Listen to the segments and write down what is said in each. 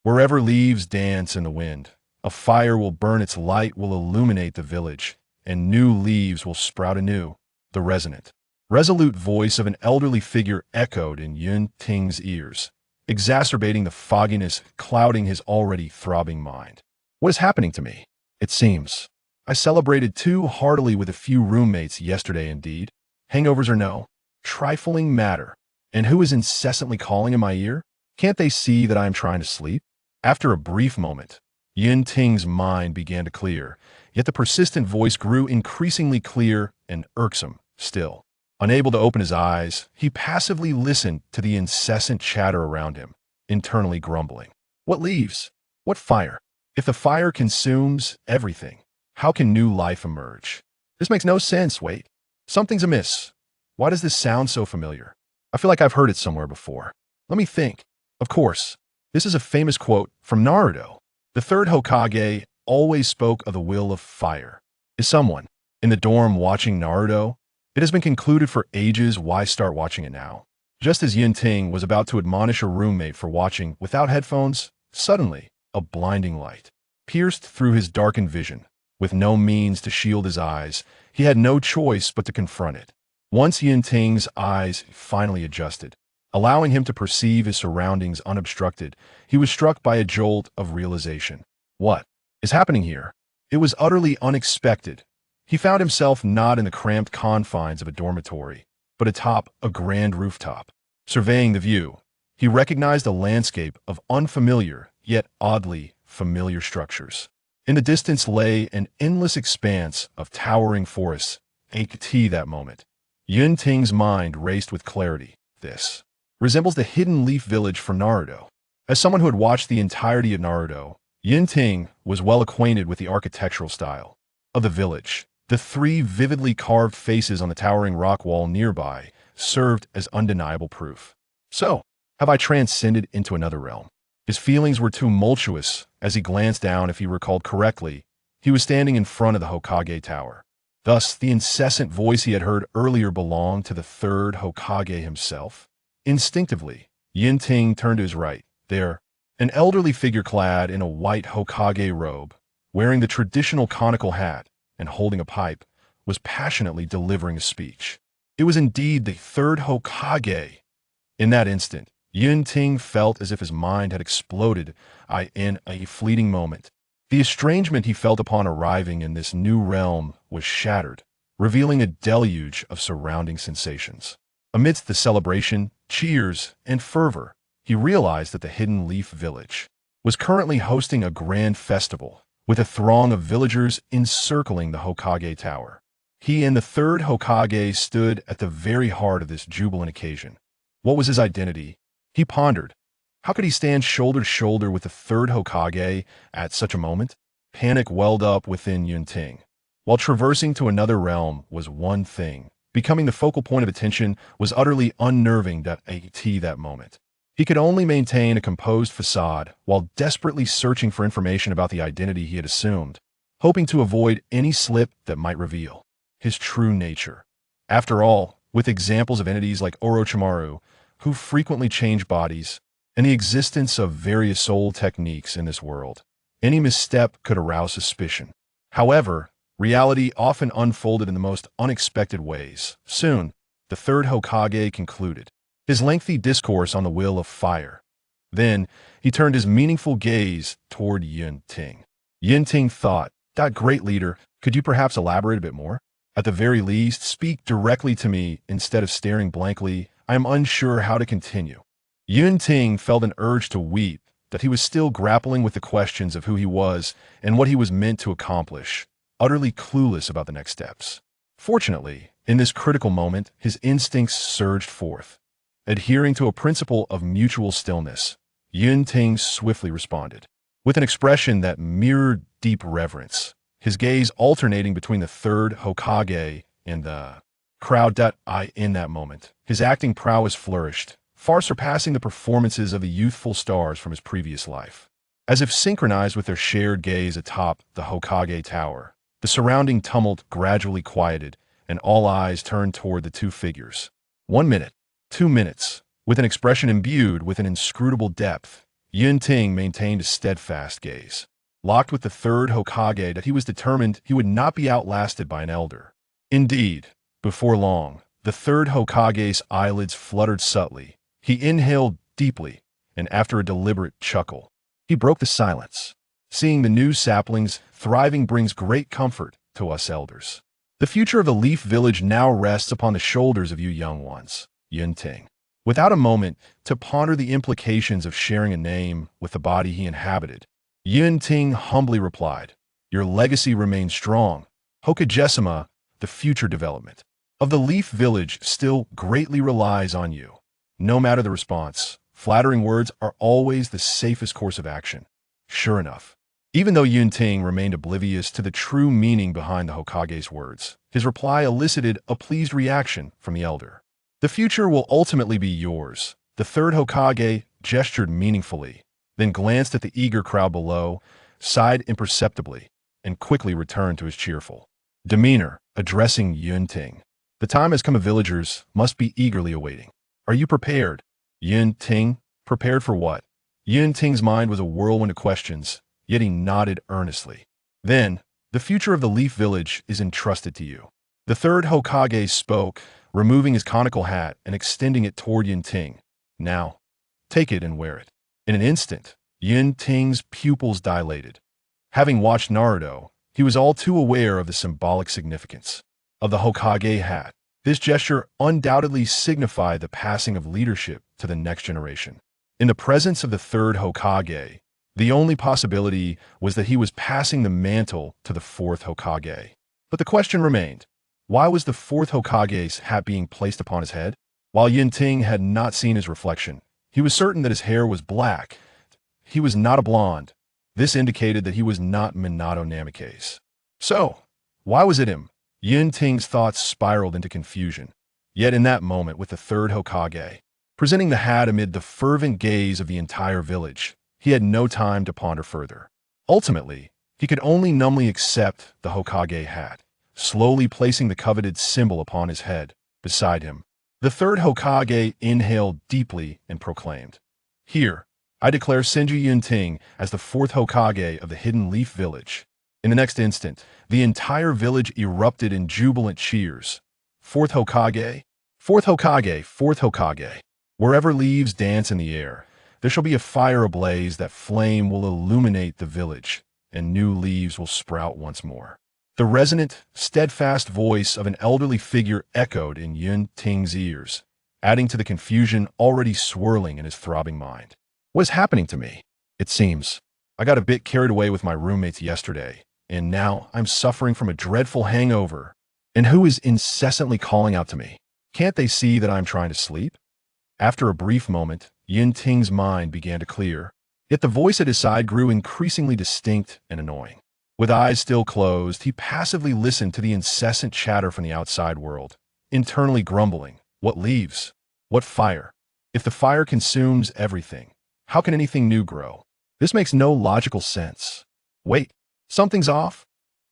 Wherever leaves dance in the wind, a fire will burn, its light will illuminate the village, and new leaves will sprout anew. The resonant, resolute voice of an elderly figure echoed in Yunting's ears, exacerbating the fogginess clouding his already throbbing mind. What is happening to me? It seems. I celebrated too heartily with a few roommates yesterday indeed. Hangovers or no, trifling matter. And who is incessantly calling in my ear? Can't they see that I am trying to sleep? After a brief moment, Yunting's mind began to clear, yet the persistent voice grew increasingly clear and irksome still. Unable to open his eyes, he passively listened to the incessant chatter around him, internally grumbling. What leaves? What fire? If the fire consumes everything, how can new life emerge? This makes no sense. Wait, something's amiss. Why does this sound so familiar? I feel like I've heard it somewhere before. Let me think. Of course, this is a famous quote from Naruto. The third Hokage always spoke of the will of fire. Is someone in the dorm watching Naruto? It has been concluded for ages, why start watching it now? Just as Yunting was about to admonish a roommate for watching without headphones, suddenly, a blinding light pierced through his darkened vision. With no means to shield his eyes, he had no choice but to confront it. Once Yunting's eyes finally adjusted, allowing him to perceive his surroundings unobstructed, he was struck by a jolt of realization. What is happening here? It was utterly unexpected. He found himself not in the cramped confines of a dormitory, but atop a grand rooftop. Surveying the view, he recognized a landscape of unfamiliar, yet oddly familiar structures. In the distance lay an endless expanse of towering forests. At that moment, Yunting's mind raced with clarity. This resembles the hidden leaf village from Naruto. As someone who had watched the entirety of Naruto, Yunting was well acquainted with the architectural style of the village. The three vividly carved faces on the towering rock wall nearby served as undeniable proof. So, have I transcended into another realm? His feelings were tumultuous as he glanced down. If he recalled correctly, he was standing in front of the Hokage Tower. Thus, the incessant voice he had heard earlier belonged to the third Hokage himself. Instinctively, Yunting turned to his right. There, an elderly figure clad in a white Hokage robe, wearing the traditional conical hat and holding a pipe, was passionately delivering a speech. It was indeed the third Hokage. In that instant, Yunting felt as if his mind had exploded in a fleeting moment. The estrangement he felt upon arriving in this new realm was shattered, revealing a deluge of surrounding sensations. Amidst the celebration, cheers, and fervor, he realized that the Hidden Leaf Village was currently hosting a grand festival, with a throng of villagers encircling the Hokage Tower. He and the third Hokage stood at the very heart of this jubilant occasion. What was his identity? He pondered. How could he stand shoulder to shoulder with the third Hokage at such a moment? Panic welled up within Yunting. While traversing to another realm was one thing, becoming the focal point of attention was utterly unnerving. At that moment, he could only maintain a composed facade while desperately searching for information about the identity he had assumed, hoping to avoid any slip that might reveal his true nature. After all, with examples of entities like Orochimaru, who frequently change bodies, and the existence of various soul techniques in this world, any misstep could arouse suspicion. However, reality often unfolded in the most unexpected ways. Soon, the third Hokage concluded his lengthy discourse on the will of fire. Then, he turned his meaningful gaze toward Yunting. Yunting thought, "That great leader, could you perhaps elaborate a bit more? At the very least, speak directly to me instead of staring blankly. I am unsure how to continue." Yunting felt an urge to weep, that he was still grappling with the questions of who he was and what he was meant to accomplish, utterly clueless about the next steps. Fortunately, in this critical moment, his instincts surged forth. Adhering to a principle of mutual stillness, Yunting swiftly responded, with an expression that mirrored deep reverence, his gaze alternating between the third Hokage and the crowd. In that moment, his acting prowess flourished, far surpassing the performances of the youthful stars from his previous life. As if synchronized with their shared gaze atop the Hokage Tower, the surrounding tumult gradually quieted, and all eyes turned toward the two figures. 1 minute, 2 minutes, with an expression imbued with an inscrutable depth, Yunting maintained a steadfast gaze, locked with the third Hokage that he was determined he would not be outlasted by an elder. Indeed, before long, the third Hokage's eyelids fluttered subtly. He inhaled deeply, and after a deliberate chuckle, he broke the silence. Seeing the new saplings thriving brings great comfort to us elders. The future of the Leaf Village now rests upon the shoulders of you young ones, Yunting. Without a moment to ponder the implications of sharing a name with the body he inhabited, Yunting humbly replied, "Your legacy remains strong. Hokage-sama, the future development of the Leaf Village still greatly relies on you." No matter the response, flattering words are always the safest course of action. Sure enough, even though Yunting remained oblivious to the true meaning behind the Hokage's words, his reply elicited a pleased reaction from the elder. "The future will ultimately be yours." The third Hokage gestured meaningfully, then glanced at the eager crowd below, sighed imperceptibly, and quickly returned to his cheerful demeanor, addressing Yunting. "The time has come. Villagers must be eagerly awaiting. Are you prepared?" Yunting, prepared for what? Yunting's mind was a whirlwind of questions, yet he nodded earnestly. "Then, the future of the Leaf Village is entrusted to you." The third Hokage spoke, removing his conical hat and extending it toward Yunting. "Now, take it and wear it." In an instant, Yunting's pupils dilated. Having watched Naruto, he was all too aware of the symbolic significance of the Hokage hat. This gesture undoubtedly signified the passing of leadership to the next generation. In the presence of the third Hokage, the only possibility was that he was passing the mantle to the fourth Hokage. But the question remained, why was the fourth Hokage's hat being placed upon his head? While Yunting had not seen his reflection, he was certain that his hair was black. He was not a blonde. This indicated that he was not Minato Namikaze. So, why was it him? Yunting's thoughts spiraled into confusion. Yet in that moment, with the third Hokage presenting the hat amid the fervent gaze of the entire village, he had no time to ponder further. Ultimately, he could only numbly accept the Hokage hat, slowly placing the coveted symbol upon his head, beside him. The third Hokage inhaled deeply and proclaimed, "Here, I declare Senju Yunting as the fourth Hokage of the Hidden Leaf Village." In the next instant, the entire village erupted in jubilant cheers. "Fourth Hokage! Fourth Hokage! Fourth Hokage!" Wherever leaves dance in the air, there shall be a fire ablaze. That flame will illuminate the village, and new leaves will sprout once more. The resonant, steadfast voice of an elderly figure echoed in Yunting's ears, adding to the confusion already swirling in his throbbing mind. "What is happening to me? It seems I got a bit carried away with my roommates yesterday, and now I'm suffering from a dreadful hangover. And who is incessantly calling out to me? Can't they see that I'm trying to sleep?" After a brief moment, Yunting's mind began to clear, yet the voice at his side grew increasingly distinct and annoying. With eyes still closed, he passively listened to the incessant chatter from the outside world, internally grumbling, "What leaves? What fire? If the fire consumes everything, how can anything new grow? This makes no logical sense. Wait, something's off?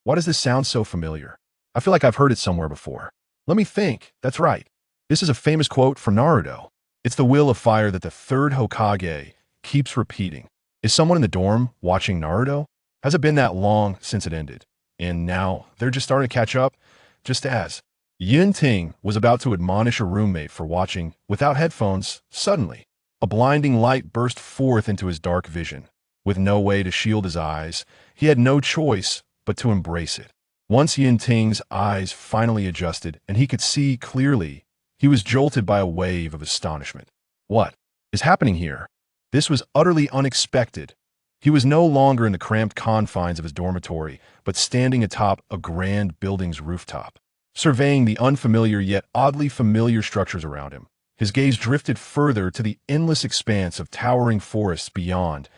Why does this sound so familiar? I feel like I've heard it somewhere before. Let me think. That's right. This is a famous quote from Naruto. It's the will of fire that the third Hokage keeps repeating. Is someone in the dorm watching Naruto? Has it been that long since it ended? And now they're just starting to catch up, just as." Yunting was about to admonish a roommate for watching without headphones. Suddenly, a blinding light burst forth into his dark vision. With no way to shield his eyes, he had no choice but to embrace it. Once Yunting's eyes finally adjusted and he could see clearly, he was jolted by a wave of astonishment. What is happening here? This was utterly unexpected. He was no longer in the cramped confines of his dormitory, but standing atop a grand building's rooftop, surveying the unfamiliar yet oddly familiar structures around him. His gaze drifted further to the endless expanse of towering forests beyond.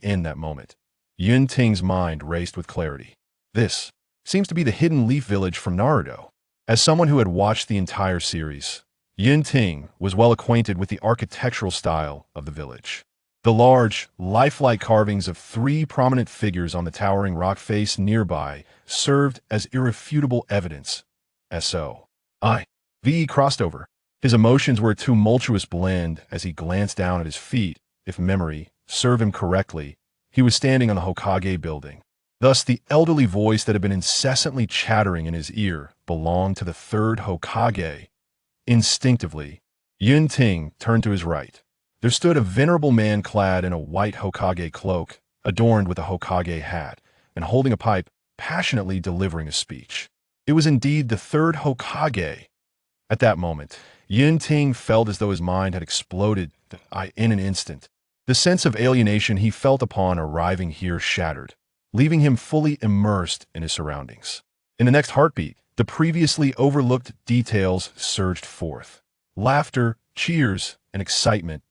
In that moment, Yunting's mind raced with clarity. This seems to be the Hidden Leaf Village from Naruto. As someone who had watched the entire series, Yunting was well acquainted with the architectural style of the village. The large, lifelike carvings of three prominent figures on the towering rock face nearby served as irrefutable evidence. V crossed over. His emotions were a tumultuous blend as he glanced down at his feet, if memory serve him correctly, he was standing on the Hokage building. Thus, the elderly voice that had been incessantly chattering in his ear belonged to the Third Hokage. Instinctively, Yunting turned to his right. There stood a venerable man clad in a white Hokage cloak, adorned with a Hokage hat, and holding a pipe, passionately delivering a speech. It was indeed the Third Hokage. At that moment, Yunting felt as though his mind had exploded in an instant. The sense of alienation he felt upon arriving here shattered, leaving him fully immersed in his surroundings. In the next heartbeat, the previously overlooked details surged forth. Laughter, cheers, and excitement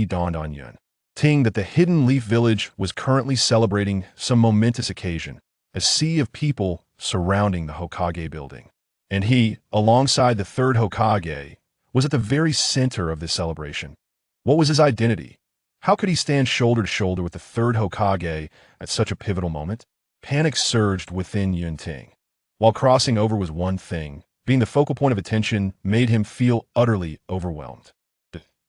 dawned on Yunting that the Hidden Leaf Village was currently celebrating some momentous occasion, a sea of people surrounding the Hokage building. And he, alongside the Third Hokage, was at the very center of this celebration. What was his identity? How could he stand shoulder to shoulder with the Third Hokage at such a pivotal moment? Panic surged within Yunting. While crossing over was one thing, being the focal point of attention made him feel utterly overwhelmed.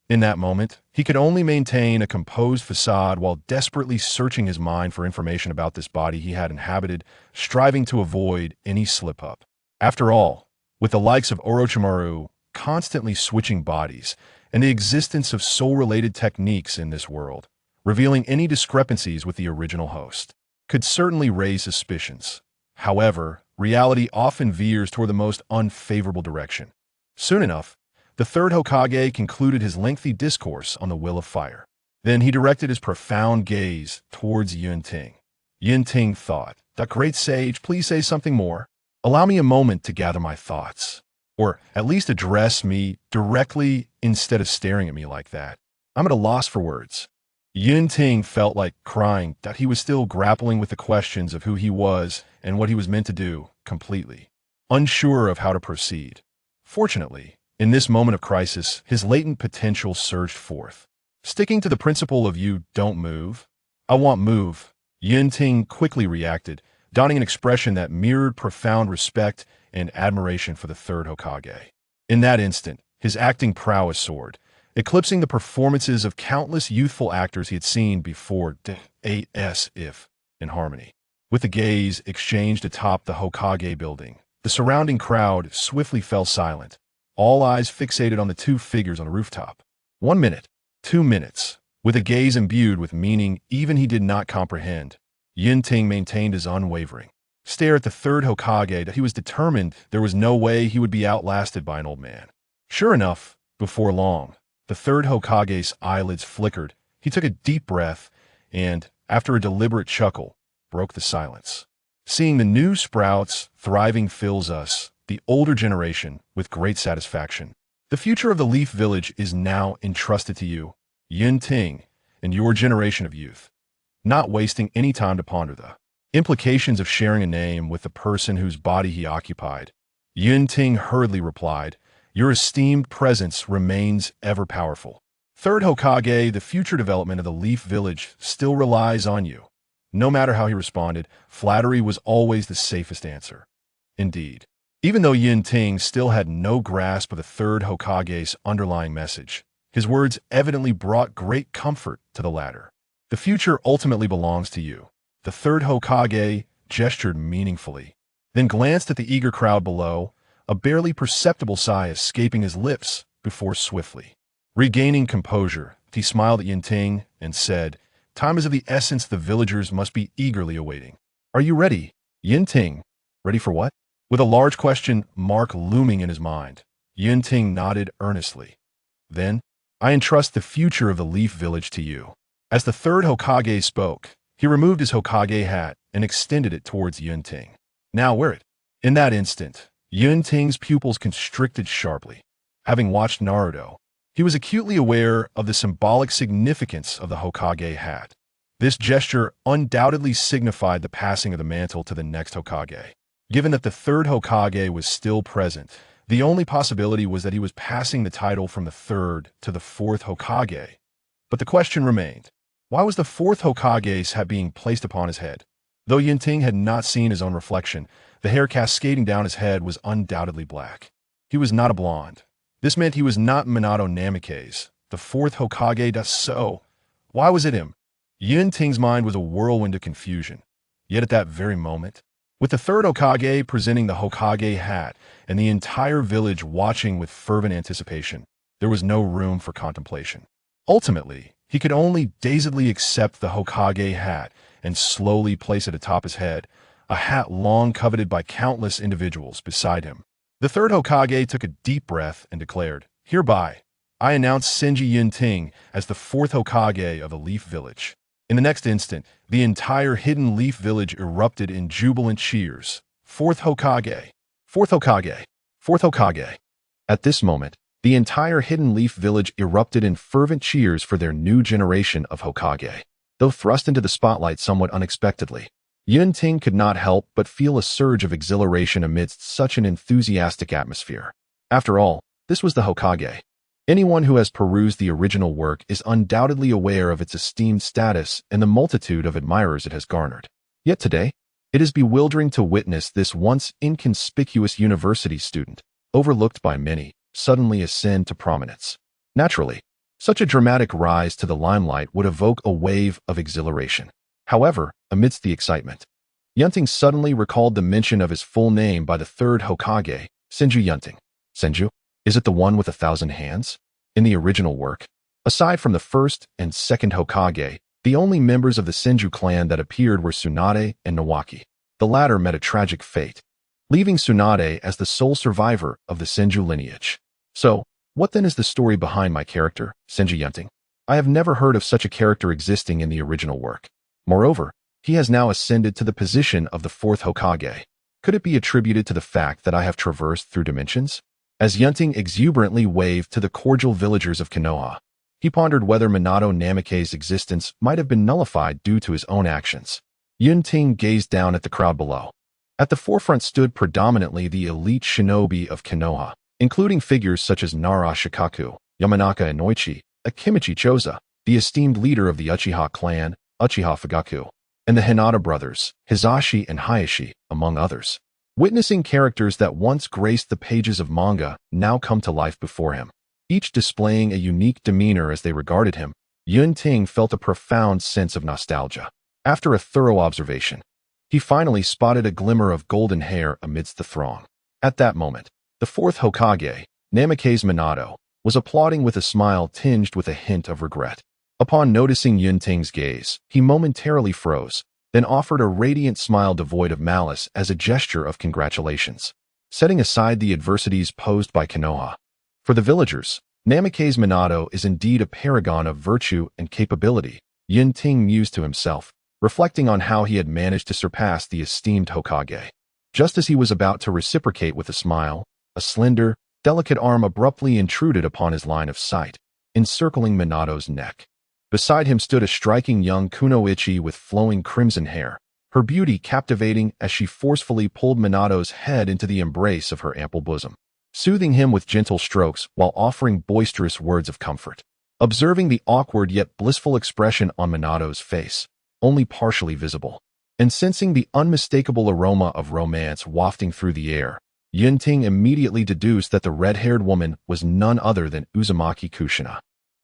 In that moment, he could only maintain a composed facade while desperately searching his mind for information about this body he had inhabited, striving to avoid any slip-up. After all, with the likes of Orochimaru constantly switching bodies, and the existence of soul-related techniques in this world, revealing any discrepancies with the original host, could certainly raise suspicions. However, reality often veers toward the most unfavorable direction. Soon enough, the Third Hokage concluded his lengthy discourse on the Will of Fire. Then he directed his profound gaze towards Yunting. Yunting thought, "That great sage, please say something more. Allow me a moment to gather my thoughts. Or at least address me directly instead of staring at me like that. I'm at a loss for words." Yunting felt like crying that he was still grappling with the questions of who he was and what he was meant to do, completely unsure of how to proceed. Fortunately, in this moment of crisis, his latent potential surged forth. Sticking to the principle of "you don't move, I won't move," Yunting quickly reacted, donning an expression that mirrored profound respect and admiration for the Third Hokage. In that instant, his acting prowess soared, eclipsing the performances of countless youthful actors he had seen before as if in harmony. With the gaze exchanged atop the Hokage building, the surrounding crowd swiftly fell silent, all eyes fixated on the two figures on the rooftop. 1 minute, 2 minutes, with a gaze imbued with meaning even he did not comprehend, Yunting maintained his unwavering stare at the Third Hokage that he was determined there was no way he would be outlasted by an old man. Sure enough, before long, the Third Hokage's eyelids flickered. He took a deep breath and, after a deliberate chuckle, broke the silence. "Seeing the new sprouts thriving fills us, the older generation, with great satisfaction. The future of the Leaf Village is now entrusted to you, Yunting, and your generation of youth." Not wasting any time to ponder the implications of sharing a name with the person whose body he occupied, Yunting hurriedly replied, "Your esteemed presence remains ever powerful. Third Hokage, the future development of the Leaf Village still relies on you." No matter how he responded, flattery was always the safest answer. Indeed, even though Yunting still had no grasp of the Third Hokage's underlying message, his words evidently brought great comfort to the latter. "The future ultimately belongs to you." The Third Hokage gestured meaningfully, then glanced at the eager crowd below, a barely perceptible sigh escaping his lips before swiftly regaining composure, he smiled at Yunting and said, "Time is of the essence the villagers must be eagerly awaiting. Are you ready, Yunting?" "Ready for what?" With a large question mark looming in his mind, Yunting nodded earnestly. "Then, I entrust the future of the Leaf Village to you." As the Third Hokage spoke, he removed his Hokage hat and extended it towards Yunting. "Now wear it." In that instant, Yunting's pupils constricted sharply. Having watched Naruto, he was acutely aware of the symbolic significance of the Hokage hat. This gesture undoubtedly signified the passing of the mantle to the next Hokage. Given that the Third Hokage was still present, the only possibility was that he was passing the title from the Third to the Fourth Hokage. But the question remained, why was the Fourth Hokage's hat being placed upon his head? Though Yunting had not seen his own reflection, the hair cascading down his head was undoubtedly black. He was not a blonde. This meant he was not Minato Namikaze, the Fourth Hokage. So, why was it him? Yunting's mind was a whirlwind of confusion. Yet at that very moment, with the third Hokage presenting the Hokage hat and the entire village watching with fervent anticipation, there was no room for contemplation. Ultimately, he could only dazedly accept the Hokage hat and slowly place it atop his head, a hat long coveted by countless individuals beside him. The third Hokage took a deep breath and declared, "Hereby, I announce Senji Yunting as the fourth Hokage of the Leaf Village." In the next instant, the entire Hidden Leaf Village erupted in jubilant cheers. Fourth Hokage! Fourth Hokage! Fourth Hokage! At this moment, the entire Hidden Leaf Village erupted in fervent cheers for their new generation of Hokage. Though thrust into the spotlight somewhat unexpectedly, Yunting could not help but feel a surge of exhilaration amidst such an enthusiastic atmosphere. After all, this was the Hokage. Anyone who has perused the original work is undoubtedly aware of its esteemed status and the multitude of admirers it has garnered. Yet today, it is bewildering to witness this once inconspicuous university student, overlooked by many, suddenly ascend to prominence. Naturally, such a dramatic rise to the limelight would evoke a wave of exhilaration. However, amidst the excitement, Yunting suddenly recalled the mention of his full name by the third Hokage, Senju Yunting. Senju? Is it the one with 1,000 hands? In the original work, aside from the first and second Hokage, the only members of the Senju clan that appeared were Tsunade and Nawaki. The latter met a tragic fate, leaving Tsunade as the sole survivor of the Senju lineage. So, what then is the story behind my character, Senju Yunting? I have never heard of such a character existing in the original work. Moreover, he has now ascended to the position of the fourth Hokage. Could it be attributed to the fact that I have traversed through dimensions? As Yunting exuberantly waved to the cordial villagers of Konoha, he pondered whether Minato Namikaze's existence might have been nullified due to his own actions. Yunting gazed down at the crowd below. At the forefront stood predominantly the elite shinobi of Konoha, including figures such as Nara Shikaku, Yamanaka Inoichi, Akimichi Choza, the esteemed leader of the Uchiha clan, Uchiha Fugaku, and the Hinata brothers, Hizashi and Hayashi, among others. Witnessing characters that once graced the pages of manga now come to life before him, each displaying a unique demeanor as they regarded him, Yunting felt a profound sense of nostalgia. After a thorough observation, he finally spotted a glimmer of golden hair amidst the throng. At that moment, the fourth Hokage, Namikaze Minato, was applauding with a smile tinged with a hint of regret. Upon noticing Yunting's gaze, he momentarily froze, then offered a radiant smile devoid of malice as a gesture of congratulations, setting aside the adversities posed by Konoha. For the villagers, Namikaze Minato is indeed a paragon of virtue and capability, Yunting mused to himself, reflecting on how he had managed to surpass the esteemed Hokage. Just as he was about to reciprocate with a smile, a slender, delicate arm abruptly intruded upon his line of sight, encircling Minato's neck. Beside him stood a striking young kunoichi with flowing crimson hair, her beauty captivating as she forcefully pulled Minato's head into the embrace of her ample bosom, soothing him with gentle strokes while offering boisterous words of comfort. Observing the awkward yet blissful expression on Minato's face, only partially visible, and sensing the unmistakable aroma of romance wafting through the air, Yunting immediately deduced that the red-haired woman was none other than Uzumaki Kushina,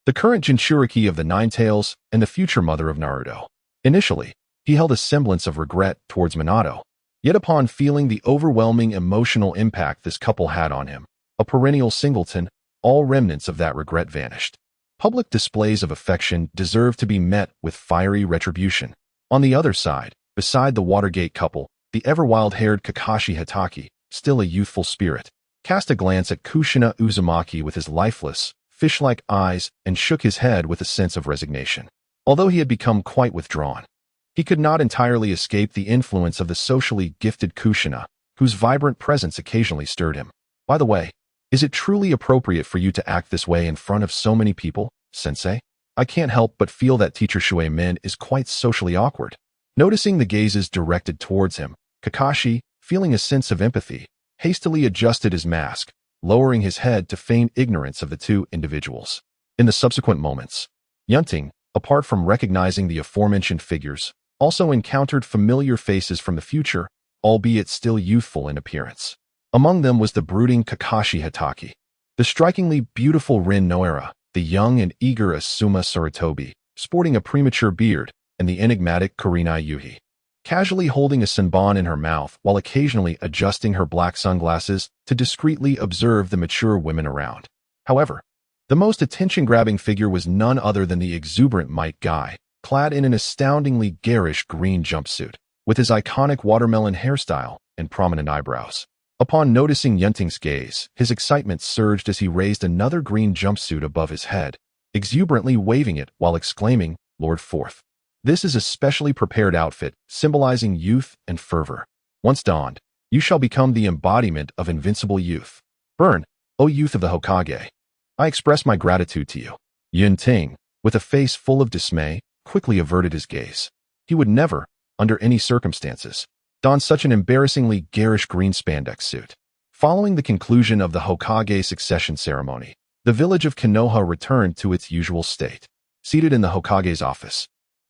the current Jinchuriki of the Nine Tails and the future mother of Naruto. Initially, he held a semblance of regret towards Minato, yet upon feeling the overwhelming emotional impact this couple had on him, a perennial singleton, all remnants of that regret vanished. Public displays of affection deserve to be met with fiery retribution. On the other side, beside the Watergate couple, the ever-wild-haired Kakashi Hitaki, still a youthful spirit, cast a glance at Kushina Uzumaki with his lifeless, fish-like eyes and shook his head with a sense of resignation. Although he had become quite withdrawn, he could not entirely escape the influence of the socially gifted Kushina, whose vibrant presence occasionally stirred him. By the way, is it truly appropriate for you to act this way in front of so many people, sensei? I can't help but feel that teacher Shuemin is quite socially awkward. Noticing the gazes directed towards him, Kakashi, feeling a sense of empathy, hastily adjusted his mask, lowering his head to feign ignorance of the two individuals. In the subsequent moments, Yunting, apart from recognizing the aforementioned figures, also encountered familiar faces from the future, albeit still youthful in appearance. Among them was the brooding Kakashi Hitaki, the strikingly beautiful Rin Noera, the young and eager Asuma Sarutobi, sporting a premature beard, and the enigmatic Kurenai Yuhi, casually holding a senbon in her mouth while occasionally adjusting her black sunglasses to discreetly observe the mature women around. However, the most attention-grabbing figure was none other than the exuberant Might Guy, clad in an astoundingly garish green jumpsuit, with his iconic watermelon hairstyle and prominent eyebrows. Upon noticing Yunting's gaze, his excitement surged as he raised another green jumpsuit above his head, exuberantly waving it while exclaiming, "Lord Fourth. This is a specially prepared outfit, symbolizing youth and fervor. Once donned, you shall become the embodiment of invincible youth. Burn, O youth of the Hokage. I express my gratitude to you." Yunting, with a face full of dismay, quickly averted his gaze. He would never, under any circumstances, don such an embarrassingly garish green spandex suit. Following the conclusion of the Hokage succession ceremony, the village of Konoha returned to its usual state. Seated in the Hokage's office,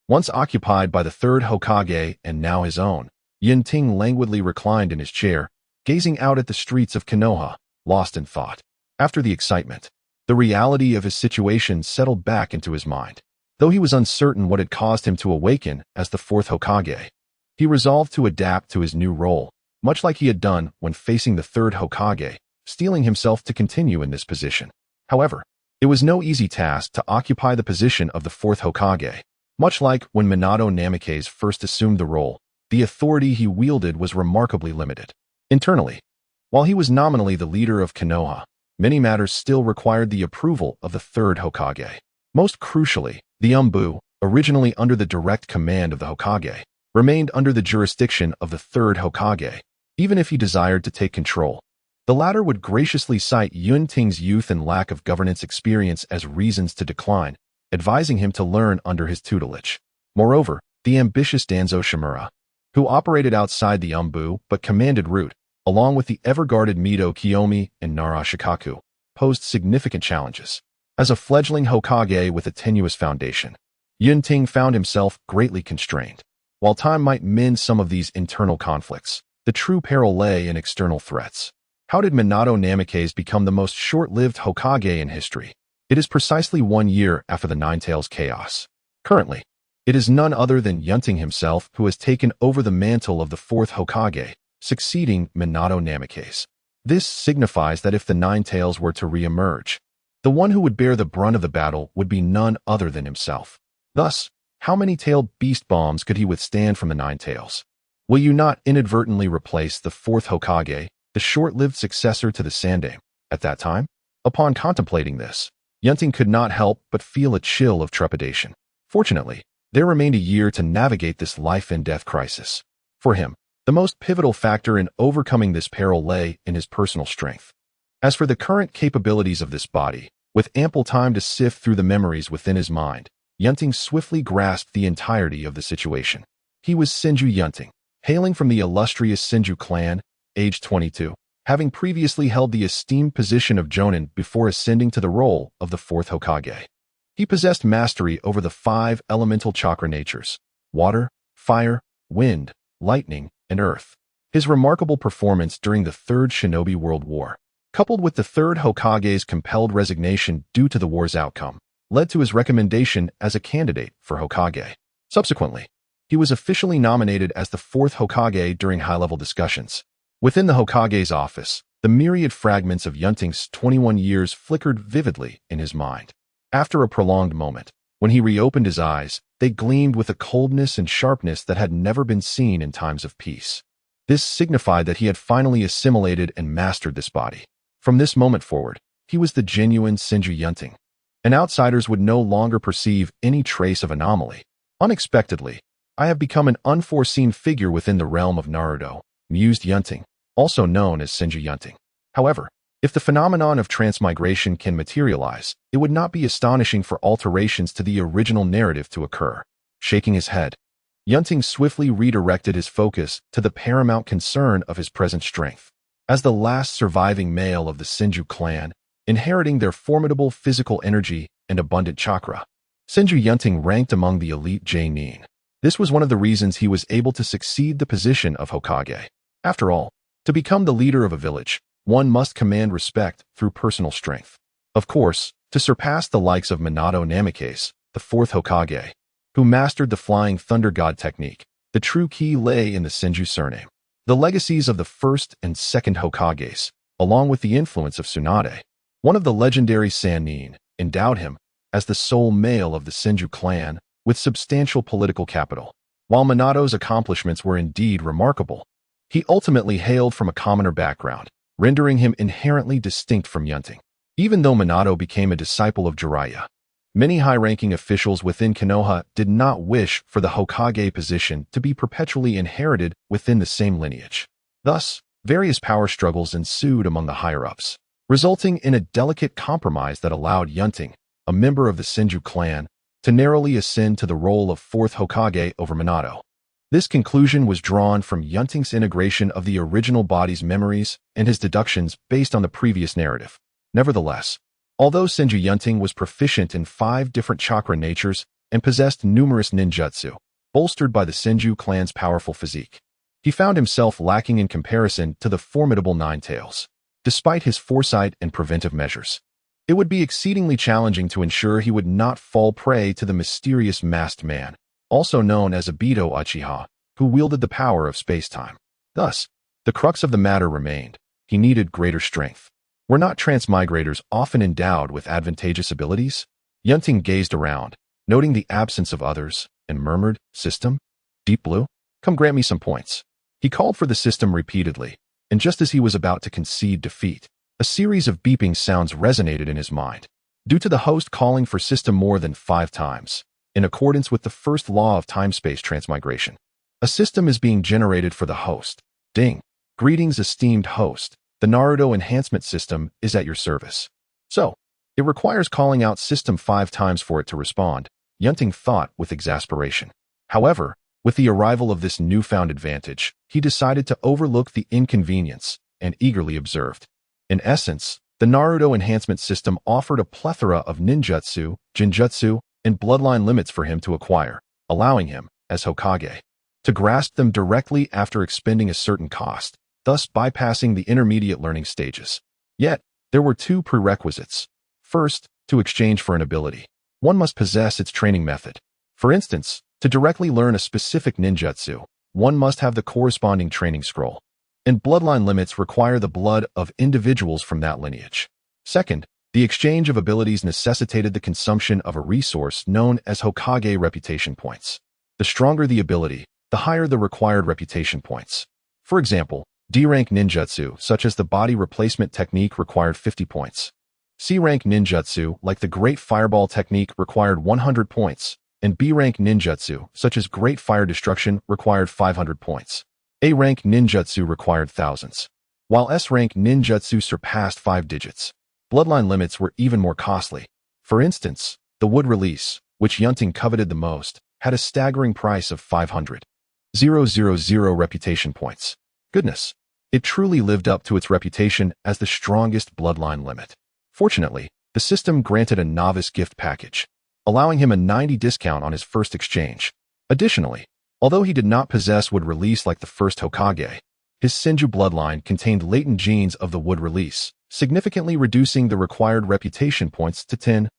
once occupied by the third Hokage and now his own, Yunting languidly reclined in his chair, gazing out at the streets of Konoha, lost in thought. After the excitement, the reality of his situation settled back into his mind. Though he was uncertain what had caused him to awaken as the fourth Hokage, he resolved to adapt to his new role, much like he had done when facing the third Hokage, steeling himself to continue in this position. However, it was no easy task to occupy the position of the fourth Hokage. Much like when Minato Namikaze first assumed the role, the authority he wielded was remarkably limited. Internally, while he was nominally the leader of Konoha, many matters still required the approval of the third Hokage. Most crucially, the Umbu, originally under the direct command of the Hokage, remained under the jurisdiction of the third Hokage, even if he desired to take control. The latter would graciously cite Yunting's youth and lack of governance experience as reasons to decline, advising him to learn under his tutelage. Moreover, the ambitious Danzo Shimura, who operated outside the Umbu but commanded Root, along with the ever-guarded Mito Kiyomi and Nara Shikaku, posed significant challenges. As a fledgling Hokage with a tenuous foundation, Yunting found himself greatly constrained. While time might mend some of these internal conflicts, the true peril lay in external threats. How did Minato Namikaze become the most short-lived Hokage in history? It is precisely 1 year after the Nine Tails chaos. Currently, it is none other than Yunting himself who has taken over the mantle of the fourth Hokage, succeeding Minato Namikaze. This signifies that if the Nine Tails were to re-emerge, the one who would bear the brunt of the battle would be none other than himself. Thus, how many tailed beast bombs could he withstand from the Nine Tails? Will you not inadvertently replace the fourth Hokage, the short-lived successor to the Sandaime, at that time? Upon contemplating this, Yunting could not help but feel a chill of trepidation. Fortunately, there remained a year to navigate this life-and-death crisis. For him, the most pivotal factor in overcoming this peril lay in his personal strength. As for the current capabilities of this body, with ample time to sift through the memories within his mind, Yunting swiftly grasped the entirety of the situation. He was Senju Yunting, hailing from the illustrious Senju clan, age 22. Having previously held the esteemed position of Jonin before ascending to the role of the fourth Hokage. He possessed mastery over the 5 elemental chakra natures: water, fire, wind, lightning, and earth. His remarkable performance during the Third Shinobi World War, coupled with the third Hokage's compelled resignation due to the war's outcome, led to his recommendation as a candidate for Hokage. Subsequently, he was officially nominated as the fourth Hokage during high-level discussions. Within the Hokage's office, the myriad fragments of Yunting's 21 years flickered vividly in his mind. After a prolonged moment, when he reopened his eyes, they gleamed with a coldness and sharpness that had never been seen in times of peace. This signified that he had finally assimilated and mastered this body. From this moment forward, he was the genuine Senju Yunting, and outsiders would no longer perceive any trace of anomaly. Unexpectedly, I have become an unforeseen figure within the realm of Naruto, mused Yunting, also known as Senju Yunting. However, if the phenomenon of transmigration can materialize, it would not be astonishing for alterations to the original narrative to occur. Shaking his head, Yunting swiftly redirected his focus to the paramount concern of his present strength. As the last surviving male of the Senju clan, inheriting their formidable physical energy and abundant chakra, Senju Yunting ranked among the elite Jonin. This was one of the reasons he was able to succeed the position of Hokage. After all, to become the leader of a village, one must command respect through personal strength. Of course, to surpass the likes of Minato Namikaze, the fourth Hokage, who mastered the Flying Thunder God technique. The true key lay in the Senju surname. The legacies of the first and second Hokages, along with the influence of Tsunade, one of the legendary Sannin, endowed him as the sole male of the Senju clan with substantial political capital. While Minato's accomplishments were indeed remarkable, he ultimately hailed from a commoner background, rendering him inherently distinct from Yunting. Even though Minato became a disciple of Jiraiya, many high-ranking officials within Konoha did not wish for the Hokage position to be perpetually inherited within the same lineage. Thus, various power struggles ensued among the higher-ups, resulting in a delicate compromise that allowed Yunting, a member of the Senju clan, to narrowly ascend to the role of Fourth Hokage over Minato. This conclusion was drawn from Yunting's integration of the original body's memories and his deductions based on the previous narrative. Nevertheless, although Senju Yunting was proficient in 5 different chakra natures and possessed numerous ninjutsu, bolstered by the Senju clan's powerful physique, he found himself lacking in comparison to the formidable Nine Tails. Despite his foresight and preventive measures, it would be exceedingly challenging to ensure he would not fall prey to the mysterious masked man, also known as Obito Uchiha, who wielded the power of space-time. Thus, the crux of the matter remained: he needed greater strength. Were not transmigrators often endowed with advantageous abilities? Yunting gazed around, noting the absence of others, and murmured, "System? Deep Blue? Come grant me some points." He called for the system repeatedly, and just as he was about to concede defeat, a series of beeping sounds resonated in his mind. Due to the host calling for system more than 5 times, in accordance with the first law of time-space transmigration, a system is being generated for the host. Ding. Greetings, esteemed host. The Naruto enhancement system is at your service. So, it requires calling out system 5 times for it to respond, Yunting thought with exasperation. However, with the arrival of this newfound advantage, he decided to overlook the inconvenience and eagerly observed. In essence, the Naruto enhancement system offered a plethora of ninjutsu, jinjutsu, and bloodline limits for him to acquire, allowing him, as Hokage, to grasp them directly after expending a certain cost, thus bypassing the intermediate learning stages. Yet, there were 2 prerequisites. First, to exchange for an ability, one must possess its training method. For instance, to directly learn a specific ninjutsu, one must have the corresponding training scroll, and bloodline limits require the blood of individuals from that lineage. Second, the exchange of abilities necessitated the consumption of a resource known as Hokage reputation points. The stronger the ability, the higher the required reputation points. For example, D-rank ninjutsu, such as the body replacement technique, required 50 points. C-rank ninjutsu, like the Great Fireball technique, required 100 points, and B-rank ninjutsu, such as Great Fire Destruction, required 500 points. A-rank ninjutsu required thousands, while S-rank ninjutsu surpassed 5 digits. Bloodline limits were even more costly. For instance, the wood release, which Yunting coveted the most, had a staggering price of 500,000 reputation points. Goodness, it truly lived up to its reputation as the strongest bloodline limit. Fortunately, the system granted a novice gift package, allowing him a 90% discount on his first exchange. Additionally, although he did not possess wood release like the first Hokage, his Senju bloodline contained latent genes of the wood release, significantly reducing the required reputation points to 10,000.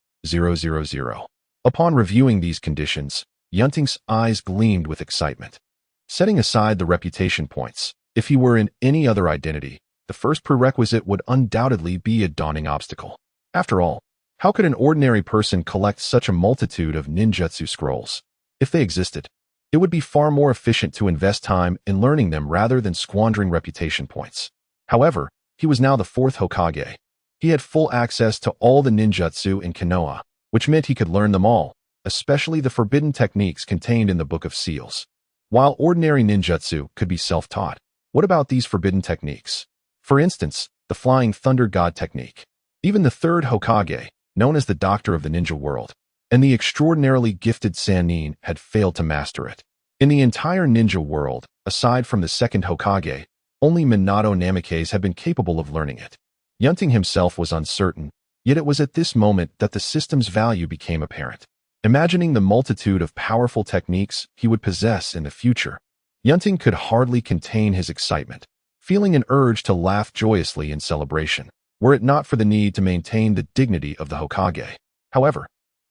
Upon reviewing these conditions, Yunting's eyes gleamed with excitement. Setting aside the reputation points, if he were in any other identity, the first prerequisite would undoubtedly be a daunting obstacle. After all, how could an ordinary person collect such a multitude of ninjutsu scrolls? If they existed, it would be far more efficient to invest time in learning them rather than squandering reputation points. However, he was now the 4th Hokage. He had full access to all the ninjutsu in Konoha, which meant he could learn them all, especially the forbidden techniques contained in the Book of Seals. While ordinary ninjutsu could be self-taught, what about these forbidden techniques? For instance, the Flying Thunder God technique. Even the 3rd Hokage, known as the Doctor of the Ninja World, and the extraordinarily gifted Sannin had failed to master it. In the entire ninja world, aside from the 2nd Hokage, only Minato Namikaze had been capable of learning it. Yunting himself was uncertain, yet it was at this moment that the system's value became apparent. Imagining the multitude of powerful techniques he would possess in the future, Yunting could hardly contain his excitement, feeling an urge to laugh joyously in celebration, were it not for the need to maintain the dignity of the Hokage. However,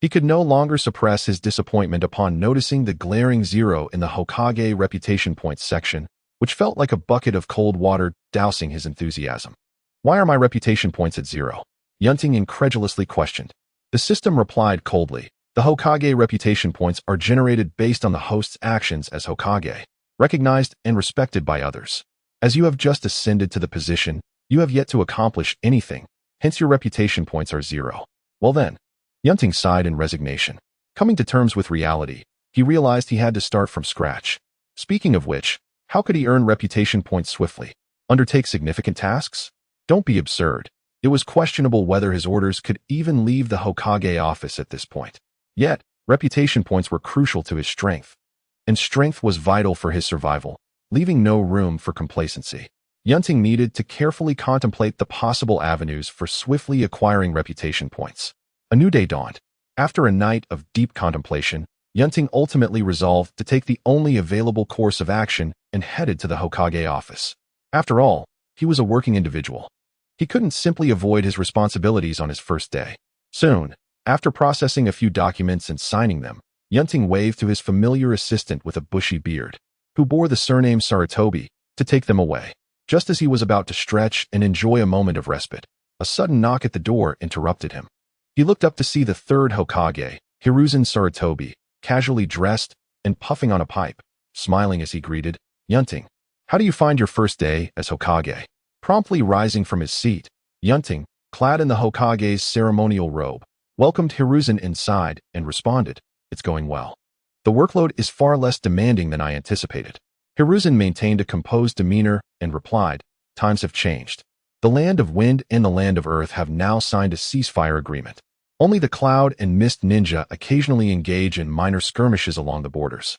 He could no longer suppress his disappointment upon noticing the glaring 0 in the Hokage reputation points section, which felt like a bucket of cold water dousing his enthusiasm. "Why are my reputation points at 0? Yunting incredulously questioned. The system replied coldly, "The Hokage reputation points are generated based on the host's actions as Hokage, recognized and respected by others. As you have just ascended to the position, you have yet to accomplish anything, hence your reputation points are 0. Well then." Yunting sighed in resignation. Coming to terms with reality, he realized he had to start from scratch. Speaking of which, how could he earn reputation points swiftly? Undertake significant tasks? Don't be absurd. It was questionable whether his orders could even leave the Hokage office at this point. Yet, reputation points were crucial to his strength. And strength was vital for his survival, leaving no room for complacency. Yunting needed to carefully contemplate the possible avenues for swiftly acquiring reputation points. A new day dawned. After a night of deep contemplation, Yunting ultimately resolved to take the only available course of action and headed to the Hokage office. After all, he was a working individual. He couldn't simply avoid his responsibilities on his first day. Soon, after processing a few documents and signing them, Yunting waved to his familiar assistant with a bushy beard, who bore the surname Sarutobi, to take them away. Just as he was about to stretch and enjoy a moment of respite, a sudden knock at the door interrupted him. He looked up to see the third Hokage, Hiruzen Sarutobi, casually dressed and puffing on a pipe, smiling as he greeted, "Yunting, how do you find your first day as Hokage?" Promptly rising from his seat, Yunting, clad in the Hokage's ceremonial robe, welcomed Hiruzen inside and responded, "It's going well. The workload is far less demanding than I anticipated." Hiruzen maintained a composed demeanor and replied, "Times have changed. The land of wind and the land of earth have now signed a ceasefire agreement. Only the cloud and mist ninja occasionally engage in minor skirmishes along the borders.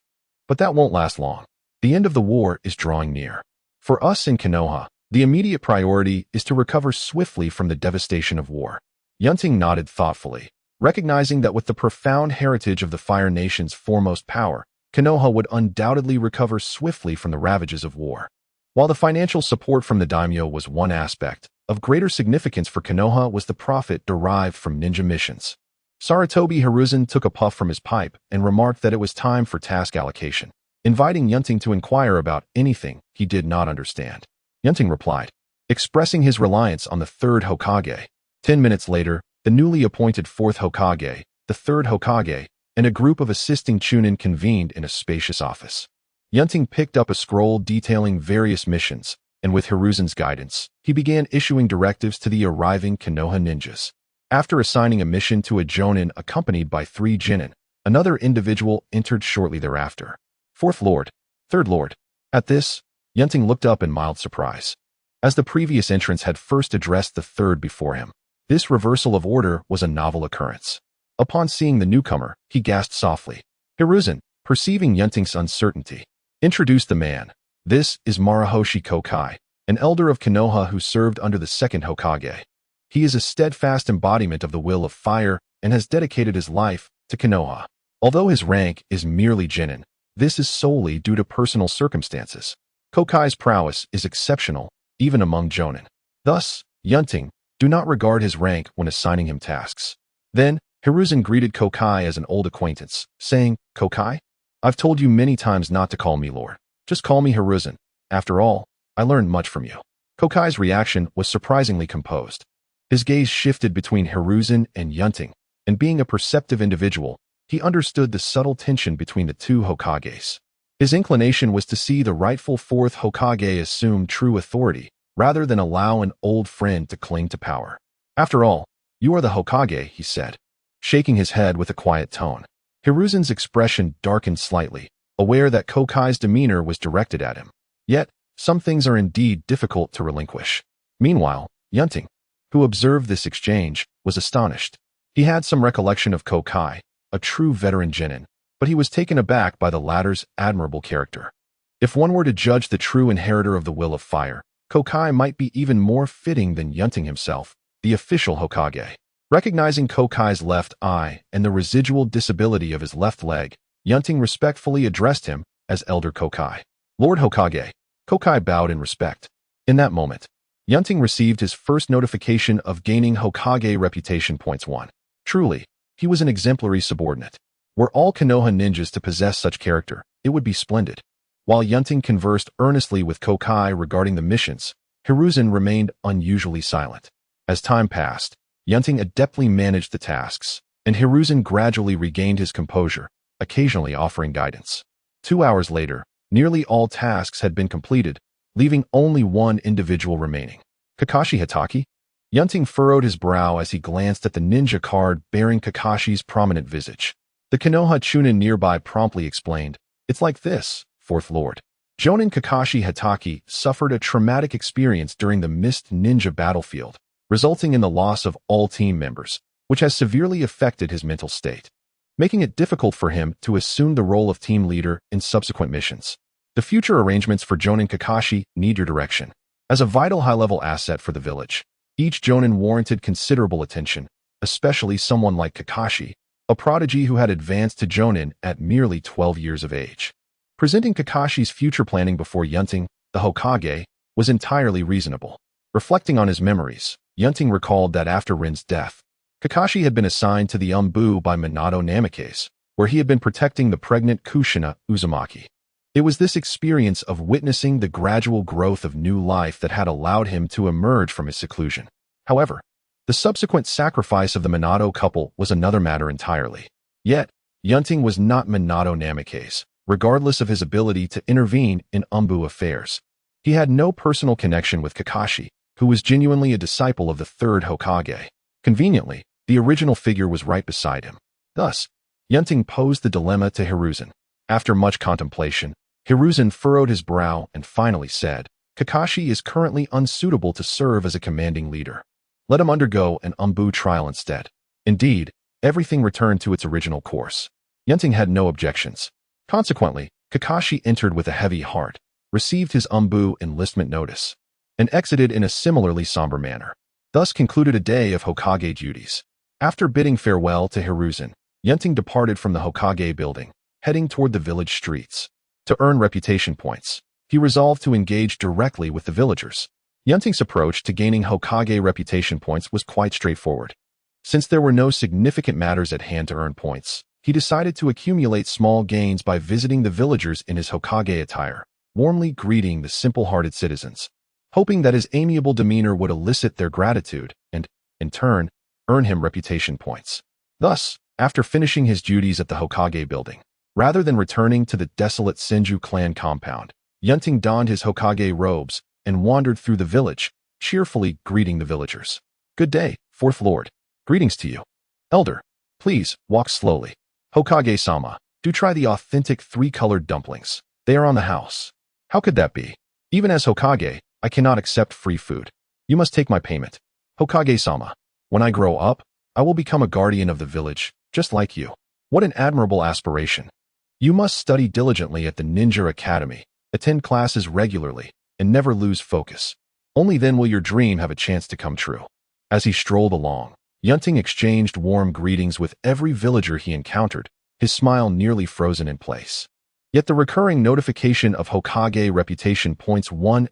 But that won't last long. The end of the war is drawing near. For us in Konoha, the immediate priority is to recover swiftly from the devastation of war." Yunting nodded thoughtfully, recognizing that with the profound heritage of the Fire Nation's foremost power, Konoha would undoubtedly recover swiftly from the ravages of war. While the financial support from the daimyo was one aspect, of greater significance for Konoha was the profit derived from ninja missions. Sarutobi Hiruzen took a puff from his pipe and remarked that it was time for task allocation, inviting Yunting to inquire about anything he did not understand. Yunting replied, expressing his reliance on the third Hokage. 10 minutes later, the newly appointed Fourth Hokage, the Third Hokage, and a group of assisting Chunin convened in a spacious office. Yunting picked up a scroll detailing various missions, and with Hiruzen's guidance, he began issuing directives to the arriving Konoha ninjas. After assigning a mission to a Jonin accompanied by 3 Genin, another individual entered shortly thereafter. Fourth Lord, Third Lord. At this, Yunting looked up in mild surprise. As the previous entrants had first addressed the third before him, this reversal of order was a novel occurrence. Upon seeing the newcomer, he gasped softly. Hiruzen, perceiving Yunting's uncertainty, introduced the man. "This is Marahoshi Kokai, an elder of Konoha who served under the second Hokage. He is a steadfast embodiment of the will of fire and has dedicated his life to Konoha. Although his rank is merely Genin, this is solely due to personal circumstances. Kokai's prowess is exceptional, even among Jonin. Thus, Yunting, do not regard his rank when assigning him tasks." Then, Hiruzen greeted Kokai as an old acquaintance, saying, "Kokai, I've told you many times not to call me Lord. Just call me Hiruzen. After all, I learned much from you." Kokai's reaction was surprisingly composed. His gaze shifted between Hiruzen and Yunting, and being a perceptive individual, he understood the subtle tension between the two Hokages. His inclination was to see the rightful Fourth Hokage assume true authority, rather than allow an old friend to cling to power. "After all, you are the Hokage," he said, shaking his head with a quiet tone. Hiruzen's expression darkened slightly, aware that Kokai's demeanor was directed at him. Yet, some things are indeed difficult to relinquish. Meanwhile, Yunting, who observed this exchange, was astonished. He had some recollection of Kokai, a true veteran Genin, but he was taken aback by the latter's admirable character. If one were to judge the true inheritor of the will of fire, Kokai might be even more fitting than Yunting himself, the official Hokage. Recognizing Kokai's left eye and the residual disability of his left leg, Yunting respectfully addressed him as Elder Kokai. "Lord Hokage." Kokai bowed in respect. In that moment, Yunting received his first notification of gaining Hokage reputation points 1. Truly, He was an exemplary subordinate. Were all Konoha ninjas to possess such character, it would be splendid. While Yunting conversed earnestly with Kokai regarding the missions, Hiruzen remained unusually silent. As time passed, Yunting adeptly managed the tasks, and Hiruzen gradually regained his composure, occasionally offering guidance. 2 hours later, nearly all tasks had been completed, leaving only one individual remaining. Kakashi Hatake? Yunting furrowed his brow as he glanced at the ninja card bearing Kakashi's prominent visage. The Konoha Chunin nearby promptly explained, "It's like this, Fourth Lord. Jonin Kakashi Hatake suffered a traumatic experience during the Mist Ninja battlefield, resulting in the loss of all team members, which has severely affected his mental state, making it difficult for him to assume the role of team leader in subsequent missions. The future arrangements for Jonin Kakashi need your direction. As a vital high-level asset for the village, each Jonin warranted considerable attention, especially someone like Kakashi, a prodigy who had advanced to Jonin at merely 12 years of age." Presenting Kakashi's future planning before Yunting, the Hokage, was entirely reasonable. Reflecting on his memories, Yunting recalled that after Rin's death, Kakashi had been assigned to the Umbu by Minato Namikaze, where he had been protecting the pregnant Kushina Uzumaki. It was this experience of witnessing the gradual growth of new life that had allowed him to emerge from his seclusion. However, the subsequent sacrifice of the Minato couple was another matter entirely. Yet, Yunting was not Minato Namikaze, regardless of his ability to intervene in Umbu affairs. He had no personal connection with Kakashi, who was genuinely a disciple of the Third Hokage. Conveniently, the original figure was right beside him. Thus, Yunting posed the dilemma to Hiruzen. After much contemplation, Hiruzen furrowed his brow and finally said, "Kakashi is currently unsuitable to serve as a commanding leader. Let him undergo an Umbu trial instead." Indeed, everything returned to its original course. Yunting had no objections. Consequently, Kakashi entered with a heavy heart, received his Umbu enlistment notice, and exited in a similarly somber manner. Thus concluded a day of Hokage duties. After bidding farewell to Hiruzen, Yunting departed from the Hokage building, heading toward the village streets. To earn reputation points, he resolved to engage directly with the villagers. Yunting's approach to gaining Hokage reputation points was quite straightforward. Since there were no significant matters at hand to earn points, he decided to accumulate small gains by visiting the villagers in his Hokage attire, warmly greeting the simple-hearted citizens, hoping that his amiable demeanor would elicit their gratitude and, in turn, earn him reputation points. Thus, after finishing his duties at the Hokage building, rather than returning to the desolate Senju clan compound, Yunting donned his Hokage robes and wandered through the village, cheerfully greeting the villagers. "Good day, Fourth Lord. Greetings to you. Elder, please, walk slowly. Hokage-sama, do try the authentic 3-colored dumplings. They are on the house." "How could that be? Even as Hokage, I cannot accept free food. You must take my payment. Hokage-sama, when I grow up, I will become a guardian of the village, just like you." "What an admirable aspiration. You must study diligently at the Ninja Academy, attend classes regularly, and never lose focus. Only then will your dream have a chance to come true." As he strolled along, Yunting exchanged warm greetings with every villager he encountered, his smile nearly frozen in place. Yet the recurring notification of Hokage reputation points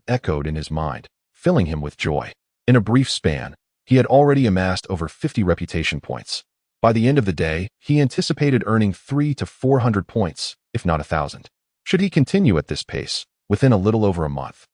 echoed in his mind, filling him with joy. In a brief span, he had already amassed over 50 reputation points. By the end of the day, he anticipated earning 300 to 400 points, if not 1,000. Should he continue at this pace, within a little over a month,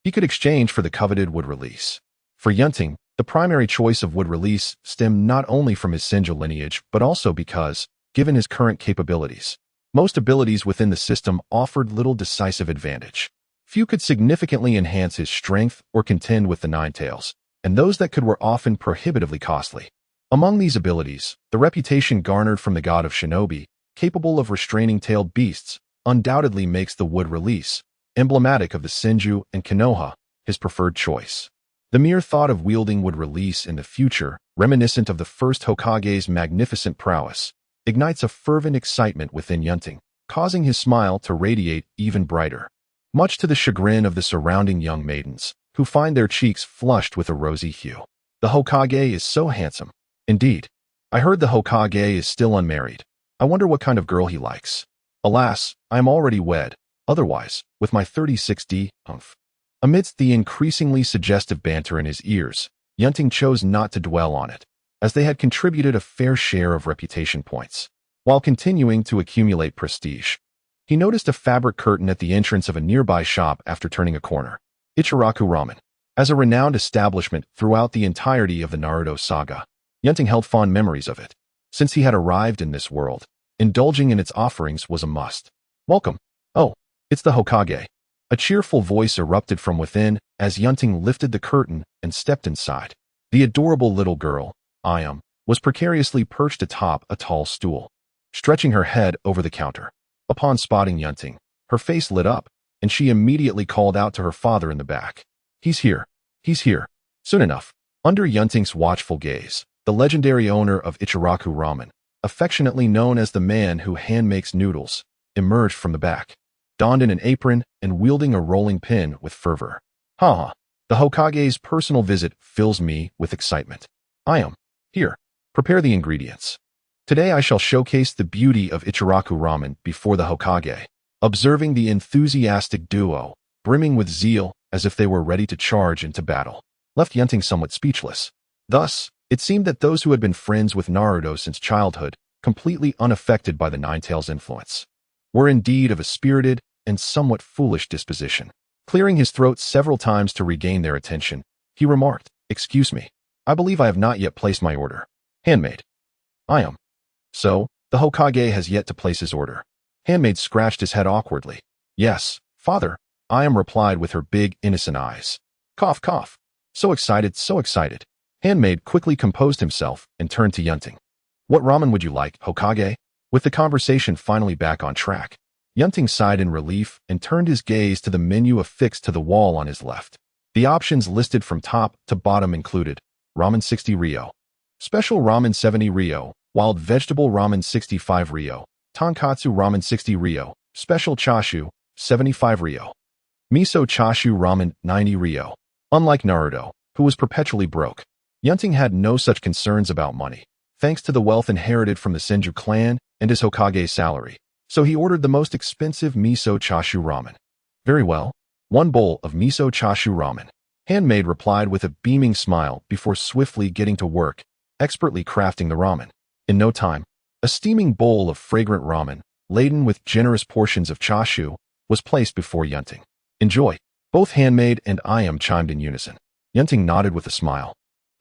he could exchange for the coveted wood release. For Yunting, the primary choice of wood release stemmed not only from his Senju lineage, but also because, given his current capabilities, most abilities within the system offered little decisive advantage. Few could significantly enhance his strength or contend with the Nine Tails, and those that could were often prohibitively costly. Among these abilities, the reputation garnered from the god of shinobi, capable of restraining tailed beasts, undoubtedly makes the wood release, emblematic of the Senju and Konoha, his preferred choice. The mere thought of wielding would release in the future, reminiscent of the first Hokage's magnificent prowess, ignites a fervent excitement within Yunting, causing his smile to radiate even brighter. Much to the chagrin of the surrounding young maidens, who find their cheeks flushed with a rosy hue. "The Hokage is so handsome. Indeed, I heard the Hokage is still unmarried. I wonder what kind of girl he likes. Alas, I am already wed. Otherwise, with my 36D, umph." Amidst the increasingly suggestive banter in his ears, Yunting chose not to dwell on it, as they had contributed a fair share of reputation points. While continuing to accumulate prestige, he noticed a fabric curtain at the entrance of a nearby shop after turning a corner. Ichiraku Ramen. As a renowned establishment throughout the entirety of the Naruto saga, Yunting held fond memories of it. Since he had arrived in this world, indulging in its offerings was a must. Welcome. Oh, it's the Hokage. A cheerful voice erupted from within as Yunting lifted the curtain and stepped inside. The adorable little girl, Ayam, was precariously perched atop a tall stool, stretching her head over the counter. Upon spotting Yunting, her face lit up, and she immediately called out to her father in the back. He's here. He's here. Soon enough. Under Yunting's watchful gaze, the legendary owner of Ichiraku Ramen, affectionately known as the man who hand-makes noodles, emerged from the back, donned in an apron and wielding a rolling pin with fervor. Ha! The Hokage's personal visit fills me with excitement. Here, prepare the ingredients. Today I shall showcase the beauty of Ichiraku Ramen before the Hokage. Observing the enthusiastic duo, brimming with zeal as if they were ready to charge into battle, left Yunting somewhat speechless. Thus, it seemed that those who had been friends with Naruto since childhood, completely unaffected by the Nine-Tails influence, were indeed of a spirited and somewhat foolish disposition. Clearing his throat several times to regain their attention, he remarked, "Excuse me, I believe I have not yet placed my order. Handmaid." So, the Hokage has yet to place his order. Handmaid scratched his head awkwardly. "Yes, father," replied with her big, innocent eyes. Cough, cough. So excited, so excited. Handmaid quickly composed himself and turned to Yunting. "What ramen would you like, Hokage?" With the conversation finally back on track, Yunting sighed in relief and turned his gaze to the menu affixed to the wall on his left. The options listed from top to bottom included Ramen 60 Ryo, Special Ramen 70 Ryo, Wild Vegetable Ramen 65 Ryo, Tonkatsu Ramen 60 Ryo, Special Chashu 75 Ryo, Miso Chashu Ramen 90 Ryo. Unlike Naruto, who was perpetually broke, Yunting had no such concerns about money, thanks to the wealth inherited from the Senju clan and his Hokage's salary. So he ordered the most expensive Miso Chashu Ramen. "Very well. 1 bowl of Miso Chashu Ramen." Handmaid replied with a beaming smile before swiftly getting to work, expertly crafting the ramen. In no time, a steaming bowl of fragrant ramen, laden with generous portions of chashu, was placed before Yunting. "Enjoy." Both Handmaid and chimed in unison. Yunting nodded with a smile,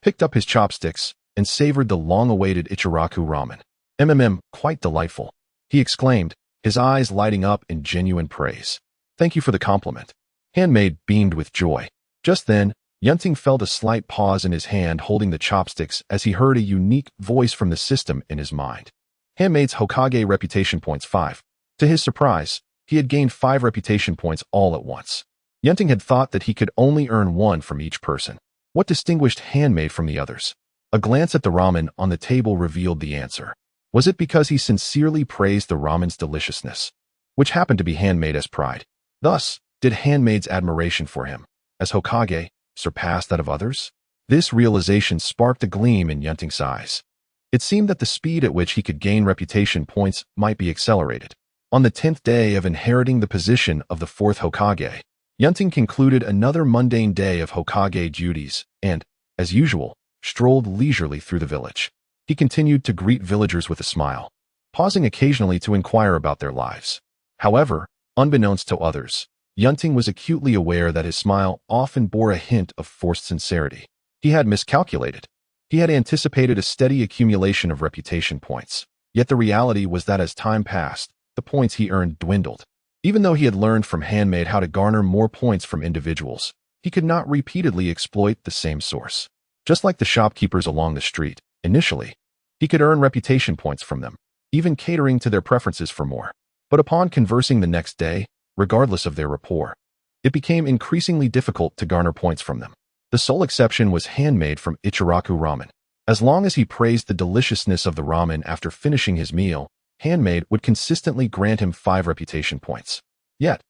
picked up his chopsticks, and savored the long-awaited Ichiraku Ramen. Quite delightful," he exclaimed, his eyes lighting up in genuine praise. "Thank you for the compliment." Handmaid beamed with joy. Just then, Yunting felt a slight pause in his hand holding the chopsticks as he heard a unique voice from the system in his mind. Handmaid's Hokage reputation points 5. To his surprise, he had gained 5 reputation points all at once. Yunting had thought that he could only earn 1 from each person. What distinguished Handmaid from the others? A glance at the ramen on the table revealed the answer. Was it because he sincerely praised the ramen's deliciousness, which happened to be Handmaid's pride? Thus, did Handmaid's admiration for him, as Hokage, surpass that of others? This realization sparked a gleam in Yunting's eyes. It seemed that the speed at which he could gain reputation points might be accelerated. On the 10th day of inheriting the position of the Fourth Hokage, Yunting concluded another mundane day of Hokage duties and, as usual, strolled leisurely through the village. He continued to greet villagers with a smile, pausing occasionally to inquire about their lives. However, unbeknownst to others, Yunting was acutely aware that his smile often bore a hint of forced sincerity. He had miscalculated. He had anticipated a steady accumulation of reputation points, yet the reality was that as time passed, the points he earned dwindled. Even though he had learned from Handmaid how to garner more points from individuals, he could not repeatedly exploit the same source. Just like the shopkeepers along the street, initially, he could earn reputation points from them, even catering to their preferences for more. But upon conversing the next day, regardless of their rapport, it became increasingly difficult to garner points from them. The sole exception was Handmaid from Ichiraku Ramen. As long as he praised the deliciousness of the ramen after finishing his meal, Handmaid would consistently grant him 5 reputation points. Yet,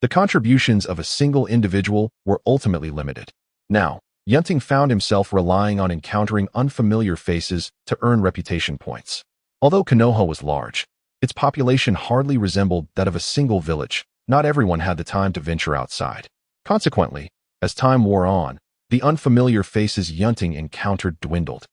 the contributions of a single individual were ultimately limited. Now, Yunting found himself relying on encountering unfamiliar faces to earn reputation points. Although Konoha was large, its population hardly resembled that of a single village. Not everyone had the time to venture outside. Consequently, as time wore on, the unfamiliar faces Yunting encountered dwindled.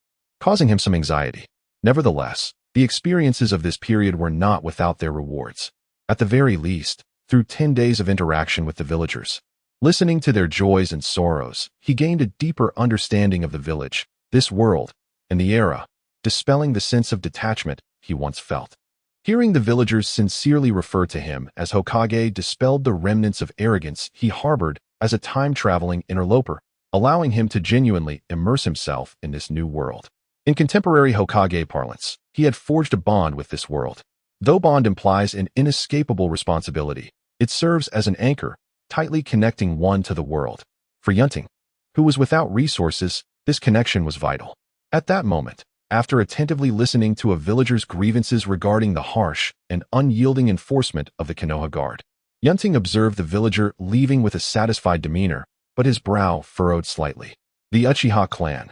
causing him some anxiety. Nevertheless, the experiences of this period were not without their rewards. At the very least, through 10 days of interaction with the villagers, listening to their joys and sorrows, he gained a deeper understanding of the village, this world, and the era, dispelling the sense of detachment he once felt. Hearing the villagers sincerely refer to him as Hokage dispelled the remnants of arrogance he harbored as a time-traveling interloper, allowing him to genuinely immerse himself in this new world. In contemporary Hokage parlance, he had forged a bond with this world. Though bond implies an inescapable responsibility, it serves as an anchor, tightly connecting one to the world. For Yunting, who was without resources, this connection was vital. At that moment, after attentively listening to a villager's grievances regarding the harsh and unyielding enforcement of the Konoha Guard, Yunting observed the villager leaving with a satisfied demeanor, but his brow furrowed slightly. The Uchiha clan.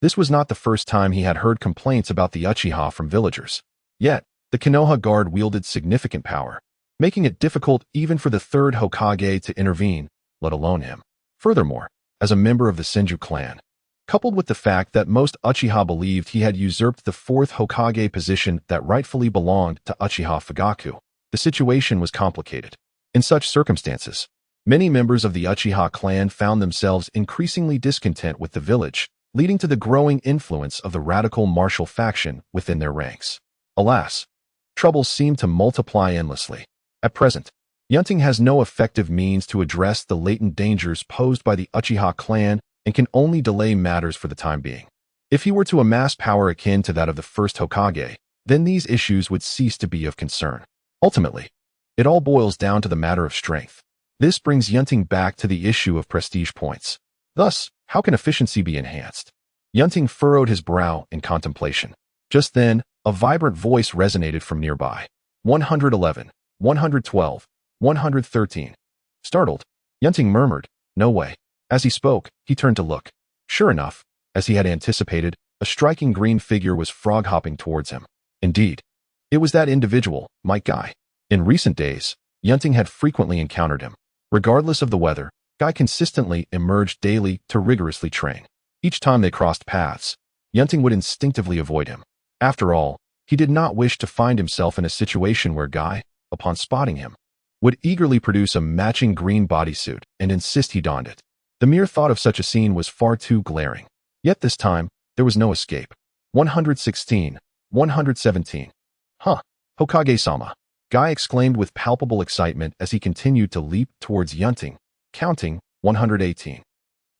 This was not the first time he had heard complaints about the Uchiha from villagers. Yet, the Konoha Guard wielded significant power, making it difficult even for the Third Hokage to intervene, let alone him. Furthermore, as a member of the Senju clan, coupled with the fact that most Uchiha believed he had usurped the Fourth Hokage position that rightfully belonged to Uchiha Fugaku, the situation was complicated. In such circumstances, many members of the Uchiha clan found themselves increasingly discontent with the village, leading to the growing influence of the radical martial faction within their ranks. Alas, troubles seemed to multiply endlessly. At present, Yunting has no effective means to address the latent dangers posed by the Uchiha clan and can only delay matters for the time being. If he were to amass power akin to that of the first Hokage, then these issues would cease to be of concern. Ultimately, it all boils down to the matter of strength. This brings Yunting back to the issue of prestige points. Thus, how can efficiency be enhanced? Yunting furrowed his brow in contemplation. Just then, a vibrant voice resonated from nearby. 111, 112, 113. Startled, Yunting murmured, "No way." As he spoke, he turned to look. Sure enough, as he had anticipated, a striking green figure was frog-hopping towards him. Indeed, it was that individual, Might Guy. In recent days, Yunting had frequently encountered him. Regardless of the weather, Guy consistently emerged daily to rigorously train. Each time they crossed paths, Yunting would instinctively avoid him. After all, he did not wish to find himself in a situation where Guy, upon spotting him, would eagerly produce a matching green bodysuit and insist he donned it. The mere thought of such a scene was far too glaring. Yet this time, there was no escape. 116, 117. Huh, Hokage-sama, Guy exclaimed with palpable excitement as he continued to leap towards Yunting, counting 118,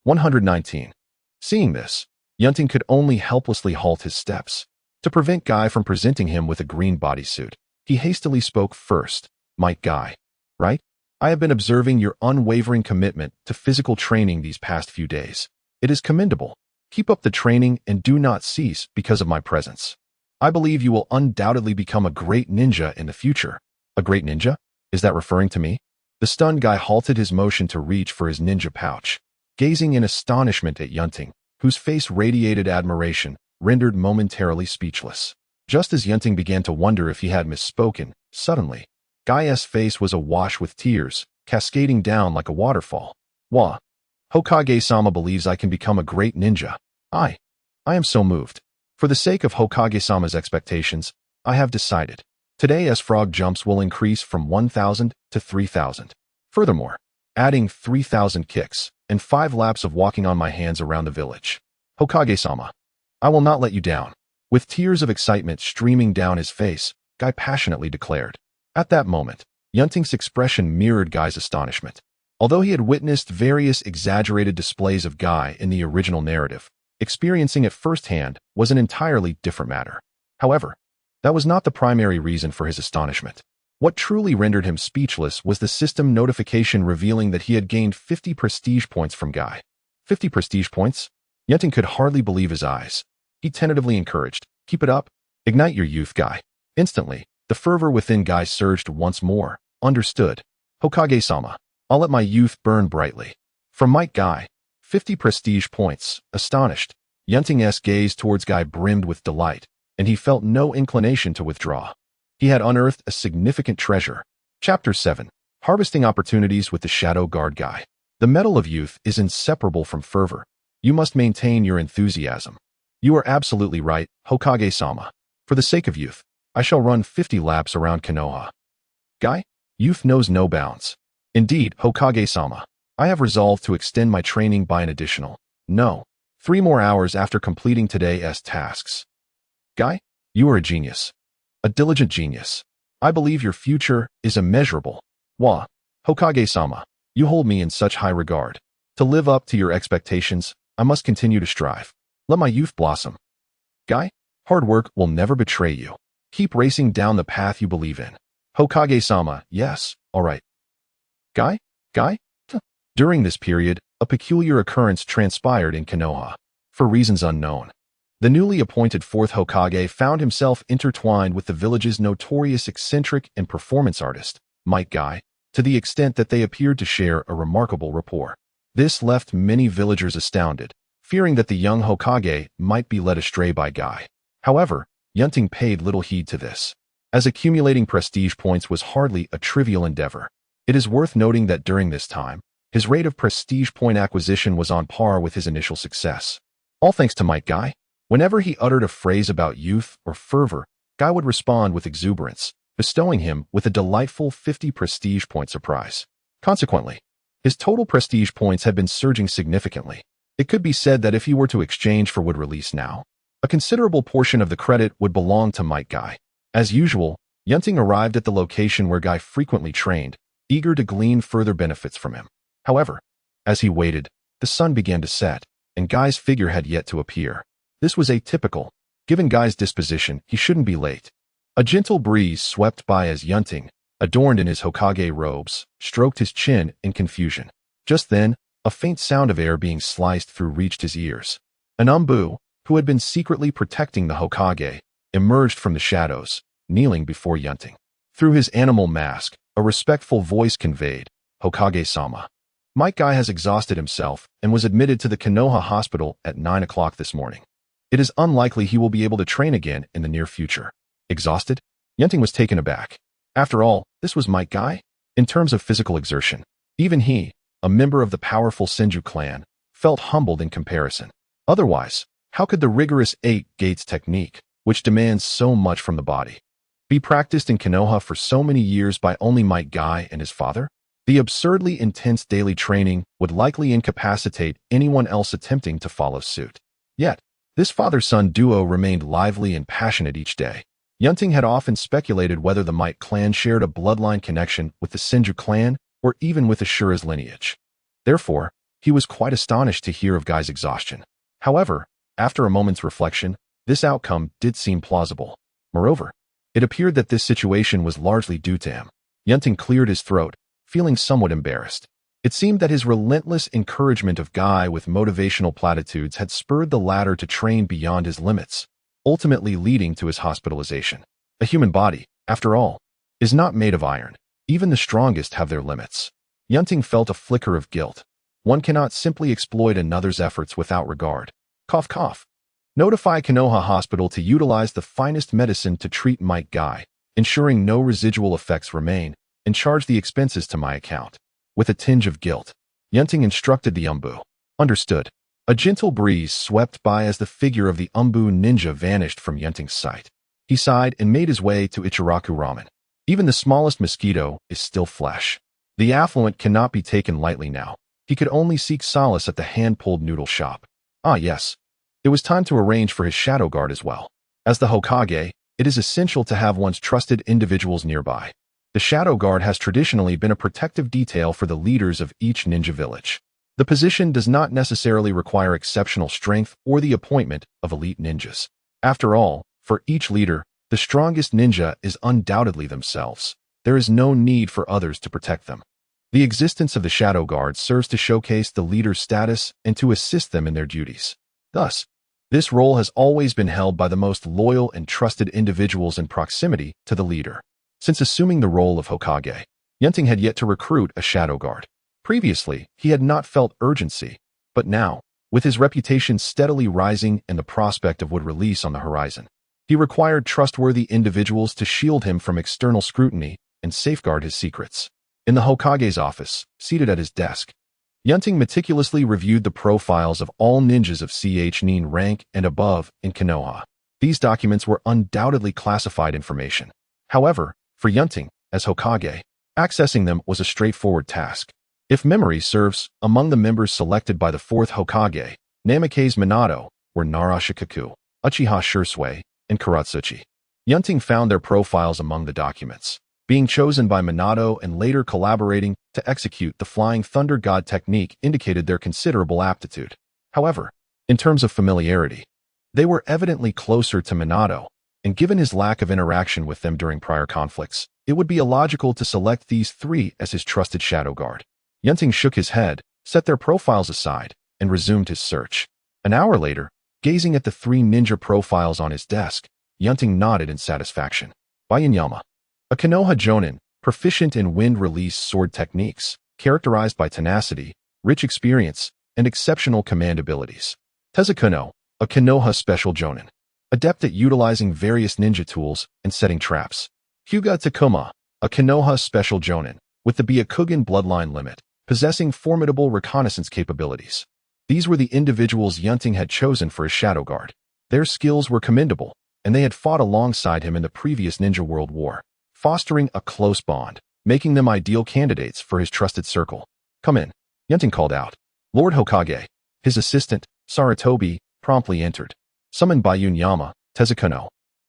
119. Seeing this, Yunting could only helplessly halt his steps. To prevent Guy from presenting him with a green bodysuit, he hastily spoke first. Might Guy, right? I have been observing your unwavering commitment to physical training these past few days. It is commendable. Keep up the training and do not cease because of my presence. I believe you will undoubtedly become a great ninja in the future. A great ninja? Is that referring to me? The stunned Guy halted his motion to reach for his ninja pouch, gazing in astonishment at Yunting, whose face radiated admiration, rendered momentarily speechless. Just as Yunting began to wonder if he had misspoken, suddenly, Guy's face was awash with tears, cascading down like a waterfall. Wah! Hokage-sama believes I can become a great ninja. I am so moved. For the sake of Hokage-sama's expectations, I have decided. Today frog jumps will increase from 1,000 to 3,000. Furthermore, adding 3,000 kicks and 5 laps of walking on my hands around the village. Hokage-sama, I will not let you down. With tears of excitement streaming down his face, Guy passionately declared. At that moment, Yunting's expression mirrored Guy's astonishment. Although he had witnessed various exaggerated displays of Guy in the original narrative, experiencing it firsthand was an entirely different matter. However, that was not the primary reason for his astonishment. What truly rendered him speechless was the system notification revealing that he had gained 50 prestige points from Guy. 50 prestige points? Yunting could hardly believe his eyes. He tentatively encouraged, "Keep it up. Ignite your youth, Guy." Instantly, the fervor within Guy surged once more. Understood. Hokage-sama, I'll let my youth burn brightly. From Might Guy, 50 prestige points. Astonished, Yunting's gaze towards Guy brimmed with delight, and he felt no inclination to withdraw. He had unearthed a significant treasure. Chapter 7. Harvesting Opportunities with the Shadow Guard Guy. The mettle of youth is inseparable from fervor. You must maintain your enthusiasm. You are absolutely right, Hokage-sama. For the sake of youth, I shall run 50 laps around Konoha. Guy? Youth knows no bounds. Indeed, Hokage-sama. I have resolved to extend my training by an additional, 3 more hours after completing today's tasks. Guy? You are a genius. A diligent genius. I believe your future is immeasurable. Wah, Hokage-sama, you hold me in such high regard. To live up to your expectations, I must continue to strive. Let my youth blossom. Guy? Hard work will never betray you. Keep racing down the path you believe in. Hokage-sama, yes, all right. Guy? During this period, a peculiar occurrence transpired in Konoha. For reasons unknown, the newly appointed Fourth Hokage found himself intertwined with the village's notorious eccentric and performance artist, Might Guy, to the extent that they appeared to share a remarkable rapport. This left many villagers astounded, fearing that the young Hokage might be led astray by Guy. However, Yunting paid little heed to this, as accumulating prestige points was hardly a trivial endeavor. It is worth noting that during this time, his rate of prestige point acquisition was on par with his initial success. All thanks to Might Guy. Whenever he uttered a phrase about youth or fervor, Guy would respond with exuberance, bestowing him with a delightful 50 prestige point surprise. Consequently, his total prestige points had been surging significantly. It could be said that if he were to exchange for wood release now, a considerable portion of the credit would belong to Might Guy. As usual, Yunting arrived at the location where Guy frequently trained, eager to glean further benefits from him. However, as he waited, the sun began to set, and Guy's figure had yet to appear. This was atypical. Given Guy's disposition, he shouldn't be late. A gentle breeze swept by as Yunting, adorned in his Hokage robes, stroked his chin in confusion. Just then, a faint sound of air being sliced through reached his ears. An Umbu, who had been secretly protecting the Hokage, emerged from the shadows, kneeling before Yunting. Through his animal mask, a respectful voice conveyed, Hokage-sama. Might Guy has exhausted himself and was admitted to the Konoha hospital at 9 o'clock this morning. It is unlikely he will be able to train again in the near future. Exhausted? Yunting was taken aback. After all, this was Might Guy? In terms of physical exertion, even he, a member of the powerful Senju clan, felt humbled in comparison. Otherwise, how could the rigorous 8 gates technique, which demands so much from the body, be practiced in Konoha for so many years by only Might Guy and his father? The absurdly intense daily training would likely incapacitate anyone else attempting to follow suit. Yet, this father-son duo remained lively and passionate each day. Yunting had often speculated whether the Might clan shared a bloodline connection with the Senju clan or even with Ashura's lineage. Therefore, he was quite astonished to hear of Guy's exhaustion. However, after a moment's reflection, this outcome did seem plausible. Moreover, it appeared that this situation was largely due to him. Yunting cleared his throat, feeling somewhat embarrassed. It seemed that his relentless encouragement of Guy with motivational platitudes had spurred the latter to train beyond his limits, ultimately leading to his hospitalization. A human body, after all, is not made of iron. Even the strongest have their limits. Yunting felt a flicker of guilt. One cannot simply exploit another's efforts without regard. Cough, cough. Notify Konoha Hospital to utilize the finest medicine to treat Might Guy, ensuring no residual effects remain, and charge the expenses to my account. With a tinge of guilt, Yunting instructed the Umbu. Understood. A gentle breeze swept by as the figure of the Umbu ninja vanished from Yunting's sight. He sighed and made his way to Ichiraku Ramen. Even the smallest mosquito is still flesh. The affluent cannot be taken lightly now. He could only seek solace at the hand-pulled noodle shop. Ah yes. It was time to arrange for his shadow guard as well. As the Hokage, it is essential to have one's trusted individuals nearby. The shadow guard has traditionally been a protective detail for the leaders of each ninja village. The position does not necessarily require exceptional strength or the appointment of elite ninjas. After all, for each leader, the strongest ninja is undoubtedly themselves. There is no need for others to protect them. The existence of the shadow guard serves to showcase the leader's status and to assist them in their duties. Thus, this role has always been held by the most loyal and trusted individuals in proximity to the leader. Since assuming the role of Hokage, Yunting had yet to recruit a shadow guard. Previously, he had not felt urgency, but now, with his reputation steadily rising and the prospect of wood release on the horizon, he required trustworthy individuals to shield him from external scrutiny and safeguard his secrets. In the Hokage's office, seated at his desk, Yunting meticulously reviewed the profiles of all ninjas of Ch rank and above in Konoha. These documents were undoubtedly classified information. However, for Yunting, as Hokage, accessing them was a straightforward task. If memory serves, among the members selected by the Fourth Hokage, Namikaze Minato, were Nara Shikaku, Uchiha Shursui, and Karatsuchi. Yunting found their profiles among the documents, being chosen by Minato and later collaborating to execute the Flying Thunder God technique indicated their considerable aptitude. However, in terms of familiarity, they were evidently closer to Minato, and given his lack of interaction with them during prior conflicts, it would be illogical to select these three as his trusted shadow guard. Yunting shook his head, set their profiles aside, and resumed his search. An hour later, gazing at the three ninja profiles on his desk, Yunting nodded in satisfaction. Bayunyama, a Konoha Jonin, proficient in wind-release sword techniques, characterized by tenacity, rich experience, and exceptional command abilities. Tezukuno, a Konoha Special Jonin, adept at utilizing various ninja tools and setting traps. Hyuga Takuma, a Konoha Special Jonin, with the Byakugan bloodline limit, possessing formidable reconnaissance capabilities. These were the individuals Yunting had chosen for his shadow guard. Their skills were commendable, and they had fought alongside him in the previous Ninja World War, fostering a close bond, making them ideal candidates for his trusted circle. "Come in," Yunting called out. Lord Hokage, his assistant, Sarutobi, promptly entered. "Summon Bayunyama, Tezukuno,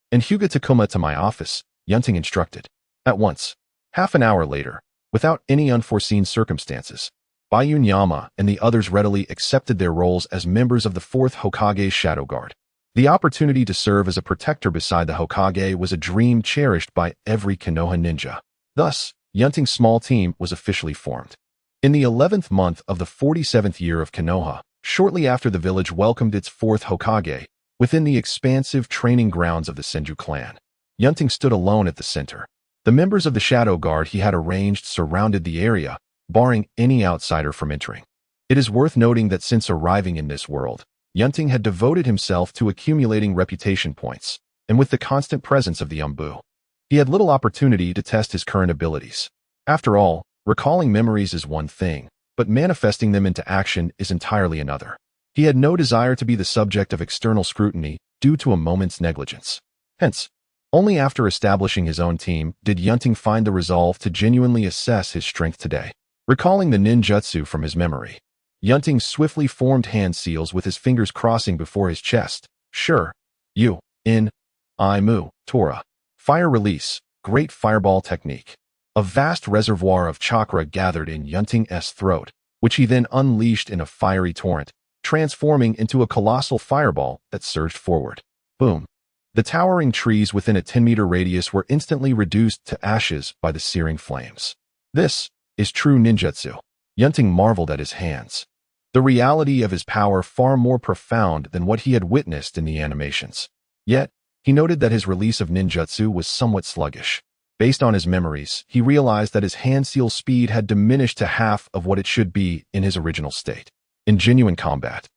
and Hyuga Takuma to my office," Yunting instructed. At once. Half an hour later, without any unforeseen circumstances, Bayunyama and the others readily accepted their roles as members of the Fourth Hokage's shadow guard. The opportunity to serve as a protector beside the Hokage was a dream cherished by every Konoha ninja. Thus, Yunting's small team was officially formed. In the 11th month of the 47th year of Konoha, shortly after the village welcomed its Fourth Hokage, within the expansive training grounds of the Senju clan, Yunting stood alone at the center. The members of the shadow guard he had arranged surrounded the area, barring any outsider from entering. It is worth noting that since arriving in this world, Yunting had devoted himself to accumulating reputation points, and with the constant presence of the Umbu, he had little opportunity to test his current abilities. After all, recalling memories is one thing, but manifesting them into action is entirely another. He had no desire to be the subject of external scrutiny due to a moment's negligence. Hence, only after establishing his own team did Yunting find the resolve to genuinely assess his strength today. Recalling the ninjutsu from his memory, Yunting swiftly formed hand seals with his fingers crossing before his chest. Sure. You. In. I. Mu. Tora. Fire release. Great fireball technique. A vast reservoir of chakra gathered in Yunting's throat, which he then unleashed in a fiery torrent, transforming into a colossal fireball that surged forward. Boom. The towering trees within a 10-meter radius were instantly reduced to ashes by the searing flames. This is true ninjutsu. Yunting marveled at his hands. The reality of his power far more profound than what he had witnessed in the animations. Yet, he noted that his release of ninjutsu was somewhat sluggish. Based on his memories, he realized that his hand seal speed had diminished to half of what it should be in his original state. In genuine combat,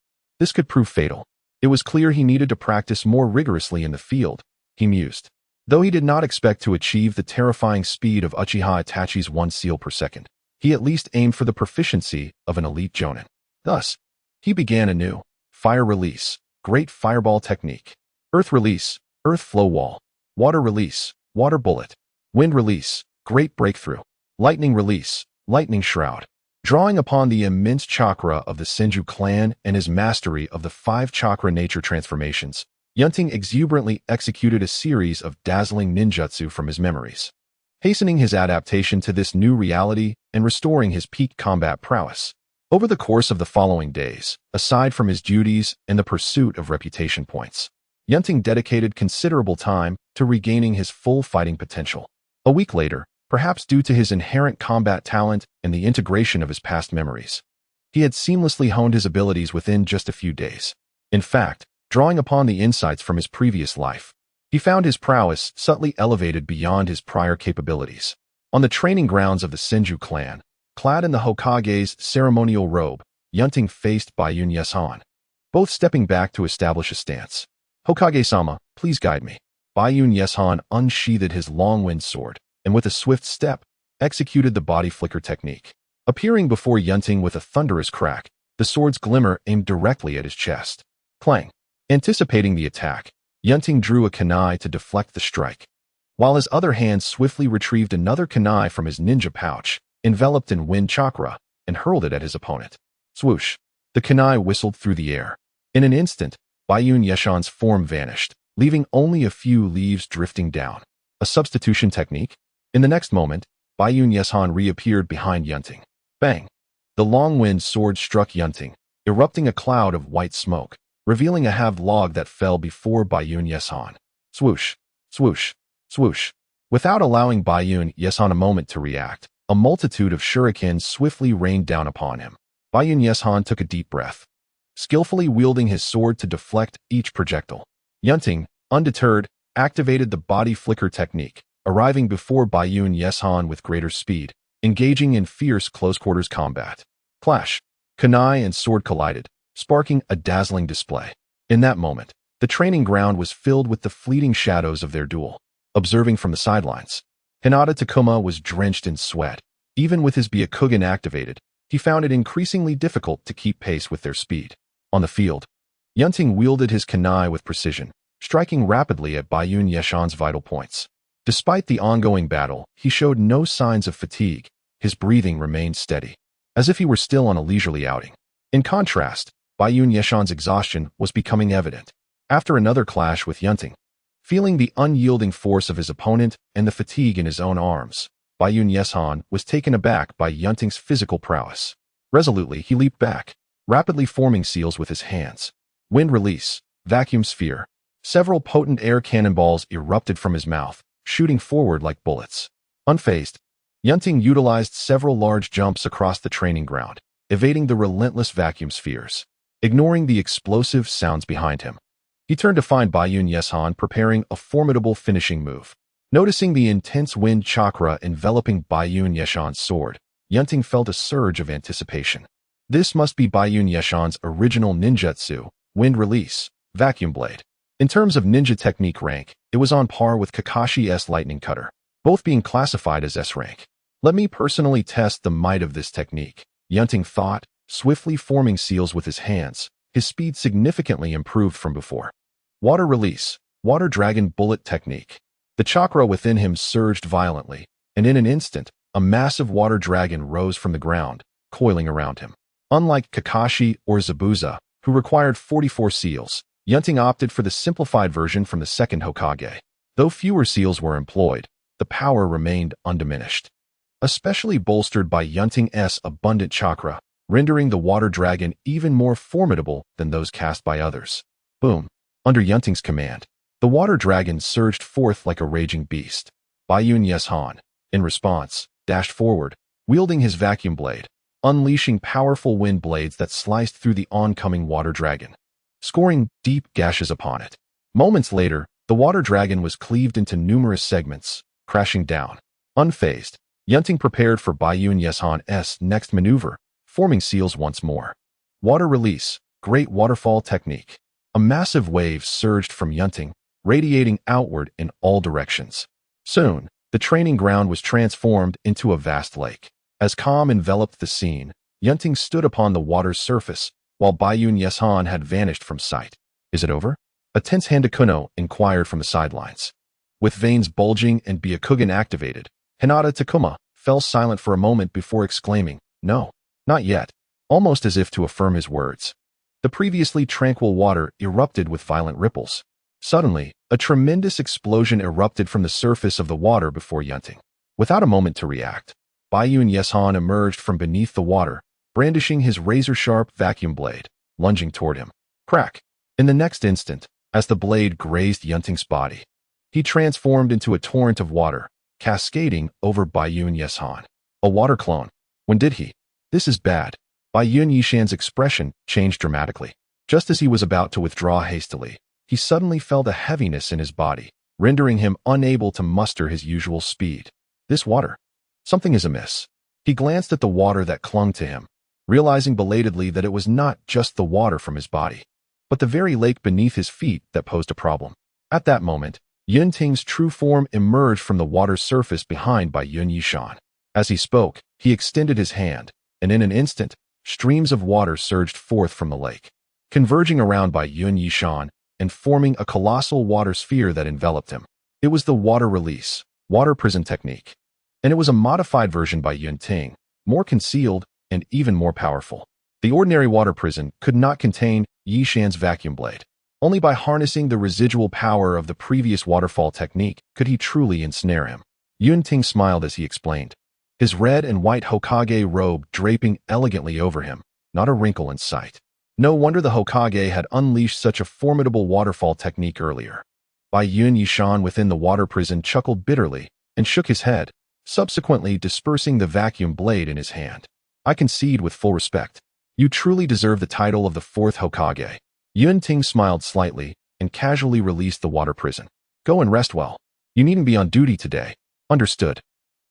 this could prove fatal. It was clear he needed to practice more rigorously in the field, he mused. Though he did not expect to achieve the terrifying speed of Uchiha Itachi's 1 seal per second, he at least aimed for the proficiency of an elite jonin. Thus, he began anew. Fire release, great fireball technique. Earth release, earth flow wall. Water release, water bullet. Wind release, great breakthrough. Lightning release, lightning shroud. Drawing upon the immense chakra of the Senju clan and his mastery of the 5 chakra nature transformations, Yunting exuberantly executed a series of dazzling ninjutsu from his memories, hastening his adaptation to this new reality and restoring his peak combat prowess. Over the course of the following days, aside from his duties and the pursuit of reputation points, Yunting dedicated considerable time to regaining his full fighting potential. A week later, perhaps due to his inherent combat talent and the integration of his past memories, he had seamlessly honed his abilities within just a few days. In fact, drawing upon the insights from his previous life, he found his prowess subtly elevated beyond his prior capabilities. On the training grounds of the Senju clan, clad in the Hokage's ceremonial robe, Yunting faced Bayunyama, both stepping back to establish a stance. "Hokage-sama, please guide me." Bayunyama unsheathed his long wind sword, and with a swift step, executed the body flicker technique. Appearing before Yunting with a thunderous crack, the sword's glimmer aimed directly at his chest. Clang! Anticipating the attack, Yunting drew a kunai to deflect the strike, while his other hand swiftly retrieved another kunai from his ninja pouch, enveloped in wind chakra, and hurled it at his opponent. Swoosh! The kunai whistled through the air. In an instant, Baiyun Yeshan's form vanished, leaving only a few leaves drifting down. A substitution technique? In the next moment, Baiyun Yeshan reappeared behind Yunting. Bang! The long-wind sword struck Yunting, erupting a cloud of white smoke, revealing a halved log that fell before Baiyun Yeshan. Swoosh! Swoosh! Swoosh! Without allowing Baiyun Yeshan a moment to react, a multitude of shurikens swiftly rained down upon him. Baiyun Yeshan took a deep breath, skillfully wielding his sword to deflect each projectile. Yunting, undeterred, activated the body flicker technique, arriving before Baiyun Yeshan with greater speed, engaging in fierce close-quarters combat. Clash! Kunai and sword collided, sparking a dazzling display. In that moment, the training ground was filled with the fleeting shadows of their duel. Observing from the sidelines, Hinata Takuma was drenched in sweat. Even with his Byakugan activated, he found it increasingly difficult to keep pace with their speed. On the field, Yunting wielded his kunai with precision, striking rapidly at Baiyun Yeshan's vital points. Despite the ongoing battle, he showed no signs of fatigue. His breathing remained steady, as if he were still on a leisurely outing. In contrast, Baiyun Yeshan's exhaustion was becoming evident. After another clash with Yunting, feeling the unyielding force of his opponent and the fatigue in his own arms, Baiyun Yeshan was taken aback by Yunting's physical prowess. Resolutely, he leaped back, rapidly forming seals with his hands. Wind release, vacuum sphere. Several potent air cannonballs erupted from his mouth, shooting forward like bullets. Unfazed, Yunting utilized several large jumps across the training ground, evading the relentless vacuum spheres. Ignoring the explosive sounds behind him, he turned to find Baiyun Yeshan preparing a formidable finishing move. Noticing the intense wind chakra enveloping Baiyun Yeshan's sword, Yunting felt a surge of anticipation. This must be Baiyun Yeshan's original ninjutsu, wind release, vacuum blade. In terms of ninja technique rank, it was on par with Kakashi's lightning cutter, both being classified as S rank. Let me personally test the might of this technique, Yunting thought, swiftly forming seals with his hands. His speed significantly improved from before. Water release, water dragon bullet technique. The chakra within him surged violently, and in an instant, a massive water dragon rose from the ground, coiling around him. Unlike Kakashi or Zabuza, who required 44 seals, Yunting opted for the simplified version from the second Hokage. Though fewer seals were employed, the power remained undiminished. Especially bolstered by Yunting's abundant chakra, rendering the water dragon even more formidable than those cast by others. Boom! Under Yunting's command, the water dragon surged forth like a raging beast. Baiyun Yeshan, in response, dashed forward, wielding his vacuum blade, unleashing powerful wind blades that sliced through the oncoming water dragon, scoring deep gashes upon it. Moments later, the water dragon was cleaved into numerous segments, crashing down. Unfazed, Yunting prepared for Baiyun Yeshan's next maneuver, forming seals once more. Water release, great waterfall technique. A massive wave surged from Yunting, radiating outward in all directions. Soon, the training ground was transformed into a vast lake. As calm enveloped the scene, Yunting stood upon the water's surface, while Baiyun Yeshan had vanished from sight. Is it over? A tense Handakuno inquired from the sidelines. With veins bulging and Byakugan activated, Hinata Takuma fell silent for a moment before exclaiming, "No, not yet," almost as if to affirm his words. The previously tranquil water erupted with violent ripples. Suddenly, a tremendous explosion erupted from the surface of the water before Yunting. Without a moment to react, Baiyun Yeshan emerged from beneath the water, brandishing his razor-sharp vacuum blade, lunging toward him. Crack! In the next instant, as the blade grazed Yunting's body, he transformed into a torrent of water, cascading over Baiyun Yeshan. A water clone. When did he? This is bad. Baiyun Yeshan's expression changed dramatically. Just as he was about to withdraw hastily, he suddenly felt a heaviness in his body, rendering him unable to muster his usual speed. This water. Something is amiss. He glanced at the water that clung to him, realizing belatedly that it was not just the water from his body, but the very lake beneath his feet that posed a problem. At that moment, Yunting's true form emerged from the water's surface behind Baiyun Yeshan. As he spoke, he extended his hand, and in an instant, streams of water surged forth from the lake, converging around by Yun Yishan and forming a colossal water sphere that enveloped him. It was the water release, water prison technique, and it was a modified version by Yunting, more concealed and even more powerful. The ordinary water prison could not contain Yishan's vacuum blade. Only by harnessing the residual power of the previous waterfall technique could he truly ensnare him. Yunting smiled as he explained, his red and white Hokage robe draping elegantly over him, not a wrinkle in sight. No wonder the Hokage had unleashed such a formidable waterfall technique earlier. Yun Yishan within the water prison chuckled bitterly and shook his head, subsequently dispersing the vacuum blade in his hand. I concede with full respect. You truly deserve the title of the Fourth Hokage. Yunting smiled slightly and casually released the water prison. Go and rest well. You needn't be on duty today. Understood.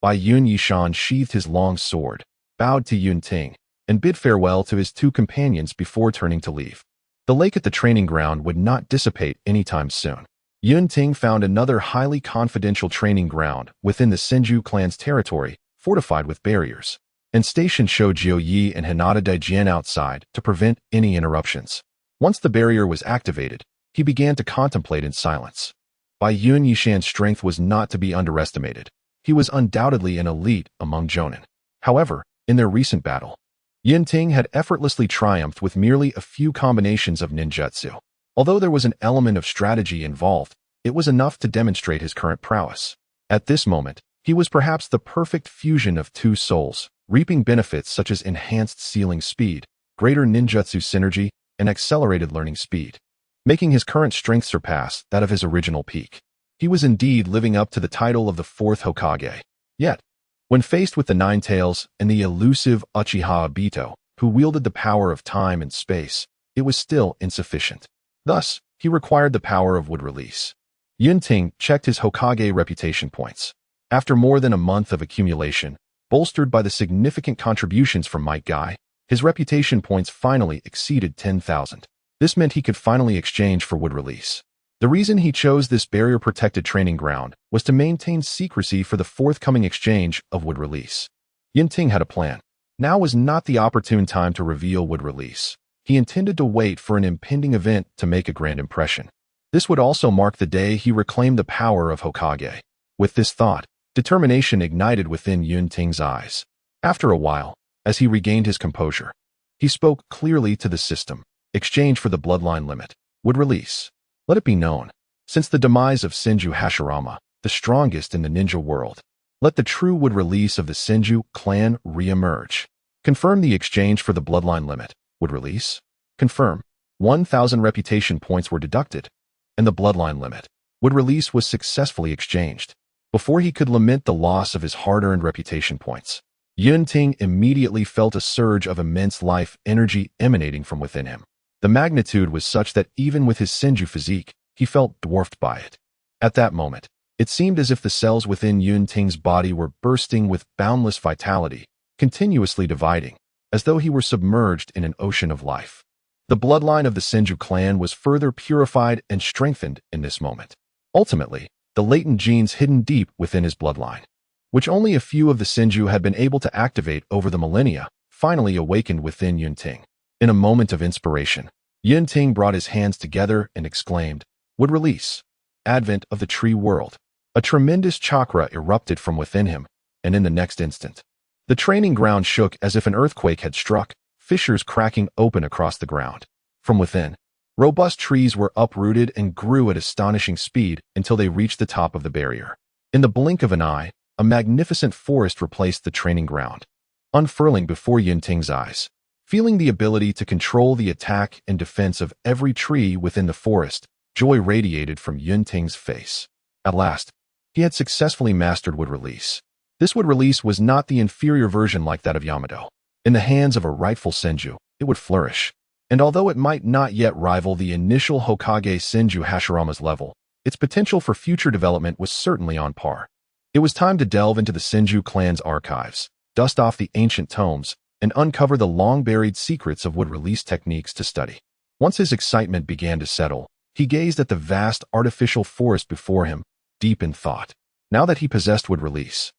Yun Yishan sheathed his long sword, bowed to Yunting, and bid farewell to his two companions before turning to leave. The lake at the training ground would not dissipate anytime soon. Yunting found another highly confidential training ground within the Senju clan's territory, fortified with barriers, and stationed Shoujo Yi and Hinata Daijian outside to prevent any interruptions. Once the barrier was activated, he began to contemplate in silence. Yun Yishan's strength was not to be underestimated. He was undoubtedly an elite among Jonin. However, in their recent battle, Yunting had effortlessly triumphed with merely a few combinations of ninjutsu. Although there was an element of strategy involved, it was enough to demonstrate his current prowess. At this moment, he was perhaps the perfect fusion of two souls, reaping benefits such as enhanced sealing speed, greater ninjutsu synergy, and accelerated learning speed, making his current strength surpass that of his original peak. He was indeed living up to the title of the Fourth Hokage. Yet, when faced with the Nine Tails and the elusive Uchiha Obito, who wielded the power of time and space, it was still insufficient. Thus, he required the power of wood release. Yunting checked his Hokage reputation points. After more than a month of accumulation, bolstered by the significant contributions from Might Guy, his reputation points finally exceeded 10,000. This meant he could finally exchange for wood release. The reason he chose this barrier-protected training ground was to maintain secrecy for the forthcoming exchange of wood release. Yunting had a plan. Now was not the opportune time to reveal wood release. He intended to wait for an impending event to make a grand impression. This would also mark the day he reclaimed the power of Hokage. With this thought, determination ignited within Yunting's eyes. After a while, as he regained his composure, he spoke clearly to the system. Exchange for the bloodline limit. Would release. Let it be known, since the demise of Senju Hashirama, the strongest in the ninja world, let the true wood release of the Senju clan re-emerge. Confirm the exchange for the bloodline limit. Would release. Confirm. 1,000 reputation points were deducted, and the bloodline limit, would release, was successfully exchanged. Before he could lament the loss of his hard-earned reputation points, Yunting immediately felt a surge of immense life energy emanating from within him. The magnitude was such that even with his Senju physique, he felt dwarfed by it. At that moment, it seemed as if the cells within Yunting's body were bursting with boundless vitality, continuously dividing, as though he were submerged in an ocean of life. The bloodline of the Senju clan was further purified and strengthened in this moment. Ultimately, the latent genes hidden deep within his bloodline, which only a few of the Senju had been able to activate over the millennia, finally awakened within Yunting. In a moment of inspiration, Yunting brought his hands together and exclaimed, "Would release." Advent of the tree world. A tremendous chakra erupted from within him, and in the next instant, the training ground shook as if an earthquake had struck, fissures cracking open across the ground. From within, robust trees were uprooted and grew at astonishing speed until they reached the top of the barrier. In the blink of an eye, a magnificent forest replaced the training ground, unfurling before Yunting's eyes. Feeling the ability to control the attack and defense of every tree within the forest, joy radiated from Yunting's face. At last, he had successfully mastered wood release. This wood release was not the inferior version like that of Yamato. In the hands of a rightful Senju, it would flourish. And although it might not yet rival the initial Hokage Senju Hashirama's level, its potential for future development was certainly on par. It was time to delve into the Senju clan's archives, dust off the ancient tomes, and uncover the long-buried secrets of wood release techniques to study. Once his excitement began to settle, he gazed at the vast artificial forest before him, deep in thought. Now that he possessed wood release,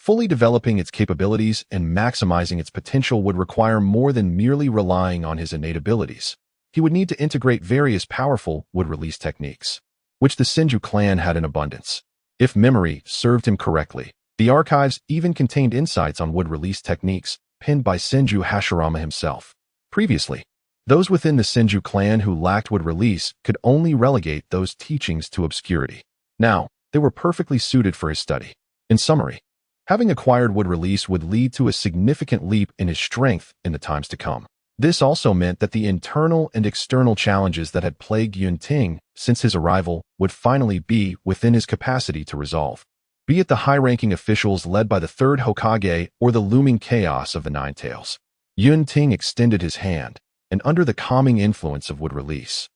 Fully developing its capabilities and maximizing its potential would require more than merely relying on his innate abilities. He would need to integrate various powerful wood-release techniques, which the Senju clan had in abundance. If memory served him correctly, the archives even contained insights on wood-release techniques penned by Senju Hashirama himself. Previously, those within the Senju clan who lacked wood release could only relegate those teachings to obscurity. Now, they were perfectly suited for his study. In summary, having acquired wood release would lead to a significant leap in his strength in the times to come. This also meant that the internal and external challenges that had plagued Yunting since his arrival would finally be within his capacity to resolve. Be it the high-ranking officials led by the Third Hokage or the looming chaos of the Nine Tails. Yunting extended his hand, and under the calming influence of wood release,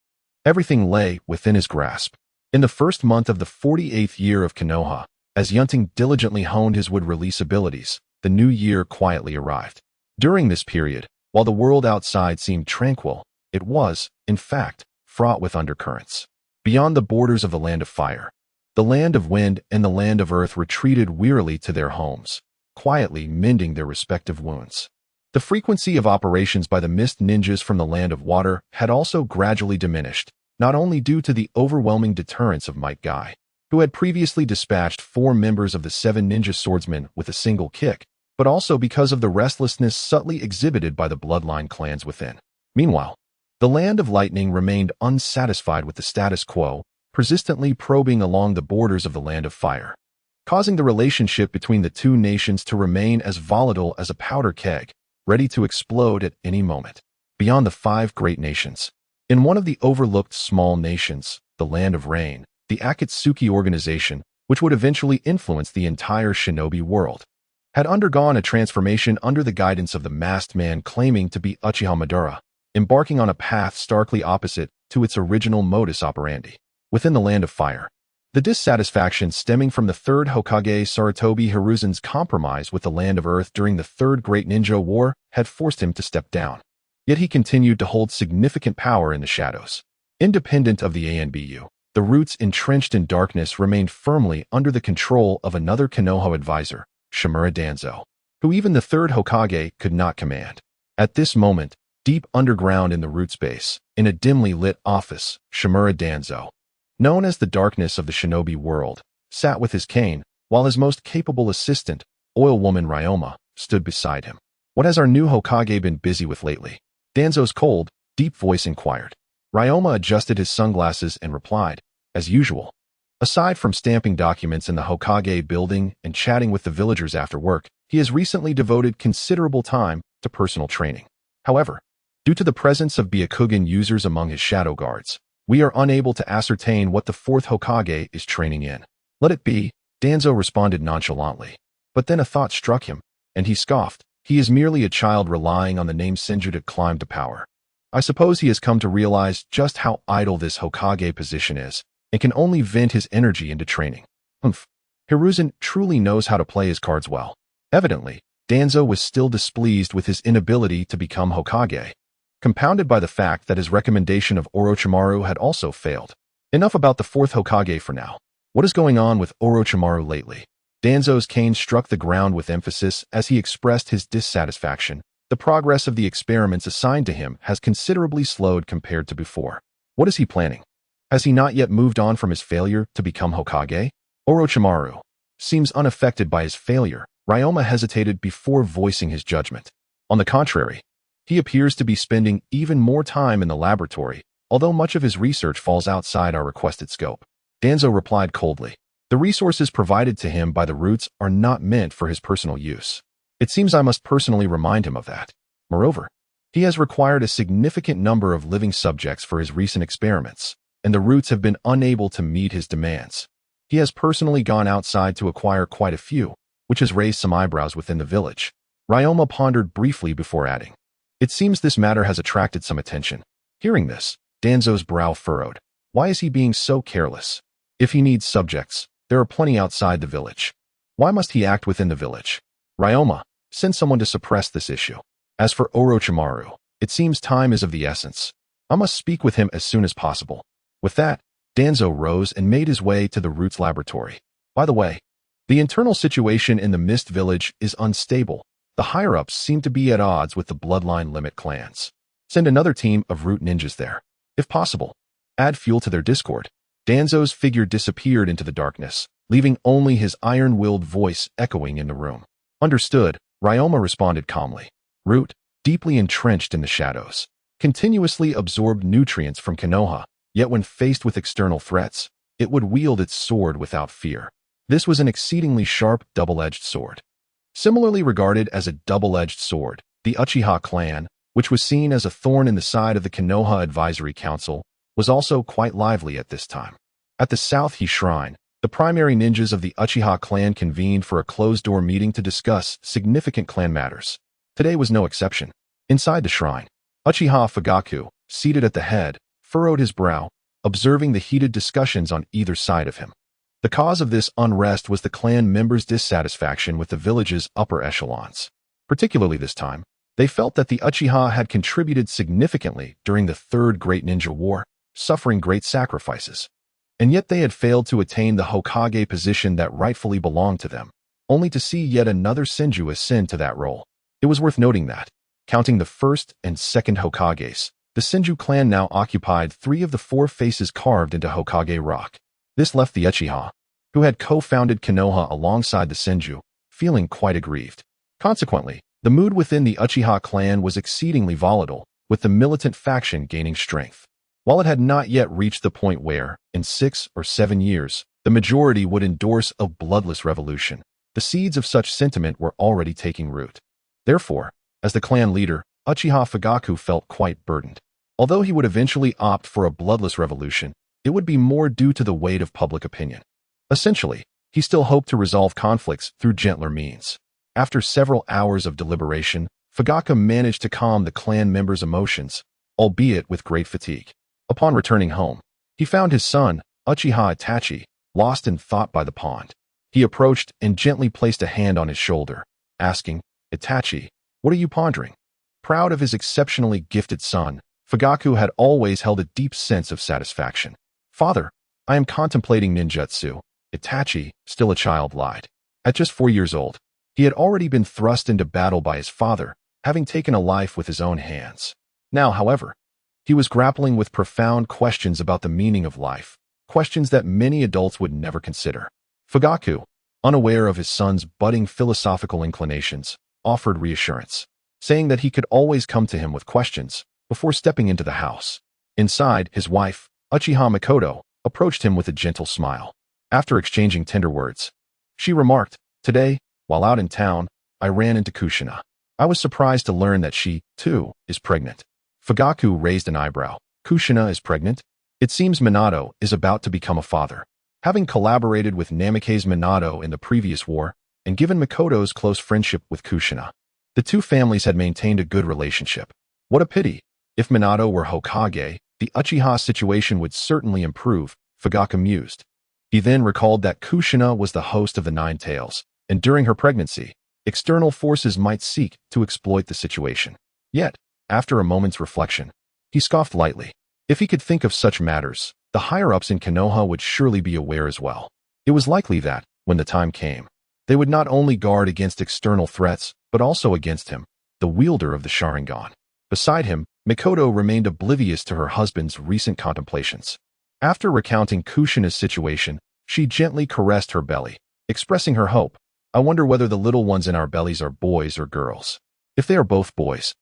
everything lay within his grasp. In the first month of the 48th year of Konoha, as Yunting diligently honed his wood release abilities, the new year quietly arrived. During this period, while the world outside seemed tranquil, it was, in fact, fraught with undercurrents. Beyond the borders of the land of fire, the land of wind and the land of earth retreated wearily to their homes, quietly mending their respective wounds. The frequency of operations by the mist ninjas from the land of water had also gradually diminished, not only due to the overwhelming deterrence of Might Guy, who had previously dispatched 4 members of the 7 ninja swordsmen with a single kick, but also because of the restlessness subtly exhibited by the bloodline clans within. Meanwhile, the land of lightning remained unsatisfied with the status quo, persistently probing along the borders of the land of fire, causing the relationship between the two nations to remain as volatile as a powder keg, ready to explode at any moment. Beyond the 5 great nations, in one of the overlooked small nations, the land of rain, the Akatsuki organization, which would eventually influence the entire shinobi world, had undergone a transformation under the guidance of the masked man claiming to be Uchiha Madara, embarking on a path starkly opposite to its original modus operandi. Within the land of fire, the dissatisfaction stemming from the Third Hokage Sarutobi Hiruzen's compromise with the land of earth during the Third Great Ninja War had forced him to step down. Yet he continued to hold significant power in the shadows. Independent of the ANBU, the roots entrenched in darkness remained firmly under the control of another Konoha advisor, Shimura Danzo, who even the Third Hokage could not command. At this moment, deep underground in the root space, in a dimly lit office, Shimura Danzo, known as the darkness of the shinobi world, sat with his cane, while his most capable assistant, oil woman Ryoma, stood beside him. What has our new Hokage been busy with lately? Danzo's cold, deep voice inquired. Ryoma adjusted his sunglasses and replied, as usual. Aside from stamping documents in the Hokage building and chatting with the villagers after work, he has recently devoted considerable time to personal training. However, due to the presence of Byakugan users among his shadow guards, we are unable to ascertain what the Fourth Hokage is training in. Let it be, Danzo responded nonchalantly. But then a thought struck him, and he scoffed. He is merely a child relying on the name Senju to climb to power. I suppose he has come to realize just how idle this Hokage position is, and can only vent his energy into training. Hiruzen truly knows how to play his cards well. Evidently, Danzo was still displeased with his inability to become Hokage, compounded by the fact that his recommendation of Orochimaru had also failed. Enough about the Fourth Hokage for now. What is going on with Orochimaru lately? Danzo's cane struck the ground with emphasis as he expressed his dissatisfaction. The progress of the experiments assigned to him has considerably slowed compared to before. What is he planning? Has he not yet moved on from his failure to become Hokage? Orochimaru seems unaffected by his failure. Ryoma hesitated before voicing his judgment. On the contrary, he appears to be spending even more time in the laboratory, although much of his research falls outside our requested scope. Danzo replied coldly. The resources provided to him by the roots are not meant for his personal use. It seems I must personally remind him of that. Moreover, he has required a significant number of living subjects for his recent experiments, and the roots have been unable to meet his demands. He has personally gone outside to acquire quite a few, which has raised some eyebrows within the village. Ryoma pondered briefly before adding, "It seems this matter has attracted some attention." Hearing this, Danzo's brow furrowed. Why is he being so careless? If he needs subjects, there are plenty outside the village. Why must he act within the village? Ryoma, send someone to suppress this issue. As for Orochimaru, it seems time is of the essence. I must speak with him as soon as possible. With that, Danzo rose and made his way to the Roots laboratory. By the way, The internal situation in the Mist Village is unstable. The higher-ups seem to be at odds with the bloodline limit clans. Send another team of root ninjas there. If possible, add fuel to their discord. Danzo's figure disappeared into the darkness, leaving only his iron-willed voice echoing in the room. Understood, Ryoma responded calmly. Root, deeply entrenched in the shadows, continuously absorbed nutrients from Konoha, yet when faced with external threats, it would wield its sword without fear. This was an exceedingly sharp, double-edged sword. Similarly regarded as a double-edged sword, the Uchiha clan, which was seen as a thorn in the side of the Konoha Advisory Council, was also quite lively at this time. At the South He Shrine, the primary ninjas of the Uchiha clan convened for a closed-door meeting to discuss significant clan matters. Today was no exception. Inside the shrine, Uchiha Fugaku, seated at the head, furrowed his brow, observing the heated discussions on either side of him. The cause of this unrest was the clan members' dissatisfaction with the village's upper echelons. Particularly this time, they felt that the Uchiha had contributed significantly during the Third Great Ninja War, suffering great sacrifices. And yet they had failed to attain the Hokage position that rightfully belonged to them, only to see yet another Senju ascend to that role. It was worth noting that, counting the first and second Hokages, the Senju clan now occupied 3 of the 4 faces carved into Hokage rock. This left the Uchiha, who had co-founded Konoha alongside the Senju, feeling quite aggrieved. Consequently, the mood within the Uchiha clan was exceedingly volatile, with the militant faction gaining strength. While it had not yet reached the point where, in 6 or 7 years, the majority would endorse a bloodless revolution, the seeds of such sentiment were already taking root. Therefore, as the clan leader, Uchiha Fugaku felt quite burdened. Although he would eventually opt for a bloodless revolution, it would be more due to the weight of public opinion. Essentially, he still hoped to resolve conflicts through gentler means. After several hours of deliberation, Fugaku managed to calm the clan members' emotions, albeit with great fatigue. Upon returning home, he found his son, Uchiha Itachi, lost in thought by the pond. He approached and gently placed a hand on his shoulder, asking, "Itachi, what are you pondering?" Proud of his exceptionally gifted son, Fugaku had always held a deep sense of satisfaction. "Father, I am contemplating ninjutsu," Itachi, still a child, lied. At just 4 years old, he had already been thrust into battle by his father, having taken a life with his own hands. Now, however, he was grappling with profound questions about the meaning of life, questions that many adults would never consider. Fugaku, unaware of his son's budding philosophical inclinations, offered reassurance, saying that he could always come to him with questions before stepping into the house. Inside, his wife, Uchiha Mikoto, approached him with a gentle smile. After exchanging tender words, she remarked, "Today, while out in town, I ran into Kushina. I was surprised to learn that she, too, is pregnant." Fugaku raised an eyebrow. "Kushina is pregnant? It seems Minato is about to become a father." Having collaborated with Namikaze Minato in the previous war, and given Mikoto's close friendship with Kushina, the two families had maintained a good relationship. What a pity! If Minato were Hokage, the Uchiha situation would certainly improve, Fugaku mused. He then recalled that Kushina was the host of the Nine Tails, and during her pregnancy, external forces might seek to exploit the situation. Yet, after a moment's reflection, he scoffed lightly. If he could think of such matters, the higher-ups in Konoha would surely be aware as well. It was likely that, when the time came, they would not only guard against external threats, but also against him, the wielder of the Sharingan. Beside him, Mikoto remained oblivious to her husband's recent contemplations. After recounting Kushina's situation, she gently caressed her belly, expressing her hope. "I wonder whether the little ones in our bellies are boys or girls. If they are both boys,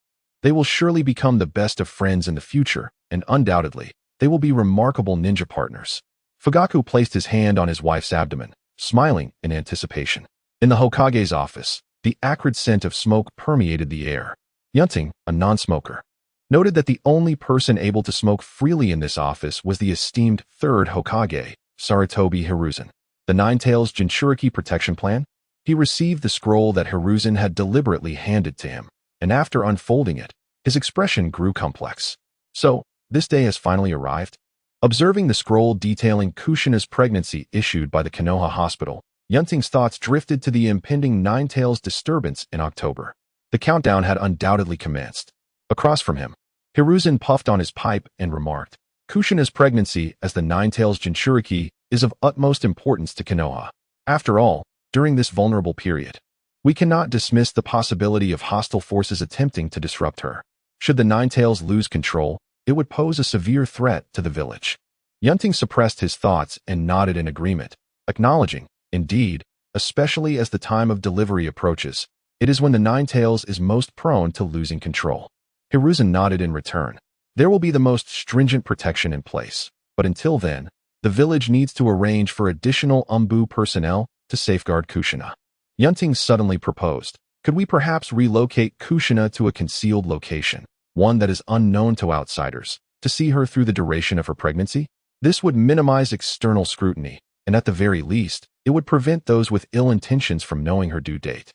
they will surely become the best of friends in the future, and undoubtedly, they will be remarkable ninja partners." Fugaku placed his hand on his wife's abdomen, smiling in anticipation. In the Hokage's office, the acrid scent of smoke permeated the air. Yunting, a non-smoker, noted that the only person able to smoke freely in this office was the esteemed Third Hokage, Sarutobi Hiruzen. The Nine-Tails Jinchuriki protection plan? He received the scroll that Hiruzen had deliberately handed to him, and after unfolding it, his expression grew complex. "So, this day has finally arrived?" Observing the scroll detailing Kushina's pregnancy issued by the Konoha hospital, Yunting's thoughts drifted to the impending Nine-Tails disturbance in October. The countdown had undoubtedly commenced. Across from him, Hiruzen puffed on his pipe and remarked, "Kushina's pregnancy as the Nine-Tails Jinchuriki is of utmost importance to Konoha. After all, during this vulnerable period. We cannot dismiss the possibility of hostile forces attempting to disrupt her. Should the Ninetales lose control, it would pose a severe threat to the village. Yunting suppressed his thoughts and nodded in agreement, acknowledging, indeed, especially as the time of delivery approaches, it is when the Ninetales is most prone to losing control. Hiruzen nodded in return. There will be the most stringent protection in place, but until then, the village needs to arrange for additional Umbu personnel to safeguard Kushina. Yunting suddenly proposed, could we perhaps relocate Kushina to a concealed location, one that is unknown to outsiders, to see her through the duration of her pregnancy? This would minimize external scrutiny, and at the very least, it would prevent those with ill intentions from knowing her due date,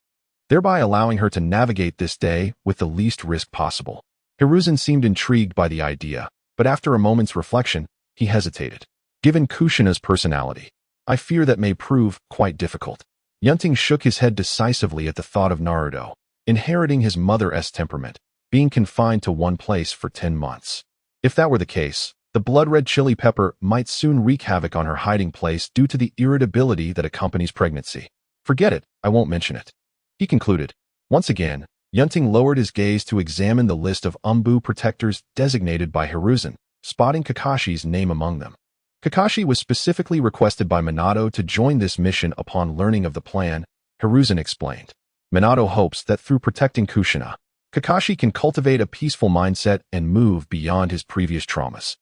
thereby allowing her to navigate this day with the least risk possible. Hiruzen seemed intrigued by the idea, but after a moment's reflection, he hesitated. Given Kushina's personality, I fear that may prove quite difficult. Yunting shook his head decisively at the thought of Naruto, inheriting his mother's temperament, being confined to one place for 10 months. If that were the case, the blood-red chili pepper might soon wreak havoc on her hiding place due to the irritability that accompanies pregnancy. Forget it, I won't mention it, he concluded. Once again, Yunting lowered his gaze to examine the list of Umbu protectors designated by Hiruzen, spotting Kakashi's name among them. Kakashi was specifically requested by Minato to join this mission upon learning of the plan, Hiruzen explained. Minato hopes that through protecting Kushina, Kakashi can cultivate a peaceful mindset and move beyond his previous traumas.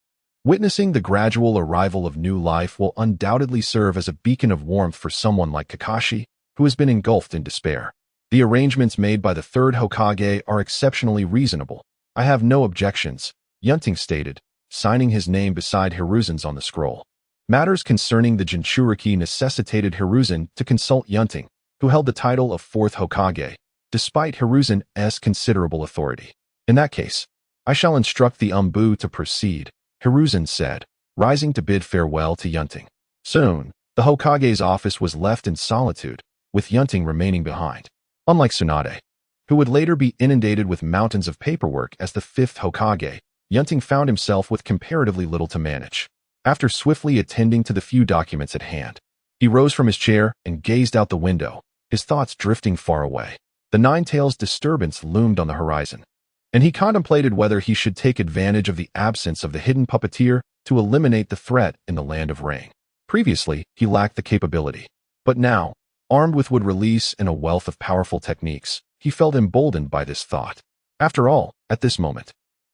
Witnessing the gradual arrival of new life will undoubtedly serve as a beacon of warmth for someone like Kakashi, who has been engulfed in despair. The arrangements made by the Third Hokage are exceptionally reasonable. I have no objections, Yunting stated, signing his name beside Hiruzen's on the scroll. Matters concerning the Jinchuriki necessitated Hiruzen to consult Yunting, who held the title of Fourth Hokage, despite Hiruzen's considerable authority. In that case, I shall instruct the Umbu to proceed, Hiruzen said, rising to bid farewell to Yunting. Soon, the Hokage's office was left in solitude, with Yunting remaining behind. Unlike Tsunade, who would later be inundated with mountains of paperwork as the fifth Hokage, Yunting found himself with comparatively little to manage. After swiftly attending to the few documents at hand, he rose from his chair and gazed out the window, his thoughts drifting far away. The Ninetales disturbance loomed on the horizon, and he contemplated whether he should take advantage of the absence of the hidden puppeteer to eliminate the threat in the land of Rain. Previously, he lacked the capability, but now, armed with wood release and a wealth of powerful techniques, he felt emboldened by this thought. After all, at this moment,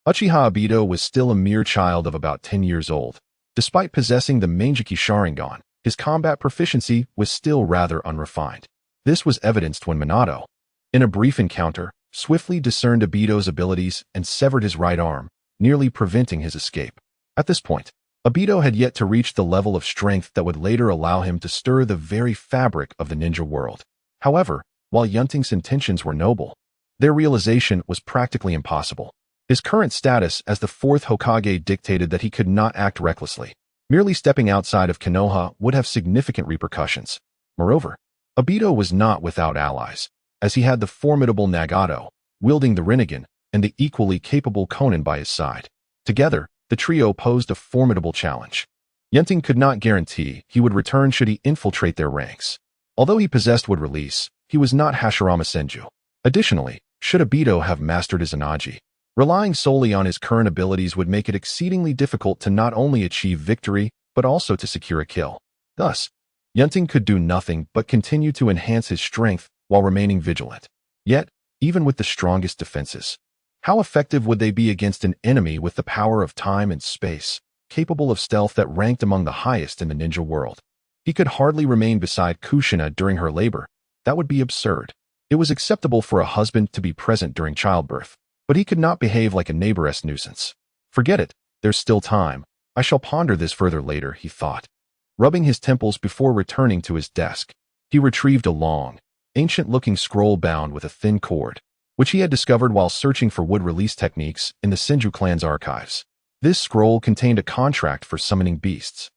Uchiha Obito was still a mere child of about 10 years old. Despite possessing the Manjiki Sharingan, his combat proficiency was still rather unrefined. This was evidenced when Minato, in a brief encounter, swiftly discerned Obito's abilities and severed his right arm, nearly preventing his escape. At this point, Obito had yet to reach the level of strength that would later allow him to stir the very fabric of the ninja world. However, while Yunting's intentions were noble, their realization was practically impossible. His current status as the Fourth Hokage dictated that he could not act recklessly. Merely stepping outside of Konoha would have significant repercussions. Moreover, Obito was not without allies, as he had the formidable Nagato, wielding the Rinnegan, and the equally capable Konan by his side. Together, the trio posed a formidable challenge. Yunting could not guarantee he would return should he infiltrate their ranks. Although he possessed wood release, he was not Hashirama Senju. Additionally, should Obito have mastered Izanagi, relying solely on his current abilities would make it exceedingly difficult to not only achieve victory, but also to secure a kill. Thus, Yunting could do nothing but continue to enhance his strength while remaining vigilant. Yet, even with the strongest defenses, how effective would they be against an enemy with the power of time and space, capable of stealth that ranked among the highest in the ninja world? He could hardly remain beside Kushina during her labor. That would be absurd. It was acceptable for a husband to be present during childbirth, but he could not behave like a neighbor's nuisance. Forget it, there's still time. I shall ponder this further later, he thought. Rubbing his temples before returning to his desk, he retrieved a long, ancient-looking scroll bound with a thin cord, which he had discovered while searching for wood release techniques in the Senju clan's archives. This scroll contained a contract for summoning beasts,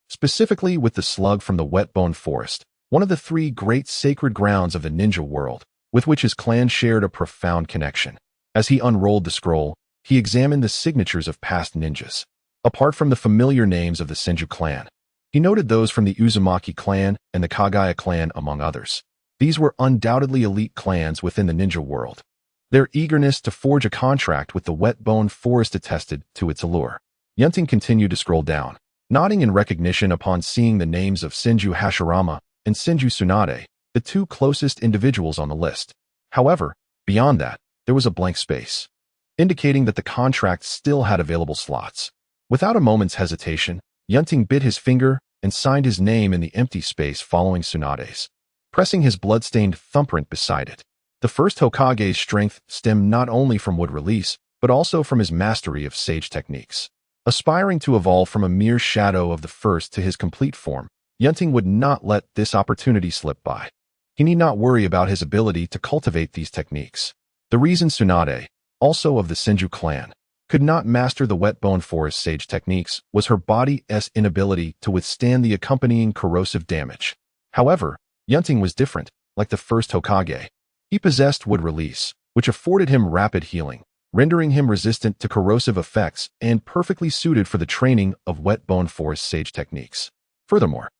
specifically with the slug from the Whetbone Forest, one of the 3 great sacred grounds of the ninja world, with which his clan shared a profound connection. As he unrolled the scroll, he examined the signatures of past ninjas. Apart from the familiar names of the Senju clan, He noted those from the Uzumaki clan and the Kagaya clan among others. These were undoubtedly elite clans within the ninja world. Their eagerness to forge a contract with the wet-bone forest attested to its allure. Yunting continued to scroll down, nodding in recognition upon seeing the names of Senju Hashirama and Senju Tsunade, the two closest individuals on the list. However, beyond that, there was a blank space, indicating that the contract still had available slots. Without a moment's hesitation, Yunting bit his finger and signed his name in the empty space following Tsunade's, pressing his blood-stained thumbprint beside it. The first Hokage's strength stemmed not only from wood release, but also from his mastery of sage techniques. Aspiring to evolve from a mere shadow of the first to his complete form, Yunting would not let this opportunity slip by. He need not worry about his ability to cultivate these techniques. The reason Tsunade, also of the Senju clan, could not master the wet-bone forest sage techniques was her body's inability to withstand the accompanying corrosive damage. However, Yunting was different, like the first Hokage. He possessed wood release, which afforded him rapid healing, rendering him resistant to corrosive effects and perfectly suited for the training of wet-bone forest sage techniques. Furthermore,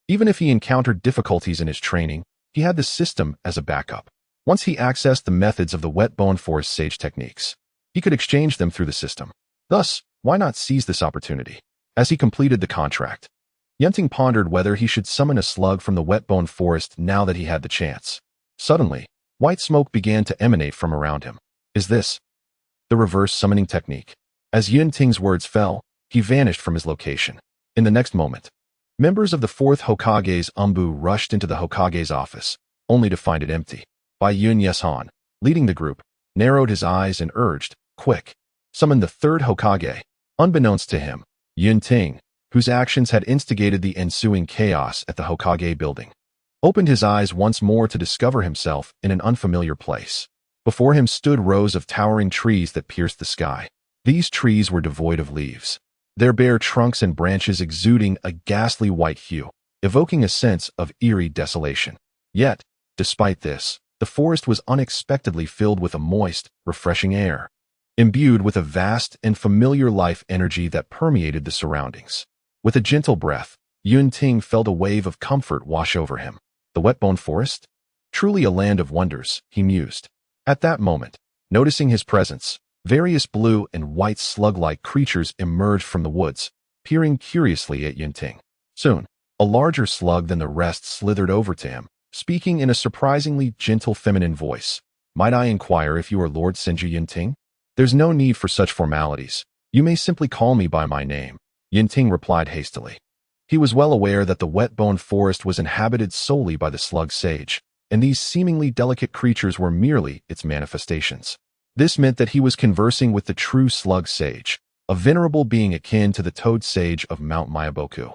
even if he encountered difficulties in his training, he had the system as a backup. Once he accessed the methods of the wet-bone forest sage techniques, he could exchange them through the system. Thus, why not seize this opportunity? As he completed the contract, Yunting pondered whether he should summon a slug from the wet-bone forest now that he had the chance. Suddenly, white smoke began to emanate from around him. Is this the reverse summoning technique? As Yunting's words fell, he vanished from his location. In the next moment, members of the Fourth Hokage's Umbu rushed into the Hokage's office, only to find it empty. Yun Yesan, leading the group, narrowed his eyes and urged, "Quick, summon the Third Hokage." Unbeknownst to him, Yunting, whose actions had instigated the ensuing chaos at the Hokage building, opened his eyes once more to discover himself in an unfamiliar place. Before him stood rows of towering trees that pierced the sky. These trees were devoid of leaves, their bare trunks and branches exuding a ghastly white hue, evoking a sense of eerie desolation. Yet, despite this, the forest was unexpectedly filled with a moist, refreshing air, imbued with a vast and familiar life energy that permeated the surroundings. With a gentle breath, Yunting felt a wave of comfort wash over him. The wet-bone forest? Truly a land of wonders, he mused. At that moment, noticing his presence, various blue and white slug-like creatures emerged from the woods, peering curiously at Yunting. Soon, a larger slug than the rest slithered over to him, speaking in a surprisingly gentle feminine voice. "Might I inquire if you are Lord Senju Yunting?" "There's no need for such formalities. You may simply call me by my name," Yunting replied hastily. He was well aware that the wet-bone forest was inhabited solely by the slug sage, and these seemingly delicate creatures were merely its manifestations. This meant that he was conversing with the true slug sage, a venerable being akin to the toad sage of Mount Myaboku,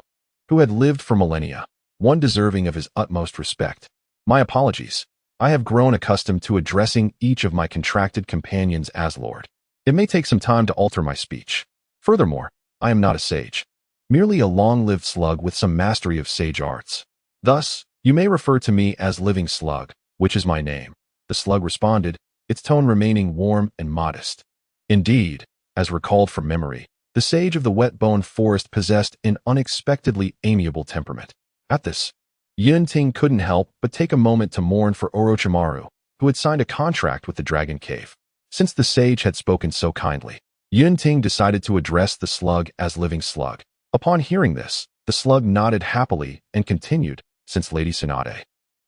who had lived for millennia, one deserving of his utmost respect. "My apologies. I have grown accustomed to addressing each of my contracted companions as Lord. It may take some time to alter my speech. Furthermore, I am not a sage, merely a long-lived slug with some mastery of sage arts. Thus, you may refer to me as Living Slug, which is my name." The slug responded, its tone remaining warm and modest. Indeed, as recalled from memory, the sage of the wet-bone forest possessed an unexpectedly amiable temperament. At this, Yunting couldn't help but take a moment to mourn for Orochimaru, who had signed a contract with the Dragon Cave. Since the sage had spoken so kindly, Yunting decided to address the slug as Living Slug. Upon hearing this, the slug nodded happily and continued, "Since Lady Tsunade,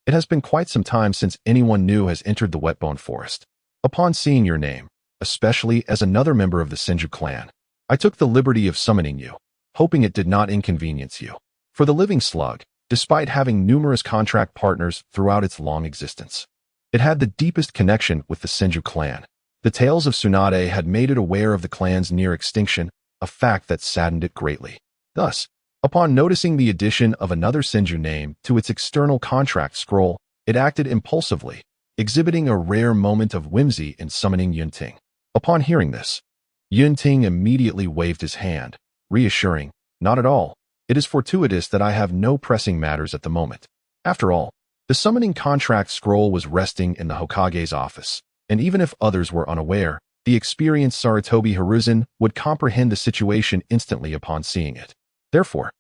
it has been quite some time since anyone new has entered the wet-bone forest. Upon seeing your name, especially as another member of the Senju clan, I took the liberty of summoning you, hoping it did not inconvenience you." For the Living Slug, despite having numerous contract partners throughout its long existence, it had the deepest connection with the Senju clan. The tales of Tsunade had made it aware of the clan's near extinction, a fact that saddened it greatly. Thus, upon noticing the addition of another Senju name to its external contract scroll, it acted impulsively, exhibiting a rare moment of whimsy in summoning Yunting. Upon hearing this, Yunting immediately waved his hand, reassuring, "Not at all. It is fortuitous that I have no pressing matters at the moment." After all, the summoning contract scroll was resting in the Hokage's office, and even if others were unaware, the experienced Sarutobi Hiruzen would comprehend the situation instantly upon seeing it. Therefore,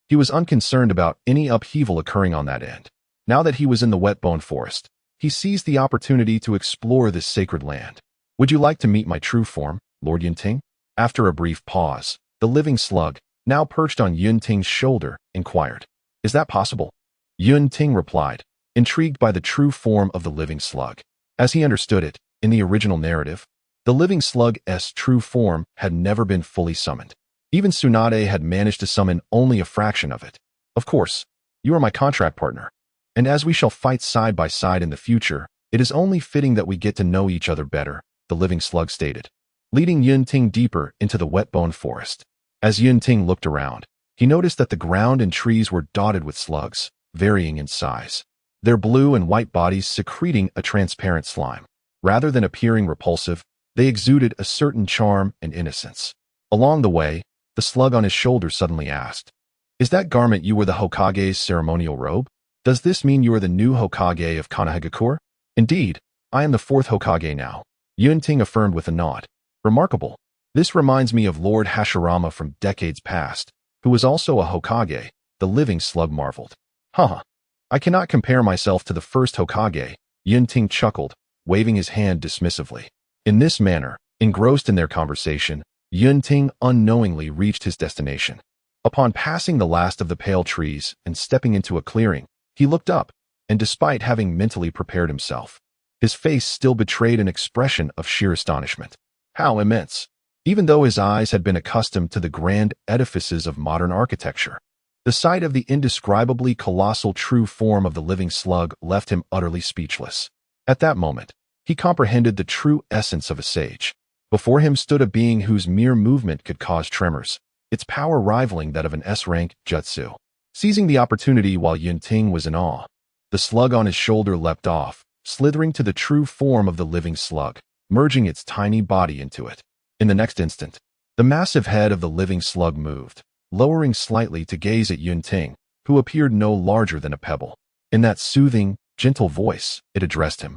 He was unconcerned about any upheaval occurring on that end. Now that he was in the wet-bone forest, he seized the opportunity to explore this sacred land. Would you like to meet my true form, Lord Yunting? After a brief pause, the living slug, now perched on Yunting's shoulder, inquired. Is that possible? Yunting replied, intrigued by the true form of the living slug. As he understood it, in the original narrative, the living slug's true form had never been fully summoned. Even Tsunade had managed to summon only a fraction of it. Of course, you are my contract partner, and as we shall fight side by side in the future, it is only fitting that we get to know each other better, the living slug stated, leading Yunting deeper into the wet-bone forest. As Yunting looked around, he noticed that the ground and trees were dotted with slugs, varying in size, their blue and white bodies secreting a transparent slime. Rather than appearing repulsive, they exuded a certain charm and innocence. Along the way, the slug on his shoulder suddenly asked, Is that garment you were the Hokage's ceremonial robe? Does this mean you are the new Hokage of Konohagakure? Indeed, I am the fourth Hokage now, Yunting affirmed with a nod. Remarkable. This reminds me of Lord Hashirama from decades past, who was also a Hokage, the living slug marveled. Haha. I cannot compare myself to the first Hokage, Yunting chuckled, waving his hand dismissively. In this manner, engrossed in their conversation, Yunting unknowingly reached his destination. Upon passing the last of the pale trees and stepping into a clearing, he looked up, and despite having mentally prepared himself, his face still betrayed an expression of sheer astonishment. How immense! Even though his eyes had been accustomed to the grand edifices of modern architecture, the sight of the indescribably colossal true form of the living slug left him utterly speechless. At that moment, he comprehended the true essence of a sage. Before him stood a being whose mere movement could cause tremors, its power rivaling that of an S-rank jutsu. Seizing the opportunity while Yunting was in awe, the slug on his shoulder leapt off, slithering to the true form of the living slug, merging its tiny body into it. In the next instant, the massive head of the living slug moved, lowering slightly to gaze at Yunting, who appeared no larger than a pebble. In that soothing, gentle voice, it addressed him.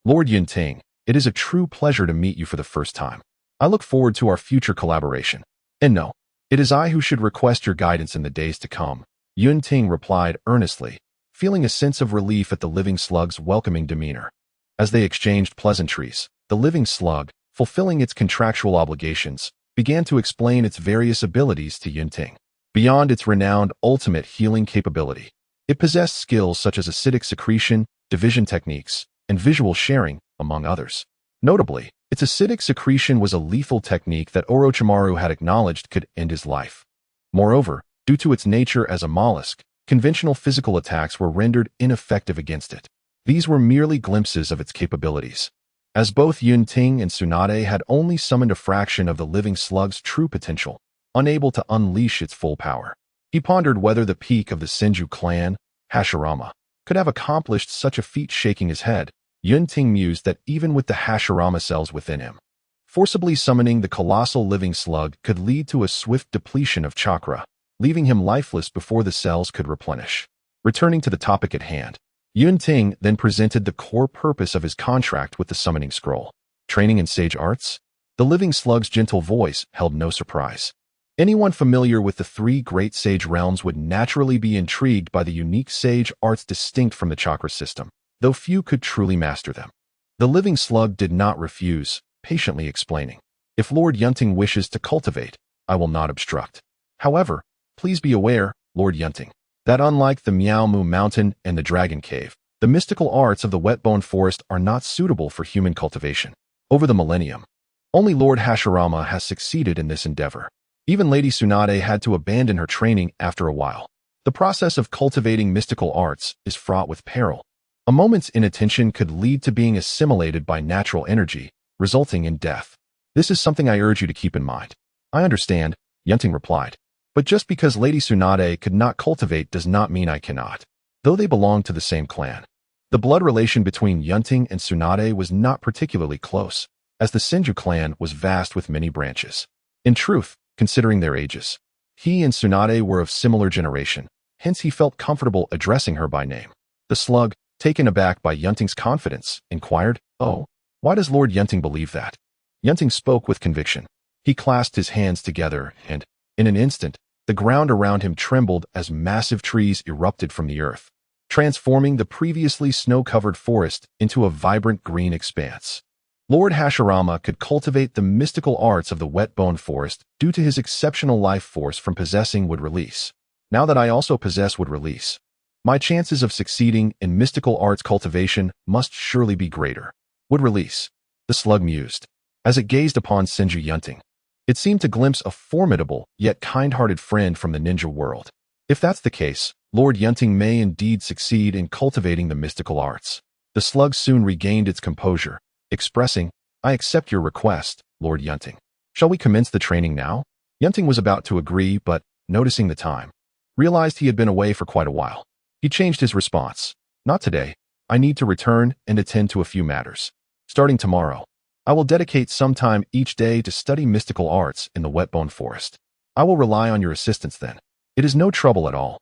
Lord Yunting, it is a true pleasure to meet you for the first time. I look forward to our future collaboration. And no, it is I who should request your guidance in the days to come, Yunting replied earnestly, feeling a sense of relief at the living slug's welcoming demeanor. As they exchanged pleasantries, the living slug, fulfilling its contractual obligations, began to explain its various abilities to Yunting. Beyond its renowned ultimate healing capability, it possessed skills such as acidic secretion, division techniques, and visual sharing, among others. Notably, its acidic secretion was a lethal technique that Orochimaru had acknowledged could end his life. Moreover, due to its nature as a mollusk, conventional physical attacks were rendered ineffective against it. These were merely glimpses of its capabilities. As both Yunting and Tsunade had only summoned a fraction of the living slug's true potential, unable to unleash its full power, he pondered whether the peak of the Senju clan, Hashirama, could have accomplished such a feat. Shaking his head, Yunting mused that even with the Hashirama cells within him, forcibly summoning the colossal living slug could lead to a swift depletion of chakra, leaving him lifeless before the cells could replenish. Returning to the topic at hand, Yunting then presented the core purpose of his contract with the summoning scroll. Training in sage arts? The living slug's gentle voice held no surprise. Anyone familiar with the three great sage realms would naturally be intrigued by the unique sage arts distinct from the chakra system, though few could truly master them. The living slug did not refuse, patiently explaining, If Lord Yunting wishes to cultivate, I will not obstruct. However, please be aware, Lord Yunting, that unlike the Miaomu Mountain and the Dragon Cave, the mystical arts of the Wetbone Forest are not suitable for human cultivation. Over the millennium, only Lord Hashirama has succeeded in this endeavor. Even Lady Tsunade had to abandon her training after a while. The process of cultivating mystical arts is fraught with peril. A moment's inattention could lead to being assimilated by natural energy, resulting in death. This is something I urge you to keep in mind. I understand, Yunting replied. But just because Lady Tsunade could not cultivate does not mean I cannot, though they belong to the same clan. The blood relation between Yunting and Tsunade was not particularly close, as the Senju clan was vast with many branches. In truth, considering their ages, he and Tsunade were of similar generation, hence he felt comfortable addressing her by name. The slug, taken aback by Yunting's confidence, inquired, Oh, why does Lord Yunting believe that? Yunting spoke with conviction. He clasped his hands together and, in an instant, The ground around him trembled as massive trees erupted from the earth, transforming the previously snow-covered forest into a vibrant green expanse. Lord Hashirama could cultivate the mystical arts of the wet-bone forest due to his exceptional life force from possessing wood release. Now that I also possess wood release, my chances of succeeding in mystical arts cultivation must surely be greater. Wood release, the slug mused, as it gazed upon Senju Yunting. It seemed to glimpse a formidable yet kind-hearted friend from the ninja world. If that's the case, Lord Yunting may indeed succeed in cultivating the mystical arts. The slug soon regained its composure, expressing, "I accept your request, Lord Yunting. Shall we commence the training now?" Yunting was about to agree, but, noticing the time, realized he had been away for quite a while. He changed his response. "Not today. I need to return and attend to a few matters. Starting tomorrow, I will dedicate some time each day to study mystical arts in the wet-bone forest. I will rely on your assistance then. It is no trouble at all.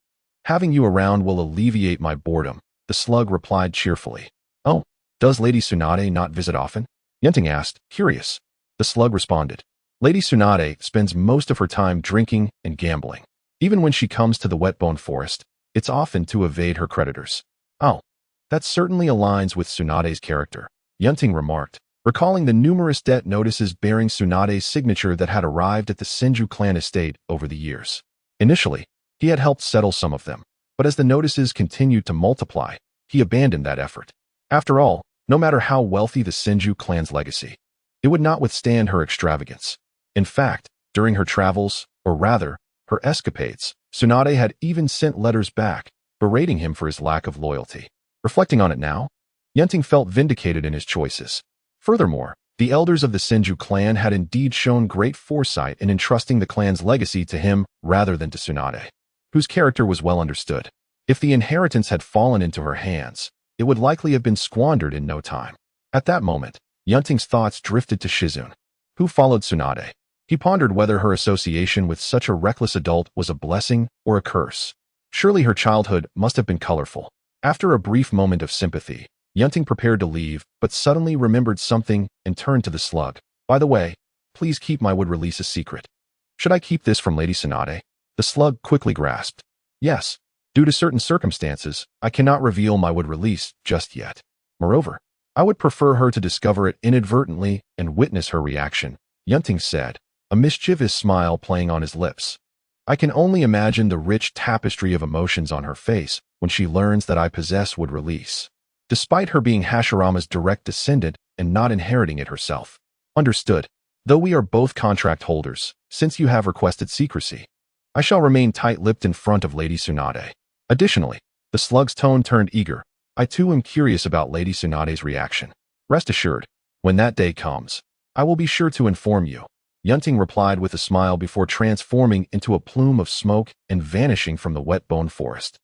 Having you around will alleviate my boredom," the slug replied cheerfully. "Oh, does Lady Tsunade not visit often?" Yunting asked, curious. The slug responded, "Lady Tsunade spends most of her time drinking and gambling. Even when she comes to the wet-bone forest, it's often to evade her creditors." "Oh, that certainly aligns with Tsunade's character," Yunting remarked, recalling the numerous debt notices bearing Tsunade's signature that had arrived at the Senju clan estate over the years. Initially, he had helped settle some of them, but as the notices continued to multiply, he abandoned that effort. After all, no matter how wealthy the Senju clan's legacy, it would not withstand her extravagance. In fact, during her travels, or rather, her escapades, Tsunade had even sent letters back, berating him for his lack of loyalty. Reflecting on it now, Yunting felt vindicated in his choices. Furthermore, the elders of the Senju clan had indeed shown great foresight in entrusting the clan's legacy to him rather than to Tsunade, whose character was well understood. If the inheritance had fallen into her hands, it would likely have been squandered in no time. At that moment, Yunting's thoughts drifted to Shizune, who followed Tsunade. He pondered whether her association with such a reckless adult was a blessing or a curse. Surely her childhood must have been colorful. After a brief moment of sympathy, Yunting prepared to leave, but suddenly remembered something and turned to the slug. "By the way, please keep my wood release a secret." "Should I keep this from Lady Tsunade?" The slug quickly grasped. "Yes. Due to certain circumstances, I cannot reveal my wood release just yet. Moreover, I would prefer her to discover it inadvertently and witness her reaction," Yunting said, a mischievous smile playing on his lips. "I can only imagine the rich tapestry of emotions on her face when she learns that I possess wood release, despite her being Hashirama's direct descendant and not inheriting it herself." "Understood. Though we are both contract holders, since you have requested secrecy, I shall remain tight-lipped in front of Lady Tsunade." Additionally, the slug's tone turned eager. "I too am curious about Lady Tsunade's reaction. Rest assured, when that day comes, I will be sure to inform you," Yunting replied with a smile before transforming into a plume of smoke and vanishing from the wet-bone forest.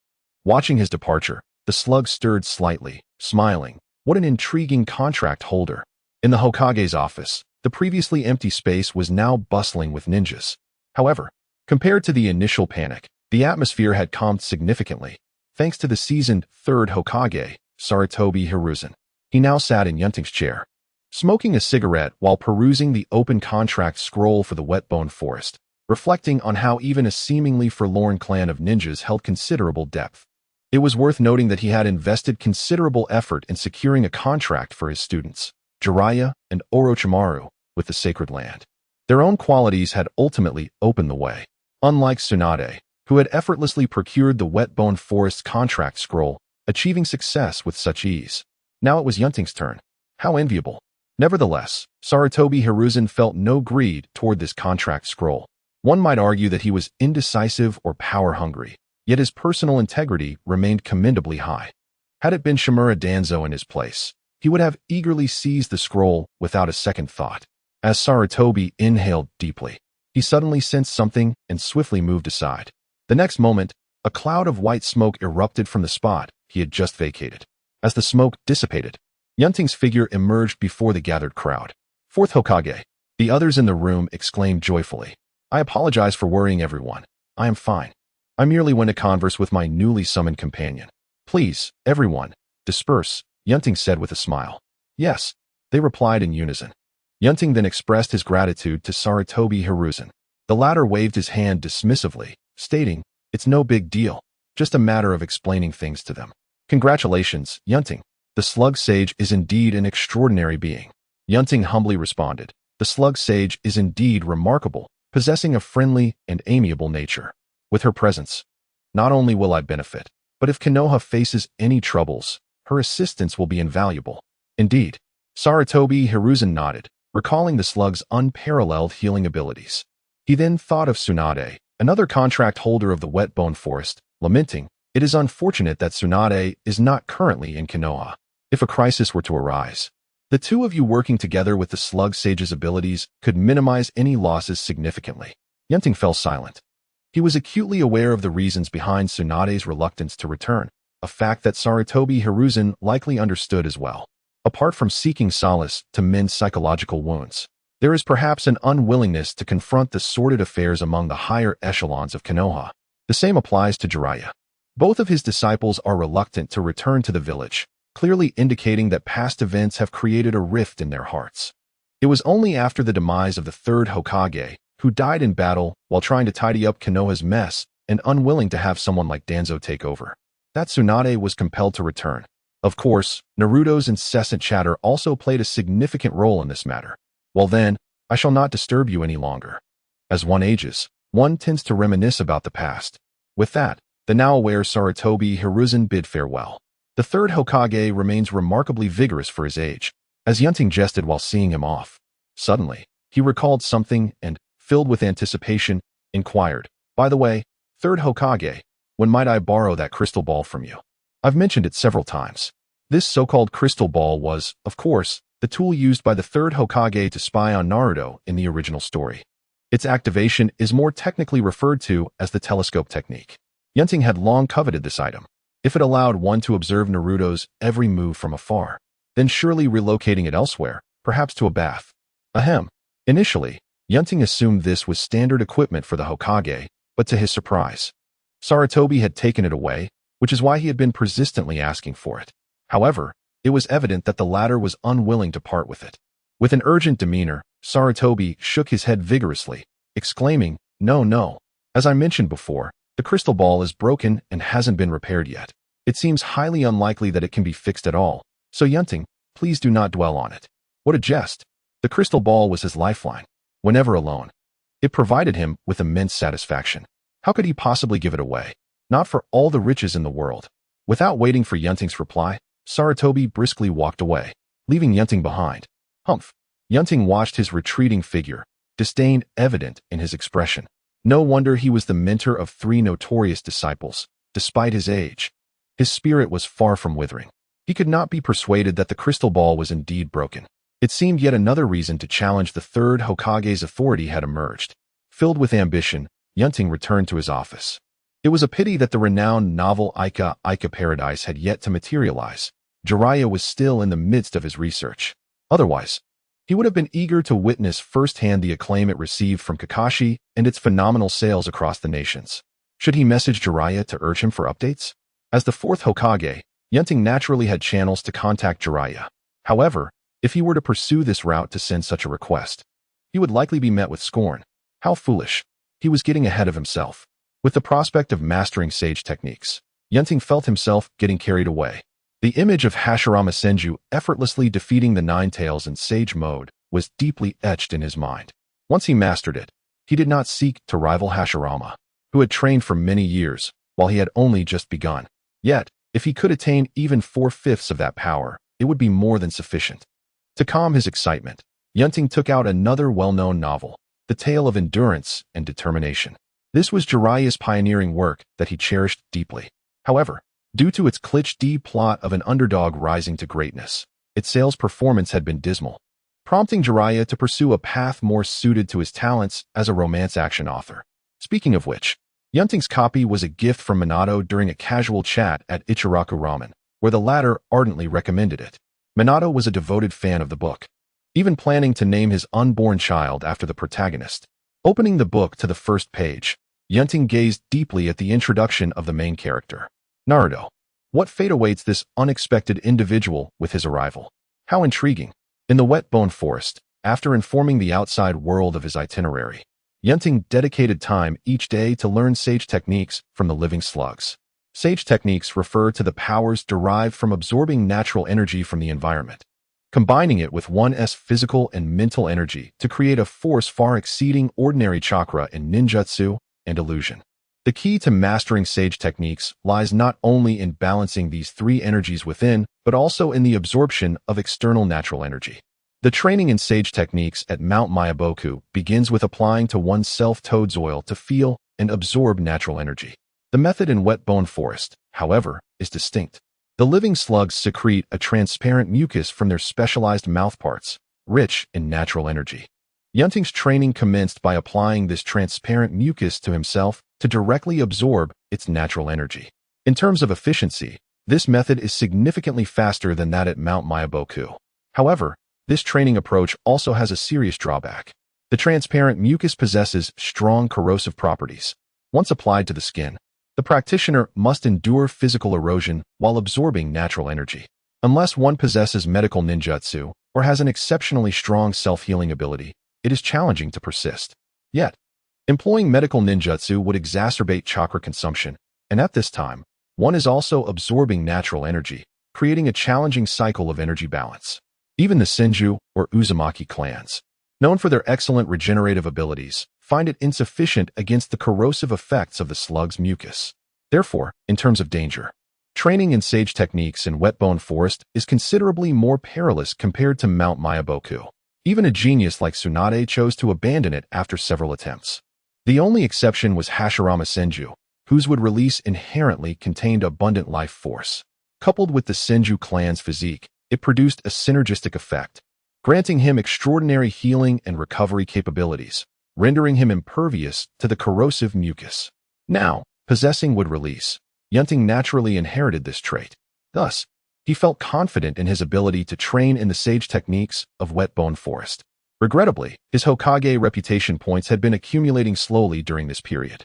Watching his departure, the slug stirred slightly, smiling. What an intriguing contract holder. In the Hokage's office, the previously empty space was now bustling with ninjas. However, compared to the initial panic, the atmosphere had calmed significantly, thanks to the seasoned Third Hokage, Sarutobi Hiruzen. He now sat in Yunting's chair, smoking a cigarette while perusing the open contract scroll for the wet-bone forest, reflecting on how even a seemingly forlorn clan of ninjas held considerable depth. It was worth noting that he had invested considerable effort in securing a contract for his students, Jiraiya and Orochimaru, with the sacred land. Their own qualities had ultimately opened the way. Unlike Tsunade, who had effortlessly procured the wet-bone forest's contract scroll, achieving success with such ease. Now it was Yunting's turn. How enviable. Nevertheless, Sarutobi Hiruzen felt no greed toward this contract scroll. One might argue that he was indecisive or power-hungry, yet his personal integrity remained commendably high. Had it been Shimura Danzo in his place, he would have eagerly seized the scroll without a second thought. As Sarutobi inhaled deeply, he suddenly sensed something and swiftly moved aside. The next moment, a cloud of white smoke erupted from the spot he had just vacated. As the smoke dissipated, Yunting's figure emerged before the gathered crowd. "Fourth Hokage," the others in the room exclaimed joyfully. "I apologize for worrying everyone. I am fine. I merely went to converse with my newly summoned companion." "Please, everyone, disperse," Yunting said with a smile. "Yes," they replied in unison. Yunting then expressed his gratitude to Sarutobi Hiruzen. The latter waved his hand dismissively, stating, "It's no big deal, just a matter of explaining things to them." "Congratulations, Yunting. The slug sage is indeed an extraordinary being." Yunting humbly responded, "The slug sage is indeed remarkable, possessing a friendly and amiable nature. With her presence, not only will I benefit, but if Konoha faces any troubles, her assistance will be invaluable." Indeed, Sarutobi Hiruzen nodded, recalling the slug's unparalleled healing abilities. He then thought of Tsunade, another contract holder of the wet bone forest, lamenting, "It is unfortunate that Tsunade is not currently in Konoha. If a crisis were to arise, the two of you working together with the slug sage's abilities could minimize any losses significantly." Yunting fell silent. He was acutely aware of the reasons behind Tsunade's reluctance to return, a fact that Sarutobi Hiruzen likely understood as well. Apart from seeking solace to mend psychological wounds, there is perhaps an unwillingness to confront the sordid affairs among the higher echelons of Konoha. The same applies to Jiraiya. Both of his disciples are reluctant to return to the village, clearly indicating that past events have created a rift in their hearts. It was only after the demise of the third Hokage, who died in battle while trying to tidy up Konoha's mess and unwilling to have someone like Danzo take over, that Tsunade was compelled to return. Of course, Naruto's incessant chatter also played a significant role in this matter. "Well then, I shall not disturb you any longer. As one ages, one tends to reminisce about the past." With that, the now aware Sarutobi Hiruzen bid farewell. The third Hokage remains remarkably vigorous for his age, as Yunting jested while seeing him off. Suddenly, he recalled something and, filled with anticipation, inquired, "By the way, third Hokage, when might I borrow that crystal ball from you? I've mentioned it several times." This so-called crystal ball was, of course, the tool used by the third Hokage to spy on Naruto in the original story. Its activation is more technically referred to as the telescope technique. Yunting had long coveted this item. If it allowed one to observe Naruto's every move from afar, then surely relocating it elsewhere, perhaps to a bath. Ahem. Initially, Yunting assumed this was standard equipment for the Hokage, but to his surprise, Sarutobi had taken it away, which is why he had been persistently asking for it. However, it was evident that the latter was unwilling to part with it. With an urgent demeanor, Sarutobi shook his head vigorously, exclaiming, "No, no. As I mentioned before, the crystal ball is broken and hasn't been repaired yet. It seems highly unlikely that it can be fixed at all, so Yunting, please do not dwell on it." What a jest! The crystal ball was his lifeline. Whenever alone, it provided him with immense satisfaction. How could he possibly give it away? Not for all the riches in the world. Without waiting for Yunting's reply, Sarutobi briskly walked away, leaving Yunting behind. Humph! Yunting watched his retreating figure, disdain evident in his expression. No wonder he was the mentor of 3 notorious disciples, despite his age. His spirit was far from withering. He could not be persuaded that the crystal ball was indeed broken. It seemed yet another reason to challenge the third Hokage's authority had emerged. Filled with ambition, Yunting returned to his office. It was a pity that the renowned novel Ica Paradise had yet to materialize. Jiraiya was still in the midst of his research. Otherwise, he would have been eager to witness firsthand the acclaim it received from Kakashi and its phenomenal sales across the nations. Should he message Jiraiya to urge him for updates? As the fourth Hokage, Yunting naturally had channels to contact Jiraiya. However, if he were to pursue this route to send such a request, he would likely be met with scorn. How foolish. He was getting ahead of himself. With the prospect of mastering sage techniques, Yunting felt himself getting carried away. The image of Hashirama Senju effortlessly defeating the Nine Tails in sage mode was deeply etched in his mind. Once he mastered it, he did not seek to rival Hashirama, who had trained for many years while he had only just begun. Yet, if he could attain even 4/5 of that power, it would be more than sufficient. To calm his excitement, Yunting took out another well-known novel, The Tale of Endurance and Determination. This was Jiraiya's pioneering work that he cherished deeply. However, due to its cliché plot of an underdog rising to greatness, its sales performance had been dismal, prompting Jiraiya to pursue a path more suited to his talents as a romance action author. Speaking of which, Yunting's copy was a gift from Minato during a casual chat at Ichiraku Ramen, where the latter ardently recommended it. Minato was a devoted fan of the book, even planning to name his unborn child after the protagonist. Opening the book to the first page, Yunting gazed deeply at the introduction of the main character, Naruto. What fate awaits this unexpected individual with his arrival? How intriguing. In the wet bone forest, after informing the outside world of his itinerary, Yunting dedicated time each day to learn sage techniques from the living slugs. Sage techniques refer to the powers derived from absorbing natural energy from the environment, combining it with one's physical and mental energy to create a force far exceeding ordinary chakra in ninjutsu and illusion. The key to mastering sage techniques lies not only in balancing these three energies within, but also in the absorption of external natural energy. The training in sage techniques at Mount Myaboku begins with applying to oneself toad's oil to feel and absorb natural energy. The method in Wet Bone Forest, however, is distinct. The living slugs secrete a transparent mucus from their specialized mouthparts, rich in natural energy. Yunting's training commenced by applying this transparent mucus to himself to directly absorb its natural energy. In terms of efficiency, this method is significantly faster than that at Mount Myaboku. However, this training approach also has a serious drawback. The transparent mucus possesses strong corrosive properties. Once applied to the skin, the practitioner must endure physical erosion while absorbing natural energy. Unless one possesses medical ninjutsu or has an exceptionally strong self-healing ability, it is challenging to persist. Yet, employing medical ninjutsu would exacerbate chakra consumption, and at this time, one is also absorbing natural energy, creating a challenging cycle of energy balance. Even the Senju or Uzumaki clans, known for their excellent regenerative abilities, find it insufficient against the corrosive effects of the slug's mucus. Therefore, in terms of danger, training in sage techniques in Wet Bone Forest is considerably more perilous compared to Mount Myaboku. Even a genius like Tsunade chose to abandon it after several attempts. The only exception was Hashirama Senju, whose would release inherently contained abundant life force. Coupled with the Senju clan's physique, it produced a synergistic effect, granting him extraordinary healing and recovery capabilities, rendering him impervious to the corrosive mucus. Now, possessing would release, Yunting naturally inherited this trait. Thus, he felt confident in his ability to train in the sage techniques of Wet Bone Forest. Regrettably, his Hokage reputation points had been accumulating slowly during this period.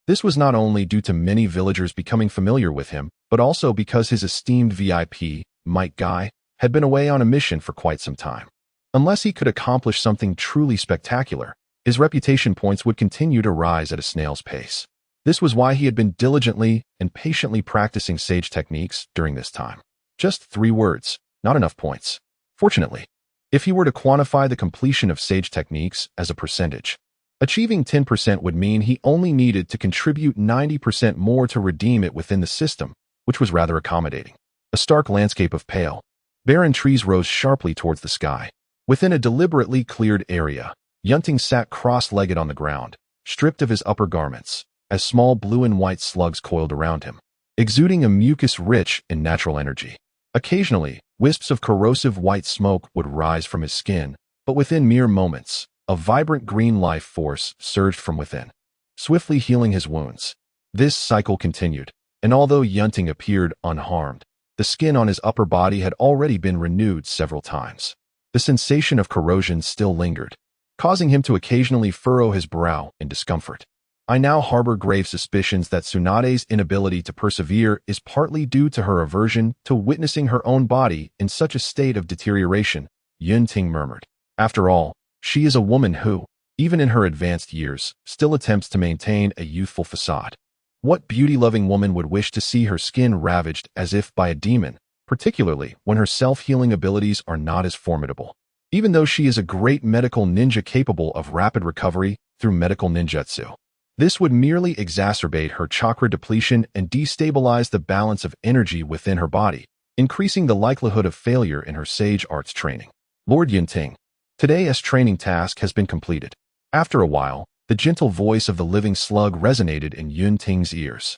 This was not only due to many villagers becoming familiar with him, but also because his esteemed VIP, Might Guy, had been away on a mission for quite some time. Unless he could accomplish something truly spectacular, his reputation points would continue to rise at a snail's pace. This was why he had been diligently and patiently practicing sage techniques during this time. Just 3 words, not enough points. Fortunately, if he were to quantify the completion of sage techniques as a percentage, achieving 10% would mean he only needed to contribute 90% more to redeem it within the system, which was rather accommodating. A stark landscape of pale, barren trees rose sharply towards the sky. Within a deliberately cleared area, Yunting sat cross-legged on the ground, stripped of his upper garments, as small blue and white slugs coiled around him, exuding a mucus rich in natural energy. Occasionally, wisps of corrosive white smoke would rise from his skin, but within mere moments, a vibrant green life force surged from within, swiftly healing his wounds. This cycle continued, and although Yunting appeared unharmed, the skin on his upper body had already been renewed several times. The sensation of corrosion still lingered, causing him to occasionally furrow his brow in discomfort. I now harbor grave suspicions that Tsunade's inability to persevere is partly due to her aversion to witnessing her own body in such a state of deterioration, Yunting murmured. After all, she is a woman who, even in her advanced years, still attempts to maintain a youthful facade. What beauty-loving woman would wish to see her skin ravaged as if by a demon, particularly when her self-healing abilities are not as formidable? Even though she is a great medical ninja capable of rapid recovery through medical ninjutsu, this would merely exacerbate her chakra depletion and destabilize the balance of energy within her body, increasing the likelihood of failure in her sage arts training. Lord Yunting, today's training task has been completed. After a while, the gentle voice of the living slug resonated in Yunting's ears.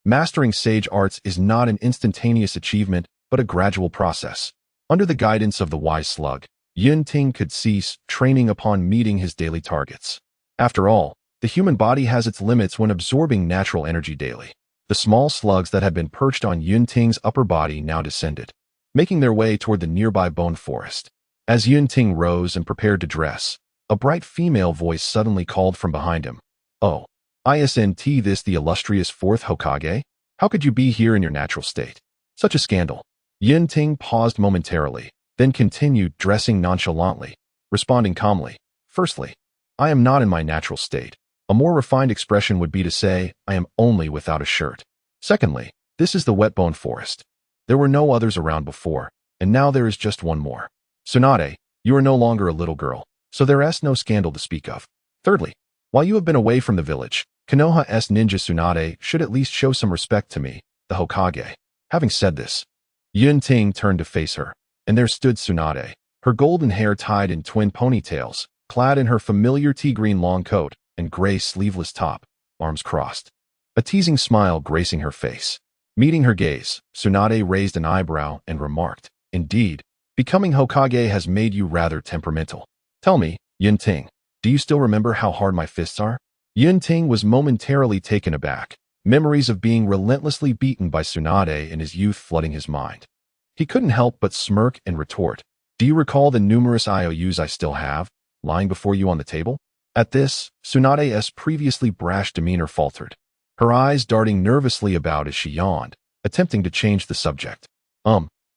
Mastering sage arts is not an instantaneous achievement, but a gradual process. Under the guidance of the wise slug, Yunting could cease training upon meeting his daily targets. After all, the human body has its limits when absorbing natural energy daily. The small slugs that had been perched on Yunting's upper body now descended, making their way toward the nearby bone forest. As Yunting rose and prepared to dress, a bright female voice suddenly called from behind him. "Oh, isn't this the illustrious Fourth Hokage? How could you be here in your natural state? Such a scandal." Yunting paused momentarily, then continued dressing nonchalantly, responding calmly. "Firstly, I am not in my natural state, A more refined expression would be to say, I am only without a shirt. Secondly, this is the Whetbone Forest. There were no others around before, and now there is just one more. Tsunade, you are no longer a little girl, so there is no scandal to speak of. Thirdly, while you have been away from the village, Konoha's ninja Tsunade should at least show some respect to me, the Hokage. Having said this, Yunting turned to face her, and there stood Tsunade, her golden hair tied in twin ponytails, clad in her familiar tea-green long coat and gray sleeveless top, arms crossed. A teasing smile gracing her face. Meeting her gaze, Tsunade raised an eyebrow and remarked, Indeed, becoming Hokage has made you rather temperamental. Tell me, Yunting, do you still remember how hard my fists are? Yunting was momentarily taken aback, memories of being relentlessly beaten by Tsunade in his youth flooding his mind. He couldn't help but smirk and retort, Do you recall the numerous IOUs I still have, lying before you on the table? At this, Tsunade's previously brash demeanor faltered, her eyes darting nervously about as she yawned, attempting to change the subject.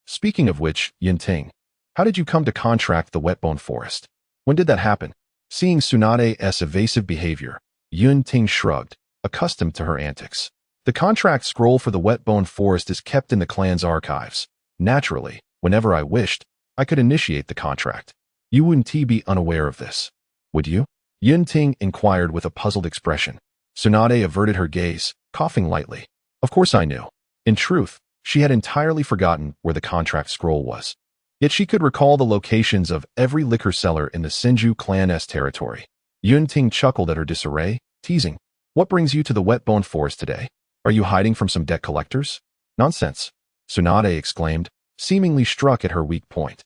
Speaking of which, Yunting, how did you come to contract the Whetbone Forest? When did that happen? Seeing Tsunade's evasive behavior, Yunting shrugged, accustomed to her antics. The contract scroll for the Whetbone Forest is kept in the clan's archives. Naturally, whenever I wished, I could initiate the contract. You wouldn't be unaware of this, would you? Yunting inquired with a puzzled expression. Tsunade averted her gaze, coughing lightly. Of course I knew. In truth, she had entirely forgotten where the contract scroll was. Yet she could recall the locations of every liquor seller in the Senju clan's territory. Yunting chuckled at her disarray, teasing, What brings you to the Whetbone Forest today? Are you hiding from some debt collectors? Nonsense, Tsunade exclaimed, seemingly struck at her weak point.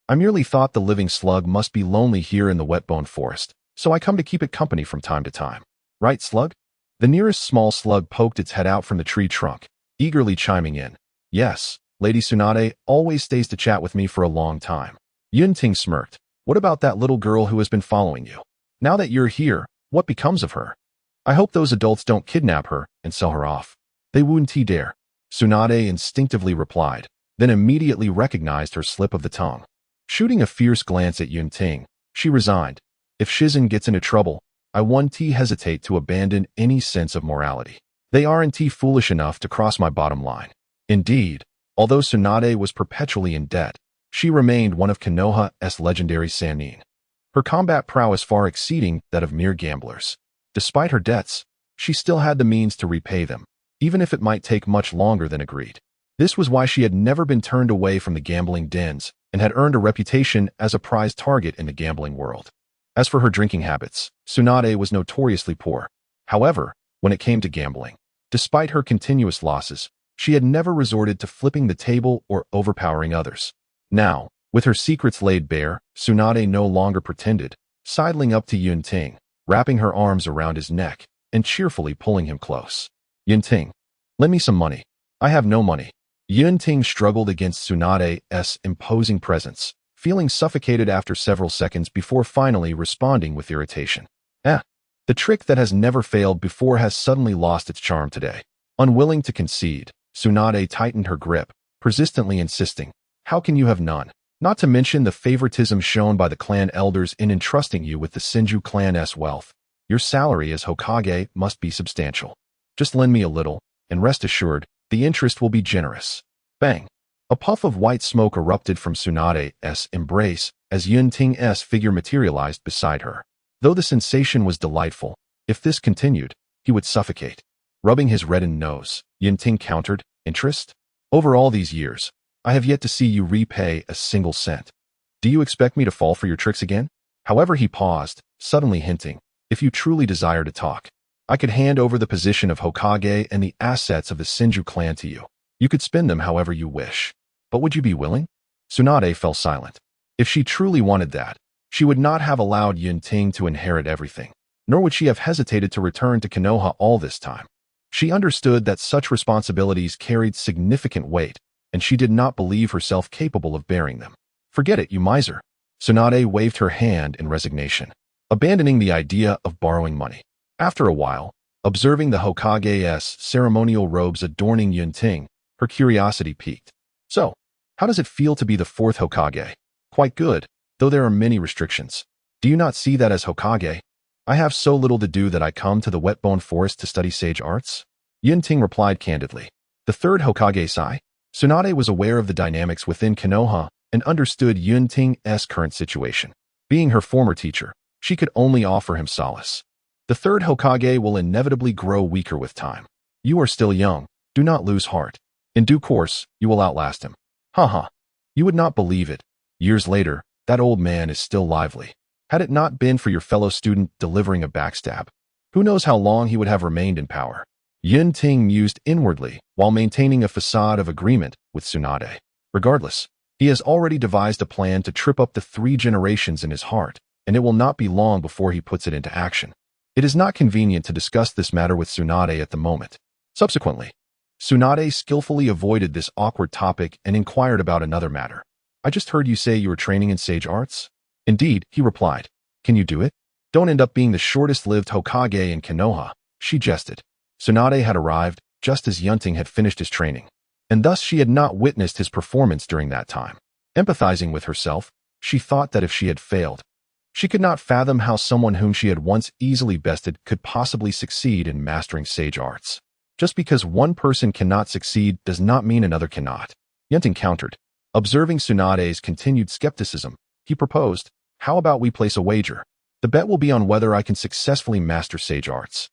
I merely thought the living slug must be lonely here in the Whetbone Forest, so I come to keep it company from time to time. Right, slug? The nearest small slug poked its head out from the tree trunk, eagerly chiming in. Yes, Lady Tsunade always stays to chat with me for a long time. Yunting smirked. What about that little girl who has been following you? Now that you're here, what becomes of her? I hope those adults don't kidnap her and sell her off. They wouldn't dare, Tsunade instinctively replied, then immediately recognized her slip of the tongue. Shooting a fierce glance at Yunting, she resigned. If Shizen gets into trouble, I won't hesitate to abandon any sense of morality. They aren't foolish enough to cross my bottom line. Indeed, although Tsunade was perpetually in debt, she remained one of Konoha's legendary sannin, her combat prowess far exceeding that of mere gamblers. Despite her debts, she still had the means to repay them, even if it might take much longer than agreed. This was why she had never been turned away from the gambling dens and had earned a reputation as a prized target in the gambling world. As for her drinking habits, Tsunade was notoriously poor. However, when it came to gambling, despite her continuous losses, she had never resorted to flipping the table or overpowering others. Now, with her secrets laid bare, Tsunade no longer pretended, sidling up to Yunting, wrapping her arms around his neck, and cheerfully pulling him close. Yunting, lend me some money. I have no money. Yunting struggled against Tsunade's imposing presence, feeling suffocated after several seconds before finally responding with irritation. The trick that has never failed before has suddenly lost its charm today. Unwilling to concede, Tsunade tightened her grip, persistently insisting, How can you have none? Not to mention the favoritism shown by the clan elders in entrusting you with the Senju clan's wealth. Your salary as Hokage must be substantial. Just lend me a little, and rest assured, the interest will be generous. Bang! A puff of white smoke erupted from Tsunade's embrace as Yunting's figure materialized beside her. Though the sensation was delightful, if this continued, he would suffocate. Rubbing his reddened nose, Yunting countered, Interest? Over all these years, I have yet to see you repay a single cent. Do you expect me to fall for your tricks again? However, he paused, suddenly hinting, If you truly desire to talk, I could hand over the position of Hokage and the assets of the Senju clan to you. You could spend them however you wish. But would you be willing? Tsunade fell silent. If she truly wanted that, she would not have allowed Yunting to inherit everything, nor would she have hesitated to return to Konoha all this time. She understood that such responsibilities carried significant weight, and she did not believe herself capable of bearing them. Forget it, you miser. Tsunade waved her hand in resignation, abandoning the idea of borrowing money. After a while, observing the Hokage's ceremonial robes adorning Yunting, her curiosity piqued. So, how does it feel to be the fourth Hokage? Quite good, though there are many restrictions. Do you not see that as Hokage? I have so little to do that I come to the wet-bone forest to study sage arts? Yunting replied candidly. The third Hokage sighed. Tsunade was aware of the dynamics within Konoha and understood Yunting's current situation. Being her former teacher, she could only offer him solace. The third Hokage will inevitably grow weaker with time. You are still young. Do not lose heart. In due course, you will outlast him. Haha. You would not believe it. Years later, that old man is still lively. Had it not been for your fellow student delivering a backstab, who knows how long he would have remained in power. Yunting mused inwardly while maintaining a facade of agreement with Tsunade. Regardless, he has already devised a plan to trip up the 3 generations in his heart, and it will not be long before he puts it into action. It is not convenient to discuss this matter with Tsunade at the moment. Subsequently, Tsunade skillfully avoided this awkward topic and inquired about another matter. I just heard you say you were training in sage arts? Indeed, he replied. Can you do it? Don't end up being the shortest-lived Hokage in Konoha, she jested. Tsunade had arrived just as Yunting had finished his training, and thus she had not witnessed his performance during that time. Empathizing with herself, she thought that if she had failed, she could not fathom how someone whom she had once easily bested could possibly succeed in mastering sage arts. Just because one person cannot succeed does not mean another cannot. Yunting countered. Observing Tsunade's continued skepticism, he proposed, how about we place a wager? The bet will be on whether I can successfully master sage arts.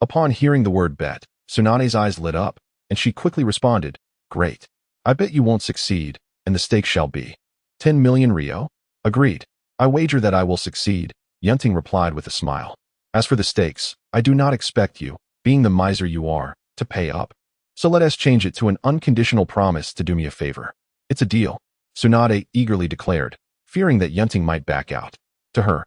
Upon hearing the word bet, Tsunade's eyes lit up, and she quickly responded, Great. I bet you won't succeed, and the stakes shall be 10 million Ryo? Agreed. I wager that I will succeed, Yunting replied with a smile. As for the stakes, I do not expect you, being the miser you are, to pay up. So let us change it to an unconditional promise to do me a favor. It's a deal, Tsunade eagerly declared, fearing that Yunting might back out. To her,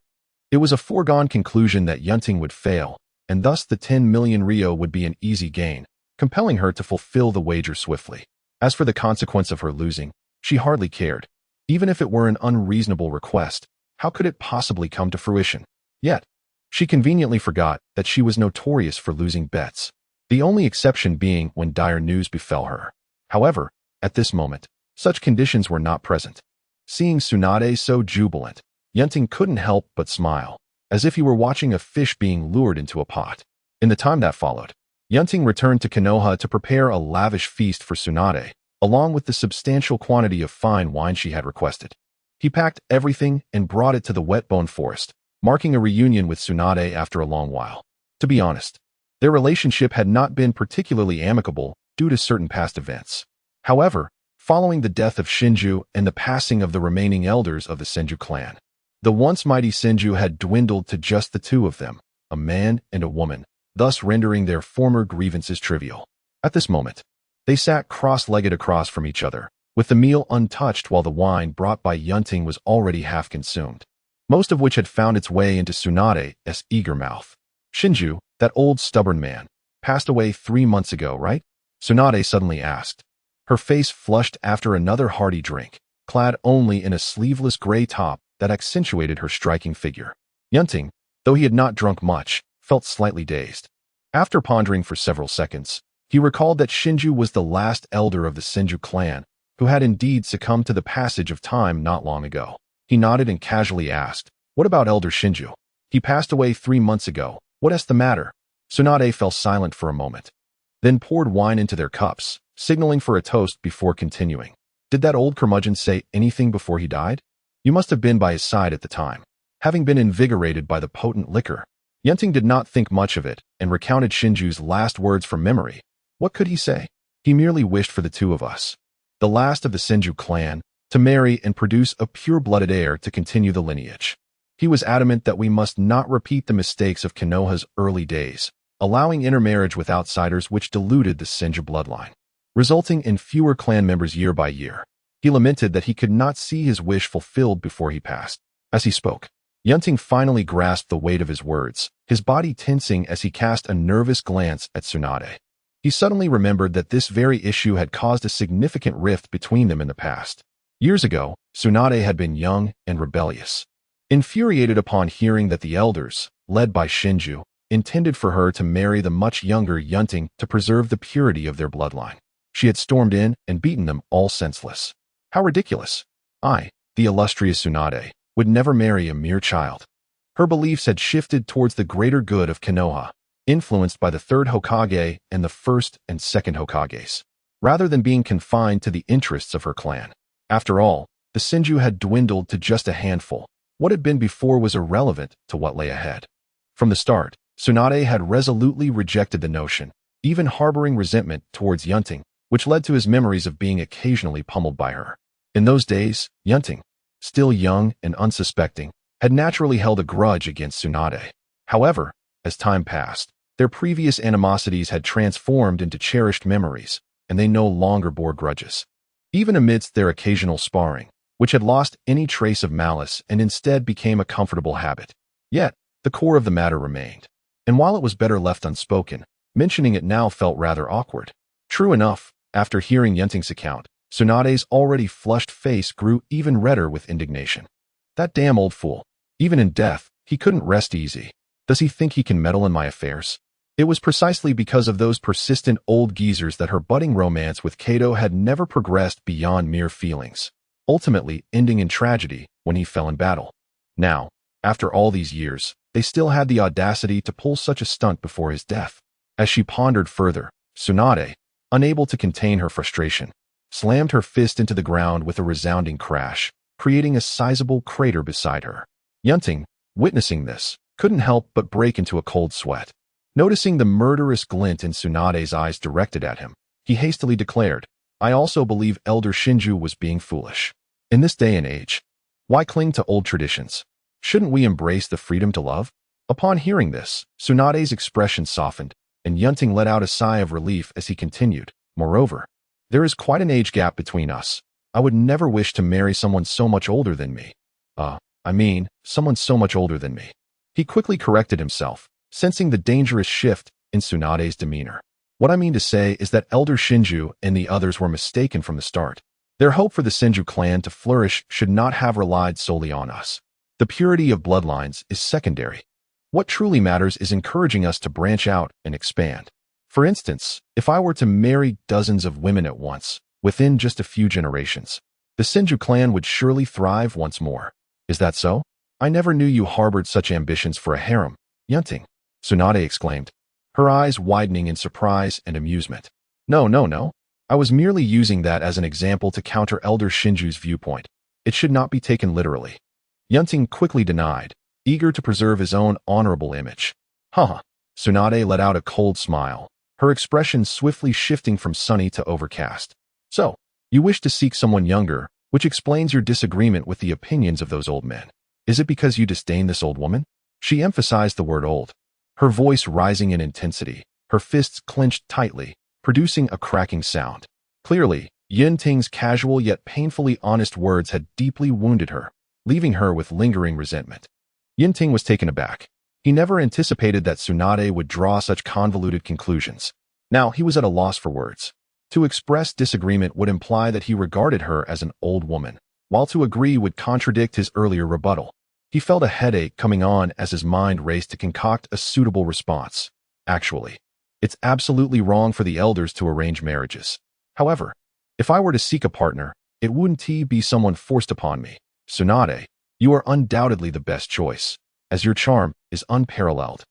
it was a foregone conclusion that Yunting would fail, and thus the 10 million Ryo would be an easy gain, compelling her to fulfill the wager swiftly. As for the consequence of her losing, she hardly cared. Even if it were an unreasonable request, how could it possibly come to fruition? Yet, she conveniently forgot that she was notorious for losing bets, the only exception being when dire news befell her. However, at this moment, such conditions were not present. Seeing Tsunade so jubilant, Yunting couldn't help but smile, as if he were watching a fish being lured into a pot. In the time that followed, Yunting returned to Konoha to prepare a lavish feast for Tsunade, along with the substantial quantity of fine wine she had requested. He packed everything and brought it to the wet-bone forest, marking a reunion with Tsunade after a long while. To be honest, their relationship had not been particularly amicable due to certain past events. However, following the death of Shinju and the passing of the remaining elders of the Senju clan, the once mighty Senju had dwindled to just the 2 of them, a man and a woman, thus rendering their former grievances trivial. At this moment, they sat cross-legged across from each other, with the meal untouched while the wine brought by Yunting was already half consumed, most of which had found its way into Tsunade's eager mouth. Shinju, that old stubborn man, passed away 3 months ago, right? Tsunade suddenly asked. Her face flushed after another hearty drink, clad only in a sleeveless gray top that accentuated her striking figure. Yunting, though he had not drunk much, felt slightly dazed. After pondering for several seconds, he recalled that Shinju was the last elder of the Senju clan, who had indeed succumbed to the passage of time not long ago. He nodded and casually asked, What about Elder Shinju? He passed away 3 months ago. What's the matter? Tsunade fell silent for a moment, then poured wine into their cups, signaling for a toast before continuing. Did that old curmudgeon say anything before he died? You must have been by his side at the time, having been invigorated by the potent liquor. Yunting did not think much of it and recounted Shinju's last words from memory. What could he say? He merely wished for the 2 of us, the last of the Senju clan, to marry and produce a pure-blooded heir to continue the lineage. He was adamant that we must not repeat the mistakes of Konoha's early days, allowing intermarriage with outsiders which diluted the Senju bloodline, resulting in fewer clan members year by year. He lamented that he could not see his wish fulfilled before he passed. As he spoke, Yunting finally grasped the weight of his words, his body tensing as he cast a nervous glance at Tsunade. He suddenly remembered that this very issue had caused a significant rift between them in the past. Years ago, Tsunade had been young and rebellious. Infuriated upon hearing that the elders, led by Shinju, intended for her to marry the much younger Yunting to preserve the purity of their bloodline, she had stormed in and beaten them all senseless. How ridiculous! I, the illustrious Tsunade, would never marry a mere child. Her beliefs had shifted towards the greater good of Konoha, influenced by the Third Hokage and the First and Second Hokages, rather than being confined to the interests of her clan. After all, the Senju had dwindled to just a handful. What had been before was irrelevant to what lay ahead. From the start, Tsunade had resolutely rejected the notion, even harboring resentment towards Yunting, which led to his memories of being occasionally pummeled by her. In those days, Yunting, still young and unsuspecting, had naturally held a grudge against Tsunade. However, as time passed, their previous animosities had transformed into cherished memories, and they no longer bore grudges. Even amidst their occasional sparring, which had lost any trace of malice and instead became a comfortable habit. Yet, the core of the matter remained. And while it was better left unspoken, mentioning it now felt rather awkward. True enough, after hearing Yunting's account, Tsunade's already flushed face grew even redder with indignation. That damn old fool. Even in death, he couldn't rest easy. Does he think he can meddle in my affairs? It was precisely because of those persistent old geezers that her budding romance with Kato had never progressed beyond mere feelings, ultimately ending in tragedy when he fell in battle. Now, after all these years, they still had the audacity to pull such a stunt before his death. As she pondered further, Tsunade, unable to contain her frustration, slammed her fist into the ground with a resounding crash, creating a sizable crater beside her. Yunting, witnessing this, couldn't help but break into a cold sweat. Noticing the murderous glint in Tsunade's eyes directed at him, he hastily declared, "I also believe Elder Shinju was being foolish. In this day and age, why cling to old traditions? Shouldn't we embrace the freedom to love?" Upon hearing this, Tsunade's expression softened, and Yunting let out a sigh of relief as he continued, "Moreover, there is quite an age gap between us. I would never wish to marry someone so much older than me. Someone so much older than me." He quickly corrected himself, sensing the dangerous shift in Tsunade's demeanor. "What I mean to say is that Elder Shinju and the others were mistaken from the start. Their hope for the Senju clan to flourish should not have relied solely on us. The purity of bloodlines is secondary. What truly matters is encouraging us to branch out and expand. For instance, if I were to marry dozens of women at once, within just a few generations, the Senju clan would surely thrive once more. Is that so? I never knew you harbored such ambitions for a harem, Yunting," Tsunade exclaimed, her eyes widening in surprise and amusement. No. I was merely using that as an example to counter Elder Shinju's viewpoint. It should not be taken literally." Yunting quickly denied, eager to preserve his own honorable image. "Huh." Tsunade let out a cold smile, her expression swiftly shifting from sunny to overcast. "So, you wish to seek someone younger, which explains your disagreement with the opinions of those old men. Is it because you disdain this old woman?" She emphasized the word old, her voice rising in intensity, her fists clenched tightly, producing a cracking sound. Clearly, Yunting's casual yet painfully honest words had deeply wounded her, leaving her with lingering resentment. Yunting was taken aback. He never anticipated that Tsunade would draw such convoluted conclusions. Now he was at a loss for words. To express disagreement would imply that he regarded her as an old woman, while to agree would contradict his earlier rebuttal. He felt a headache coming on as his mind raced to concoct a suitable response. Actually, it's absolutely wrong for the elders to arrange marriages. However, if I were to seek a partner, it wouldn't be someone forced upon me. Tsunade, you are undoubtedly the best choice, as your charm is unparalleled.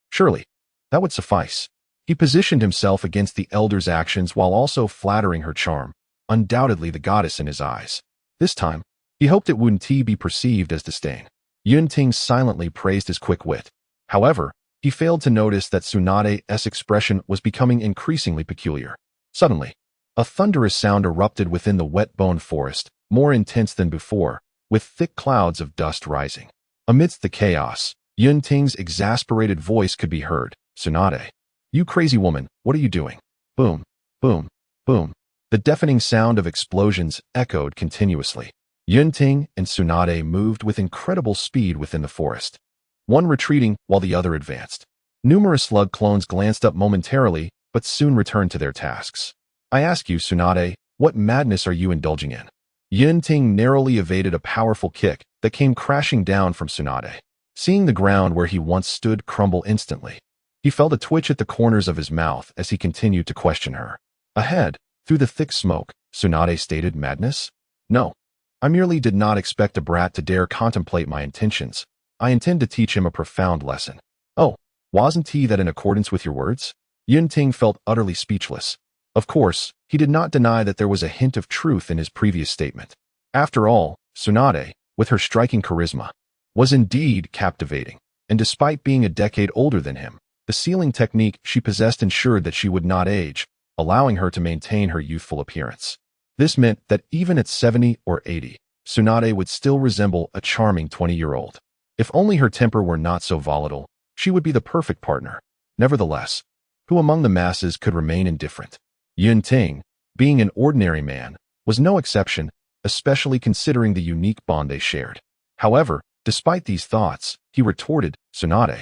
Surely, that would suffice." He positioned himself against the elder's actions while also flattering her charm, undoubtedly the goddess in his eyes. This time, he hoped it wouldn't be perceived as disdain. Yunting silently praised his quick wit. However, he failed to notice that Tsunade's expression was becoming increasingly peculiar. Suddenly, a thunderous sound erupted within the wet-boned forest, more intense than before, with thick clouds of dust rising. Amidst the chaos, Yunting's exasperated voice could be heard. "Tsunade, you crazy woman, what are you doing?" Boom, boom, boom. The deafening sound of explosions echoed continuously. Yunting and Tsunade moved with incredible speed within the forest, one retreating while the other advanced. Numerous slug clones glanced up momentarily, but soon returned to their tasks. "I ask you, Tsunade, what madness are you indulging in?" Yunting narrowly evaded a powerful kick that came crashing down from Tsunade, seeing the ground where he once stood crumble instantly. He felt a twitch at the corners of his mouth as he continued to question her. Ahead, through the thick smoke, Tsunade stated, "Madness? No. I merely did not expect a brat to dare contemplate my intentions. I intend to teach him a profound lesson. Oh, wasn't he that in accordance with your words? Yunting felt utterly speechless. Of course, he did not deny that there was a hint of truth in his previous statement. After all, Tsunade, with her striking charisma, was indeed captivating, and despite being a decade older than him, the sealing technique she possessed ensured that she would not age, allowing her to maintain her youthful appearance. This meant that even at 70 or 80, Tsunade would still resemble a charming 20-year-old. If only her temper were not so volatile, she would be the perfect partner. Nevertheless, who among the masses could remain indifferent? Yunting, being an ordinary man, was no exception, especially considering the unique bond they shared. However, despite these thoughts, he retorted, Tsunade,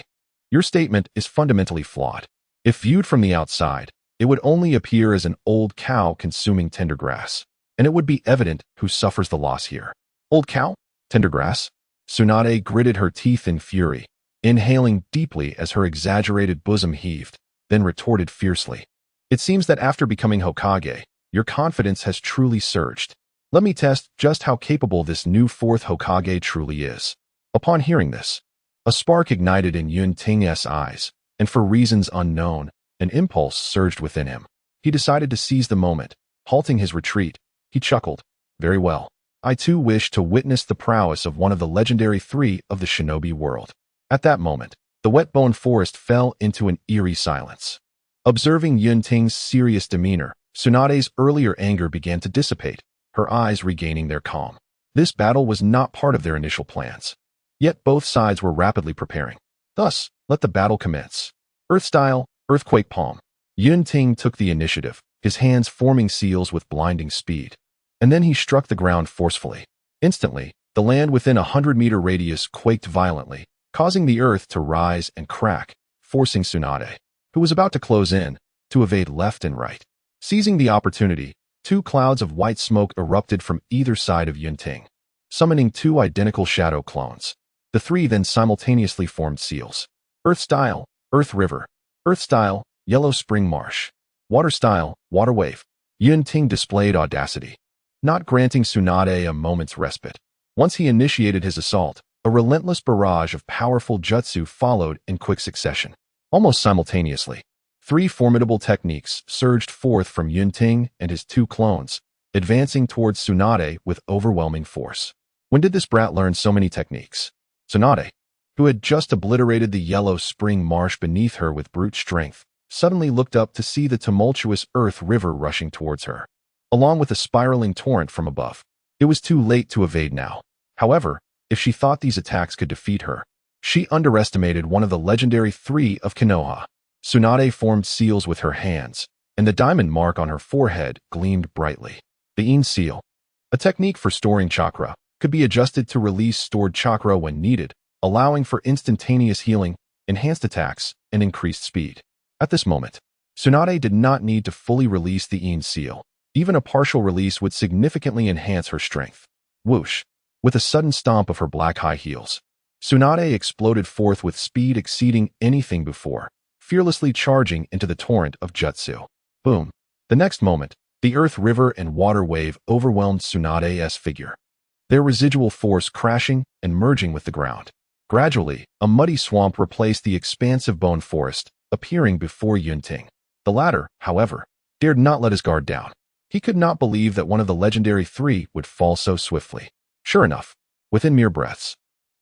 your statement is fundamentally flawed. If viewed from the outside, it would only appear as an old cow consuming tender grass, and it would be evident who suffers the loss here. Old cow? Tender grass? Tsunade gritted her teeth in fury, inhaling deeply as her exaggerated bosom heaved, then retorted fiercely. It seems that after becoming Hokage, your confidence has truly surged. Let me test just how capable this new Fourth Hokage truly is. Upon hearing this, a spark ignited in Yunting's eyes, and for reasons unknown, an impulse surged within him. He decided to seize the moment. Halting his retreat, he chuckled. Very well. I too wish to witness the prowess of one of the legendary three of the shinobi world. At that moment, the wet-bone forest fell into an eerie silence. Observing Yunting's serious demeanor, Tsunade's earlier anger began to dissipate, her eyes regaining their calm. This battle was not part of their initial plans. Yet both sides were rapidly preparing. Thus, let the battle commence. Earth-style, earthquake palm. Yunting took the initiative, his hands forming seals with blinding speed. And then he struck the ground forcefully. Instantly, the land within a 100-meter radius quaked violently, causing the earth to rise and crack, forcing Tsunade, who was about to close in, to evade left and right. Seizing the opportunity, two clouds of white smoke erupted from either side of Yunting, summoning two identical shadow clones. The three then simultaneously formed seals. Earth-style, earth river. Earth-style, yellow spring marsh. Water-style, water wave. Yunting displayed audacity, not granting Tsunade a moment's respite. Once he initiated his assault, a relentless barrage of powerful jutsu followed in quick succession. Almost simultaneously, three formidable techniques surged forth from Yunting and his two clones, advancing towards Tsunade with overwhelming force. When did this brat learn so many techniques? Tsunade, who had just obliterated the yellow spring marsh beneath her with brute strength, suddenly looked up to see the tumultuous earth river rushing towards her, along with a spiraling torrent from above. It was too late to evade now. However, if she thought these attacks could defeat her, she underestimated one of the legendary three of Konoha. Tsunade formed seals with her hands, and the diamond mark on her forehead gleamed brightly. The In seal, a technique for storing chakra, could be adjusted to release stored chakra when needed, allowing for instantaneous healing, enhanced attacks, and increased speed. At this moment, Tsunade did not need to fully release the In seal. Even a partial release would significantly enhance her strength. Whoosh! With a sudden stomp of her black high heels, Tsunade exploded forth with speed exceeding anything before, fearlessly charging into the torrent of jutsu. Boom! The next moment, the earth river and water wave overwhelmed Tsunade's figure, their residual force crashing and merging with the ground. Gradually, a muddy swamp replaced the expansive bone forest, appearing before Yunting. The latter, however, dared not let his guard down. He could not believe that one of the legendary three would fall so swiftly. Sure enough, within mere breaths,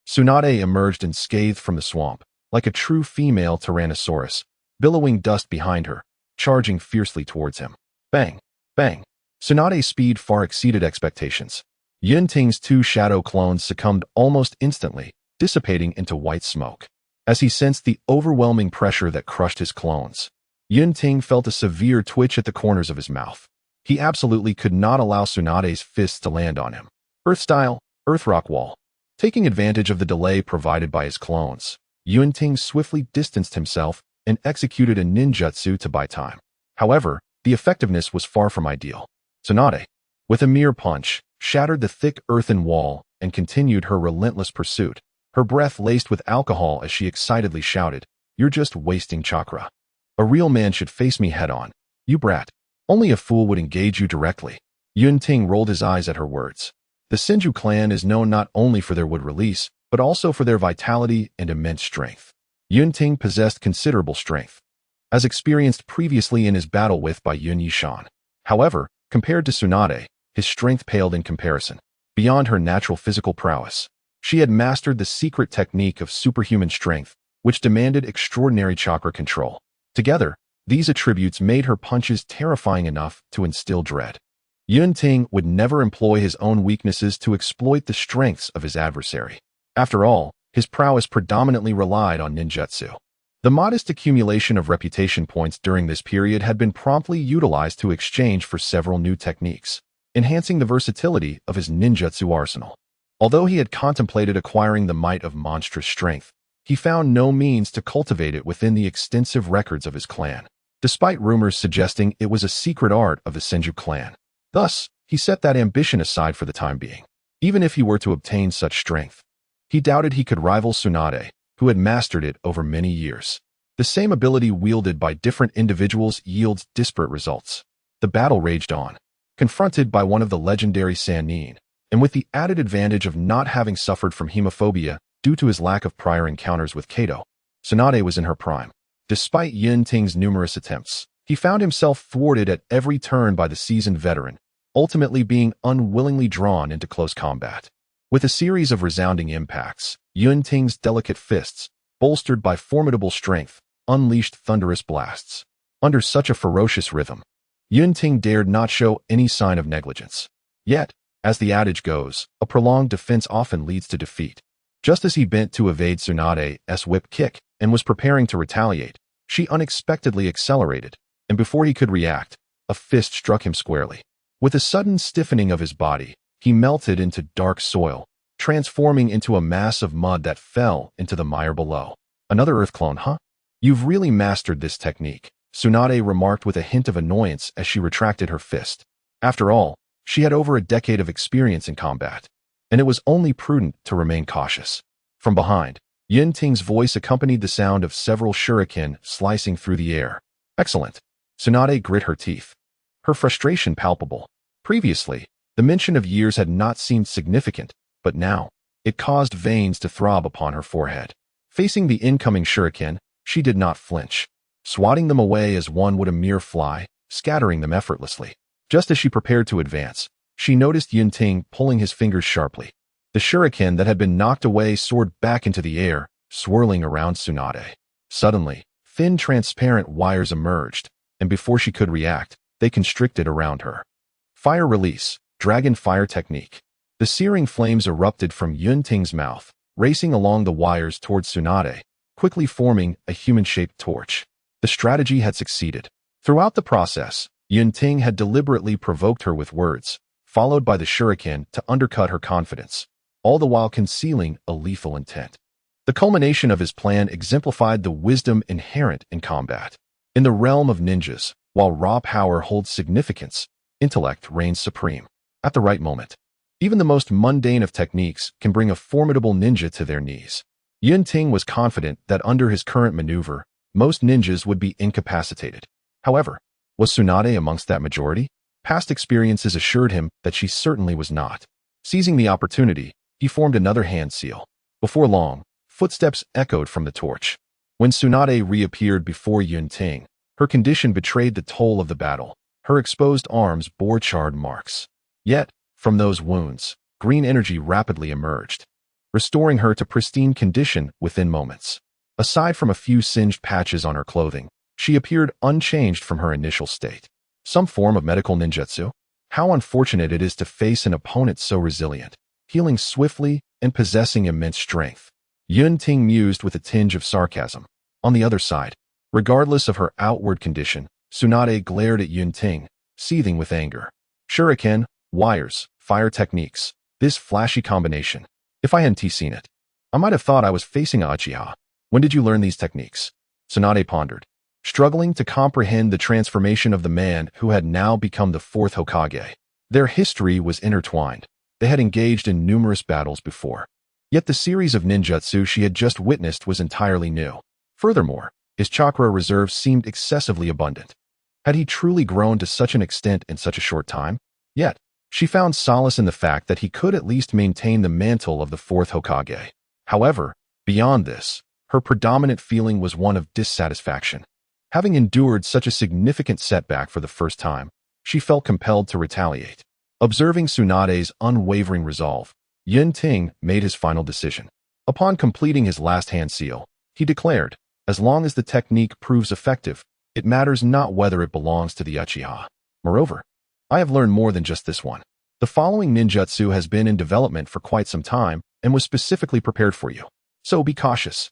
Tsunade emerged unscathed from the swamp, like a true female Tyrannosaurus, billowing dust behind her, charging fiercely towards him. Bang! Bang! Tsunade's speed far exceeded expectations. Yunting's two shadow clones succumbed almost instantly, dissipating into white smoke. As he sensed the overwhelming pressure that crushed his clones, Yunting felt a severe twitch at the corners of his mouth. He absolutely could not allow Tsunade's fists to land on him. Earth-style, earth rock wall. Taking advantage of the delay provided by his clones, Yunting swiftly distanced himself and executed a ninjutsu to buy time. However, the effectiveness was far from ideal. Tsunade, with a mere punch, shattered the thick earthen wall and continued her relentless pursuit, her breath laced with alcohol as she excitedly shouted, "You're just wasting chakra. A real man should face me head-on. You brat. Only a fool would engage you directly." Yunting rolled his eyes at her words. The Senju clan is known not only for their wood release, but also for their vitality and immense strength. Yunting possessed considerable strength, as experienced previously in his battle with by Yun Yishan. However, compared to Tsunade, his strength paled in comparison. Beyond her natural physical prowess, she had mastered the secret technique of superhuman strength, which demanded extraordinary chakra control. Together, these attributes made her punches terrifying enough to instill dread. Yunting would never employ his own weaknesses to exploit the strengths of his adversary. After all, his prowess predominantly relied on ninjutsu. The modest accumulation of reputation points during this period had been promptly utilized to exchange for several new techniques, enhancing the versatility of his ninjutsu arsenal. Although he had contemplated acquiring the might of monstrous strength, he found no means to cultivate it within the extensive records of his clan, despite rumors suggesting it was a secret art of the Senju clan. Thus, he set that ambition aside for the time being. Even if he were to obtain such strength, he doubted he could rival Tsunade, who had mastered it over many years. The same ability wielded by different individuals yields disparate results. The battle raged on. Confronted by one of the legendary Sannin, and with the added advantage of not having suffered from hemophobia due to his lack of prior encounters with Kato, Tsunade was in her prime. Despite Yunting's numerous attempts, he found himself thwarted at every turn by the seasoned veteran, ultimately being unwillingly drawn into close combat. With a series of resounding impacts, Yunting's delicate fists, bolstered by formidable strength, unleashed thunderous blasts. Under such a ferocious rhythm, Yunting dared not show any sign of negligence. Yet, as the adage goes, a prolonged defense often leads to defeat. Just as he bent to evade Tsunade's whip kick and was preparing to retaliate, she unexpectedly accelerated, and before he could react, a fist struck him squarely. With a sudden stiffening of his body, he melted into dark soil, transforming into a mass of mud that fell into the mire below. Another earth clone, huh? You've really mastered this technique, Tsunade remarked with a hint of annoyance as she retracted her fist. After all, she had over a decade of experience in combat, and it was only prudent to remain cautious. From behind, Yunting's voice accompanied the sound of several shuriken slicing through the air. Excellent. Tsunade grit her teeth, her frustration palpable. Previously, the mention of years had not seemed significant, but now, it caused veins to throb upon her forehead. Facing the incoming shuriken, she did not flinch, swatting them away as one would a mere fly, scattering them effortlessly. Just as she prepared to advance, she noticed Yunting pulling his fingers sharply. The shuriken that had been knocked away soared back into the air, swirling around Tsunade. Suddenly, thin transparent wires emerged, and before she could react, they constricted around her. Fire release, dragon fire technique. The searing flames erupted from Yunting's mouth, racing along the wires towards Tsunade, quickly forming a human-shaped torch. The strategy had succeeded. Throughout the process, Yunting had deliberately provoked her with words, followed by the shuriken to undercut her confidence, all the while concealing a lethal intent. The culmination of his plan exemplified the wisdom inherent in combat. In the realm of ninjas, while raw power holds significance, intellect reigns supreme. At the right moment, even the most mundane of techniques can bring a formidable ninja to their knees. Yunting was confident that under his current maneuver, most ninjas would be incapacitated. However, was Tsunade amongst that majority? Past experiences assured him that she certainly was not. Seizing the opportunity, he formed another hand seal. Before long, footsteps echoed from the torch. When Tsunade reappeared before Yunting, her condition betrayed the toll of the battle. Her exposed arms bore charred marks. Yet, from those wounds, green energy rapidly emerged, restoring her to pristine condition within moments. Aside from a few singed patches on her clothing, she appeared unchanged from her initial state. Some form of medical ninjutsu? How unfortunate it is to face an opponent so resilient, healing swiftly and possessing immense strength. Yunting mused with a tinge of sarcasm. On the other side, regardless of her outward condition, Tsunade glared at Yunting, seething with anger. Shuriken, wires, fire techniques. This flashy combination. If I hadn't seen it, I might have thought I was facing a Uchiha. When did you learn these techniques? Tsunade pondered, struggling to comprehend the transformation of the man who had now become the Fourth Hokage. Their history was intertwined. They had engaged in numerous battles before. Yet the series of ninjutsu she had just witnessed was entirely new. Furthermore, his chakra reserves seemed excessively abundant. Had he truly grown to such an extent in such a short time? Yet, she found solace in the fact that he could at least maintain the mantle of the Fourth Hokage. However, beyond this, her predominant feeling was one of dissatisfaction. Having endured such a significant setback for the first time, she felt compelled to retaliate. Observing Tsunade's unwavering resolve, Yunting made his final decision. Upon completing his last hand seal, he declared, "As long as the technique proves effective, it matters not whether it belongs to the Uchiha. Moreover, I have learned more than just this one. The following ninjutsu has been in development for quite some time and was specifically prepared for you. So be cautious."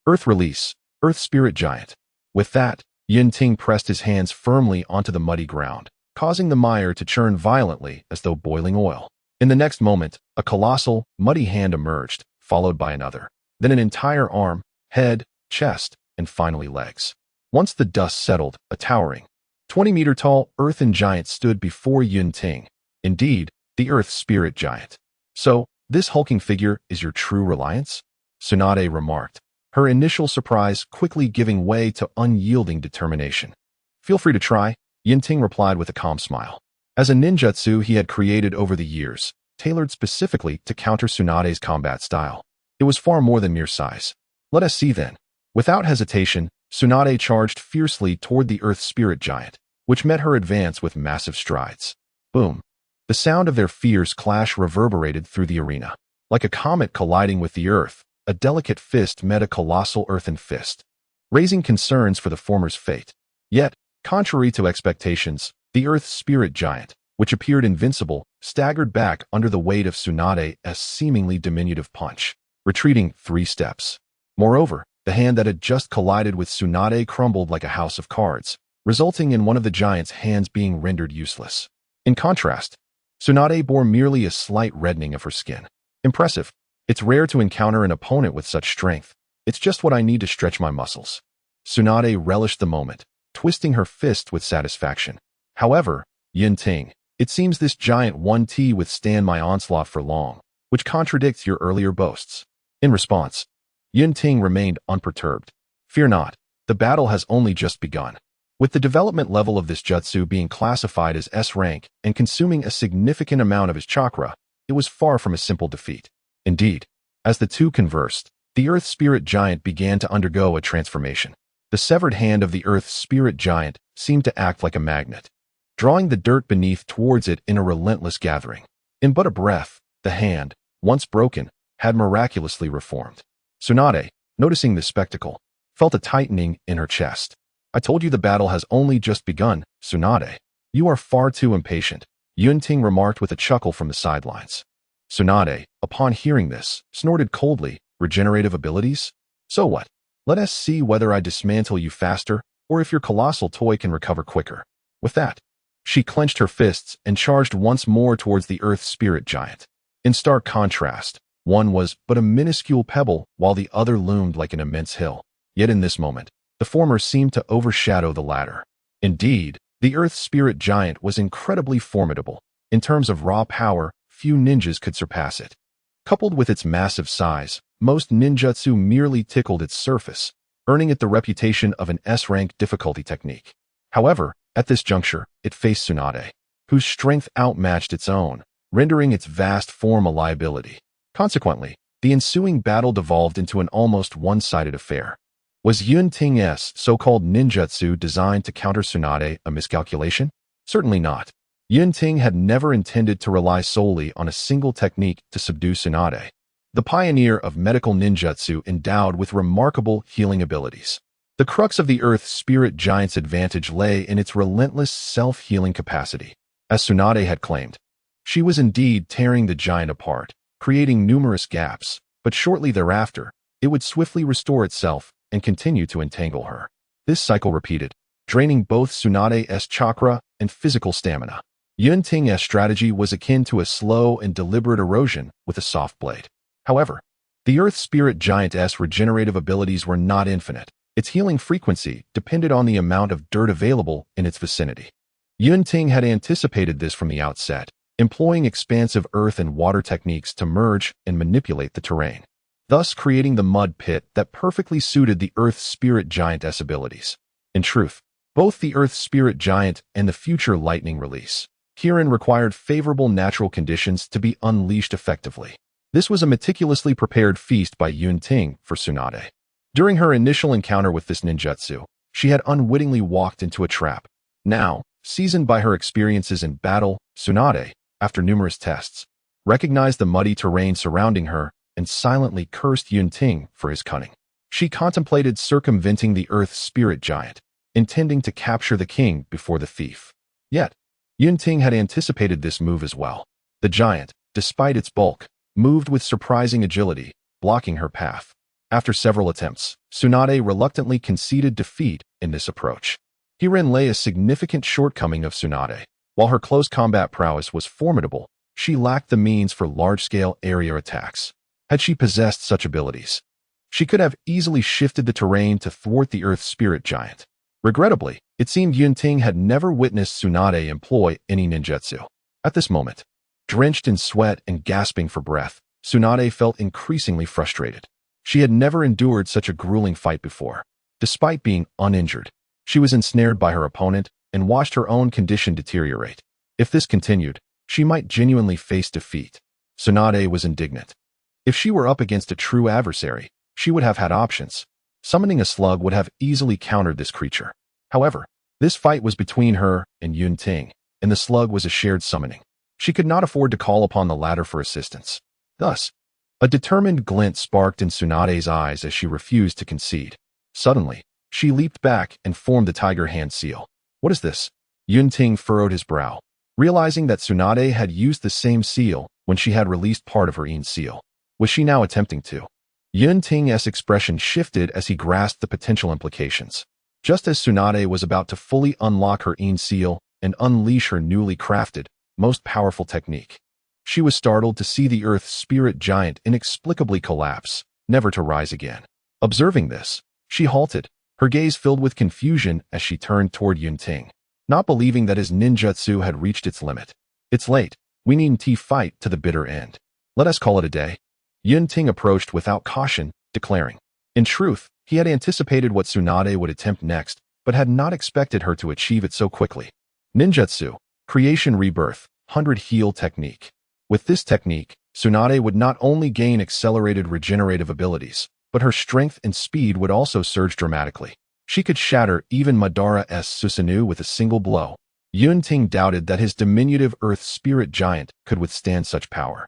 Earth Release, Earth Spirit Giant. With that, Yunting pressed his hands firmly onto the muddy ground, causing the mire to churn violently as though boiling oil. In the next moment, a colossal, muddy hand emerged, followed by another, then an entire arm, head, chest, and finally legs. Once the dust settled, a towering, 20-meter-tall earthen giant stood before Yunting. Indeed, the Earth Spirit Giant. "So, this hulking figure is your true reliance?" Tsunade remarked, her initial surprise quickly giving way to unyielding determination. "Feel free to try," Yunting replied with a calm smile. As a ninjutsu he had created over the years, tailored specifically to counter Tsunade's combat style, it was far more than mere size. "Let us see then." Without hesitation, Tsunade charged fiercely toward the Earth Spirit Giant, which met her advance with massive strides. Boom! The sound of their fierce clash reverberated through the arena. Like a comet colliding with the earth, a delicate fist met a colossal earthen fist, raising concerns for the former's fate. Yet, contrary to expectations, the Earth Spirit Giant, which appeared invincible, staggered back under the weight of Tsunade's seemingly diminutive punch, retreating 3 steps. Moreover, the hand that had just collided with Tsunade crumbled like a house of cards, resulting in one of the giant's hands being rendered useless. In contrast, Tsunade bore merely a slight reddening of her skin. Impressive. It's rare to encounter an opponent with such strength. It's just what I need to stretch my muscles. Tsunade relished the moment, twisting her fist with satisfaction. However, Yunting, it seems this giant won't withstand my onslaught for long, which contradicts your earlier boasts. In response, Yunting remained unperturbed. "Fear not, the battle has only just begun." With the development level of this jutsu being classified as S rank and consuming a significant amount of his chakra, it was far from a simple defeat. Indeed, as the two conversed, the Earth Spirit Giant began to undergo a transformation. The severed hand of the Earth Spirit Giant seemed to act like a magnet, drawing the dirt beneath towards it in a relentless gathering. In but a breath, the hand, once broken, had miraculously reformed. Tsunade, noticing this spectacle, felt a tightening in her chest. "I told you the battle has only just begun, Tsunade. You are far too impatient," Yunting remarked with a chuckle from the sidelines. Tsunade, upon hearing this, snorted coldly. "Regenerative abilities? So what? Let us see whether I dismantle you faster, or if your colossal toy can recover quicker." With that, she clenched her fists and charged once more towards the Earth Spirit Giant. In stark contrast, one was but a minuscule pebble while the other loomed like an immense hill. Yet in this moment, the former seemed to overshadow the latter. Indeed, the Earth Spirit Giant was incredibly formidable. In terms of raw power, few ninjas could surpass it. Coupled with its massive size, most ninjutsu merely tickled its surface, earning it the reputation of an S-rank difficulty technique. However, at this juncture, it faced Tsunade, whose strength outmatched its own, rendering its vast form a liability. Consequently, the ensuing battle devolved into an almost one-sided affair. Was Yunting's so-called ninjutsu designed to counter Tsunade a miscalculation? Certainly not. Yunting had never intended to rely solely on a single technique to subdue Tsunade, the pioneer of medical ninjutsu endowed with remarkable healing abilities. The crux of the Earth Spirit Giant's advantage lay in its relentless self-healing capacity. As Tsunade had claimed, she was indeed tearing the giant apart, creating numerous gaps, but shortly thereafter, it would swiftly restore itself and continue to entangle her. This cycle repeated, draining both Tsunade's chakra and physical stamina. Yunting's strategy was akin to a slow and deliberate erosion with a soft blade. However, the Earth Spirit Giant's regenerative abilities were not infinite. Its healing frequency depended on the amount of dirt available in its vicinity. Yunting had anticipated this from the outset, employing expansive earth and water techniques to merge and manipulate the terrain, thus creating the mud pit that perfectly suited the Earth Spirit Giant's abilities. In truth, both the Earth Spirit Giant and the future lightning release Kirin required favorable natural conditions to be unleashed effectively. This was a meticulously prepared feast by Yunting for Tsunade. During her initial encounter with this ninjutsu, she had unwittingly walked into a trap. Now, seasoned by her experiences in battle, Tsunade, after numerous tests, recognized the muddy terrain surrounding her and silently cursed Yunting for his cunning. She contemplated circumventing the Earth Spirit Giant, intending to capture the king before the thief. Yet, Yunting had anticipated this move as well. The giant, despite its bulk, moved with surprising agility, blocking her path. After several attempts, Tsunade reluctantly conceded defeat in this approach. Herein lay a significant shortcoming of Tsunade. While her close combat prowess was formidable, she lacked the means for large-scale area attacks. Had she possessed such abilities, she could have easily shifted the terrain to thwart the Earth Spirit Giant. Regrettably, it seemed Yunting had never witnessed Tsunade employ any ninjutsu. At this moment, drenched in sweat and gasping for breath, Tsunade felt increasingly frustrated. She had never endured such a grueling fight before. Despite being uninjured, she was ensnared by her opponent and watched her own condition deteriorate. If this continued, she might genuinely face defeat. Tsunade was indignant. If she were up against a true adversary, she would have had options. Summoning a slug would have easily countered this creature. However, this fight was between her and Yunting, and the slug was a shared summoning. She could not afford to call upon the latter for assistance. Thus, a determined glint sparked in Tsunade's eyes as she refused to concede. Suddenly, she leaped back and formed the tiger hand seal. What is this? Yunting furrowed his brow, realizing that Tsunade had used the same seal when she had released part of her Yin seal. Was she now attempting to? Yunting's expression shifted as he grasped the potential implications. Just as Tsunade was about to fully unlock her Yin seal and unleash her newly crafted, most powerful technique, she was startled to see the Earth Spirit Giant inexplicably collapse, never to rise again. Observing this, she halted, her gaze filled with confusion as she turned toward Yunting, not believing that his ninjutsu had reached its limit. It's late. We needn't fight to the bitter end. Let us call it a day. Yunting approached without caution, declaring. In truth, he had anticipated what Tsunade would attempt next, but had not expected her to achieve it so quickly. Ninjutsu, Creation Rebirth, 100 Heal Technique. With this technique, Tsunade would not only gain accelerated regenerative abilities, but her strength and speed would also surge dramatically. She could shatter even Madara's Susanoo with a single blow. Yunting doubted that his diminutive Earth Spirit Giant could withstand such power,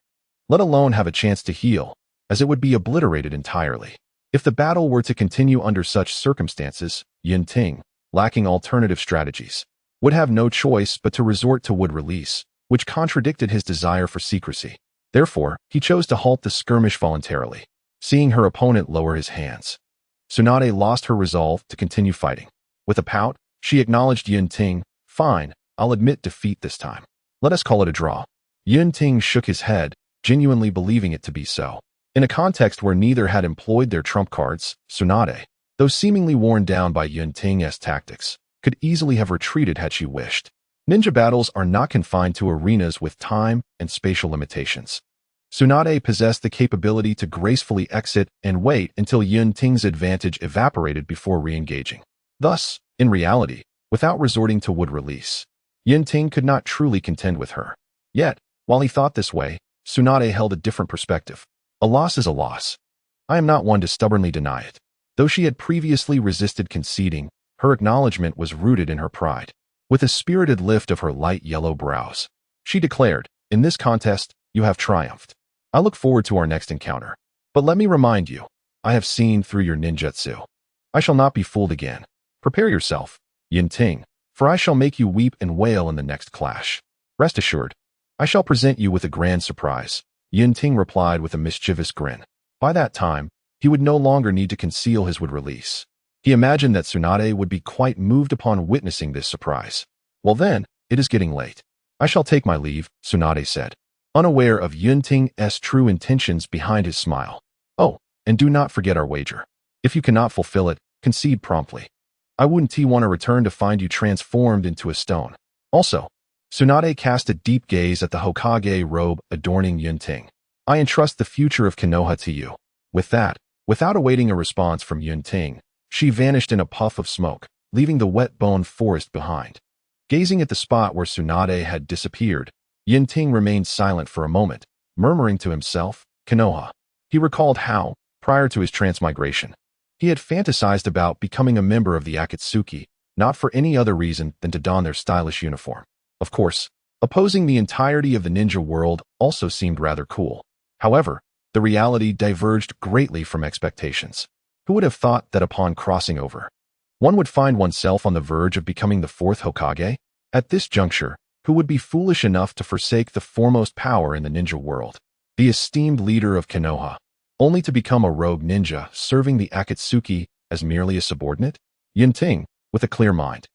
let alone have a chance to heal, as it would be obliterated entirely. If the battle were to continue under such circumstances, Yunting, lacking alternative strategies, would have no choice but to resort to wood release, which contradicted his desire for secrecy. Therefore, he chose to halt the skirmish voluntarily, seeing her opponent lower his hands. Tsunade lost her resolve to continue fighting. With a pout, she acknowledged Yunting. Fine, I'll admit defeat this time. Let us call it a draw. Yunting shook his head, genuinely believing it to be so. In a context where neither had employed their trump cards, Tsunade, though seemingly worn down by Yunting's tactics, could easily have retreated had she wished. Ninja battles are not confined to arenas with time and spatial limitations. Tsunade possessed the capability to gracefully exit and wait until Yunting's advantage evaporated before re-engaging. Thus, in reality, without resorting to wood release, Yunting could not truly contend with her. Yet, while he thought this way, Tsunade held a different perspective. A loss is a loss. I am not one to stubbornly deny it. Though she had previously resisted conceding, her acknowledgement was rooted in her pride. With a spirited lift of her light yellow brows, she declared, in this contest, you have triumphed. I look forward to our next encounter. But let me remind you, I have seen through your ninjutsu. I shall not be fooled again. Prepare yourself, Yunting, for I shall make you weep and wail in the next clash. Rest assured, I shall present you with a grand surprise. Yunting replied with a mischievous grin. By that time, he would no longer need to conceal his wood release. He imagined that Tsunade would be quite moved upon witnessing this surprise. Well then, it is getting late. I shall take my leave, Tsunade said, unaware of Yunting's true intentions behind his smile. Oh, and do not forget our wager. If you cannot fulfill it, concede promptly. I wouldn't want to return to find you transformed into a stone. Also, Tsunade cast a deep gaze at the Hokage robe adorning Yunting. I entrust the future of Konoha to you. With that, without awaiting a response from Yunting, she vanished in a puff of smoke, leaving the wet bone forest behind. Gazing at the spot where Tsunade had disappeared, Yunting remained silent for a moment, murmuring to himself, Konoha. He recalled how, prior to his transmigration, he had fantasized about becoming a member of the Akatsuki, not for any other reason than to don their stylish uniform. Of course, opposing the entirety of the ninja world also seemed rather cool. However, the reality diverged greatly from expectations. Who would have thought that upon crossing over, one would find oneself on the verge of becoming the Fourth Hokage? At this juncture, who would be foolish enough to forsake the foremost power in the ninja world, the esteemed leader of Konoha, only to become a rogue ninja serving the Akatsuki as merely a subordinate? Yunting, with a clear mind,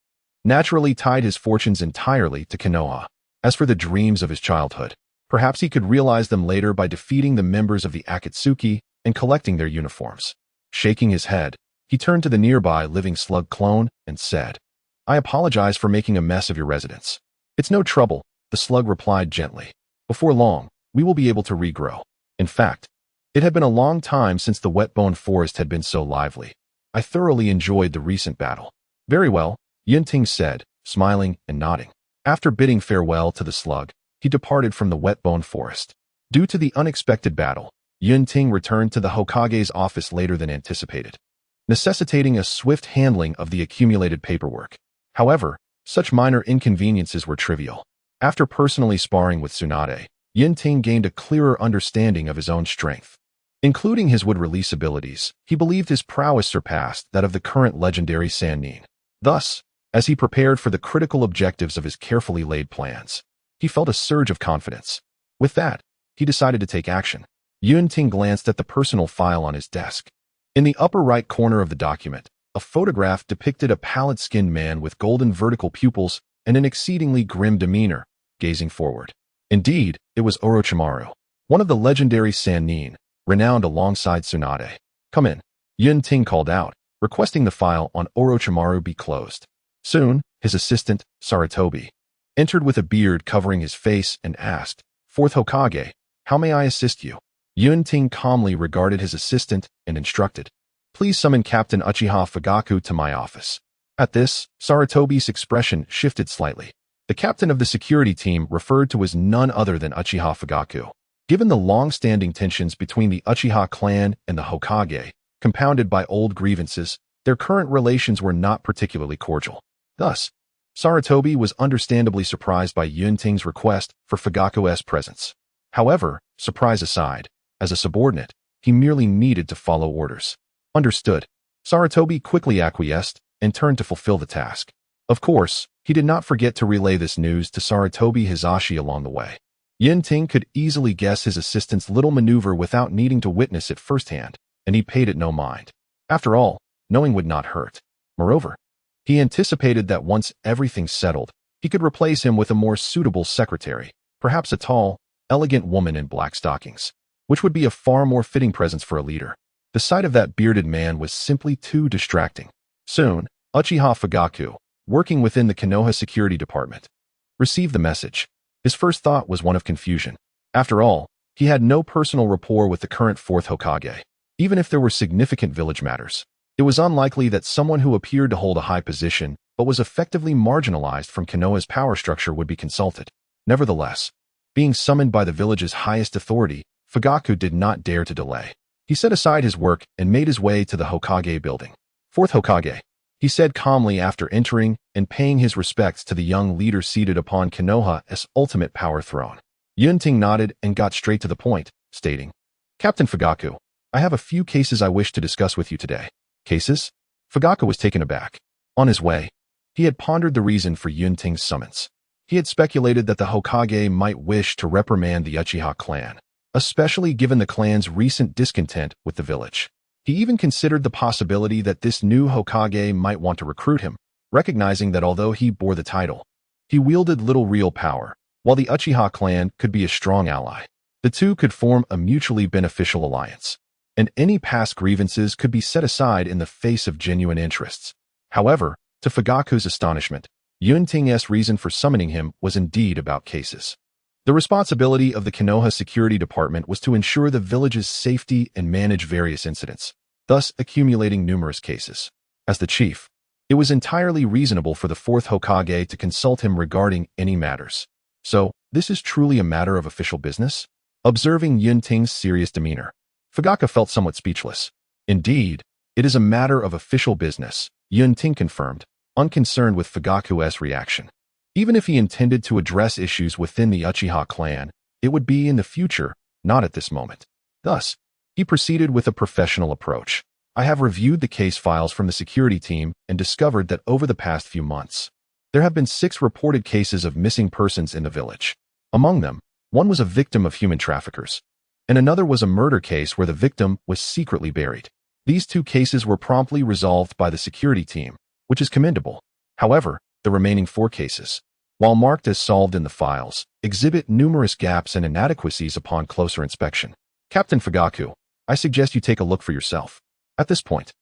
naturally tied his fortunes entirely to Konoha. As for the dreams of his childhood, perhaps he could realize them later by defeating the members of the Akatsuki and collecting their uniforms. Shaking his head, he turned to the nearby living slug clone and said, "I apologize for making a mess of your residence." "It's no trouble," the slug replied gently. "Before long, we will be able to regrow." In fact, it had been a long time since the wet-bone forest had been so lively. "I thoroughly enjoyed the recent battle." "Very well," Yunting said, smiling and nodding. After bidding farewell to the slug, he departed from the wet-bone forest. Due to the unexpected battle, Yunting returned to the Hokage's office later than anticipated, necessitating a swift handling of the accumulated paperwork. However, such minor inconveniences were trivial. After personally sparring with Tsunade, Yunting gained a clearer understanding of his own strength. Including his wood-release abilities, he believed his prowess surpassed that of the current legendary Sannin. Thus, as he prepared for the critical objectives of his carefully laid plans, he felt a surge of confidence. With that, he decided to take action. Yunting glanced at the personal file on his desk. In the upper right corner of the document, a photograph depicted a pallid-skinned man with golden vertical pupils and an exceedingly grim demeanor, gazing forward. Indeed, it was Orochimaru, one of the legendary Sannin, renowned alongside Tsunade. "Come in," Yunting called out, requesting the file on Orochimaru be closed. Soon, his assistant, Sarutobi, entered with a beard covering his face and asked, "Fourth Hokage, how may I assist you?" Yunting calmly regarded his assistant and instructed, "Please summon Captain Uchiha Fugaku to my office." At this, Sarutobi's expression shifted slightly. The captain of the security team referred to as none other than Uchiha Fugaku. Given the long-standing tensions between the Uchiha clan and the Hokage, compounded by old grievances, their current relations were not particularly cordial. Thus, Sarutobi was understandably surprised by Yunting's request for Fugaku's presence. However, surprise aside, as a subordinate, he merely needed to follow orders. Understood. Sarutobi quickly acquiesced and turned to fulfill the task. Of course, he did not forget to relay this news to Sarutobi Hizashi along the way. Yunting could easily guess his assistant's little maneuver without needing to witness it firsthand, and he paid it no mind. After all, knowing would not hurt. Moreover, he anticipated that once everything settled, he could replace him with a more suitable secretary, perhaps a tall, elegant woman in black stockings, which would be a far more fitting presence for a leader. The sight of that bearded man was simply too distracting. Soon, Uchiha Fugaku, working within the Konoha security department, received the message. His first thought was one of confusion. After all, he had no personal rapport with the current Fourth Hokage. Even if there were significant village matters, it was unlikely that someone who appeared to hold a high position but was effectively marginalized from Konoha's power structure would be consulted. Nevertheless, being summoned by the village's highest authority, Fugaku did not dare to delay. He set aside his work and made his way to the Hokage building. "Fourth Hokage," he said calmly after entering and paying his respects to the young leader seated upon Konoha's ultimate power throne. Yunting nodded and got straight to the point, stating, "Captain Fugaku, I have a few cases I wish to discuss with you today." "Cases?" Fugaku was taken aback. On his way, he had pondered the reason for Yunting's summons. He had speculated that the Hokage might wish to reprimand the Uchiha clan, especially given the clan's recent discontent with the village. He even considered the possibility that this new Hokage might want to recruit him, recognizing that although he bore the title, he wielded little real power, while the Uchiha clan could be a strong ally. The two could form a mutually beneficial alliance, and any past grievances could be set aside in the face of genuine interests. However, to Fugaku's astonishment, Yunting's reason for summoning him was indeed about cases. The responsibility of the Konoha security department was to ensure the village's safety and manage various incidents, thus accumulating numerous cases. As the chief, it was entirely reasonable for the Fourth Hokage to consult him regarding any matters. "So, this is truly a matter of official business?" Observing Yunting's serious demeanor, Fugaku felt somewhat speechless. Indeed, it is a matter of official business, Yunting confirmed, unconcerned with Fugaku's reaction. Even if he intended to address issues within the Uchiha clan, it would be in the future, not at this moment. Thus, he proceeded with a professional approach. I have reviewed the case files from the security team and discovered that over the past few months, there have been 6 reported cases of missing persons in the village. Among them, one was a victim of human traffickers, and another was a murder case where the victim was secretly buried. These 2 cases were promptly resolved by the security team, which is commendable. However, the remaining 4 cases, while marked as solved in the files, exhibit numerous gaps and inadequacies upon closer inspection. Captain Fugaku, I suggest you take a look for yourself. At this point,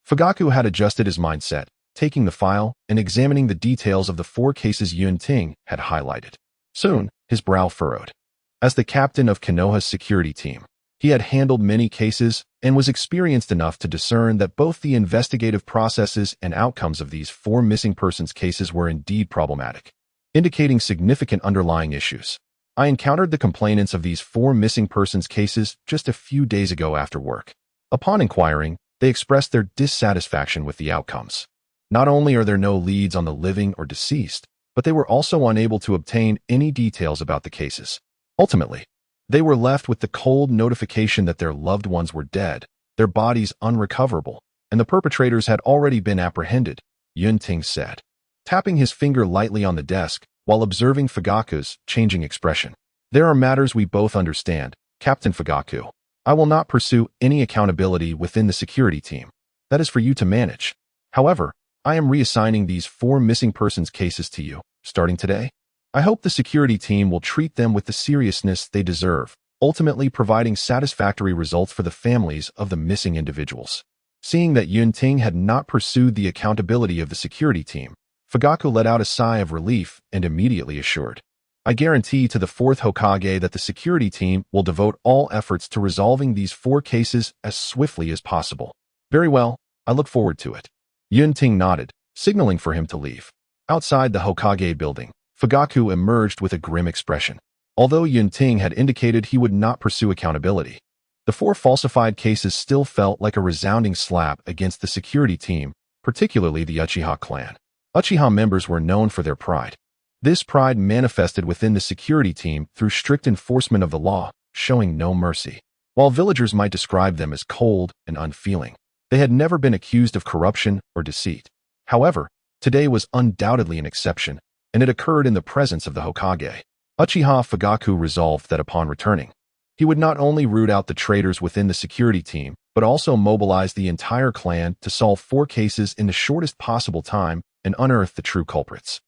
Fugaku had adjusted his mindset, taking the file and examining the details of the 4 cases Yunting had highlighted. Soon, his brow furrowed. As the captain of Konoha's security team, he had handled many cases and was experienced enough to discern that both the investigative processes and outcomes of these 4 missing persons cases were indeed problematic, indicating significant underlying issues. I encountered the complainants of these 4 missing persons cases just a few days ago after work. Upon inquiring, they expressed their dissatisfaction with the outcomes. Not only are there no leads on the living or deceased, but they were also unable to obtain any details about the cases. Ultimately, they were left with the cold notification that their loved ones were dead, their bodies unrecoverable, and the perpetrators had already been apprehended, Yunting said, tapping his finger lightly on the desk while observing Fugaku's changing expression. There are matters we both understand, Captain Fugaku. I will not pursue any accountability within the security team. That is for you to manage. However, I am reassigning these 4 missing persons cases to you, starting today. I hope the security team will treat them with the seriousness they deserve, ultimately providing satisfactory results for the families of the missing individuals. Seeing that Yunting had not pursued the accountability of the security team, Fugaku let out a sigh of relief and immediately assured, I guarantee to the Fourth Hokage that the security team will devote all efforts to resolving these 4 cases as swiftly as possible. Very well, I look forward to it. Yunting nodded, signaling for him to leave. Outside the Hokage building, Fugaku emerged with a grim expression. Although Yunting had indicated he would not pursue accountability, the 4 falsified cases still felt like a resounding slap against the security team, particularly the Uchiha clan. Uchiha members were known for their pride. This pride manifested within the security team through strict enforcement of the law, showing no mercy. While villagers might describe them as cold and unfeeling, they had never been accused of corruption or deceit. However, today was undoubtedly an exception, and it occurred in the presence of the Hokage. Uchiha Fugaku resolved that upon returning, he would not only root out the traitors within the security team, but also mobilize the entire clan to solve 4 cases in the shortest possible time and unearth the true culprits.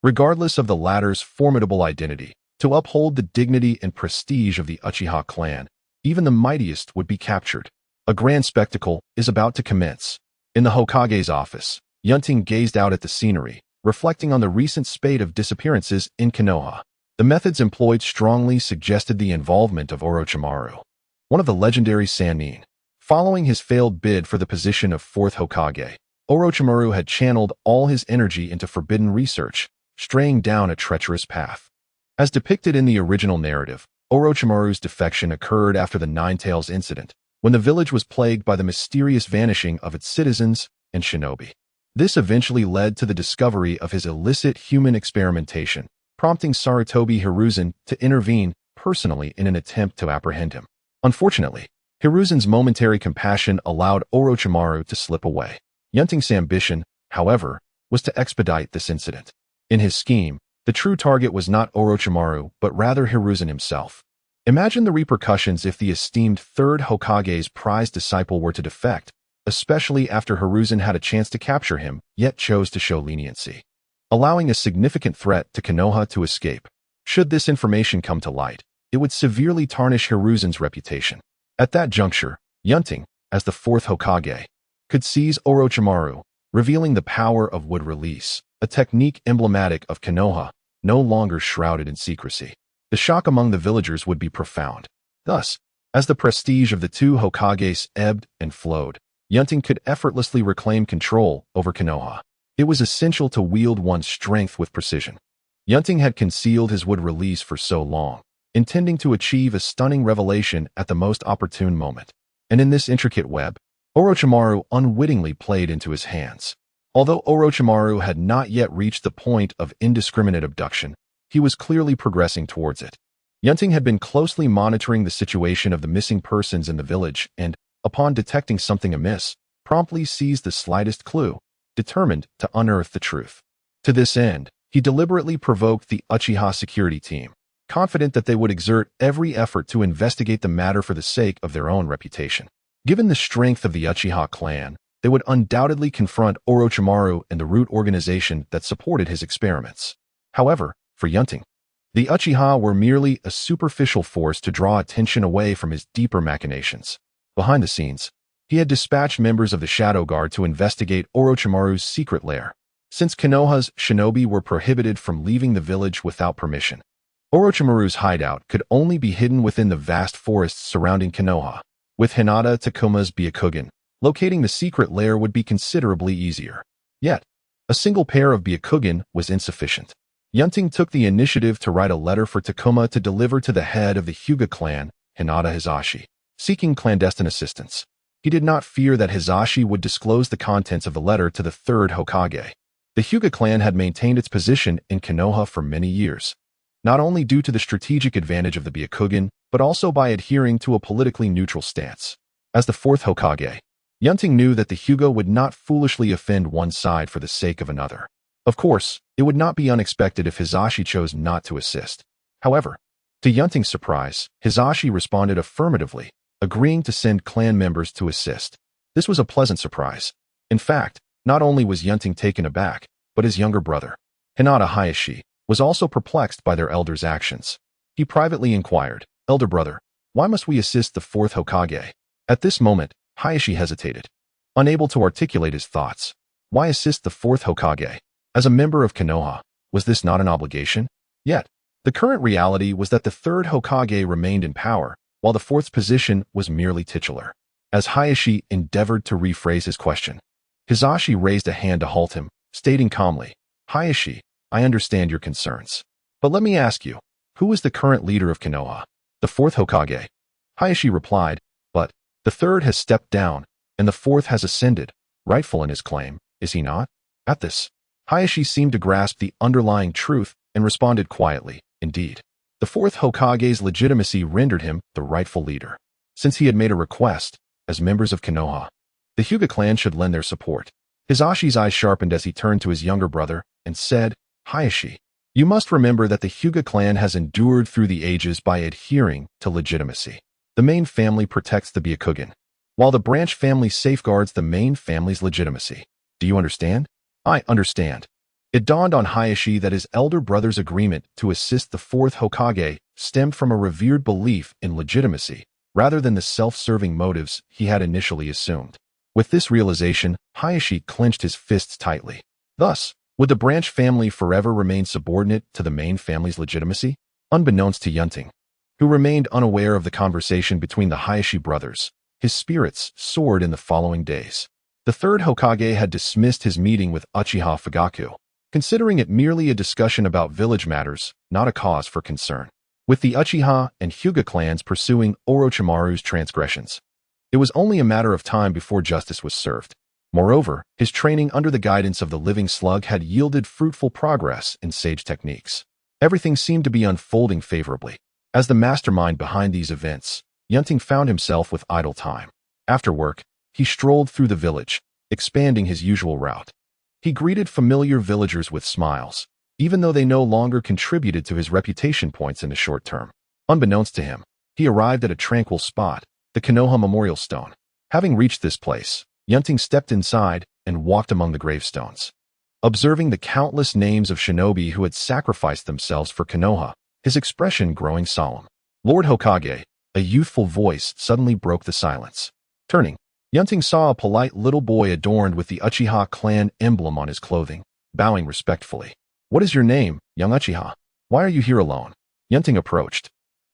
Regardless of the latter's formidable identity, to uphold the dignity and prestige of the Uchiha clan, even the mightiest would be captured. A grand spectacle is about to commence. In the Hokage's office, Yunting gazed out at the scenery, reflecting on the recent spate of disappearances in Konoha. The methods employed strongly suggested the involvement of Orochimaru, one of the legendary Sannin. Following his failed bid for the position of Fourth Hokage, Orochimaru had channeled all his energy into forbidden research, straying down a treacherous path. As depicted in the original narrative, Orochimaru's defection occurred after the Nine-Tails incident, when the village was plagued by the mysterious vanishing of its citizens and shinobi. This eventually led to the discovery of his illicit human experimentation, prompting Sarutobi Hiruzen to intervene personally in an attempt to apprehend him. Unfortunately, Hiruzen's momentary compassion allowed Orochimaru to slip away. Yunting's ambition, however, was to expedite this incident. In his scheme, the true target was not Orochimaru, but rather Hiruzen himself. Imagine the repercussions if the esteemed Third Hokage's prized disciple were to defect, especially after Hiruzen had a chance to capture him, yet chose to show leniency, allowing a significant threat to Konoha to escape. Should this information come to light, it would severely tarnish Hiruzen's reputation. At that juncture, Yunting, as the Fourth Hokage, could seize Orochimaru, revealing the power of wood release, a technique emblematic of Konoha, no longer shrouded in secrecy. The shock among the villagers would be profound. Thus, as the prestige of the 2 Hokages ebbed and flowed, Yunting could effortlessly reclaim control over Konoha. It was essential to wield one's strength with precision. Yunting had concealed his wood release for so long, intending to achieve a stunning revelation at the most opportune moment. And in this intricate web, Orochimaru unwittingly played into his hands. Although Orochimaru had not yet reached the point of indiscriminate abduction, he was clearly progressing towards it. Yunting had been closely monitoring the situation of the missing persons in the village and, upon detecting something amiss, promptly seized the slightest clue, determined to unearth the truth. To this end, he deliberately provoked the Uchiha security team, confident that they would exert every effort to investigate the matter for the sake of their own reputation. Given the strength of the Uchiha clan, they would undoubtedly confront Orochimaru and the root organization that supported his experiments. However, for Yunting, the Uchiha were merely a superficial force to draw attention away from his deeper machinations. Behind the scenes, he had dispatched members of the Shadow Guard to investigate Orochimaru's secret lair. Since Konoha's shinobi were prohibited from leaving the village without permission, Orochimaru's hideout could only be hidden within the vast forests surrounding Konoha. With Hinata Takuma's Byakugan, locating the secret lair would be considerably easier. Yet, a single pair of Byakugan was insufficient. Yunting took the initiative to write a letter for Takuma to deliver to the head of the Hyuga clan, Hinata Hizashi, seeking clandestine assistance. He did not fear that Hizashi would disclose the contents of the letter to the Third Hokage. The Hyuga clan had maintained its position in Konoha for many years, not only due to the strategic advantage of the Byakugan, but also by adhering to a politically neutral stance. As the Fourth Hokage, Yunting knew that the Hyuga would not foolishly offend one side for the sake of another. Of course, it would not be unexpected if Hizashi chose not to assist. However, to Yunting's surprise, Hizashi responded affirmatively, agreeing to send clan members to assist. This was a pleasant surprise. In fact, not only was Yunting taken aback, but his younger brother, Hinata Hayashi, was also perplexed by their elder's actions. He privately inquired, "Elder brother, why must we assist the Fourth Hokage?" At this moment, Hayashi hesitated, unable to articulate his thoughts. Why assist the Fourth Hokage? As a member of Konoha, was this not an obligation? Yet, the current reality was that the Third Hokage remained in power, while the Fourth's position was merely titular. As Hayashi endeavored to rephrase his question, Hizashi raised a hand to halt him, stating calmly, "Hayashi, I understand your concerns. But let me ask you, who is the current leader of Konoha?" "The Fourth Hokage." Hayashi replied, "But the Third has stepped down, and the Fourth has ascended, rightful in his claim, is he not?" At this, Hayashi seemed to grasp the underlying truth and responded quietly, "Indeed. The Fourth Hokage's legitimacy rendered him the rightful leader. Since he had made a request, as members of Konoha, the Hyuga clan should lend their support." Hizashi's eyes sharpened as he turned to his younger brother and said, "Hayashi, you must remember that the Hyuga clan has endured through the ages by adhering to legitimacy. The main family protects the Byakugan, while the branch family safeguards the main family's legitimacy. Do you understand?" "I understand." It dawned on Hayashi that his elder brother's agreement to assist the Fourth Hokage stemmed from a revered belief in legitimacy, rather than the self-serving motives he had initially assumed. With this realization, Hayashi clenched his fists tightly. Thus, would the branch family forever remain subordinate to the main family's legitimacy? Unbeknownst to Yunting, who remained unaware of the conversation between the Hayashi brothers, his spirits soared in the following days. The Third Hokage had dismissed his meeting with Uchiha Fugaku, considering it merely a discussion about village matters, not a cause for concern. With the Uchiha and Hyuga clans pursuing Orochimaru's transgressions, it was only a matter of time before justice was served. Moreover, his training under the guidance of the living slug had yielded fruitful progress in sage techniques. Everything seemed to be unfolding favorably. As the mastermind behind these events, Yunting found himself with idle time. After work, he strolled through the village, expanding his usual route. He greeted familiar villagers with smiles, even though they no longer contributed to his reputation points in the short term. Unbeknownst to him, he arrived at a tranquil spot, the Konoha Memorial Stone. Having reached this place, Yunting stepped inside and walked among the gravestones. Observing the countless names of shinobi who had sacrificed themselves for Konoha, his expression growing solemn. "Lord Hokage," a youthful voice suddenly broke the silence. Turning, Yunting saw a polite little boy adorned with the Uchiha clan emblem on his clothing, bowing respectfully. "What is your name, young Uchiha? Why are you here alone?" Yunting approached,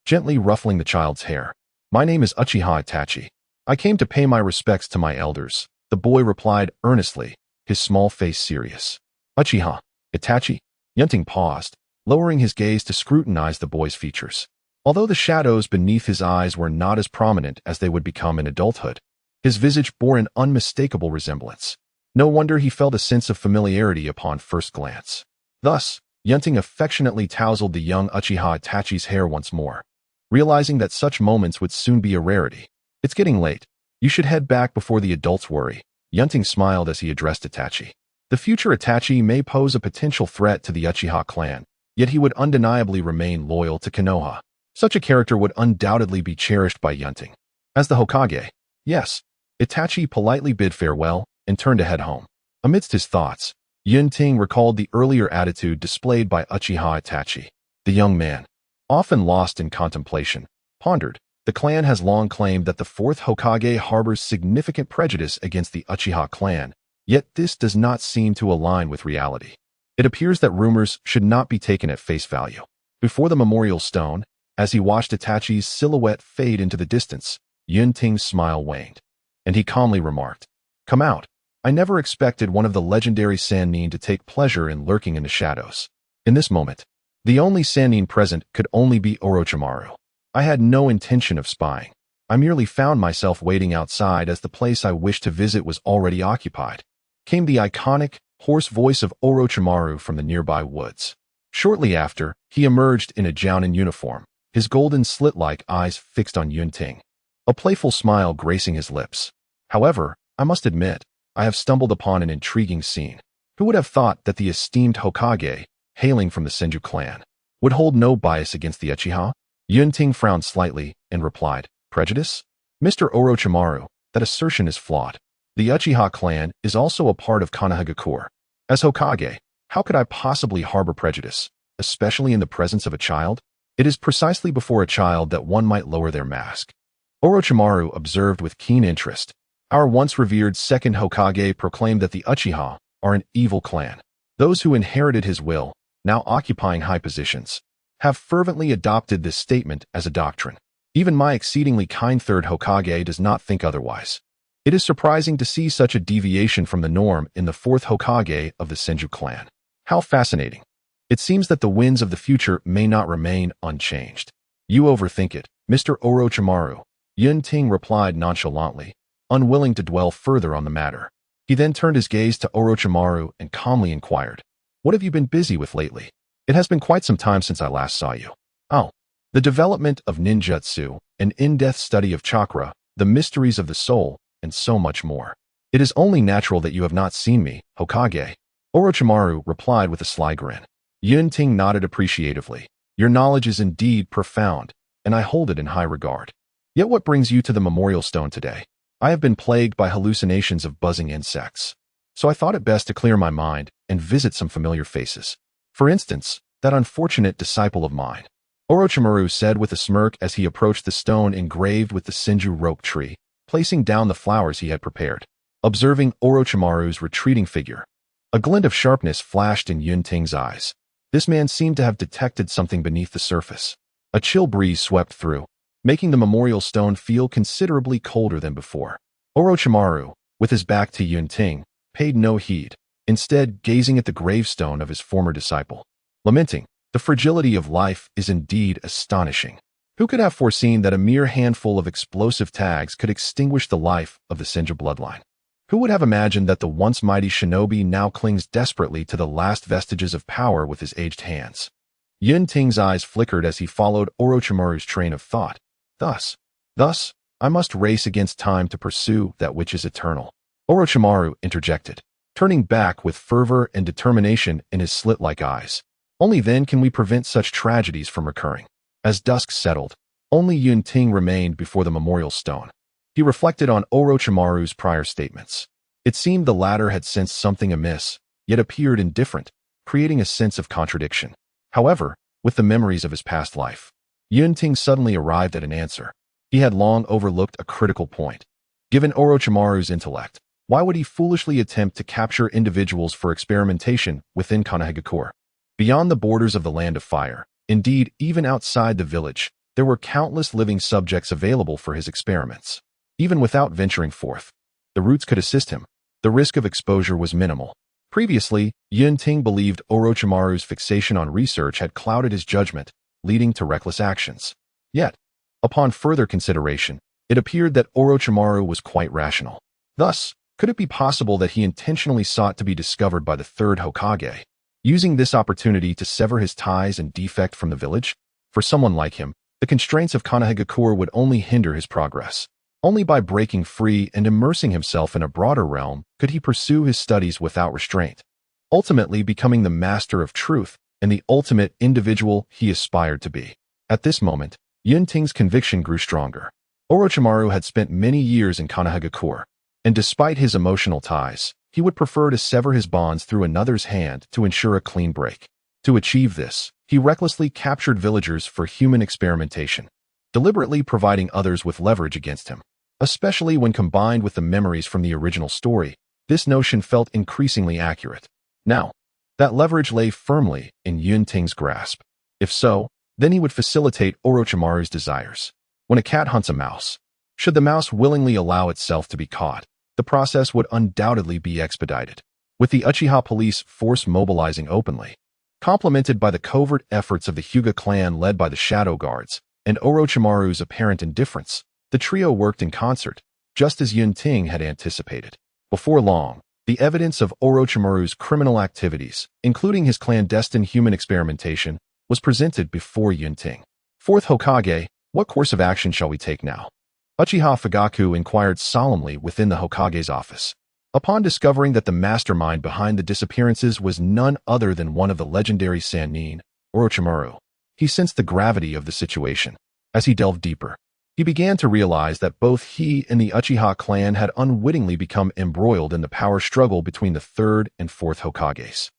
gently ruffling the child's hair. "My name is Uchiha Itachi. I came to pay my respects to my elders," the boy replied earnestly, his small face serious. "Uchiha Itachi?" Yunting paused, lowering his gaze to scrutinize the boy's features. Although the shadows beneath his eyes were not as prominent as they would become in adulthood, his visage bore an unmistakable resemblance. No wonder he felt a sense of familiarity upon first glance. Thus, Yunting affectionately tousled the young Uchiha Itachi's hair once more, realizing that such moments would soon be a rarity. It's getting late. You should head back before the adults worry. Yunting smiled as he addressed Itachi. The future Itachi may pose a potential threat to the Uchiha clan, yet he would undeniably remain loyal to Konoha. Such a character would undoubtedly be cherished by Yunting. As the Hokage, yes, Itachi politely bid farewell and turned to head home. Amidst his thoughts, Yunting recalled the earlier attitude displayed by Uchiha Itachi. The young man, often lost in contemplation, pondered. The clan has long claimed that the Fourth Hokage harbors significant prejudice against the Uchiha clan, yet this does not seem to align with reality. It appears that rumors should not be taken at face value. Before the memorial stone, as he watched Itachi's silhouette fade into the distance, Yunting's smile waned, and he calmly remarked, "Come out. I never expected one of the legendary Sannin to take pleasure in lurking in the shadows." In this moment, the only Sannin present could only be Orochimaru. I had no intention of spying. I merely found myself waiting outside as the place I wished to visit was already occupied. Came the iconic, hoarse voice of Orochimaru from the nearby woods. Shortly after, he emerged in a Jounin uniform, his golden slit-like eyes fixed on Yunting, a playful smile gracing his lips. However, I must admit, I have stumbled upon an intriguing scene. Who would have thought that the esteemed Hokage, hailing from the Senju clan, would hold no bias against the Uchiha? Yunting frowned slightly and replied, "Prejudice? Mr. Orochimaru, that assertion is flawed. The Uchiha clan is also a part of Konohagakure. As Hokage, how could I possibly harbor prejudice, especially in the presence of a child? It is precisely before a child that one might lower their mask." Orochimaru observed with keen interest. Our once revered second Hokage proclaimed that the Uchiha are an evil clan. Those who inherited his will, now occupying high positions, have fervently adopted this statement as a doctrine. Even my exceedingly kind Third Hokage does not think otherwise. It is surprising to see such a deviation from the norm in the Fourth Hokage of the Senju clan. How fascinating. It seems that the winds of the future may not remain unchanged. You overthink it, Mr. Orochimaru, Yunting replied nonchalantly, unwilling to dwell further on the matter. He then turned his gaze to Orochimaru and calmly inquired, "What have you been busy with lately? It has been quite some time since I last saw you." "Oh, the development of ninjutsu, an in-depth study of chakra, the mysteries of the soul, and so much more. It is only natural that you have not seen me, Hokage," Orochimaru replied with a sly grin. Yunting nodded appreciatively. "Your knowledge is indeed profound, and I hold it in high regard. Yet what brings you to the memorial stone today?" "I have been plagued by hallucinations of buzzing insects, so I thought it best to clear my mind and visit some familiar faces. For instance, that unfortunate disciple of mine," Orochimaru said with a smirk as he approached the stone engraved with the Senju rope tree, placing down the flowers he had prepared. Observing Orochimaru's retreating figure, a glint of sharpness flashed in Yunting's eyes. This man seemed to have detected something beneath the surface. A chill breeze swept through, making the memorial stone feel considerably colder than before. Orochimaru, with his back to Yunting, paid no heed, instead gazing at the gravestone of his former disciple. Lamenting, "The fragility of life is indeed astonishing. Who could have foreseen that a mere handful of explosive tags could extinguish the life of the Senju bloodline? Who would have imagined that the once mighty shinobi now clings desperately to the last vestiges of power with his aged hands?" Yunting's eyes flickered as he followed Orochimaru's train of thought. Thus, I must race against time to pursue that which is eternal," Orochimaru interjected, turning back with fervor and determination in his slit-like eyes. "Only then can we prevent such tragedies from recurring." As dusk settled, only Yunting remained before the memorial stone. He reflected on Orochimaru's prior statements. It seemed the latter had sensed something amiss, yet appeared indifferent, creating a sense of contradiction. However, with the memories of his past life, Yunting suddenly arrived at an answer. He had long overlooked a critical point. Given Orochimaru's intellect, why would he foolishly attempt to capture individuals for experimentation within Konohagakure? Beyond the borders of the Land of Fire, indeed even outside the village, there were countless living subjects available for his experiments. Even without venturing forth, the roots could assist him. The risk of exposure was minimal. Previously, Yunting believed Orochimaru's fixation on research had clouded his judgment, leading to reckless actions. Yet, upon further consideration, it appeared that Orochimaru was quite rational. Thus, could it be possible that he intentionally sought to be discovered by the Third Hokage, using this opportunity to sever his ties and defect from the village? For someone like him, the constraints of Konohagakure would only hinder his progress. Only by breaking free and immersing himself in a broader realm could he pursue his studies without restraint, ultimately becoming the master of truth and the ultimate individual he aspired to be. At this moment, Yunting's conviction grew stronger. Orochimaru had spent many years in Konohagakure, and despite his emotional ties, he would prefer to sever his bonds through another's hand to ensure a clean break. To achieve this, he recklessly captured villagers for human experimentation, deliberately providing others with leverage against him. Especially when combined with the memories from the original story, this notion felt increasingly accurate. Now, that leverage lay firmly in Yunting's grasp. If so, then he would facilitate Orochimaru's desires. When a cat hunts a mouse, should the mouse willingly allow itself to be caught, the process would undoubtedly be expedited. With the Uchiha police force mobilizing openly, complemented by the covert efforts of the Hyuga clan led by the Shadow Guards, and Orochimaru's apparent indifference, the trio worked in concert, just as Yunting had anticipated. Before long, the evidence of Orochimaru's criminal activities, including his clandestine human experimentation, was presented before Yunting. Fourth Hokage, what course of action shall we take now? Uchiha Fugaku inquired solemnly within the Hokage's office. Upon discovering that the mastermind behind the disappearances was none other than one of the legendary Sannin, Orochimaru, he sensed the gravity of the situation. As he delved deeper, he began to realize that both he and the Uchiha clan had unwittingly become embroiled in the power struggle between the Third and Fourth Hokages.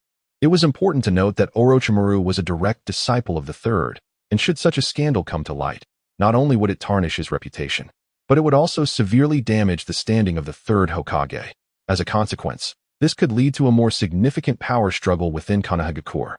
It was important to note that Orochimaru was a direct disciple of the Third, and should such a scandal come to light, not only would it tarnish his reputation, but it would also severely damage the standing of the Third Hokage. As a consequence, this could lead to a more significant power struggle within Konohagakure.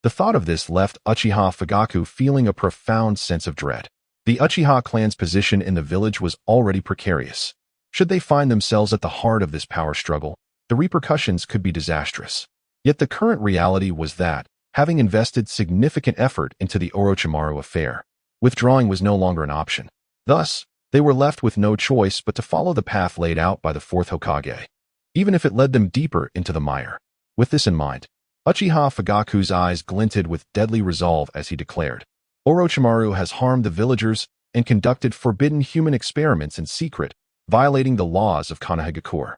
The thought of this left Uchiha Fugaku feeling a profound sense of dread. The Uchiha clan's position in the village was already precarious. Should they find themselves at the heart of this power struggle, the repercussions could be disastrous. Yet the current reality was that, having invested significant effort into the Orochimaru affair, withdrawing was no longer an option. Thus, they were left with no choice but to follow the path laid out by the Fourth Hokage, even if it led them deeper into the mire. With this in mind, Uchiha Fugaku's eyes glinted with deadly resolve as he declared, Orochimaru has harmed the villagers and conducted forbidden human experiments in secret, violating the laws of Konohagakure.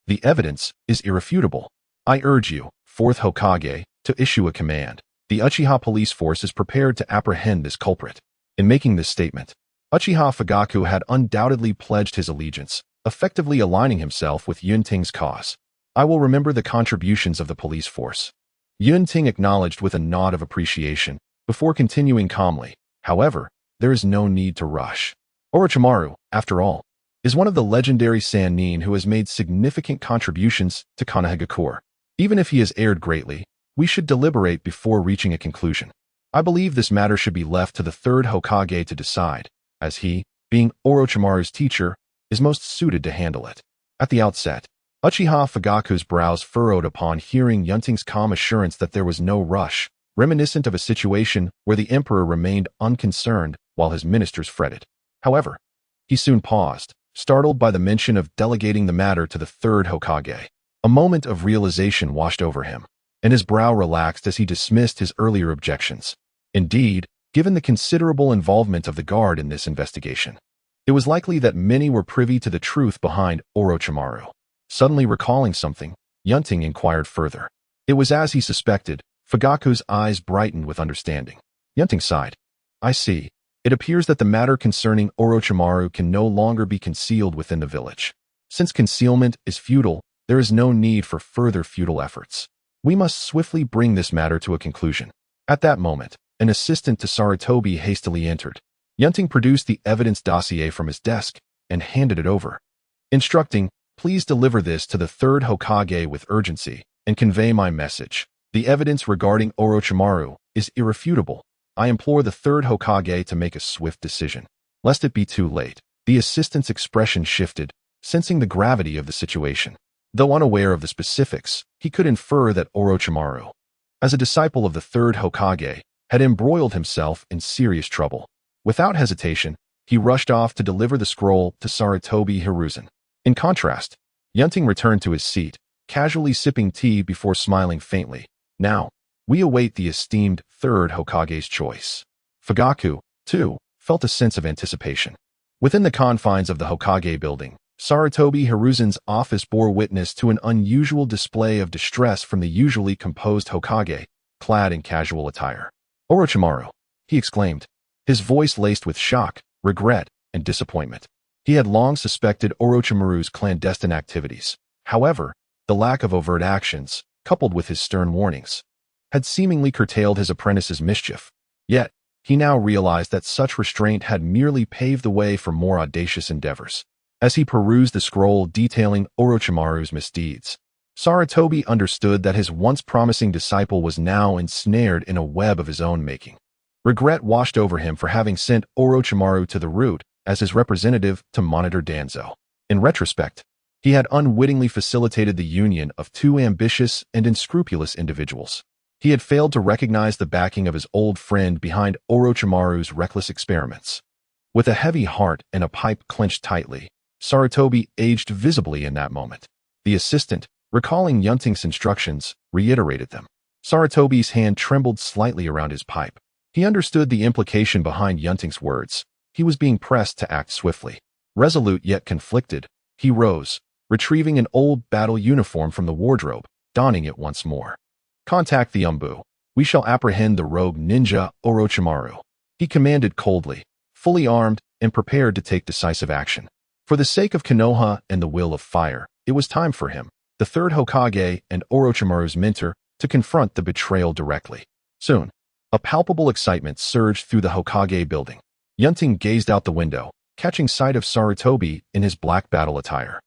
The evidence is irrefutable. I urge you, Fourth Hokage, to issue a command. The Uchiha police force is prepared to apprehend this culprit. In making this statement, Uchiha Fugaku had undoubtedly pledged his allegiance, effectively aligning himself with Yunting's cause. I will remember the contributions of the police force. Yunting acknowledged with a nod of appreciation, before continuing calmly. However, there is no need to rush. Orochimaru, after all, is one of the legendary Sannin who has made significant contributions to Konohagakure. Even if he has erred greatly, we should deliberate before reaching a conclusion. I believe this matter should be left to the Third Hokage to decide, as he, being Orochimaru's teacher, is most suited to handle it. At the outset, Uchiha Fugaku's brows furrowed upon hearing Yunting's calm assurance that there was no rush, reminiscent of a situation where the emperor remained unconcerned while his ministers fretted. However, he soon paused, startled by the mention of delegating the matter to the Third Hokage. A moment of realization washed over him, and his brow relaxed as he dismissed his earlier objections. Indeed, given the considerable involvement of the guard in this investigation, it was likely that many were privy to the truth behind Orochimaru. Suddenly recalling something, Yunting inquired further. It was as he suspected. Fugaku's eyes brightened with understanding. Yunting sighed. I see. It appears that the matter concerning Orochimaru can no longer be concealed within the village. Since concealment is futile, there is no need for further futile efforts. We must swiftly bring this matter to a conclusion. At that moment, an assistant to Sarutobi hastily entered. Yunting produced the evidence dossier from his desk and handed it over, instructing, please deliver this to the Third Hokage with urgency and convey my message. The evidence regarding Orochimaru is irrefutable. I implore the Third Hokage to make a swift decision, lest it be too late. The assistant's expression shifted, sensing the gravity of the situation. Though unaware of the specifics, he could infer that Orochimaru, as a disciple of the Third Hokage, had embroiled himself in serious trouble. Without hesitation, he rushed off to deliver the scroll to Sarutobi Hiruzen. In contrast, Yunting returned to his seat, casually sipping tea before smiling faintly. Now, we await the esteemed Third Hokage's choice. Fugaku, too, felt a sense of anticipation. Within the confines of the Hokage building, Sarutobi Hiruzen's office bore witness to an unusual display of distress from the usually composed Hokage, clad in casual attire. "Orochimaru," he exclaimed, his voice laced with shock, regret, and disappointment. He had long suspected Orochimaru's clandestine activities. However, the lack of overt actions, coupled with his stern warnings, had seemingly curtailed his apprentice's mischief. Yet, he now realized that such restraint had merely paved the way for more audacious endeavors. As he perused the scroll detailing Orochimaru's misdeeds, Sarutobi understood that his once promising disciple was now ensnared in a web of his own making. Regret washed over him for having sent Orochimaru to the root as his representative to monitor Danzo. In retrospect, he had unwittingly facilitated the union of two ambitious and unscrupulous individuals. He had failed to recognize the backing of his old friend behind Orochimaru's reckless experiments. With a heavy heart and a pipe clenched tightly, Sarutobi aged visibly in that moment. The assistant, recalling Yunting's instructions, reiterated them. Sarutobi's hand trembled slightly around his pipe. He understood the implication behind Yunting's words. He was being pressed to act swiftly. Resolute yet conflicted, he rose, retrieving an old battle uniform from the wardrobe, donning it once more. "Contact the Umbu. We shall apprehend the rogue ninja Orochimaru," he commanded coldly, fully armed and prepared to take decisive action. For the sake of Konoha and the will of fire, it was time for him, the Third Hokage and Orochimaru's mentor, to confront the betrayal directly. Soon, a palpable excitement surged through the Hokage building. Yunting gazed out the window, catching sight of Sarutobi in his black battle attire,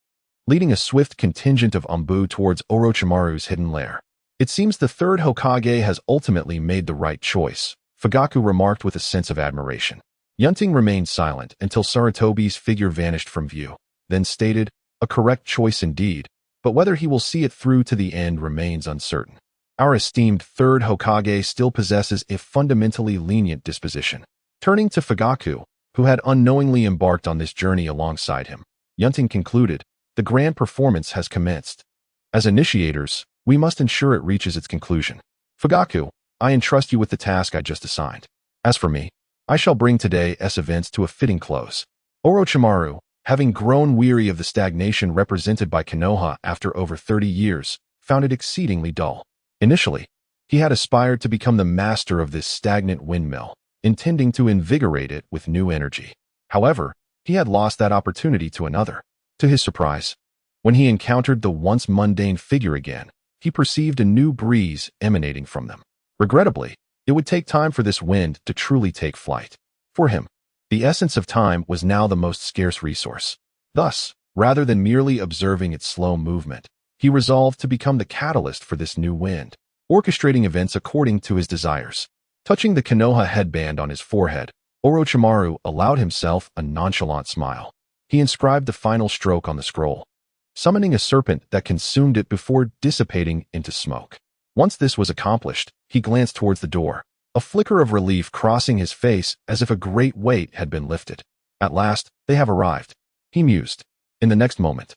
leading a swift contingent of Umbu towards Orochimaru's hidden lair. "It seems the Third Hokage has ultimately made the right choice," Fugaku remarked with a sense of admiration. Yunting remained silent until Sarutobi's figure vanished from view, then stated, "A correct choice indeed, but whether he will see it through to the end remains uncertain. Our esteemed Third Hokage still possesses a fundamentally lenient disposition." Turning to Fugaku, who had unknowingly embarked on this journey alongside him, Yunting concluded, "The grand performance has commenced. As initiators, we must ensure it reaches its conclusion. Fugaku, I entrust you with the task I just assigned. As for me, I shall bring today's events to a fitting close." Orochimaru, having grown weary of the stagnation represented by Konoha after over 30 years, found it exceedingly dull. Initially, he had aspired to become the master of this stagnant windmill, intending to invigorate it with new energy. However, he had lost that opportunity to another. To his surprise, when he encountered the once mundane figure again, he perceived a new breeze emanating from them. Regrettably, it would take time for this wind to truly take flight. For him, the essence of time was now the most scarce resource. Thus, rather than merely observing its slow movement, he resolved to become the catalyst for this new wind, orchestrating events according to his desires. Touching the Konoha headband on his forehead, Orochimaru allowed himself a nonchalant smile. He inscribed the final stroke on the scroll, summoning a serpent that consumed it before dissipating into smoke. Once this was accomplished, he glanced towards the door, a flicker of relief crossing his face as if a great weight had been lifted. "At last, they have arrived," he mused. In the next moment,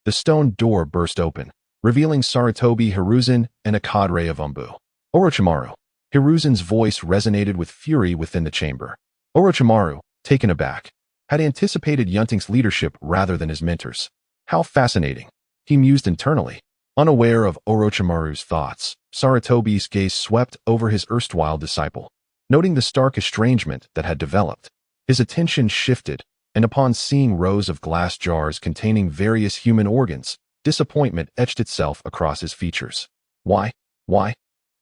the stone door burst open, revealing Sarutobi Hiruzen and a cadre of Umbu. "Orochimaru." Hiruzen's voice resonated with fury within the chamber. Orochimaru, taken aback, had anticipated Yunting's leadership rather than his mentor's. How fascinating, he mused internally. Unaware of Orochimaru's thoughts, Sarutobi's gaze swept over his erstwhile disciple. Noting the stark estrangement that had developed, his attention shifted, and upon seeing rows of glass jars containing various human organs, disappointment etched itself across his features. Why?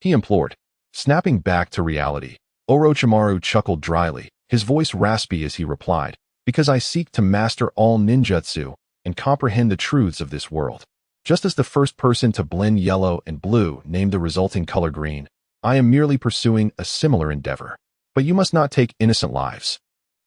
He implored. Snapping back to reality, Orochimaru chuckled dryly, his voice raspy as he replied, "Because I seek to master all ninjutsu and comprehend the truths of this world. Just as the first person to blend yellow and blue named the resulting color green, I am merely pursuing a similar endeavor. But you must not take innocent lives."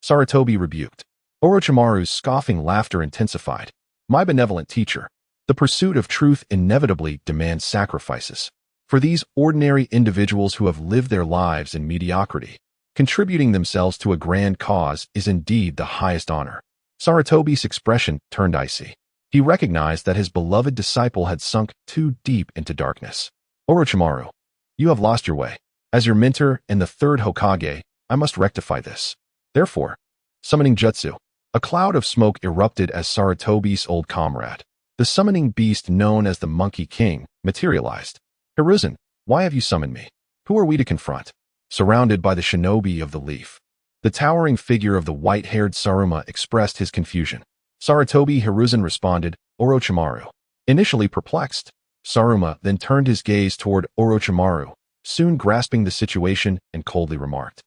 Sarutobi rebuked. Orochimaru's scoffing laughter intensified. "My benevolent teacher, the pursuit of truth inevitably demands sacrifices. For these ordinary individuals who have lived their lives in mediocrity, Contributing themselves to a grand cause is indeed the highest honor. Sarutobi's expression turned icy. He recognized that his beloved disciple had sunk too deep into darkness. Orochimaru, you have lost your way. As your mentor and the third Hokage, I must rectify this. Therefore, summoning jutsu. A cloud of smoke erupted as Sarutobi's old comrade, the summoning beast known as the Monkey King, materialized. Hiruzen, why have you summoned me? Who are we to confront? Surrounded by the shinobi of the leaf, the towering figure of the white-haired Saruma expressed his confusion. Sarutobi Hiruzen responded, Orochimaru. Initially perplexed, Saruma then turned his gaze toward Orochimaru, soon grasping the situation and coldly remarked,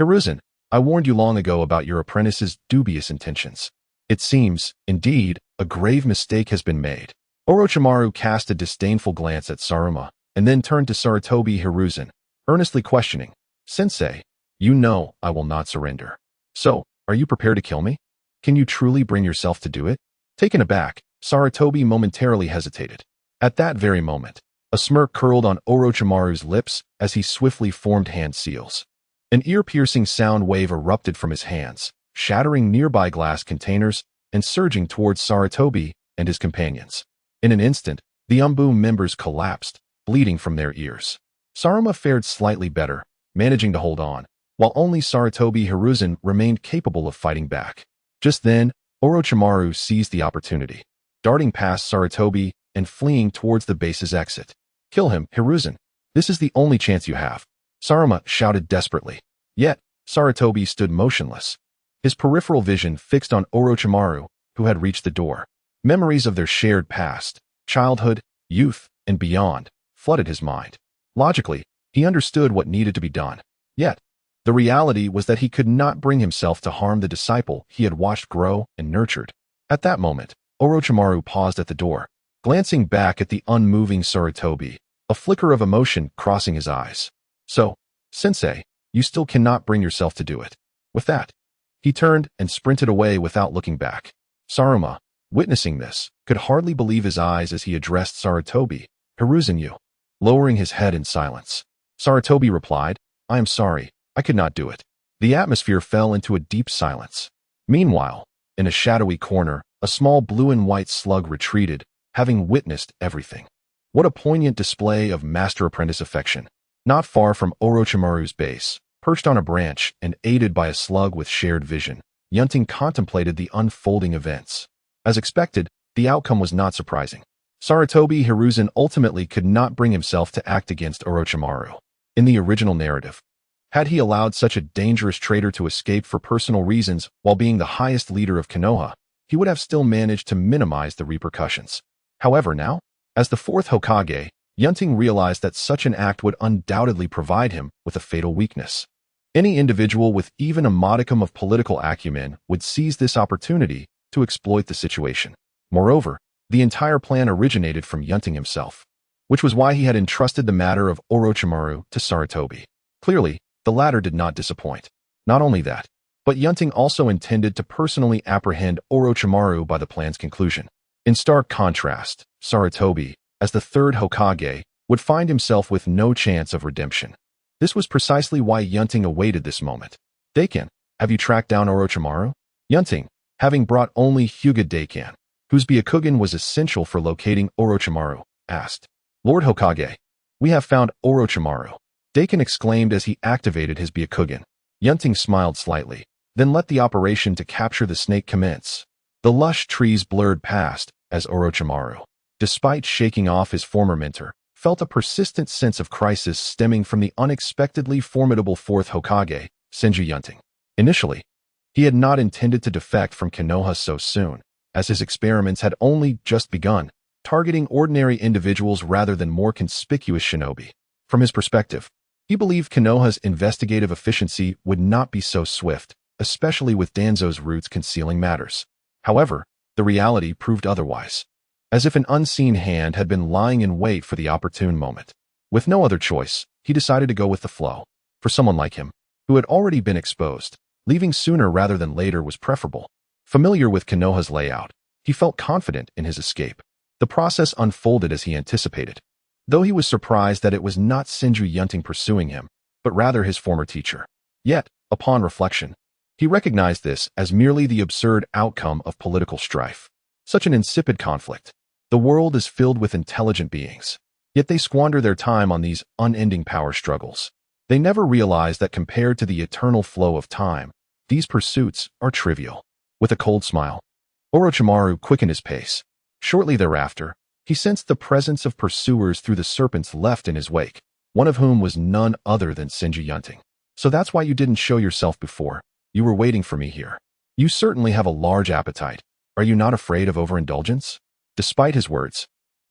Hiruzen, I warned you long ago about your apprentice's dubious intentions. It seems, indeed, a grave mistake has been made. Orochimaru cast a disdainful glance at Saruma, and then turned to Sarutobi Hiruzen, earnestly questioning, Sensei, you know I will not surrender. So, are you prepared to kill me? Can you truly bring yourself to do it? Taken aback, Sarutobi momentarily hesitated. At that very moment, a smirk curled on Orochimaru's lips as he swiftly formed hand seals. An ear-piercing sound wave erupted from his hands, shattering nearby glass containers and surging towards Sarutobi and his companions. In an instant, the Umbu members collapsed, bleeding from their ears. Saruma fared slightly better, managing to hold on, while only Sarutobi Hiruzen remained capable of fighting back. Just then, Orochimaru seized the opportunity, darting past Sarutobi and fleeing towards the base's exit. Kill him, Hiruzen. This is the only chance you have. Saruma shouted desperately. Yet, Sarutobi stood motionless, his peripheral vision fixed on Orochimaru, who had reached the door. Memories of their shared past, childhood, youth, and beyond, flooded his mind. Logically, he understood what needed to be done. Yet, the reality was that he could not bring himself to harm the disciple he had watched grow and nurtured. At that moment, Orochimaru paused at the door, glancing back at the unmoving Sarutobi, a flicker of emotion crossing his eyes. So, Sensei, you still cannot bring yourself to do it. With that, he turned and sprinted away without looking back. Saruma, witnessing this, could hardly believe his eyes as he addressed Sarutobi. Hiruzen, you. Lowering his head in silence, Sarutobi replied, I am sorry, I could not do it. The atmosphere fell into a deep silence. Meanwhile, in a shadowy corner, a small blue and white slug retreated, having witnessed everything. What a poignant display of master-apprentice affection. Not far from Orochimaru's base, perched on a branch and aided by a slug with shared vision, Yunting contemplated the unfolding events. As expected, the outcome was not surprising. Sarutobi Hiruzen ultimately could not bring himself to act against Orochimaru. In the original narrative, had he allowed such a dangerous traitor to escape for personal reasons while being the highest leader of Konoha, he would have still managed to minimize the repercussions. However, now, as the fourth Hokage, Yunting realized that such an act would undoubtedly provide him with a fatal weakness. Any individual with even a modicum of political acumen would seize this opportunity to exploit the situation. Moreover, the entire plan originated from Yunting himself, which was why he had entrusted the matter of Orochimaru to Sarutobi. Clearly, the latter did not disappoint. Not only that, but Yunting also intended to personally apprehend Orochimaru by the plan's conclusion. In stark contrast, Sarutobi, as the third Hokage, would find himself with no chance of redemption. This was precisely why Yunting awaited this moment. Daken, have you tracked down Orochimaru? Yunting, having brought only Hyuga Daken, whose Byakugan was essential for locating Orochimaru, asked. Lord Hokage, we have found Orochimaru. Daken exclaimed as he activated his Byakugan. Yunting smiled slightly, then let the operation to capture the snake commence. The lush trees blurred past as Orochimaru, despite shaking off his former mentor, felt a persistent sense of crisis stemming from the unexpectedly formidable fourth Hokage, Senju Yunting. Initially, he had not intended to defect from Konoha so soon, as his experiments had only just begun, targeting ordinary individuals rather than more conspicuous shinobi. From his perspective, he believed Konoha's investigative efficiency would not be so swift, especially with Danzo's roots concealing matters. However, the reality proved otherwise. As if an unseen hand had been lying in wait for the opportune moment. With no other choice, he decided to go with the flow. For someone like him, who had already been exposed, leaving sooner rather than later was preferable. Familiar with Konoha's layout, he felt confident in his escape. The process unfolded as he anticipated, though he was surprised that it was not Senju Yunting pursuing him, but rather his former teacher. Yet, Upon reflection, he recognized this as merely the absurd outcome of political strife. Such an insipid conflict. The world is filled with intelligent beings, yet they squander their time on these unending power struggles. They never realize that compared to the eternal flow of time, these pursuits are trivial. With a cold smile, Orochimaru quickened his pace. Shortly thereafter, he sensed the presence of pursuers through the serpents left in his wake, one of whom was none other than Senju Yunting. So that's why you didn't show yourself before. You were waiting for me here. You certainly have a large appetite. Are you not afraid of overindulgence? Despite his words,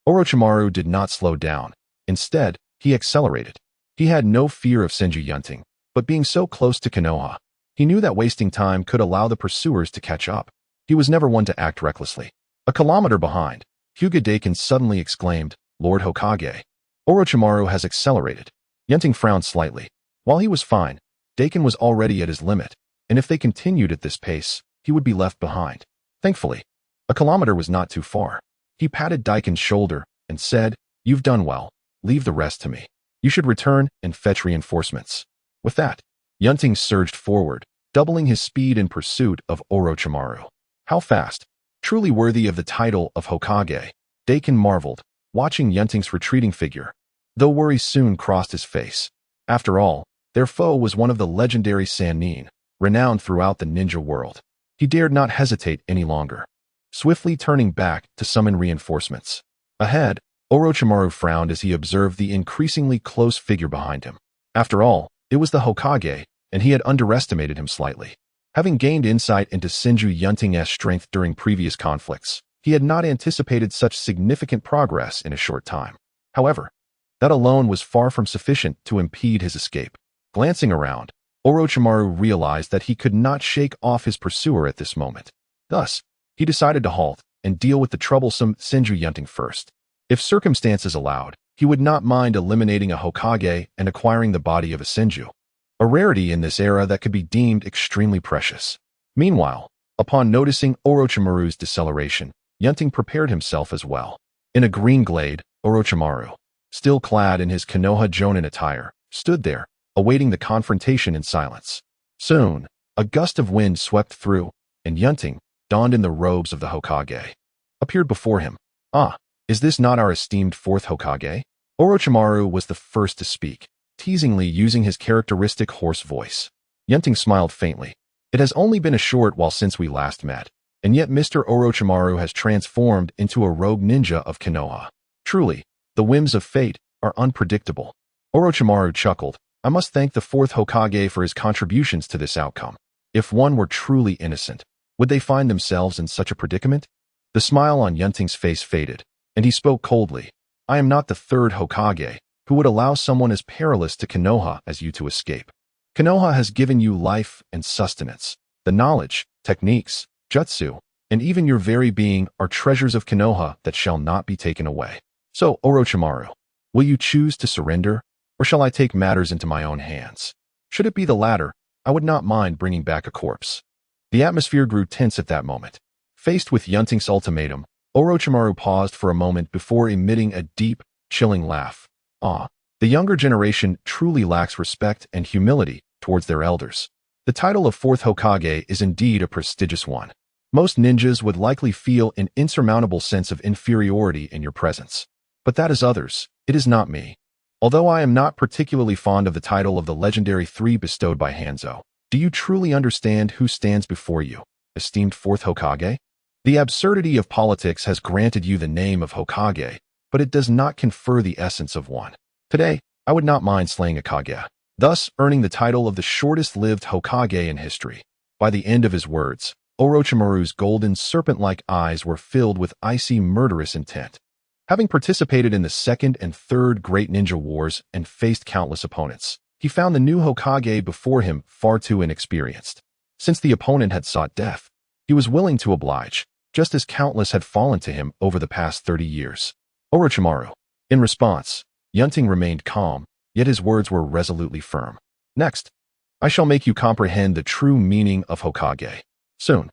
Orochimaru did not slow down. Instead, he accelerated. He had no fear of Senju Yunting, but being so close to Konoha, he knew that wasting time could allow the pursuers to catch up. He was never one to act recklessly. A kilometer behind, Hyuga Dakin suddenly exclaimed, "Lord Hokage." Orochimaru has accelerated. Yunting frowned slightly. While he was fine, Dakin was already at his limit, and if they continued at this pace, he would be left behind. Thankfully, a kilometer was not too far. He patted Daikin's shoulder and said, "You've done well. Leave the rest to me. You should return and fetch reinforcements." With that, Yunting surged forward, doubling his speed in pursuit of Orochimaru. How fast! Truly worthy of the title of Hokage, Dakin marveled, watching Yunting's retreating figure, though worry soon crossed his face. After all, their foe was one of the legendary Sannin, renowned throughout the ninja world. He dared not hesitate any longer, swiftly turning back to summon reinforcements. Ahead, Orochimaru frowned as he observed the increasingly close figure behind him. After all, it was the Hokage, and he had underestimated him slightly. Having gained insight into Senju Yunting's strength during previous conflicts, he had not anticipated such significant progress in a short time. However, that alone was far from sufficient to impede his escape. Glancing around, Orochimaru realized that he could not shake off his pursuer at this moment. Thus, he decided to halt and deal with the troublesome Senju Yunting first. If circumstances allowed, he would not mind eliminating a Hokage and acquiring the body of a Senju, a rarity in this era that could be deemed extremely precious. Meanwhile, upon noticing Orochimaru's deceleration, Yunting prepared himself as well. In a green glade, Orochimaru, still clad in his Konoha Jonin attire, stood there, awaiting the confrontation in silence. Soon, a gust of wind swept through, and Yunting, donned in the robes of the Hokage, appeared before him. "Ah, is this not our esteemed Fourth Hokage?" Orochimaru was the first to speak, teasingly using his characteristic hoarse voice. Yunting smiled faintly. "It has only been a short while since we last met, and yet Mr. Orochimaru has transformed into a rogue ninja of Konoha. Truly, the whims of fate are unpredictable." Orochimaru chuckled. "I must thank the Fourth Hokage for his contributions to this outcome. If one were truly innocent, would they find themselves in such a predicament?" The smile on Yunting's face faded, and he spoke coldly. "I am not the Third Hokage, who would allow someone as perilous to Konoha as you to escape. Konoha has given you life and sustenance. The knowledge, techniques, jutsu, and even your very being are treasures of Konoha that shall not be taken away. So, Orochimaru, will you choose to surrender, or shall I take matters into my own hands? Should it be the latter, I would not mind bringing back a corpse." The atmosphere grew tense at that moment. Faced with Yunting's ultimatum, Orochimaru paused for a moment before emitting a deep, chilling laugh. "Ah, the younger generation truly lacks respect and humility towards their elders. The title of Fourth Hokage is indeed a prestigious one. Most ninjas would likely feel an insurmountable sense of inferiority in your presence. But that is others, it is not me. Although I am not particularly fond of the title of the legendary three bestowed by Hanzo, do you truly understand who stands before you, esteemed Fourth Hokage? The absurdity of politics has granted you the name of Hokage, but it does not confer the essence of one. Today, I would not mind slaying a Kage, thus earning the title of the shortest-lived Hokage in history." By the end of his words, Orochimaru's golden serpent-like eyes were filled with icy murderous intent. Having participated in the Second and Third Great Ninja Wars and faced countless opponents, he found the new Hokage before him far too inexperienced. Since the opponent had sought death, he was willing to oblige, just as countless had fallen to him over the past 30 years. Orochimaru. In response, Yunting remained calm, yet his words were resolutely firm. "Next, I shall make you comprehend the true meaning of Hokage. Soon.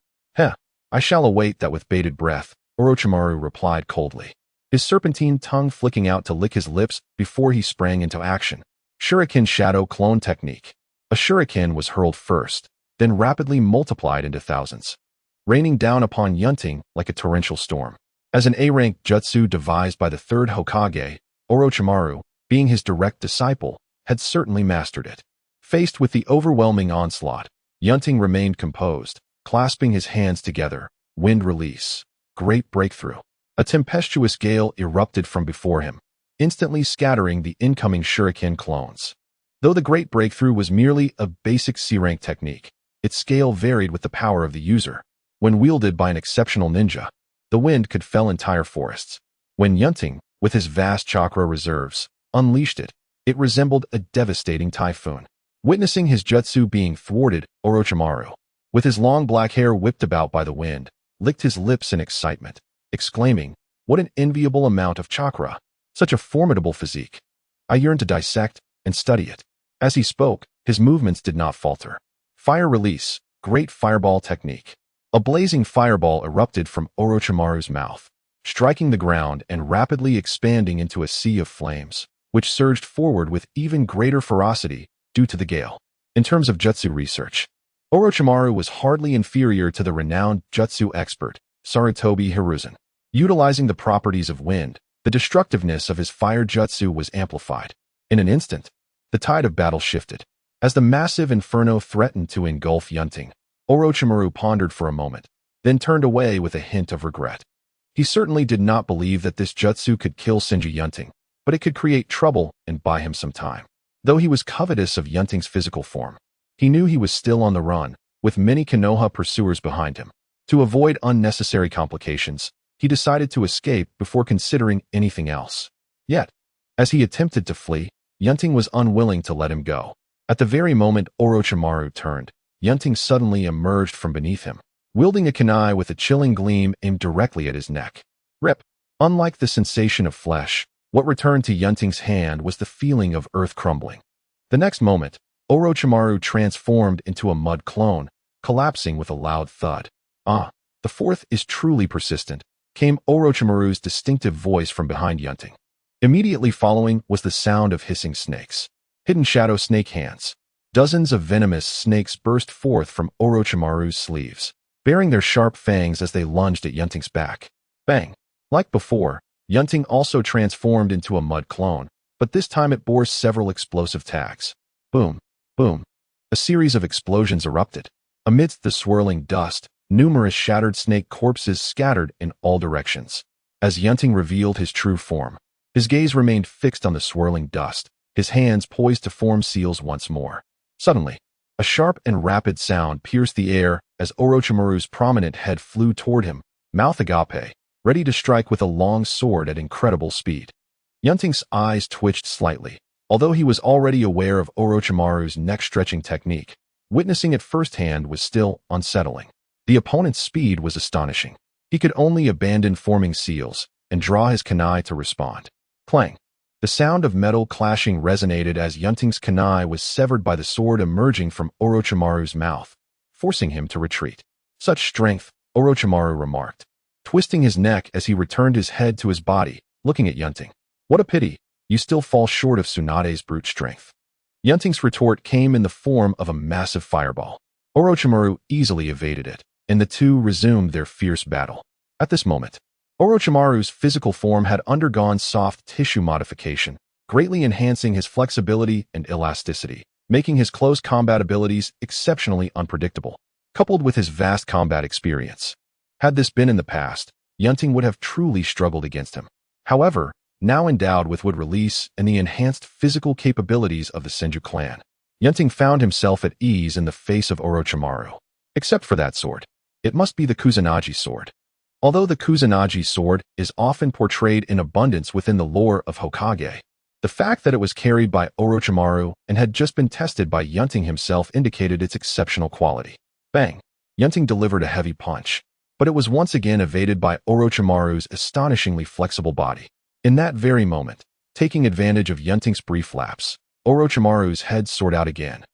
I shall await that with bated breath," Orochimaru replied coldly, his serpentine tongue flicking out to lick his lips before he sprang into action. Shuriken Shadow Clone Technique. A shuriken was hurled first, then rapidly multiplied into thousands, raining down upon Yunting like a torrential storm. As an A-rank jutsu devised by the Third Hokage, Orochimaru, being his direct disciple, had certainly mastered it. Faced with the overwhelming onslaught, Yunting remained composed, clasping his hands together. Wind release. Great breakthrough. A tempestuous gale erupted from before him, instantly scattering the incoming shuriken clones. Though the great breakthrough was merely a basic C-rank technique, its scale varied with the power of the user. When wielded by an exceptional ninja, the wind could fell entire forests. When Yunting, with his vast chakra reserves, unleashed it, it resembled a devastating typhoon. Witnessing his jutsu being thwarted, Orochimaru, with his long black hair whipped about by the wind, licked his lips in excitement, exclaiming, "What an enviable amount of chakra! Such a formidable physique! I yearn to dissect and study it." As he spoke, his movements did not falter. Fire release, great fireball technique. A blazing fireball erupted from Orochimaru's mouth, striking the ground and rapidly expanding into a sea of flames, which surged forward with even greater ferocity due to the gale. In terms of jutsu research, Orochimaru was hardly inferior to the renowned jutsu expert, Sarutobi Hiruzen. Utilizing the properties of wind, the destructiveness of his fire jutsu was amplified. In an instant, the tide of battle shifted. As the massive inferno threatened to engulf Yunting, Orochimaru pondered for a moment, then turned away with a hint of regret. He certainly did not believe that this jutsu could kill Shinji Yunting, but it could create trouble and buy him some time. Though he was covetous of Yunting's physical form, he knew he was still on the run, with many Konoha pursuers behind him. To avoid unnecessary complications, he decided to escape before considering anything else. Yet, as he attempted to flee, Yunting was unwilling to let him go. At the very moment Orochimaru turned, Yunting suddenly emerged from beneath him, wielding a kunai with a chilling gleam aimed directly at his neck. Rip! Unlike the sensation of flesh, what returned to Yunting's hand was the feeling of earth crumbling. The next moment, Orochimaru transformed into a mud clone, collapsing with a loud thud. "Ah, the fourth is truly persistent," came Orochimaru's distinctive voice from behind Yunting. Immediately following was the sound of hissing snakes. Hidden shadow snake hands. Dozens of venomous snakes burst forth from Orochimaru's sleeves, baring their sharp fangs as they lunged at Yunting's back. Bang! Like before, Yunting also transformed into a mud clone, but this time it bore several explosive tags. Boom! Boom! A series of explosions erupted. Amidst the swirling dust, numerous shattered snake corpses scattered in all directions. As Yunting revealed his true form, his gaze remained fixed on the swirling dust, his hands poised to form seals once more. Suddenly, a sharp and rapid sound pierced the air as Orochimaru's prominent head flew toward him, mouth agape, ready to strike with a long sword at incredible speed. Yunting's eyes twitched slightly. Although he was already aware of Orochimaru's neck-stretching technique, witnessing it firsthand was still unsettling. The opponent's speed was astonishing. He could only abandon forming seals and draw his kunai to respond. Clang! The sound of metal clashing resonated as Yunting's kunai was severed by the sword emerging from Orochimaru's mouth, forcing him to retreat. "Such strength," Orochimaru remarked, twisting his neck as he returned his head to his body, looking at Yunting. "What a pity. You still fall short of Tsunade's brute strength." Yunting's retort came in the form of a massive fireball. Orochimaru easily evaded it, and the two resumed their fierce battle. At this moment, Orochimaru's physical form had undergone soft tissue modification, greatly enhancing his flexibility and elasticity, making his close combat abilities exceptionally unpredictable, coupled with his vast combat experience. Had this been in the past, Yunting would have truly struggled against him. However, now endowed with wood release and the enhanced physical capabilities of the Senju clan, Yunting found himself at ease in the face of Orochimaru. Except for that sword. It must be the Kusanagi sword. Although the Kusanagi sword is often portrayed in abundance within the lore of Hokage, the fact that it was carried by Orochimaru and had just been tested by Yunting himself indicated its exceptional quality. Bang! Yunting delivered a heavy punch, but it was once again evaded by Orochimaru's astonishingly flexible body. In that very moment, taking advantage of Yunting's brief lapse, Orochimaru's head soared out again.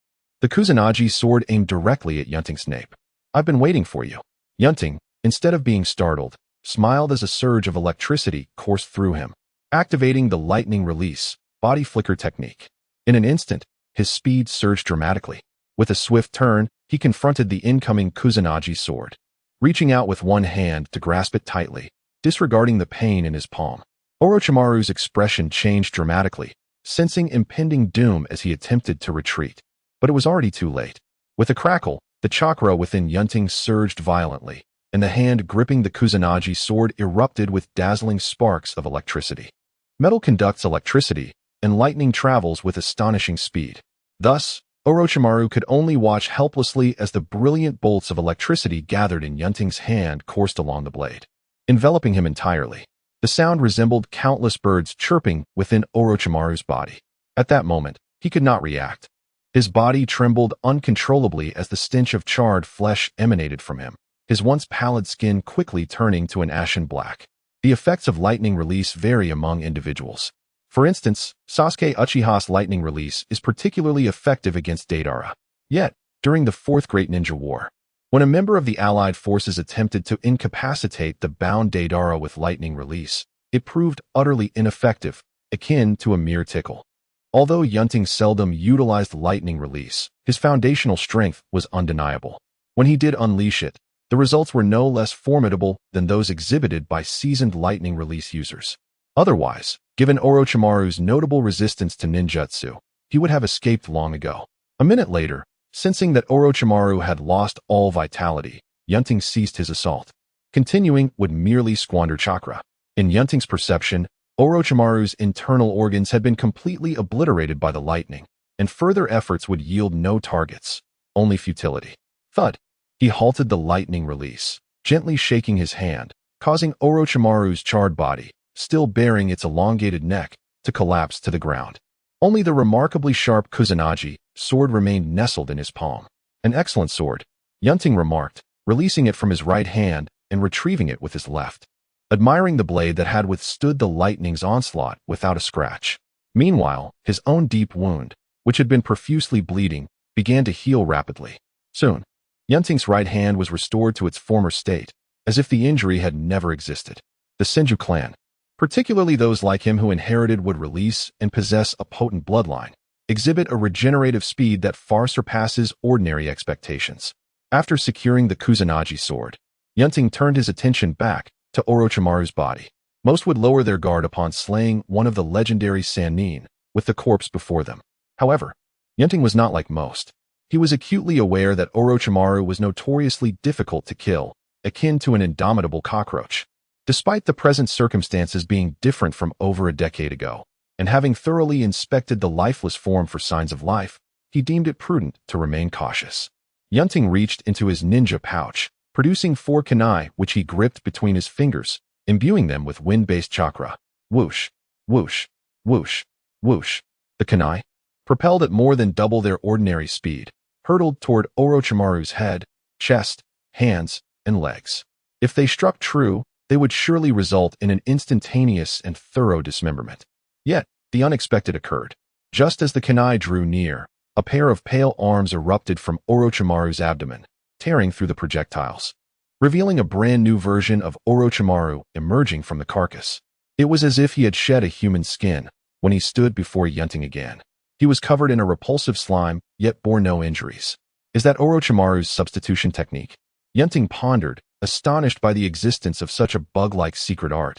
The Kusanagi sword aimed directly at Yunting's nape. "I've been waiting for you." Yunting, instead of being startled, smiled as a surge of electricity coursed through him, activating the lightning release, body flicker technique. In an instant, his speed surged dramatically. With a swift turn, he confronted the incoming Kusanagi sword, reaching out with one hand to grasp it tightly, disregarding the pain in his palm. Orochimaru's expression changed dramatically, sensing impending doom as he attempted to retreat. But it was already too late. With a crackle, the chakra within Yunting surged violently, and the hand gripping the Kusanagi sword erupted with dazzling sparks of electricity. Metal conducts electricity, and lightning travels with astonishing speed. Thus, Orochimaru could only watch helplessly as the brilliant bolts of electricity gathered in Yunting's hand coursed along the blade, enveloping him entirely. The sound resembled countless birds chirping within Orochimaru's body. At that moment, he could not react. His body trembled uncontrollably as the stench of charred flesh emanated from him, his once pallid skin quickly turning to an ashen black. The effects of lightning release vary among individuals. For instance, Sasuke Uchiha's lightning release is particularly effective against Deidara. Yet, during the Fourth Great Ninja War, when a member of the Allied forces attempted to incapacitate the bound Deidara with lightning release, it proved utterly ineffective, akin to a mere tickle. Although Yunting seldom utilized lightning release, his foundational strength was undeniable. When he did unleash it, the results were no less formidable than those exhibited by seasoned lightning release users. Otherwise, given Orochimaru's notable resistance to ninjutsu, he would have escaped long ago. A minute later, sensing that Orochimaru had lost all vitality, Yunting ceased his assault. Continuing would merely squander chakra. In Yunting's perception, Orochimaru's internal organs had been completely obliterated by the lightning, and further efforts would yield no targets, only futility. Thud! He halted the lightning release, gently shaking his hand, causing Orochimaru's charred body, still bearing its elongated neck, to collapse to the ground. Only the remarkably sharp Kusanagi sword remained nestled in his palm. An excellent sword, Yunting remarked, releasing it from his right hand and retrieving it with his left, admiring the blade that had withstood the lightning's onslaught without a scratch. Meanwhile, his own deep wound, which had been profusely bleeding, began to heal rapidly. Soon, Yunting's right hand was restored to its former state, as if the injury had never existed. The Senju clan, particularly those like him who inherited would release and possess a potent bloodline, exhibit a regenerative speed that far surpasses ordinary expectations. After securing the Kusanagi sword, Yunting turned his attention back to Orochimaru's body. Most would lower their guard upon slaying one of the legendary Sannin, with the corpse before them. However, Yunting was not like most. He was acutely aware that Orochimaru was notoriously difficult to kill, akin to an indomitable cockroach. Despite the present circumstances being different from over a decade ago, and having thoroughly inspected the lifeless form for signs of life, he deemed it prudent to remain cautious. Yunting reached into his ninja pouch, producing 4 kunai which he gripped between his fingers, imbuing them with wind-based chakra. Whoosh, whoosh, whoosh, whoosh. The kunai, propelled at more than double their ordinary speed, hurtled toward Orochimaru's head, chest, hands, and legs. If they struck true, they would surely result in an instantaneous and thorough dismemberment. Yet, the unexpected occurred. Just as the kunai drew near, a pair of pale arms erupted from Orochimaru's abdomen, tearing through the projectiles, revealing a brand new version of Orochimaru emerging from the carcass. It was as if he had shed a human skin when he stood before Yunting again. He was covered in a repulsive slime, yet bore no injuries. Is that Orochimaru's substitution technique? Yunting pondered, astonished by the existence of such a bug-like secret art.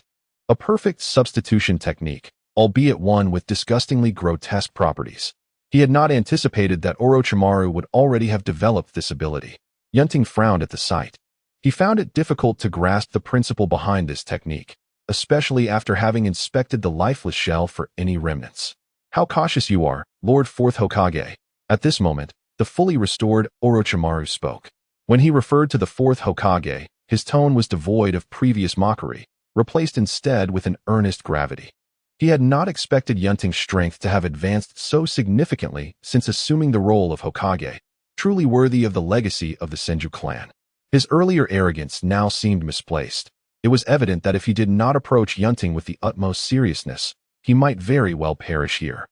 A perfect substitution technique, albeit one with disgustingly grotesque properties. He had not anticipated that Orochimaru would already have developed this ability. Yunting frowned at the sight. He found it difficult to grasp the principle behind this technique, especially after having inspected the lifeless shell for any remnants. How cautious you are, Lord Fourth Hokage. At this moment, the fully restored Orochimaru spoke. When he referred to the Fourth Hokage, his tone was devoid of previous mockery, replaced instead with an earnest gravity. He had not expected Yunting's strength to have advanced so significantly since assuming the role of Hokage, truly worthy of the legacy of the Senju clan. His earlier arrogance now seemed misplaced. It was evident that if he did not approach Yunting with the utmost seriousness, he might very well perish here.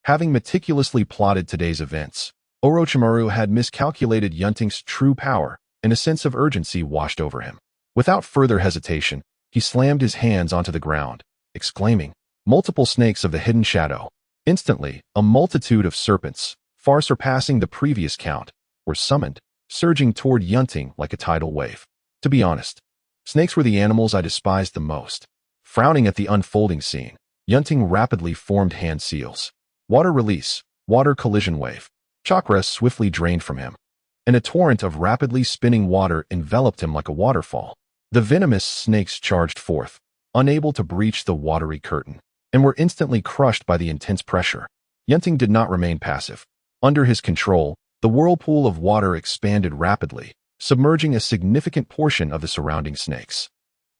Having meticulously plotted today's events, Orochimaru had miscalculated Yunting's true power, and a sense of urgency washed over him. Without further hesitation, he slammed his hands onto the ground, exclaiming, "Multiple snakes of the hidden shadow." Instantly, a multitude of serpents, far surpassing the previous count, were summoned, surging toward Yunting like a tidal wave. To be honest, snakes were the animals I despised the most. Frowning at the unfolding scene, Yunting rapidly formed hand seals. Water release, water collision wave. Chakra swiftly drained from him, and a torrent of rapidly spinning water enveloped him like a waterfall. The venomous snakes charged forth, unable to breach the watery curtain, and were instantly crushed by the intense pressure. Yunting did not remain passive. Under his control, the whirlpool of water expanded rapidly, submerging a significant portion of the surrounding snakes.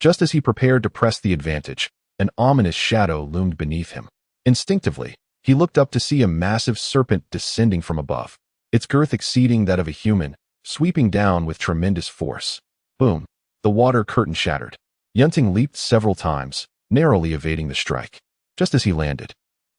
Just as he prepared to press the advantage, an ominous shadow loomed beneath him. Instinctively, he looked up to see a massive serpent descending from above, its girth exceeding that of a human, sweeping down with tremendous force. Boom! The water curtain shattered. Yunting leaped several times, narrowly evading the strike. Just as he landed,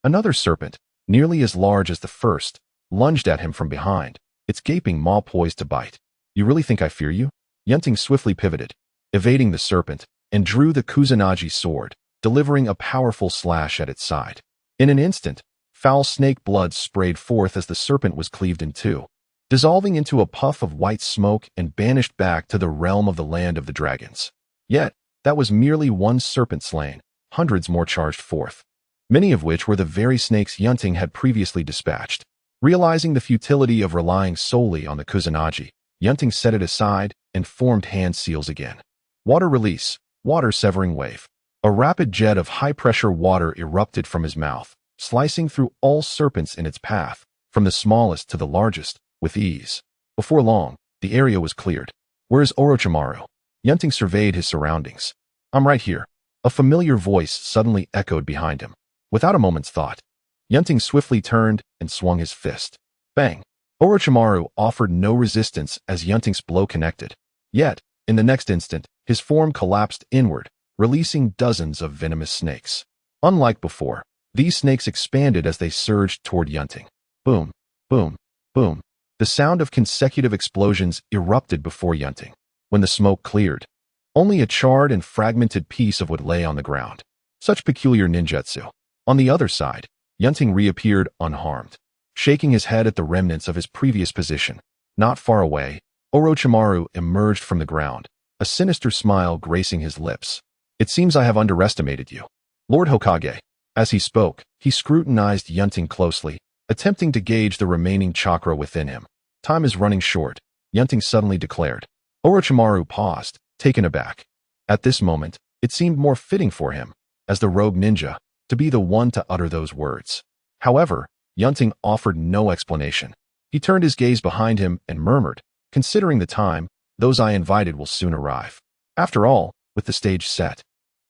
another serpent, nearly as large as the first, lunged at him from behind, its gaping maw poised to bite. You really think I fear you? Yunting swiftly pivoted, evading the serpent, and drew the Kusanagi sword, delivering a powerful slash at its side. In an instant, foul snake blood sprayed forth as the serpent was cleaved in two, dissolving into a puff of white smoke and banished back to the realm of the land of the dragons. Yet, that was merely one serpent slain, hundreds more charged forth, many of which were the very snakes Yunting had previously dispatched. Realizing the futility of relying solely on the Kusanagi, Yunting set it aside and formed hand seals again. Water release, water severing wave. A rapid jet of high-pressure water erupted from his mouth, slicing through all serpents in its path, from the smallest to the largest, with ease. Before long, the area was cleared. Where is Orochimaru? Yunting surveyed his surroundings. I'm right here. A familiar voice suddenly echoed behind him. Without a moment's thought, Yunting swiftly turned and swung his fist. Bang! Orochimaru offered no resistance as Yunting's blow connected. Yet, in the next instant, his form collapsed inward, releasing dozens of venomous snakes. Unlike before, these snakes expanded as they surged toward Yunting. Boom, boom, boom. The sound of consecutive explosions erupted before Yunting. When the smoke cleared, only a charred and fragmented piece of what lay on the ground. Such peculiar ninjutsu. On the other side, Yunting reappeared unharmed, shaking his head at the remnants of his previous position. Not far away, Orochimaru emerged from the ground, a sinister smile gracing his lips. It seems I have underestimated you, Lord Hokage. As he spoke, he scrutinized Yunting closely, attempting to gauge the remaining chakra within him. Time is running short, Yunting suddenly declared. Orochimaru paused, taken aback. At this moment, it seemed more fitting for him, as the rogue ninja, to be the one to utter those words. However, Yunting offered no explanation. He turned his gaze behind him and murmured, considering the time, those I invited will soon arrive. After all, with the stage set,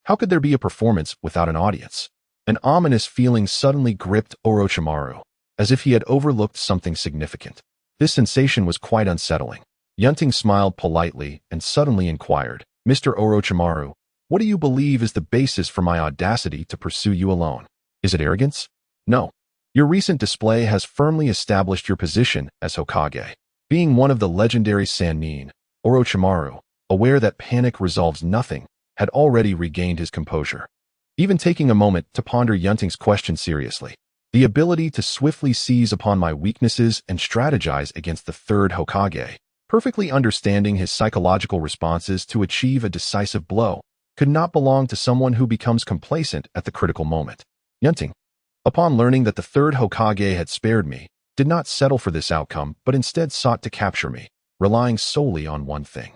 how could there be a performance without an audience? An ominous feeling suddenly gripped Orochimaru, as if he had overlooked something significant. This sensation was quite unsettling. Yunting smiled politely and suddenly inquired, Mr. Orochimaru, what do you believe is the basis for my audacity to pursue you alone? Is it arrogance? No. Your recent display has firmly established your position as Hokage. Being one of the legendary Sannin, Orochimaru, aware that panic resolves nothing, had already regained his composure. Even taking a moment to ponder Yunting's question seriously, the ability to swiftly seize upon my weaknesses and strategize against the Third Hokage, perfectly understanding his psychological responses to achieve a decisive blow, could not belong to someone who becomes complacent at the critical moment. Yunting, upon learning that the Third Hokage had spared me, did not settle for this outcome but instead sought to capture me, relying solely on one thing: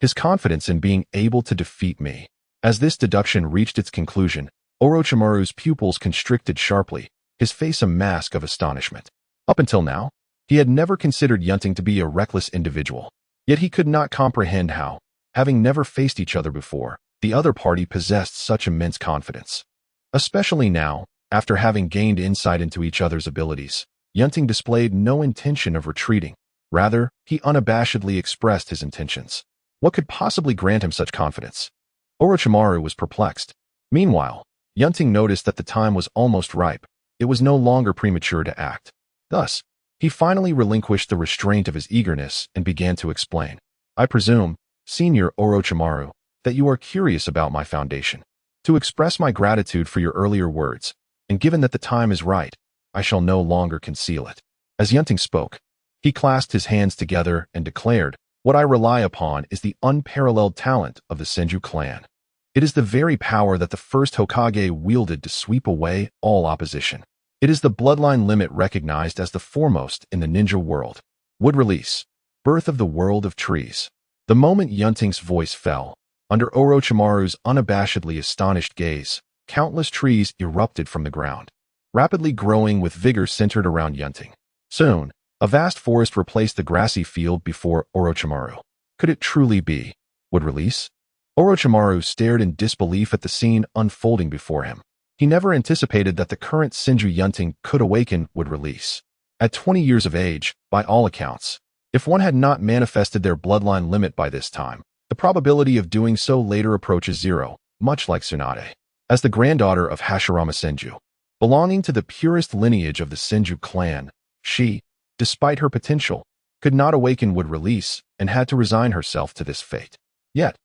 his confidence in being able to defeat me. As this deduction reached its conclusion, Orochimaru's pupils constricted sharply, his face a mask of astonishment. Up until now, he had never considered Yunting to be a reckless individual, yet he could not comprehend how, having never faced each other before, the other party possessed such immense confidence. Especially now, after having gained insight into each other's abilities, Yunting displayed no intention of retreating. Rather, he unabashedly expressed his intentions. What could possibly grant him such confidence? Orochimaru was perplexed. Meanwhile, Yunting noticed that the time was almost ripe. It was no longer premature to act. Thus, he finally relinquished the restraint of his eagerness and began to explain. I presume, Senior Orochimaru, that you are curious about my foundation. To express my gratitude for your earlier words, and given that the time is right, I shall no longer conceal it. As Yunting spoke, he clasped his hands together and declared, "What I rely upon is the unparalleled talent of the Senju clan. It is the very power that the first Hokage wielded to sweep away all opposition. It is the bloodline limit recognized as the foremost in the ninja world. Would release. Birth of the world of trees." The moment Yunting's voice fell, under Orochimaru's unabashedly astonished gaze, countless trees erupted from the ground, rapidly growing with vigor centered around Yunting. Soon, a vast forest replaced the grassy field before Orochimaru. Could it truly be? Would release? Orochimaru stared in disbelief at the scene unfolding before him. He never anticipated that the current Senju Yunting could awaken would release. At 20 years of age, by all accounts, if one had not manifested their bloodline limit by this time, the probability of doing so later approaches zero, much like Tsunade. As the granddaughter of Hashirama Senju, belonging to the purest lineage of the Senju clan, she, despite her potential, could not awaken would release and had to resign herself to this fate. Yet,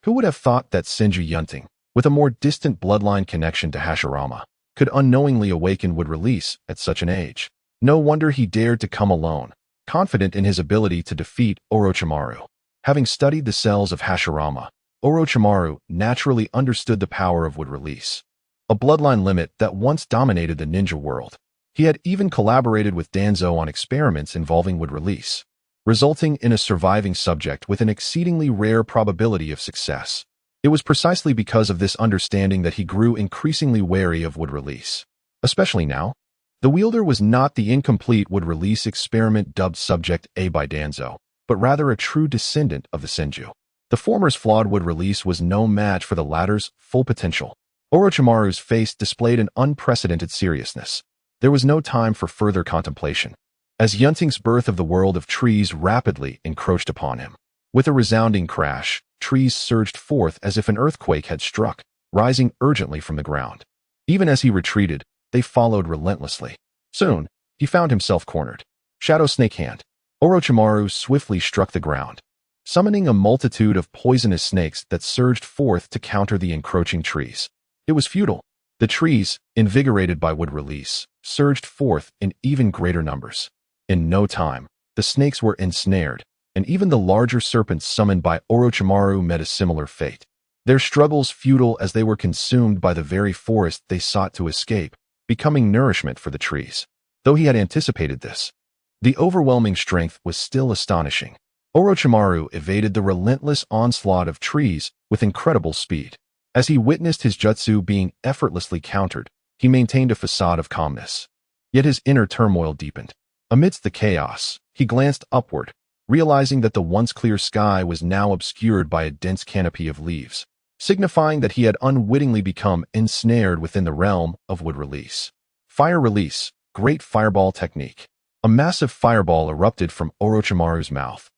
who would have thought that Senju Yunting, with a more distant bloodline connection to Hashirama, could unknowingly awaken would release at such an age? No wonder he dared to come alone, confident in his ability to defeat Orochimaru. Having studied the cells of Hashirama, Orochimaru naturally understood the power of would release, a bloodline limit that once dominated the ninja world. He had even collaborated with Danzo on experiments involving would release, resulting in a surviving subject with an exceedingly rare probability of success. It was precisely because of this understanding that he grew increasingly wary of would release. Especially now, the wielder was not the incomplete would release experiment dubbed Subject A by Danzo, but rather a true descendant of the Senju. The former's flawed would release was no match for the latter's full potential. Orochimaru's face displayed an unprecedented seriousness. There was no time for further contemplation, as Yunting's birth of the world of trees rapidly encroached upon him. With a resounding crash, trees surged forth as if an earthquake had struck, rising urgently from the ground. Even as he retreated, they followed relentlessly. Soon, he found himself cornered. Shadow Snake Hand. Orochimaru swiftly struck the ground, summoning a multitude of poisonous snakes that surged forth to counter the encroaching trees. It was futile. The trees, invigorated by would release, surged forth in even greater numbers. In no time, the snakes were ensnared, and even the larger serpents summoned by Orochimaru met a similar fate. Their struggles futile as they were consumed by the very forest they sought to escape, becoming nourishment for the trees. Though he had anticipated this, the overwhelming strength was still astonishing. Orochimaru evaded the relentless onslaught of trees with incredible speed. As he witnessed his jutsu being effortlessly countered, he maintained a facade of calmness. Yet his inner turmoil deepened. Amidst the chaos, he glanced upward, realizing that the once clear sky was now obscured by a dense canopy of leaves, signifying that he had unwittingly become ensnared within the realm of would release. Fire release, great fireball technique. A massive fireball erupted from Orochimaru's mouth,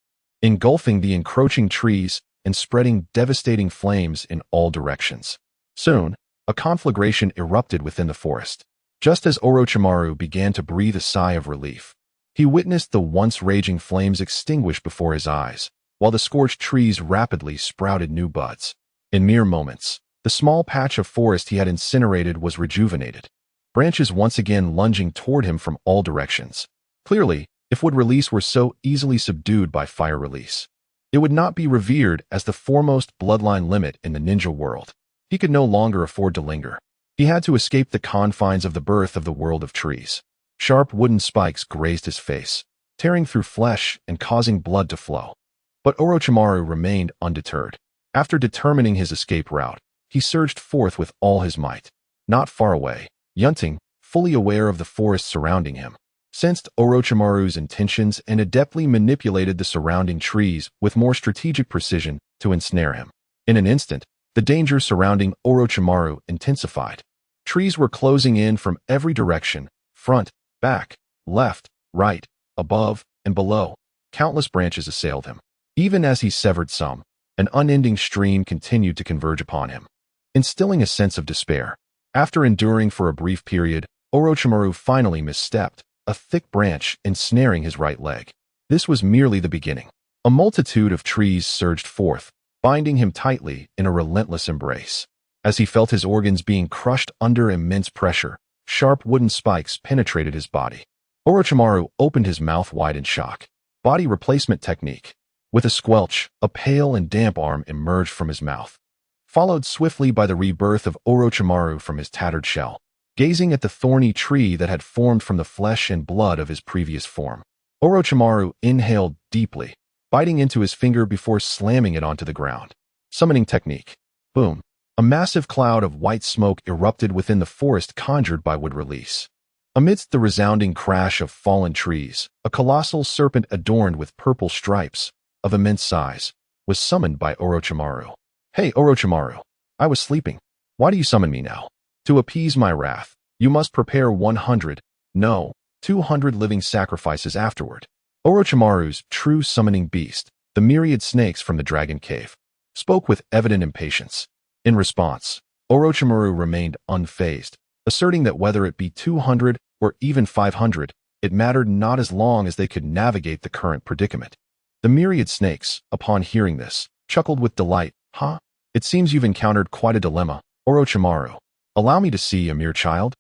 engulfing the encroaching trees and spreading devastating flames in all directions. Soon, a conflagration erupted within the forest. Just as Orochimaru began to breathe a sigh of relief, he witnessed the once raging flames extinguish before his eyes, while the scorched trees rapidly sprouted new buds. In mere moments, the small patch of forest he had incinerated was rejuvenated, branches once again lunging toward him from all directions. Clearly, if would release were so easily subdued by fire release, it would not be revered as the foremost bloodline limit in the ninja world. He could no longer afford to linger. He had to escape the confines of the birth of the world of trees. Sharp wooden spikes grazed his face, tearing through flesh and causing blood to flow. But Orochimaru remained undeterred. After determining his escape route, he surged forth with all his might. Not far away, Yunting, fully aware of the forest surrounding him, sensed Orochimaru's intentions and adeptly manipulated the surrounding trees with more strategic precision to ensnare him. In an instant, the danger surrounding Orochimaru intensified. Trees were closing in from every direction, front, back, left, right, above, and below. Countless branches assailed him. Even as he severed some, an unending stream continued to converge upon him, instilling a sense of despair. After enduring for a brief period, Orochimaru finally misstepped, a thick branch ensnaring his right leg. This was merely the beginning. A multitude of trees surged forth, binding him tightly in a relentless embrace. As he felt his organs being crushed under immense pressure, sharp wooden spikes penetrated his body. Orochimaru opened his mouth wide in shock. Body replacement technique. With a squelch, a pale and damp arm emerged from his mouth, followed swiftly by the rebirth of Orochimaru from his tattered shell, gazing at the thorny tree that had formed from the flesh and blood of his previous form. Orochimaru inhaled deeply, biting into his finger before slamming it onto the ground. Summoning technique. Boom. A massive cloud of white smoke erupted within the forest conjured by wood release. Amidst the resounding crash of fallen trees, a colossal serpent adorned with purple stripes, of immense size, was summoned by Orochimaru. Hey, Orochimaru, I was sleeping. Why do you summon me now? To appease my wrath, you must prepare 100, no, 200 living sacrifices afterward. Orochimaru's true summoning beast, the myriad snakes from the dragon cave, spoke with evident impatience. In response, Orochimaru remained unfazed, asserting that whether it be 200 or even 500, it mattered not as long as they could navigate the current predicament. The myriad snakes, upon hearing this, chuckled with delight. Huh? It seems you've encountered quite a dilemma, Orochimaru. Allow me to see a mere child?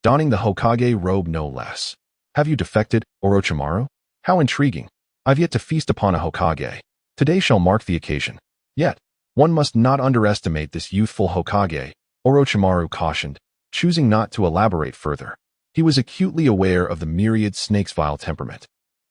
Donning the Hokage robe no less. Have you defected, Orochimaru? How intriguing. I've yet to feast upon a Hokage. Today shall mark the occasion. Yet, one must not underestimate this youthful Hokage, Orochimaru cautioned, choosing not to elaborate further. He was acutely aware of the myriad snake's vile temperament.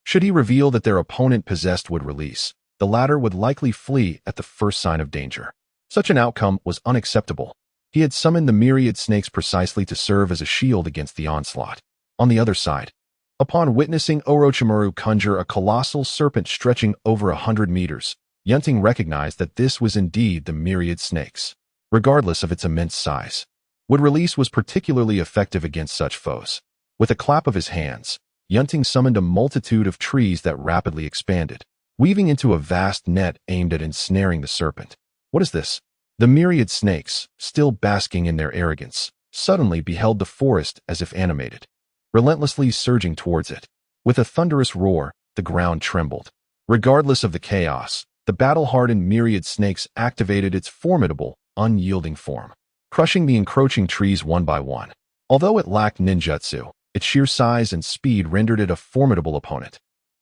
Should he reveal that their opponent possessed wood release, the latter would likely flee at the first sign of danger. Such an outcome was unacceptable. He had summoned the myriad snakes precisely to serve as a shield against the onslaught. On the other side, upon witnessing Orochimaru conjure a colossal serpent stretching over 100 meters, Yunting recognized that this was indeed the myriad snakes. Regardless of its immense size, wood release was particularly effective against such foes. With a clap of his hands, Yunting summoned a multitude of trees that rapidly expanded, weaving into a vast net aimed at ensnaring the serpent. What is this? The myriad snakes, still basking in their arrogance, suddenly beheld the forest as if animated, relentlessly surging towards it. With a thunderous roar, the ground trembled. Regardless of the chaos, the battle-hardened myriad snakes activated its formidable, unyielding form, crushing the encroaching trees one by one. Although it lacked ninjutsu, its sheer size and speed rendered it a formidable opponent,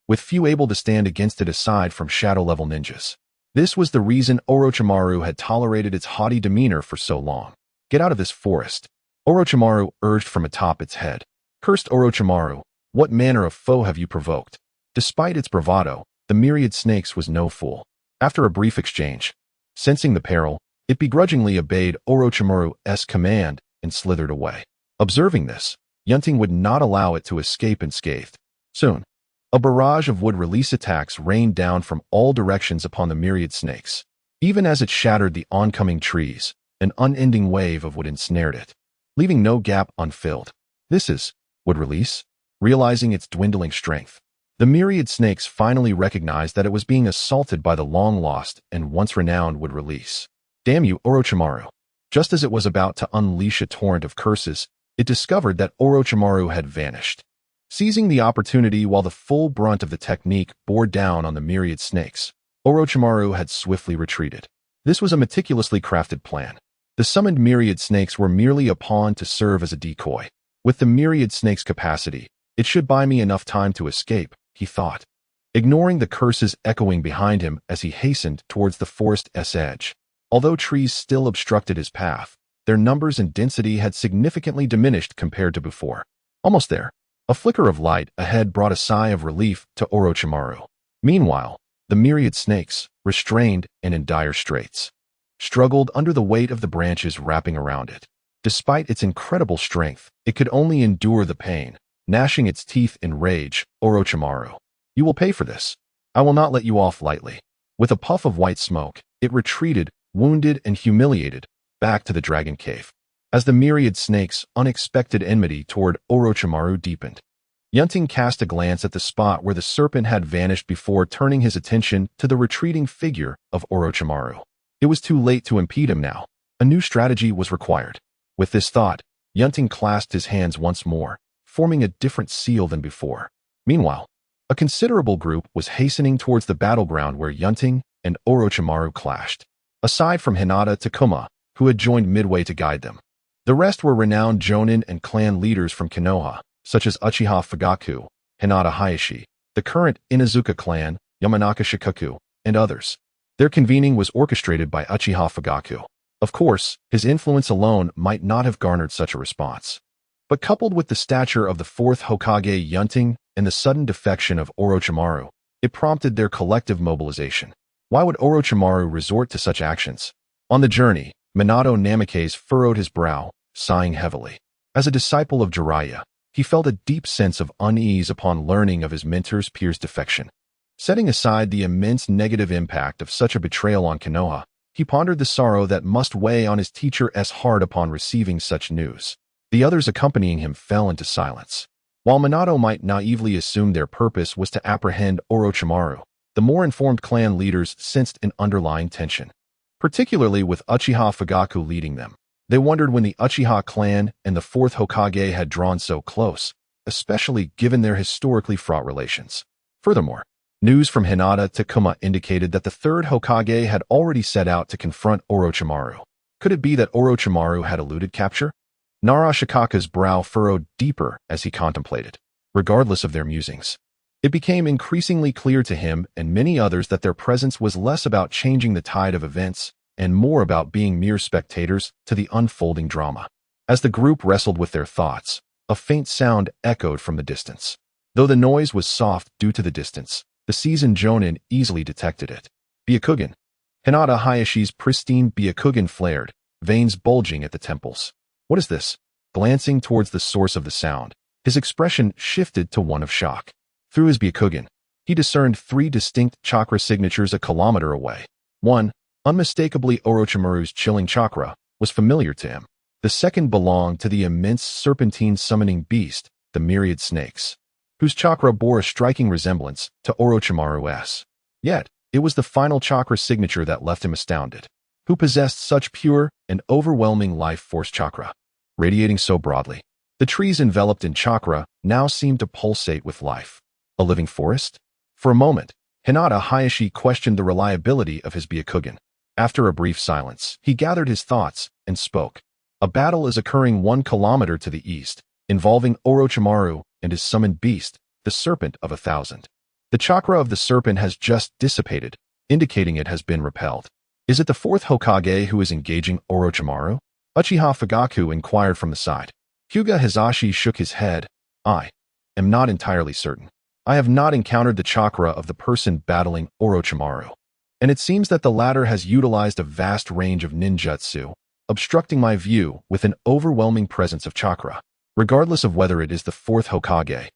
with few able to stand against it aside from shadow-level ninjas. This was the reason Orochimaru had tolerated its haughty demeanor for so long. Get out of this forest, Orochimaru urged from atop its head. Cursed Orochimaru, what manner of foe have you provoked? Despite its bravado, the myriad snakes was no fool. After a brief exchange, sensing the peril, it begrudgingly obeyed Orochimaru's command and slithered away. Observing this, Yunting would not allow it to escape unscathed. Soon, a barrage of wood release attacks rained down from all directions upon the myriad snakes. Even as it shattered the oncoming trees, an unending wave of wood ensnared it, leaving no gap unfilled. This is wood release. Realizing its dwindling strength, the myriad snakes finally recognized that it was being assaulted by the long-lost and once-renowned wood release. Damn you, Orochimaru. Just as it was about to unleash a torrent of curses, it discovered that Orochimaru had vanished. Seizing the opportunity while the full brunt of the technique bore down on the myriad snakes, Orochimaru had swiftly retreated. This was a meticulously crafted plan. The summoned myriad snakes were merely a pawn to serve as a decoy. With the myriad snake's capacity, it should buy me enough time to escape, he thought, ignoring the curses echoing behind him as he hastened towards the forest's edge. Although trees still obstructed his path, their numbers and density had significantly diminished compared to before. Almost there. A flicker of light ahead brought a sigh of relief to Orochimaru. Meanwhile, the myriad snakes, restrained and in dire straits, struggled under the weight of the branches wrapping around it. Despite its incredible strength, it could only endure the pain. Gnashing its teeth in rage, Orochimaru, you will pay for this. I will not let you off lightly. With a puff of white smoke, it retreated, wounded and humiliated, back to the dragon cave. As the myriad snakes' unexpected enmity toward Orochimaru deepened, Yunting cast a glance at the spot where the serpent had vanished before turning his attention to the retreating figure of Orochimaru. It was too late to impede him now. A new strategy was required. With this thought, Yunting clasped his hands once more, forming a different seal than before. Meanwhile, a considerable group was hastening towards the battleground where Yunting and Orochimaru clashed. Aside from Hinata Takuma, who had joined midway to guide them, the rest were renowned jonin and clan leaders from Konoha, such as Uchiha Fugaku, Hinata Hayashi, the current Inazuka clan, Yamanaka Shikaku, and others. Their convening was orchestrated by Uchiha Fugaku. Of course, his influence alone might not have garnered such a response. But coupled with the stature of the Fourth Hokage Yunting and the sudden defection of Orochimaru, it prompted their collective mobilization. Why would Orochimaru resort to such actions? On the journey, Minato Namikaze furrowed his brow, sighing heavily. As a disciple of Jiraiya, he felt a deep sense of unease upon learning of his mentor's peer's defection. Setting aside the immense negative impact of such a betrayal on Konoha, he pondered the sorrow that must weigh on his teacher's heart upon receiving such news. The others accompanying him fell into silence. While Minato might naively assume their purpose was to apprehend Orochimaru, the more informed clan leaders sensed an underlying tension, particularly with Uchiha Fugaku leading them. They wondered when the Uchiha clan and the Fourth Hokage had drawn so close, especially given their historically fraught relations. Furthermore, news from Hinata Takuma indicated that the Third Hokage had already set out to confront Orochimaru. Could it be that Orochimaru had eluded capture? Narashikaku's brow furrowed deeper as he contemplated. Regardless of their musings, it became increasingly clear to him and many others that their presence was less about changing the tide of events and more about being mere spectators to the unfolding drama. As the group wrestled with their thoughts, a faint sound echoed from the distance. Though the noise was soft due to the distance, the seasoned Jonin easily detected it. Byakugan. Hinata Hayashi's pristine Byakugan flared, veins bulging at the temples. What is this? Glancing towards the source of the sound, his expression shifted to one of shock. Through his Byakugan, he discerned 3 distinct chakra signatures a kilometer away. One, unmistakably Orochimaru's chilling chakra, was familiar to him. The second belonged to the immense serpentine summoning beast, the myriad snakes, whose chakra bore a striking resemblance to Orochimaru's. Yet, it was the final chakra signature that left him astounded. Who possessed such pure and overwhelming life force chakra? Radiating so broadly, the trees enveloped in chakra now seemed to pulsate with life. A living forest? For a moment, Hinata Hayashi questioned the reliability of his Byakugan. After a brief silence, he gathered his thoughts and spoke. A battle is occurring 1 kilometer to the east, involving Orochimaru and his summoned beast, the Serpent of 1,000. The chakra of the serpent has just dissipated, indicating it has been repelled. Is it the Fourth Hokage who is engaging Orochimaru? Uchiha Fugaku inquired from the side. Hyuga Hizashi shook his head. I am not entirely certain. I have not encountered the chakra of the person battling Orochimaru, and it seems that the latter has utilized a vast range of ninjutsu, obstructing my view with an overwhelming presence of chakra. Regardless of whether it is the Fourth Hokage,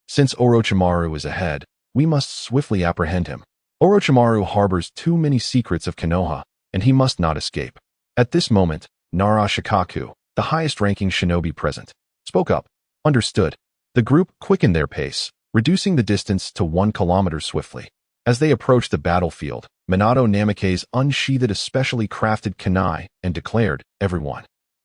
since Orochimaru is ahead, we must swiftly apprehend him. Orochimaru harbors too many secrets of Konoha, and he must not escape. At this moment, Narashikaku, the highest-ranking shinobi present, spoke up. Understood. The group quickened their pace, reducing the distance to 1 kilometer swiftly. As they approached the battlefield, Minato Namikaze unsheathed a specially crafted kunai and declared, "Everyone,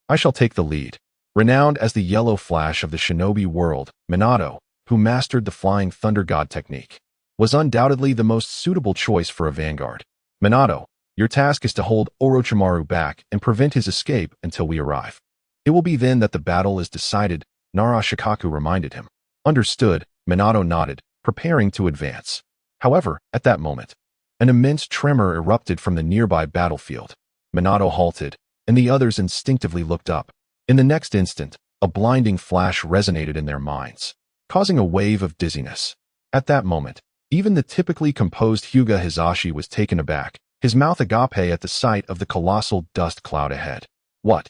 I shall take the lead." Renowned as the yellow flash of the shinobi world, Minato, who mastered the flying thunder god technique, was undoubtedly the most suitable choice for a vanguard. Minato, your task is to hold Orochimaru back and prevent his escape until we arrive. It will be then that the battle is decided, Narashikaku reminded him. Understood, Minato nodded, preparing to advance. However, at that moment, an immense tremor erupted from the nearby battlefield. Minato halted, and the others instinctively looked up. In the next instant, a blinding flash resonated in their minds, causing a wave of dizziness. At that moment, even the typically composed Hyuga Hizashi was taken aback, his mouth agape at the sight of the colossal dust cloud ahead. What?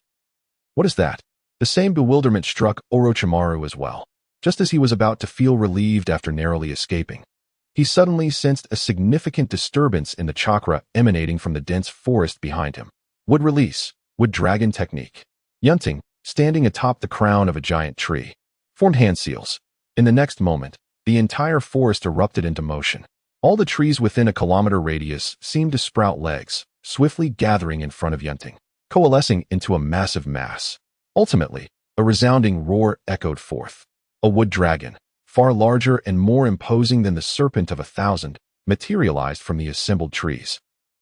What is that? The same bewilderment struck Orochimaru as well. Just as he was about to feel relieved after narrowly escaping, he suddenly sensed a significant disturbance in the chakra emanating from the dense forest behind him. Wood release, wood dragon technique. Yunting, standing atop the crown of a giant tree, formed hand seals. In the next moment, the entire forest erupted into motion. All the trees within a kilometer radius seemed to sprout legs, swiftly gathering in front of Yunting, coalescing into a massive mass. Ultimately, a resounding roar echoed forth. A wood dragon, far larger and more imposing than the Serpent of 1,000, materialized from the assembled trees.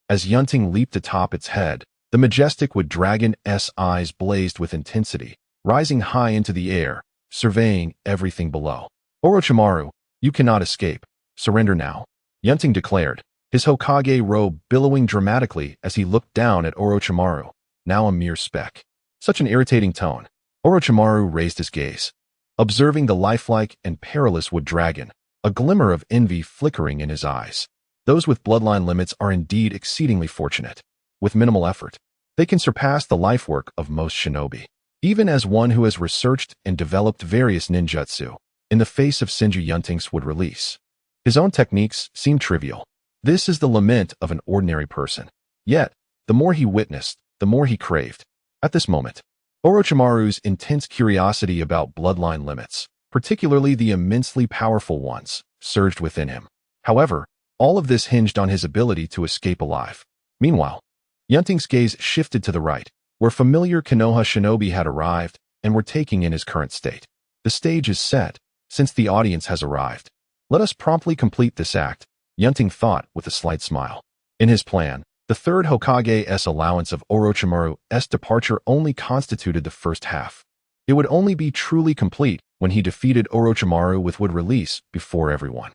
As Yunting leaped atop its head, the majestic wood dragon's eyes blazed with intensity, rising high into the air, surveying everything below. Orochimaru, you cannot escape. Surrender now, Yunting declared, his Hokage robe billowing dramatically as he looked down at Orochimaru, now a mere speck. Such an irritating tone. Orochimaru raised his gaze, observing the lifelike and perilous wood dragon, a glimmer of envy flickering in his eyes. Those with bloodline limits are indeed exceedingly fortunate. With minimal effort, they can surpass the life work of most shinobi. Even as one who has researched and developed various ninjutsu, in the face of Senju Yunting's wood release, his own techniques seem trivial. This is the lament of an ordinary person. Yet, the more he witnessed, the more he craved. At this moment, Orochimaru's intense curiosity about bloodline limits, particularly the immensely powerful ones, surged within him. However, all of this hinged on his ability to escape alive. Meanwhile, Yunting's gaze shifted to the right, where familiar Konoha shinobi had arrived and were taking in his current state. The stage is set, since the audience has arrived. Let us promptly complete this act, Yunting thought with a slight smile. In his plan, the Third Hokage's allowance of Orochimaru's departure only constituted the first half. It would only be truly complete when he defeated Orochimaru with wood release before everyone.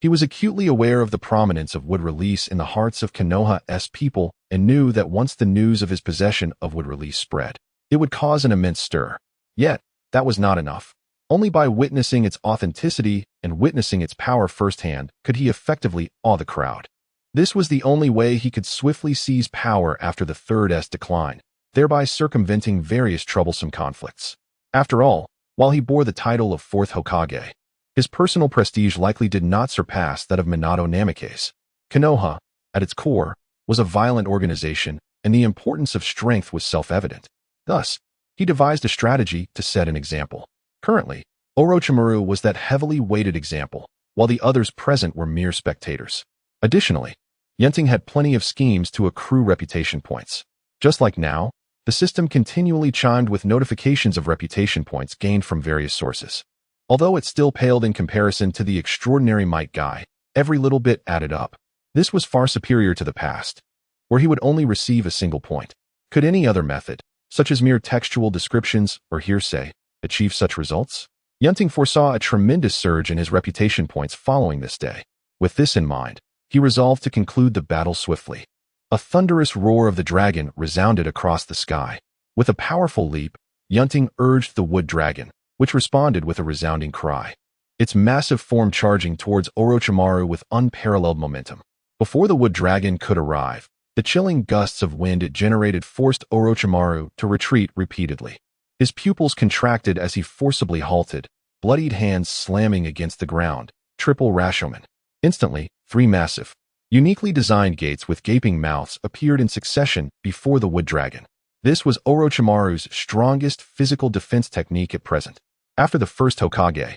He was acutely aware of the prominence of wood release in the hearts of Konoha's people and knew that once the news of his possession of wood release spread, it would cause an immense stir. Yet, that was not enough. Only by witnessing its authenticity and witnessing its power firsthand could he effectively awe the crowd. This was the only way he could swiftly seize power after the Third's decline, thereby circumventing various troublesome conflicts. After all, while he bore the title of Fourth Hokage, his personal prestige likely did not surpass that of Minato Namikaze. Konoha, at its core, was a violent organization, and the importance of strength was self-evident. Thus, he devised a strategy to set an example. Currently, Orochimaru was that heavily weighted example, while the others present were mere spectators. Additionally, Yunting had plenty of schemes to accrue reputation points. Just like now, the system continually chimed with notifications of reputation points gained from various sources. Although it still paled in comparison to the extraordinary might guy, every little bit added up. This was far superior to the past, where he would only receive a single point. Could any other method, such as mere textual descriptions or hearsay, achieve such results? Yunting foresaw a tremendous surge in his reputation points following this day. With this in mind, he resolved to conclude the battle swiftly. A thunderous roar of the dragon resounded across the sky. With a powerful leap, Yunting urged the wood dragon, which responded with a resounding cry, its massive form charging towards Orochimaru with unparalleled momentum. Before the wood dragon could arrive, the chilling gusts of wind it generated forced Orochimaru to retreat repeatedly. His pupils contracted as he forcibly halted, bloodied hands slamming against the ground. Triple Rashomon. Instantly, 3 massive, uniquely designed gates with gaping mouths appeared in succession before the wood dragon. This was Orochimaru's strongest physical defense technique at present. After the first Hokage,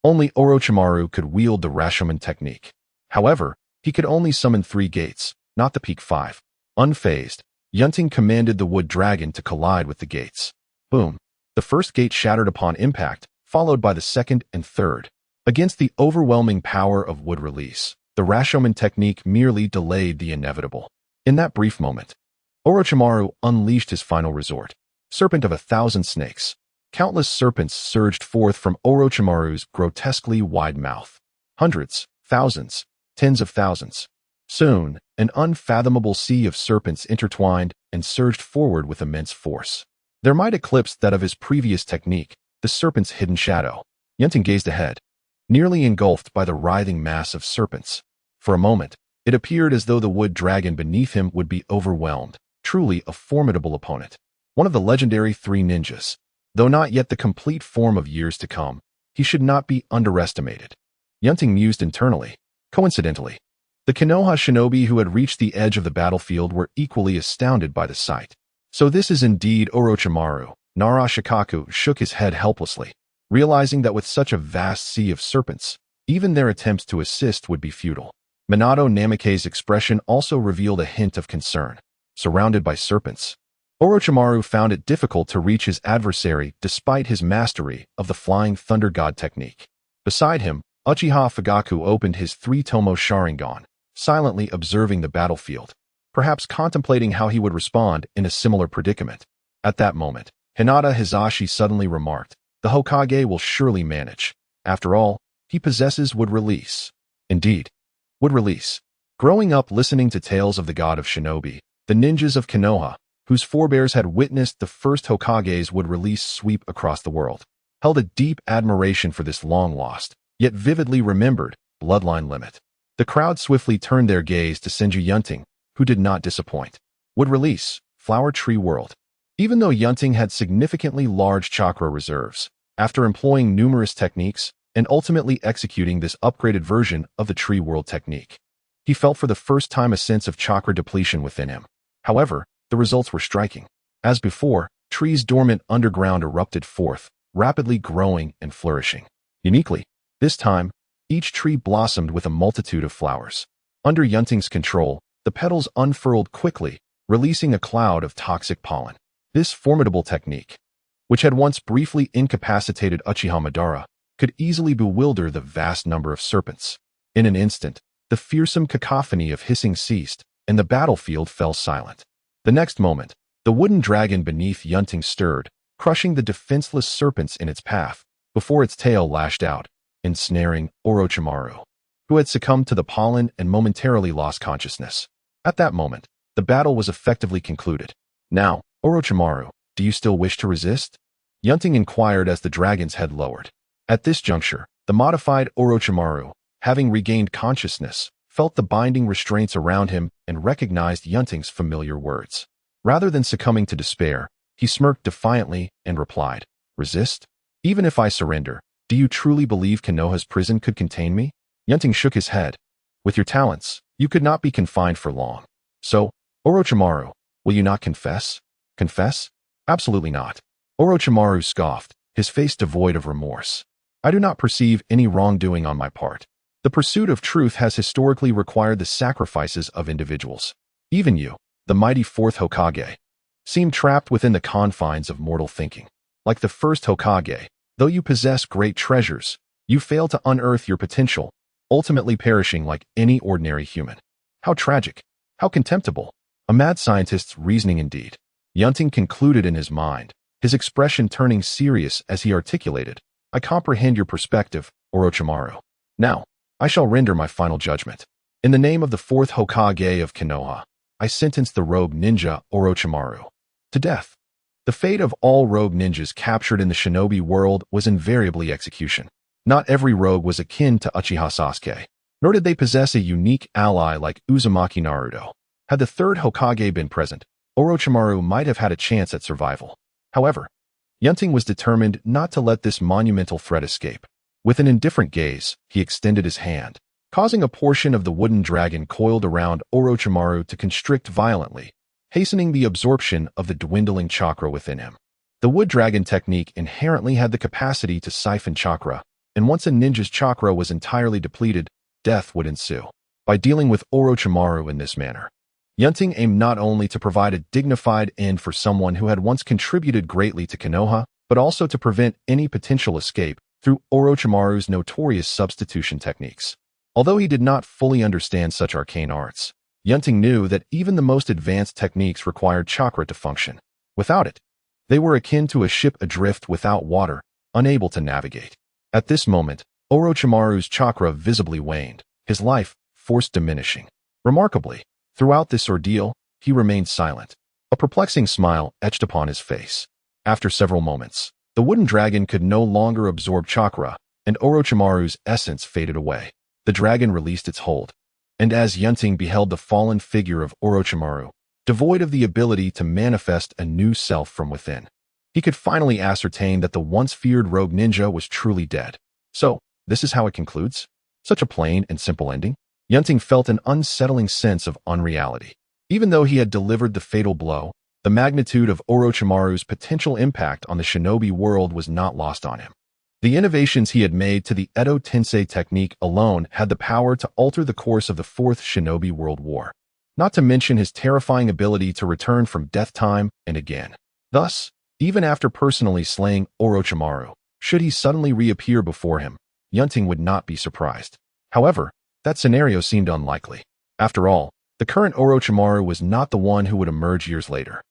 only Orochimaru could wield the Rashomon technique. However, he could only summon 3 gates, not the peak 5. Unfazed, Yunting commanded the wood dragon to collide with the gates. Boom. The first gate shattered upon impact, followed by the second and third. Against the overwhelming power of wood release, the Rashomon technique merely delayed the inevitable. In that brief moment, Orochimaru unleashed his final resort. Serpent of 1,000 snakes. Countless serpents surged forth from Orochimaru's grotesquely wide mouth. Hundreds, thousands, tens of thousands. Soon, an unfathomable sea of serpents intertwined and surged forward with immense force. Their might eclipsed that of his previous technique, the serpent's hidden shadow. Yunting gazed ahead, nearly engulfed by the writhing mass of serpents. For a moment, it appeared as though the wood dragon beneath him would be overwhelmed, truly a formidable opponent. One of the legendary 3 ninjas. Though not yet the complete form of years to come, he should not be underestimated. Yunting mused internally. Coincidentally, the Konoha shinobi who had reached the edge of the battlefield were equally astounded by the sight. So this is indeed Orochimaru. Narashikaku shook his head helplessly, realizing that with such a vast sea of serpents, even their attempts to assist would be futile. Minato Namikaze's expression also revealed a hint of concern. Surrounded by serpents, Orochimaru found it difficult to reach his adversary despite his mastery of the Flying Thunder God technique. Beside him, Uchiha Fugaku opened his 3-tomo Sharingan, silently observing the battlefield, perhaps contemplating how he would respond in a similar predicament. At that moment, Hinata Hisashi suddenly remarked, The Hokage will surely manage. After all, he possesses wood release. Indeed, wood release. Growing up listening to tales of the god of shinobi, the ninjas of Konoha, whose forebears had witnessed the first Hokage's wood release sweep across the world, held a deep admiration for this long-lost, yet vividly remembered, bloodline limit. The crowd swiftly turned their gaze to Senju Yunting, who did not disappoint. Wood release, flower tree world. Even though Yunting had significantly large chakra reserves, after employing numerous techniques and ultimately executing this upgraded version of the tree world technique, he felt for the first time a sense of chakra depletion within him. However, the results were striking. As before, trees dormant underground erupted forth, rapidly growing and flourishing. Uniquely, this time, each tree blossomed with a multitude of flowers. Under Yunting's control, the petals unfurled quickly, releasing a cloud of toxic pollen. This formidable technique, which had once briefly incapacitated Uchiha Madara, could easily bewilder the vast number of serpents. In an instant, the fearsome cacophony of hissing ceased, and the battlefield fell silent. The next moment, the wooden dragon beneath Yunting stirred, crushing the defenseless serpents in its path, before its tail lashed out, ensnaring Orochimaru, who had succumbed to the pollen and momentarily lost consciousness. At that moment, the battle was effectively concluded. Now, Orochimaru, do you still wish to resist? Yunting inquired as the dragon's head lowered. At this juncture, the modified Orochimaru, having regained consciousness, felt the binding restraints around him and recognized Yunting's familiar words. Rather than succumbing to despair, he smirked defiantly and replied, "Resist? Even if I surrender, do you truly believe Konoha's prison could contain me?" Yunting shook his head. "With your talents, you could not be confined for long. So, Orochimaru, will you not confess?" "Confess? Absolutely not." Orochimaru scoffed, his face devoid of remorse. "I do not perceive any wrongdoing on my part. The pursuit of truth has historically required the sacrifices of individuals. Even you, the mighty Fourth Hokage, seem trapped within the confines of mortal thinking. Like the First Hokage, though you possess great treasures, you fail to unearth your potential, ultimately perishing like any ordinary human. How tragic! How contemptible! A mad scientist's reasoning indeed." Yunting concluded in his mind, his expression turning serious as he articulated, "I comprehend your perspective, Orochimaru. Now, I shall render my final judgment. In the name of the Fourth Hokage of Konoha, I sentence the rogue ninja Orochimaru to death." The fate of all rogue ninjas captured in the shinobi world was invariably execution. Not every rogue was akin to Uchiha Sasuke, nor did they possess a unique ally like Uzumaki Naruto. Had the Third Hokage been present, Orochimaru might have had a chance at survival. However, Yunting was determined not to let this monumental threat escape. With an indifferent gaze, he extended his hand, causing a portion of the wooden dragon coiled around Orochimaru to constrict violently, hastening the absorption of the dwindling chakra within him. The wood dragon technique inherently had the capacity to siphon chakra, and once a ninja's chakra was entirely depleted, death would ensue. By dealing with Orochimaru in this manner, Yunting aimed not only to provide a dignified end for someone who had once contributed greatly to Konoha, but also to prevent any potential escape through Orochimaru's notorious substitution techniques. Although he did not fully understand such arcane arts, Yunting knew that even the most advanced techniques required chakra to function. Without it, they were akin to a ship adrift without water, unable to navigate. At this moment, Orochimaru's chakra visibly waned, his life force diminishing. Remarkably, throughout this ordeal, he remained silent. A perplexing smile etched upon his face. After several moments, the wooden dragon could no longer absorb chakra, and Orochimaru's essence faded away. The dragon released its hold, and as Yunting beheld the fallen figure of Orochimaru, devoid of the ability to manifest a new self from within, he could finally ascertain that the once feared rogue ninja was truly dead. So, this is how it concludes? Such a plain and simple ending? Yunting felt an unsettling sense of unreality. Even though he had delivered the fatal blow, the magnitude of Orochimaru's potential impact on the shinobi world was not lost on him. The innovations he had made to the Edo Tensei technique alone had the power to alter the course of the Fourth Shinobi World War, not to mention his terrifying ability to return from death time and again. Thus, even after personally slaying Orochimaru, should he suddenly reappear before him, Yunting would not be surprised. However, that scenario seemed unlikely. After all, the current Orochimaru was not the one who would emerge years later.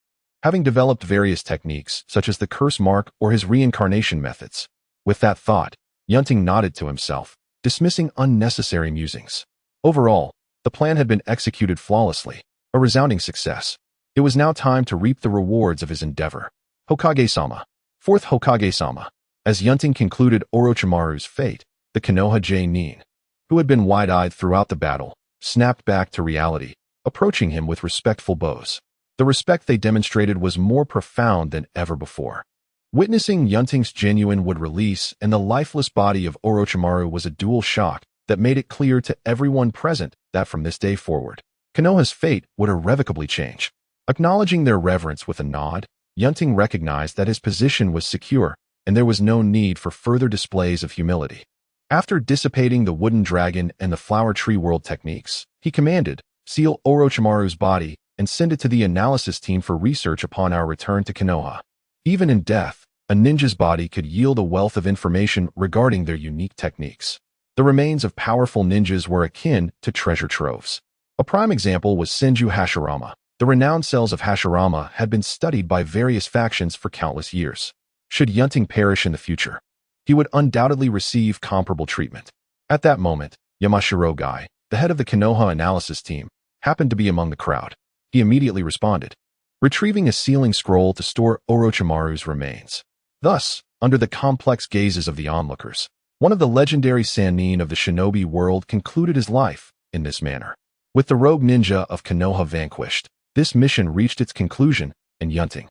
having developed various techniques such as the curse mark or his reincarnation methods. With that thought, Yunting nodded to himself, dismissing unnecessary musings. Overall, the plan had been executed flawlessly, a resounding success. It was now time to reap the rewards of his endeavor. Hokage-sama. Fourth Hokage-sama. As Yunting concluded Orochimaru's fate, the Konohage Nin, who had been wide-eyed throughout the battle, snapped back to reality, approaching him with respectful bows. The respect they demonstrated was more profound than ever before. Witnessing Yunting's genuine wood release and the lifeless body of Orochimaru was a dual shock that made it clear to everyone present that from this day forward, Konoha's fate would irrevocably change. Acknowledging their reverence with a nod, Yunting recognized that his position was secure and there was no need for further displays of humility. After dissipating the wooden dragon and the flower tree world techniques, he commanded, "Seal Orochimaru's body and send it to the analysis team for research upon our return to Konoha." Even in death, a ninja's body could yield a wealth of information regarding their unique techniques. The remains of powerful ninjas were akin to treasure troves. A prime example was Senju Hashirama. The renowned cells of Hashirama had been studied by various factions for countless years. Should Yunting perish in the future, he would undoubtedly receive comparable treatment. At that moment, Yamashiro Gai, the head of the Konoha analysis team, happened to be among the crowd. He immediately responded, retrieving a sealing scroll to store Orochimaru's remains. Thus, under the complex gazes of the onlookers, one of the legendary Sannin of the shinobi world concluded his life in this manner. With the rogue ninja of Konoha vanquished, this mission reached its conclusion, and Yunting.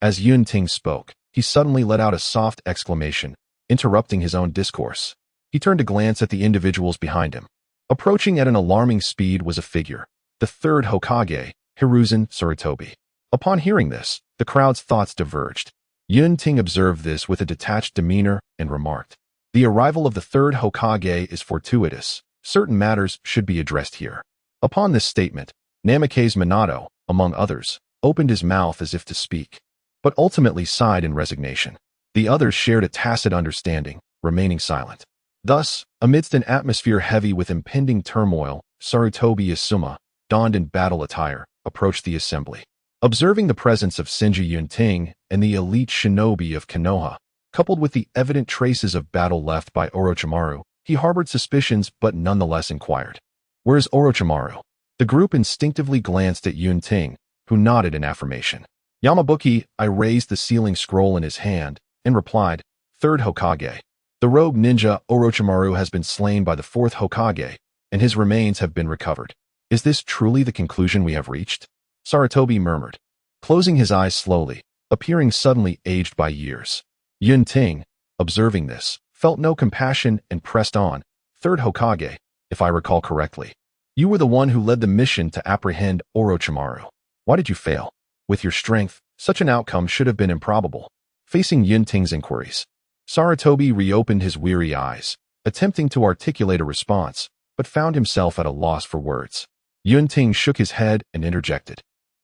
As Yunting spoke, he suddenly let out a soft exclamation, interrupting his own discourse. He turned to glance at the individuals behind him. Approaching at an alarming speed was a figure, the third Hokage, Hiruzen Sarutobi. Upon hearing this, the crowd's thoughts diverged. Yunting observed this with a detached demeanor and remarked, "The arrival of the third Hokage is fortuitous. Certain matters should be addressed here." Upon this statement, Namikaze Minato, among others, opened his mouth as if to speak, but ultimately sighed in resignation. The others shared a tacit understanding, remaining silent. Thus, amidst an atmosphere heavy with impending turmoil, Sarutobi Asuma, donned in battle attire, approached the assembly. Observing the presence of Senju Yunting and the elite shinobi of Konoha, coupled with the evident traces of battle left by Orochimaru, he harbored suspicions but nonetheless inquired, "Where is Orochimaru?" The group instinctively glanced at Yunting, who nodded in affirmation. Yamabuki raised the sealing scroll in his hand and replied, "Third Hokage. The rogue ninja Orochimaru has been slain by the fourth Hokage, and his remains have been recovered. Is this truly the conclusion we have reached?" Sarutobi murmured, closing his eyes slowly, appearing suddenly aged by years. Yunting, observing this, felt no compassion and pressed on, "Third Hokage, if I recall correctly, you were the one who led the mission to apprehend Orochimaru. Why did you fail? With your strength, such an outcome should have been improbable." Facing Yunting's inquiries, Sarutobi reopened his weary eyes, attempting to articulate a response, but found himself at a loss for words. Yunting shook his head and interjected,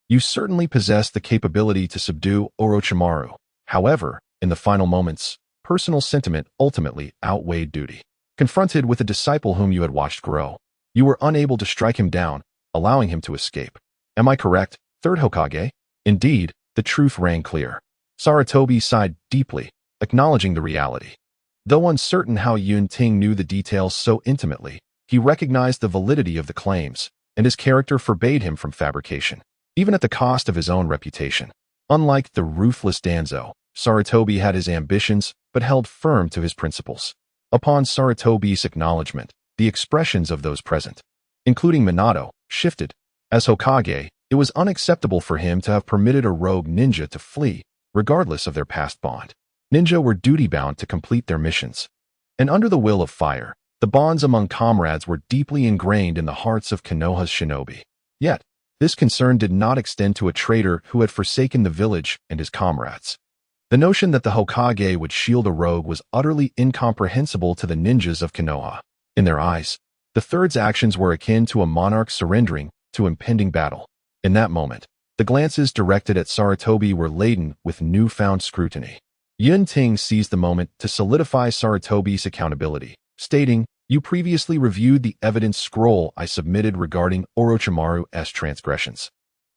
"You certainly possess the capability to subdue Orochimaru. However, in the final moments, personal sentiment ultimately outweighed duty. Confronted with a disciple whom you had watched grow, you were unable to strike him down, allowing him to escape. Am I correct, Third Hokage?" Indeed, the truth rang clear. Sarutobi sighed deeply, acknowledging the reality. Though uncertain how Yunting knew the details so intimately, he recognized the validity of the claims, and his character forbade him from fabrication, even at the cost of his own reputation. Unlike the ruthless Danzo, Sarutobi had his ambitions but held firm to his principles. Upon Sarutobi's acknowledgement, the expressions of those present, including Minato, shifted. As Hokage, it was unacceptable for him to have permitted a rogue ninja to flee, regardless of their past bond. Ninja were duty-bound to complete their missions. And under the will of fire, the bonds among comrades were deeply ingrained in the hearts of Konoha's shinobi. Yet, this concern did not extend to a traitor who had forsaken the village and his comrades. The notion that the Hokage would shield a rogue was utterly incomprehensible to the ninjas of Konoha. In their eyes, the Third's actions were akin to a monarch surrendering to impending battle. In that moment, the glances directed at Sarutobi were laden with newfound scrutiny. Yunting seized the moment to solidify Sarutobi's accountability, stating, "You previously reviewed the evidence scroll I submitted regarding Orochimaru's transgressions.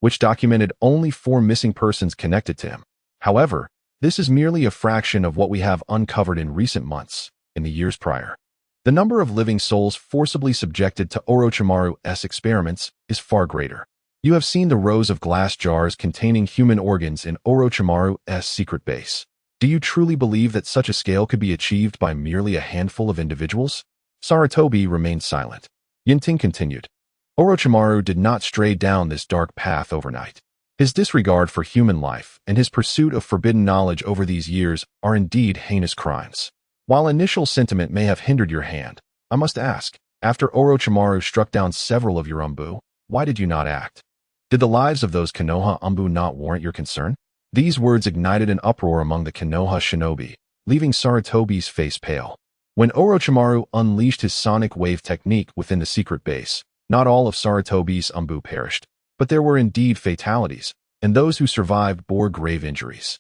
which documented only 4 missing persons connected to him. However, this is merely a fraction of what we have uncovered in recent months, in the years prior. The number of living souls forcibly subjected to Orochimaru's experiments is far greater. You have seen the rows of glass jars containing human organs in Orochimaru's secret base. Do you truly believe that such a scale could be achieved by merely a handful of individuals? Sarutobi remained silent. Yunting continued. Orochimaru did not stray down this dark path overnight. His disregard for human life and his pursuit of forbidden knowledge over these years are indeed heinous crimes. While initial sentiment may have hindered your hand, I must ask, after Orochimaru struck down several of your Umbu, why did you not act? Did the lives of those Konoha Umbu not warrant your concern? These words ignited an uproar among the Konoha shinobi, leaving Sarutobi's face pale. When Orochimaru unleashed his sonic wave technique within the secret base, not all of Sarutobi's Umbu perished, but there were indeed fatalities, and those who survived bore grave injuries.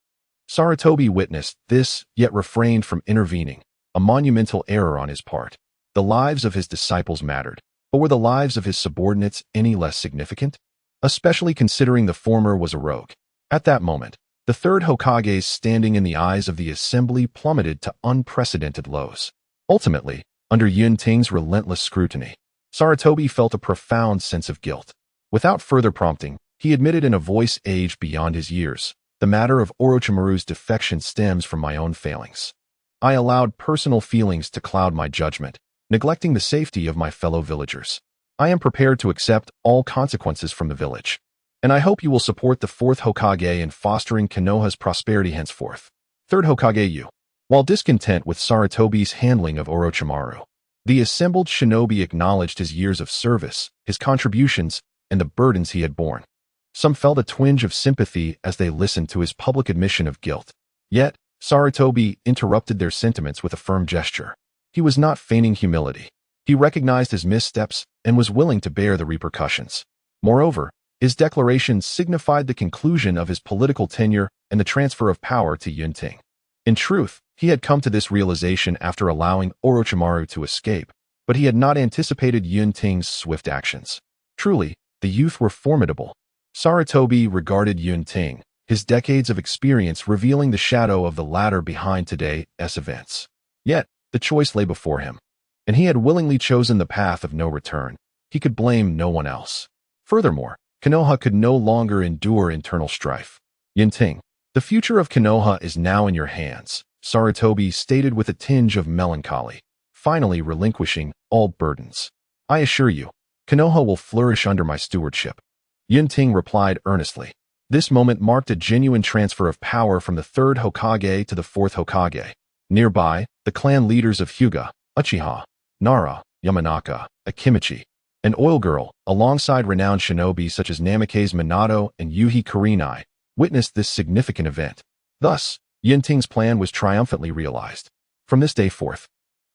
Sarutobi witnessed this, yet refrained from intervening, a monumental error on his part. The lives of his disciples mattered, but were the lives of his subordinates any less significant? Especially considering the former was a rogue. At that moment, the Third Hokage's standing in the eyes of the assembly plummeted to unprecedented lows. Ultimately, under Yunting's relentless scrutiny, Sarutobi felt a profound sense of guilt. Without further prompting, he admitted in a voice aged beyond his years, the matter of Orochimaru's defection stems from my own failings. I allowed personal feelings to cloud my judgment, neglecting the safety of my fellow villagers. I am prepared to accept all consequences from the village, and I hope you will support the Fourth Hokage in fostering Konoha's prosperity henceforth. Third Hokage U. While discontent with Sarutobi's handling of Orochimaru, the assembled shinobi acknowledged his years of service, his contributions, and the burdens he had borne. Some felt a twinge of sympathy as they listened to his public admission of guilt. Yet, Sarutobi interrupted their sentiments with a firm gesture. He was not feigning humility. He recognized his missteps and was willing to bear the repercussions. Moreover, his declaration signified the conclusion of his political tenure and the transfer of power to Yunting. In truth, he had come to this realization after allowing Orochimaru to escape, but he had not anticipated Yunting's swift actions. Truly, the youth were formidable. Sarutobi regarded Yunting, his decades of experience revealing the shadow of the latter behind today's events. Yet, the choice lay before him, and he had willingly chosen the path of no return. He could blame no one else. Furthermore, Konoha could no longer endure internal strife. Yunting, the future of Konoha is now in your hands, Sarutobi stated with a tinge of melancholy, finally relinquishing all burdens. I assure you, Konoha will flourish under my stewardship. Yunting replied earnestly. This moment marked a genuine transfer of power from the Third Hokage to the Fourth Hokage. Nearby, the clan leaders of Hyuga, Uchiha, Nara, Yamanaka, Akimichi, and Oil Girl, alongside renowned shinobi such as Namikaze Minato and Yuhi Kurenai, witnessed this significant event. Thus, Yunting's plan was triumphantly realized. From this day forth,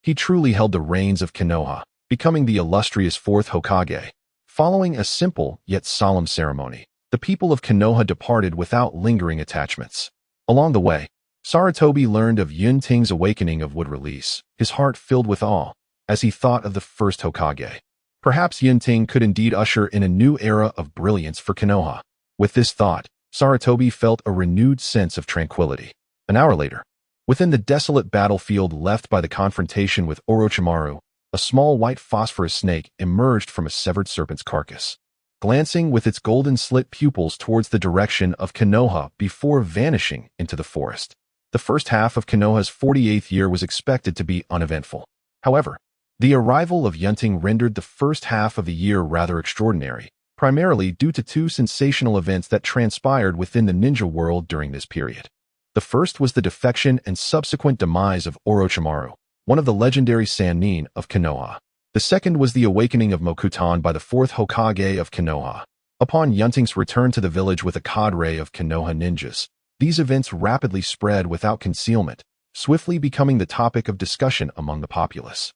he truly held the reins of Konoha, becoming the illustrious Fourth Hokage. Following a simple yet solemn ceremony, the people of Konoha departed without lingering attachments. Along the way, Sarutobi learned of Yunting's awakening of wood release, his heart filled with awe, as he thought of the first Hokage. Perhaps Yunting could indeed usher in a new era of brilliance for Konoha. With this thought, Sarutobi felt a renewed sense of tranquility. An hour later, within the desolate battlefield left by the confrontation with Orochimaru, a small white phosphorus snake emerged from a severed serpent's carcass, glancing with its golden slit pupils towards the direction of Konoha before vanishing into the forest. The first half of Konoha's 48th year was expected to be uneventful. However, the arrival of Yunting rendered the first half of the year rather extraordinary, primarily due to 2 sensational events that transpired within the ninja world during this period. The first was the defection and subsequent demise of Orochimaru, one of the legendary Sannin of Konoha. The second was the awakening of Mokutan by the Fourth Hokage of Konoha. Upon Yunting's return to the village with a cadre of Konoha ninjas, these events rapidly spread without concealment, swiftly becoming the topic of discussion among the populace.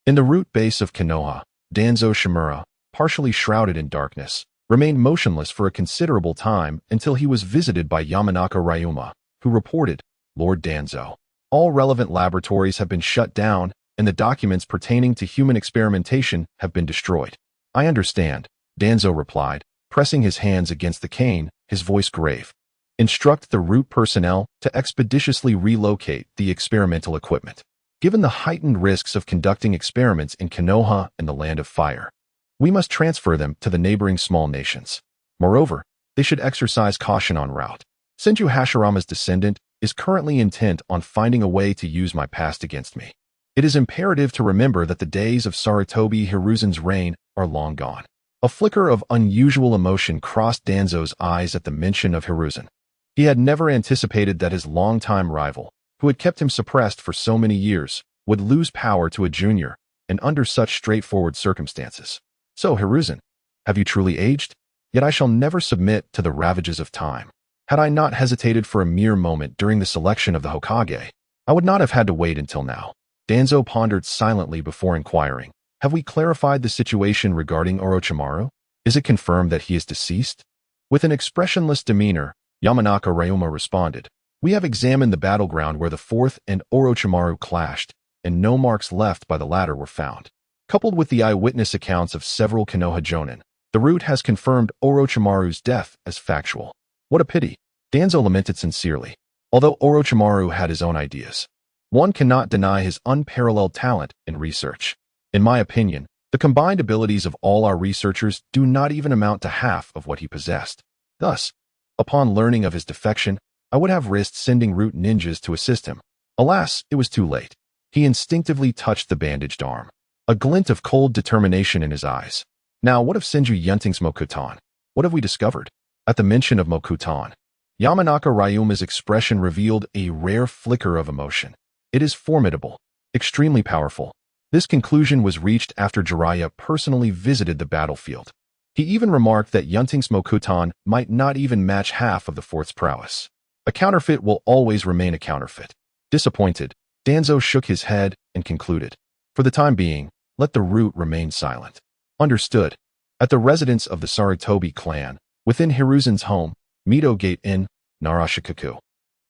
In the root base of Konoha, Danzo Shimura, partially shrouded in darkness, remained motionless for a considerable time until he was visited by Yamanaka Ryuma, who reported, Lord Danzo, all relevant laboratories have been shut down and the documents pertaining to human experimentation have been destroyed. I understand, Danzo replied, pressing his hands against the cane, his voice grave. Instruct the route personnel to expeditiously relocate the experimental equipment. Given the heightened risks of conducting experiments in Konoha and the Land of Fire, we must transfer them to the neighboring small nations. Moreover, they should exercise caution en route. Senju Hashirama's descendant is currently intent on finding a way to use my past against me. It is imperative to remember that the days of Sarutobi Hiruzen's reign are long gone. A flicker of unusual emotion crossed Danzo's eyes at the mention of Hiruzen. He had never anticipated that his longtime rival, who had kept him suppressed for so many years, would lose power to a junior, and under such straightforward circumstances. So, Hiruzen, have you truly aged? Yet I shall never submit to the ravages of time. Had I not hesitated for a mere moment during the selection of the Hokage, I would not have had to wait until now. Danzo pondered silently before inquiring, have we clarified the situation regarding Orochimaru? Is it confirmed that he is deceased? With an expressionless demeanor, Yamanaka Ryuma responded, we have examined the battleground where the Fourth and Orochimaru clashed, and no marks left by the latter were found. Coupled with the eyewitness accounts of several Konoha Jonin, the route has confirmed Orochimaru's death as factual. What a pity. Danzo lamented sincerely. Although Orochimaru had his own ideas, one cannot deny his unparalleled talent in research. In my opinion, the combined abilities of all our researchers do not even amount to half of what he possessed. Thus, upon learning of his defection, I would have risked sending root ninjas to assist him. Alas, it was too late. He instinctively touched the bandaged arm, a glint of cold determination in his eyes. Now, what of Senju Yunting's Mokutan? What have we discovered? At the mention of Mokutan, Yamanaka Ryuma's expression revealed a rare flicker of emotion. It is formidable, extremely powerful. This conclusion was reached after Jiraiya personally visited the battlefield. He even remarked that Yunting's Mokutan might not even match half of the Fourth's prowess. A counterfeit will always remain a counterfeit. Disappointed, Danzo shook his head and concluded, for the time being, let the root remain silent. Understood. At the residence of the Sarutobi clan, within Hiruzen's home, Mito Gate in Narashikaku,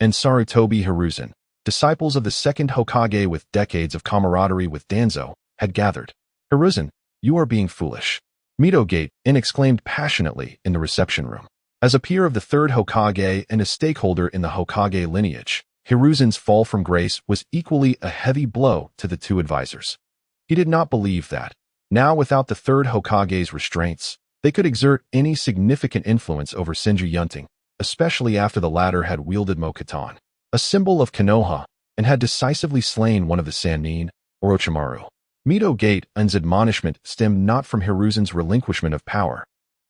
and Sarutobi Hiruzen, disciples of the second Hokage with decades of camaraderie with Danzo, had gathered. Hiruzen, you are being foolish. Mito Gate in exclaimed passionately in the reception room. As a peer of the Third Hokage and a stakeholder in the Hokage lineage, Hiruzen's fall from grace was equally a heavy blow to the two advisors. He did not believe that, now without the Third Hokage's restraints, they could exert any significant influence over Senju Yunting, especially after the latter had wielded Mokutan, a symbol of Konoha, and had decisively slain one of the Sannin, Orochimaru. Mito Gate-un's admonishment stemmed not from Hiruzen's relinquishment of power,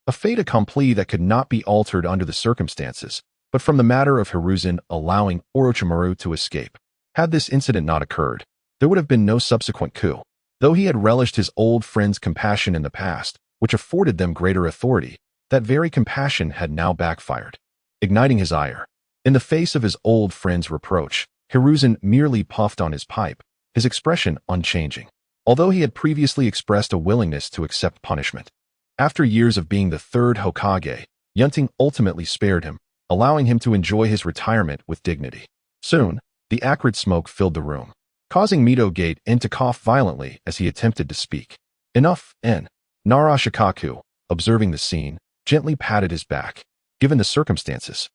a fait accompli that could not be altered under the circumstances, but from the matter of Hiruzen allowing Orochimaru to escape. Had this incident not occurred, there would have been no subsequent coup. Though he had relished his old friend's compassion in the past, which afforded them greater authority, that very compassion had now backfired, igniting his ire. In the face of his old friend's reproach, Hiruzen merely puffed on his pipe, his expression unchanging. Although he had previously expressed a willingness to accept punishment. After years of being the Third Hokage, Yunting ultimately spared him, allowing him to enjoy his retirement with dignity. Soon, the acrid smoke filled the room, causing Mito Gate-in to cough violently as he attempted to speak. Enough, En. Narashikaku, observing the scene, gently patted his back. Given the circumstances,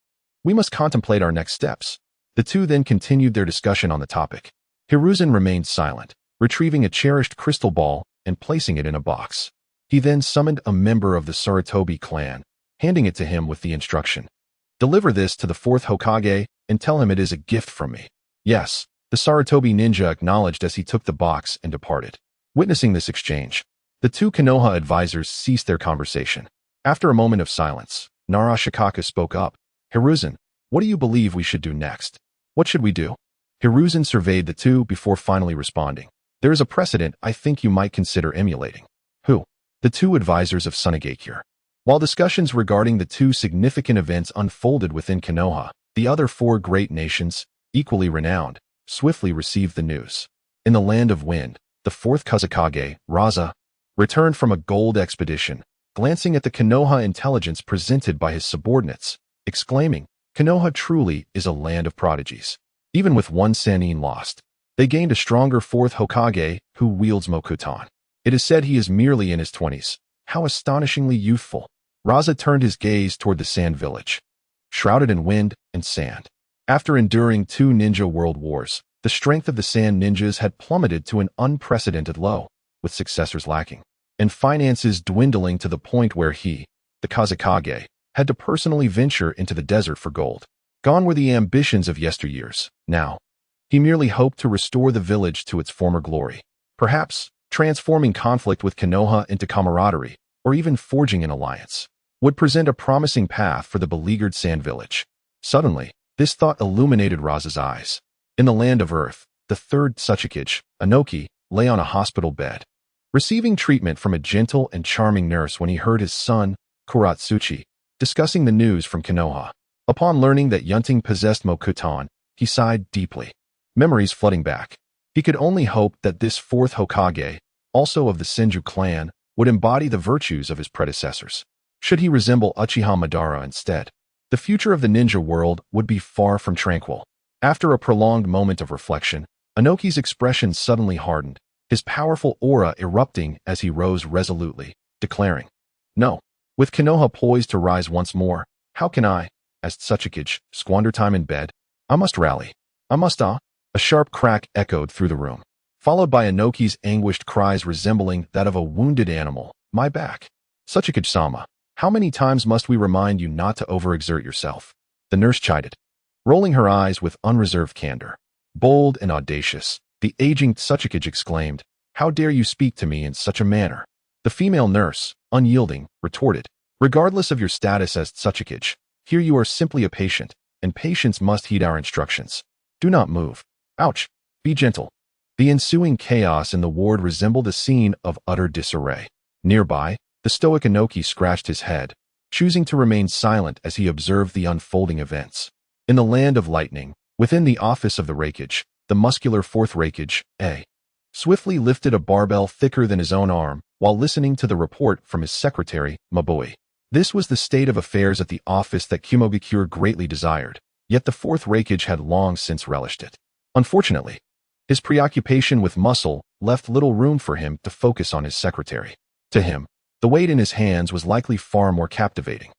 we must contemplate our next steps. The two then continued their discussion on the topic. Hiruzen remained silent, retrieving a cherished crystal ball and placing it in a box. He then summoned a member of the Sarutobi clan, handing it to him with the instruction, deliver this to the Fourth Hokage and tell him it is a gift from me. Yes, the Sarutobi ninja acknowledged as he took the box and departed. Witnessing this exchange, the two Konoha advisors ceased their conversation. After a moment of silence, Narashikaku spoke up. Hiruzen, what do you believe we should do next? What should we do? Hiruzen surveyed the two before finally responding. There is a precedent I think you might consider emulating. Who? The two advisors of Sunagakure. While discussions regarding the two significant events unfolded within Konoha, the other four great nations, equally renowned, swiftly received the news. In the Land of Wind, the fourth Kazekage, Raza, returned from a gold expedition, glancing at the Konoha intelligence presented by his subordinates, exclaiming, Konoha truly is a land of prodigies. Even with one Sannin lost, they gained a stronger Fourth Hokage who wields Mokutan. It is said he is merely in his 20s. How astonishingly youthful. Raza turned his gaze toward the sand village, shrouded in wind and sand. After enduring 2 ninja world wars, the strength of the sand ninjas had plummeted to an unprecedented low, with successors lacking, and finances dwindling to the point where he, the Kazekage, had to personally venture into the desert for gold. Gone were the ambitions of yesteryears. Now, he merely hoped to restore the village to its former glory. Perhaps, transforming conflict with Konoha into camaraderie, or even forging an alliance, would present a promising path for the beleaguered sand village. Suddenly, this thought illuminated Raza's eyes. In the land of Earth, the third Hokage, Inoki, lay on a hospital bed, receiving treatment from a gentle and charming nurse when he heard his son, Kuratsuchi, discussing the news from Konoha. Upon learning that Yunting possessed Mokuton, he sighed deeply, memories flooding back. He could only hope that this fourth Hokage, also of the Senju clan, would embody the virtues of his predecessors. Should he resemble Uchiha Madara instead, the future of the ninja world would be far from tranquil. After a prolonged moment of reflection, Inoki's expression suddenly hardened, his powerful aura erupting as he rose resolutely, declaring, "No. With Konoha poised to rise once more, how can I, as Hokage, squander time in bed? I must rally. I must A sharp crack echoed through the room, followed by Inoki's anguished cries resembling that of a wounded animal. My back. Hokage-sama, how many times must we remind you not to overexert yourself?" The nurse chided, rolling her eyes with unreserved candor. Bold and audacious, the aging Hokage exclaimed, "How dare you speak to me in such a manner?" The female nurse, unyielding, retorted, "Regardless of your status as Hokage, here you are simply a patient, and patients must heed our instructions. Do not move. Ouch. Be gentle." The ensuing chaos in the ward resembled a scene of utter disarray. Nearby, the stoic Inoki scratched his head, choosing to remain silent as he observed the unfolding events. In the land of lightning, within the office of the Hokage, the muscular fourth Hokage, swiftly lifted a barbell thicker than his own arm while listening to the report from his secretary, Mabui. This was the state of affairs at the office that Konohagakure greatly desired, yet the fourth Hokage had long since relished it. Unfortunately, his preoccupation with muscle left little room for him to focus on his secretary. To him, the weight in his hands was likely far more captivating.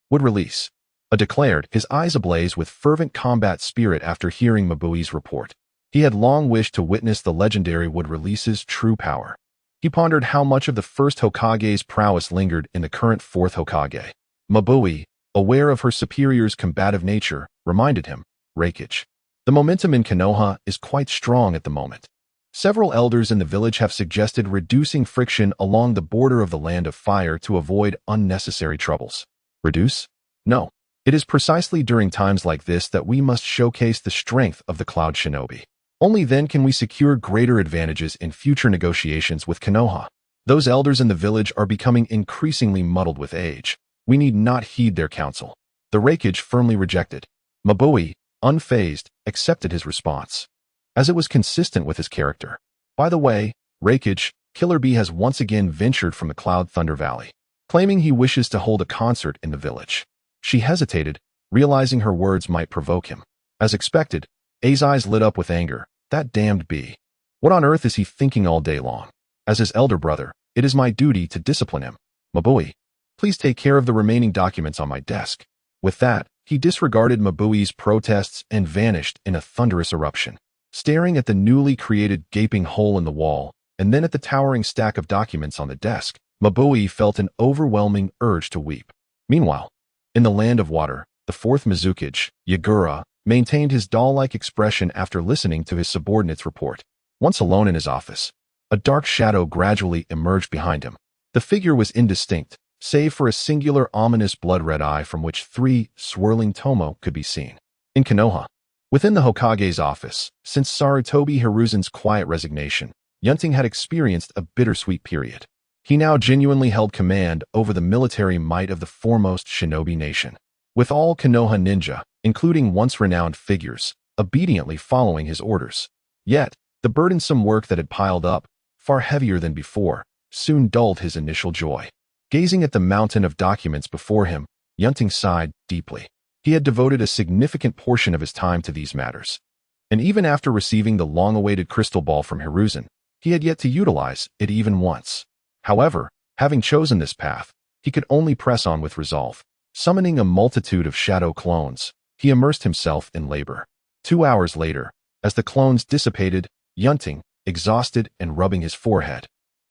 Would release. Declared, his eyes ablaze with fervent combat spirit after hearing Mabui's report. He had long wished to witness the legendary Wood Release's true power. He pondered how much of the first Hokage's prowess lingered in the current fourth Hokage. Mabui, aware of her superior's combative nature, reminded him, "Hokage, the momentum in Konoha is quite strong at the moment. Several elders in the village have suggested reducing friction along the border of the Land of Fire to avoid unnecessary troubles." Reduce? No. It is precisely during times like this that we must showcase the strength of the Cloud Shinobi. Only then can we secure greater advantages in future negotiations with Konoha. Those elders in the village are becoming increasingly muddled with age. We need not heed their counsel. The Hokage firmly rejected. Mabui, unfazed, accepted his response, as it was consistent with his character. By the way, Hokage, Killer Bee has once again ventured from the Cloud Thunder Valley, claiming he wishes to hold a concert in the village. She hesitated, realizing her words might provoke him. As expected, A's eyes lit up with anger. That damned bee. What on earth is he thinking all day long? As his elder brother, it is my duty to discipline him. Mabui, please take care of the remaining documents on my desk. With that, he disregarded Mabui's protests and vanished in a thunderous eruption. Staring at the newly created gaping hole in the wall, and then at the towering stack of documents on the desk, Mabui felt an overwhelming urge to weep. Meanwhile, in the land of water, the fourth Mizukage, Yagura, maintained his doll-like expression after listening to his subordinate's report. Once alone in his office, a dark shadow gradually emerged behind him. The figure was indistinct, save for a singular ominous blood-red eye from which 3 swirling tomo could be seen. In Konoha, within the Hokage's office, since Sarutobi Hiruzen's quiet resignation, Yunting had experienced a bittersweet period. He now genuinely held command over the military might of the foremost shinobi nation, with all Konoha ninja, including once-renowned figures, obediently following his orders. Yet, the burdensome work that had piled up, far heavier than before, soon dulled his initial joy. Gazing at the mountain of documents before him, Yunting sighed deeply. He had devoted a significant portion of his time to these matters, and even after receiving the long-awaited crystal ball from Hiruzen, he had yet to utilize it even once. However, having chosen this path, he could only press on with resolve. Summoning a multitude of shadow clones, he immersed himself in labor. 2 hours later, as the clones dissipated, Yunting, exhausted and rubbing his forehead,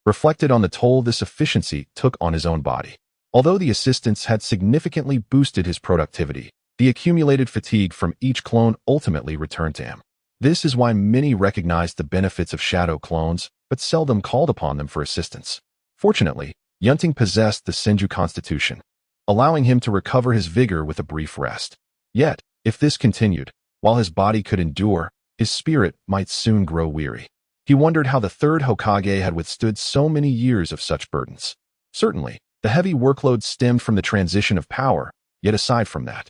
reflected on the toll this efficiency took on his own body. Although the assistance had significantly boosted his productivity, the accumulated fatigue from each clone ultimately returned to him. This is why many recognized the benefits of shadow clones, but seldom called upon them for assistance. Fortunately, Yunting possessed the Senju constitution, allowing him to recover his vigor with a brief rest. Yet, if this continued, while his body could endure, his spirit might soon grow weary. He wondered how the Third Hokage had withstood so many years of such burdens. Certainly, the heavy workload stemmed from the transition of power, yet aside from that,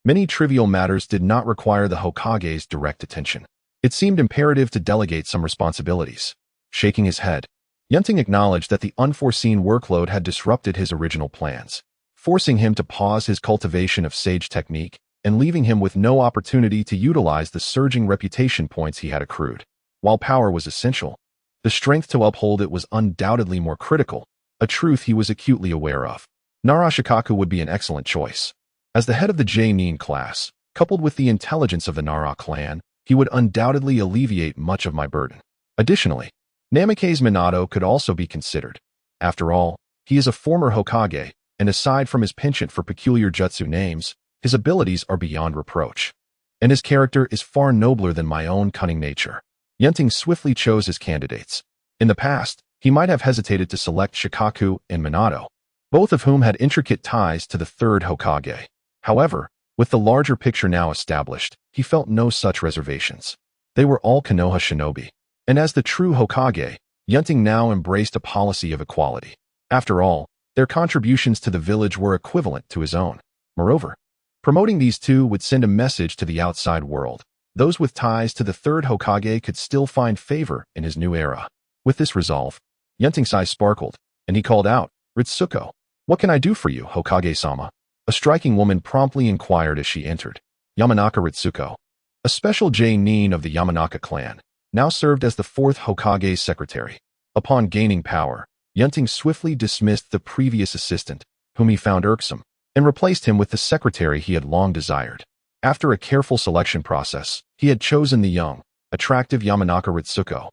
many trivial matters did not require the Hokage's direct attention. It seemed imperative to delegate some responsibilities. Shaking his head, Yunting acknowledged that the unforeseen workload had disrupted his original plans, forcing him to pause his cultivation of sage technique and leaving him with no opportunity to utilize the surging reputation points he had accrued. While power was essential, the strength to uphold it was undoubtedly more critical, a truth he was acutely aware of. Nara would be an excellent choice. As the head of the J-Nin class, coupled with the intelligence of the Nara clan, he would undoubtedly alleviate much of my burden. Additionally, Namikaze Minato could also be considered. After all, he is a former Hokage, and aside from his penchant for peculiar jutsu names, his abilities are beyond reproach. And his character is far nobler than my own cunning nature. Yunting swiftly chose his candidates. In the past, he might have hesitated to select Shikaku and Minato, both of whom had intricate ties to the Third Hokage. However, with the larger picture now established, he felt no such reservations. They were all Konoha shinobi. And as the true Hokage, Yunting now embraced a policy of equality. After all, their contributions to the village were equivalent to his own. Moreover, promoting these two would send a message to the outside world. Those with ties to the Third Hokage could still find favor in his new era. With this resolve, Yunting's eyes sparkled, and he called out, "Ritsuko, what can I do for you, Hokage-sama?" A striking woman promptly inquired as she entered. Yamanaka Ritsuko, a special J-Nin of the Yamanaka clan, now served as the Fourth Hokage's secretary. Upon gaining power, Yunting swiftly dismissed the previous assistant, whom he found irksome, and replaced him with the secretary he had long desired. After a careful selection process, he had chosen the young, attractive Yamanaka Ritsuko,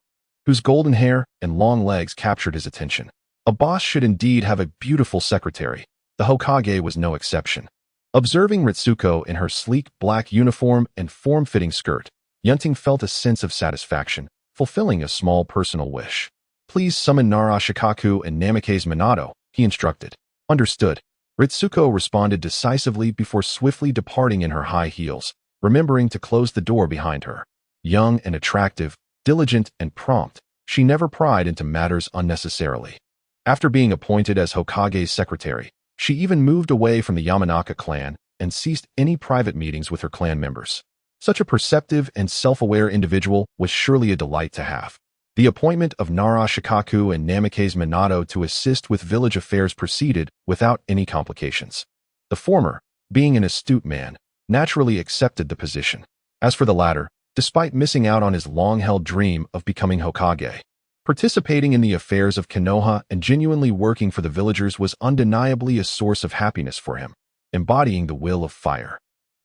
whose golden hair and long legs captured his attention. A boss should indeed have a beautiful secretary. The Hokage was no exception. Observing Ritsuko in her sleek black uniform and form-fitting skirt, Yunting felt a sense of satisfaction, fulfilling a small personal wish. "Please summon Nara Shikaku and Namikaze Minato," he instructed. "Understood." Ritsuko responded decisively before swiftly departing in her high heels, remembering to close the door behind her. Young and attractive, diligent and prompt, she never pried into matters unnecessarily. After being appointed as Hokage's secretary, she even moved away from the Yamanaka clan and ceased any private meetings with her clan members. Such a perceptive and self-aware individual was surely a delight to have. The appointment of Nara Shikaku and Namikaze Minato to assist with village affairs proceeded without any complications. The former, being an astute man, naturally accepted the position. As for the latter, despite missing out on his long-held dream of becoming Hokage, participating in the affairs of Konoha and genuinely working for the villagers was undeniably a source of happiness for him, embodying the will of fire.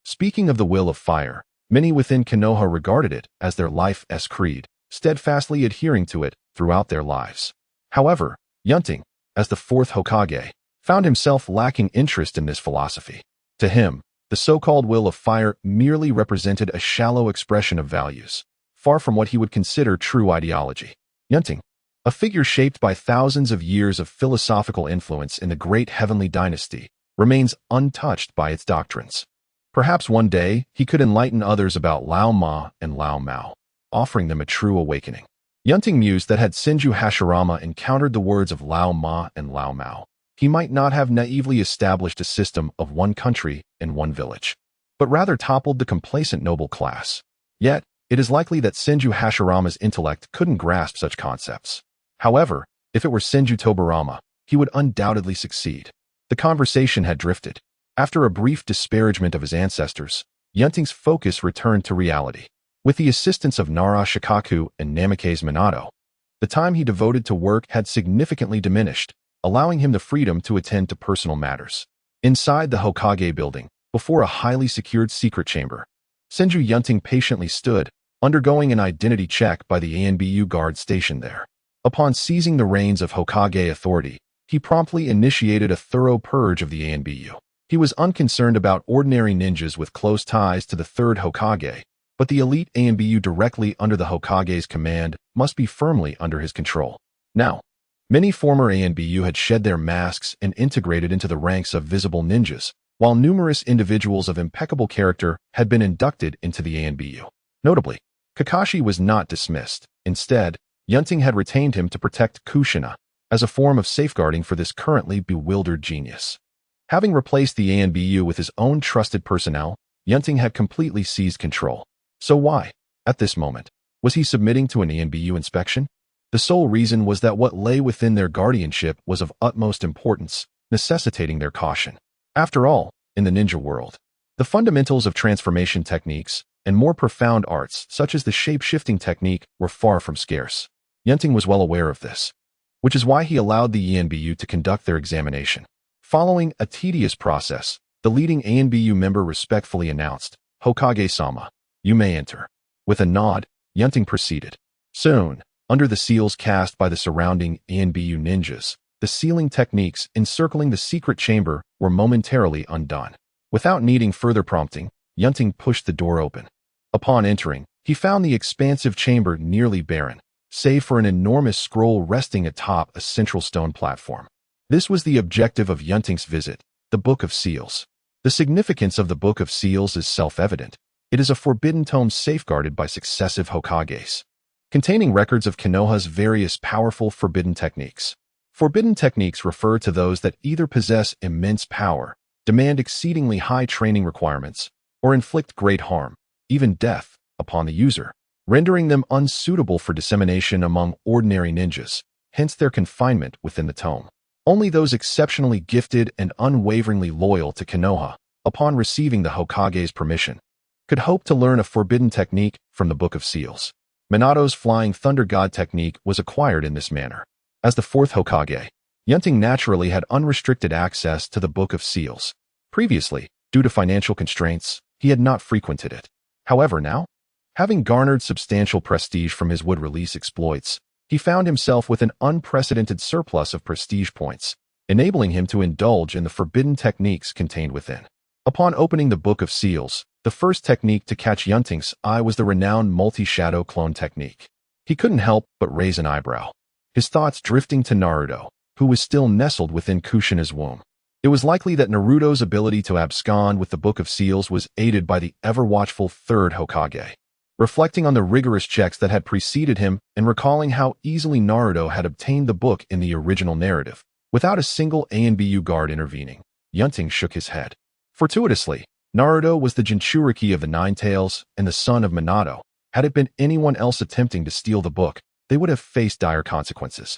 Speaking of the will of fire, many within Konoha regarded it as their life's creed, steadfastly adhering to it throughout their lives. However, Yunting, as the Fourth Hokage, found himself lacking interest in this philosophy. To him, the so-called will of fire merely represented a shallow expression of values, far from what he would consider true ideology. Yunting, a figure shaped by thousands of years of philosophical influence in the great heavenly dynasty, remains untouched by its doctrines. Perhaps one day he could enlighten others about Lao Ma and Lao Mao, offering them a true awakening. Yunting mused that had Senju Hashirama encountered the words of Lao Ma and Lao Mao, he might not have naively established a system of one country and one village, but rather toppled the complacent noble class. Yet, it is likely that Senju Hashirama's intellect couldn't grasp such concepts. However, if it were Senju Tobarama, he would undoubtedly succeed. The conversation had drifted. After a brief disparagement of his ancestors, Yunting's focus returned to reality. With the assistance of Nara Shikaku and Namikaze Minato, the time he devoted to work had significantly diminished, allowing him the freedom to attend to personal matters. Inside the Hokage building, before a highly secured secret chamber, Senju Yunting patiently stood, undergoing an identity check by the ANBU guard stationed there. Upon seizing the reins of Hokage authority, he promptly initiated a thorough purge of the ANBU. He was unconcerned about ordinary ninjas with close ties to the Third Hokage, but the elite ANBU directly under the Hokage's command must be firmly under his control. Now, many former ANBU had shed their masks and integrated into the ranks of visible ninjas, while numerous individuals of impeccable character had been inducted into the ANBU. Notably, Kakashi was not dismissed. Instead, Yunting had retained him to protect Kushina, as a form of safeguarding for this currently bewildered genius. Having replaced the ANBU with his own trusted personnel, Yunting had completely seized control. So why, at this moment, was he submitting to an ANBU inspection? The sole reason was that what lay within their guardianship was of utmost importance, necessitating their caution. After all, in the ninja world, the fundamentals of transformation techniques and more profound arts such as the shape-shifting technique were far from scarce. Yunting was well aware of this, which is why he allowed the ANBU to conduct their examination. Following a tedious process, the leading ANBU member respectfully announced, "Hokage-sama, you may enter." With a nod, Yunting proceeded. Soon, under the seals cast by the surrounding ANBU ninjas, the sealing techniques encircling the secret chamber were momentarily undone. Without needing further prompting, Yunting pushed the door open. Upon entering, he found the expansive chamber nearly barren, save for an enormous scroll resting atop a central stone platform. This was the objective of Yunting's visit, the Book of Seals. The significance of the Book of Seals is self-evident. It is a forbidden tome safeguarded by successive Hokages, containing records of Konoha's various powerful forbidden techniques. Forbidden techniques refer to those that either possess immense power, demand exceedingly high training requirements, or inflict great harm, even death, upon the user, rendering them unsuitable for dissemination among ordinary ninjas, hence their confinement within the tome. Only those exceptionally gifted and unwaveringly loyal to Konoha, upon receiving the Hokage's permission, could hope to learn a forbidden technique from the Book of Seals. Minato's Flying Thunder God technique was acquired in this manner. As the fourth Hokage, Yunting naturally had unrestricted access to the Book of Seals. Previously, due to financial constraints, he had not frequented it. However, now, having garnered substantial prestige from his wood-release exploits, he found himself with an unprecedented surplus of prestige points, enabling him to indulge in the forbidden techniques contained within. Upon opening the Book of Seals, the first technique to catch Yunting's eye was the renowned multi-shadow clone technique. He couldn't help but raise an eyebrow, his thoughts drifting to Naruto, who was still nestled within Kushina's womb. It was likely that Naruto's ability to abscond with the Book of Seals was aided by the ever-watchful Third Hokage. Reflecting on the rigorous checks that had preceded him and recalling how easily Naruto had obtained the book in the original narrative, without a single ANBU guard intervening, Yunting shook his head. Fortuitously, Naruto was the Jinchuriki of the Nine Tails and the son of Minato. Had it been anyone else attempting to steal the book, they would have faced dire consequences,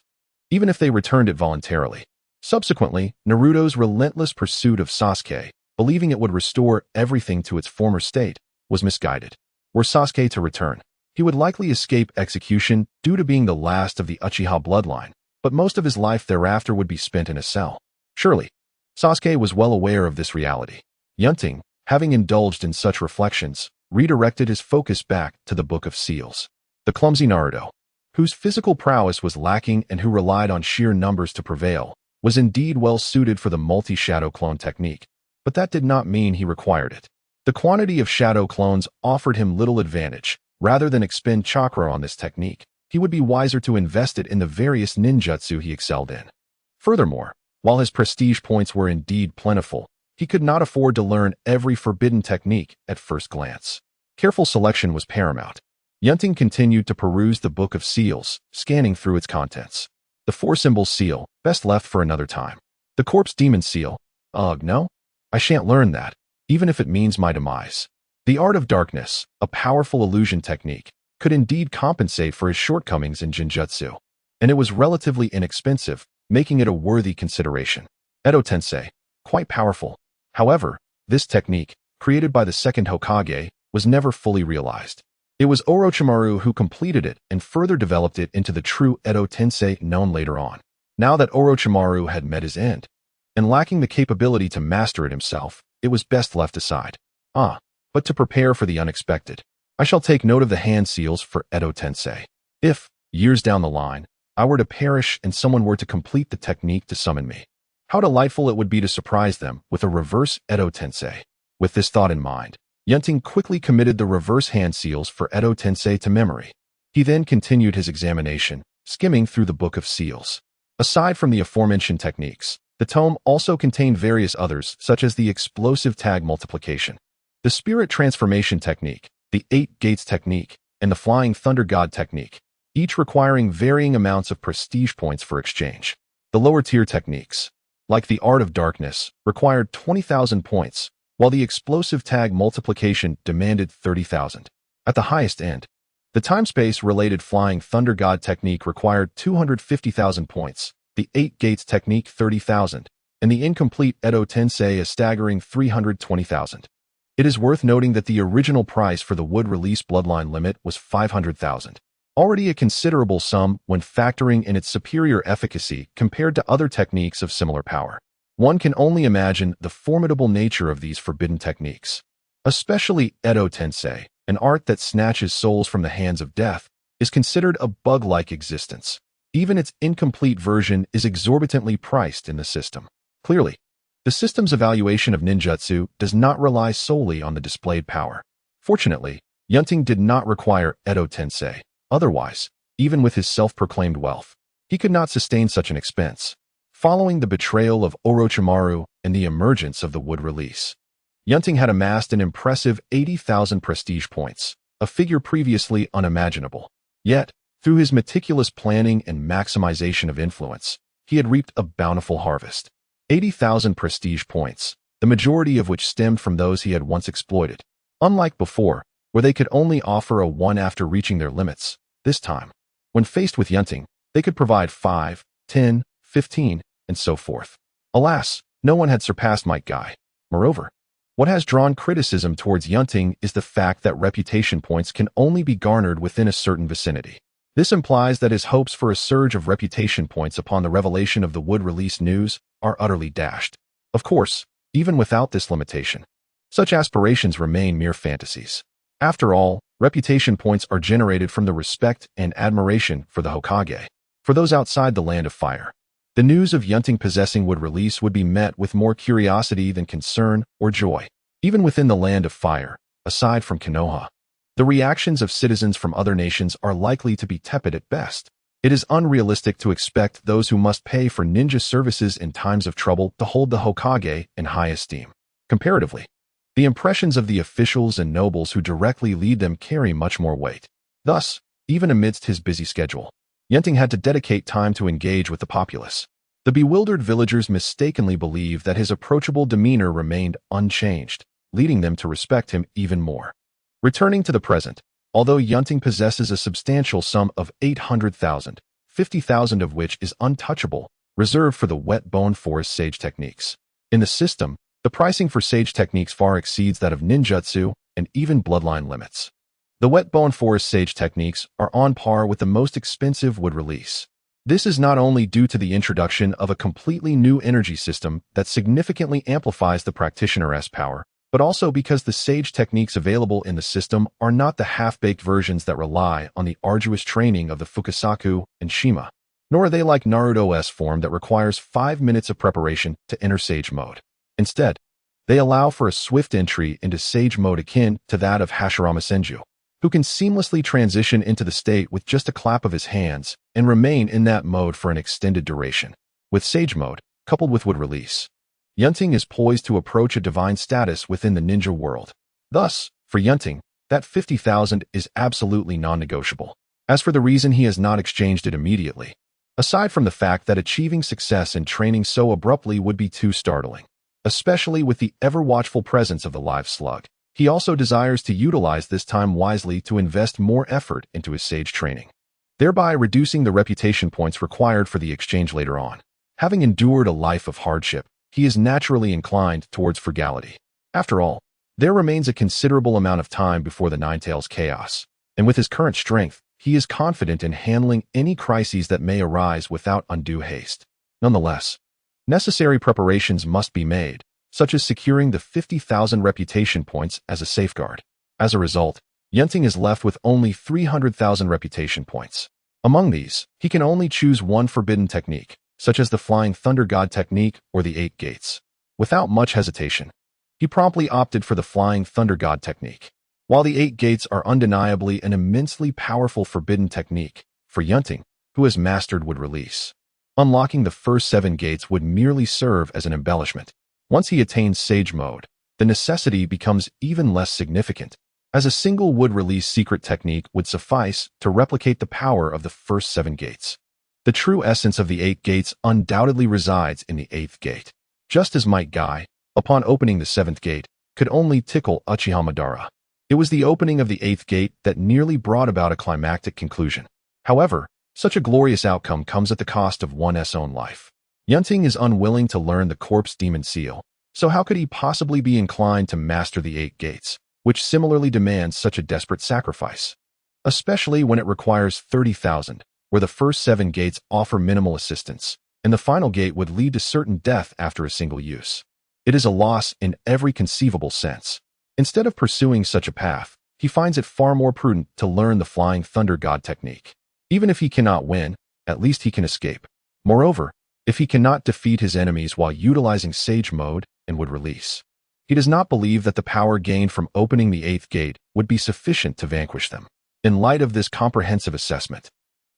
even if they returned it voluntarily. Subsequently, Naruto's relentless pursuit of Sasuke, believing it would restore everything to its former state, was misguided. Were Sasuke to return, he would likely escape execution due to being the last of the Uchiha bloodline, but most of his life thereafter would be spent in a cell. Surely, Sasuke was well aware of this reality. Yunting, having indulged in such reflections, redirected his focus back to the Book of Seals. The clumsy Naruto, whose physical prowess was lacking and who relied on sheer numbers to prevail, was indeed well suited for the multi-shadow clone technique, but that did not mean he required it. The quantity of shadow clones offered him little advantage. Rather than expend chakra on this technique, he would be wiser to invest it in the various ninjutsu he excelled in. Furthermore, while his prestige points were indeed plentiful, he could not afford to learn every forbidden technique at first glance. Careful selection was paramount. Yunting continued to peruse the Book of Seals, scanning through its contents. The four-symbol seal, best left for another time. The corpse demon seal, ugh, no, I shan't learn that, even if it means my demise. The art of darkness, a powerful illusion technique, could indeed compensate for his shortcomings in Jinjutsu, and it was relatively inexpensive, making it a worthy consideration. Edo Tensei, quite powerful. However, this technique, created by the second Hokage, was never fully realized. It was Orochimaru who completed it and further developed it into the true Edo Tensei known later on. Now that Orochimaru had met his end, and lacking the capability to master it himself, it was best left aside. But to prepare for the unexpected, I shall take note of the hand seals for Edo Tensei. If, years down the line, I were to perish and someone were to complete the technique to summon me, how delightful it would be to surprise them with a reverse Edo Tensei. With this thought in mind, Yunting quickly committed the reverse hand seals for Edo Tensei to memory. He then continued his examination, skimming through the Book of Seals. Aside from the aforementioned techniques, the tome also contained various others such as the explosive tag multiplication, the spirit transformation technique, the 8 gates technique, and the flying thunder god technique, each requiring varying amounts of prestige points for exchange. The lower tier techniques, like the art of darkness, required 20,000 points, while the explosive tag multiplication demanded 30,000. At the highest end, the time-space related flying thunder god technique required 250,000 points, the 8 gates technique 30,000, and the incomplete Edo Tensei a staggering 320,000. It is worth noting that the original price for the wood release bloodline limit was 500,000, already a considerable sum when factoring in its superior efficacy compared to other techniques of similar power. One can only imagine the formidable nature of these forbidden techniques. Especially Edo Tensei, an art that snatches souls from the hands of death, is considered a bug-like existence. Even its incomplete version is exorbitantly priced in the system. Clearly, the system's evaluation of ninjutsu does not rely solely on the displayed power. Fortunately, Yunting did not require Edo Tensei. Otherwise, even with his self-proclaimed wealth, he could not sustain such an expense. Following the betrayal of Orochimaru and the emergence of the wood release, Yunting had amassed an impressive 80,000 prestige points, a figure previously unimaginable. Yet, through his meticulous planning and maximization of influence, he had reaped a bountiful harvest. 80,000 prestige points, the majority of which stemmed from those he had once exploited. Unlike before, where they could only offer a 1 after reaching their limits, this time, when faced with Yunting, they could provide 5, 10, 15, and so forth. Alas, no one had surpassed Might Guy. Moreover, what has drawn criticism towards Yunting is the fact that reputation points can only be garnered within a certain vicinity. This implies that his hopes for a surge of reputation points upon the revelation of the wood release news are utterly dashed. Of course, even without this limitation, such aspirations remain mere fantasies. After all, reputation points are generated from the respect and admiration for the Hokage. For those outside the land of fire, the news of Yunting possessing wood release would be met with more curiosity than concern or joy. Even within the land of fire, aside from Konoha, the reactions of citizens from other nations are likely to be tepid at best. It is unrealistic to expect those who must pay for ninja services in times of trouble to hold the Hokage in high esteem. Comparatively, the impressions of the officials and nobles who directly lead them carry much more weight. Thus, even amidst his busy schedule, Yunting had to dedicate time to engage with the populace. The bewildered villagers mistakenly believed that his approachable demeanor remained unchanged, leading them to respect him even more. Returning to the present, although Yunting possesses a substantial sum of 800,000, 50,000 of which is untouchable, reserved for the wet bone forest sage techniques. In the system, the pricing for sage techniques far exceeds that of ninjutsu and even bloodline limits. The wet bone forest sage techniques are on par with the most expensive wood release. This is not only due to the introduction of a completely new energy system that significantly amplifies the practitioner's power, but also because the sage techniques available in the system are not the half-baked versions that rely on the arduous training of the Fukasaku and Shima, nor are they like Naruto's form that requires 5 minutes of preparation to enter sage mode. Instead, they allow for a swift entry into sage mode akin to that of Hashirama Senju, who can seamlessly transition into the state with just a clap of his hands and remain in that mode for an extended duration. With sage mode, coupled with wood release, Yunting is poised to approach a divine status within the ninja world. Thus, for Yunting, that 50,000 is absolutely non-negotiable. As for the reason he has not exchanged it immediately, aside from the fact that achieving success in training so abruptly would be too startling, especially with the ever-watchful presence of the live slug, he also desires to utilize this time wisely to invest more effort into his sage training, thereby reducing the reputation points required for the exchange later on. Having endured a life of hardship, he is naturally inclined towards frugality. After all, there remains a considerable amount of time before the Ninetales chaos, and with his current strength, he is confident in handling any crises that may arise without undue haste. Nonetheless, necessary preparations must be made, such as securing the 50,000 reputation points as a safeguard. As a result, Yunting is left with only 300,000 reputation points. Among these, he can only choose one forbidden technique, such as the Flying Thunder God technique or the 8 Gates. Without much hesitation, he promptly opted for the Flying Thunder God technique. While the 8 Gates are undeniably an immensely powerful forbidden technique, for Yunting, who has mastered would release, unlocking the first 7 gates would merely serve as an embellishment. Once he attains Sage Mode, the necessity becomes even less significant, as a single wood release secret technique would suffice to replicate the power of the first 7 gates. The true essence of the 8 gates undoubtedly resides in the 8th gate. Just as Might Guy, upon opening the 7th gate, could only tickle Uchiha Madara. It was the opening of the 8th gate that nearly brought about a climactic conclusion. However, such a glorious outcome comes at the cost of one's own life. Yunting is unwilling to learn the Corpse Demon Seal, so how could he possibly be inclined to master the 8 gates, which similarly demands such a desperate sacrifice? Especially when it requires 30,000, where the first 7 gates offer minimal assistance, and the final gate would lead to certain death after a single use. It is a loss in every conceivable sense. Instead of pursuing such a path, he finds it far more prudent to learn the Flying Thunder God technique. Even if he cannot win, at least he can escape. Moreover, if he cannot defeat his enemies while utilizing Sage Mode and would release, he does not believe that the power gained from opening the 8th gate would be sufficient to vanquish them. In light of this comprehensive assessment,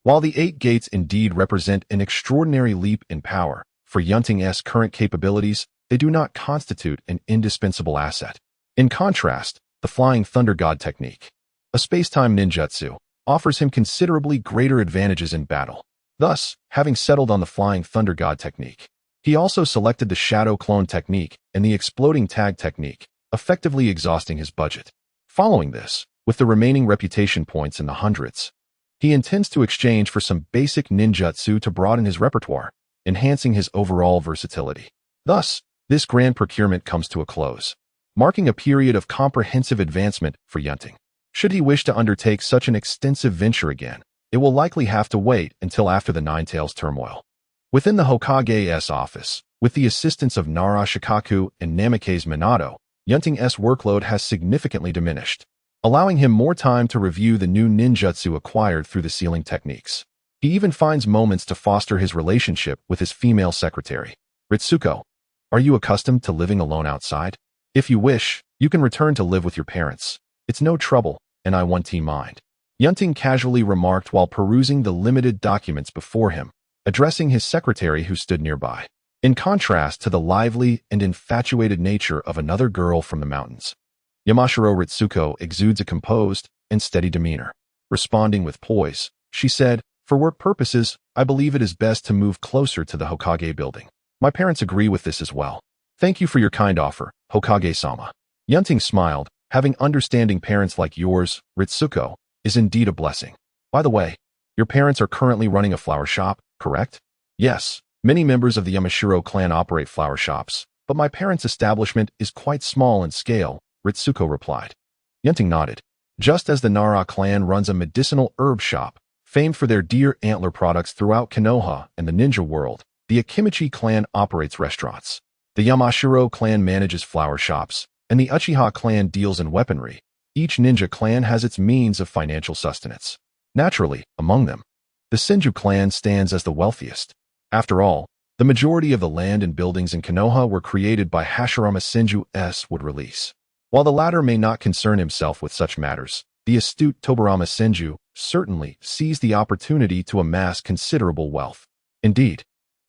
while the 8 gates indeed represent an extraordinary leap in power, for Yunting's current capabilities, they do not constitute an indispensable asset. In contrast, the Flying Thunder God technique, a space-time ninjutsu, offers him considerably greater advantages in battle. Thus, having settled on the Flying Thunder God technique, he also selected the Shadow Clone technique and the Exploding Tag technique, effectively exhausting his budget. Following this, with the remaining reputation points in the hundreds, he intends to exchange for some basic ninjutsu to broaden his repertoire, enhancing his overall versatility. Thus, this grand procurement comes to a close, marking a period of comprehensive advancement for Yunting. Should he wish to undertake such an extensive venture again, it will likely have to wait until after the Nine Tails turmoil. Within the Hokage's office, with the assistance of Nara Shikaku and Namikaze Minato, Yunting's workload has significantly diminished, allowing him more time to review the new ninjutsu acquired through the sealing techniques. He even finds moments to foster his relationship with his female secretary. Ritsuko, are you accustomed to living alone outside? If you wish, you can return to live with your parents. It's no trouble, and I won't mind. Yunting casually remarked while perusing the limited documents before him, addressing his secretary who stood nearby. In contrast to the lively and infatuated nature of another girl from the mountains, Yamashiro Ritsuko exudes a composed and steady demeanor. Responding with poise, she said, "For work purposes, I believe it is best to move closer to the Hokage building. My parents agree with this as well. Thank you for your kind offer, Hokage-sama." Yunting smiled. "Having understanding parents like yours, Ritsuko, is indeed a blessing. By the way, your parents are currently running a flower shop, correct?" "Yes, many members of the Yamashiro clan operate flower shops, but my parents' establishment is quite small in scale," Ritsuko replied. Yunting nodded. Just as the Nara clan runs a medicinal herb shop, famed for their deer antler products throughout Konoha and the ninja world, the Akimichi clan operates restaurants. The Yamashiro clan manages flower shops, and the Uchiha clan deals in weaponry. Each ninja clan has its means of financial sustenance. Naturally, among them, the Senju clan stands as the wealthiest. After all, the majority of the land and buildings in Konoha were created by Hashirama Senju's wood release. While the latter may not concern himself with such matters, the astute Tobarama Senju certainly sees the opportunity to amass considerable wealth. Indeed,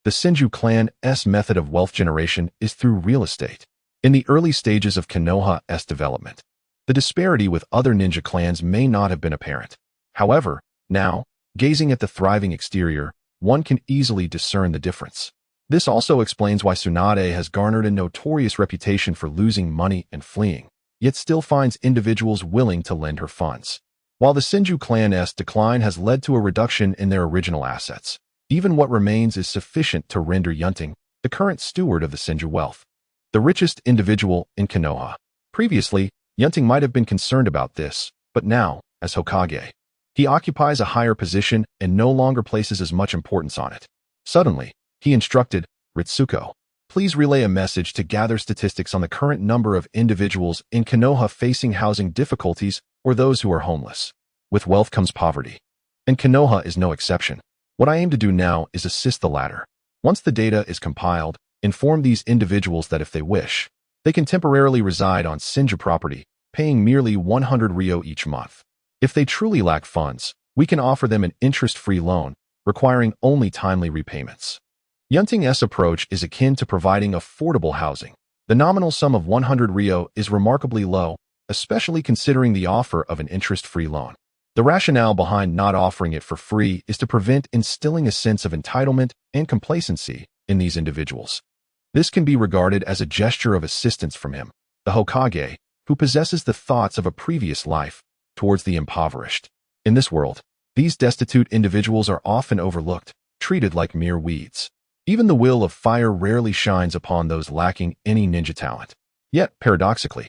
the Senju clan's method of wealth generation is through real estate. In the early stages of Konoha's development, the disparity with other ninja clans may not have been apparent. However, now, gazing at the thriving exterior, one can easily discern the difference. This also explains why Tsunade has garnered a notorious reputation for losing money and fleeing, yet still finds individuals willing to lend her funds. While the Senju clan's decline has led to a reduction in their original assets, even what remains is sufficient to render Yunting the current steward of the Senju wealth, the richest individual in Konoha. Previously, Yunting might have been concerned about this, but now, as Hokage, He occupies a higher position and no longer places as much importance on it. Suddenly, he instructed Ritsuko, "Please relay a message to gather statistics on the current number of individuals in Konoha facing housing difficulties or those who are homeless. With wealth comes poverty. And Konoha is no exception. What I aim to do now is assist the latter. Once the data is compiled, inform these individuals that if they wish, they can temporarily reside on Senju property, paying merely 100 ryo each month. If they truly lack funds, we can offer them an interest-free loan, requiring only timely repayments." Yunting's approach is akin to providing affordable housing. The nominal sum of 100 ryo is remarkably low, especially considering the offer of an interest-free loan. The rationale behind not offering it for free is to prevent instilling a sense of entitlement and complacency in these individuals. This can be regarded as a gesture of assistance from him, the Hokage, who possesses the thoughts of a previous life, towards the impoverished. In this world, these destitute individuals are often overlooked, treated like mere weeds. Even the will of fire rarely shines upon those lacking any ninja talent. Yet, paradoxically,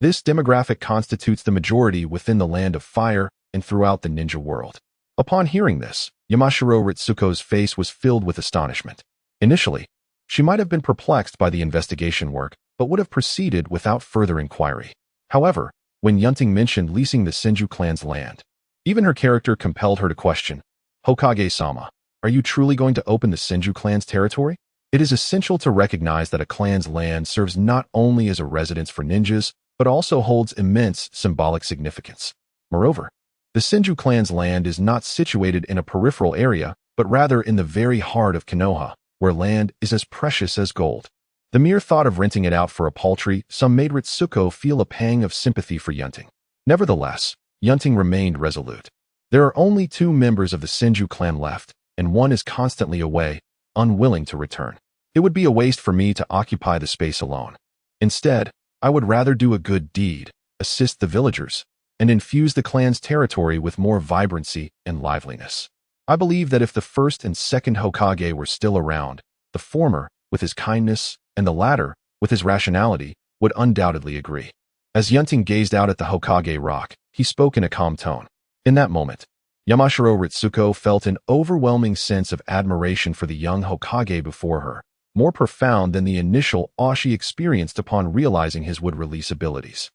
this demographic constitutes the majority within the land of fire and throughout the ninja world. Upon hearing this, Yamashiro Ritsuko's face was filled with astonishment. Initially, she might have been perplexed by the investigation work, but would have proceeded without further inquiry. However, when Yunting mentioned leasing the Senju clan's land, even her character compelled her to question, "Hokage-sama, are you truly going to open the Senju clan's territory?" It is essential to recognize that a clan's land serves not only as a residence for ninjas, but also holds immense symbolic significance. Moreover, the Senju clan's land is not situated in a peripheral area, but rather in the very heart of Konoha, where land is as precious as gold. The mere thought of renting it out for a paltry sum made Ritsuko feel a pang of sympathy for Yunting. Nevertheless, Yunting remained resolute. There are only 2 members of the Senju clan left, and one is constantly away, unwilling to return. It would be a waste for me to occupy the space alone. Instead, I would rather do a good deed, assist the villagers, and infuse the clan's territory with more vibrancy and liveliness. I believe that if the first and second Hokage were still around, the former, with his kindness, and the latter, with his rationality, would undoubtedly agree. As Yunting gazed out at the Hokage rock, he spoke in a calm tone. In that moment, Yamashiro Ritsuko felt an overwhelming sense of admiration for the young Hokage before her, more profound than the initial awe she experienced upon realizing his would-release abilities.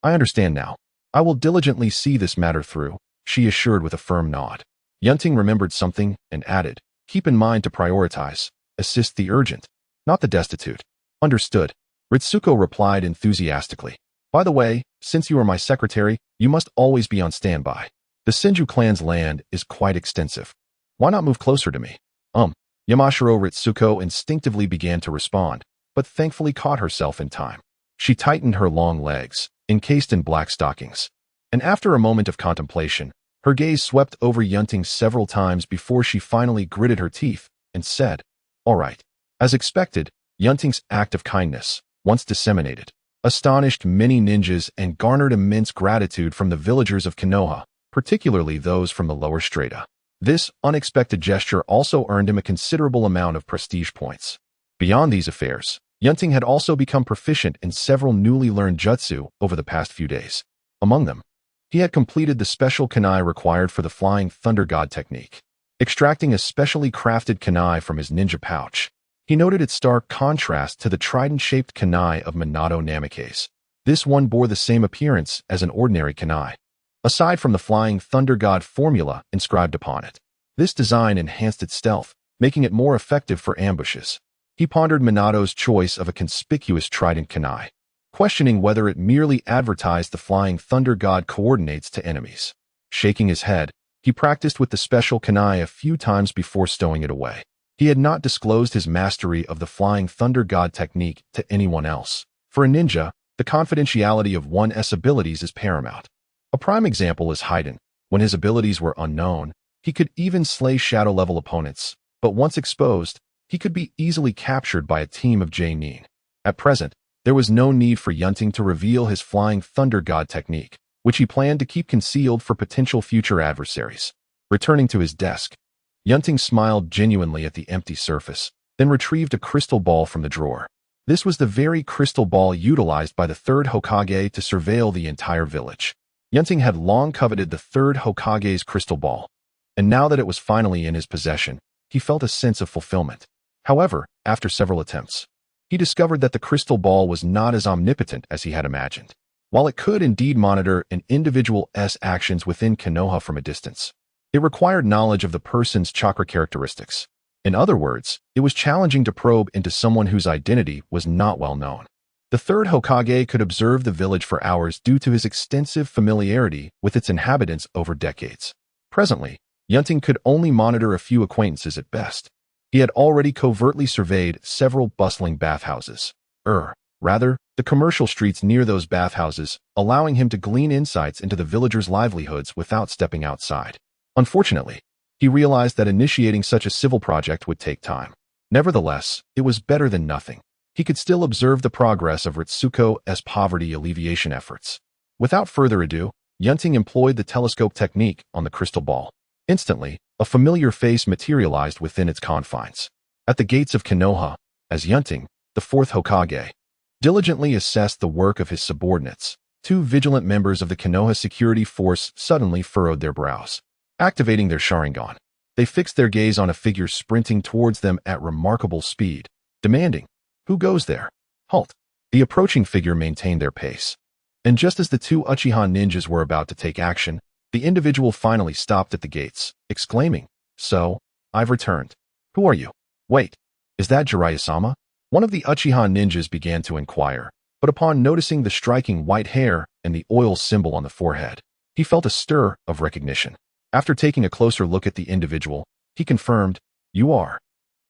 "I understand now. I will diligently see this matter through," she assured with a firm nod. Yunting remembered something and added, "Keep in mind to prioritize, assist the urgent, not the destitute." "Understood," Ritsuko replied enthusiastically. "By the way, since you are my secretary, you must always be on standby. The Senju clan's land is quite extensive. Why not move closer to me?" Yamashiro Ritsuko instinctively began to respond, but thankfully caught herself in time. She tightened her long legs, encased in black stockings, and after a moment of contemplation, her gaze swept over Yunting several times before she finally gritted her teeth and said, "All right." As expected, Yunting's act of kindness, once disseminated, astonished many ninjas and garnered immense gratitude from the villagers of Konoha, particularly those from the lower strata. This unexpected gesture also earned him a considerable amount of prestige points. Beyond these affairs, Yunting had also become proficient in several newly learned jutsu over the past few days. Among them, he had completed the special kunai required for the Flying Thunder God technique. Extracting a specially crafted kunai from his ninja pouch, he noted its stark contrast to the trident-shaped kunai of Minato Namikaze. This one bore the same appearance as an ordinary kunai, aside from the Flying Thunder God formula inscribed upon it. This design enhanced its stealth, making it more effective for ambushes. He pondered Minato's choice of a conspicuous trident kunai, questioning whether it merely advertised the Flying Thunder God coordinates to enemies. Shaking his head, he practiced with the special kunai a few times before stowing it away. He had not disclosed his mastery of the Flying Thunder God technique to anyone else. For a ninja, the confidentiality of one's abilities is paramount. A prime example is Haiden. When his abilities were unknown, he could even slay shadow-level opponents, but once exposed, he could be easily captured by a team of J-nin. At present, there was no need for Yunting to reveal his Flying Thunder God technique, which he planned to keep concealed for potential future adversaries. Returning to his desk, Yunting smiled genuinely at the empty surface, then retrieved a crystal ball from the drawer. This was the very crystal ball utilized by the Third Hokage to surveil the entire village. Yunting had long coveted the Third Hokage's crystal ball, and now that it was finally in his possession, he felt a sense of fulfillment. However, after several attempts, he discovered that the crystal ball was not as omnipotent as he had imagined. While it could indeed monitor an individual's actions within Konoha from a distance, it required knowledge of the person's chakra characteristics. In other words, it was challenging to probe into someone whose identity was not well known. The Third Hokage could observe the village for hours due to his extensive familiarity with its inhabitants over decades. Presently, Yunting could only monitor a few acquaintances at best. He had already covertly surveyed several bustling bathhouses. Rather, the commercial streets near those bathhouses, allowing him to glean insights into the villagers' livelihoods without stepping outside. Unfortunately, he realized that initiating such a civil project would take time. Nevertheless, it was better than nothing. He could still observe the progress of Ritsuko's poverty alleviation efforts. Without further ado, Yunting employed the telescope technique on the crystal ball. Instantly, a familiar face materialized within its confines. At the gates of Konoha, as Yunting, the Fourth Hokage, diligently assessed the work of his subordinates, two vigilant members of the Konoha security force suddenly furrowed their brows. Activating their Sharingan, they fixed their gaze on a figure sprinting towards them at remarkable speed, demanding, "Who goes there?" Halt! The approaching figure maintained their pace. And just as the two Uchiha ninjas were about to take action, the individual finally stopped at the gates, exclaiming, "So, I've returned. Who are you? Wait, is that Jiraiya-sama?" One of the Uchiha ninjas began to inquire, but upon noticing the striking white hair and the oil symbol on the forehead, he felt a stir of recognition. After taking a closer look at the individual, he confirmed, "You are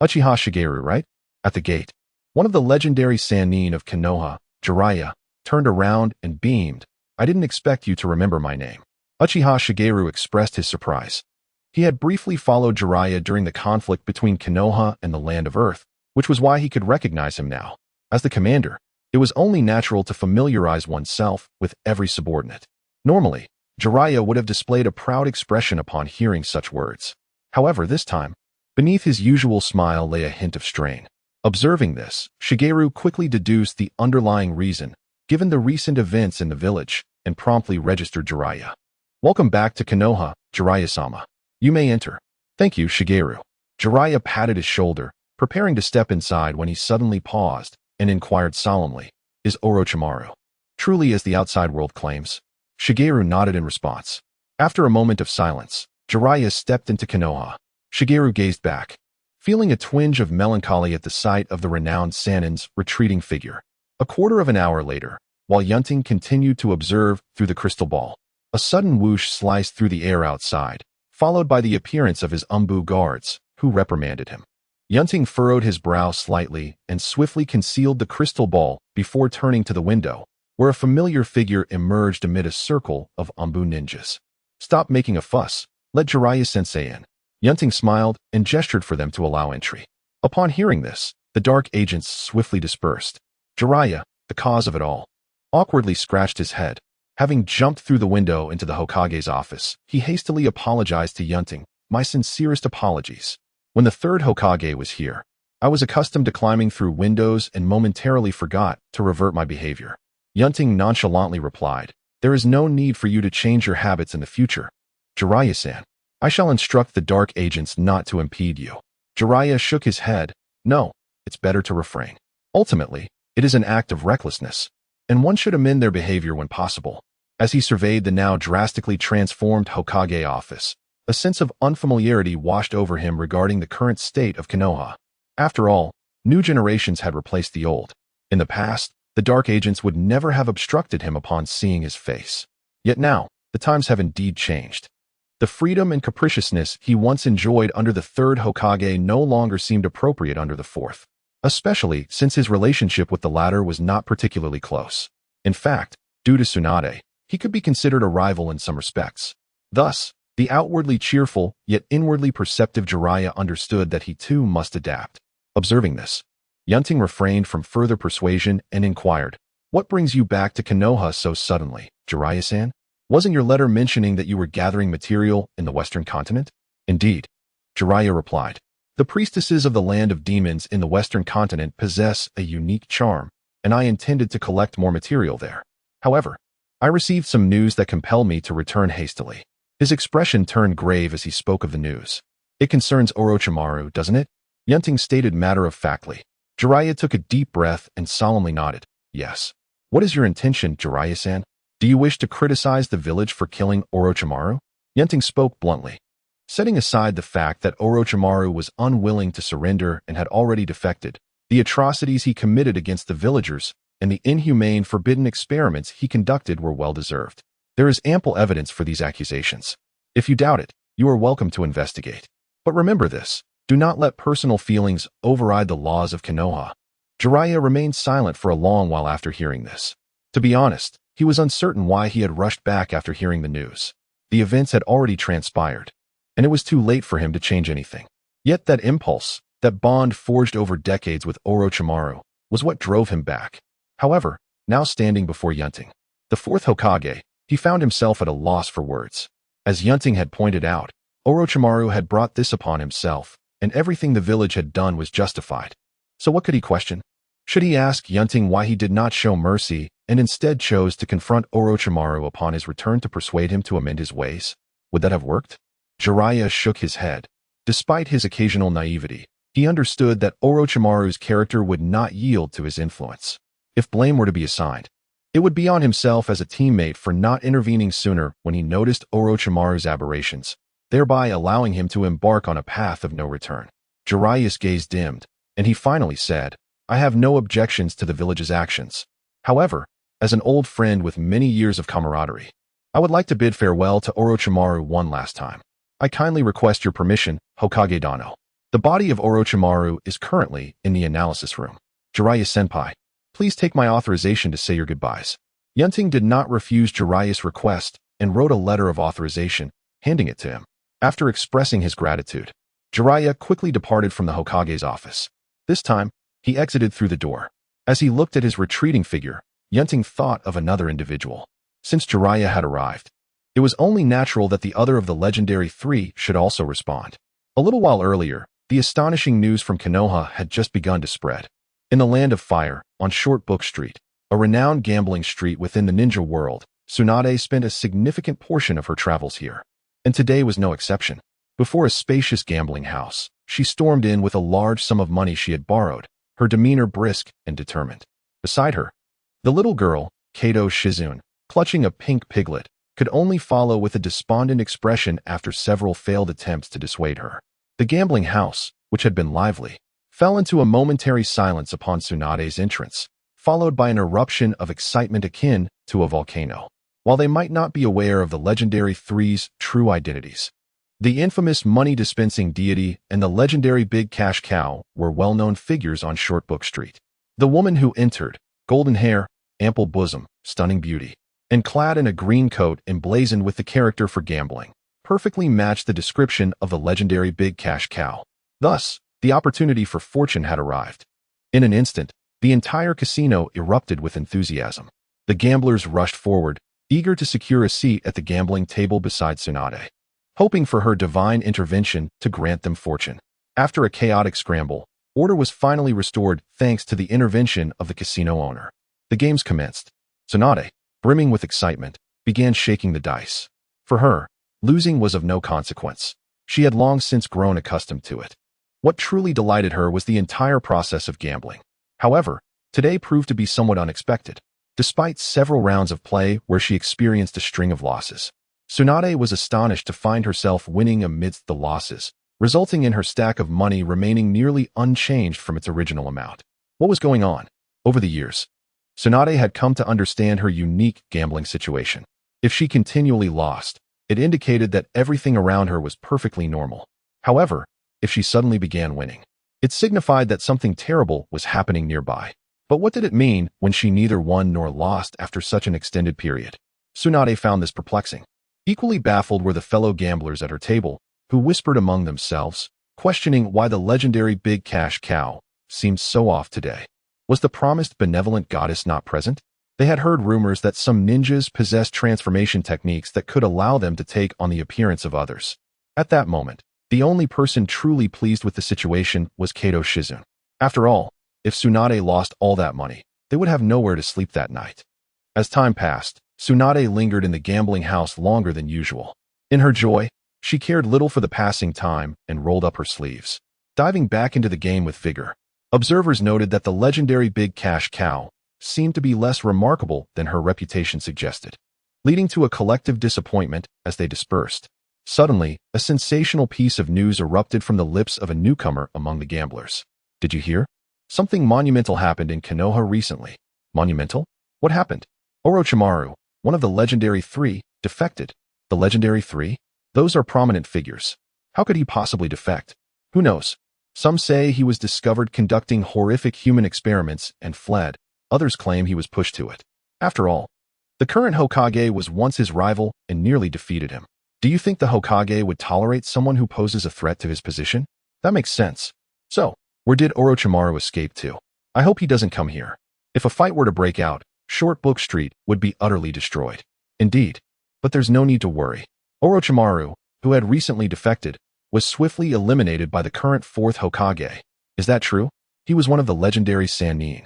Uchiha Shigeru, right?" At the gate, one of the legendary Sannin of Konoha, Jiraiya, turned around and beamed. "I didn't expect you to remember my name." Uchiha Shigeru expressed his surprise. He had briefly followed Jiraiya during the conflict between Konoha and the Land of Earth, which was why he could recognize him now. As the commander, it was only natural to familiarize oneself with every subordinate. Normally, Jiraiya would have displayed a proud expression upon hearing such words. However, this time, beneath his usual smile lay a hint of strain. Observing this, Shigeru quickly deduced the underlying reason, given the recent events in the village, and promptly registered Jiraiya. "Welcome back to Konoha, Jiraiya-sama. You may enter." "Thank you, Shigeru." Jiraiya patted his shoulder, preparing to step inside when he suddenly paused and inquired solemnly, "Is Orochimaru truly as the outside world claims?" Shigeru nodded in response. After a moment of silence, Jiraiya stepped into Konoha. Shigeru gazed back, feeling a twinge of melancholy at the sight of the renowned Sannin's retreating figure. A quarter of an hour later, while Yunting continued to observe through the crystal ball, a sudden whoosh sliced through the air outside, followed by the appearance of his Umbu guards, who reprimanded him. Yunting furrowed his brow slightly and swiftly concealed the crystal ball before turning to the window, where a familiar figure emerged amid a circle of Umbu ninjas. "Stop making a fuss. Let Jiraiya-sensei in." Yunting smiled and gestured for them to allow entry. Upon hearing this, the dark agents swiftly dispersed. Jiraiya, the cause of it all, awkwardly scratched his head. Having jumped through the window into the Hokage's office, he hastily apologized to Yunting. "My sincerest apologies. When the Third Hokage was here, I was accustomed to climbing through windows and momentarily forgot to revert my behavior." Yunting nonchalantly replied, "There is no need for you to change your habits in the future. Jiraiya-san, I shall instruct the dark agents not to impede you." Jiraiya shook his head. "No, it's better to refrain. Ultimately, it is an act of recklessness, and one should amend their behavior when possible." As he surveyed the now drastically transformed Hokage office, a sense of unfamiliarity washed over him regarding the current state of Konoha. After all, new generations had replaced the old. In the past, the dark agents would never have obstructed him upon seeing his face. Yet now, the times have indeed changed. The freedom and capriciousness he once enjoyed under the Third Hokage no longer seemed appropriate under the Fourth, especially since his relationship with the latter was not particularly close. In fact, due to Tsunade, he could be considered a rival in some respects. Thus, the outwardly cheerful, yet inwardly perceptive Jiraiya understood that he too must adapt. Observing this, Yunting refrained from further persuasion and inquired, "What brings you back to Konoha so suddenly, Jiraiya-san? Wasn't your letter mentioning that you were gathering material in the Western continent?" "Indeed," Jiraiya replied. "The priestesses of the Land of Demons in the Western continent possess a unique charm, and I intended to collect more material there. However, I received some news that compelled me to return hastily. His expression turned grave as he spoke of the news. It concerns Orochimaru, doesn't it? Yunting stated matter-of-factly. Jiraiya took a deep breath and solemnly nodded. Yes. What is your intention, Jiraiya-san? Do you wish to criticize the village for killing Orochimaru? Yunting spoke bluntly. Setting aside the fact that Orochimaru was unwilling to surrender and had already defected, the atrocities he committed against the villagers and the inhumane forbidden experiments he conducted were well-deserved. There is ample evidence for these accusations. If you doubt it, you are welcome to investigate. But remember this, do not let personal feelings override the laws of Konoha. Jiraiya remained silent for a long while after hearing this. To be honest, he was uncertain why he had rushed back after hearing the news. The events had already transpired, and it was too late for him to change anything. Yet that impulse, that bond forged over decades with Orochimaru, was what drove him back. However, now standing before Yunting, the fourth Hokage, he found himself at a loss for words. As Yunting had pointed out, Orochimaru had brought this upon himself, and everything the village had done was justified. So what could he question? Should he ask Yunting why he did not show mercy and instead chose to confront Orochimaru upon his return to persuade him to amend his ways? Would that have worked? Jiraiya shook his head. Despite his occasional naivety, he understood that Orochimaru's character would not yield to his influence. If blame were to be assigned, it would be on himself as a teammate for not intervening sooner when he noticed Orochimaru's aberrations, thereby allowing him to embark on a path of no return. Jiraiya's gaze dimmed, and he finally said, I have no objections to the village's actions. However, as an old friend with many years of camaraderie, I would like to bid farewell to Orochimaru one last time. I kindly request your permission, Hokage Dano. The body of Orochimaru is currently in the analysis room. Jiraiya-senpai, please take my authorization to say your goodbyes. Yunting did not refuse Jiraiya's request and wrote a letter of authorization, handing it to him. After expressing his gratitude, Jiraiya quickly departed from the Hokage's office. This time, he exited through the door. As he looked at his retreating figure, Yunting thought of another individual. Since Jiraiya had arrived, it was only natural that the other of the legendary three should also respond. A little while earlier, the astonishing news from Konoha had just begun to spread. In the Land of Fire, on Short Book Street, a renowned gambling street within the ninja world, Tsunade spent a significant portion of her travels here. And today was no exception. Before a spacious gambling house, she stormed in with a large sum of money she had borrowed, her demeanor brisk and determined. Beside her, the little girl, Kato Shizune, clutching a pink piglet, could only follow with a despondent expression after several failed attempts to dissuade her. The gambling house, which had been lively, fell into a momentary silence upon Tsunade's entrance, followed by an eruption of excitement akin to a volcano. While they might not be aware of the legendary three's true identities, the infamous money-dispensing deity and the legendary Big Cash Cow were well-known figures on Short Book Street. The woman who entered, golden hair, ample bosom, stunning beauty, and clad in a green coat emblazoned with the character for gambling, perfectly matched the description of the legendary Big Cash Cow. Thus, the opportunity for fortune had arrived. In an instant, the entire casino erupted with enthusiasm. The gamblers rushed forward, eager to secure a seat at the gambling table beside Tsunade, hoping for her divine intervention to grant them fortune. After a chaotic scramble, order was finally restored thanks to the intervention of the casino owner. The games commenced. Tsunade, brimming with excitement, began shaking the dice. For her, losing was of no consequence. She had long since grown accustomed to it. What truly delighted her was the entire process of gambling. However, today proved to be somewhat unexpected. Despite several rounds of play where she experienced a string of losses, Tsunade was astonished to find herself winning amidst the losses, resulting in her stack of money remaining nearly unchanged from its original amount. What was going on? Over the years, Tsunade had come to understand her unique gambling situation. If she continually lost, it indicated that everything around her was perfectly normal. However, if she suddenly began winning, it signified that something terrible was happening nearby. But what did it mean when she neither won nor lost after such an extended period? Tsunade found this perplexing. Equally baffled were the fellow gamblers at her table, who whispered among themselves, questioning why the legendary Big Cash Cow seemed so off today. Was the promised benevolent goddess not present? They had heard rumors that some ninjas possessed transformation techniques that could allow them to take on the appearance of others. At that moment, the only person truly pleased with the situation was Kato Shizune. After all, if Tsunade lost all that money, they would have nowhere to sleep that night. As time passed, Tsunade lingered in the gambling house longer than usual. In her joy, she cared little for the passing time and rolled up her sleeves, diving back into the game with vigor. Observers noted that the legendary big cash cow seemed to be less remarkable than her reputation suggested, leading to a collective disappointment as they dispersed. Suddenly, a sensational piece of news erupted from the lips of a newcomer among the gamblers. Did you hear? Something monumental happened in Konoha recently. Monumental? What happened? Orochimaru, one of the legendary three, defected. The legendary three? Those are prominent figures. How could he possibly defect? Who knows? Some say he was discovered conducting horrific human experiments and fled. Others claim he was pushed to it. After all, the current Hokage was once his rival and nearly defeated him. Do you think the Hokage would tolerate someone who poses a threat to his position? That makes sense. So, where did Orochimaru escape to? I hope he doesn't come here. If a fight were to break out, Short Book Street would be utterly destroyed. Indeed. But there's no need to worry. Orochimaru, who had recently defected, was swiftly eliminated by the current Fourth Hokage. Is that true? He was one of the legendary Sannin,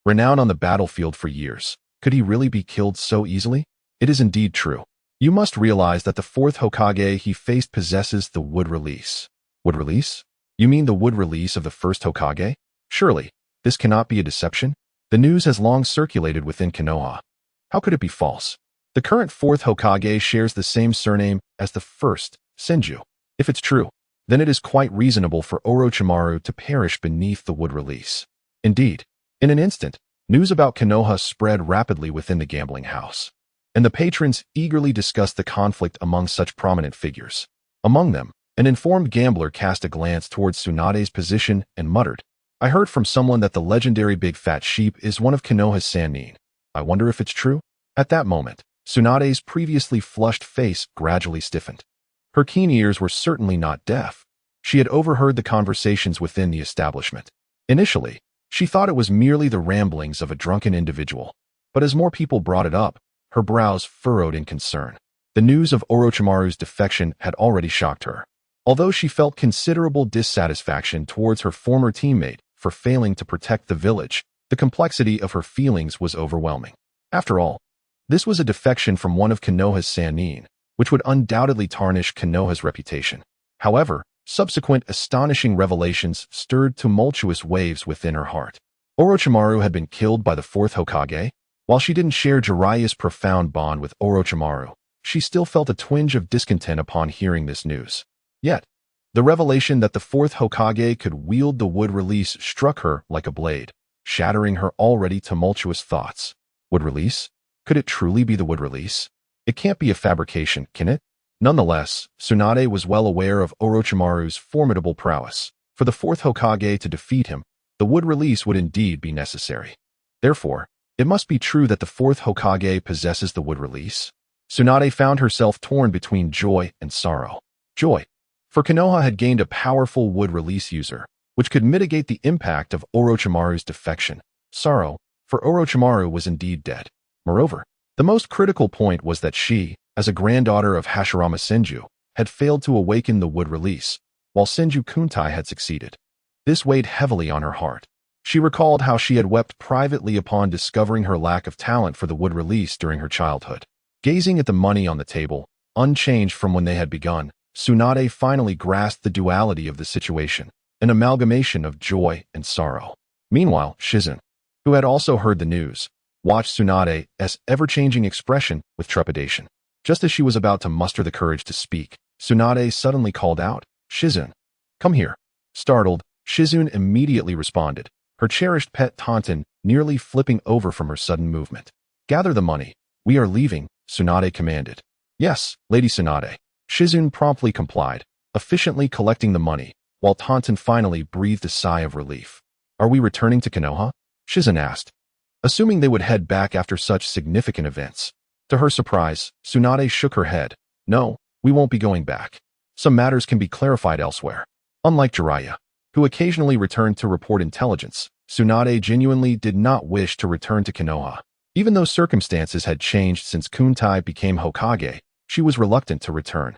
renowned on the battlefield for years. Could he really be killed so easily? It is indeed true. You must realize that the Fourth Hokage he faced possesses the wood release. Wood release? You mean the wood release of the first Hokage? Surely, this cannot be a deception? The news has long circulated within Konoha. How could it be false? The current Fourth Hokage shares the same surname as the first, Senju. If it's true, then it is quite reasonable for Orochimaru to perish beneath the wood release. Indeed, in an instant, news about Konoha spread rapidly within the gambling house, and the patrons eagerly discussed the conflict among such prominent figures. Among them, an informed gambler cast a glance towards Tsunade's position and muttered, I heard from someone that the legendary Big Fat Sheep is one of Konoha's Sannin. I wonder if it's true? At that moment, Tsunade's previously flushed face gradually stiffened. Her keen ears were certainly not deaf. She had overheard the conversations within the establishment. Initially, she thought it was merely the ramblings of a drunken individual. But as more people brought it up, her brows furrowed in concern. The news of Orochimaru's defection had already shocked her. Although she felt considerable dissatisfaction towards her former teammate for failing to protect the village, the complexity of her feelings was overwhelming. After all, this was a defection from one of Konoha's Sannin, which would undoubtedly tarnish Konoha's reputation. However, subsequent astonishing revelations stirred tumultuous waves within her heart. Orochimaru had been killed by the Fourth Hokage. While she didn't share Jiraiya's profound bond with Orochimaru, she still felt a twinge of discontent upon hearing this news. Yet, the revelation that the Fourth Hokage could wield the wood release struck her like a blade, shattering her already tumultuous thoughts. Wood release? Could it truly be the wood release? It can't be a fabrication, can it? Nonetheless, Tsunade was well aware of Orochimaru's formidable prowess. For the Fourth Hokage to defeat him, the wood release would indeed be necessary. Therefore, it must be true that the Fourth Hokage possesses the wood release. Tsunade found herself torn between joy and sorrow. Joy, for Konoha had gained a powerful wood release user, which could mitigate the impact of Orochimaru's defection. Sorrow, for Orochimaru was indeed dead. Moreover, the most critical point was that she, as a granddaughter of Hashirama Senju, had failed to awaken the wood release, while Senju Kuntai had succeeded. This weighed heavily on her heart. She recalled how she had wept privately upon discovering her lack of talent for the wood release during her childhood. Gazing at the money on the table, unchanged from when they had begun, Tsunade finally grasped the duality of the situation, an amalgamation of joy and sorrow. Meanwhile, Shizun, who had also heard the news, watched Tsunade's ever-changing expression with trepidation. Just as she was about to muster the courage to speak, Tsunade suddenly called out, Shizun, come here. Startled, Shizun immediately responded, her cherished pet Taunton nearly flipping over from her sudden movement. Gather the money. We are leaving, Tsunade commanded. Yes, Lady Tsunade. Shizun promptly complied, efficiently collecting the money, while Taunton finally breathed a sigh of relief. Are we returning to Konoha? Shizun asked, assuming they would head back after such significant events. To her surprise, Tsunade shook her head. No, we won't be going back. Some matters can be clarified elsewhere. Unlike Jiraiya, who occasionally returned to report intelligence, Tsunade genuinely did not wish to return to Konoha. Even though circumstances had changed since Kuntai became Hokage, she was reluctant to return,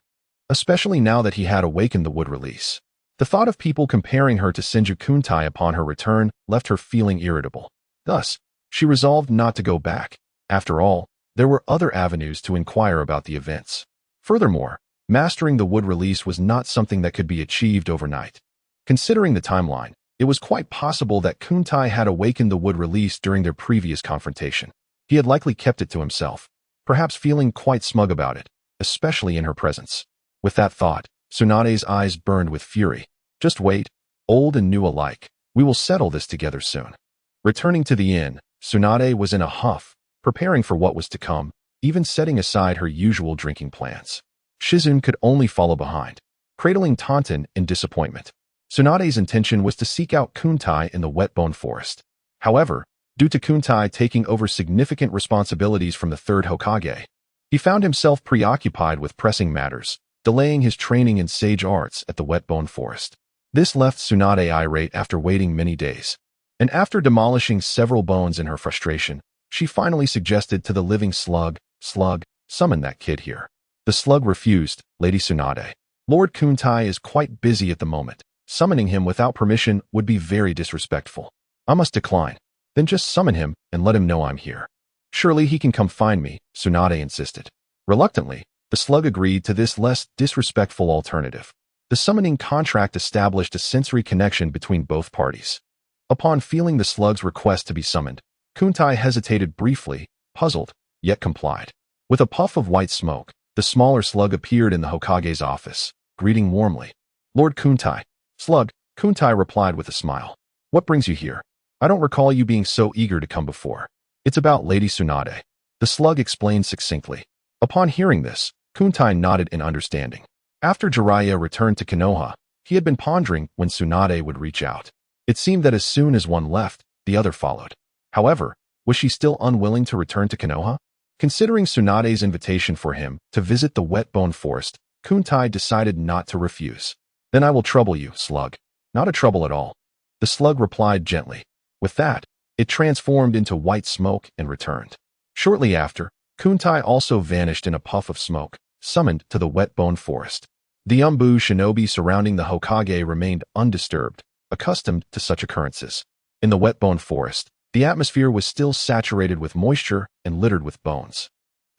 especially now that he had awakened the wood release. The thought of people comparing her to Senju Kuntai upon her return left her feeling irritable. Thus, she resolved not to go back. After all, There were other avenues to inquire about the events. Furthermore, mastering the wood release was not something that could be achieved overnight. Considering the timeline, it was quite possible that Kuntai had awakened the wood release during their previous confrontation. He had likely kept it to himself, perhaps feeling quite smug about it, especially in her presence. With that thought, Tsunade's eyes burned with fury. Just wait, old and new alike. We will settle this together soon. Returning to the inn, Tsunade was in a huff, preparing for what was to come, even setting aside her usual drinking plans. Shizune could only follow behind, cradling Taunton in disappointment. Tsunade's intention was to seek out Kuntai in the Wetbone Forest. However, due to Kuntai taking over significant responsibilities from the Third Hokage, he found himself preoccupied with pressing matters, delaying his training in sage arts at the Wetbone Forest. This left Tsunade irate after waiting many days. And after demolishing several bones in her frustration, she finally suggested to the living slug, summon that kid here. The slug refused. Lady Tsunade, Lord Kuntai is quite busy at the moment. Summoning him without permission would be very disrespectful. I must decline. Then just summon him and let him know I'm here. Surely he can come find me, Tsunade insisted. Reluctantly, the slug agreed to this less disrespectful alternative. The summoning contract established a sensory connection between both parties. Upon feeling the slug's request to be summoned, Kuntai hesitated briefly, puzzled, yet complied. With a puff of white smoke, the smaller slug appeared in the Hokage's office, greeting warmly. Lord Kuntai. Slug, Kuntai replied with a smile. What brings you here? I don't recall you being so eager to come before. It's about Lady Tsunade. The slug explained succinctly. Upon hearing this, Kuntai nodded in understanding. After Jiraiya returned to Konoha, he had been pondering when Tsunade would reach out. It seemed that as soon as one left, the other followed. However, was she still unwilling to return to Konoha? Considering Tsunade's invitation for him to visit the Wetbone Forest, Kuntai decided not to refuse. Then I will trouble you, slug. Not a trouble at all. The slug replied gently. With that, it transformed into white smoke and returned. Shortly after, Kuntai also vanished in a puff of smoke, summoned to the Wetbone Forest. The Umbu shinobi surrounding the Hokage remained undisturbed, accustomed to such occurrences. In the Wetbone Forest, the atmosphere was still saturated with moisture and littered with bones.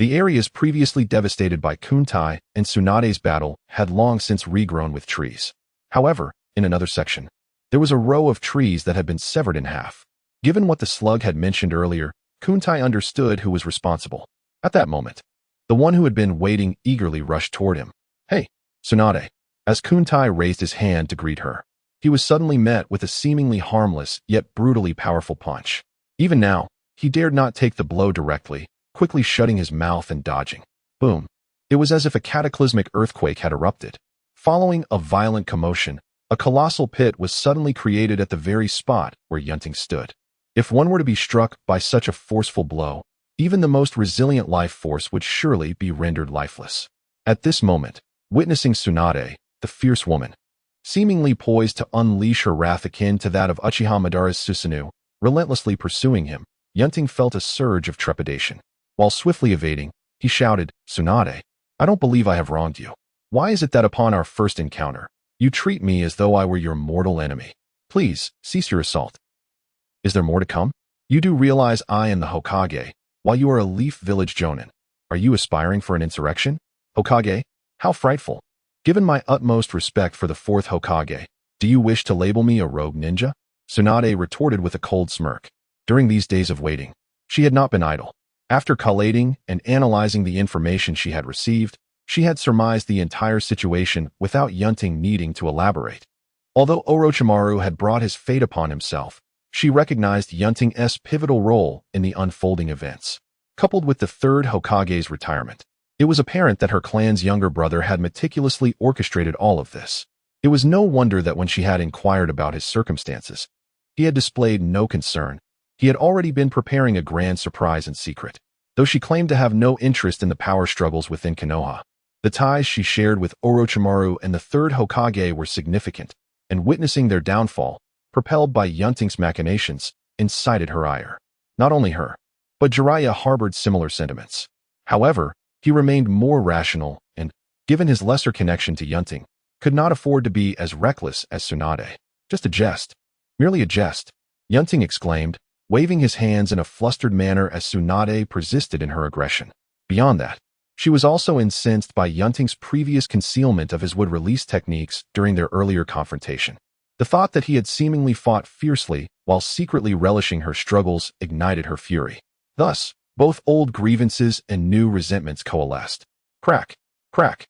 The areas previously devastated by Kuntai and Tsunade's battle had long since regrown with trees. However, in another section, there was a row of trees that had been severed in half. Given what the slug had mentioned earlier, Kuntai understood who was responsible. At that moment, the one who had been waiting eagerly rushed toward him. Hey, Tsunade. As Kuntai raised his hand to greet her, he was suddenly met with a seemingly harmless yet brutally powerful punch. Even now, he dared not take the blow directly, quickly shutting his mouth and dodging. Boom. It was as if a cataclysmic earthquake had erupted. Following a violent commotion, a colossal pit was suddenly created at the very spot where Yunting stood. If one were to be struck by such a forceful blow, even the most resilient life force would surely be rendered lifeless. At this moment, witnessing Tsunade, the fierce woman, seemingly poised to unleash her wrath akin to that of Uchiha Madara's Susanoo, relentlessly pursuing him, Yunting felt a surge of trepidation. While swiftly evading, he shouted, Tsunade, I don't believe I have wronged you. Why is it that upon our first encounter, you treat me as though I were your mortal enemy? Please, cease your assault. Is there more to come? You do realize I am the Hokage, while you are a Leaf Village Jonin. Are you aspiring for an insurrection? Hokage? How frightful. Given my utmost respect for the Fourth Hokage, do you wish to label me a rogue ninja? Tsunade retorted with a cold smirk. During these days of waiting, she had not been idle. After collating and analyzing the information she had received, she had surmised the entire situation without Yunting needing to elaborate. Although Orochimaru had brought his fate upon himself, she recognized Yunting's pivotal role in the unfolding events. Coupled with the Third Hokage's retirement, it was apparent that her clan's younger brother had meticulously orchestrated all of this. It was no wonder that when she had inquired about his circumstances, he had displayed no concern. He had already been preparing a grand surprise in secret. Though she claimed to have no interest in the power struggles within Konoha, the ties she shared with Orochimaru and the Third Hokage were significant, and witnessing their downfall, propelled by Yunting's machinations, incited her ire. Not only her, but Jiraiya harbored similar sentiments. However, he remained more rational and, given his lesser connection to Yunting, could not afford to be as reckless as Tsunade. Just a jest. Merely a jest. Yunting exclaimed, waving his hands in a flustered manner as Tsunade persisted in her aggression. Beyond that, she was also incensed by Yunting's previous concealment of his wood-release techniques during their earlier confrontation. The thought that he had seemingly fought fiercely while secretly relishing her struggles ignited her fury. Thus, both old grievances and new resentments coalesced. Crack! Crack!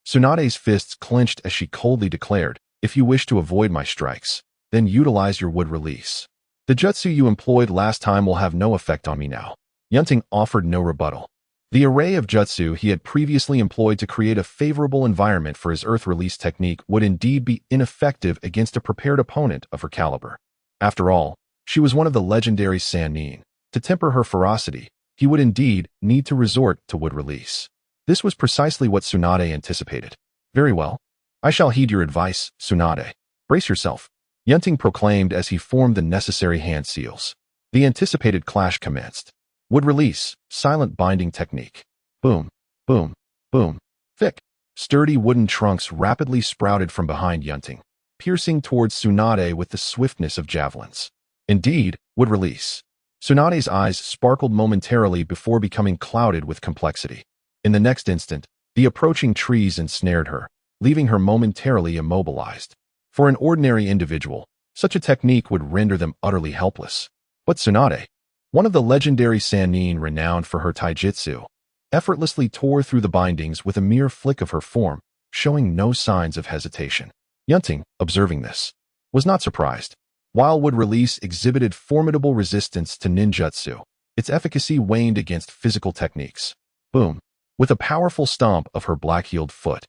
Tsunade's fists clenched as she coldly declared, "If you wish to avoid my strikes, then utilize your wood release. The jutsu you employed last time will have no effect on me now." Yunting offered no rebuttal. The array of jutsu he had previously employed to create a favorable environment for his earth release technique would indeed be ineffective against a prepared opponent of her caliber. After all, she was one of the legendary Sannin. To temper her ferocity, he would indeed need to resort to wood release. This was precisely what Tsunade anticipated. "Very well. I shall heed your advice, Tsunade. Brace yourself," Yunting proclaimed as he formed the necessary hand seals. The anticipated clash commenced. Wood release, silent binding technique. Boom, boom, boom. Thick, sturdy wooden trunks rapidly sprouted from behind Yunting, piercing towards Tsunade with the swiftness of javelins. Indeed, wood release. Tsunade's eyes sparkled momentarily before becoming clouded with complexity. In the next instant, the approaching trees ensnared her, leaving her momentarily immobilized. For an ordinary individual, such a technique would render them utterly helpless. But Tsunade, one of the legendary Sannin renowned for her taijutsu, effortlessly tore through the bindings with a mere flick of her form, showing no signs of hesitation. Yunting, observing this, was not surprised. While wood release exhibited formidable resistance to ninjutsu, its efficacy waned against physical techniques. Boom! With a powerful stomp of her black-heeled foot,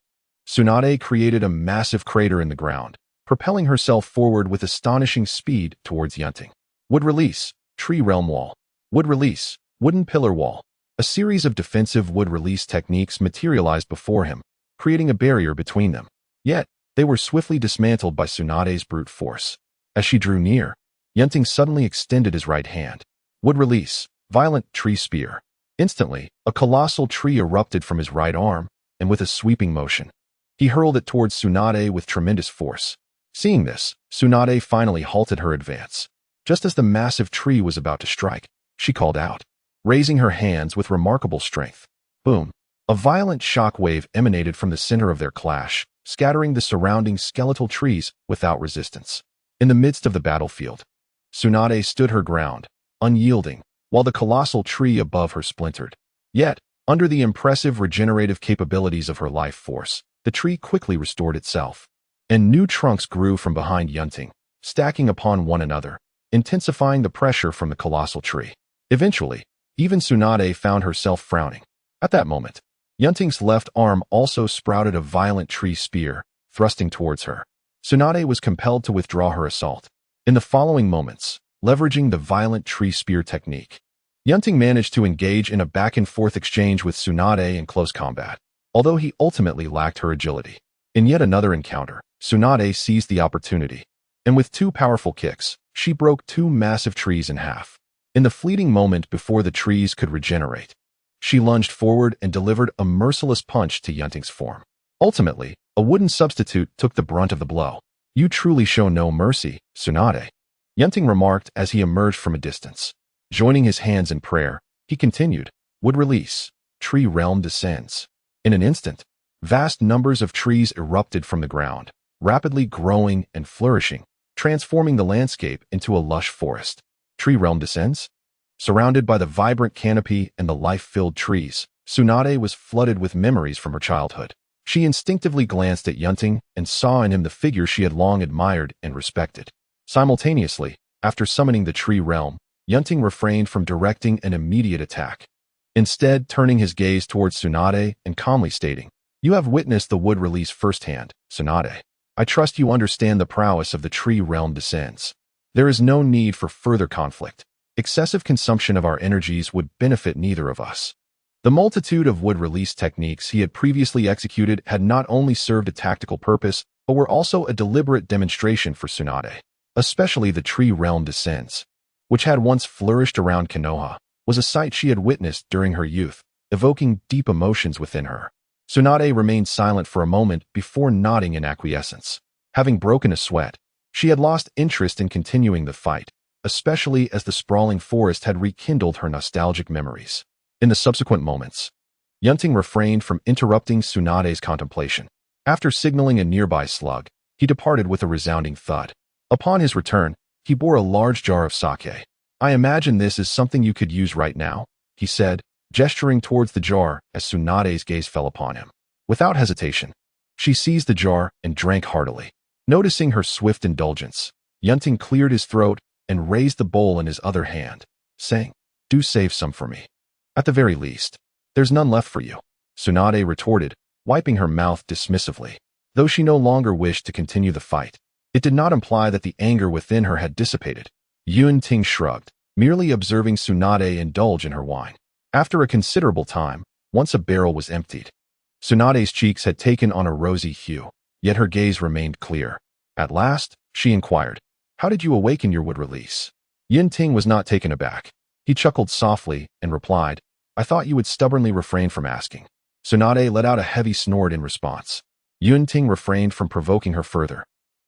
Tsunade created a massive crater in the ground, propelling herself forward with astonishing speed towards Yunting. Wood release, tree realm wall. Wood release, wooden pillar wall. A series of defensive wood release techniques materialized before him, creating a barrier between them. Yet, they were swiftly dismantled by Tsunade's brute force. As she drew near, Yunting suddenly extended his right hand. Wood release, violent tree spear. Instantly, a colossal tree erupted from his right arm, and with a sweeping motion, he hurled it towards Tsunade with tremendous force. Seeing this, Tsunade finally halted her advance. Just as the massive tree was about to strike, she called out, raising her hands with remarkable strength. Boom! A violent shock wave emanated from the center of their clash, scattering the surrounding skeletal trees without resistance. In the midst of the battlefield, Tsunade stood her ground, unyielding, while the colossal tree above her splintered. Yet, under the impressive regenerative capabilities of her life force, the tree quickly restored itself, and new trunks grew from behind Yunting, stacking upon one another, intensifying the pressure from the colossal tree. Eventually, even Tsunade found herself frowning. At that moment, Yunting's left arm also sprouted a violent tree spear, thrusting towards her. Tsunade was compelled to withdraw her assault. In the following moments, leveraging the violent tree spear technique, Yunting managed to engage in a back-and-forth exchange with Tsunade in close combat, although he ultimately lacked her agility. In yet another encounter, Tsunade seized the opportunity, and with two powerful kicks, she broke two massive trees in half. In the fleeting moment before the trees could regenerate, she lunged forward and delivered a merciless punch to Yunting's form. Ultimately, a wooden substitute took the brunt of the blow. "You truly show no mercy, Tsunade," Yunting remarked as he emerged from a distance. Joining his hands in prayer, he continued, "Wood release, tree realm descends." In an instant, vast numbers of trees erupted from the ground, rapidly growing and flourishing, transforming the landscape into a lush forest. Tree realm descends? Surrounded by the vibrant canopy and the life-filled trees, Tsunade was flooded with memories from her childhood. She instinctively glanced at Yunting and saw in him the figure she had long admired and respected. Simultaneously, after summoning the tree realm, Yunting refrained from directing an immediate attack, instead turning his gaze towards Tsunade and calmly stating, "You have witnessed the wood release firsthand, Tsunade. I trust you understand the prowess of the tree realm descends. There is no need for further conflict. Excessive consumption of our energies would benefit neither of us." The multitude of wood release techniques he had previously executed had not only served a tactical purpose, but were also a deliberate demonstration for Tsunade. Especially the tree realm descends, which had once flourished around Konoha, was a sight she had witnessed during her youth, evoking deep emotions within her. Tsunade remained silent for a moment before nodding in acquiescence. Having broken a sweat, she had lost interest in continuing the fight, especially as the sprawling forest had rekindled her nostalgic memories. In the subsequent moments, Yunting refrained from interrupting Tsunade's contemplation. After signaling a nearby slug, he departed with a resounding thud. Upon his return, he bore a large jar of sake. "I imagine this is something you could use right now," he said, gesturing towards the jar as Tsunade's gaze fell upon him. Without hesitation, she seized the jar and drank heartily. Noticing her swift indulgence, Yunting cleared his throat and raised the bowl in his other hand, saying, "Do save some for me. At the very least, there's none left for you," Tsunade retorted, wiping her mouth dismissively. Though she no longer wished to continue the fight, it did not imply that the anger within her had dissipated. Yunting shrugged, merely observing Tsunade indulge in her wine. After a considerable time, once a barrel was emptied, Tsunade's cheeks had taken on a rosy hue, yet her gaze remained clear. At last, she inquired, "How did you awaken your wood release?" Yunting was not taken aback. He chuckled softly and replied, "I thought you would stubbornly refrain from asking." Tsunade let out a heavy snort in response. Yunting refrained from provoking her further.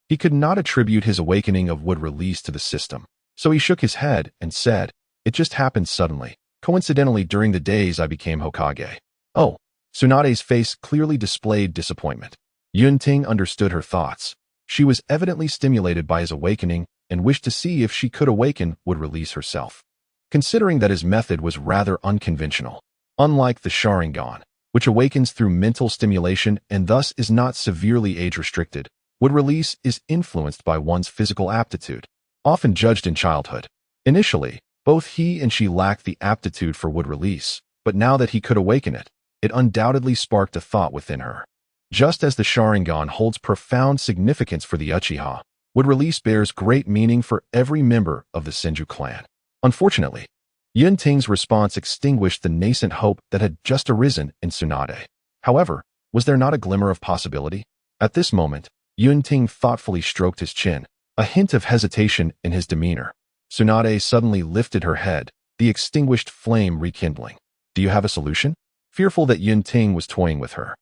He could not attribute his awakening of wood release to the system, so he shook his head and said, "It just happened suddenly, coincidentally during the days I became Hokage." "Oh." Tsunade's face clearly displayed disappointment. Yunting understood her thoughts. She was evidently stimulated by his awakening and wished to see if she could awaken wood release herself. Considering that his method was rather unconventional, unlike the Sharingan, which awakens through mental stimulation and thus is not severely age-restricted, wood release is influenced by one's physical aptitude, often judged in childhood. Initially, both he and she lacked the aptitude for wood release, but now that he could awaken it, it undoubtedly sparked a thought within her. Just as the Sharingan holds profound significance for the Uchiha, wood release bears great meaning for every member of the Senju clan. Unfortunately, Yunting's response extinguished the nascent hope that had just arisen in Tsunade. However, was there not a glimmer of possibility? At this moment, Yunting thoughtfully stroked his chin, a hint of hesitation in his demeanor. Tsunade suddenly lifted her head, the extinguished flame rekindling. "Do you have a solution?" Fearful that Yunting was toying with her,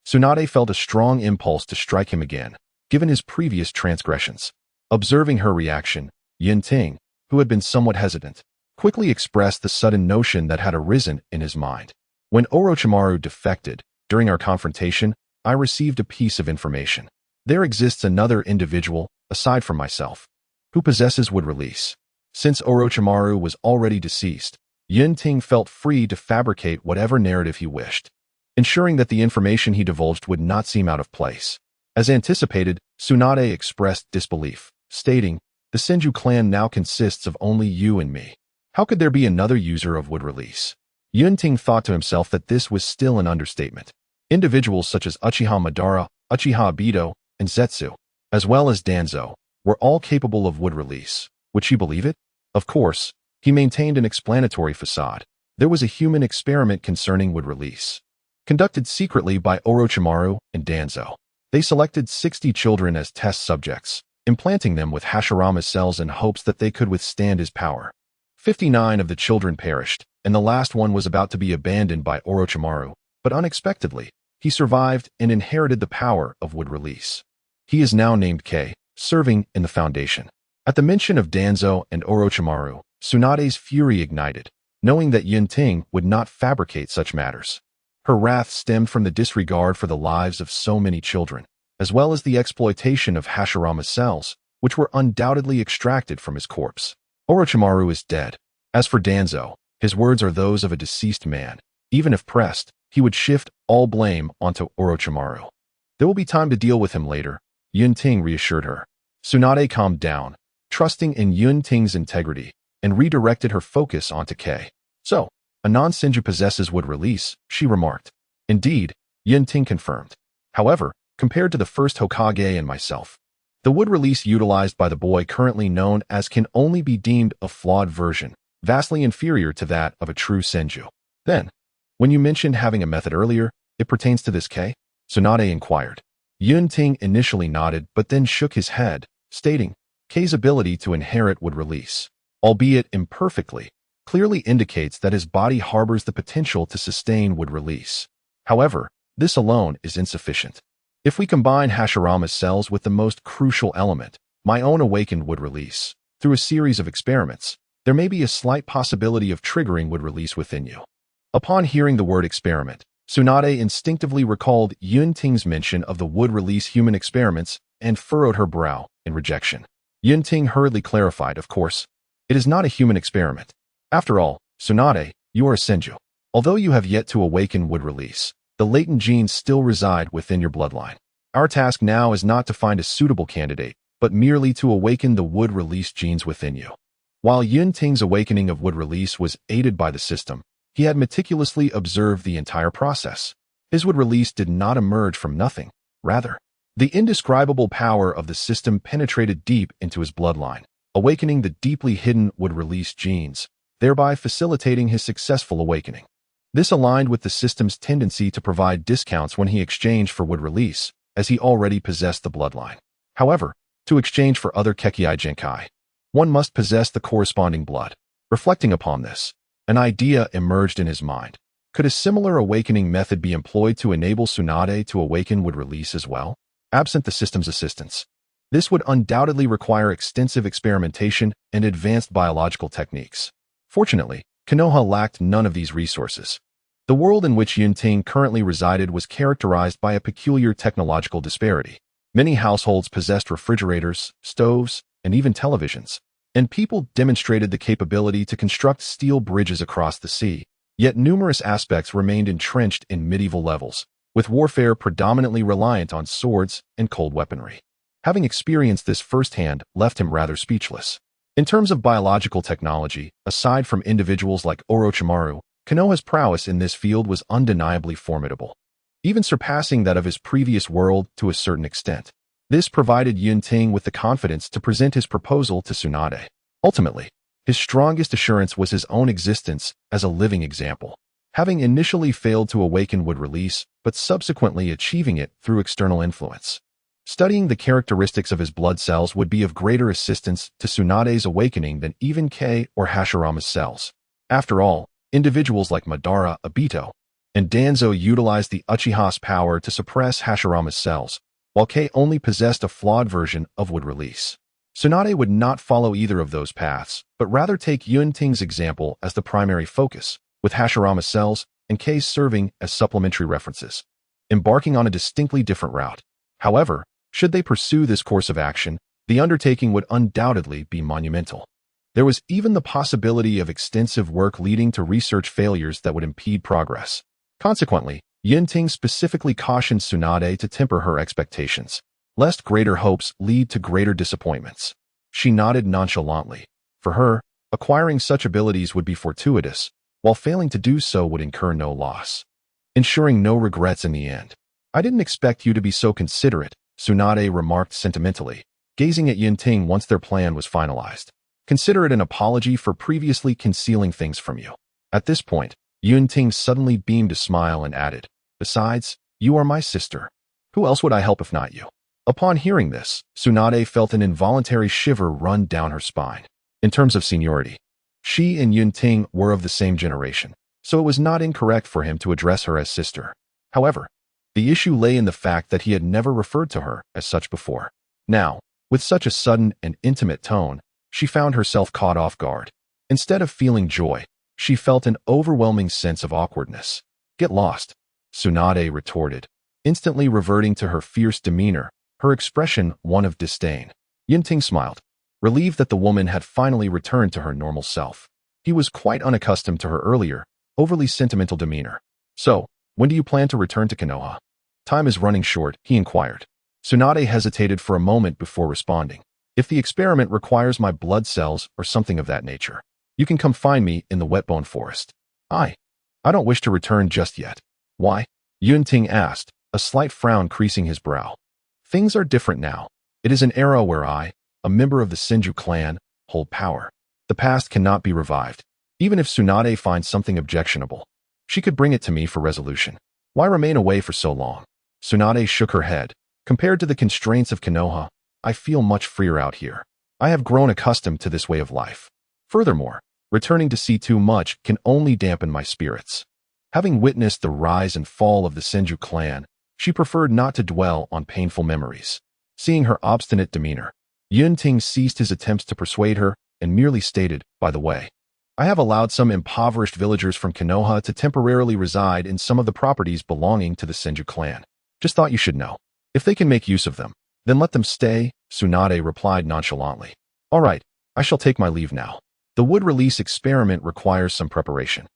Tsunade felt a strong impulse to strike him again, given his previous transgressions. Observing her reaction, Yunting, who had been somewhat hesitant, quickly expressed the sudden notion that had arisen in his mind. "When Orochimaru defected, during our confrontation, I received a piece of information. There exists another individual, aside from myself, who possesses wood release." Since Orochimaru was already deceased, Yunting felt free to fabricate whatever narrative he wished, ensuring that the information he divulged would not seem out of place. As anticipated, Tsunade expressed disbelief, stating, "The Senju clan now consists of only you and me. How could there be another user of wood release?" Yunting thought to himself that this was still an understatement. Individuals such as Uchiha Madara, Uchiha Obito, and Zetsu, as well as Danzo, were all capable of wood release. Would she believe it? Of course, he maintained an explanatory facade. There was a human experiment concerning wood release, conducted secretly by Orochimaru and Danzo. They selected 60 children as test subjects, implanting them with Hashirama cells in hopes that they could withstand his power. 59 of the children perished, and the last one was about to be abandoned by Orochimaru, but unexpectedly, he survived and inherited the power of wood release. He is now named K, serving in the Foundation. At the mention of Danzo and Orochimaru, Tsunade's fury ignited, knowing that Yunting would not fabricate such matters. Her wrath stemmed from the disregard for the lives of so many children, as well as the exploitation of Hashirama's cells, which were undoubtedly extracted from his corpse. Orochimaru is dead. As for Danzo, his words are those of a deceased man. Even if pressed, he would shift all blame onto Orochimaru. "There will be time to deal with him later," Yunting reassured her. Tsunade calmed down, trusting in Yunting's integrity, and redirected her focus onto K. "So, a non-Senju possesses wood release," she remarked. "Indeed," Yunting confirmed. "However, compared to the first Hokage and myself, the wood release utilized by the boy currently known as can only be deemed a flawed version, vastly inferior to that of a true Senju." "Then, when you mentioned having a method earlier, it pertains to this K?" Tsunade inquired. Yunting initially nodded but then shook his head, stating, "K's ability to inherit wood release, albeit imperfectly, clearly indicates that his body harbors the potential to sustain wood release. However, this alone is insufficient. If we combine Hashirama's cells with the most crucial element, my own awakened wood release, Through a series of experiments, there may be a slight possibility of triggering would release within you. Upon hearing the word experiment, Tsunade instinctively recalled Yunting's mention of the would release human experiments and furrowed her brow in rejection. Yunting hurriedly clarified, of course, it is not a human experiment. After all, Tsunade, you are a senju. Although you have yet to awaken would release, the latent genes still reside within your bloodline. Our task now is not to find a suitable candidate, but merely to awaken the would release genes within you. While Yunting's awakening of would release was aided by the system, he had meticulously observed the entire process. His would release did not emerge from nothing. Rather, the indescribable power of the system penetrated deep into his bloodline, awakening the deeply hidden would release genes, thereby facilitating his successful awakening. This aligned with the system's tendency to provide discounts when he exchanged for would release, as he already possessed the bloodline. However, to exchange for other Kekkei Genkai, one must possess the corresponding blood. Reflecting upon this, an idea emerged in his mind. Could a similar awakening method be employed to enable Tsunade to awaken would release as well? Absent the system's assistance, this would undoubtedly require extensive experimentation and advanced biological techniques. Fortunately, Konoha lacked none of these resources. The world in which Yunting currently resided was characterized by a peculiar technological disparity. Many households possessed refrigerators, stoves, and even televisions, and people demonstrated the capability to construct steel bridges across the sea. Yet numerous aspects remained entrenched in medieval levels, with warfare predominantly reliant on swords and cold weaponry. Having experienced this firsthand left him rather speechless. In terms of biological technology, aside from individuals like Orochimaru, Konoha's prowess in this field was undeniably formidable, even surpassing that of his previous world to a certain extent. This provided Yunting with the confidence to present his proposal to Tsunade. Ultimately, his strongest assurance was his own existence as a living example. Having initially failed to awaken would release, but subsequently achieving it through external influence. Studying the characteristics of his blood cells would be of greater assistance to Tsunade's awakening than even Kei or Hashirama's cells. After all, individuals like Madara, Obito, and Danzo utilized the Uchiha's power to suppress Hashirama's cells, while Kei only possessed a flawed version of would release. Tsunade would not follow either of those paths, but rather take Yunting's example as the primary focus, with Hashirama's cells and Kei's serving as supplementary references, embarking on a distinctly different route. However, should they pursue this course of action, the undertaking would undoubtedly be monumental. There was even the possibility of extensive work leading to research failures that would impede progress. Consequently, Yunting specifically cautioned Tsunade to temper her expectations, lest greater hopes lead to greater disappointments. She nodded nonchalantly. For her, acquiring such abilities would be fortuitous, while failing to do so would incur no loss, ensuring no regrets in the end. I didn't expect you to be so considerate, Tsunade remarked sentimentally, gazing at Yunting once their plan was finalized. Consider it an apology for previously concealing things from you. At this point, Yunting suddenly beamed a smile and added, besides, you are my sister. Who else would I help if not you? Upon hearing this, Tsunade felt an involuntary shiver run down her spine. In terms of seniority, she and Yunting were of the same generation, so it was not incorrect for him to address her as sister. However, the issue lay in the fact that he had never referred to her as such before. Now, with such a sudden and intimate tone, she found herself caught off guard. Instead of feeling joy, she felt an overwhelming sense of awkwardness. Get lost, Tsunade retorted, instantly reverting to her fierce demeanor, her expression one of disdain. Yunting smiled, relieved that the woman had finally returned to her normal self. He was quite unaccustomed to her earlier, overly sentimental demeanor. So, when do you plan to return to Konoha? Time is running short, he inquired. Tsunade hesitated for a moment before responding. If the experiment requires my blood cells or something of that nature, you can come find me in the Wetbone Forest. I don't wish to return just yet. Why? Yunting asked, a slight frown creasing his brow. Things are different now. It is an era where I, a member of the Senju clan, hold power. The past cannot be revived. Even if Tsunade finds something objectionable, she could bring it to me for resolution. Why remain away for so long? Tsunade shook her head. Compared to the constraints of Konoha, I feel much freer out here. I have grown accustomed to this way of life. Furthermore, returning to see too much can only dampen my spirits. Having witnessed the rise and fall of the Senju clan, she preferred not to dwell on painful memories. Seeing her obstinate demeanor, Yunting ceased his attempts to persuade her and merely stated, by the way, I have allowed some impoverished villagers from Konoha to temporarily reside in some of the properties belonging to the Senju clan. Just thought you should know. If they can make use of them, then let them stay, Tsunade replied nonchalantly. All right, I shall take my leave now. The wood release experiment requires some preparation.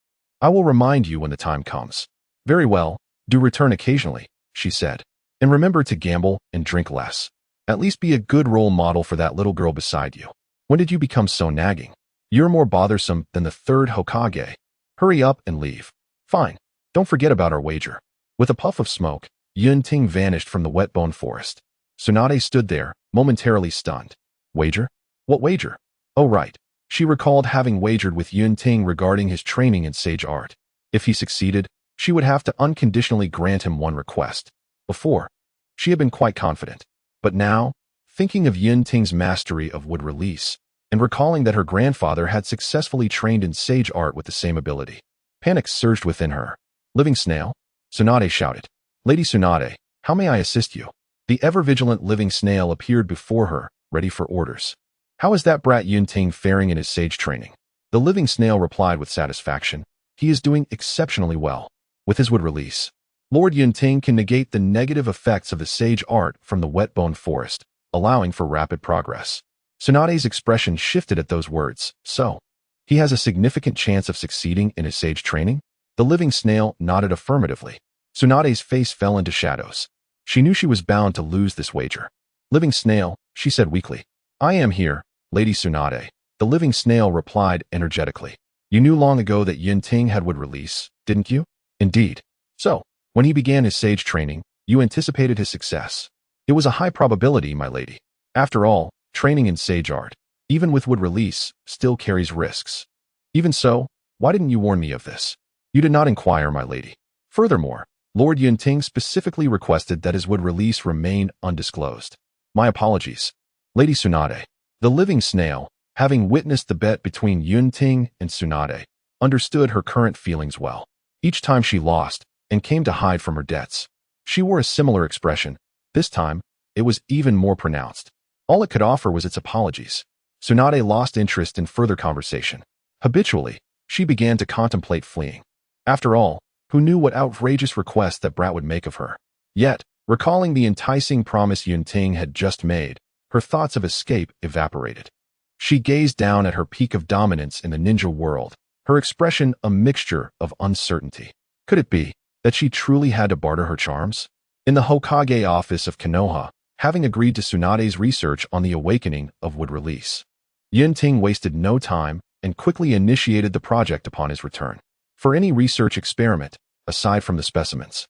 I will remind you when the time comes. Very well, do return occasionally, she said. And remember to gamble and drink less. At least be a good role model for that little girl beside you. When did you become so nagging? You're more bothersome than the third Hokage. Hurry up and leave. Fine. Don't forget about our wager. With a puff of smoke, Yunting vanished from the wet bone forest. Tsunade stood there, momentarily stunned. Wager? What wager? Oh right. She recalled having wagered with Yunting regarding his training in sage art. If he succeeded, she would have to unconditionally grant him one request. Before, she had been quite confident. But now, thinking of Yunting's mastery of wood release, and recalling that her grandfather had successfully trained in sage art with the same ability, panic surged within her. Living snail? Tsunade shouted. Lady Tsunade, how may I assist you? The ever-vigilant living snail appeared before her, ready for orders. How is that brat Yunting faring in his sage training? The living snail replied with satisfaction. He is doing exceptionally well. With his wood release, Lord Yunting can negate the negative effects of the sage art from the wet bone forest, allowing for rapid progress. Tsunade's expression shifted at those words. So, he has a significant chance of succeeding in his sage training? The living snail nodded affirmatively. Tsunade's face fell into shadows. She knew she was bound to lose this wager. Living snail, she said weakly. I am here, Lady Tsunade. The living snail replied energetically. You knew long ago that Yunting had wood release, didn't you? Indeed. So, when he began his sage training, you anticipated his success. It was a high probability, my lady. After all, training in sage art, even with wood release, still carries risks. Even so, why didn't you warn me of this? You did not inquire, my lady. Furthermore, Lord Yunting specifically requested that his wood release remain undisclosed. My apologies. Lady Tsunade. The living snail, having witnessed the bet between Yunting and Tsunade, understood her current feelings well. Each time she lost, and came to hide from her debts, she wore a similar expression. This time, it was even more pronounced. All it could offer was its apologies. Tsunade lost interest in further conversation. Habitually, she began to contemplate fleeing. After all, who knew what outrageous request that brat would make of her? Yet, recalling the enticing promise Yunting had just made, her thoughts of escape evaporated. She gazed down at her peak of dominance in the ninja world, her expression a mixture of uncertainty. Could it be that she truly had to barter her charms? In the Hokage office of Konoha, having agreed to Tsunade's research on the awakening of wood release, Yunting wasted no time and quickly initiated the project upon his return. For any research experiment, aside from the specimens,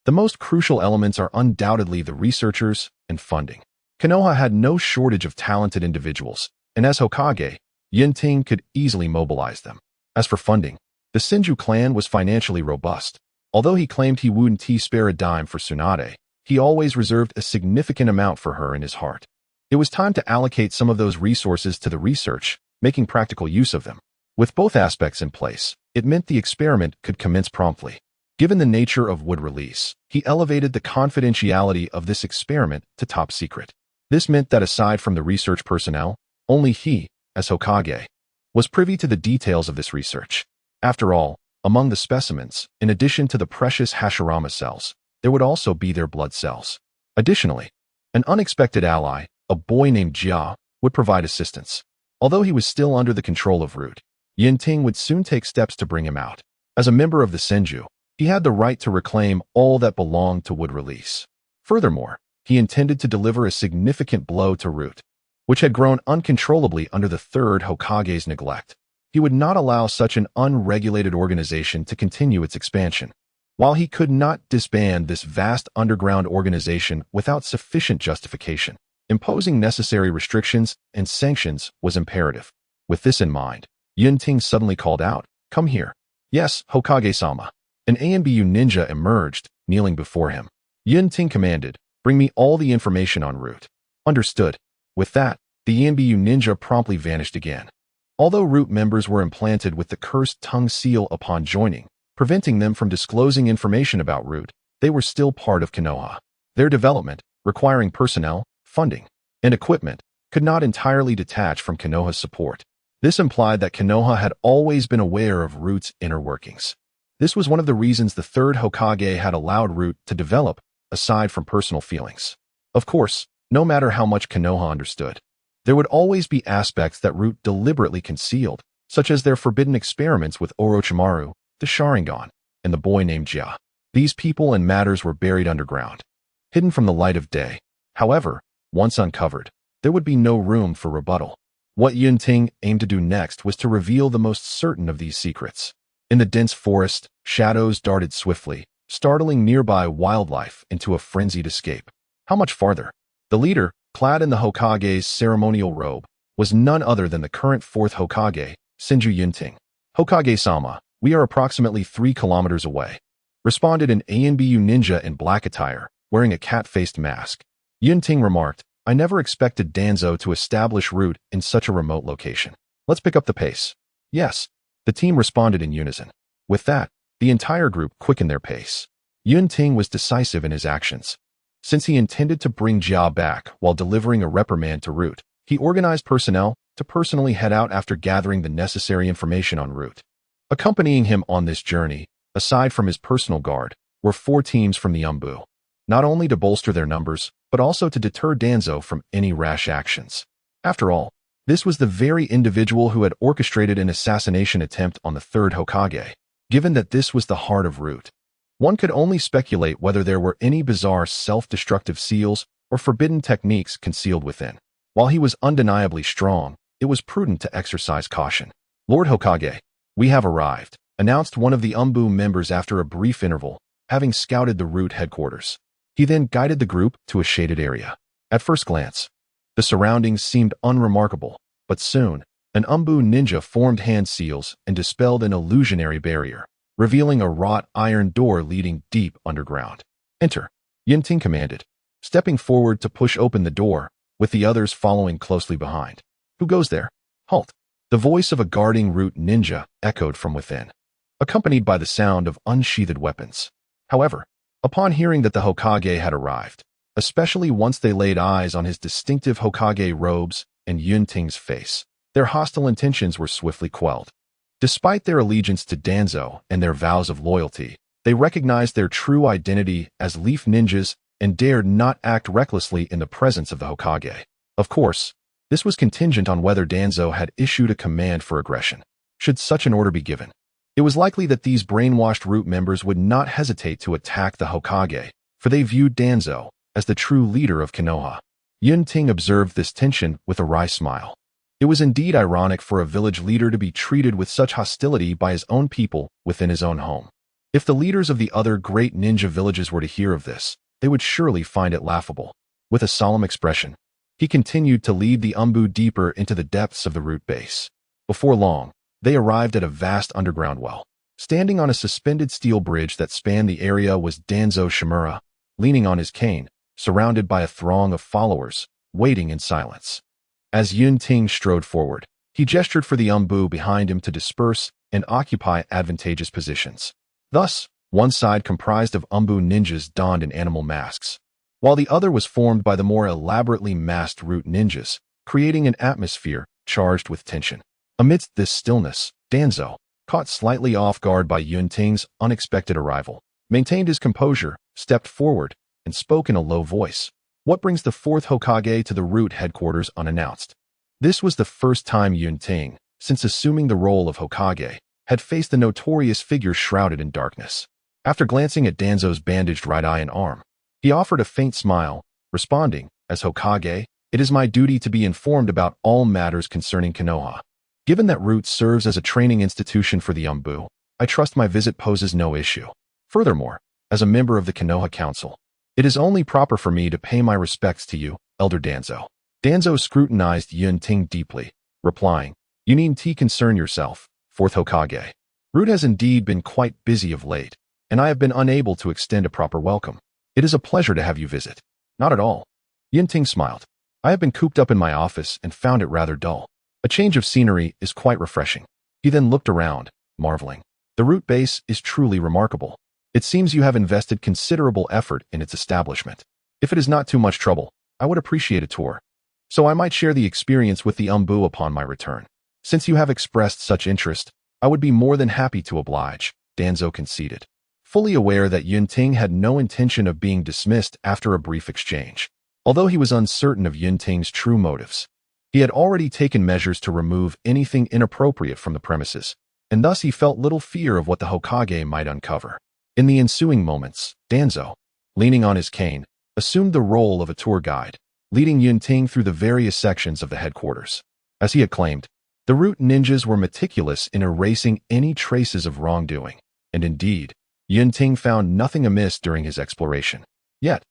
the most crucial elements are undoubtedly the researchers and funding. Konoha had no shortage of talented individuals, and as Hokage, Yunting could easily mobilize them. As for funding, the Senju clan was financially robust. Although he claimed he wouldn't spare a dime for Tsunade, he always reserved a significant amount for her in his heart. It was time to allocate some of those resources to the research, making practical use of them. With both aspects in place, it meant the experiment could commence promptly. Given the nature of wood release, he elevated the confidentiality of this experiment to top secret. This meant that aside from the research personnel, only he, as Hokage, was privy to the details of this research. After all, among the specimens, in addition to the precious Hashirama cells, there would also be their blood cells. Additionally, an unexpected ally, a boy named Jia, would provide assistance. Although he was still under the control of Root, Yunting would soon take steps to bring him out. As a member of the Senju, he had the right to reclaim all that belonged to wood release. Furthermore, he intended to deliver a significant blow to Root, which had grown uncontrollably under the third Hokage's neglect. He would not allow such an unregulated organization to continue its expansion. While he could not disband this vast underground organization without sufficient justification, imposing necessary restrictions and sanctions was imperative. With this in mind, Yunting suddenly called out, "Come here." "Yes, Hokage-sama." An ANBU ninja emerged, kneeling before him. Yunting commanded, "Bring me all the information en route." Understood. With that, the ANBU ninja promptly vanished again. Although Root members were implanted with the cursed tongue seal upon joining, preventing them from disclosing information about Root, they were still part of Konoha. Their development, requiring personnel, funding, and equipment, could not entirely detach from Konoha's support. This implied that Konoha had always been aware of Root's inner workings. This was one of the reasons the Third Hokage had allowed Root to develop, aside from personal feelings. Of course, no matter how much Konoha understood, there would always be aspects that Root deliberately concealed, such as their forbidden experiments with Orochimaru, the Sharingan, and the boy named Jia. These people and matters were buried underground, hidden from the light of day. However, once uncovered, there would be no room for rebuttal. What Yunting aimed to do next was to reveal the most certain of these secrets. In the dense forest, shadows darted swiftly, startling nearby wildlife into a frenzied escape. How much farther? The leader, clad in the Hokage's ceremonial robe, was none other than the current Fourth Hokage, Senju Yunting. "Hokage-sama, we are approximately 3 kilometers away," responded an ANBU ninja in black attire, wearing a cat-faced mask. Yunting remarked, "I never expected Danzo to establish Root in such a remote location. Let's pick up the pace." "Yes," the team responded in unison. With that, the entire group quickened their pace. Yunting was decisive in his actions. Since he intended to bring Jia back while delivering a reprimand to Root, he organized personnel to personally head out after gathering the necessary information on Root. Accompanying him on this journey, aside from his personal guard, were 4 teams from the Umbu, not only to bolster their numbers, but also to deter Danzo from any rash actions. After all, this was the very individual who had orchestrated an assassination attempt on the Third Hokage. Given that this was the heart of Root, one could only speculate whether there were any bizarre self-destructive seals or forbidden techniques concealed within. While he was undeniably strong, it was prudent to exercise caution. "Lord Hokage, we have arrived," announced one of the Umbu members after a brief interval, having scouted the Root headquarters. He then guided the group to a shaded area. At first glance, the surroundings seemed unremarkable, but soon, an Umbu ninja formed hand seals and dispelled an illusionary barrier, revealing a wrought iron door leading deep underground. "Enter," Yunting commanded, stepping forward to push open the door, with the others following closely behind. "Who goes there?" "Halt!" The voice of a guarding Root ninja echoed from within, accompanied by the sound of unsheathed weapons. However, upon hearing that the Hokage had arrived, especially once they laid eyes on his distinctive Hokage robes and Yunting's face, their hostile intentions were swiftly quelled. Despite their allegiance to Danzo and their vows of loyalty, they recognized their true identity as leaf ninjas and dared not act recklessly in the presence of the Hokage. Of course, this was contingent on whether Danzo had issued a command for aggression. Should such an order be given, it was likely that these brainwashed Root members would not hesitate to attack the Hokage, for they viewed Danzo as the true leader of Konoha. Yunting observed this tension with a wry smile. It was indeed ironic for a village leader to be treated with such hostility by his own people within his own home. If the leaders of the other great ninja villages were to hear of this, they would surely find it laughable. With a solemn expression, he continued to lead the Umbu deeper into the depths of the Root base. Before long, they arrived at a vast underground well. Standing on a suspended steel bridge that spanned the area was Danzo Shimura, leaning on his cane, surrounded by a throng of followers, waiting in silence. As Yunting strode forward, he gestured for the Umbu behind him to disperse and occupy advantageous positions. Thus, one side comprised of Umbu ninjas donned in animal masks, while the other was formed by the more elaborately masked Root ninjas, creating an atmosphere charged with tension. Amidst this stillness, Danzo, caught slightly off guard by Yunting's unexpected arrival, maintained his composure, stepped forward, and spoke in a low voice. "What brings the Fourth Hokage to the Root headquarters unannounced?" This was the first time Yunting, since assuming the role of Hokage, had faced the notorious figure shrouded in darkness. After glancing at Danzo's bandaged right eye and arm, he offered a faint smile, responding, "As Hokage, it is my duty to be informed about all matters concerning Konoha. Given that Root serves as a training institution for the Umbu, I trust my visit poses no issue. Furthermore, as a member of the Konoha Council, it is only proper for me to pay my respects to you, Elder Danzo." Danzo scrutinized Yunting deeply, replying, "You needn't concern yourself, Fourth Hokage. Root has indeed been quite busy of late, and I have been unable to extend a proper welcome. It is a pleasure to have you visit." "Not at all." Yunting smiled. "I have been cooped up in my office and found it rather dull. A change of scenery is quite refreshing." He then looked around, marveling. "The Root base is truly remarkable. It seems you have invested considerable effort in its establishment. If it is not too much trouble, I would appreciate a tour." so I might share the experience with the Umbu upon my return. Since you have expressed such interest, I would be more than happy to oblige, Danzo conceded, fully aware that Yunting had no intention of being dismissed after a brief exchange. Although he was uncertain of Yunting's true motives, he had already taken measures to remove anything inappropriate from the premises, and thus he felt little fear of what the Hokage might uncover. In the ensuing moments, Danzo, leaning on his cane, assumed the role of a tour guide, leading Yunting through the various sections of the headquarters. As he had claimed, the Root ninjas were meticulous in erasing any traces of wrongdoing, and indeed, Yunting found nothing amiss during his exploration. Yet,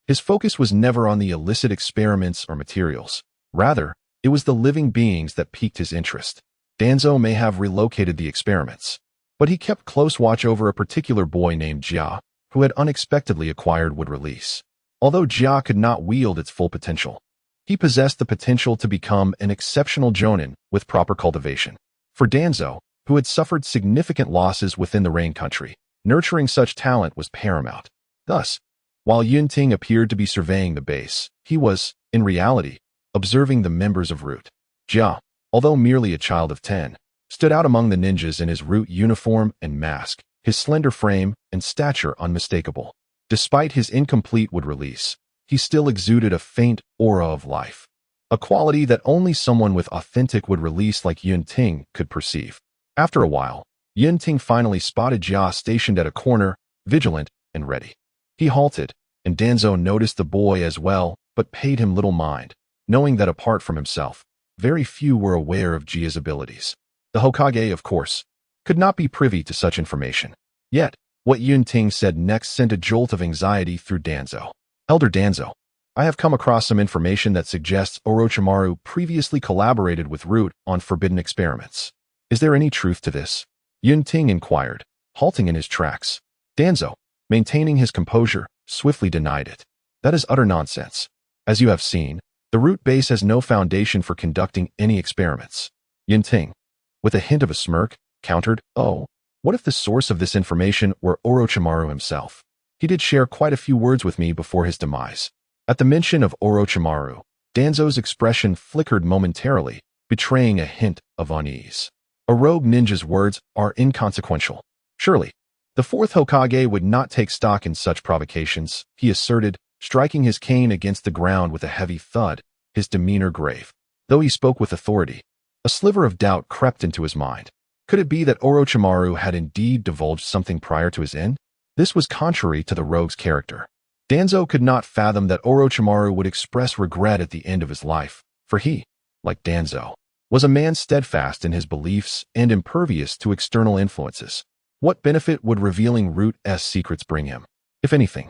his focus was never on the illicit experiments or materials. Rather, it was the living beings that piqued his interest. Danzo may have relocated the experiments, but he kept close watch over a particular boy named Jia, who had unexpectedly acquired wood release. Although Jia could not wield its full potential, he possessed the potential to become an exceptional jonin with proper cultivation. For Danzo, who had suffered significant losses within the Rain Country, nurturing such talent was paramount. Thus, while Yunting appeared to be surveying the base, he was, in reality, observing the members of Root. Jia, although merely a child of 10, stood out among the ninjas in his Root uniform and mask, his slender frame and stature unmistakable. Despite his incomplete wood release, he still exuded a faint aura of life, a quality that only someone with authentic wood release like Yunting could perceive. After a while, Yunting finally spotted Jia stationed at a corner, vigilant and ready. He halted, and Danzo noticed the boy as well, but paid him little mind, knowing that apart from himself, very few were aware of Jia's abilities. The Hokage, of course, could not be privy to such information. Yet, what Yunting said next sent a jolt of anxiety through Danzo. Elder Danzo, I have come across some information that suggests Orochimaru previously collaborated with Root on forbidden experiments. Is there any truth to this? Yunting inquired, halting in his tracks. Danzo, maintaining his composure, swiftly denied it. That is utter nonsense. As you have seen, the Root base has no foundation for conducting any experiments. Yunting, with a hint of a smirk, countered, oh, what if the source of this information were Orochimaru himself? He did share quite a few words with me before his demise. At the mention of Orochimaru, Danzo's expression flickered momentarily, betraying a hint of unease. A rogue ninja's words are inconsequential. Surely, the Fourth Hokage would not take stock in such provocations, he asserted, striking his cane against the ground with a heavy thud, his demeanor grave. Though he spoke with authority, a sliver of doubt crept into his mind. Could it be that Orochimaru had indeed divulged something prior to his end? This was contrary to the rogue's character. Danzo could not fathom that Orochimaru would express regret at the end of his life, for he, like Danzo, was a man steadfast in his beliefs and impervious to external influences. What benefit would revealing Root's secrets bring him? If anything,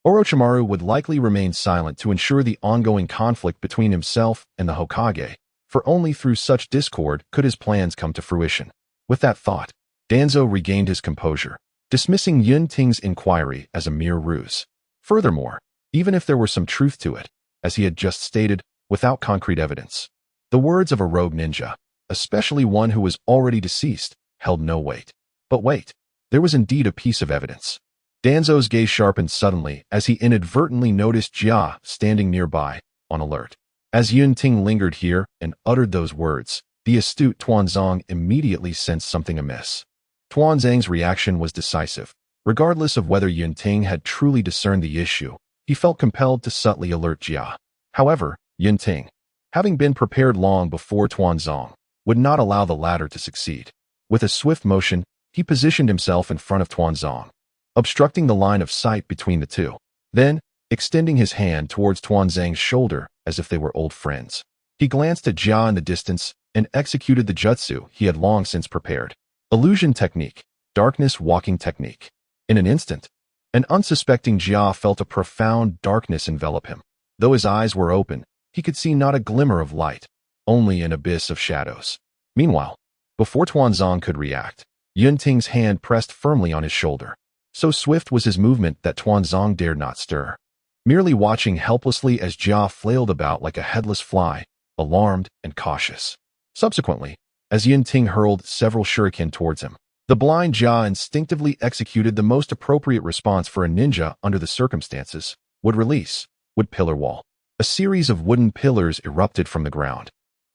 Orochimaru would likely remain silent to ensure the ongoing conflict between himself and the Hokage, for only through such discord could his plans come to fruition. With that thought, Danzo regained his composure, dismissing Yunting's inquiry as a mere ruse. Furthermore, even if there were some truth to it, as he had just stated, without concrete evidence, the words of a rogue ninja, especially one who was already deceased, held no weight. But wait, there was indeed a piece of evidence. Danzo's gaze sharpened suddenly as he inadvertently noticed Jia standing nearby, on alert. As Yunting lingered here and uttered those words, the astute Tuanzang immediately sensed something amiss. Tuanzang's reaction was decisive. Regardless of whether Yunting had truly discerned the issue, he felt compelled to subtly alert Jia. However, Yunting, having been prepared long before Tuanzang, would not allow the latter to succeed. With a swift motion, he positioned himself in front of Tuanzang, obstructing the line of sight between the two. Then, extending his hand towards Tuanzang's shoulder as if they were old friends, he glanced at Jia in the distance and executed the jutsu he had long since prepared. Illusion technique, darkness walking technique. In an instant, an unsuspecting Jia felt a profound darkness envelop him. Though his eyes were open, he could see not a glimmer of light, only an abyss of shadows. Meanwhile, before Tuanzang could react, Yunting's hand pressed firmly on his shoulder. So swift was his movement that Tuanzang dared not stir, merely watching helplessly as Jia flailed about like a headless fly, alarmed and cautious. Subsequently, as Yunting hurled several shuriken towards him, the blind Jia instinctively executed the most appropriate response for a ninja under the circumstances: would release, would pillar wall. A series of wooden pillars erupted from the ground,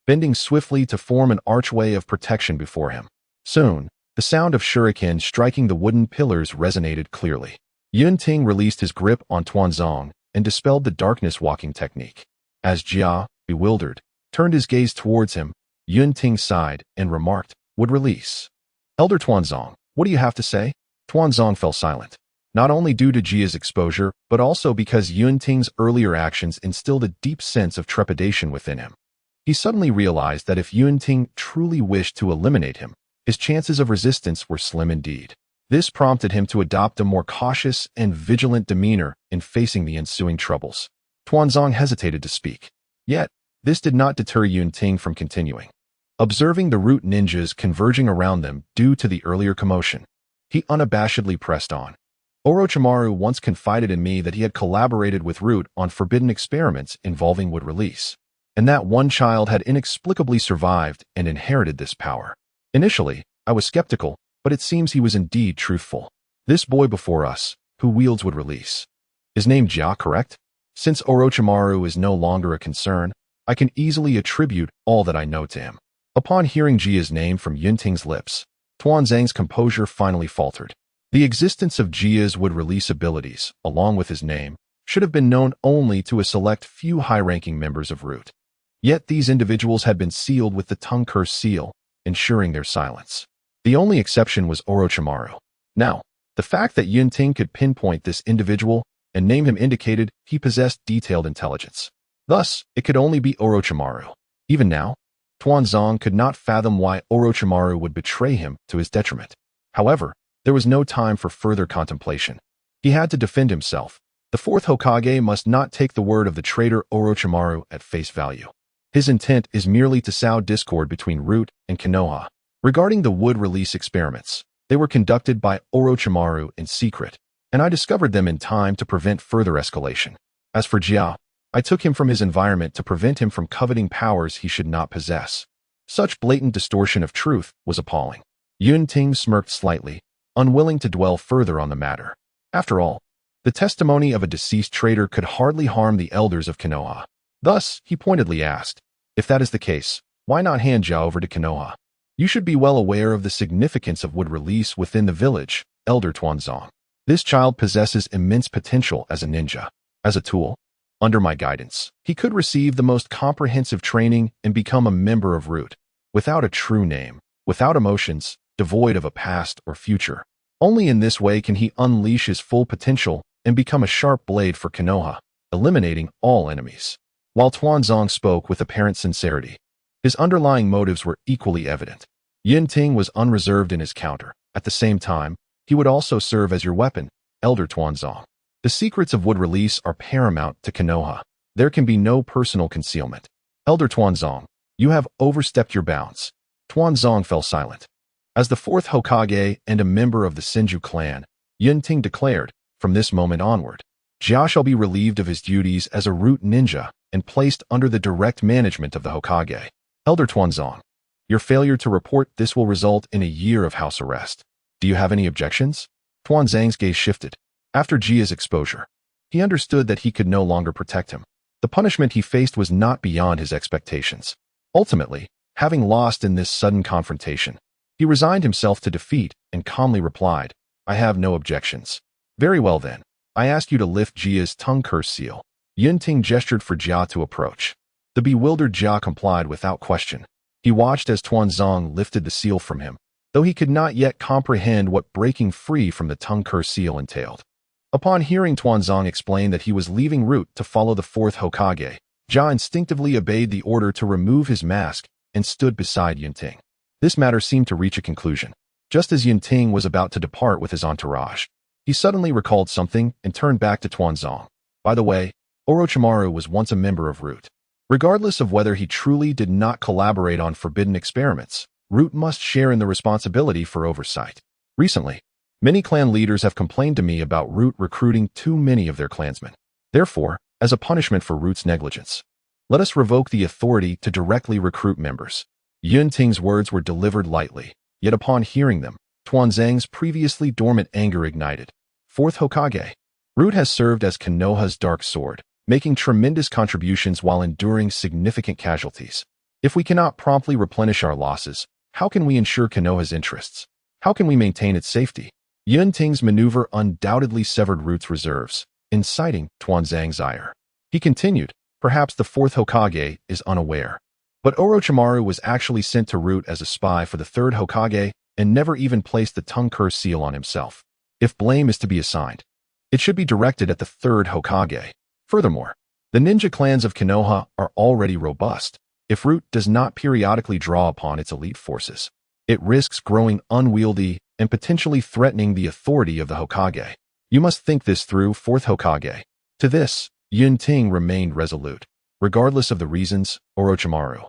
bending swiftly to form an archway of protection before him. Soon, the sound of shuriken striking the wooden pillars resonated clearly. Yunting released his grip on Tuanzong and dispelled the darkness walking technique. As Jia, bewildered, turned his gaze towards him, Yunting sighed and remarked, "Would release." "Elder Tuanzong, what do you have to say?" Tuanzong fell silent, not only due to Jia's exposure, but also because Yunting's earlier actions instilled a deep sense of trepidation within him. He suddenly realized that if Yunting truly wished to eliminate him, his chances of resistance were slim indeed. This prompted him to adopt a more cautious and vigilant demeanor in facing the ensuing troubles. Tuanzong hesitated to speak. Yet, this did not deter Yunting from continuing. Observing the root ninjas converging around them due to the earlier commotion, he unabashedly pressed on. Orochimaru once confided in me that he had collaborated with Root on forbidden experiments involving wood release, and that one child had inexplicably survived and inherited this power. Initially, I was skeptical, but it seems he was indeed truthful. This boy before us, who wields wood release, is named Jia, correct? Since Orochimaru is no longer a concern, I can easily attribute all that I know to him. Upon hearing Jia's name from Yunting's lips, Tuanzang's composure finally faltered. The existence of Jia's wood release abilities, along with his name, should have been known only to a select few high-ranking members of Root. Yet these individuals had been sealed with the tongue curse seal, ensuring their silence. The only exception was Orochimaru. Now, the fact that Yunting could pinpoint this individual and name him indicated he possessed detailed intelligence. Thus, it could only be Orochimaru. Even now, Tuanzong could not fathom why Orochimaru would betray him to his detriment. However, there was no time for further contemplation. He had to defend himself. The Fourth Hokage must not take the word of the traitor Orochimaru at face value. His intent is merely to sow discord between Root and Konoha. Regarding the wood release experiments, they were conducted by Orochimaru in secret, and I discovered them in time to prevent further escalation. As for Jia, I took him from his environment to prevent him from coveting powers he should not possess. Such blatant distortion of truth was appalling. Yunting smirked slightly, unwilling to dwell further on the matter. After all, the testimony of a deceased traitor could hardly harm the elders of Konoha. Thus, he pointedly asked, "If that is the case, why not hand Jia over to Konoha? You should be well aware of the significance of wood release within the village, Elder Tuanzong. This child possesses immense potential as a ninja. As a tool, under my guidance, he could receive the most comprehensive training and become a member of Root, without a true name, without emotions, devoid of a past or future. Only in this way can he unleash his full potential and become a sharp blade for Konoha, eliminating all enemies." While Tuanzong spoke with apparent sincerity, his underlying motives were equally evident. Yunting was unreserved in his counter. At the same time, he would also serve as your weapon, Elder Tuanzong. The secrets of wood release are paramount to Konoha. There can be no personal concealment. Elder Tuanzong, you have overstepped your bounds. Tuanzong fell silent. As the Fourth Hokage and a member of the Senju clan, Yunting declared, from this moment onward, Jia shall be relieved of his duties as a Root ninja and placed under the direct management of the Hokage. Elder Tuanzong, your failure to report this will result in a year of house arrest. Do you have any objections? Tuanzang's gaze shifted. After Jia's exposure, he understood that he could no longer protect him. The punishment he faced was not beyond his expectations. Ultimately, having lost in this sudden confrontation, he resigned himself to defeat and calmly replied, "I have no objections." "Very well then. I ask you to lift Jia's tongue curse seal." Yunting gestured for Jia to approach. The bewildered Jia complied without question. He watched as Tuanzong lifted the seal from him, though he could not yet comprehend what breaking free from the tongue curse seal entailed. Upon hearing Tuanzong explain that he was leaving Root to follow the Fourth Hokage, Jia instinctively obeyed the order to remove his mask and stood beside Yunting. This matter seemed to reach a conclusion. Just as Yunting was about to depart with his entourage, he suddenly recalled something and turned back to Tuanzong. By the way, Orochimaru was once a member of Root. Regardless of whether he truly did not collaborate on forbidden experiments, Root must share in the responsibility for oversight. Recently, many clan leaders have complained to me about Root recruiting too many of their clansmen. Therefore, as a punishment for Root's negligence, let us revoke the authority to directly recruit members. Yunting's words were delivered lightly, yet upon hearing them, Tuanzang's previously dormant anger ignited. Fourth Hokage. Root has served as Konoha's dark sword, making tremendous contributions while enduring significant casualties. If we cannot promptly replenish our losses, how can we ensure Konoha's interests? How can we maintain its safety? Yunting's maneuver undoubtedly severed Root's reserves, inciting Tuanzang's ire. He continued, perhaps the Fourth Hokage is unaware. But Orochimaru was actually sent to Root as a spy for the Third Hokage and never even placed the tongue curse seal on himself. If blame is to be assigned, it should be directed at the Third Hokage. Furthermore, the ninja clans of Konoha are already robust. If Root does not periodically draw upon its elite forces, it risks growing unwieldy and potentially threatening the authority of the Hokage. You must think this through, Fourth Hokage. To this, Yunting remained resolute. Regardless of the reasons, Orochimaru,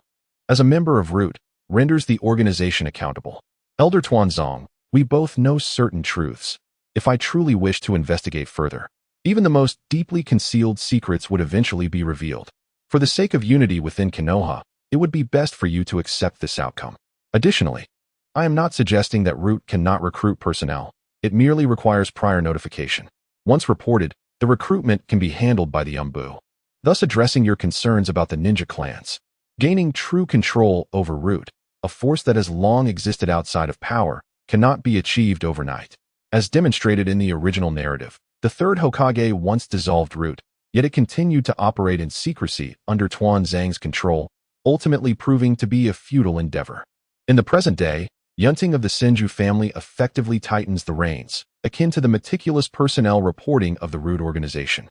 as a member of Root, renders the organization accountable. Elder Tuanzang, we both know certain truths. If I truly wish to investigate further, even the most deeply concealed secrets would eventually be revealed. For the sake of unity within Konoha, it would be best for you to accept this outcome. Additionally, I am not suggesting that Root cannot recruit personnel. It merely requires prior notification. Once reported, the recruitment can be handled by the Umbu, thus addressing your concerns about the ninja clans. Gaining true control over Root, a force that has long existed outside of power, cannot be achieved overnight. As demonstrated in the original narrative, the Third Hokage once dissolved Root, yet it continued to operate in secrecy under Tuanzang's control, ultimately proving to be a futile endeavor. In the present day, Yunting of the Senju family effectively tightens the reins, akin to the meticulous personnel reporting of the Root organization,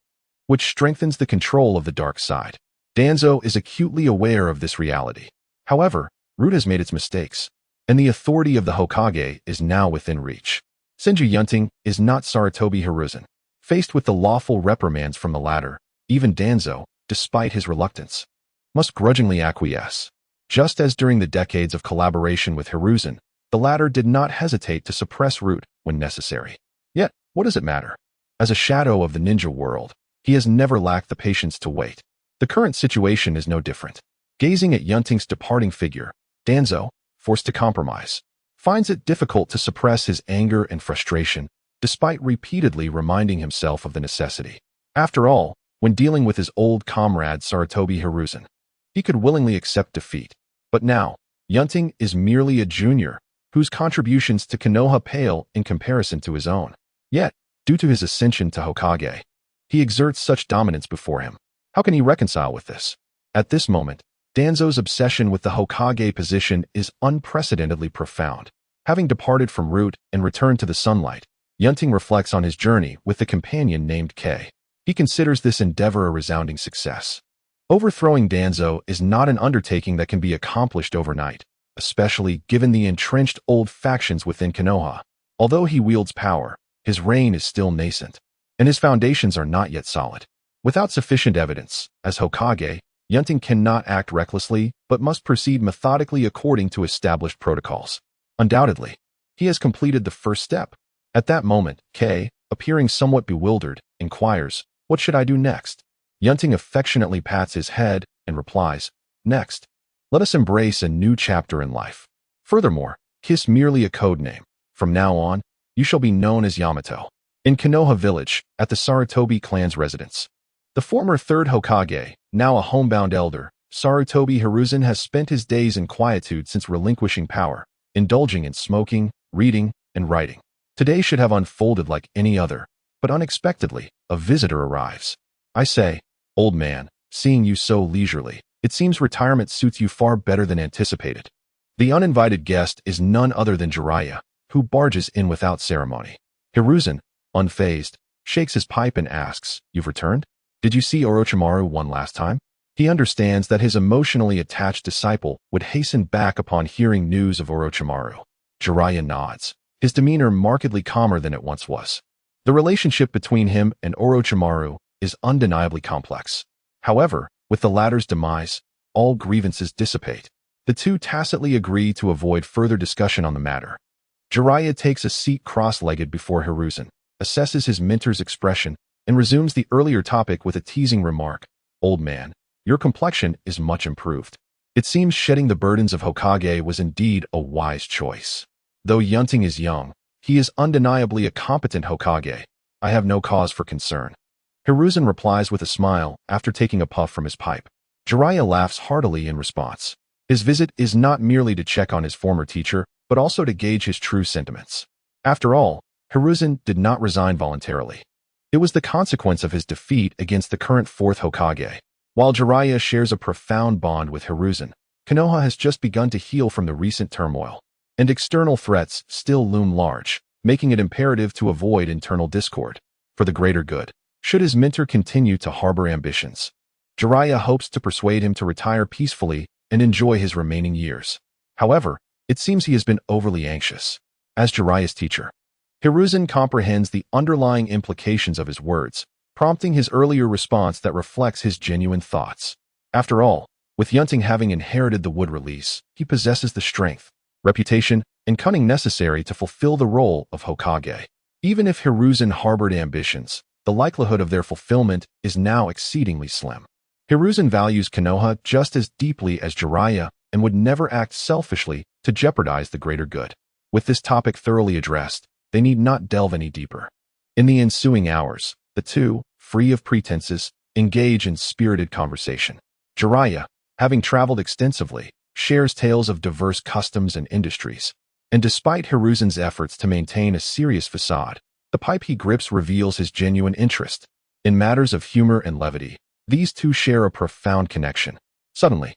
which strengthens the control of the dark side. Danzo is acutely aware of this reality. However, Root has made its mistakes, and the authority of the Hokage is now within reach. Senju Yunting is not Sarutobi Hiruzen. Faced with the lawful reprimands from the latter, even Danzo, despite his reluctance, must grudgingly acquiesce. Just as during the decades of collaboration with Hiruzen, the latter did not hesitate to suppress Root when necessary. Yet, what does it matter? As a shadow of the ninja world, he has never lacked the patience to wait. The current situation is no different. Gazing at Yunting's departing figure, Danzo, forced to compromise, finds it difficult to suppress his anger and frustration, despite repeatedly reminding himself of the necessity. After all, when dealing with his old comrade Sarutobi Hiruzen, he could willingly accept defeat. But now, Yunting is merely a junior, whose contributions to Konoha pale in comparison to his own. Yet, due to his ascension to Hokage, he exerts such dominance before him. How can he reconcile with this? At this moment, Danzo's obsession with the Hokage position is unprecedentedly profound. Having departed from Root and returned to the sunlight, Yunting reflects on his journey with the companion named Kei. He considers this endeavor a resounding success. Overthrowing Danzo is not an undertaking that can be accomplished overnight, especially given the entrenched old factions within Konoha. Although he wields power, his reign is still nascent, and his foundations are not yet solid. Without sufficient evidence, as Hokage, Yunting cannot act recklessly but must proceed methodically according to established protocols. Undoubtedly, he has completed the first step. At that moment, Kei, appearing somewhat bewildered, inquires, "What should I do next?" Yunting affectionately pats his head and replies, "Next, let us embrace a new chapter in life. Furthermore, Kiss merely a code name. From now on, you shall be known as Yamato." In Konoha village, at the Sarutobi clan's residence, the former Third Hokage, now a homebound elder, Sarutobi Hiruzen has spent his days in quietude since relinquishing power, indulging in smoking, reading, and writing. Today should have unfolded like any other, but unexpectedly, a visitor arrives. "I say, old man, seeing you so leisurely, it seems retirement suits you far better than anticipated." The uninvited guest is none other than Jiraiya, who barges in without ceremony. Hiruzen, unfazed, shakes his pipe and asks, "You've returned? Did you see Orochimaru one last time?" He understands that his emotionally attached disciple would hasten back upon hearing news of Orochimaru. Jiraiya nods, his demeanor markedly calmer than it once was. The relationship between him and Orochimaru is undeniably complex. However, with the latter's demise, all grievances dissipate. The two tacitly agree to avoid further discussion on the matter. Jiraiya takes a seat cross-legged before Hiruzen, assesses his mentor's expression, and resumes the earlier topic with a teasing remark, "Old man, your complexion is much improved." It seems shedding the burdens of Hokage was indeed a wise choice. Though Yunting is young, he is undeniably a competent Hokage. I have no cause for concern. Hiruzen replies with a smile after taking a puff from his pipe. Jiraiya laughs heartily in response. His visit is not merely to check on his former teacher, but also to gauge his true sentiments. After all, Hiruzen did not resign voluntarily. It was the consequence of his defeat against the current Fourth Hokage. While Jiraiya shares a profound bond with Hiruzen, Konoha has just begun to heal from the recent turmoil, and external threats still loom large, making it imperative to avoid internal discord. For the greater good, should his mentor continue to harbor ambitions, Jiraiya hopes to persuade him to retire peacefully and enjoy his remaining years. However, it seems he has been overly anxious. As Jiraiya's teacher, Hiruzen comprehends the underlying implications of his words, prompting his earlier response that reflects his genuine thoughts. After all, with Yunting having inherited the wood release, he possesses the strength, reputation, and cunning necessary to fulfill the role of Hokage. Even if Hiruzen harbored ambitions, the likelihood of their fulfillment is now exceedingly slim. Hiruzen values Konoha just as deeply as Jiraiya and would never act selfishly to jeopardize the greater good. With this topic thoroughly addressed, they need not delve any deeper. In the ensuing hours, the two, free of pretenses, engage in spirited conversation. Jiraiya, having traveled extensively, shares tales of diverse customs and industries. And despite Hiruzen's efforts to maintain a serious facade, the pipe he grips reveals his genuine interest. In matters of humor and levity, these two share a profound connection. Suddenly,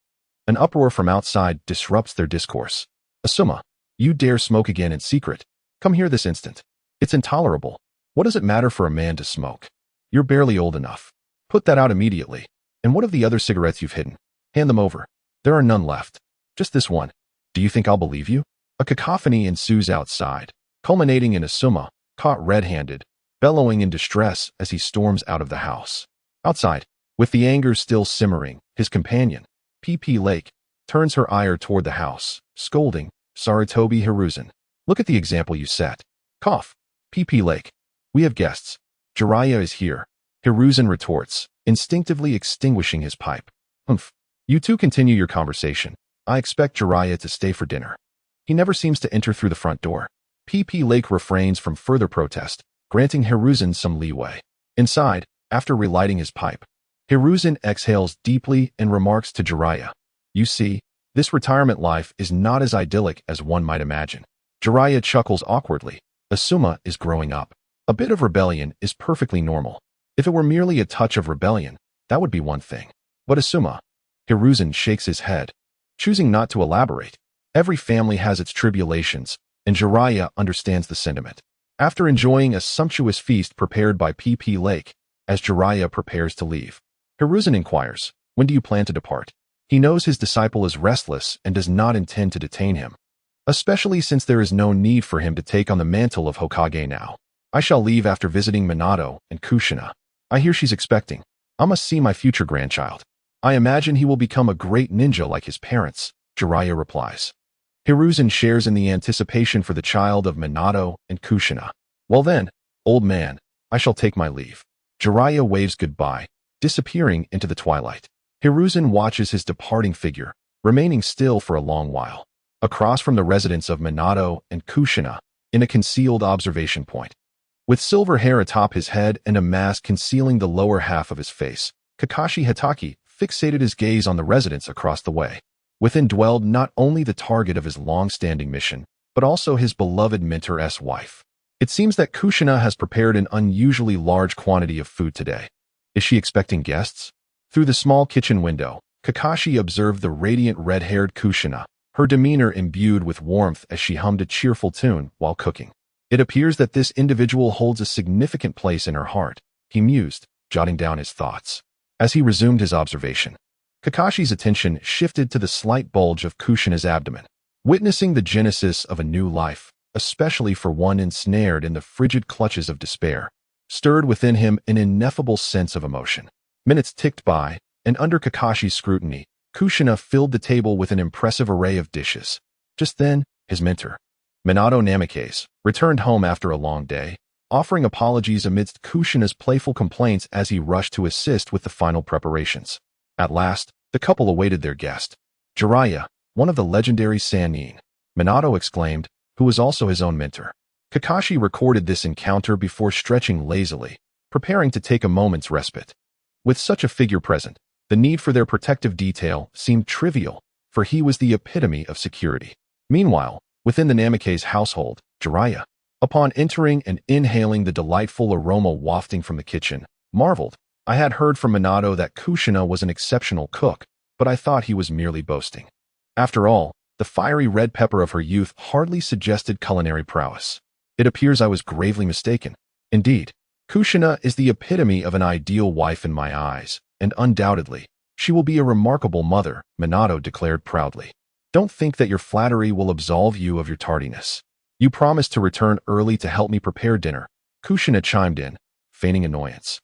an uproar from outside disrupts their discourse. Asuma, you dare smoke again in secret? Come here this instant. It's intolerable. What does it matter for a man to smoke? You're barely old enough. Put that out immediately. And what of the other cigarettes you've hidden? Hand them over. There are none left. Just this one. Do you think I'll believe you? A cacophony ensues outside, culminating in Asuma, caught red-handed, bellowing in distress as he storms out of the house. Outside, with the anger still simmering, his companion, P.P. Lake, turns her ire toward the house, scolding, Sarutobi Hiruzen. Look at the example you set. Cough. P.P. Lake. We have guests. Jiraiya is here. Hiruzen retorts, instinctively extinguishing his pipe. Humph. You two continue your conversation. I expect Jiraiya to stay for dinner. He never seems to enter through the front door. P.P. Lake refrains from further protest, granting Hiruzen some leeway. Inside, after relighting his pipe, Hiruzen exhales deeply and remarks to Jiraiya, you see, this retirement life is not as idyllic as one might imagine. Jiraiya chuckles awkwardly. Asuma is growing up. A bit of rebellion is perfectly normal. If it were merely a touch of rebellion, that would be one thing. But Asuma, Hiruzen shakes his head, choosing not to elaborate. Every family has its tribulations, and Jiraiya understands the sentiment. After enjoying a sumptuous feast prepared by P.P. Lake, as Jiraiya prepares to leave, Hiruzen inquires, when do you plan to depart? He knows his disciple is restless and does not intend to detain him, especially since there is no need for him to take on the mantle of Hokage now. I shall leave after visiting Minato and Kushina. I hear she's expecting. I must see my future grandchild. I imagine he will become a great ninja like his parents, Jiraiya replies. Hiruzen shares in the anticipation for the child of Minato and Kushina. Well then, old man, I shall take my leave. Jiraiya waves goodbye, disappearing into the twilight. Hiruzen watches his departing figure, remaining still for a long while. Across from the residence of Minato and Kushina, in a concealed observation point. With silver hair atop his head and a mask concealing the lower half of his face, Kakashi Hatake fixated his gaze on the residence across the way. Within dwelled not only the target of his long-standing mission, but also his beloved mentor's wife. It seems that Kushina has prepared an unusually large quantity of food today. Is she expecting guests? Through the small kitchen window, Kakashi observed the radiant red-haired Kushina, her demeanor imbued with warmth as she hummed a cheerful tune while cooking. It appears that this individual holds a significant place in her heart, he mused, jotting down his thoughts. As he resumed his observation, Kakashi's attention shifted to the slight bulge of Kushina's abdomen, witnessing the genesis of a new life, especially for one ensnared in the frigid clutches of despair, stirred within him an ineffable sense of emotion. Minutes ticked by, and under Kakashi's scrutiny, Kushina filled the table with an impressive array of dishes. Just then, his mentor, Minato Namikaze, returned home after a long day, offering apologies amidst Kushina's playful complaints as he rushed to assist with the final preparations. At last, the couple awaited their guest. Jiraiya, one of the legendary Sannin, Minato exclaimed, who was also his own mentor. Kakashi recorded this encounter before stretching lazily, preparing to take a moment's respite. With such a figure present, the need for their protective detail seemed trivial, for he was the epitome of security. Meanwhile, within the Namikaze household, Jiraiya, upon entering and inhaling the delightful aroma wafting from the kitchen, marveled. I had heard from Minato that Kushina was an exceptional cook, but I thought he was merely boasting. After all, the fiery red pepper of her youth hardly suggested culinary prowess. It appears I was gravely mistaken. Indeed, Kushina is the epitome of an ideal wife in my eyes, and undoubtedly, she will be a remarkable mother, Minato declared proudly. Don't think that your flattery will absolve you of your tardiness. You promised to return early to help me prepare dinner, Kushina chimed in, feigning annoyance.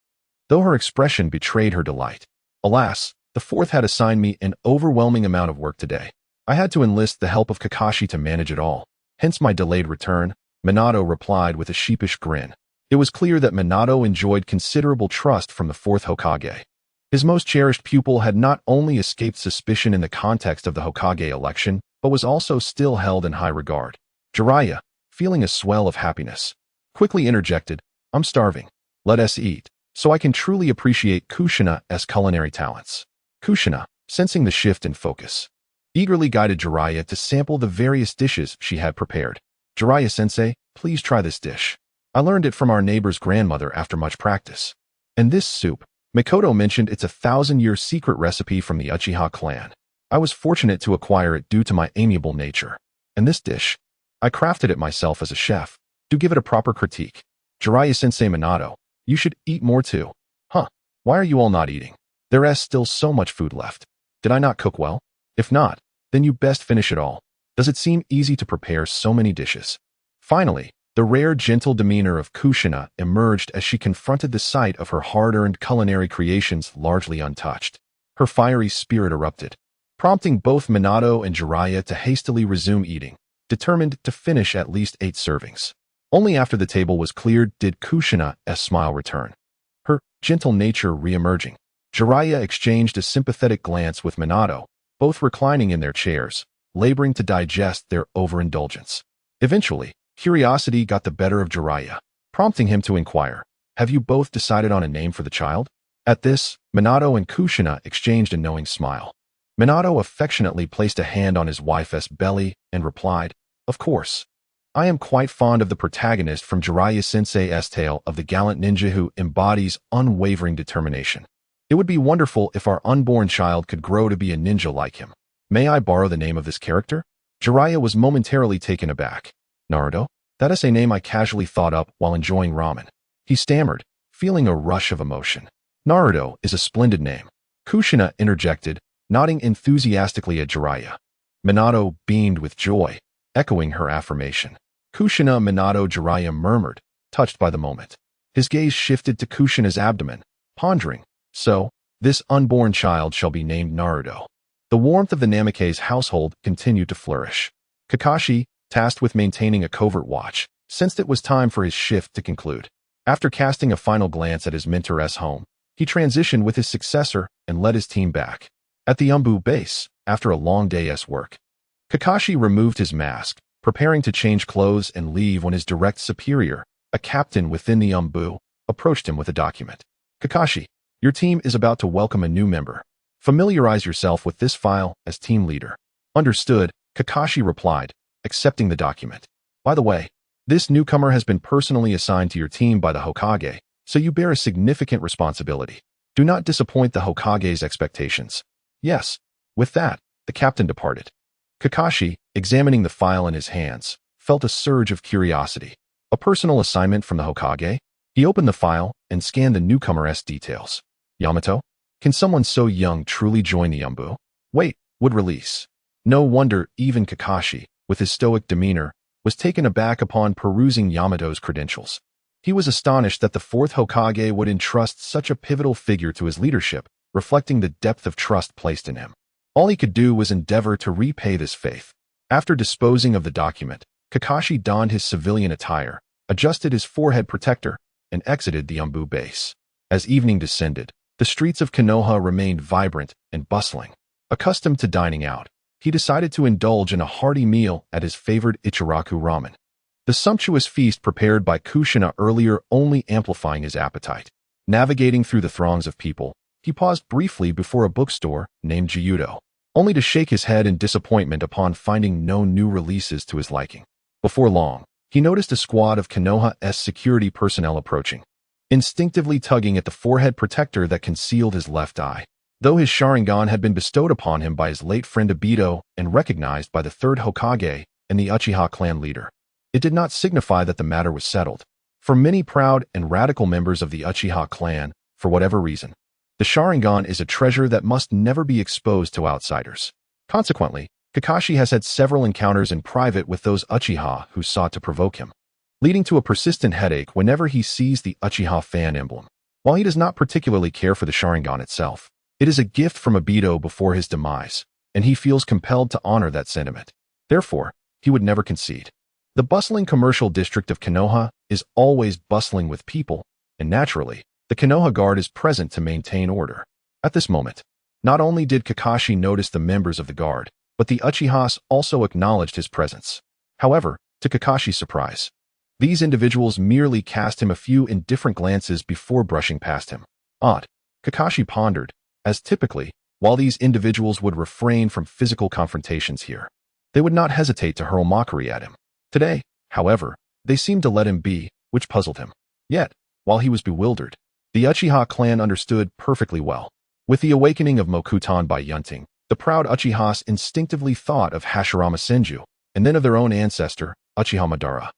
Though her expression betrayed her delight. Alas, the fourth had assigned me an overwhelming amount of work today. I had to enlist the help of Kakashi to manage it all, hence my delayed return, Minato replied with a sheepish grin. It was clear that Minato enjoyed considerable trust from the Fourth Hokage. His most cherished pupil had not only escaped suspicion in the context of the Hokage election, but was also still held in high regard. Jiraiya, feeling a swell of happiness, quickly interjected, I'm starving. Let us eat, so I can truly appreciate Kushina's culinary talents. Kushina, sensing the shift in focus, eagerly guided Jiraiya to sample the various dishes she had prepared. Jiraiya-sensei, please try this dish. I learned it from our neighbor's grandmother after much practice. And this soup, Mikoto mentioned it's a 1,000-year secret recipe from the Uchiha clan. I was fortunate to acquire it due to my amiable nature. And this dish, I crafted it myself as a chef. Do give it a proper critique. Jiraiya-sensei Minato, you should eat more too. Huh, why are you all not eating? There's still so much food left. Did I not cook well? If not, then you best finish it all. Does it seem easy to prepare so many dishes? Finally, the rare gentle demeanor of Kushina emerged as she confronted the sight of her hard-earned culinary creations largely untouched. Her fiery spirit erupted, prompting both Minato and Jiraiya to hastily resume eating, determined to finish at least 8 servings. Only after the table was cleared did Kushina's smile return, her gentle nature re-emerging. Jiraiya exchanged a sympathetic glance with Minato, both reclining in their chairs, laboring to digest their overindulgence. Eventually, curiosity got the better of Jiraiya, prompting him to inquire, have you both decided on a name for the child? At this, Minato and Kushina exchanged a knowing smile. Minato affectionately placed a hand on his wife's belly and replied, of course. I am quite fond of the protagonist from Jiraiya-sensei's tale of the gallant ninja who embodies unwavering determination. It would be wonderful if our unborn child could grow to be a ninja like him. May I borrow the name of this character? Jiraiya was momentarily taken aback. Naruto? That is a name I casually thought up while enjoying ramen. He stammered, feeling a rush of emotion. Naruto is a splendid name. Kushina interjected, nodding enthusiastically at Jiraiya. Minato beamed with joy, echoing her affirmation. Kushina Minato Jiraiya murmured, touched by the moment. His gaze shifted to Kushina's abdomen, pondering, so, this unborn child shall be named Naruto. The warmth of the Namikaze household continued to flourish. Kakashi, tasked with maintaining a covert watch, sensed it was time for his shift to conclude. After casting a final glance at his mentor's home, he transitioned with his successor and led his team back. At the Umbu base, after a long day's work, Kakashi removed his mask, preparing to change clothes and leave when his direct superior, a captain within the Umbu, approached him with a document. Kakashi, your team is about to welcome a new member. Familiarize yourself with this file as team leader. Understood, Kakashi replied, accepting the document. By the way, this newcomer has been personally assigned to your team by the Hokage, so you bear a significant responsibility. Do not disappoint the Hokage's expectations. Yes. With that, the captain departed. Kakashi, examining the file in his hands, felt a surge of curiosity. A personal assignment from the Hokage? He opened the file and scanned the newcomer's details. Yamato? Can someone so young truly join the Umbu? Wait, would release. No wonder even Kakashi, with his stoic demeanor, was taken aback upon perusing Yamato's credentials. He was astonished that the Fourth Hokage would entrust such a pivotal figure to his leadership, reflecting the depth of trust placed in him. All he could do was endeavor to repay this faith. After disposing of the document, Kakashi donned his civilian attire, adjusted his forehead protector, and exited the Umbu base. As evening descended, the streets of Konoha remained vibrant and bustling. Accustomed to dining out, he decided to indulge in a hearty meal at his favored Ichiraku ramen. The sumptuous feast prepared by Kushina earlier only amplifying his appetite. Navigating through the throngs of people, he paused briefly before a bookstore named Gyudo, only to shake his head in disappointment upon finding no new releases to his liking. Before long, he noticed a squad of Konoha's security personnel approaching, instinctively tugging at the forehead protector that concealed his left eye. Though his Sharingan had been bestowed upon him by his late friend Obito and recognized by the Third Hokage and the Uchiha clan leader, it did not signify that the matter was settled. For many proud and radical members of the Uchiha clan, for whatever reason, the Sharingan is a treasure that must never be exposed to outsiders. Consequently, Kakashi has had several encounters in private with those Uchiha who sought to provoke him, leading to a persistent headache whenever he sees the Uchiha fan emblem. While he does not particularly care for the Sharingan itself, it is a gift from Obito before his demise, and he feels compelled to honor that sentiment. Therefore, he would never concede. The bustling commercial district of Konoha is always bustling with people, and naturally, the Konoha Guard is present to maintain order. At this moment, not only did Kakashi notice the members of the guard, but the Uchihas also acknowledged his presence. However, to Kakashi's surprise, these individuals merely cast him a few indifferent glances before brushing past him. Odd, Kakashi pondered, as typically, while these individuals would refrain from physical confrontations here, they would not hesitate to hurl mockery at him. Today, however, they seemed to let him be, which puzzled him. Yet, while he was bewildered, the Uchiha clan understood perfectly well. With the awakening of Mokutan by Yunting, the proud Uchihas instinctively thought of Hashirama Senju, and then of their own ancestor, Uchiha Madara,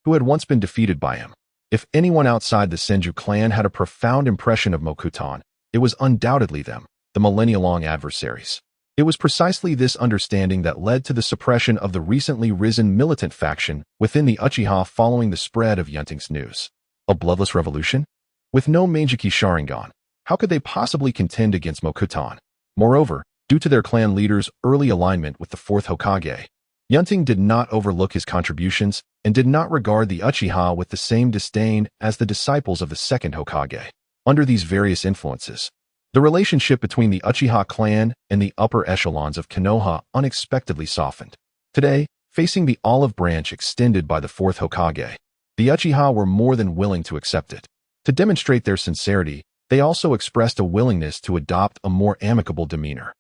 who had once been defeated by him. If anyone outside the Senju clan had a profound impression of Mokutan, it was undoubtedly them, the millennia-long adversaries. It was precisely this understanding that led to the suppression of the recently risen militant faction within the Uchiha following the spread of Yunting's news. A bloodless revolution? With no Meijiki Sharingan, how could they possibly contend against Mokutan? Moreover, due to their clan leader's early alignment with the Fourth Hokage, Yunting did not overlook his contributions and did not regard the Uchiha with the same disdain as the disciples of the Second Hokage. Under these various influences, the relationship between the Uchiha clan and the upper echelons of Konoha unexpectedly softened. Today, facing the olive branch extended by the Fourth Hokage, the Uchiha were more than willing to accept it. To demonstrate their sincerity, they also expressed a willingness to adopt a more amicable demeanor.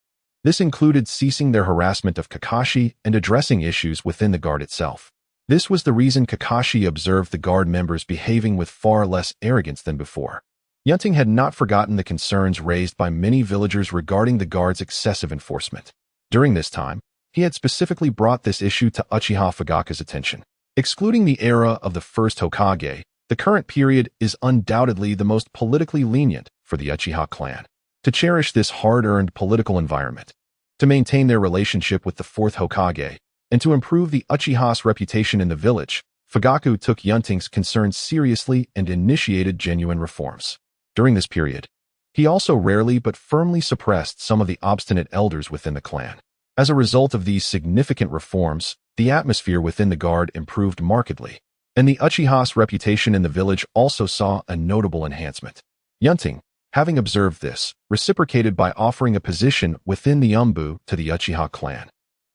This included ceasing their harassment of Kakashi and addressing issues within the guard itself. This was the reason Kakashi observed the guard members behaving with far less arrogance than before. Yunting had not forgotten the concerns raised by many villagers regarding the guard's excessive enforcement. During this time, he had specifically brought this issue to Uchiha Fugaka's attention. Excluding the era of the First Hokage, the current period is undoubtedly the most politically lenient for the Uchiha clan. To cherish this hard-earned political environment, to maintain their relationship with the Fourth Hokage, and to improve the Uchiha's reputation in the village, Fugaku took Yunting's concerns seriously and initiated genuine reforms. During this period, he also rarely but firmly suppressed some of the obstinate elders within the clan. As a result of these significant reforms, the atmosphere within the guard improved markedly, and the Uchiha's reputation in the village also saw a notable enhancement. Yunting, having observed this, reciprocated by offering a position within the Umbu to the Uchiha clan.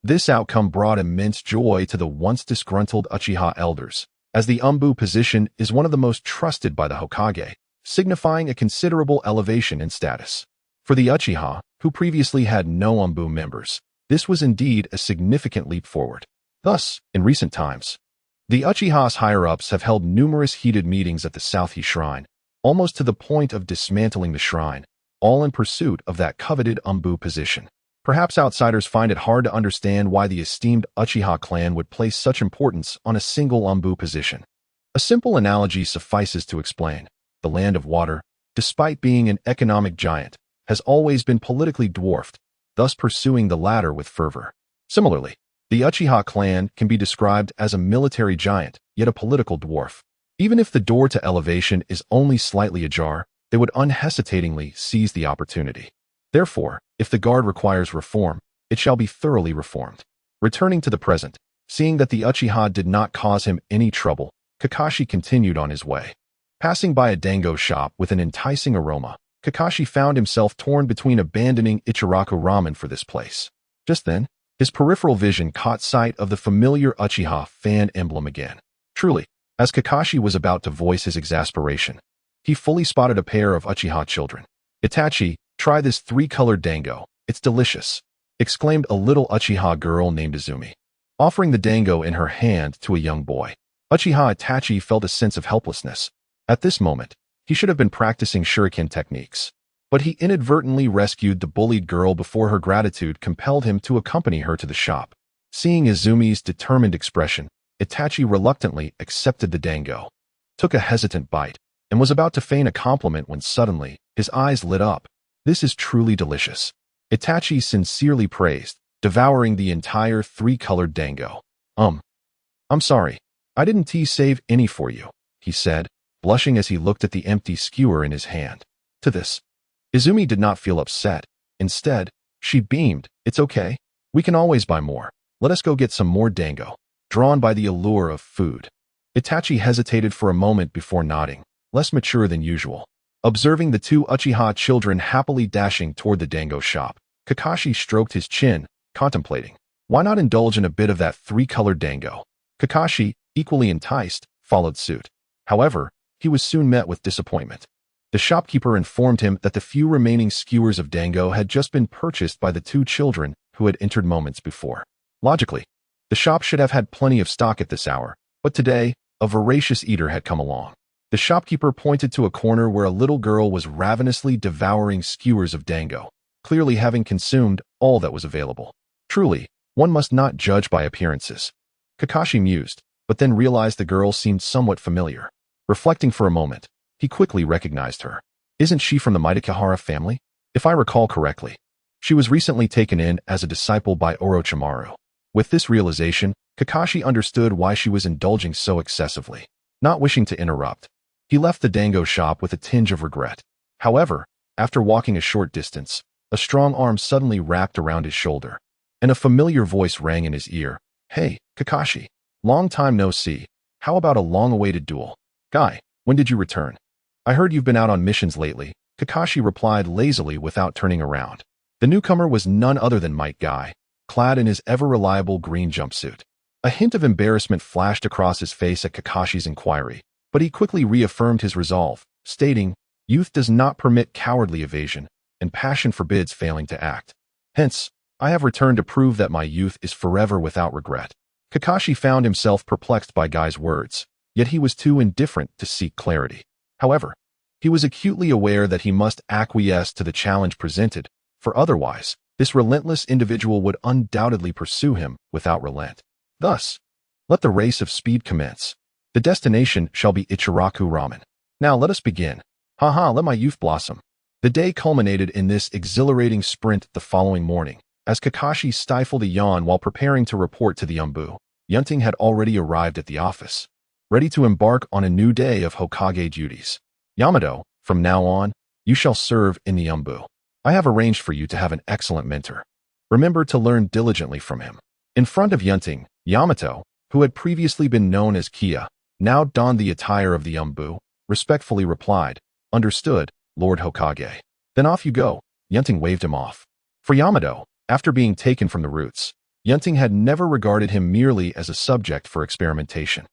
This outcome brought immense joy to the once disgruntled Uchiha elders, as the Umbu position is one of the most trusted by the Hokage, signifying a considerable elevation in status. For the Uchiha, who previously had no Umbu members, this was indeed a significant leap forward. Thus, in recent times, the Uchiha's higher-ups have held numerous heated meetings at the South Shrine, almost to the point of dismantling the shrine, all in pursuit of that coveted Umbu position. Perhaps outsiders find it hard to understand why the esteemed Uchiha clan would place such importance on a single Umbu position. A simple analogy suffices to explain. The Land of Water, despite being an economic giant, has always been politically dwarfed, thus pursuing the latter with fervor. Similarly, the Uchiha clan can be described as a military giant, yet a political dwarf. Even if the door to elevation is only slightly ajar, they would unhesitatingly seize the opportunity. Therefore, if the guard requires reform, it shall be thoroughly reformed. Returning to the present, seeing that the Uchiha did not cause him any trouble, Kakashi continued on his way. Passing by a dango shop with an enticing aroma, Kakashi found himself torn between abandoning Ichiraku ramen for this place. Just then, his peripheral vision caught sight of the familiar Uchiha fan emblem again. Truly, as Kakashi was about to voice his exasperation, he fully spotted a pair of Uchiha children. "Itachi, try this three-colored dango. It's delicious," exclaimed a little Uchiha girl named Izumi, offering the dango in her hand to a young boy. Uchiha Itachi felt a sense of helplessness. At this moment, he should have been practicing shuriken techniques. But he inadvertently rescued the bullied girl before her gratitude compelled him to accompany her to the shop. Seeing Izumi's determined expression, Itachi reluctantly accepted the dango, took a hesitant bite, and was about to feign a compliment when suddenly, his eyes lit up. "This is truly delicious," Itachi sincerely praised, devouring the entire three-colored dango. I'm sorry. I didn't save any for you," he said, blushing as he looked at the empty skewer in his hand. To this, Izumi did not feel upset. Instead, she beamed. "It's okay. We can always buy more. Let us go get some more dango." Drawn by the allure of food, Itachi hesitated for a moment before nodding, less mature than usual. Observing the two Uchiha children happily dashing toward the dango shop, Kakashi stroked his chin, contemplating. Why not indulge in a bit of that three-colored dango? Kakashi, equally enticed, followed suit. However, he was soon met with disappointment. The shopkeeper informed him that the few remaining skewers of dango had just been purchased by the two children who had entered moments before. Logically, the shop should have had plenty of stock at this hour, but today, a voracious eater had come along. The shopkeeper pointed to a corner where a little girl was ravenously devouring skewers of dango, clearly having consumed all that was available. Truly, one must not judge by appearances. Kakashi mused, but then realized the girl seemed somewhat familiar. Reflecting for a moment, he quickly recognized her. Isn't she from the Mitakahara family? If I recall correctly, she was recently taken in as a disciple by Orochimaru. With this realization, Kakashi understood why she was indulging so excessively. Not wishing to interrupt, he left the dango shop with a tinge of regret. However, after walking a short distance, a strong arm suddenly wrapped around his shoulder, and a familiar voice rang in his ear. "Hey, Kakashi. Long time no see. How about a long-awaited duel? Guy, when did you return? I heard you've been out on missions lately," Kakashi replied lazily without turning around. The newcomer was none other than Might Guy, clad in his ever-reliable green jumpsuit. A hint of embarrassment flashed across his face at Kakashi's inquiry, but he quickly reaffirmed his resolve, stating, "Youth does not permit cowardly evasion, and passion forbids failing to act. Hence, I have returned to prove that my youth is forever without regret." Kakashi found himself perplexed by Guy's words, yet he was too indifferent to seek clarity. However, he was acutely aware that he must acquiesce to the challenge presented, for otherwise, this relentless individual would undoubtedly pursue him without relent. Thus, let the race of speed commence. The destination shall be Ichiraku Ramen. Now let us begin. Haha, let my youth blossom. The day culminated in this exhilarating sprint the following morning. As Kakashi stifled a yawn while preparing to report to the Umbu, Yunting had already arrived at the office, ready to embark on a new day of Hokage duties. "Yamato, from now on, you shall serve in the Umbu. I have arranged for you to have an excellent mentor. Remember to learn diligently from him." In front of Yunting, Yamato, who had previously been known as Kia, now donned the attire of the Umbu, respectfully replied, "Understood, Lord Hokage." "Then off you go." Yunting waved him off. For Yamato, after being taken from the roots, Yunting had never regarded him merely as a subject for experimentation.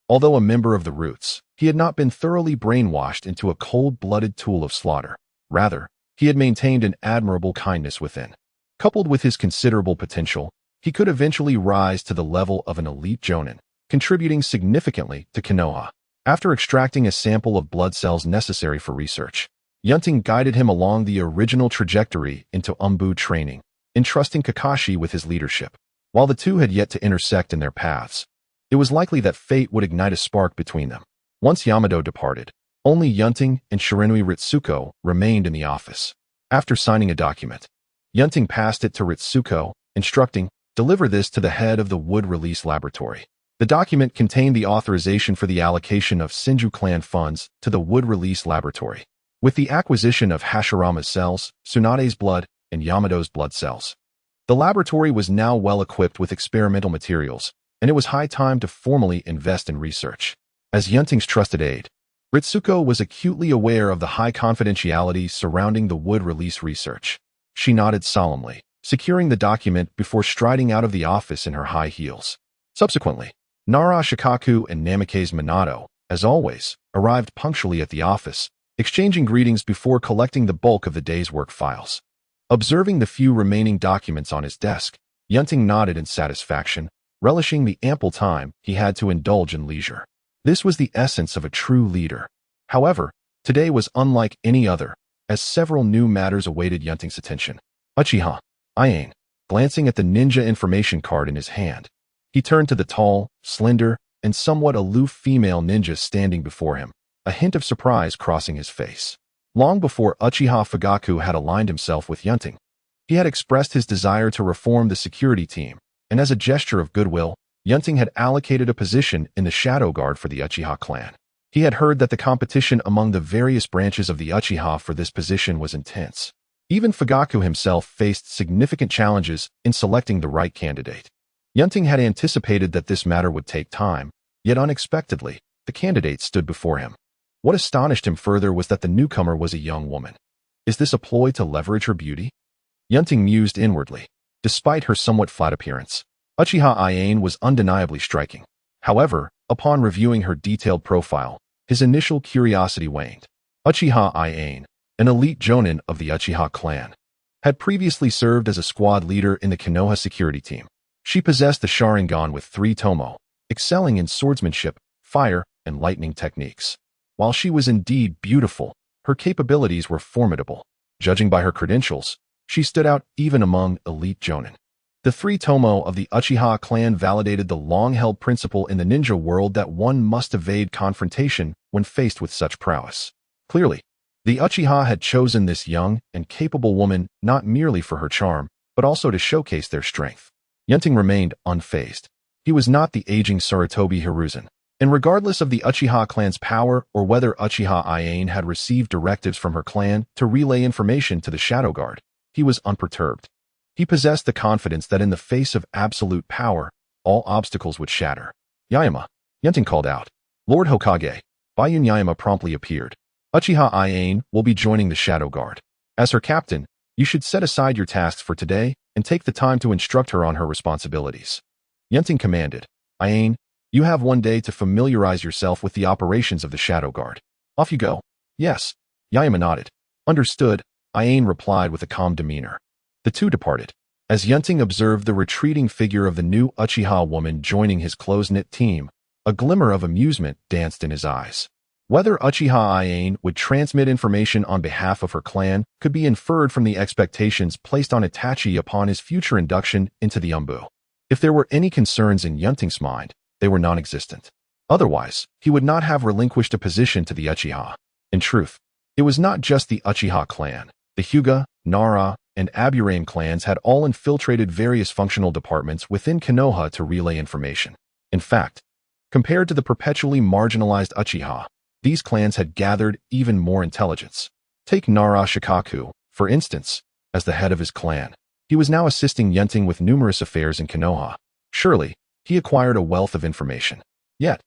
Although a member of the roots, he had not been thoroughly brainwashed into a cold-blooded tool of slaughter. Rather, he had maintained an admirable kindness within. Coupled with his considerable potential, he could eventually rise to the level of an elite jonin, contributing significantly to Konoha. After extracting a sample of blood cells necessary for research, Yunting guided him along the original trajectory into Umbu training, entrusting Kakashi with his leadership. While the two had yet to intersect in their paths, it was likely that fate would ignite a spark between them. Once Yamato departed, only Yunting and Shiranui Ritsuko remained in the office. After signing a document, Yunting passed it to Ritsuko, instructing, "Deliver this to the head of the Wood Release Laboratory." The document contained the authorization for the allocation of Senju clan funds to the Wood Release Laboratory, with the acquisition of Hashirama's cells, Tsunade's blood, and Yamato's blood cells. The laboratory was now well equipped with experimental materials, and it was high time to formally invest in research. As Yunting's trusted aide, Ritsuko was acutely aware of the high confidentiality surrounding the Wood Release research. She nodded solemnly, securing the document before striding out of the office in her high heels. Subsequently, Nara Shikaku and Namikaze Minato, as always, arrived punctually at the office, exchanging greetings before collecting the bulk of the day's work files. Observing the few remaining documents on his desk, Yunting nodded in satisfaction, relishing the ample time he had to indulge in leisure. This was the essence of a true leader. However, today was unlike any other, as several new matters awaited Yunting's attention. Uchiha Iane, glancing at the ninja information card in his hand, he turned to the tall, slender, and somewhat aloof female ninja standing before him, a hint of surprise crossing his face. Long before Uchiha Fugaku had aligned himself with Yunting, he had expressed his desire to reform the security team, and as a gesture of goodwill, Yunting had allocated a position in the Shadow Guard for the Uchiha clan. He had heard that the competition among the various branches of the Uchiha for this position was intense. Even Fugaku himself faced significant challenges in selecting the right candidate. Yunting had anticipated that this matter would take time, yet unexpectedly, the candidate stood before him. What astonished him further was that the newcomer was a young woman. Is this a ploy to leverage her beauty? Yunting mused inwardly. Despite her somewhat flat appearance, Uchiha Iane was undeniably striking. However, upon reviewing her detailed profile, his initial curiosity waned. Uchiha Iane, an elite jonin of the Uchiha clan, had previously served as a squad leader in the Konoha security team. She possessed the Sharingan with 3 tomo, excelling in swordsmanship, fire, and lightning techniques. While she was indeed beautiful, her capabilities were formidable. Judging by her credentials, she stood out even among elite jonin. The 3 tomo of the Uchiha clan validated the long-held principle in the ninja world that one must evade confrontation when faced with such prowess. Clearly, the Uchiha had chosen this young and capable woman not merely for her charm, but also to showcase their strength. Yunting remained unfazed. He was not the aging Sarutobi Hiruzen, and regardless of the Uchiha clan's power or whether Uchiha Iane had received directives from her clan to relay information to the Shadow Guard, he was unperturbed. He possessed the confidence that in the face of absolute power, all obstacles would shatter. Yaima, Yunting called out. Lord Hokage. Bayun Yaima promptly appeared. Uchiha Iane will be joining the Shadow Guard. As her captain, you should set aside your tasks for today and take the time to instruct her on her responsibilities. Yunting commanded. Iane, you have one day to familiarize yourself with the operations of the Shadow Guard. Off you go. Yes. Yaima nodded. Understood, Iane replied with a calm demeanor. The two departed. As Yunting observed the retreating figure of the new Uchiha woman joining his close-knit team, a glimmer of amusement danced in his eyes. Whether Uchiha Iane would transmit information on behalf of her clan could be inferred from the expectations placed on Itachi upon his future induction into the Umbu. If there were any concerns in Yunting's mind, they were non-existent. Otherwise, he would not have relinquished a position to the Uchiha. In truth, it was not just the Uchiha clan. The Hyuga, Nara, and Aburame clans had all infiltrated various functional departments within Konoha to relay information. In fact, compared to the perpetually marginalized Uchiha, these clans had gathered even more intelligence. Take Nara Shikaku, for instance, as the head of his clan. He was now assisting Yunting with numerous affairs in Konoha. Surely, he acquired a wealth of information. Yet,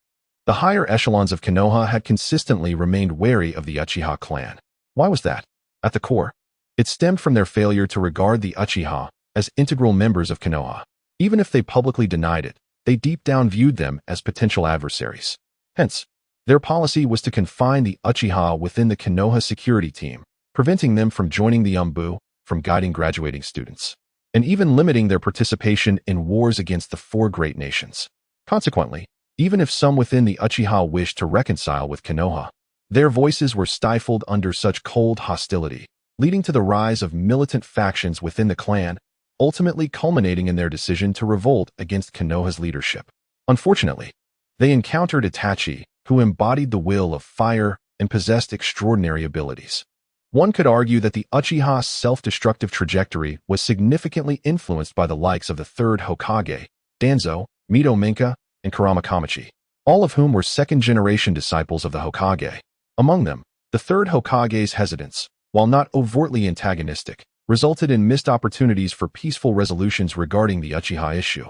the higher echelons of Konoha had consistently remained wary of the Uchiha clan. Why was that? At the core, it stemmed from their failure to regard the Uchiha as integral members of Konoha. Even if they publicly denied it, they deep down viewed them as potential adversaries. Hence, their policy was to confine the Uchiha within the Konoha security team, preventing them from joining the Umbu, from guiding graduating students, and even limiting their participation in wars against the 4 great nations. Consequently, even if some within the Uchiha wished to reconcile with Konoha, their voices were stifled under such cold hostility, leading to the rise of militant factions within the clan, ultimately culminating in their decision to revolt against Konoha's leadership. Unfortunately, they encountered Itachi, who embodied the will of fire and possessed extraordinary abilities. One could argue that the Uchiha's self-destructive trajectory was significantly influenced by the likes of the Third Hokage, Danzo, Mito Minka, and Kurama Kamachi, all of whom were second-generation disciples of the Hokage. Among them, the Third Hokage's hesitance, while not overtly antagonistic, resulted in missed opportunities for peaceful resolutions regarding the Uchiha issue,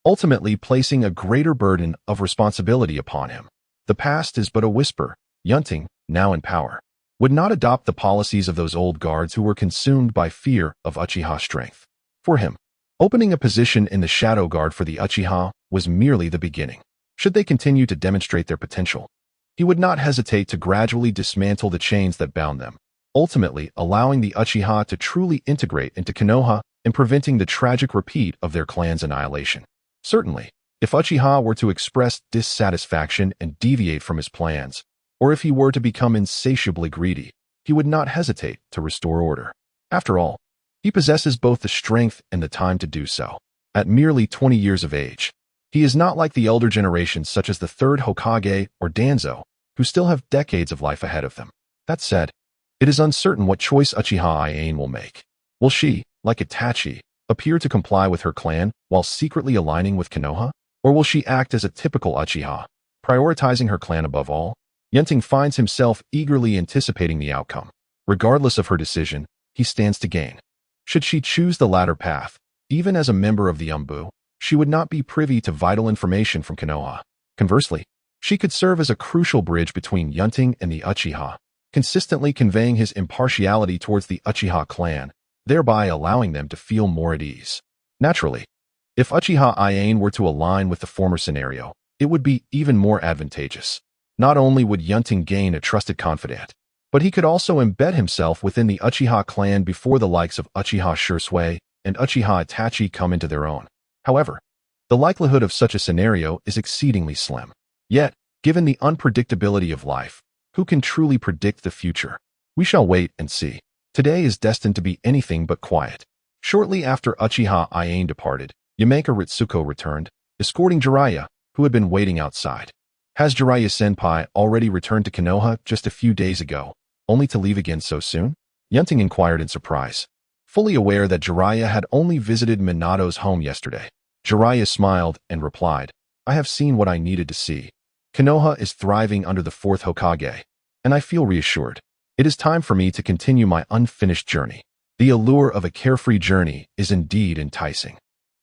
ultimately placing a greater burden of responsibility upon him. The past is but a whisper. Yunting, now in power, would not adopt the policies of those old guards who were consumed by fear of Uchiha strength. For him, opening a position in the Shadow Guard for the Uchiha was merely the beginning. Should they continue to demonstrate their potential, he would not hesitate to gradually dismantle the chains that bound them, ultimately allowing the Uchiha to truly integrate into Konoha and preventing the tragic repeat of their clan's annihilation. Certainly, if Uchiha were to express dissatisfaction and deviate from his plans, or if he were to become insatiably greedy, he would not hesitate to restore order. After all, he possesses both the strength and the time to do so. At merely 20 years of age, he is not like the elder generations such as the Third Hokage or Danzo, who still have decades of life ahead of them. That said, it is uncertain what choice Uchiha Ayane will make. Will she, like Itachi, appear to comply with her clan while secretly aligning with Konoha? Or will she act as a typical Uchiha, prioritizing her clan above all? Yunting finds himself eagerly anticipating the outcome. Regardless of her decision, he stands to gain. Should she choose the latter path, even as a member of the Umbu, she would not be privy to vital information from Konoha. Conversely, she could serve as a crucial bridge between Yunting and the Uchiha, consistently conveying his impartiality towards the Uchiha clan, thereby allowing them to feel more at ease. Naturally, if Uchiha Ayane were to align with the former scenario, it would be even more advantageous. Not only would Yunting gain a trusted confidant, but he could also embed himself within the Uchiha clan before the likes of Uchiha Shisui and Uchiha Itachi come into their own. However, the likelihood of such a scenario is exceedingly slim. Yet, given the unpredictability of life, who can truly predict the future? We shall wait and see. Today is destined to be anything but quiet. Shortly after Uchiha Ayane departed, Yamaka Ritsuko returned, escorting Jiraiya, who had been waiting outside. Has Jiraiya-senpai already returned to Konoha just a few days ago, only to leave again so soon? Yunting inquired in surprise. Fully aware that Jiraiya had only visited Minato's home yesterday, Jiraiya smiled and replied, I have seen what I needed to see. Konoha is thriving under the Fourth Hokage, and I feel reassured. It is time for me to continue my unfinished journey. The allure of a carefree journey is indeed enticing.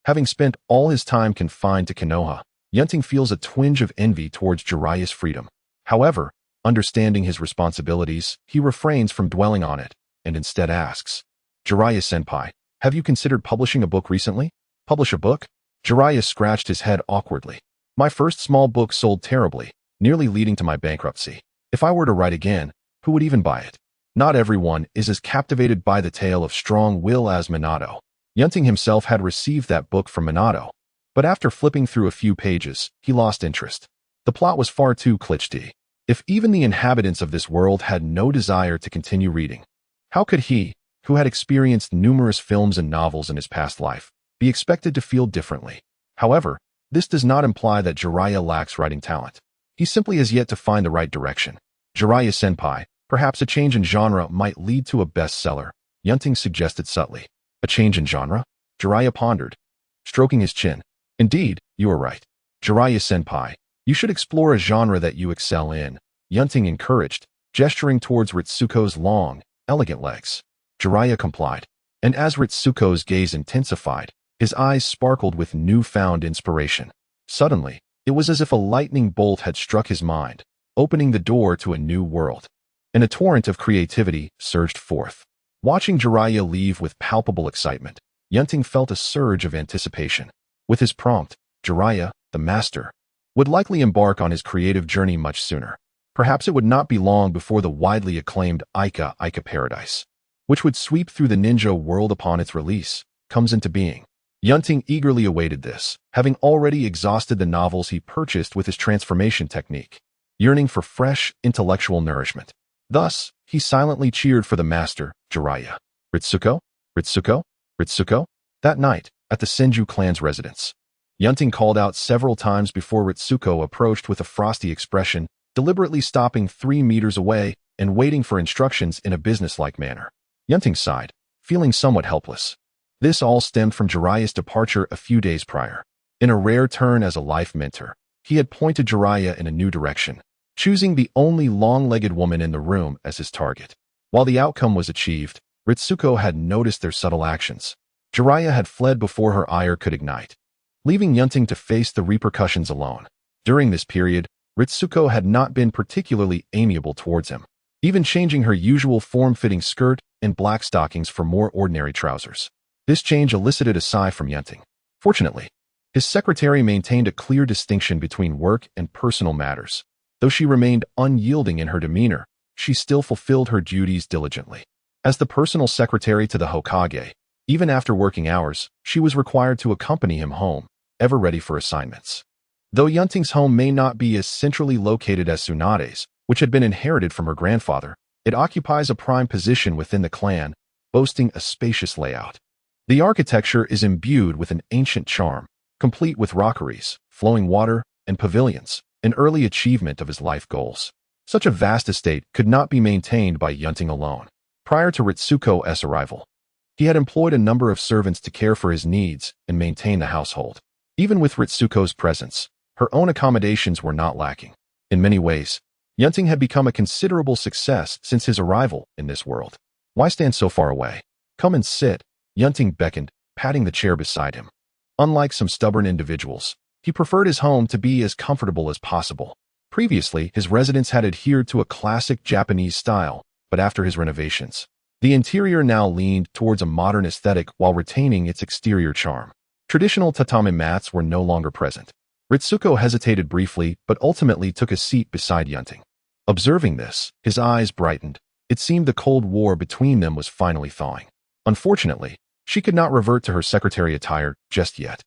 Having spent all his time confined to Konoha, Yunting feels a twinge of envy towards Jiraiya's freedom. However, understanding his responsibilities, he refrains from dwelling on it, and instead asks, Jiraiya-senpai, have you considered publishing a book recently? Publish a book? Jiraiya scratched his head awkwardly. My first small book sold terribly, nearly leading to my bankruptcy. If I were to write again, who would even buy it? Not everyone is as captivated by the tale of strong will as Minato. Yunting himself had received that book from Minato, but after flipping through a few pages, he lost interest. The plot was far too cliché. If even the inhabitants of this world had no desire to continue reading, how could he, who had experienced numerous films and novels in his past life, be expected to feel differently? However, this does not imply that Jiraiya lacks writing talent. He simply has yet to find the right direction. Jiraiya-senpai, perhaps a change in genre might lead to a bestseller, Yunting suggested subtly. A change in genre? Jiraiya pondered, stroking his chin. Indeed, you are right. Jiraiya-senpai, you should explore a genre that you excel in, Yunting encouraged, gesturing towards Ritsuko's long, elegant legs. Jiraiya complied, and as Ritsuko's gaze intensified, his eyes sparkled with newfound inspiration. Suddenly, it was as if a lightning bolt had struck his mind, opening the door to a new world. And a torrent of creativity surged forth. Watching Jiraiya leave with palpable excitement, Yunting felt a surge of anticipation. With his prompt, Jiraiya, the master, would likely embark on his creative journey much sooner. Perhaps it would not be long before the widely acclaimed Ica Paradise, which would sweep through the ninja world upon its release, comes into being. Yunting eagerly awaited this, having already exhausted the novels he purchased with his transformation technique, yearning for fresh, intellectual nourishment. Thus, he silently cheered for the master, Jiraiya. Ritsuko? Ritsuko? Ritsuko? That night, at the Senju clan's residence, Yunting called out several times before Ritsuko approached with a frosty expression, deliberately stopping 3 meters away and waiting for instructions in a businesslike manner. Yunting sighed, feeling somewhat helpless. This all stemmed from Jiraiya's departure a few days prior. In a rare turn as a life mentor, he had pointed Jiraiya in a new direction, choosing the only long-legged woman in the room as his target. While the outcome was achieved, Ritsuko had noticed their subtle actions. Jiraiya had fled before her ire could ignite, leaving Yunting to face the repercussions alone. During this period, Ritsuko had not been particularly amiable towards him, even changing her usual form-fitting skirt and black stockings for more ordinary trousers. This change elicited a sigh from Yunting. Fortunately, his secretary maintained a clear distinction between work and personal matters, Though she remained unyielding in her demeanor, she still fulfilled her duties diligently. As the personal secretary to the Hokage, even after working hours, she was required to accompany him home, ever ready for assignments. Though Yunting's home may not be as centrally located as Tsunade's, which had been inherited from her grandfather, it occupies a prime position within the clan, boasting a spacious layout. The architecture is imbued with an ancient charm, complete with rockeries, flowing water, and pavilions, an early achievement of his life goals. Such a vast estate could not be maintained by Yunting alone. Prior to Ritsuko's arrival, he had employed a number of servants to care for his needs and maintain the household. Even with Ritsuko's presence, her own accommodations were not lacking. In many ways, Yunting had become a considerable success since his arrival in this world. Why stand so far away? Come and sit, Yunting beckoned, patting the chair beside him. Unlike some stubborn individuals, he preferred his home to be as comfortable as possible. Previously, his residence had adhered to a classic Japanese style, but after his renovations, the interior now leaned towards a modern aesthetic while retaining its exterior charm. Traditional tatami mats were no longer present. Ritsuko hesitated briefly but ultimately took a seat beside Yunting. Observing this, his eyes brightened. It seemed the cold war between them was finally thawing. Unfortunately, she could not revert to her secretary attire just yet,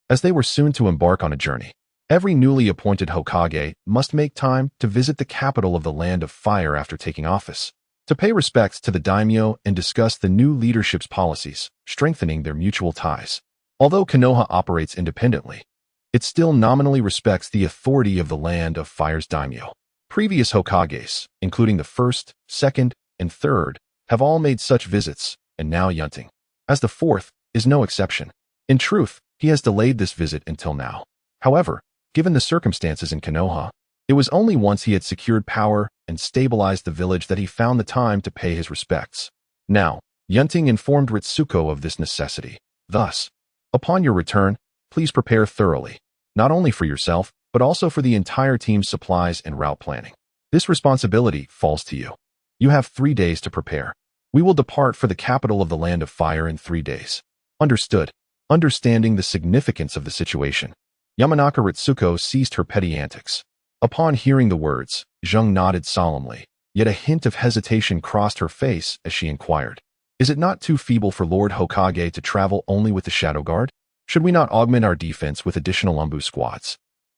as they were soon to embark on a journey. Every newly appointed Hokage must make time to visit the capital of the Land of Fire after taking office, to pay respects to the daimyo and discuss the new leadership's policies, strengthening their mutual ties. Although Konoha operates independently, it still nominally respects the authority of the Land of Fire's daimyo. Previous Hokages, including the first, second, and third, have all made such visits, and now Yunting, as the fourth, is no exception. In truth, he has delayed this visit until now. However, given the circumstances in Konoha, it was only once he had secured power and stabilized the village that he found the time to pay his respects. Now, Yunting informed Ritsuko of this necessity. Thus, upon your return, please prepare thoroughly, not only for yourself, but also for the entire team's supplies and route planning. This responsibility falls to you. You have 3 days to prepare. We will depart for the capital of the Land of Fire in 3 days. Understood. Understanding the significance of the situation, Yamanaka Ritsuko ceased her petty antics. Upon hearing the words, Zheng nodded solemnly, yet a hint of hesitation crossed her face as she inquired, "Is it not too feeble for Lord Hokage to travel only with the Shadow Guard? Should we not augment our defense with additional Umbu squads?"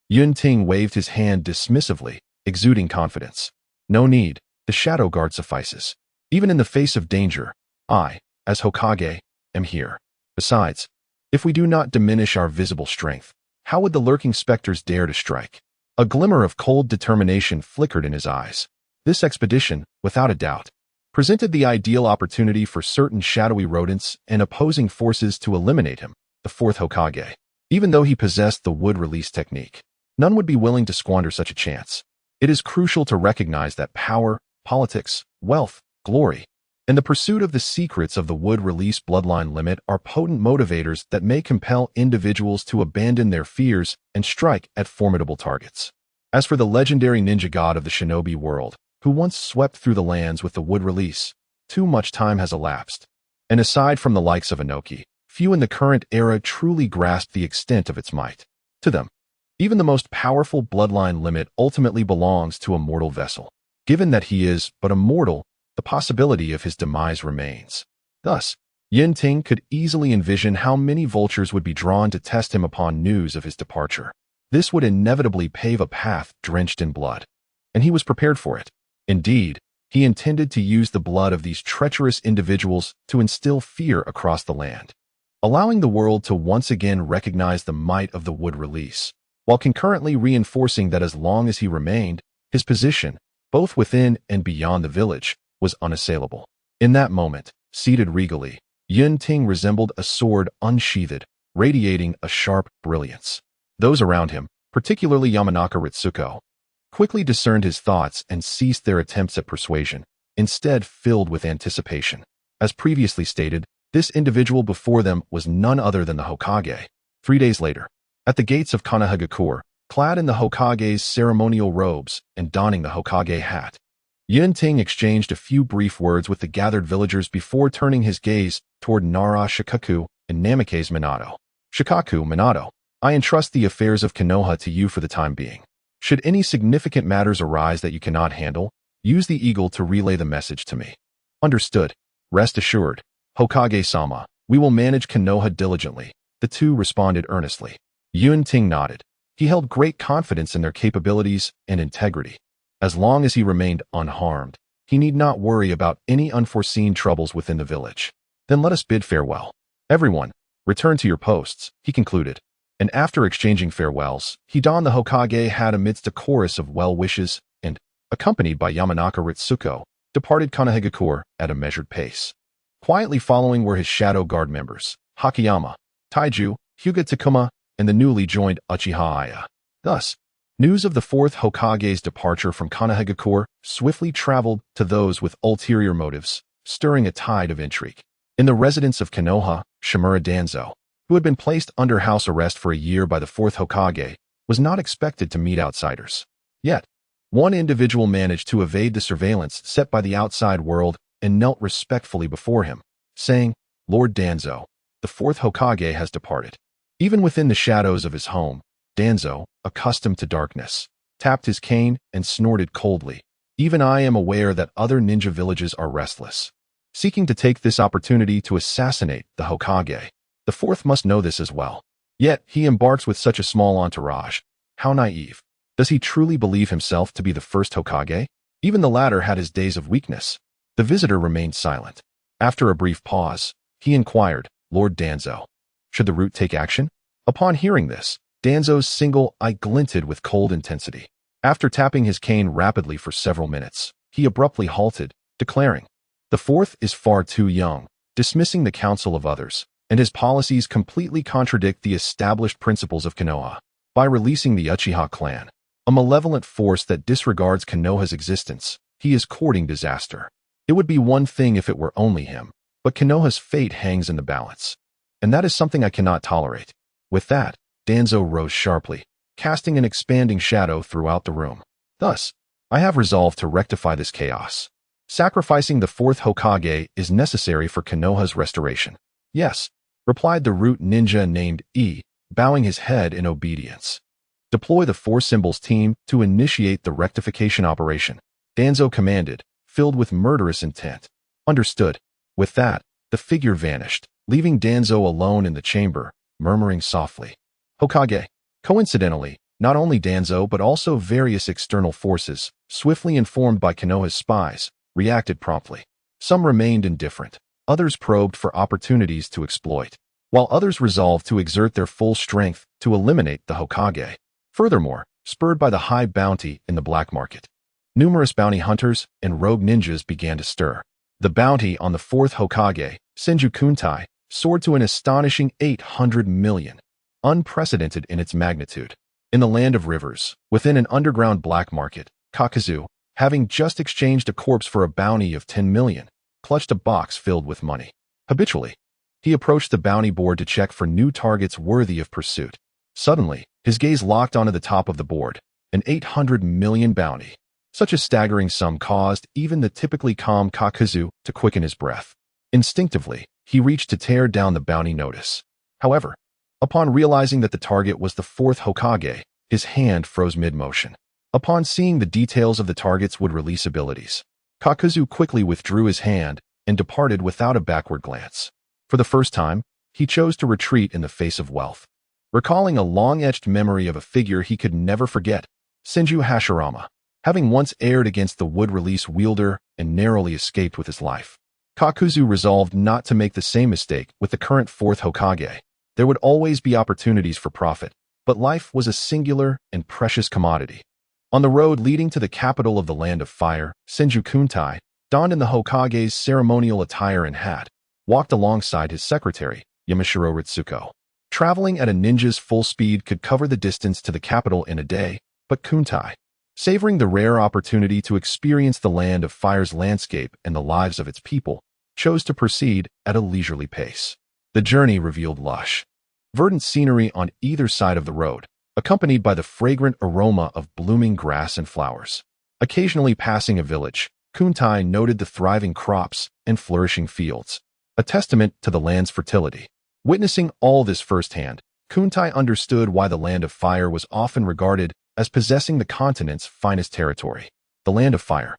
Yunting waved his hand dismissively, exuding confidence. "No need, the Shadow Guard suffices. Even in the face of danger, I, as Hokage, am here. Besides, if we do not diminish our visible strength, how would the lurking specters dare to strike?" A glimmer of cold determination flickered in his eyes. This expedition, without a doubt, presented the ideal opportunity for certain shadowy rodents and opposing forces to eliminate him, the fourth Hokage. Even though he possessed the wood release technique, none would be willing to squander such a chance. It is crucial to recognize that power, politics, wealth, glory, and the pursuit of the secrets of the wood release bloodline limit are potent motivators that may compel individuals to abandon their fears and strike at formidable targets. As for the legendary ninja god of the shinobi world, who once swept through the lands with the wood release, too much time has elapsed. And aside from the likes of Inoki, few in the current era truly grasp the extent of its might. To them, even the most powerful bloodline limit ultimately belongs to a mortal vessel. Given that he is but a mortal, the possibility of his demise remains. Thus, Yunting could easily envision how many vultures would be drawn to test him upon news of his departure. This would inevitably pave a path drenched in blood, and he was prepared for it. Indeed, he intended to use the blood of these treacherous individuals to instill fear across the land, allowing the world to once again recognize the might of the wood release, while concurrently reinforcing that as long as he remained, his position, both within and beyond the village, was unassailable. In that moment, seated regally, Yunting resembled a sword unsheathed, radiating a sharp brilliance. Those around him, particularly Yamanaka Ritsuko, quickly discerned his thoughts and ceased their attempts at persuasion, instead filled with anticipation. As previously stated, this individual before them was none other than the Hokage. 3 days later, at the gates of Konohagakure, clad in the Hokage's ceremonial robes and donning the Hokage hat, Yunting exchanged a few brief words with the gathered villagers before turning his gaze toward Nara Shikaku and Namikaze Minato. "Shikaku, Minato, I entrust the affairs of Konoha to you for the time being. Should any significant matters arise that you cannot handle, use the eagle to relay the message to me. Understood. Rest assured, Hokage-sama, we will manage Konoha diligently, the two responded earnestly. Yunting nodded. He held great confidence in their capabilities and integrity. As long as he remained unharmed, he need not worry about any unforeseen troubles within the village. Then let us bid farewell. Everyone, return to your posts, he concluded. And after exchanging farewells, he donned the Hokage hat amidst a chorus of well wishes and, accompanied by Yamanaka Ritsuko, departed Konohagakure at a measured pace. Quietly following were his shadow guard members, Hakayama, Taiju, Hyuga Takuma, and the newly joined Uchiha Aya. Thus, news of the Fourth Hokage's departure from Konohagakure swiftly traveled to those with ulterior motives, stirring a tide of intrigue. In the residence of Konoha, Shimura Danzo, who had been placed under house arrest for a year by the Fourth Hokage, was not expected to meet outsiders. Yet, one individual managed to evade the surveillance set by the outside world and knelt respectfully before him, saying, "Lord Danzo, the Fourth Hokage has departed." Even within the shadows of his home, Danzo, accustomed to darkness, tapped his cane and snorted coldly. "Even I am aware that other ninja villages are restless, seeking to take this opportunity to assassinate the Hokage. The Fourth must know this as well. Yet he embarks with such a small entourage. How naive. Does he truly believe himself to be the first Hokage? Even the latter had his days of weakness." The visitor remained silent. After a brief pause, he inquired, "Lord Danzo, should the root take action?" Upon hearing this, Danzo's single eye glinted with cold intensity. After tapping his cane rapidly for several minutes, he abruptly halted, declaring, "The Fourth is far too young, dismissing the counsel of others, and his policies completely contradict the established principles of Konoha. By releasing the Uchiha clan, a malevolent force that disregards Konoha's existence, he is courting disaster. It would be one thing if it were only him, but Konoha's fate hangs in the balance. And that is something I cannot tolerate." With that, Danzo rose sharply, casting an expanding shadow throughout the room. "Thus, I have resolved to rectify this chaos. Sacrificing the Fourth Hokage is necessary for Konoha's restoration." "Yes," replied the root ninja named E, bowing his head in obedience. "Deploy the Four Symbols team to initiate the rectification operation," Danzo commanded, filled with murderous intent. "Understood." With that, the figure vanished, leaving Danzo alone in the chamber, murmuring softly, "Hokage." Coincidentally, not only Danzo but also various external forces, swiftly informed by Konoha's spies, reacted promptly. Some remained indifferent, others probed for opportunities to exploit, while others resolved to exert their full strength to eliminate the Hokage. Furthermore, spurred by the high bounty in the black market, numerous bounty hunters and rogue ninjas began to stir. The bounty on the Fourth Hokage, Senju Kuntai, soared to an astonishing 800 million, unprecedented in its magnitude. In the land of rivers, within an underground black market, Kakazu, having just exchanged a corpse for a bounty of 10 million, clutched a box filled with money. Habitually, he approached the bounty board to check for new targets worthy of pursuit. Suddenly, his gaze locked onto the top of the board, an 800 million bounty. Such a staggering sum caused even the typically calm Kakazu to quicken his breath. Instinctively, he reached to tear down the bounty notice. However, upon realizing that the target was the Fourth Hokage, his hand froze mid-motion. Upon seeing the details of the target's would release abilities, Kakazu quickly withdrew his hand and departed without a backward glance. For the first time, he chose to retreat in the face of wealth. Recalling a long-etched memory of a figure he could never forget, Senju Hashirama, having once erred against the wood-release wielder and narrowly escaped with his life. Kakazu resolved not to make the same mistake with the current Fourth Hokage. There would always be opportunities for profit, but life was a singular and precious commodity. On the road leading to the capital of the Land of Fire, Senju Kuntai, donned in the Hokage's ceremonial attire and hat, walked alongside his secretary, Yamashiro Ritsuko. Traveling at a ninja's full speed could cover the distance to the capital in a day, but Kuntai, savoring the rare opportunity to experience the Land of Fire's landscape and the lives of its people, chose to proceed at a leisurely pace. The journey revealed lush, verdant scenery on either side of the road, accompanied by the fragrant aroma of blooming grass and flowers. Occasionally passing a village, Kuntai noted the thriving crops and flourishing fields, a testament to the land's fertility. Witnessing all this firsthand, Kuntai understood why the Land of Fire was often regarded as possessing the continent's finest territory. The Land of Fire,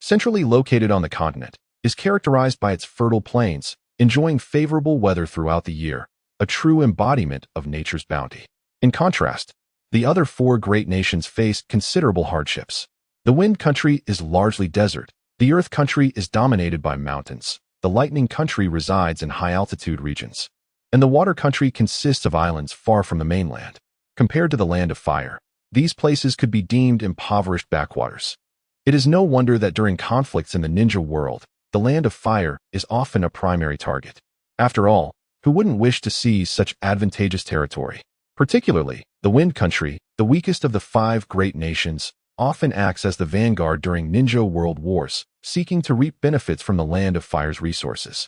centrally located on the continent, is characterized by its fertile plains, enjoying favorable weather throughout the year, a true embodiment of nature's bounty. In contrast, the other four great nations face considerable hardships. The Wind Country is largely desert. The Earth Country is dominated by mountains. The Lightning Country resides in high-altitude regions. And the Water Country consists of islands far from the mainland. Compared to the Land of Fire, these places could be deemed impoverished backwaters. It is no wonder that during conflicts in the ninja world, the Land of Fire is often a primary target. After all, who wouldn't wish to seize such advantageous territory? Particularly, the Wind Country, the weakest of the five great nations, often acts as the vanguard during ninja world wars, seeking to reap benefits from the Land of Fire's resources.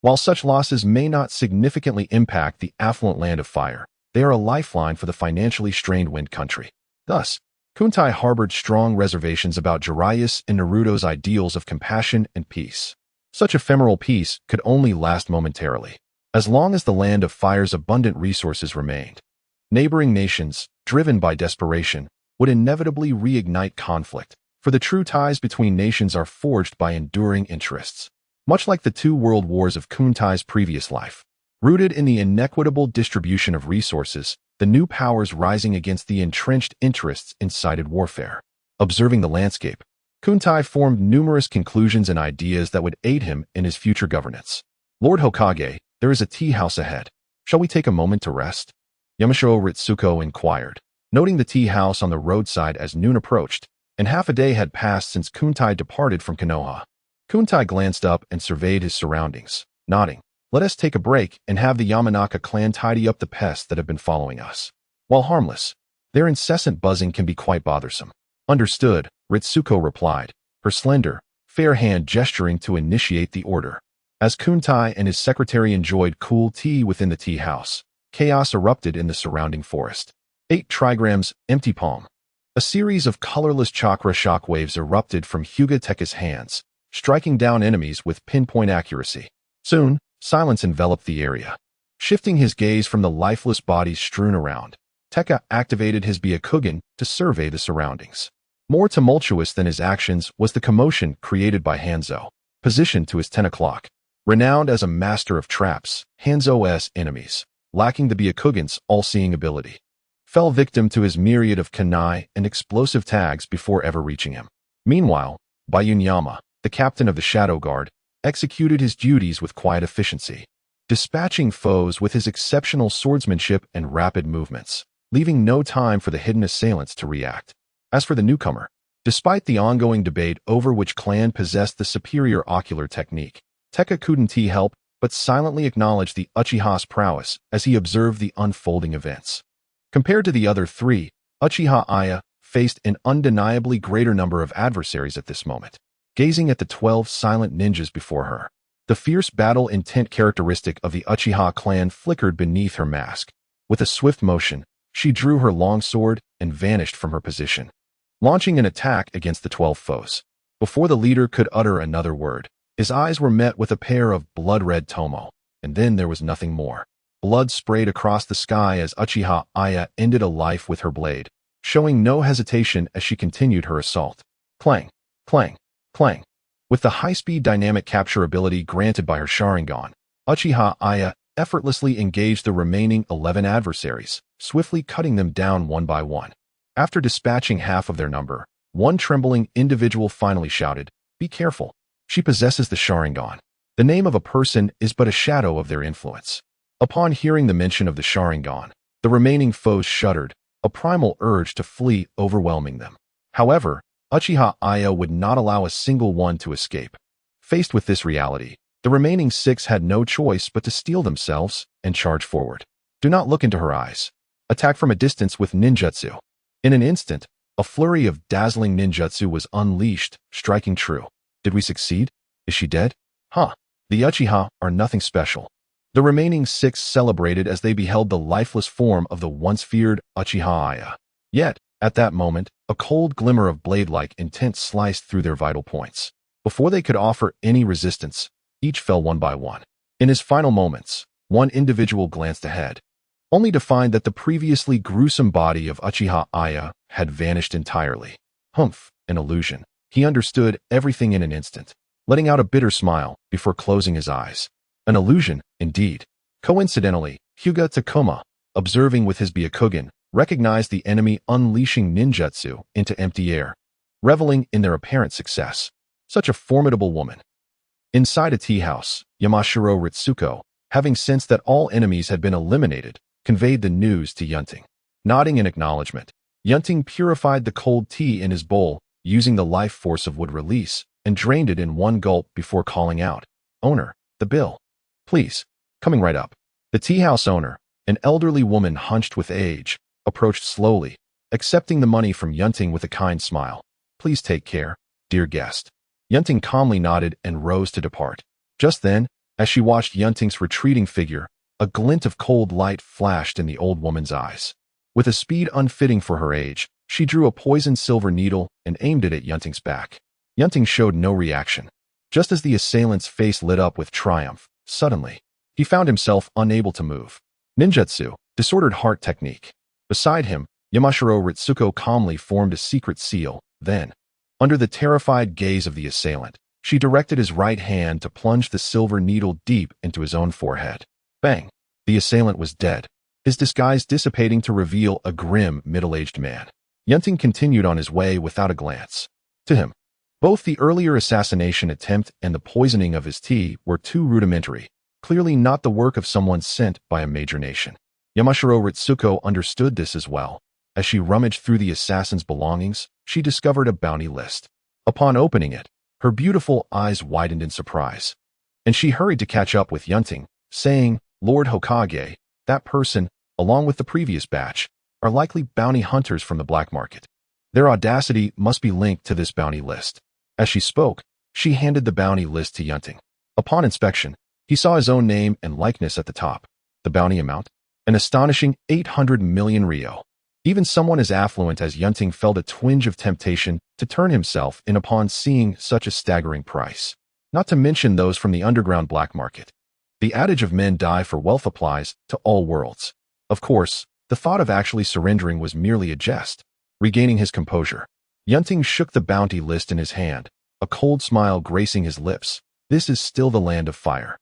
While such losses may not significantly impact the affluent Land of Fire, they are a lifeline for the financially strained Wind Country. Thus, Kuntai harbored strong reservations about Jiraiya's and Naruto's ideals of compassion and peace. Such ephemeral peace could only last momentarily, as long as the Land of Fire's abundant resources remained. Neighboring nations, driven by desperation, would inevitably reignite conflict, for the true ties between nations are forged by enduring interests. Much like the two world wars of Kuntai's previous life, rooted in the inequitable distribution of resources, the new powers rising against the entrenched interests incited warfare. Observing the landscape, Kuntai formed numerous conclusions and ideas that would aid him in his future governance. Lord Hokage, there is a tea house ahead. Shall we take a moment to rest? Yamashiro Ritsuko inquired, noting the tea house on the roadside as noon approached, and half a day had passed since Kuntai departed from Konoha. Kuntai glanced up and surveyed his surroundings, nodding. Let us take a break and have the Yamanaka clan tidy up the pests that have been following us. While harmless, their incessant buzzing can be quite bothersome. Understood, Ritsuko replied, her slender, fair hand gesturing to initiate the order. As Kuntai and his secretary enjoyed cool tea within the tea house, chaos erupted in the surrounding forest. 8 trigrams, empty palm. A series of colorless chakra shockwaves erupted from Hyuga Tekka's hands, striking down enemies with pinpoint accuracy. Soon, silence enveloped the area. Shifting his gaze from the lifeless bodies strewn around, Tekka activated his Byakugan to survey the surroundings. More tumultuous than his actions was the commotion created by Hanzo, positioned to his 10 o'clock. Renowned as a master of traps, Hanzo's enemies, lacking the Byakugan's all-seeing ability, fell victim to his myriad of kunai and explosive tags before ever reaching him. Meanwhile, Bayunyama, the captain of the Shadow Guard, executed his duties with quiet efficiency, dispatching foes with his exceptional swordsmanship and rapid movements, leaving no time for the hidden assailants to react. As for the newcomer, despite the ongoing debate over which clan possessed the superior ocular technique, Tekka couldn't help but silently acknowledge the Uchiha's prowess as he observed the unfolding events. Compared to the other three, Uchiha Aya faced an undeniably greater number of adversaries at this moment. Gazing at the 12 silent ninjas before her, the fierce battle intent characteristic of the Uchiha clan flickered beneath her mask. With a swift motion, she drew her long sword and vanished from her position, launching an attack against the 12 foes. Before the leader could utter another word, his eyes were met with a pair of blood-red tomo, and then there was nothing more. Blood sprayed across the sky as Uchiha Aya ended a life with her blade, showing no hesitation as she continued her assault. Clang, clang, clang. With the high-speed dynamic capture ability granted by her Sharingan, Uchiha Aya effortlessly engaged the remaining 11 adversaries, swiftly cutting them down one by one. After dispatching half of their number, one trembling individual finally shouted, "Be careful. She possesses the Sharingan." The name of a person is but a shadow of their influence. Upon hearing the mention of the Sharingan, the remaining foes shuddered, a primal urge to flee overwhelming them. However, Uchiha Aya would not allow a single one to escape. Faced with this reality, the remaining 6 had no choice but to steel themselves and charge forward. Do not look into her eyes. Attack from a distance with ninjutsu. In an instant, a flurry of dazzling ninjutsu was unleashed, striking true. Did we succeed? Is she dead? Huh. The Uchiha are nothing special. The remaining 6 celebrated as they beheld the lifeless form of the once feared Uchiha Aya. Yet, at that moment, a cold glimmer of blade-like intent sliced through their vital points. Before they could offer any resistance, each fell one by one. In his final moments, one individual glanced ahead. only to find that the previously gruesome body of Uchiha Aya had vanished entirely. Humph, an illusion. He understood everything in an instant, letting out a bitter smile before closing his eyes. An illusion, indeed. Coincidentally, Hyuga Takuma, observing with his Byakugan, recognized the enemy unleashing ninjutsu into empty air, reveling in their apparent success. Such a formidable woman. Inside a tea house, Yamashiro Ritsuko, having sensed that all enemies had been eliminated, conveyed the news to Yunting. Nodding in acknowledgement, Yunting purified the cold tea in his bowl using the life force of wood release and drained it in one gulp before calling out, "Owner, the bill. Please." Coming right up. The tea house owner, an elderly woman hunched with age, approached slowly, accepting the money from Yunting with a kind smile. "Please take care, dear guest." Yunting calmly nodded and rose to depart. Just then, as she watched Yunting's retreating figure, a glint of cold light flashed in the old woman's eyes. With a speed unfitting for her age, she drew a poisoned silver needle and aimed it at Yunting's back. Yunting showed no reaction. Just as the assailant's face lit up with triumph, suddenly, he found himself unable to move. Ninjutsu, disordered heart technique. Beside him, Yamashiro Ritsuko calmly formed a secret seal. Then, under the terrified gaze of the assailant, she directed his right hand to plunge the silver needle deep into his own forehead. Bang! The assailant was dead, his disguise dissipating to reveal a grim, middle-aged man. Yunting continued on his way without a glance. To him, both the earlier assassination attempt and the poisoning of his tea were too rudimentary, clearly not the work of someone sent by a major nation. Yamashiro Ritsuko understood this as well. As she rummaged through the assassin's belongings, she discovered a bounty list. Upon opening it, her beautiful eyes widened in surprise, and she hurried to catch up with Yunting, saying, "Lord Hokage, that person, along with the previous batch, are likely bounty hunters from the black market. Their audacity must be linked to this bounty list." As she spoke, she handed the bounty list to Yunting. Upon inspection, he saw his own name and likeness at the top. The bounty amount? An astonishing 800 million ryo. Even someone as affluent as Yunting felt a twinge of temptation to turn himself in upon seeing such a staggering price. Not to mention those from the underground black market. The adage of men die for wealth applies to all worlds. Of course, the thought of actually surrendering was merely a jest. Regaining his composure, Yunting shook the bounty list in his hand, a cold smile gracing his lips. This is still the land of fire.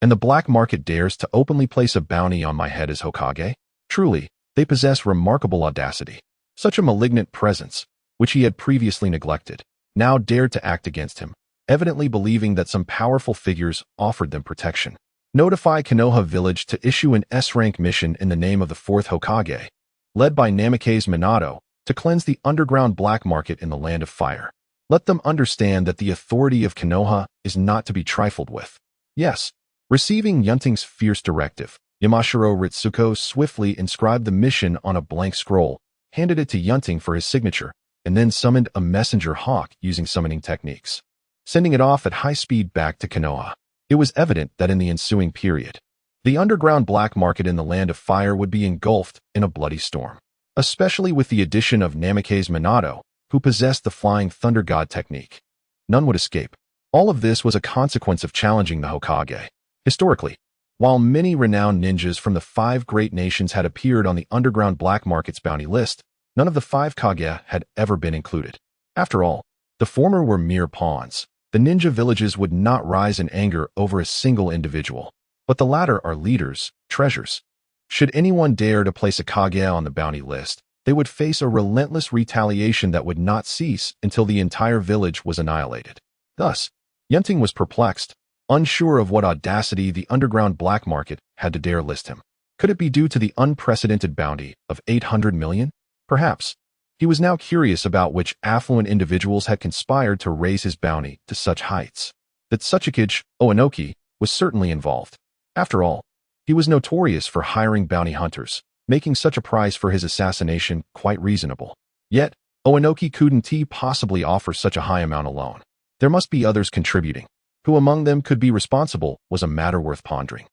And the black market dares to openly place a bounty on my head as Hokage? Truly, they possess remarkable audacity. Such a malignant presence, which he had previously neglected, now dared to act against him, evidently believing that some powerful figures offered them protection. Notify Konoha village to issue an S-rank mission in the name of the Fourth Hokage, led by Namikaze Minato, to cleanse the underground black market in the land of fire. Let them understand that the authority of Konoha is not to be trifled with. Yes, receiving Yunting's fierce directive, Yamashiro Ritsuko swiftly inscribed the mission on a blank scroll, handed it to Yunting for his signature, and then summoned a messenger hawk using summoning techniques, sending it off at high speed back to Konoha. It was evident that in the ensuing period, the underground black market in the land of fire would be engulfed in a bloody storm, especially with the addition of Namikaze Minato, who possessed the Flying Thunder God technique. None would escape. All of this was a consequence of challenging the Hokage. Historically, while many renowned ninjas from the 5 great nations had appeared on the underground black market's bounty list, none of the 5 Kage had ever been included. After all, the former were mere pawns. The ninja villages would not rise in anger over a single individual, but the latter are leaders, treasures. Should anyone dare to place a Kage on the bounty list, they would face a relentless retaliation that would not cease until the entire village was annihilated. Thus, Yunting was perplexed, unsure of what audacity the underground black market had to dare list him. Could it be due to the unprecedented bounty of 800 million? Perhaps. He was now curious about which affluent individuals had conspired to raise his bounty to such heights. That Tsuchikage Oenoki was certainly involved. After all, he was notorious for hiring bounty hunters, making such a price for his assassination quite reasonable. Yet, Oenoki couldn't possibly offer such a high amount alone. There must be others contributing. Who among them could be responsible was a matter worth pondering.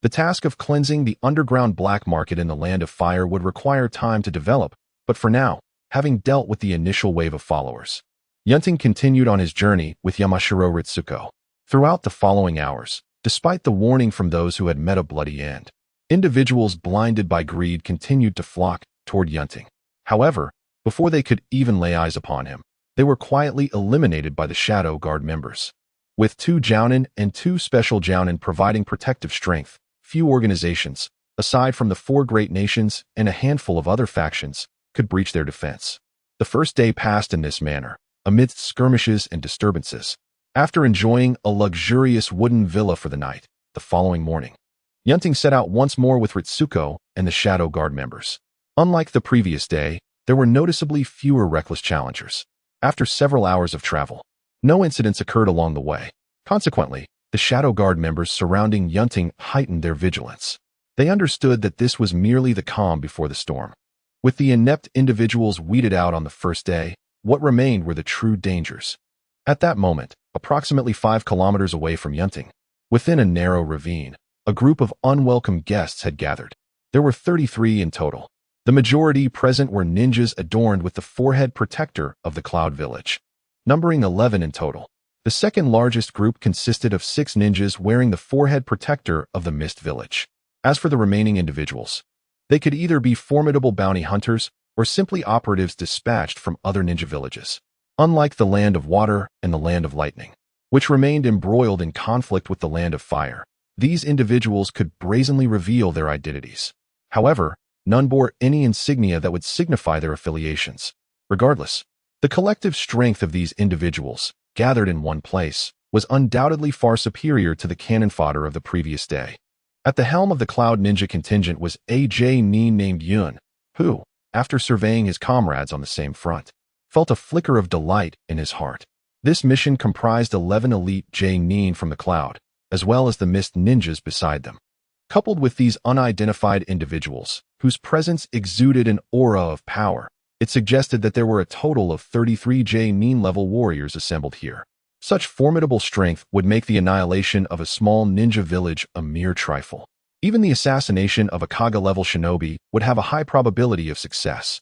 The task of cleansing the underground black market in the land of fire would require time to develop, but for now, having dealt with the initial wave of followers, Yunting continued on his journey with Yamashiro Ritsuko. Throughout the following hours, despite the warning from those who had met a bloody end, Individuals blinded by greed continued to flock toward Yunting. However, before they could even lay eyes upon him, they were quietly eliminated by the Shadow Guard members. With 2 Jounin and 2 Special Jounin providing protective strength, few organizations, aside from the 4 great nations and a handful of other factions, could breach their defense. The first day passed in this manner, amidst skirmishes and disturbances. After enjoying a luxurious wooden villa for the night, the following morning, Yunting set out once more with Ritsuko and the Shadow Guard members. Unlike the previous day, there were noticeably fewer reckless challengers. After several hours of travel, no incidents occurred along the way. Consequently, the Shadow Guard members surrounding Yunting heightened their vigilance. They understood that this was merely the calm before the storm. With the inept individuals weeded out on the first day, what remained were the true dangers. At that moment, approximately 5 kilometers away from Yunting, within a narrow ravine, a group of unwelcome guests had gathered. There were 33 in total. The majority present were ninjas adorned with the forehead protector of the Cloud Village, numbering 11 in total. The second largest group consisted of 6 ninjas wearing the forehead protector of the Mist Village. As for the remaining individuals, they could either be formidable bounty hunters or simply operatives dispatched from other ninja villages. Unlike the Land of Water and the Land of Lightning, which remained embroiled in conflict with the Land of Fire, these individuals could brazenly reveal their identities. However, none bore any insignia that would signify their affiliations. Regardless, the collective strength of these individuals, gathered in one place, was undoubtedly far superior to the cannon fodder of the previous day. At the helm of the Cloud Ninja contingent was a Nin named Yun, who, after surveying his comrades on the same front, felt a flicker of delight in his heart. This mission comprised 11 elite Nin from the Cloud, as well as the Mist ninjas beside them. Coupled with these unidentified individuals, whose presence exuded an aura of power, it suggested that there were a total of 33 Nin-level warriors assembled here. Such formidable strength would make the annihilation of a small ninja village a mere trifle. Even the assassination of a Kaga-level shinobi would have a high probability of success.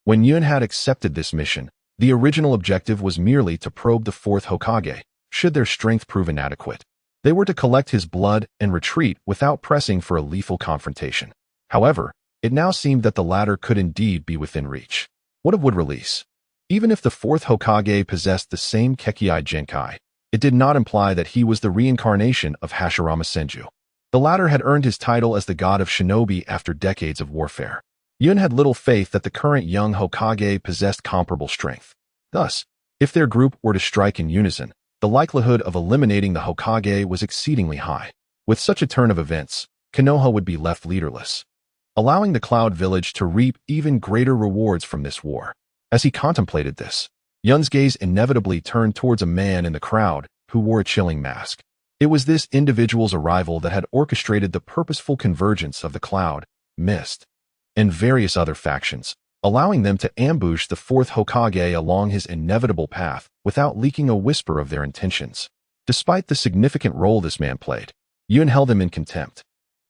When Yun had accepted this mission, the original objective was merely to probe the Fourth Hokage, should their strength prove inadequate. They were to collect his blood and retreat without pressing for a lethal confrontation. However, it now seemed that the latter could indeed be within reach. What of would release? Even if the Fourth Hokage possessed the same Kekkei Genkai, it did not imply that he was the reincarnation of Hashirama Senju. The latter had earned his title as the god of shinobi after decades of warfare. Yun had little faith that the current young Hokage possessed comparable strength. Thus, if their group were to strike in unison, the likelihood of eliminating the Hokage was exceedingly high. With such a turn of events, Konoha would be left leaderless, allowing the Cloud Village to reap even greater rewards from this war. As he contemplated this, Yun's gaze inevitably turned towards a man in the crowd who wore a chilling mask. It was this individual's arrival that had orchestrated the purposeful convergence of the Cloud, Mist, and various other factions, allowing them to ambush the Fourth Hokage along his inevitable path without leaking a whisper of their intentions. Despite the significant role this man played, Yun held him in contempt.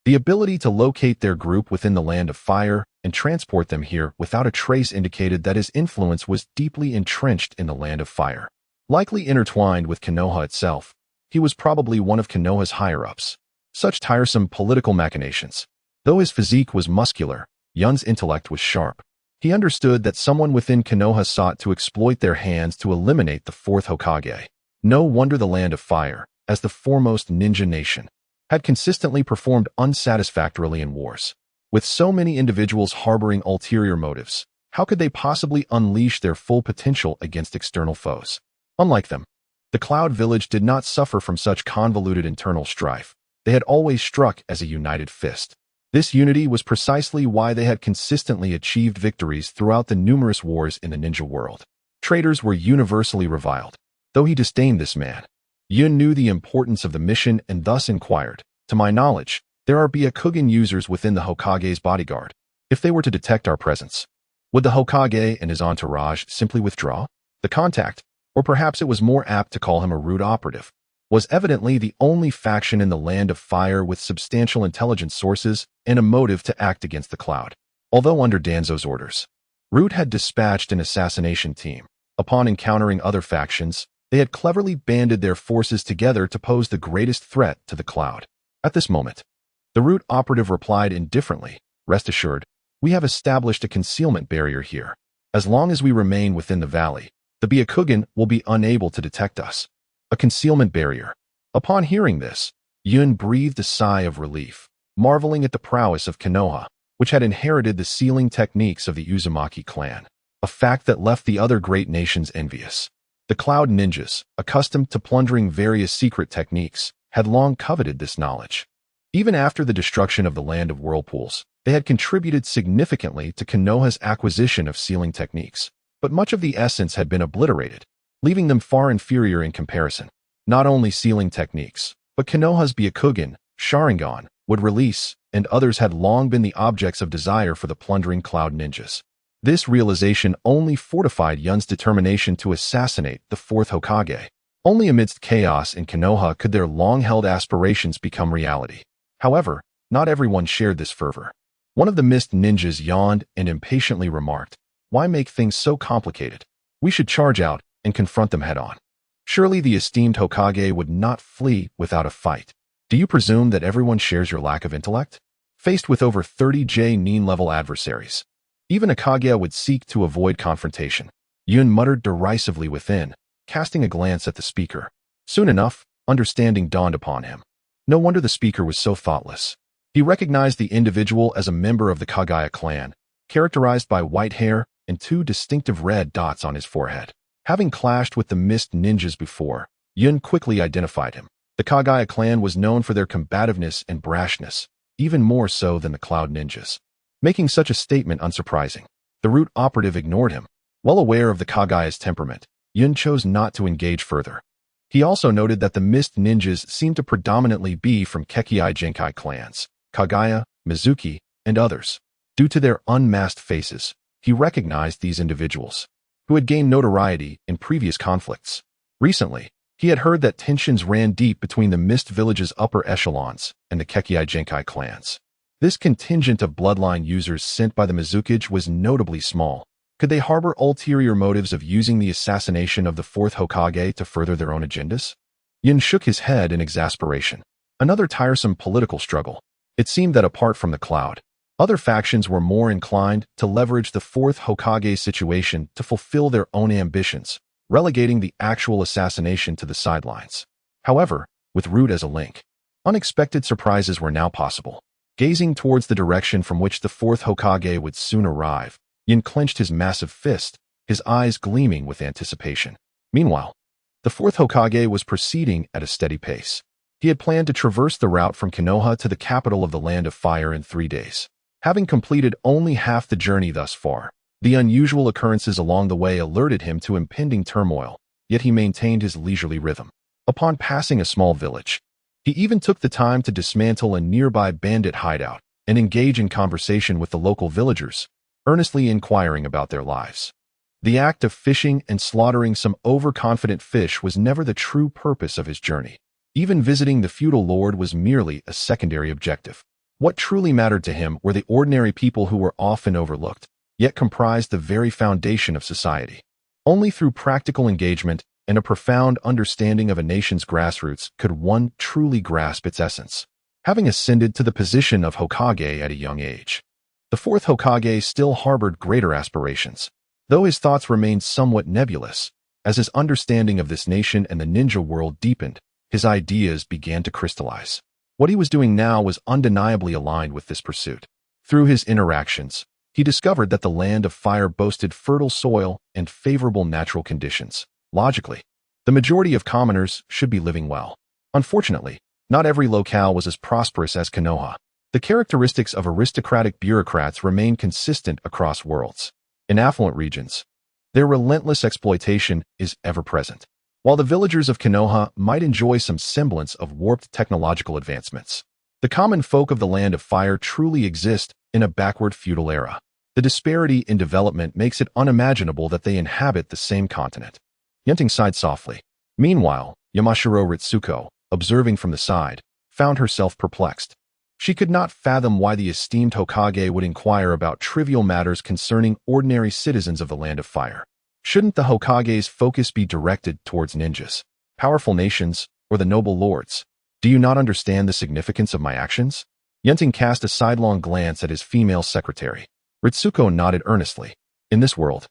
The ability to locate their group within the Land of Fire and transport them here without a trace indicated that his influence was deeply entrenched in the Land of Fire. Likely intertwined with Konoha itself, he was probably one of Konoha's higher-ups. Such tiresome political machinations. Though his physique was muscular, Yun's intellect was sharp. He understood that someone within Konoha sought to exploit their hands to eliminate the Fourth Hokage. No wonder the Land of Fire, as the foremost ninja nation, had consistently performed unsatisfactorily in wars. With so many individuals harboring ulterior motives, how could they possibly unleash their full potential against external foes? Unlike them, the Cloud Village did not suffer from such convoluted internal strife. They had always struck as a united fist. This unity was precisely why they had consistently achieved victories throughout the numerous wars in the ninja world. Traitors were universally reviled. Though he disdained this man, Yun knew the importance of the mission and thus inquired, "To my knowledge, there are Byakugan users within the Hokage's bodyguard. If they were to detect our presence, would the Hokage and his entourage simply withdraw?" The contact, or perhaps it was more apt to call him a rude operative, was evidently the only faction in the Land of Fire with substantial intelligence sources and a motive to act against the Cloud. Although under Danzo's orders, Root had dispatched an assassination team. Upon encountering other factions, they had cleverly banded their forces together to pose the greatest threat to the Cloud. At this moment, The root operative replied indifferently, "Rest assured, we have established a concealment barrier here. As long as we remain within the valley, the Byakugan will be unable to detect us." A concealment barrier. Upon hearing this, Yun breathed a sigh of relief, marveling at the prowess of Konoha, which had inherited the sealing techniques of the Uzumaki clan, a fact that left the other great nations envious. The Cloud Ninjas, accustomed to plundering various secret techniques, had long coveted this knowledge. Even after the destruction of the Land of Whirlpools, they had contributed significantly to Konoha's acquisition of sealing techniques, but much of the essence had been obliterated, leaving them far inferior in comparison. Not only sealing techniques, but Konoha's Byakugan, Sharingan, would release, and others had long been the objects of desire for the plundering Cloud Ninjas. This realization only fortified Yun's determination to assassinate the Fourth Hokage. Only amidst chaos in Konoha could their long-held aspirations become reality. However, not everyone shared this fervor. One of the Mist Ninjas yawned and impatiently remarked, "Why make things so complicated? We should charge out and confront them head-on. Surely the esteemed Hokage would not flee without a fight. Do you presume that everyone shares your lack of intellect?" Faced with over 30 Nin-level adversaries, even a Kaguya would seek to avoid confrontation. Yun muttered derisively within, casting a glance at the speaker. Soon enough, understanding dawned upon him. No wonder the speaker was so thoughtless. He recognized the individual as a member of the Kaguya clan, characterized by white hair and 2 distinctive red dots on his forehead. Having clashed with the Mist Ninjas before, Yun quickly identified him. The Kaguya clan was known for their combativeness and brashness, even more so than the Cloud Ninjas. Making such a statement unsurprising, the root operative ignored him. Well aware of the Kaguya's temperament, Yun chose not to engage further. He also noted that the Mist Ninjas seemed to predominantly be from Kekkei Genkai clans, Kaguya, Mizuki, and others. Due to their unmasked faces, he recognized these individuals, who had gained notoriety in previous conflicts. Recently, he had heard that tensions ran deep between the Mist Village's upper echelons and the Kekkei Genkai clans. This contingent of bloodline users sent by the Mizukage was notably small. Could they harbor ulterior motives of using the assassination of the Fourth Hokage to further their own agendas? Yun shook his head in exasperation. Another tiresome political struggle. It seemed that apart from the Cloud, other factions were more inclined to leverage the Fourth Hokage's situation to fulfill their own ambitions, relegating the actual assassination to the sidelines. However, with Root as a link, unexpected surprises were now possible. Gazing towards the direction from which the Fourth Hokage would soon arrive, Yun clenched his massive fist, his eyes gleaming with anticipation. Meanwhile, the Fourth Hokage was proceeding at a steady pace. He had planned to traverse the route from Konoha to the capital of the Land of Fire in 3 days. Having completed only half the journey thus far, the unusual occurrences along the way alerted him to impending turmoil, yet he maintained his leisurely rhythm. Upon passing a small village, he even took the time to dismantle a nearby bandit hideout and engage in conversation with the local villagers, earnestly inquiring about their lives. The act of fishing and slaughtering some overconfident fish was never the true purpose of his journey. Even visiting the feudal lord was merely a secondary objective. What truly mattered to him were the ordinary people who were often overlooked, yet comprised the very foundation of society. Only through practical engagement and a profound understanding of a nation's grassroots could one truly grasp its essence. Having ascended to the position of Hokage at a young age, the Fourth Hokage still harbored greater aspirations, though his thoughts remained somewhat nebulous. As his understanding of this nation and the ninja world deepened, his ideas began to crystallize. What he was doing now was undeniably aligned with this pursuit. Through his interactions, he discovered that the Land of Fire boasted fertile soil and favorable natural conditions. Logically, the majority of commoners should be living well. Unfortunately, not every locale was as prosperous as Konoha. The characteristics of aristocratic bureaucrats remain consistent across worlds. In affluent regions, their relentless exploitation is ever present. While the villagers of Konoha might enjoy some semblance of warped technological advancements, the common folk of the Land of Fire truly exist in a backward feudal era. The disparity in development makes it unimaginable that they inhabit the same continent. Yunting sighed softly. Meanwhile, Yamashiro Ritsuko, observing from the side, found herself perplexed. She could not fathom why the esteemed Hokage would inquire about trivial matters concerning ordinary citizens of the Land of Fire. Shouldn't the Hokage's focus be directed towards ninjas, powerful nations, or the noble lords? Do you not understand the significance of my actions? Yunting cast a sidelong glance at his female secretary. Ritsuko nodded earnestly. In this world,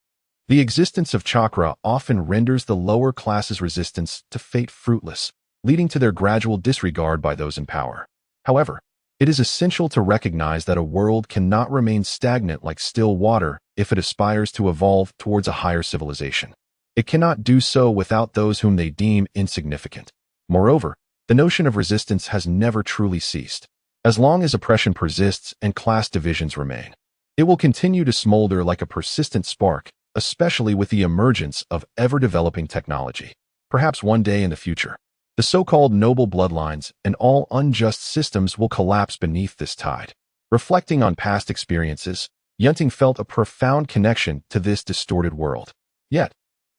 the existence of chakra often renders the lower class's resistance to fate fruitless, leading to their gradual disregard by those in power. However, it is essential to recognize that a world cannot remain stagnant like still water if it aspires to evolve towards a higher civilization. It cannot do so without those whom they deem insignificant. Moreover, the notion of resistance has never truly ceased. As long as oppression persists and class divisions remain, it will continue to smolder like a persistent spark, especially with the emergence of ever-developing technology. Perhaps one day in the future, the so-called noble bloodlines and all unjust systems will collapse beneath this tide. Reflecting on past experiences, Yunting felt a profound connection to this distorted world. Yet,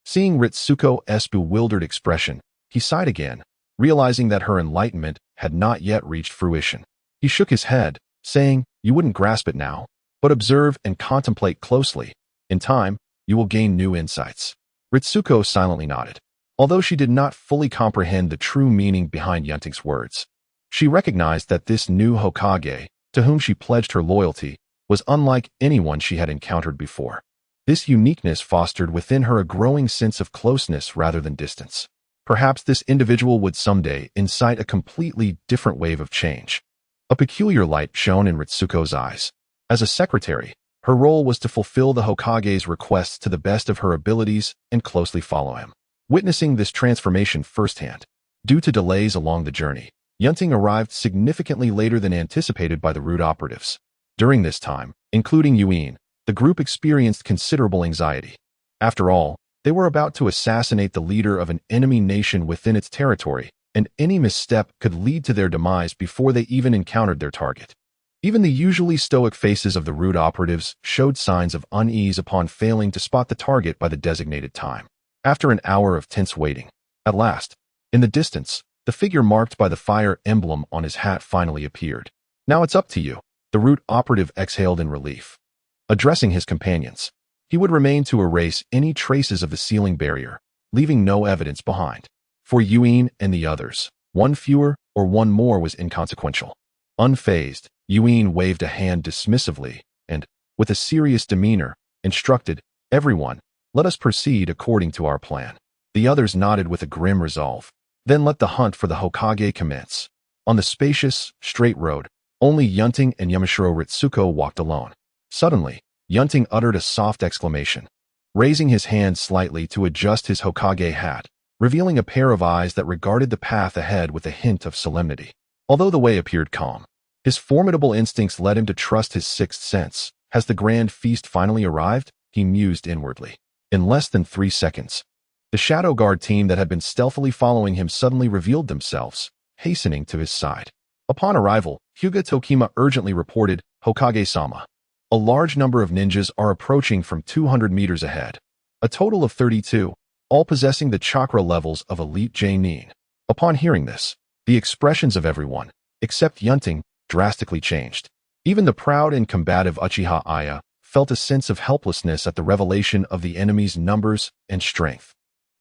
seeing Ritsuko's bewildered expression, he sighed again, realizing that her enlightenment had not yet reached fruition. He shook his head, saying, "You wouldn't grasp it now, but observe and contemplate closely. In time, you will gain new insights." Ritsuko silently nodded. Although she did not fully comprehend the true meaning behind Yunting's words, she recognized that this new Hokage, to whom she pledged her loyalty, was unlike anyone she had encountered before. This uniqueness fostered within her a growing sense of closeness rather than distance. Perhaps this individual would someday incite a completely different wave of change. A peculiar light shone in Ritsuko's eyes. As a secretary, her role was to fulfill the Hokage's requests to the best of her abilities and closely follow him. Witnessing this transformation firsthand, due to delays along the journey, Yunting arrived significantly later than anticipated by the route operatives. During this time, including Yuen, the group experienced considerable anxiety. After all, they were about to assassinate the leader of an enemy nation within its territory, and any misstep could lead to their demise before they even encountered their target. Even the usually stoic faces of the route operatives showed signs of unease upon failing to spot the target by the designated time. After an hour of tense waiting, at last, in the distance, the figure marked by the fire emblem on his hat finally appeared. "Now it's up to you," the route operative exhaled in relief. Addressing his companions, he would remain to erase any traces of the sealing barrier, leaving no evidence behind. For Yuen and the others, one fewer or one more was inconsequential. Unfazed, Yuen waved a hand dismissively and, with a serious demeanor, instructed, "Everyone, let us proceed according to our plan." The others nodded with a grim resolve. Then let the hunt for the Hokage commence. On the spacious, straight road, only Yunting and Yamashiro Ritsuko walked alone. Suddenly, Yunting uttered a soft exclamation, raising his hand slightly to adjust his Hokage hat, revealing a pair of eyes that regarded the path ahead with a hint of solemnity. Although the way appeared calm, his formidable instincts led him to trust his sixth sense. Has the grand feast finally arrived? He mused inwardly. In less than 3 seconds, the Shadow Guard team that had been stealthily following him suddenly revealed themselves, hastening to his side. Upon arrival, Hyuga Tokima urgently reported, "Hokage-sama, a large number of ninjas are approaching from 200 meters ahead. A total of 32, all possessing the chakra levels of elite J-nin." Upon hearing this, the expressions of everyone, except Yunting, drastically changed. Even the proud and combative Uchiha Aya felt a sense of helplessness at the revelation of the enemy's numbers and strength.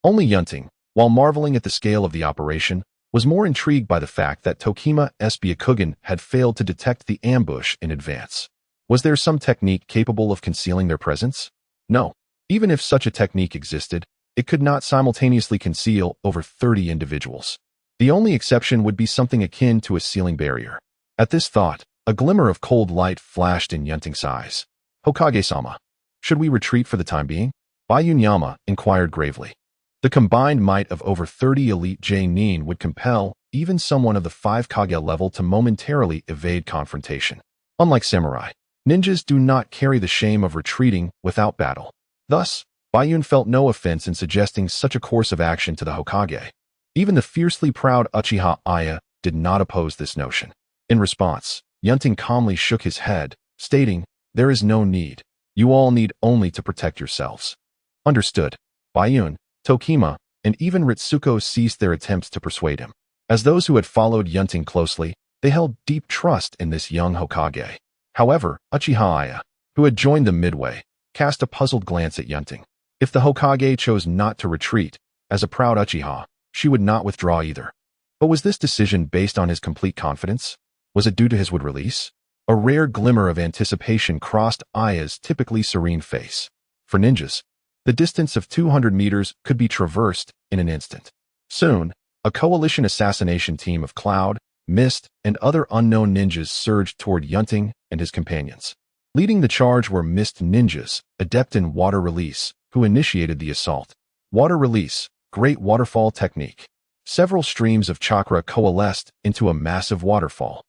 Only Yunting, while marveling at the scale of the operation, was more intrigued by the fact that Tokima's Byakugan had failed to detect the ambush in advance. Was there some technique capable of concealing their presence? No. Even if such a technique existed, it could not simultaneously conceal over 30 individuals. The only exception would be something akin to a sealing barrier. At this thought, a glimmer of cold light flashed in Yunting's eyes. "Hokage-sama, should we retreat for the time being?" Bayunyama inquired gravely. The combined might of over 30 elite J-nin would compel even someone of the 5 Kage level to momentarily evade confrontation. Unlike samurai, ninjas do not carry the shame of retreating without battle. Thus, Bayun felt no offense in suggesting such a course of action to the Hokage. Even the fiercely proud Uchiha Aya did not oppose this notion. In response, Yunting calmly shook his head, stating, "There is no need. You all need only to protect yourselves." Understood. Bayun, Tokima, and even Ritsuko ceased their attempts to persuade him. As those who had followed Yunting closely, they held deep trust in this young Hokage. However, Uchiha Aya, who had joined them midway, cast a puzzled glance at Yunting. If the Hokage chose not to retreat, as a proud Uchiha, she would not withdraw either. But was this decision based on his complete confidence? Was it due to his wood release? A rare glimmer of anticipation crossed Aya's typically serene face. For ninjas, the distance of 200 meters could be traversed in an instant. Soon, a coalition assassination team of Cloud, Mist, and other unknown ninjas surged toward Yunting and his companions. Leading the charge were Mist ninjas, adept in water release, who initiated the assault. Water release, great waterfall technique. Several streams of chakra coalesced into a massive waterfall,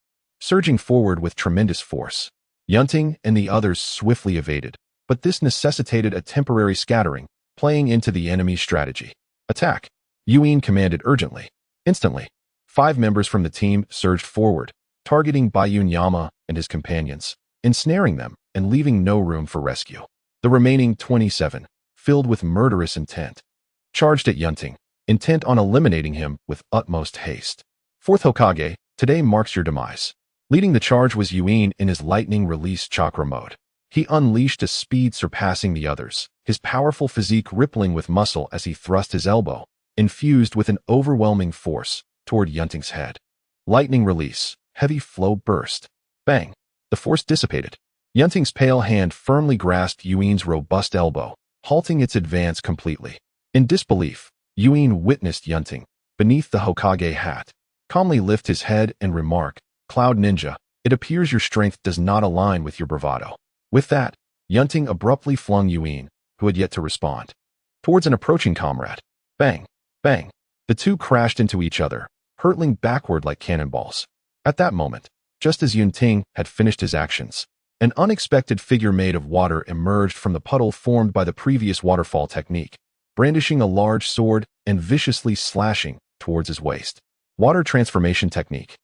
surging forward with tremendous force. Yunting and the others swiftly evaded, but this necessitated a temporary scattering, playing into the enemy's strategy. Attack! Yunting commanded urgently. Instantly, 5 members from the team surged forward, targeting Bayun Yama and his companions, ensnaring them and leaving no room for rescue. The remaining 27, filled with murderous intent, charged at Yunting, intent on eliminating him with utmost haste. Fourth Hokage, today marks your demise. Leading the charge was Yunting in his lightning release chakra mode. He unleashed a speed surpassing the others, his powerful physique rippling with muscle as he thrust his elbow, infused with an overwhelming force, toward Yunting's head. Lightning release, heavy flow burst. Bang! The force dissipated. Yunting's pale hand firmly grasped Yunting's robust elbow, halting its advance completely. In disbelief, Yunting witnessed Yunting, beneath the Hokage hat, calmly lift his head and remark, "Cloud Ninja, it appears your strength does not align with your bravado." With that, Yunting abruptly flung Yunting, who had yet to respond, towards an approaching comrade. Bang! Bang! The two crashed into each other, hurtling backward like cannonballs. At that moment, just as Yunting had finished his actions, an unexpected figure made of water emerged from the puddle formed by the previous waterfall technique, brandishing a large sword and viciously slashing towards his waist. Water transformation technique.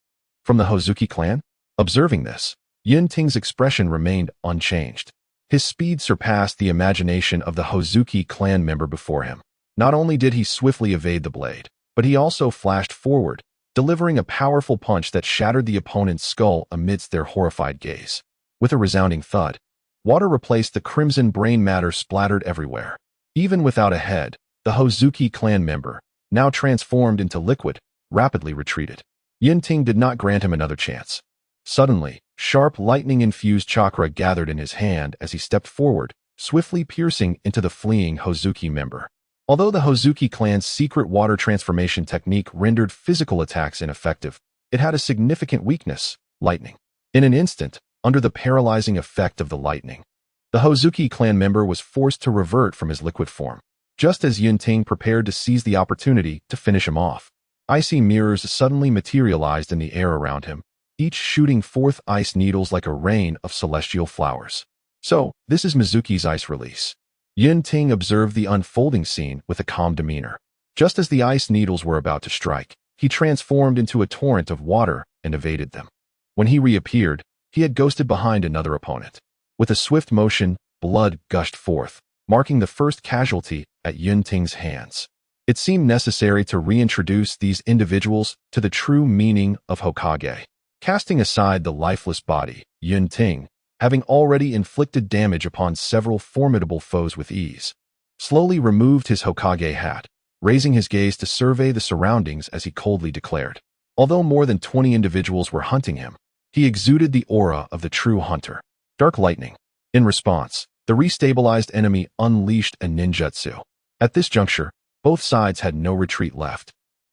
From the Hozuki clan? Observing this, Yunting's expression remained unchanged. His speed surpassed the imagination of the Hozuki clan member before him. Not only did he swiftly evade the blade, but he also flashed forward, delivering a powerful punch that shattered the opponent's skull amidst their horrified gaze. With a resounding thud, water replaced the crimson brain matter splattered everywhere. Even without a head, the Hozuki clan member, now transformed into liquid, rapidly retreated. Yunting did not grant him another chance. Suddenly, sharp lightning-infused chakra gathered in his hand as he stepped forward, swiftly piercing into the fleeing Hozuki member. Although the Hozuki clan's secret water transformation technique rendered physical attacks ineffective, it had a significant weakness: lightning. In an instant, under the paralyzing effect of the lightning, the Hozuki clan member was forced to revert from his liquid form, just as Yunting prepared to seize the opportunity to finish him off. Icy mirrors suddenly materialized in the air around him, each shooting forth ice needles like a rain of celestial flowers. So, this is Mizuki's ice release. Yunting observed the unfolding scene with a calm demeanor. Just as the ice needles were about to strike, he transformed into a torrent of water and evaded them. When he reappeared, he had ghosted behind another opponent. With a swift motion, blood gushed forth, marking the first casualty at Yunting's hands. It seemed necessary to reintroduce these individuals to the true meaning of Hokage. Casting aside the lifeless body, Yunting, having already inflicted damage upon several formidable foes with ease, slowly removed his Hokage hat, raising his gaze to survey the surroundings as he coldly declared. Although more than 20 individuals were hunting him, he exuded the aura of the true hunter. Dark lightning. In response, the restabilized enemy unleashed a ninjutsu. At this juncture, both sides had no retreat left.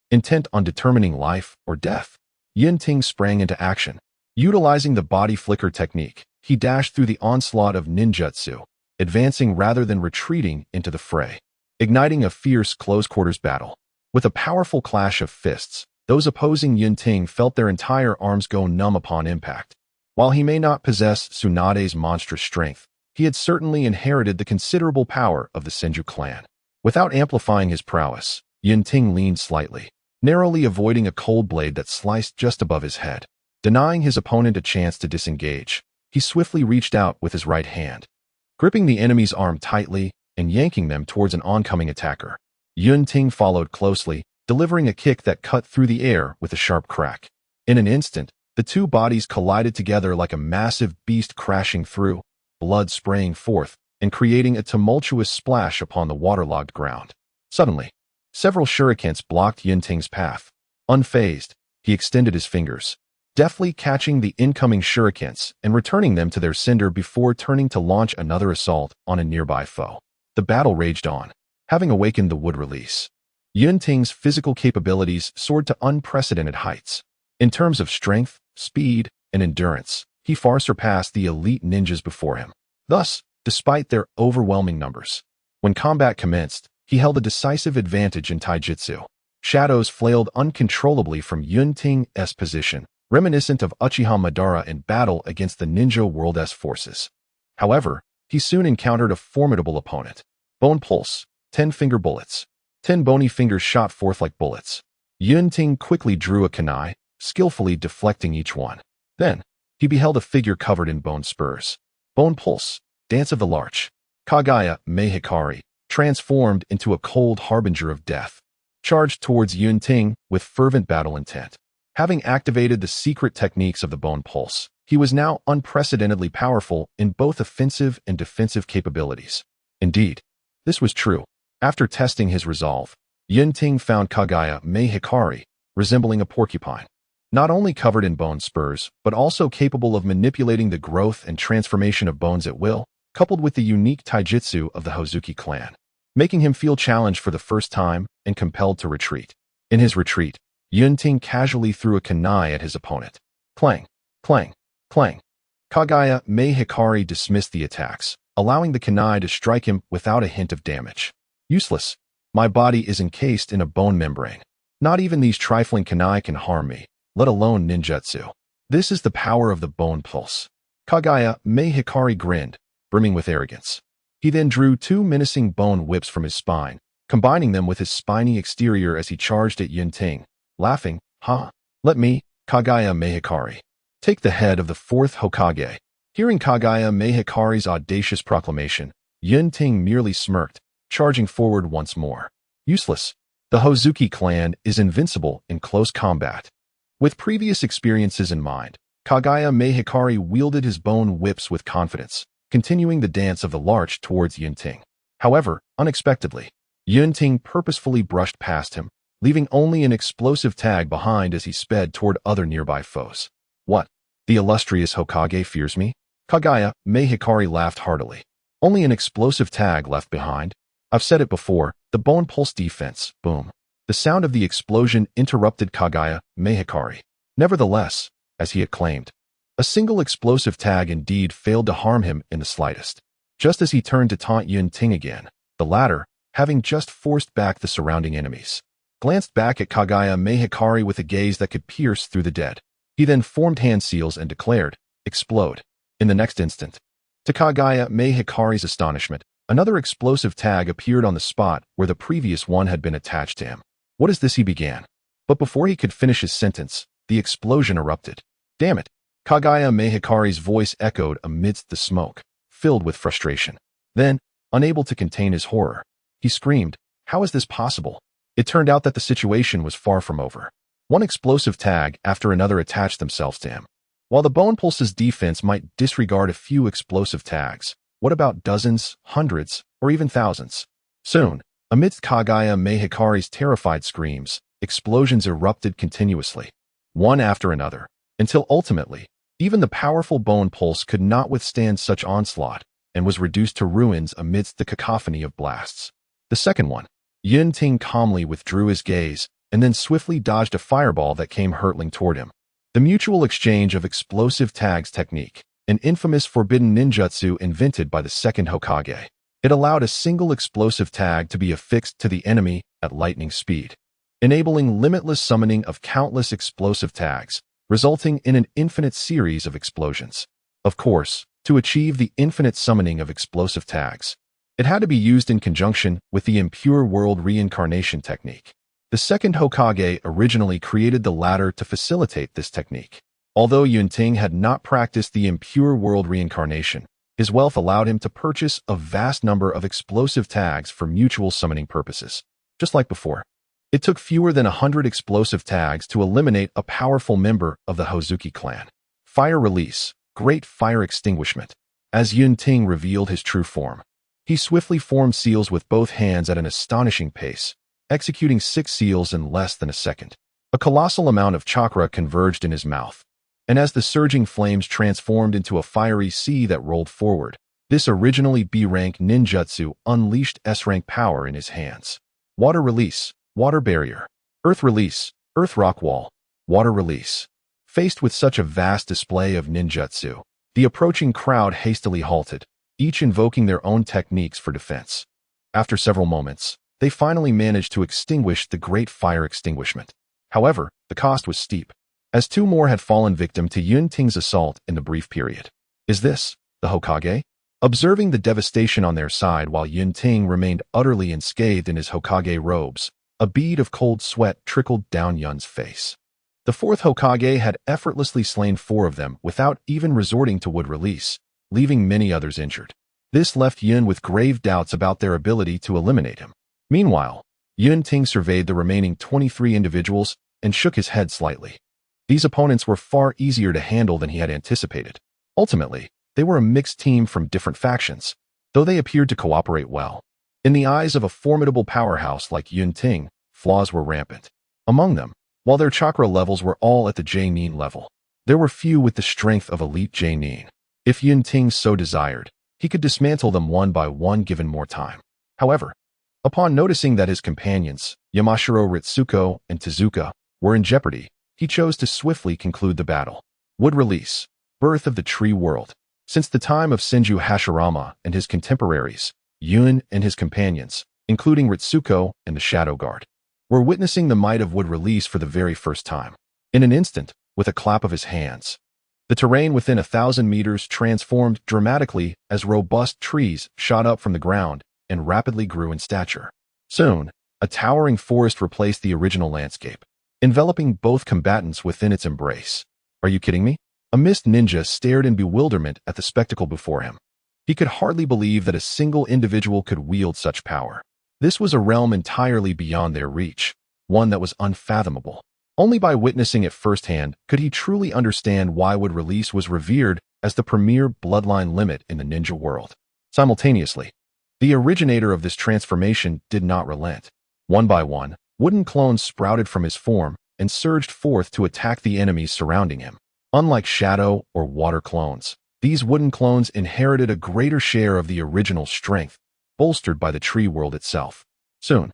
Intent on determining life or death, Yunting sprang into action. Utilizing the body flicker technique, he dashed through the onslaught of ninjutsu, advancing rather than retreating into the fray, igniting a fierce close-quarters battle. With a powerful clash of fists, those opposing Yunting felt their entire arms go numb upon impact. While he may not possess Tsunade's monstrous strength, he had certainly inherited the considerable power of the Senju clan. Without amplifying his prowess, Yunting leaned slightly, narrowly avoiding a cold blade that sliced just above his head. Denying his opponent a chance to disengage, he swiftly reached out with his right hand, gripping the enemy's arm tightly and yanking them towards an oncoming attacker. Yunting followed closely, delivering a kick that cut through the air with a sharp crack. In an instant, the two bodies collided together like a massive beast crashing through, blood spraying forth and creating a tumultuous splash upon the waterlogged ground. Suddenly, several shurikens blocked Yunting's path. Unfazed, he extended his fingers, deftly catching the incoming shurikens and returning them to their cinder before turning to launch another assault on a nearby foe. The battle raged on, having awakened the wood release. Yunting's physical capabilities soared to unprecedented heights. In terms of strength, speed, and endurance, he far surpassed the elite ninjas before him. Thus, despite their overwhelming numbers, when combat commenced, he held a decisive advantage in taijutsu. Shadows flailed uncontrollably from Yunting's position, reminiscent of Uchiha Madara in battle against the ninja world's forces. However, he soon encountered a formidable opponent. Bone Pulse, 10-finger bullets. 10 bony fingers shot forth like bullets. Yunting quickly drew a kunai, skillfully deflecting each one. Then, he beheld a figure covered in bone spurs. Bone Pulse, Dance of the Larch. Kagaya Hikari, transformed into a cold harbinger of death, charged towards Yunting with fervent battle intent. Having activated the secret techniques of the Bone Pulse, he was now unprecedentedly powerful in both offensive and defensive capabilities. Indeed, this was true. After testing his resolve, Yunting found Kagaya Hikari resembling a porcupine, not only covered in bone spurs, but also capable of manipulating the growth and transformation of bones at will, coupled with the unique taijutsu of the Hozuki clan, making him feel challenged for the first time and compelled to retreat. In his retreat, Yunting casually threw a kunai at his opponent. Clang, clang, clang. Kagaya Hikari dismissed the attacks, allowing the kunai to strike him without a hint of damage. Useless. My body is encased in a bone membrane. Not even these trifling kunai can harm me, let alone ninjutsu. This is the power of the Bone Pulse. Kagaya Hikari grinned, brimming with arrogance. He then drew 2 menacing bone whips from his spine, combining them with his spiny exterior as he charged at Yunting, laughing, "Ha! Let me, Kagaya Hikari, take the head of the Fourth Hokage." Hearing Kagaya Hikari's audacious proclamation, Yunting merely smirked, charging forward once more. Useless. The Hozuki clan is invincible in close combat. With previous experiences in mind, Kagaya Hikari wielded his bone whips with confidence, continuing the dance of the larch towards Yunting. However, unexpectedly, Yunting purposefully brushed past him, leaving only an explosive tag behind as he sped toward other nearby foes. What? The illustrious Hokage fears me? Kagaya Hikari laughed heartily. Only an explosive tag left behind? I've said it before, the Bone Pulse defense, boom. The sound of the explosion interrupted Kagaya Hikari. Nevertheless, as he had claimed, a single explosive tag indeed failed to harm him in the slightest. Just as he turned to taunt Yunting again, the latter, having just forced back the surrounding enemies, glanced back at Kagaya Hikari with a gaze that could pierce through the dead. He then formed hand seals and declared, "Explode." In the next instant, to Kagaya Hikari's astonishment, another explosive tag appeared on the spot where the previous one had been attached to him. "What is this?" he began. But before he could finish his sentence, the explosion erupted. "Damn it!" Kagaya Hikari's voice echoed amidst the smoke, filled with frustration. Then, unable to contain his horror, he screamed, "How is this possible?" It turned out that the situation was far from over. One explosive tag after another attached themselves to him. While the Bone Pulse's defense might disregard a few explosive tags, what about dozens, hundreds, or even thousands? Soon, amidst Kagaya Hikari's terrified screams, explosions erupted continuously, one after another, until ultimately, even the powerful Bone Pulse could not withstand such onslaught and was reduced to ruins amidst the cacophony of blasts. The second one, Yunting calmly withdrew his gaze and then swiftly dodged a fireball that came hurtling toward him. The mutual exchange of explosive tags technique, an infamous forbidden ninjutsu invented by the second Hokage. It allowed a single explosive tag to be affixed to the enemy at lightning speed, enabling limitless summoning of countless explosive tags, resulting in an infinite series of explosions. Of course, to achieve the infinite summoning of explosive tags, it had to be used in conjunction with the impure world reincarnation technique. The second Hokage originally created the latter to facilitate this technique. Although Yunting had not practiced the impure world reincarnation, his wealth allowed him to purchase a vast number of explosive tags for mutual summoning purposes. Just like before, it took fewer than 100 explosive tags to eliminate a powerful member of the Hozuki clan. Fire release, great fire extinguishment. As Yunting revealed his true form, he swiftly formed seals with both hands at an astonishing pace, executing 6 seals in less than a second. A colossal amount of chakra converged in his mouth, And as the surging flames transformed into a fiery sea that rolled forward, this originally B-rank ninjutsu unleashed S-rank power in his hands. Water release, water barrier. Earth release, earth rock wall, water release. Faced with such a vast display of ninjutsu, the approaching crowd hastily halted, each invoking their own techniques for defense. After several moments, they finally managed to extinguish the great fire extinguishment. However, the cost was steep, as two more had fallen victim to Yunting's assault in the brief period. Is this the Hokage? Observing the devastation on their side while Yunting remained utterly unscathed in his Hokage robes, a bead of cold sweat trickled down Yun's face. The fourth Hokage had effortlessly slain 4 of them without even resorting to wood release, leaving many others injured. This left Yun with grave doubts about their ability to eliminate him. Meanwhile, Yunting surveyed the remaining 23 individuals and shook his head slightly. These opponents were far easier to handle than he had anticipated. Ultimately, they were a mixed team from different factions, though they appeared to cooperate well. In the eyes of a formidable powerhouse like Yunting, flaws were rampant. Among them, while their chakra levels were all at the J-Nin level, there were few with the strength of elite J-Nin. If Yunting so desired, he could dismantle them one by one given more time. However, upon noticing that his companions, Yamashiro Ritsuko and Tezuka, were in jeopardy, he chose to swiftly conclude the battle. Wood release, birth of the tree world. Since the time of Senju Hashirama and his contemporaries, Yun and his companions, including Ritsuko and the Shadow Guard, were witnessing the might of wood release for the very first time. In an instant, with a clap of his hands, the terrain within 1,000 meters transformed dramatically as robust trees shot up from the ground and rapidly grew in stature. Soon, a towering forest replaced the original landscape, enveloping both combatants within its embrace. Are you kidding me? A mist ninja stared in bewilderment at the spectacle before him. He could hardly believe that a single individual could wield such power. This was a realm entirely beyond their reach, one that was unfathomable. Only by witnessing it firsthand could he truly understand why wood release was revered as the premier bloodline limit in the ninja world. Simultaneously, the originator of this transformation did not relent. One by one, wooden clones sprouted from his form and surged forth to attack the enemies surrounding him. Unlike shadow or water clones, these wooden clones inherited a greater share of the original strength, bolstered by the tree world itself. Soon,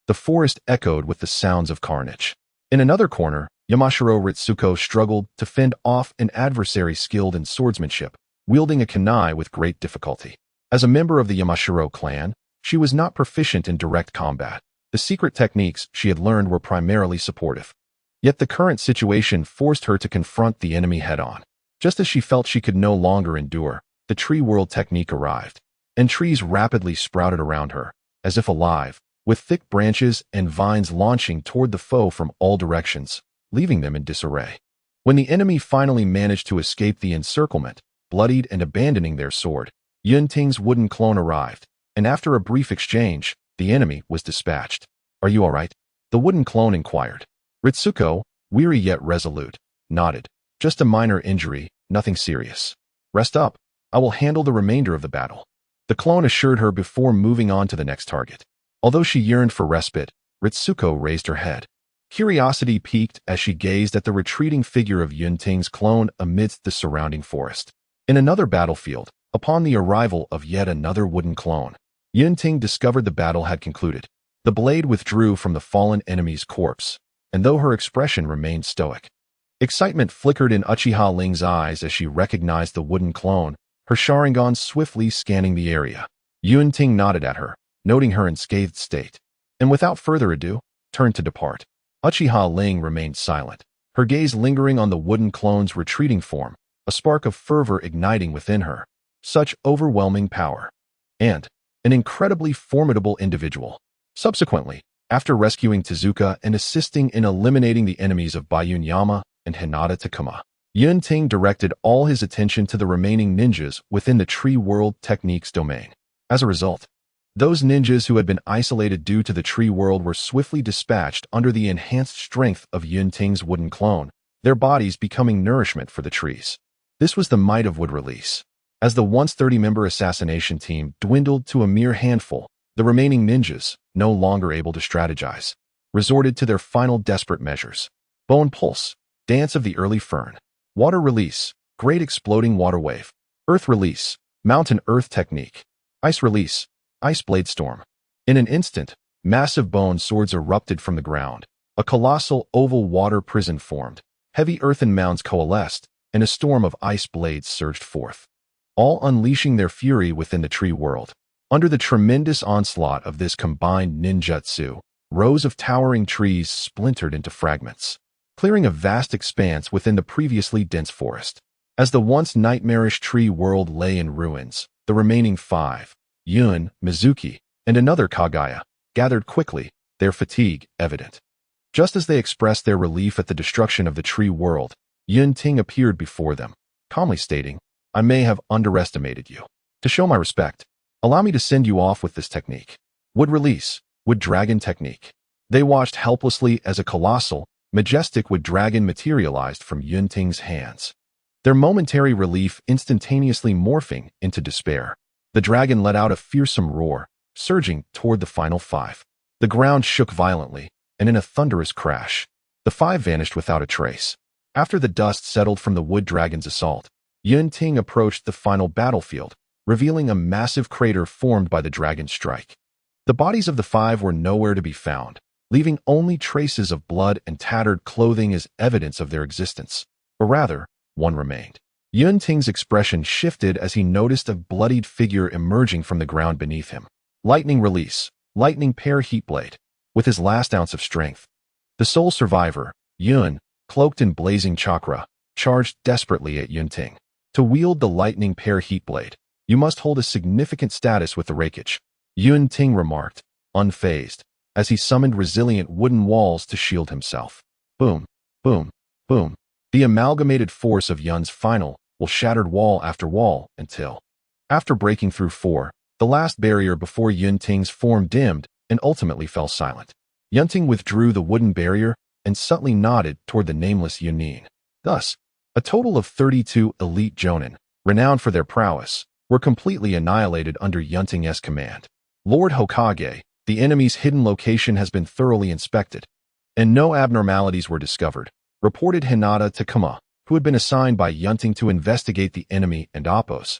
the forest echoed with the sounds of carnage. In another corner, Yamashiro Ritsuko struggled to fend off an adversary skilled in swordsmanship, wielding a kunai with great difficulty. As a member of the Yamashiro clan, she was not proficient in direct combat. The secret techniques she had learned were primarily supportive. Yet the current situation forced her to confront the enemy head-on. Just as she felt she could no longer endure, the tree world technique arrived, and trees rapidly sprouted around her, as if alive, with thick branches and vines launching toward the foe from all directions, leaving them in disarray. When the enemy finally managed to escape the encirclement, bloodied and abandoning their sword, Yunting's wooden clone arrived, and after a brief exchange, the enemy was dispatched. "Are you all right?" the wooden clone inquired. Ritsuko, weary yet resolute, nodded. "Just a minor injury, nothing serious. Rest up. I will handle the remainder of the battle," the clone assured her before moving on to the next target. Although she yearned for respite, Ritsuko raised her head. Curiosity piqued as she gazed at the retreating figure of Yunting's clone amidst the surrounding forest. In another battlefield, upon the arrival of yet another wooden clone, Yunting discovered the battle had concluded. The blade withdrew from the fallen enemy's corpse, and though her expression remained stoic, excitement flickered in Uchiha Ling's eyes as she recognized the wooden clone, her Sharingan swiftly scanning the area. Yunting nodded at her, noting her unscathed state, and without further ado, turned to depart. Uchiha Ling remained silent, her gaze lingering on the wooden clone's retreating form, a spark of fervor igniting within her. Such overwhelming power. And an incredibly formidable individual. Subsequently, after rescuing Tezuka and assisting in eliminating the enemies of Bayunyama and Hinata Takuma, Yunting directed all his attention to the remaining ninjas within the Tree World Techniques domain. As a result, those ninjas who had been isolated due to the Tree World were swiftly dispatched under the enhanced strength of Yunting's wooden clone, their bodies becoming nourishment for the trees. This was the might of wood release. As the once 30-member assassination team dwindled to a mere handful, the remaining ninjas, no longer able to strategize, resorted to their final desperate measures. Bone Pulse, Dance of the Early Fern. Water release, great exploding water wave. Earth release, mountain earth technique. Ice release, ice blade storm. In an instant, massive bone swords erupted from the ground. A colossal oval water prison formed. Heavy earthen mounds coalesced, and a storm of ice blades surged forth, all unleashing their fury within the tree world. Under the tremendous onslaught of this combined ninjutsu, rows of towering trees splintered into fragments, clearing a vast expanse within the previously dense forest. As the once nightmarish tree world lay in ruins, the remaining five, Yun, Mizuki, and another Kaguya, gathered quickly, their fatigue evident. Just as they expressed their relief at the destruction of the tree world, Yunting appeared before them, calmly stating, "I may have underestimated you. To show my respect, allow me to send you off with this technique. Wood release, wood dragon technique." They watched helplessly as a colossal, majestic wood dragon materialized from Yunting's hands, their momentary relief instantaneously morphing into despair. The dragon let out a fearsome roar, surging toward the final five. The ground shook violently, and in a thunderous crash, the five vanished without a trace. After the dust settled from the wood dragon's assault, Yunting approached the final battlefield, revealing a massive crater formed by the dragon's strike. The bodies of the five were nowhere to be found, leaving only traces of blood and tattered clothing as evidence of their existence. Or rather, one remained. Yunting's expression shifted as he noticed a bloodied figure emerging from the ground beneath him. Lightning release, lightning pair heat blade. With his last ounce of strength, the sole survivor, Yun, cloaked in blazing chakra, charged desperately at Yunting. To wield the lightning pair heat blade, you must hold a significant status with the Reikage, Yunting remarked, unfazed, as he summoned resilient wooden walls to shield himself. Boom, boom, boom. The amalgamated force of Yun's final will shattered wall after wall until, after breaking through four, the last barrier before Yunting's form dimmed and ultimately fell silent. Yunting withdrew the wooden barrier and subtly nodded toward the nameless Yunin. Thus, a total of 32 elite Jonin, renowned for their prowess, were completely annihilated under Yunting's command. Lord Hokage, the enemy's hidden location has been thoroughly inspected, and no abnormalities were discovered, reported Hinata to Kama, who had been assigned by Yunting to investigate the enemy and Appo's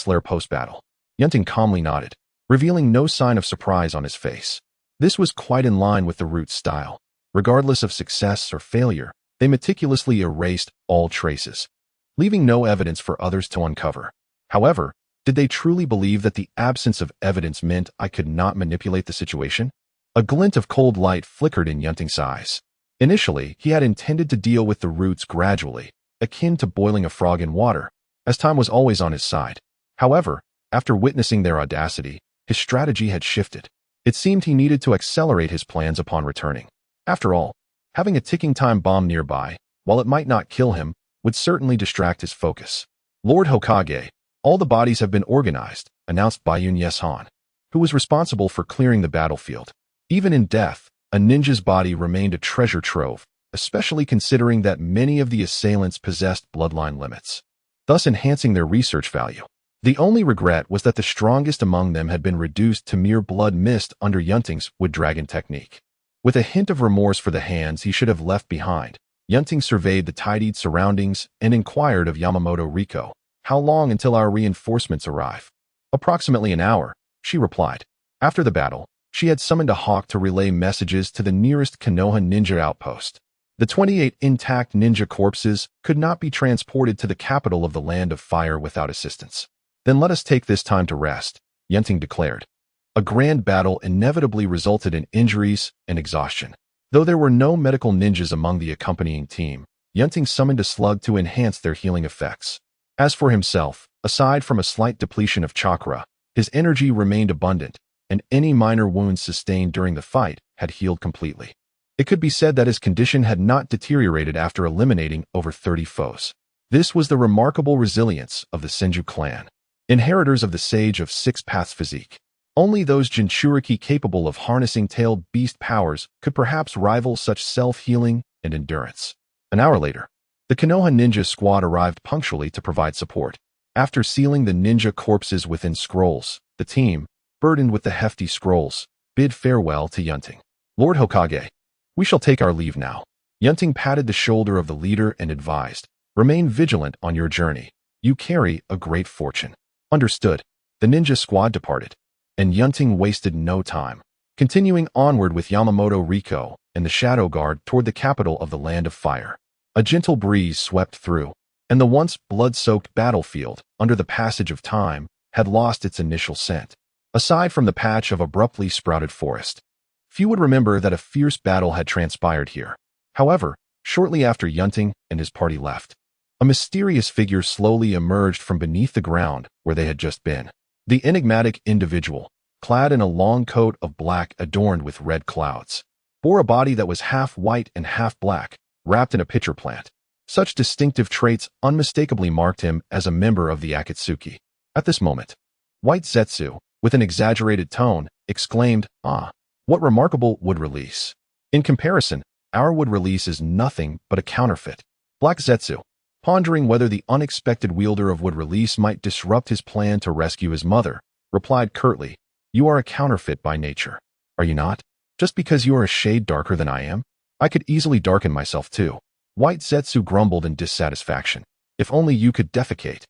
lair post-battle. Yunting calmly nodded, revealing no sign of surprise on his face. This was quite in line with the Root's style. Regardless of success or failure, they meticulously erased all traces, leaving no evidence for others to uncover. However, did they truly believe that the absence of evidence meant I could not manipulate the situation? A glint of cold light flickered in Yunting's eyes. Initially, he had intended to deal with the Roots gradually, akin to boiling a frog in water, as time was always on his side. However, after witnessing their audacity, his strategy had shifted. It seemed he needed to accelerate his plans upon returning. After all, having a ticking time bomb nearby, while it might not kill him, would certainly distract his focus. Lord Hokage, all the bodies have been organized, announced Bayun Yeshan, who was responsible for clearing the battlefield. Even in death, a ninja's body remained a treasure trove, especially considering that many of the assailants possessed bloodline limits, thus enhancing their research value. The only regret was that the strongest among them had been reduced to mere blood mist under Yunting's wood dragon technique. With a hint of remorse for the hands he should have left behind, Yunting surveyed the tidied surroundings and inquired of Yamamoto Riko, "How long until our reinforcements arrive?" "Approximately an hour," she replied. After the battle, she had summoned a hawk to relay messages to the nearest Konoha ninja outpost. The 28 intact ninja corpses could not be transported to the capital of the Land of Fire without assistance. "Then let us take this time to rest," Yunting declared. A grand battle inevitably resulted in injuries and exhaustion. Though there were no medical ninjas among the accompanying team, Yunting summoned a slug to enhance their healing effects. As for himself, aside from a slight depletion of chakra, his energy remained abundant, and any minor wounds sustained during the fight had healed completely. It could be said that his condition had not deteriorated after eliminating over 30 foes. This was the remarkable resilience of the Senju clan, inheritors of the Sage of Six Paths physique. Only those Jinchuriki capable of harnessing tailed beast powers could perhaps rival such self-healing and endurance. An hour later, the Konoha ninja squad arrived punctually to provide support. After sealing the ninja corpses within scrolls, the team, burdened with the hefty scrolls, bid farewell to Yunting. "Lord Hokage, we shall take our leave now." Yunting patted the shoulder of the leader and advised, Remain vigilant on your journey. You carry a great fortune. Understood. The ninja squad departed, and Yunting wasted no time, continuing onward with Yamamoto Riko and the Shadow Guard toward the capital of the Land of Fire. A gentle breeze swept through, and the once blood-soaked battlefield, under the passage of time, had lost its initial scent. Aside from the patch of abruptly sprouted forest, few would remember that a fierce battle had transpired here. However, shortly after Yunting and his party left, a mysterious figure slowly emerged from beneath the ground where they had just been. The enigmatic individual, clad in a long coat of black adorned with red clouds, bore a body that was half white and half black, wrapped in a pitcher plant. Such distinctive traits unmistakably marked him as a member of the Akatsuki. At this moment, White Zetsu, with an exaggerated tone, exclaimed, "Ah, what remarkable wood release. In comparison, our wood release is nothing but a counterfeit." Black Zetsu, pondering whether the unexpected wielder of wood release might disrupt his plan to rescue his mother, replied curtly, "You are a counterfeit by nature, are you not? Just because you are a shade darker than I am? I could easily darken myself too." White Zetsu grumbled in dissatisfaction. "If only you could defecate.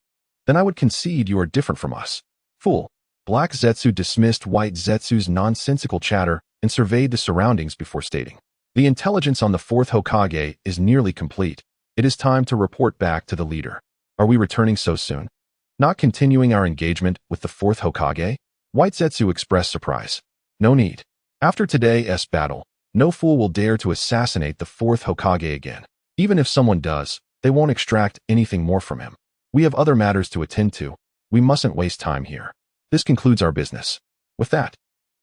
Then I would concede you are different from us." Fool. Black Zetsu dismissed White Zetsu's nonsensical chatter and surveyed the surroundings before stating, "The intelligence on the Fourth Hokage is nearly complete. It is time to report back to the leader." "Are we returning so soon? Not continuing our engagement with the Fourth Hokage?" White Zetsu expressed surprise. "No need. After today's battle, no fool will dare to assassinate the Fourth Hokage again. Even if someone does, they won't extract anything more from him. We have other matters to attend to. We mustn't waste time here. This concludes our business." With that,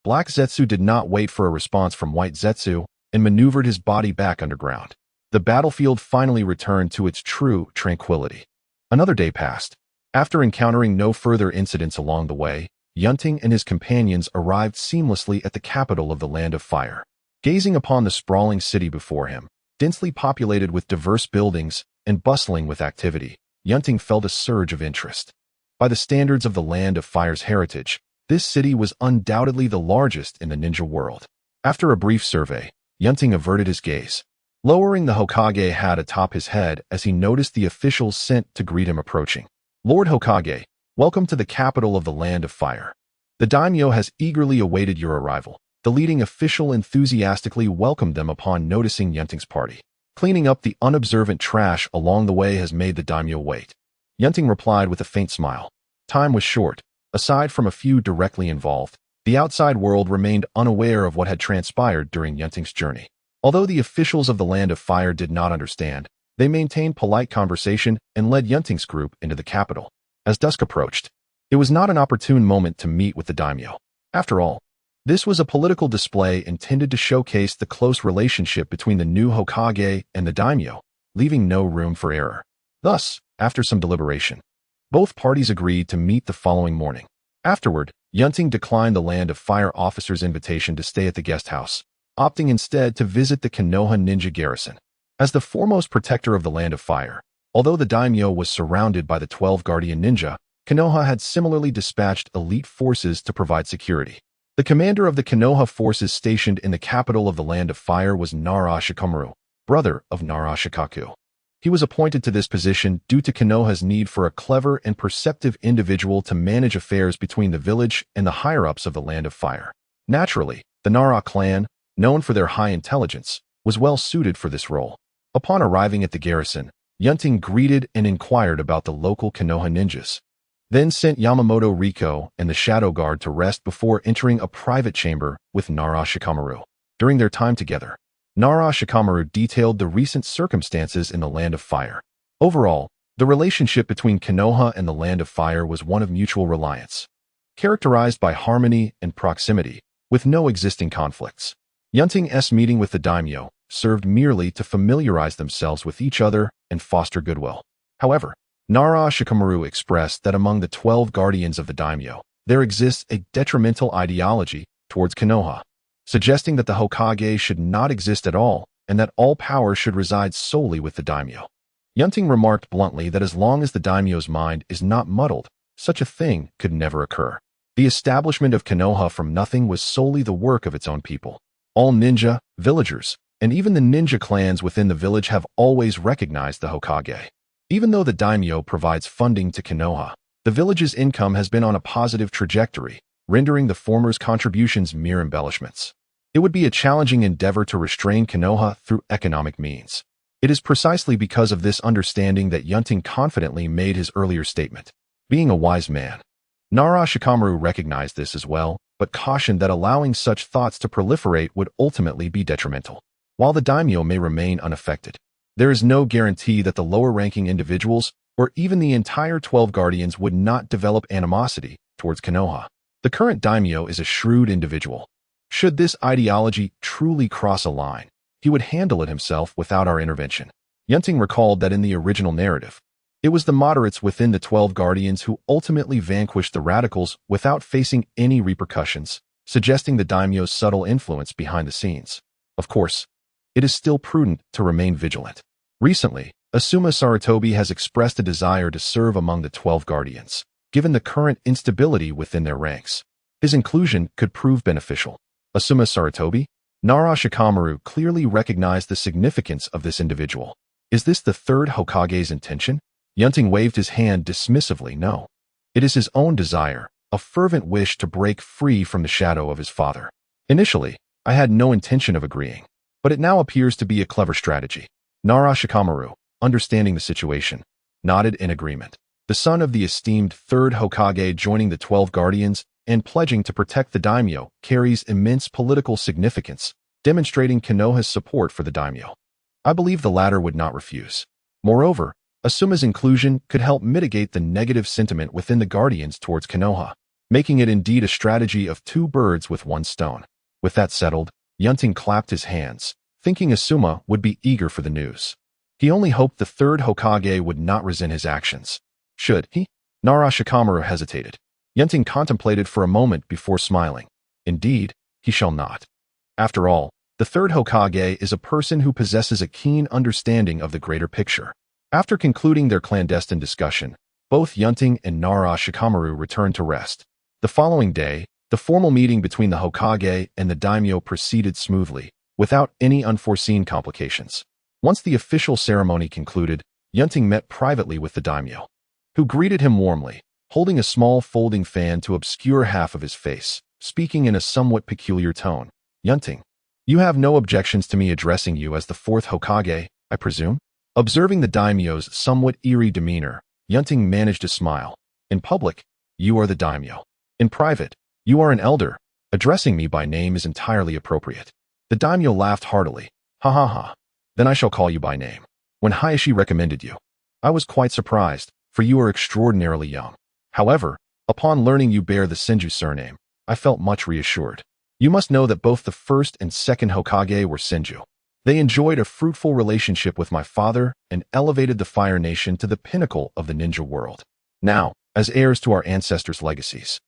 Black Zetsu did not wait for a response from White Zetsu and maneuvered his body back underground. The battlefield finally returned to its true tranquility. Another day passed. After encountering no further incidents along the way, Yunting and his companions arrived seamlessly at the capital of the Land of Fire. Gazing upon the sprawling city before him, densely populated with diverse buildings and bustling with activity, Yunting felt a surge of interest. By the standards of the Land of Fire's heritage, this city was undoubtedly the largest in the ninja world. After a brief survey, Yunting averted his gaze, lowering the Hokage hat atop his head as he noticed the officials sent to greet him approaching. "Lord Hokage, welcome to the capital of the Land of Fire. The daimyo has eagerly awaited your arrival." The leading official enthusiastically welcomed them upon noticing Yunting's party. "Cleaning up the unobservant trash along the way has made the daimyo wait." Yunting replied with a faint smile. Time was short. Aside from a few directly involved, the outside world remained unaware of what had transpired during Yunting's journey. Although the officials of the Land of Fire did not understand, they maintained polite conversation and led Yunting's group into the capital. As dusk approached, it was not an opportune moment to meet with the daimyo. After all, this was a political display intended to showcase the close relationship between the new Hokage and the daimyo, leaving no room for error. Thus, after some deliberation, both parties agreed to meet the following morning. Afterward, Yunting declined the Land of Fire officer's invitation to stay at the guest house, opting instead to visit the Konoha ninja garrison. As the foremost protector of the Land of Fire, although the daimyo was surrounded by the 12 guardian ninja, Konoha had similarly dispatched elite forces to provide security. The commander of the Konoha forces stationed in the capital of the Land of Fire was Nara Shikamaru, brother of Nara Shikaku. He was appointed to this position due to Konoha's need for a clever and perceptive individual to manage affairs between the village and the higher-ups of the Land of Fire. Naturally, the Nara clan, known for their high intelligence, was well suited for this role. Upon arriving at the garrison, Yunting greeted and inquired about the local Konoha ninjas, then sent Yamamoto Riko and the Shadow Guard to rest before entering a private chamber with Nara Shikamaru. During their time together, Nara Shikamaru detailed the recent circumstances in the Land of Fire. Overall, the relationship between Konoha and the Land of Fire was one of mutual reliance, characterized by harmony and proximity, with no existing conflicts. Yunting's meeting with the daimyo served merely to familiarize themselves with each other and foster goodwill. However, Nara Shikamaru expressed that among the 12 guardians of the daimyo, there exists a detrimental ideology towards Konoha, suggesting that the Hokage should not exist at all and that all power should reside solely with the daimyo. Yunting remarked bluntly that as long as the daimyo's mind is not muddled, such a thing could never occur. The establishment of Konoha from nothing was solely the work of its own people. All ninja, villagers, and even the ninja clans within the village have always recognized the Hokage. Even though the daimyo provides funding to Konoha, the village's income has been on a positive trajectory, rendering the former's contributions mere embellishments. It would be a challenging endeavor to restrain Konoha through economic means. It is precisely because of this understanding that Yunting confidently made his earlier statement. Being a wise man. Nara Shikamaru recognized this as well, but cautioned that allowing such thoughts to proliferate would ultimately be detrimental. While the daimyo may remain unaffected, there is no guarantee that the lower-ranking individuals, or even the entire 12 guardians, would not develop animosity towards Konoha. The current daimyo is a shrewd individual. Should this ideology truly cross a line, he would handle it himself without our intervention. Yunting recalled that in the original narrative, it was the moderates within the 12 guardians who ultimately vanquished the radicals without facing any repercussions, suggesting the daimyo's subtle influence behind the scenes. Of course, it is still prudent to remain vigilant. Recently, Asuma Sarutobi has expressed a desire to serve among the 12 guardians, given the current instability within their ranks. His inclusion could prove beneficial. Asuma Sarutobi? Nara Shikamaru clearly recognized the significance of this individual. Is this the third Hokage's intention? Yunting waved his hand dismissively. No. It is his own desire, a fervent wish to break free from the shadow of his father. Initially, I had no intention of agreeing, but it now appears to be a clever strategy. Nara Shikamaru, understanding the situation, nodded in agreement. The son of the esteemed Third Hokage joining the 12 guardians and pledging to protect the daimyo carries immense political significance, demonstrating Konoha's support for the daimyo. I believe the latter would not refuse. Moreover, Asuma's inclusion could help mitigate the negative sentiment within the guardians towards Konoha, making it indeed a strategy of two birds with one stone. With that settled, Yunting clapped his hands, thinking Asuma would be eager for the news. He only hoped the Third Hokage would not resent his actions. Should he? Nara Shikamaru hesitated. Yunting contemplated for a moment before smiling. Indeed, he shall not. After all, the Third Hokage is a person who possesses a keen understanding of the greater picture. After concluding their clandestine discussion, both Yunting and Nara Shikamaru returned to rest. The following day, the formal meeting between the Hokage and the daimyo proceeded smoothly, without any unforeseen complications. Once the official ceremony concluded, Yunting met privately with the daimyo, who greeted him warmly, holding a small folding fan to obscure half of his face, speaking in a somewhat peculiar tone. Yunting, you have no objections to me addressing you as the Fourth Hokage, I presume? Observing the daimyo's somewhat eerie demeanor, Yunting managed to smile. In public, you are the daimyo. In private, you are an elder. Addressing me by name is entirely appropriate. The daimyo laughed heartily. Ha ha ha. Then I shall call you by name. When Hayashi recommended you, I was quite surprised, for you are extraordinarily young. However, upon learning you bear the Senju surname, I felt much reassured. You must know that both the first and second Hokage were Senju. They enjoyed a fruitful relationship with my father and elevated the Fire Nation to the pinnacle of the ninja world. Now, as heirs to our ancestors' legacies,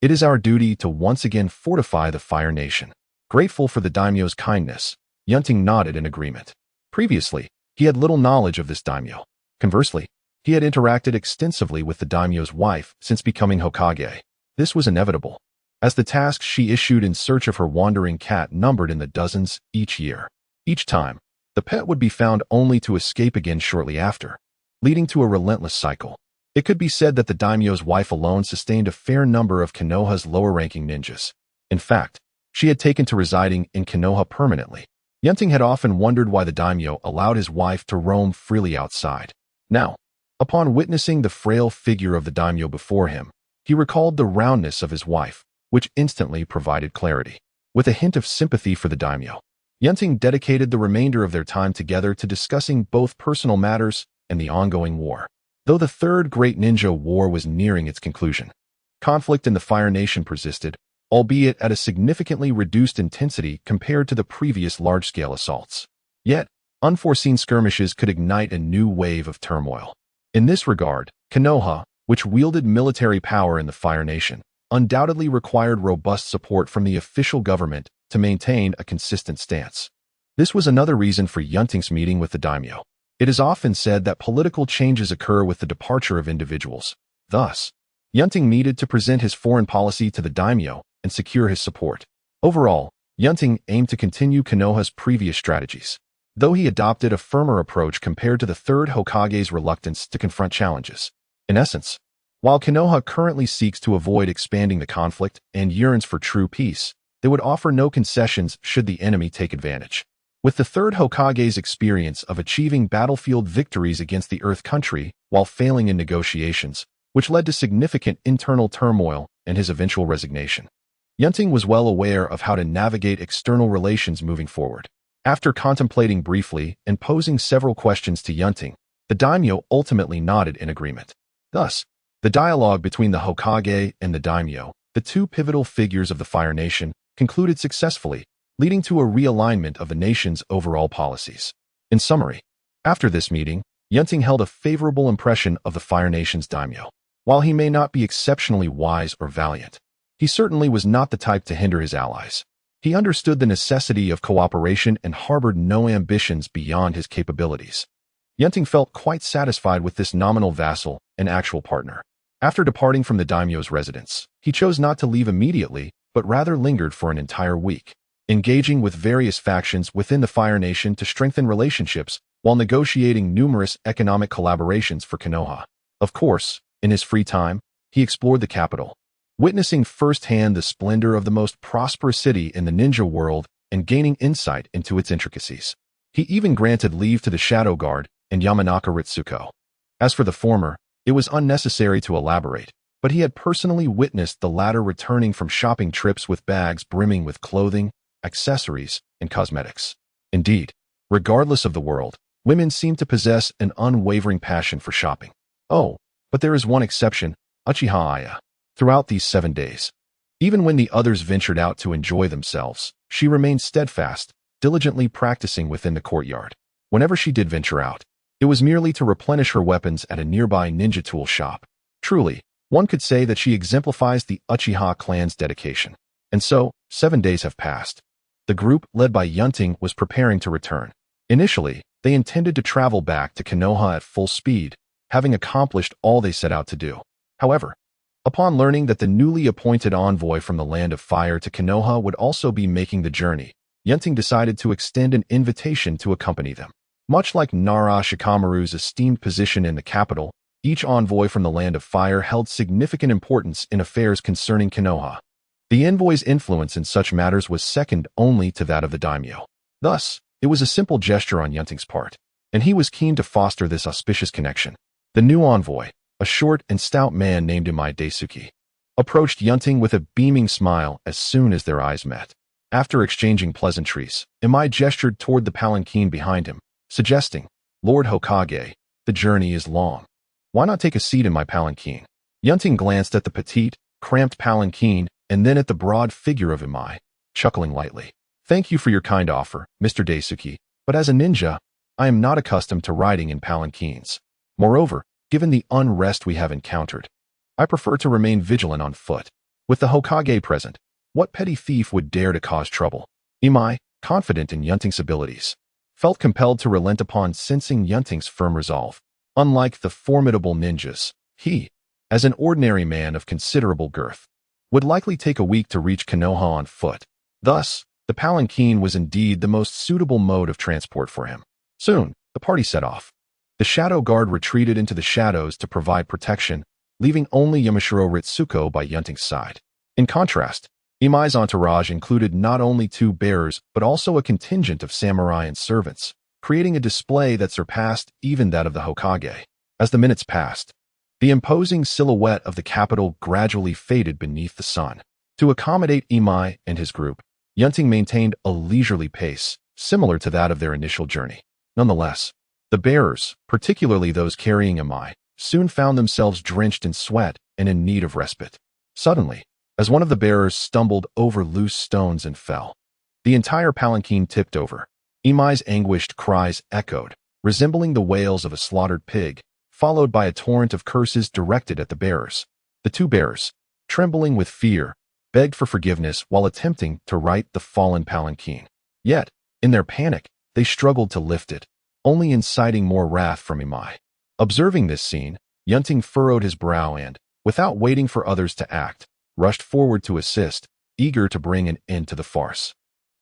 it is our duty to once again fortify the Fire Nation. Grateful for the daimyo's kindness, Yunting nodded in agreement. Previously, he had little knowledge of this daimyo. Conversely, he had interacted extensively with the daimyo's wife since becoming Hokage. This was inevitable, as the tasks she issued in search of her wandering cat numbered in the dozens each year. Each time, the pet would be found only to escape again shortly after, leading to a relentless cycle. It could be said that the daimyo's wife alone sustained a fair number of Konoha's lower-ranking ninjas. In fact, she had taken to residing in Konoha permanently. Yunting had often wondered why the daimyo allowed his wife to roam freely outside. Now, upon witnessing the frail figure of the daimyo before him, he recalled the roundness of his wife, which instantly provided clarity. With a hint of sympathy for the daimyo, Yunting dedicated the remainder of their time together to discussing both personal matters and the ongoing war. Though the Third Great Ninja War was nearing its conclusion, conflict in the Fire Nation persisted, albeit at a significantly reduced intensity compared to the previous large-scale assaults. Yet, unforeseen skirmishes could ignite a new wave of turmoil. In this regard, Konoha, which wielded military power in the Fire Nation, undoubtedly required robust support from the official government to maintain a consistent stance. This was another reason for Yunting's meeting with the daimyo. It is often said that political changes occur with the departure of individuals. Thus, Yunting needed to present his foreign policy to the daimyo and secure his support. Overall, Yunting aimed to continue Konoha's previous strategies. though he adopted a firmer approach compared to the Third Hokage's reluctance to confront challenges. In essence, while Konoha currently seeks to avoid expanding the conflict and yearns for true peace, they would offer no concessions should the enemy take advantage. With the Third Hokage's experience of achieving battlefield victories against the Earth country while failing in negotiations, which led to significant internal turmoil and his eventual resignation, Yunting was well aware of how to navigate external relations moving forward. After contemplating briefly and posing several questions to Yunting, the daimyo ultimately nodded in agreement. Thus, the dialogue between the Hokage and the daimyo, the two pivotal figures of the Fire Nation, concluded successfully, leading to a realignment of the nation's overall policies. In summary, after this meeting, Yunting held a favorable impression of the Fire Nation's daimyo. While he may not be exceptionally wise or valiant, he certainly was not the type to hinder his allies. He understood the necessity of cooperation and harbored no ambitions beyond his capabilities. Yunting felt quite satisfied with this nominal vassal and actual partner. After departing from the daimyo's residence, he chose not to leave immediately, but rather lingered for an entire week, engaging with various factions within the Fire Nation to strengthen relationships while negotiating numerous economic collaborations for Konoha. Of course, in his free time, he explored the capital, witnessing firsthand the splendor of the most prosperous city in the ninja world and gaining insight into its intricacies. He even granted leave to the Shadow Guard and Yamanaka Ritsuko. As for the former, it was unnecessary to elaborate, but he had personally witnessed the latter returning from shopping trips with bags brimming with clothing, accessories, and cosmetics. Indeed, regardless of the world, women seem to possess an unwavering passion for shopping. Oh, but there is one exception, Uchiha Aya. Throughout these 7 days, even when the others ventured out to enjoy themselves, she remained steadfast, diligently practicing within the courtyard. Whenever she did venture out, it was merely to replenish her weapons at a nearby ninja tool shop. Truly, one could say that she exemplifies the Uchiha clan's dedication. And so, 7 days have passed. The group, led by Yunting, was preparing to return. Initially, they intended to travel back to Konoha at full speed, having accomplished all they set out to do. However, upon learning that the newly appointed envoy from the Land of Fire to Konoha would also be making the journey, Yunting decided to extend an invitation to accompany them. Much like Nara Shikamaru's esteemed position in the capital, each envoy from the Land of Fire held significant importance in affairs concerning Konoha. The envoy's influence in such matters was second only to that of the daimyo. Thus, it was a simple gesture on Yunting's part, and he was keen to foster this auspicious connection. The new envoy, a short and stout man named Imai Daisuke, approached Yunting with a beaming smile as soon as their eyes met. After exchanging pleasantries, Imai gestured toward the palanquin behind him, suggesting, "Lord Hokage, the journey is long. Why not take a seat in my palanquin?" Yunting glanced at the petite, cramped palanquin and then at the broad figure of Imai, chuckling lightly. "Thank you for your kind offer, Mr. Daisuke, but as a ninja, I am not accustomed to riding in palanquins. Moreover, given the unrest we have encountered, I prefer to remain vigilant on foot. With the Hokage present, what petty thief would dare to cause trouble?" Imai, confident in Yunting's abilities, felt compelled to relent upon sensing Yunting's firm resolve. Unlike the formidable ninjas, he, as an ordinary man of considerable girth, would likely take a week to reach Konoha on foot. Thus, the palanquin was indeed the most suitable mode of transport for him. Soon, the party set off. The Shadow Guard retreated into the shadows to provide protection, leaving only Yamashiro Ritsuko by Yunting's side. In contrast, Imai's entourage included not only 2 bearers but also a contingent of samurai and servants, creating a display that surpassed even that of the Hokage. As the minutes passed, the imposing silhouette of the capital gradually faded beneath the sun. To accommodate Imai and his group, Yunting maintained a leisurely pace, similar to that of their initial journey. Nonetheless, the bearers, particularly those carrying Imai, soon found themselves drenched in sweat and in need of respite. Suddenly, as one of the bearers stumbled over loose stones and fell, the entire palanquin tipped over. Imai's anguished cries echoed, resembling the wails of a slaughtered pig, followed by a torrent of curses directed at the bearers. The 2 bearers, trembling with fear, begged for forgiveness while attempting to right the fallen palanquin. Yet, in their panic, they struggled to lift it, only inciting more wrath from Imai. Observing this scene, Yunting furrowed his brow and, without waiting for others to act, rushed forward to assist, eager to bring an end to the farce.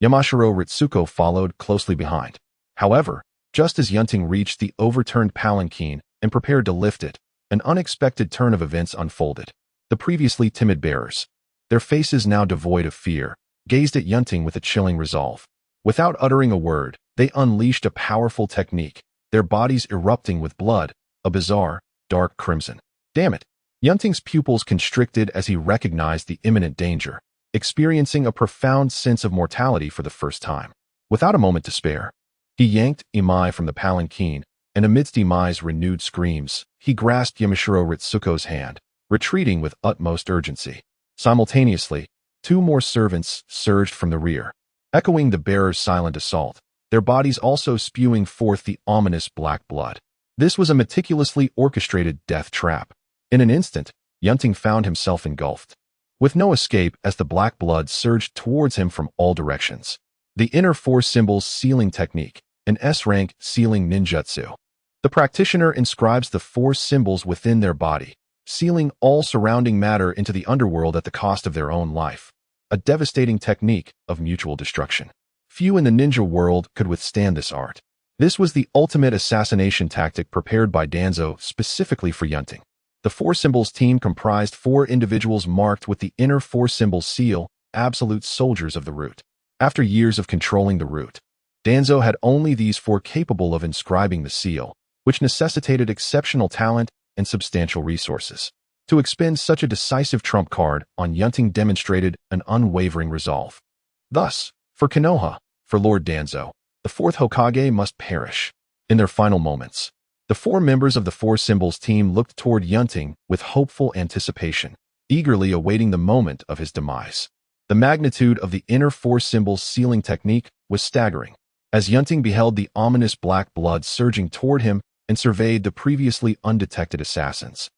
Yamashiro Ritsuko followed closely behind. However, just as Yunting reached the overturned palanquin and prepared to lift it, an unexpected turn of events unfolded. The previously timid bearers, their faces now devoid of fear, gazed at Yunting with a chilling resolve. Without uttering a word, they unleashed a powerful technique, their bodies erupting with blood, a bizarre, dark crimson. Damn it! Yunting's pupils constricted as he recognized the imminent danger, experiencing a profound sense of mortality for the first time. Without a moment to spare, he yanked Imai from the palanquin, and amidst Imai's renewed screams, he grasped Yamashiro Ritsuko's hand, retreating with utmost urgency. Simultaneously, two more servants surged from the rear, echoing the bearer's silent assault, their bodies also spewing forth the ominous black blood. This was a meticulously orchestrated death trap. In an instant, Yunting found himself engulfed, with no escape as the black blood surged towards him from all directions. The inner four symbols sealing technique, an S-rank sealing ninjutsu. The practitioner inscribes the four symbols within their body, sealing all surrounding matter into the underworld at the cost of their own life, a devastating technique of mutual destruction. Few in the ninja world could withstand this art. This was the ultimate assassination tactic prepared by Danzo specifically for Yunting. The four symbols team comprised four individuals marked with the inner four symbol seal, absolute soldiers of the root. After years of controlling the root, Danzo had only these four capable of inscribing the seal, which necessitated exceptional talent and substantial resources. To expend such a decisive trump card on Yunting demonstrated an unwavering resolve. Thus, for Konoha, for Lord Danzo, the fourth Hokage must perish. In their final moments, the four members of the Four Symbols team looked toward Yunting with hopeful anticipation, eagerly awaiting the moment of his demise. The magnitude of the inner four symbols sealing technique was staggering, as Yunting beheld the ominous black blood surging toward him and surveyed the previously undetected assassins.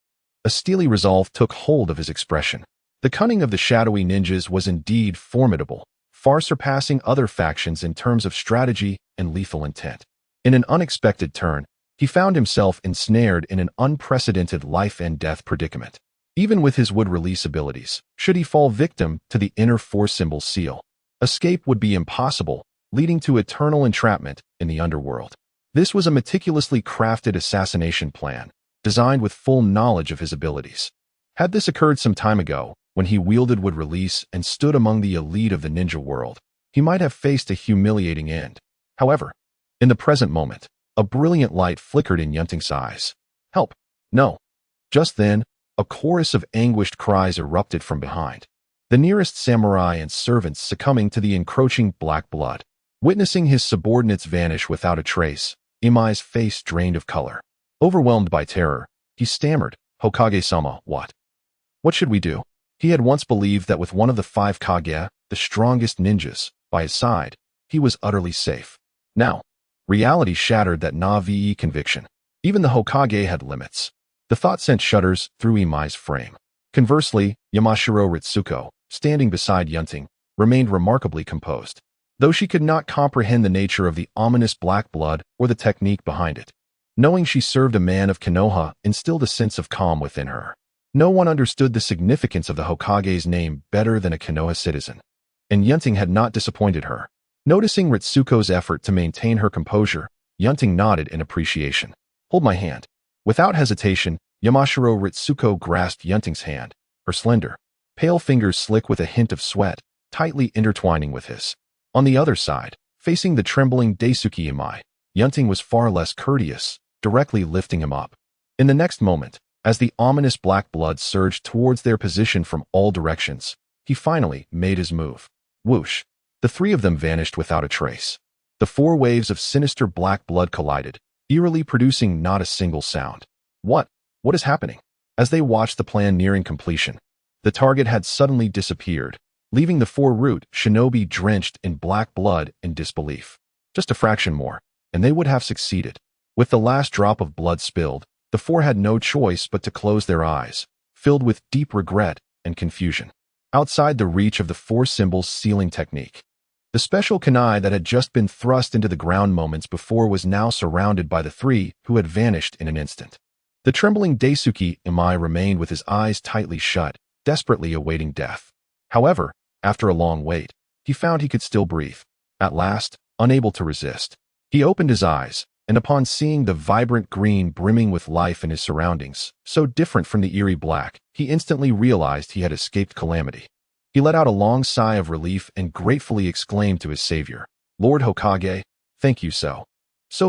A steely resolve took hold of his expression. The cunning of the shadowy ninjas was indeed formidable, far surpassing other factions in terms of strategy and lethal intent. In an unexpected turn, he found himself ensnared in an unprecedented life and death predicament. Even with his would-release abilities, should he fall victim to the inner four symbol seal, escape would be impossible, leading to eternal entrapment in the underworld. This was a meticulously crafted assassination plan, designed with full knowledge of his abilities. Had this occurred some time ago, when he wielded would-release and stood among the elite of the ninja world, he might have faced a humiliating end. However, in the present moment, a brilliant light flickered in Yunting's eyes. Help! No! Just then, a chorus of anguished cries erupted from behind, the nearest samurai and servants succumbing to the encroaching black blood. Witnessing his subordinates vanish without a trace, Imai's face drained of color. Overwhelmed by terror, he stammered, "Hokage-sama, what? What should we do?" He had once believed that with one of the five Kage, the strongest ninjas, by his side, he was utterly safe. Now, reality shattered that naive conviction. Even the Hokage had limits. The thought sent shudders through Imai's frame. Conversely, Yamashiro Ritsuko, standing beside Yunting, remained remarkably composed, though she could not comprehend the nature of the ominous black blood or the technique behind it. Knowing she served a man of Konoha instilled a sense of calm within her. No one understood the significance of the Hokage's name better than a Konoha citizen, and Yunting had not disappointed her. Noticing Ritsuko's effort to maintain her composure, Yunting nodded in appreciation. "Hold my hand." Without hesitation, Yamashiro Ritsuko grasped Yunting's hand, her slender, pale fingers slick with a hint of sweat, tightly intertwining with his. On the other side, facing the trembling Daisuke Imai, Yunting was far less courteous, directly lifting him up. In the next moment, as the ominous black blood surged towards their position from all directions, he finally made his move. Whoosh! The three of them vanished without a trace. The four waves of sinister black blood collided, eerily producing not a single sound. What is happening? As they watched the plan nearing completion, the target had suddenly disappeared, leaving the four root shinobi drenched in black blood and disbelief. Just a fraction more, and they would have succeeded. With the last drop of blood spilled, the four had no choice but to close their eyes, filled with deep regret and confusion. Outside the reach of the four symbols sealing technique, the special kunai that had just been thrust into the ground moments before was now surrounded by the three who had vanished in an instant. The trembling Daisuke Imai remained with his eyes tightly shut, desperately awaiting death. However, after a long wait, he found he could still breathe. At last, unable to resist, He opened his eyes, and upon seeing the vibrant green brimming with life in his surroundings, so different from the eerie black, he instantly realized he had escaped calamity. He let out a long sigh of relief and gratefully exclaimed to his savior, "Lord Hokage, thank you so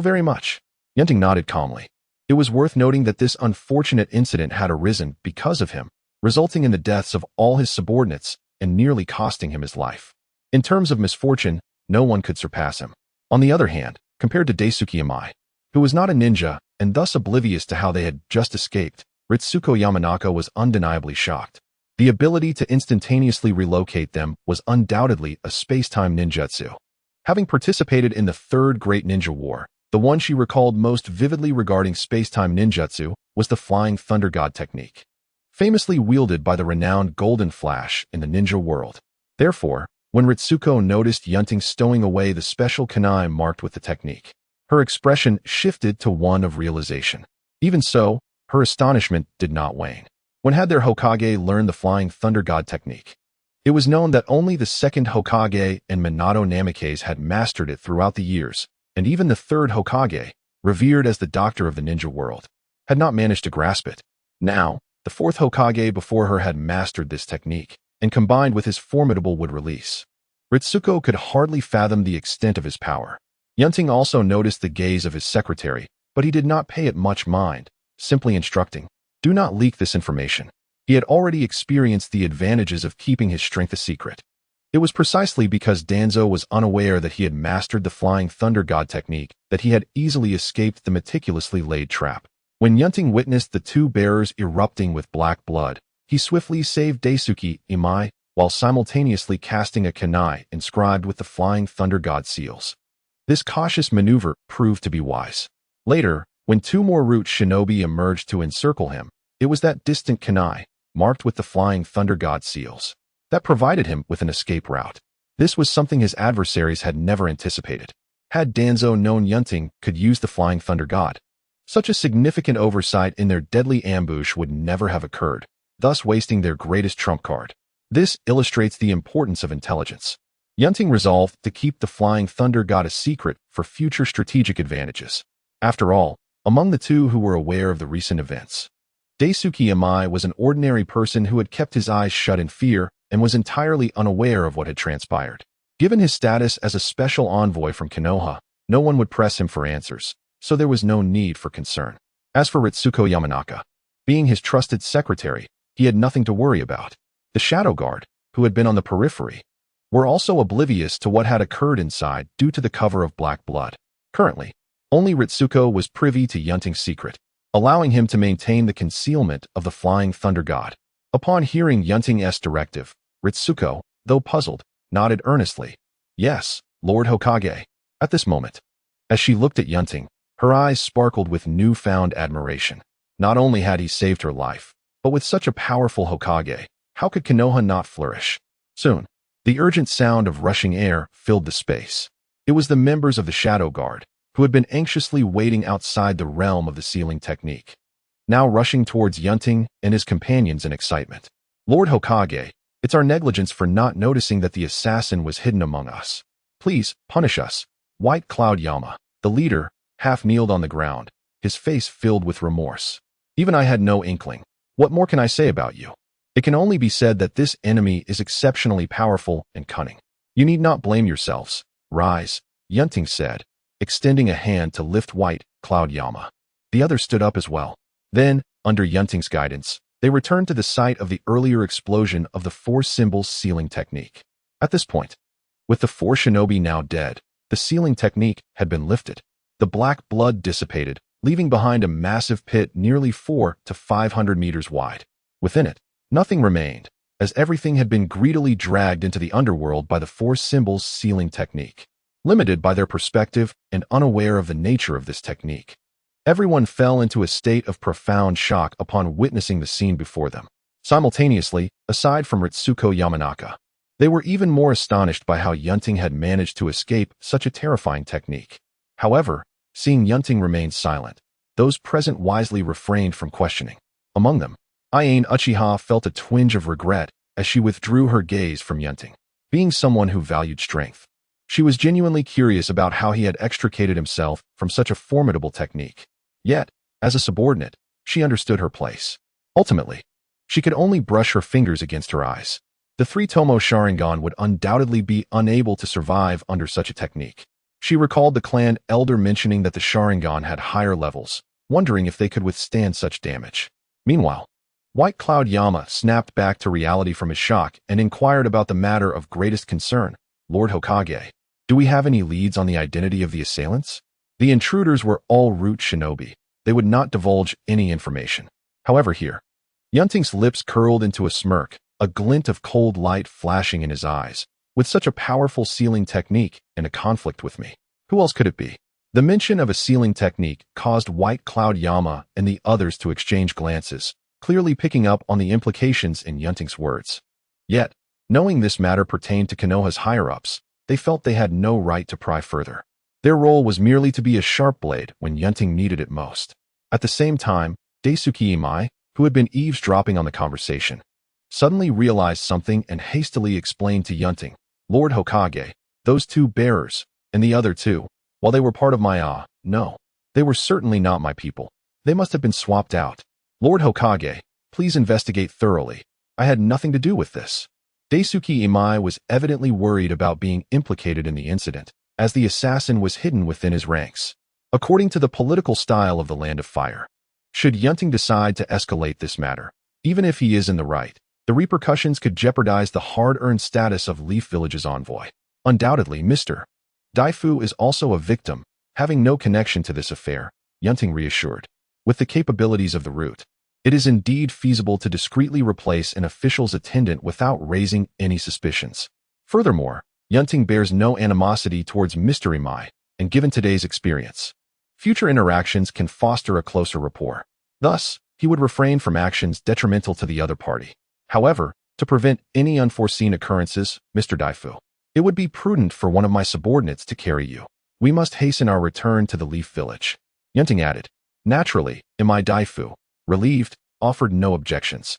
very much." Yunting nodded calmly. It was worth noting that this unfortunate incident had arisen because of him, resulting in the deaths of all his subordinates and nearly costing him his life. In terms of misfortune, no one could surpass him. On the other hand, compared to Daisuke Imai, who was not a ninja and thus oblivious to how they had just escaped, Ritsuko Yamanaka was undeniably shocked. The ability to instantaneously relocate them was undoubtedly a space-time ninjutsu. Having participated in the Third Great Ninja War, the one she recalled most vividly regarding space-time ninjutsu was the Flying Thunder God technique, famously wielded by the renowned Golden Flash in the ninja world. Therefore, when Ritsuko noticed Yunting stowing away the special kunai marked with the technique, her expression shifted to one of realization. Even so, her astonishment did not wane. When had their Hokage learned the Flying Thunder God technique? It was known that only the second Hokage and Minato Namikaze had mastered it throughout the years, and even the third Hokage, revered as the doctor of the ninja world, had not managed to grasp it. Now, the fourth Hokage before her had mastered this technique, and combined with his formidable would release. Ritsuko could hardly fathom the extent of his power. Yunting also noticed the gaze of his secretary, but he did not pay it much mind, simply instructing, "Do not leak this information." He had already experienced the advantages of keeping his strength a secret. It was precisely because Danzo was unaware that he had mastered the Flying Thunder God technique that he had easily escaped the meticulously laid trap. When Yunting witnessed the two bearers erupting with black blood, he swiftly saved Daisuke Imai while simultaneously casting a kunai inscribed with the Flying Thunder God seals. This cautious maneuver proved to be wise. Later, when two more root shinobi emerged to encircle him, it was that distant kunai, marked with the Flying Thunder God seals, that provided him with an escape route. This was something his adversaries had never anticipated. Had Danzo known Yunting could use the Flying Thunder God, such a significant oversight in their deadly ambush would never have occurred, thus wasting their greatest trump card. This illustrates the importance of intelligence. Yunting resolved to keep the Flying Thunder God a secret for future strategic advantages. After all, among the two who were aware of the recent events, Daisuke Imai was an ordinary person who had kept his eyes shut in fear and was entirely unaware of what had transpired. Given his status as a special envoy from Konoha, no one would press him for answers, so there was no need for concern. As for Ritsuko Yamanaka, being his trusted secretary, he had nothing to worry about. The Shadow Guard, who had been on the periphery, were also oblivious to what had occurred inside due to the cover of black blood. Currently, only Ritsuko was privy to Yunting's secret, allowing him to maintain the concealment of the Flying Thunder God. Upon hearing Yunting's directive, Ritsuko, though puzzled, nodded earnestly. "Yes, Lord Hokage." At this moment, as she looked at Yunting, her eyes sparkled with newfound admiration. Not only had he saved her life, but with such a powerful Hokage, how could Konoha not flourish? Soon, the urgent sound of rushing air filled the space. It was the members of the Shadow Guard, who had been anxiously waiting outside the realm of the sealing technique, now rushing towards Yunting and his companions in excitement. "Lord Hokage, it's our negligence for not noticing that the assassin was hidden among us. Please, punish us." White Cloud Yama, the leader, half kneeled on the ground, his face filled with remorse. "Even I had no inkling. What more can I say about you? It can only be said that this enemy is exceptionally powerful and cunning. You need not blame yourselves. Rise," Yunting said, extending a hand to lift White Cloud Yama. The others stood up as well. Then, under Yunting's guidance, they returned to the site of the earlier explosion of the four symbols sealing technique. At this point, with the four shinobi now dead, the sealing technique had been lifted. The black blood dissipated, leaving behind a massive pit nearly 400 to 500 meters wide. Within it, nothing remained, as everything had been greedily dragged into the underworld by the four symbols sealing technique. Limited by their perspective and unaware of the nature of this technique, everyone fell into a state of profound shock upon witnessing the scene before them. Simultaneously, aside from Ritsuko Yamanaka, they were even more astonished by how Yunting had managed to escape such a terrifying technique. However, seeing Yunting remain silent, those present wisely refrained from questioning. Among them, Ayane Uchiha felt a twinge of regret as she withdrew her gaze from Yunting. Being someone who valued strength, She was genuinely curious about how he had extricated himself from such a formidable technique. Yet, as a subordinate, she understood her place. Ultimately, she could only brush her fingers against her eyes. The three-tomo Sharingan would undoubtedly be unable to survive under such a technique. She recalled the clan elder mentioning that the Sharingan had higher levels, wondering if they could withstand such damage. Meanwhile, White Cloud Yama snapped back to reality from his shock and inquired about the matter of greatest concern. Lord Hokage, do we have any leads on the identity of the assailants? The intruders were all root shinobi. They would not divulge any information. However, here, Yunting's lips curled into a smirk, a glint of cold light flashing in his eyes. With such a powerful sealing technique and a conflict with me, who else could it be? The mention of a sealing technique caused White Cloud Yama and the others to exchange glances, clearly picking up on the implications in Yunting's words. Yet, knowing this matter pertained to Konoha's higher-ups, they felt they had no right to pry further. Their role was merely to be a sharp blade when Yunting needed it most. At the same time, Daisuke Imai, who had been eavesdropping on the conversation, suddenly realized something and hastily explained to Yunting, Lord Hokage, those two bearers, and the other two, while they were part of my no, they were certainly not my people. They must have been swapped out. Lord Hokage, please investigate thoroughly. I had nothing to do with this. Daisuke Imai was evidently worried about being implicated in the incident, as the assassin was hidden within his ranks. According to the political style of the Land of Fire, should Yunting decide to escalate this matter, even if he is in the right, the repercussions could jeopardize the hard-earned status of Leaf Village's envoy. Undoubtedly, Mr. Daifu is also a victim, having no connection to this affair, Yunting reassured. With the capabilities of the root, it is indeed feasible to discreetly replace an official's attendant without raising any suspicions. Furthermore, Yunting bears no animosity towards Mr. Imai, and given today's experience, future interactions can foster a closer rapport. Thus, he would refrain from actions detrimental to the other party. However, to prevent any unforeseen occurrences, Mr. Daifu, it would be prudent for one of my subordinates to carry you. We must hasten our return to the Leaf Village. Yunting added. Naturally, Imai Daifu, relieved, offered no objections.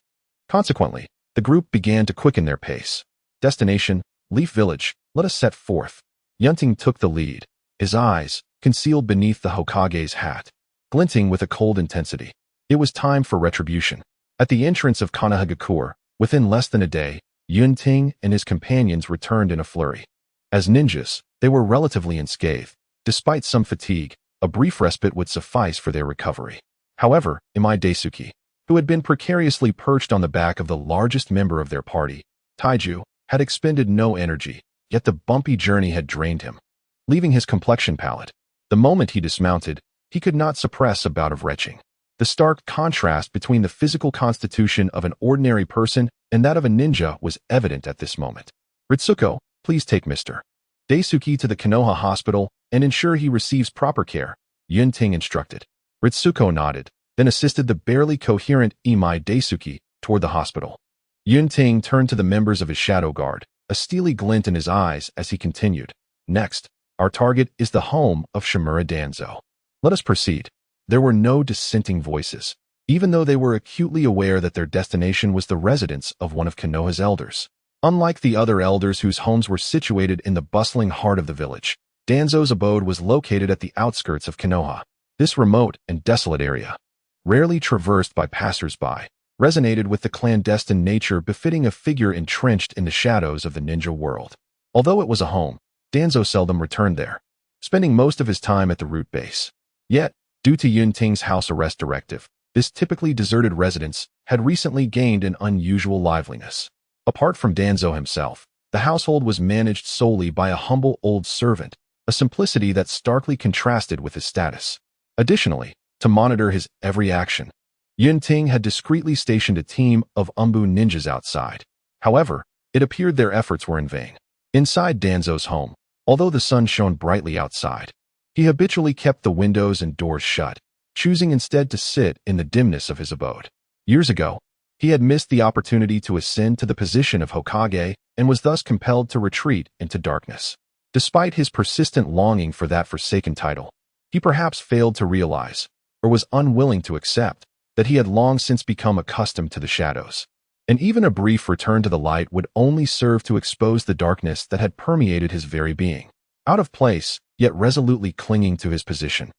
Consequently, the group began to quicken their pace. Destination, Leaf Village, let us set forth. Yunting took the lead, his eyes, concealed beneath the Hokage's hat, glinting with a cold intensity. It was time for retribution. At the entrance of Konohagakure, within less than a day, Yunting and his companions returned in a flurry. As ninjas, they were relatively unscathed. Despite some fatigue, a brief respite would suffice for their recovery. However, Imai Daisuke, who had been precariously perched on the back of the largest member of their party, Taiju, had expended no energy, yet the bumpy journey had drained him, leaving his complexion pallid. The moment he dismounted, he could not suppress a bout of retching. The stark contrast between the physical constitution of an ordinary person and that of a ninja was evident at this moment. Ritsuko, please take Mr. Daisuke to the Konoha hospital and ensure he receives proper care, Yunting instructed. Ritsuko nodded, then assisted the barely coherent Imai Daisuke toward the hospital. Yunting turned to the members of his shadow guard, a steely glint in his eyes as he continued. Next, our target is the home of Shimura Danzo. Let us proceed. There were no dissenting voices, even though they were acutely aware that their destination was the residence of one of Konoha's elders. Unlike the other elders whose homes were situated in the bustling heart of the village, Danzo's abode was located at the outskirts of Konoha. This remote and desolate area, rarely traversed by passers-by, resonated with the clandestine nature befitting a figure entrenched in the shadows of the ninja world. Although it was a home, Danzo seldom returned there, spending most of his time at the root base. Yet, due to Yunting's house arrest directive, this typically deserted residence had recently gained an unusual liveliness. Apart from Danzo himself, the household was managed solely by a humble old servant, a simplicity that starkly contrasted with his status. Additionally, to monitor his every action, Yunting had discreetly stationed a team of Umbu ninjas outside. However, it appeared their efforts were in vain. Inside Danzo's home, although the sun shone brightly outside, he habitually kept the windows and doors shut, choosing instead to sit in the dimness of his abode. Years ago, he had missed the opportunity to ascend to the position of Hokage and was thus compelled to retreat into darkness. Despite his persistent longing for that forsaken title, he perhaps failed to realize, or was unwilling to accept, that he had long since become accustomed to the shadows. And even a brief return to the light would only serve to expose the darkness that had permeated his very being. out of place, yet resolutely clinging to his position.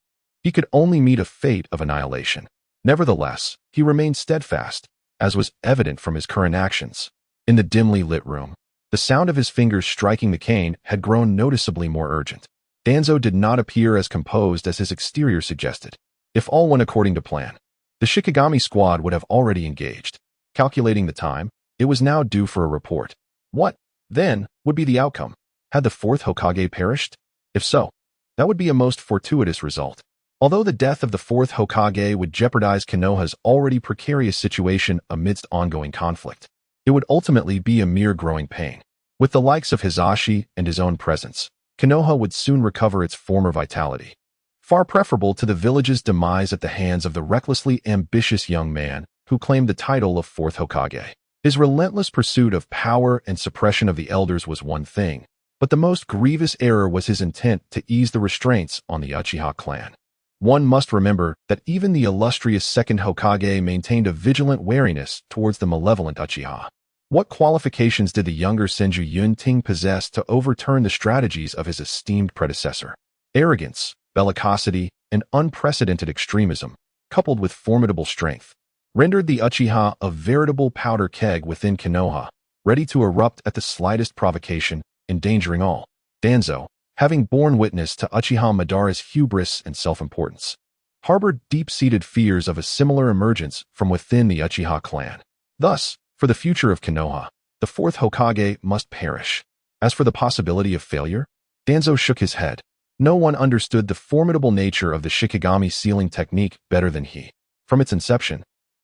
He could only meet a fate of annihilation. Nevertheless, he remained steadfast, as was evident from his current actions. In the dimly lit room, the sound of his fingers striking the cane had grown noticeably more urgent. Danzo did not appear as composed as his exterior suggested. If all went according to plan, the Shikigami squad would have already engaged. Calculating the time, it was now due for a report. What, then, would be the outcome? Had the Fourth Hokage perished? If so, that would be a most fortuitous result. Although the death of the Fourth Hokage would jeopardize Konoha's already precarious situation amidst ongoing conflict, it would ultimately be a mere growing pain. With the likes of Hizashi and his own presence, Konoha would soon recover its former vitality. Far preferable to the village's demise at the hands of the recklessly ambitious young man who claimed the title of Fourth Hokage. His relentless pursuit of power and suppression of the elders was one thing, but the most grievous error was his intent to ease the restraints on the Uchiha clan. One must remember that even the illustrious Second Hokage maintained a vigilant wariness towards the malevolent Uchiha. What qualifications did the younger Senju Yunting possess to overturn the strategies of his esteemed predecessor? Arrogance, bellicosity, and unprecedented extremism, coupled with formidable strength, rendered the Uchiha a veritable powder keg within Konoha, ready to erupt at the slightest provocation, endangering all. Danzo, having borne witness to Uchiha Madara's hubris and self-importance, harbored deep-seated fears of a similar emergence from within the Uchiha clan. Thus, for the future of Konoha, the Fourth Hokage must perish. As for the possibility of failure, Danzo shook his head. No one understood the formidable nature of the Shikigami sealing technique better than he. From its inception,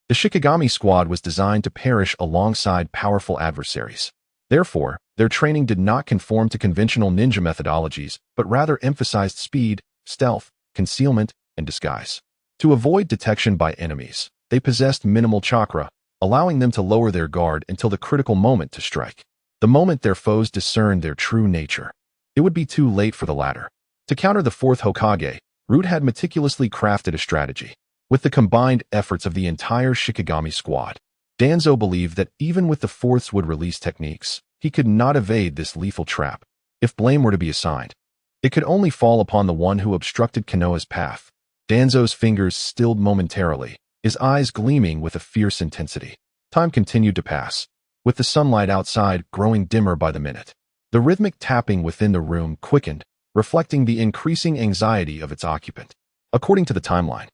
the Shikigami squad was designed to perish alongside powerful adversaries. Therefore, their training did not conform to conventional ninja methodologies, but rather emphasized speed, stealth, concealment, and disguise. To avoid detection by enemies, they possessed minimal chakra, allowing them to lower their guard until the critical moment to strike. The moment their foes discerned their true nature, it would be too late for the latter. To counter the Fourth Hokage, Root had meticulously crafted a strategy. With the combined efforts of the entire Shikigami squad, Danzo believed that even with the Fourth's would-release techniques, he could not evade this lethal trap. If blame were to be assigned, it could only fall upon the one who obstructed Konoha's path. Danzo's fingers stilled momentarily, his eyes gleaming with a fierce intensity. Time continued to pass, with the sunlight outside growing dimmer by the minute. The rhythmic tapping within the room quickened, reflecting the increasing anxiety of its occupant. According to the timeline,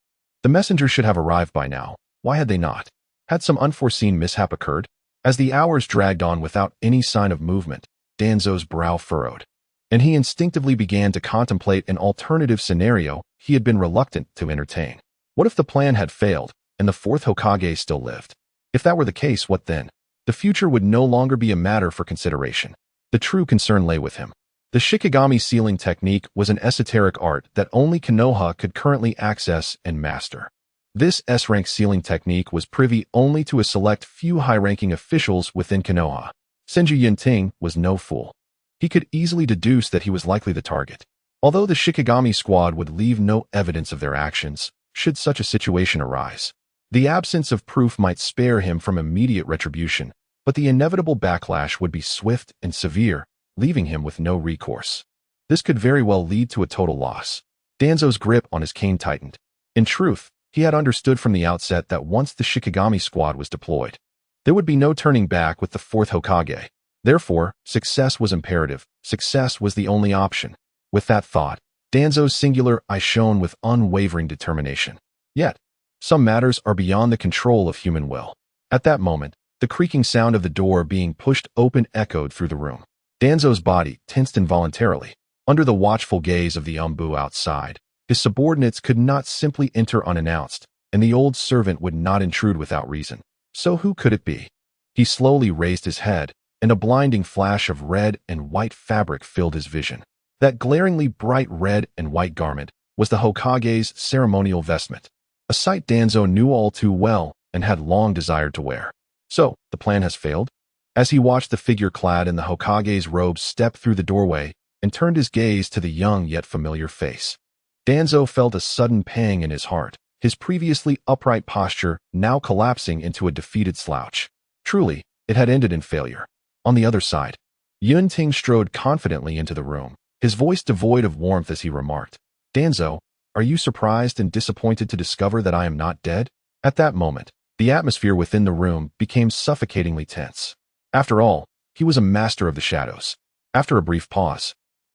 the messenger should have arrived by now. Why had they not? Had some unforeseen mishap occurred? As the hours dragged on without any sign of movement, Danzo's brow furrowed, and he instinctively began to contemplate an alternative scenario he had been reluctant to entertain. What if the plan had failed, and the Fourth Hokage still lived? If that were the case, what then? The future would no longer be a matter for consideration. The true concern lay with him. The Shikigami sealing technique was an esoteric art that only Konoha could currently access and master. This S-rank sealing technique was privy only to a select few high-ranking officials within Konoha. Senju Yunting was no fool. He could easily deduce that he was likely the target. Although the Shikigami squad would leave no evidence of their actions, should such a situation arise, the absence of proof might spare him from immediate retribution, but the inevitable backlash would be swift and severe, leaving him with no recourse. This could very well lead to a total loss. Danzo's grip on his cane tightened. In truth, he had understood from the outset that once the Shikigami squad was deployed, there would be no turning back with the Fourth Hokage. Therefore, success was imperative. Success was the only option. With that thought, Danzo's singular eye shone with unwavering determination. Yet, some matters are beyond the control of human will. At that moment, the creaking sound of the door being pushed open echoed through the room. Danzo's body tensed involuntarily. Under the watchful gaze of the Umbu outside, his subordinates could not simply enter unannounced, and the old servant would not intrude without reason. So who could it be? He slowly raised his head, and a blinding flash of red and white fabric filled his vision. That glaringly bright red and white garment was the Hokage's ceremonial vestment, a sight Danzo knew all too well and had long desired to wear. So, the plan has failed? As he watched the figure clad in the Hokage's robes step through the doorway and turned his gaze to the young yet familiar face, Danzo felt a sudden pang in his heart, his previously upright posture now collapsing into a defeated slouch. Truly, it had ended in failure. On the other side, Yunting strode confidently into the room, his voice devoid of warmth as he remarked, "Danzo, are you surprised and disappointed to discover that I am not dead?" At that moment, the atmosphere within the room became suffocatingly tense. After all, he was a master of the shadows. After a brief pause,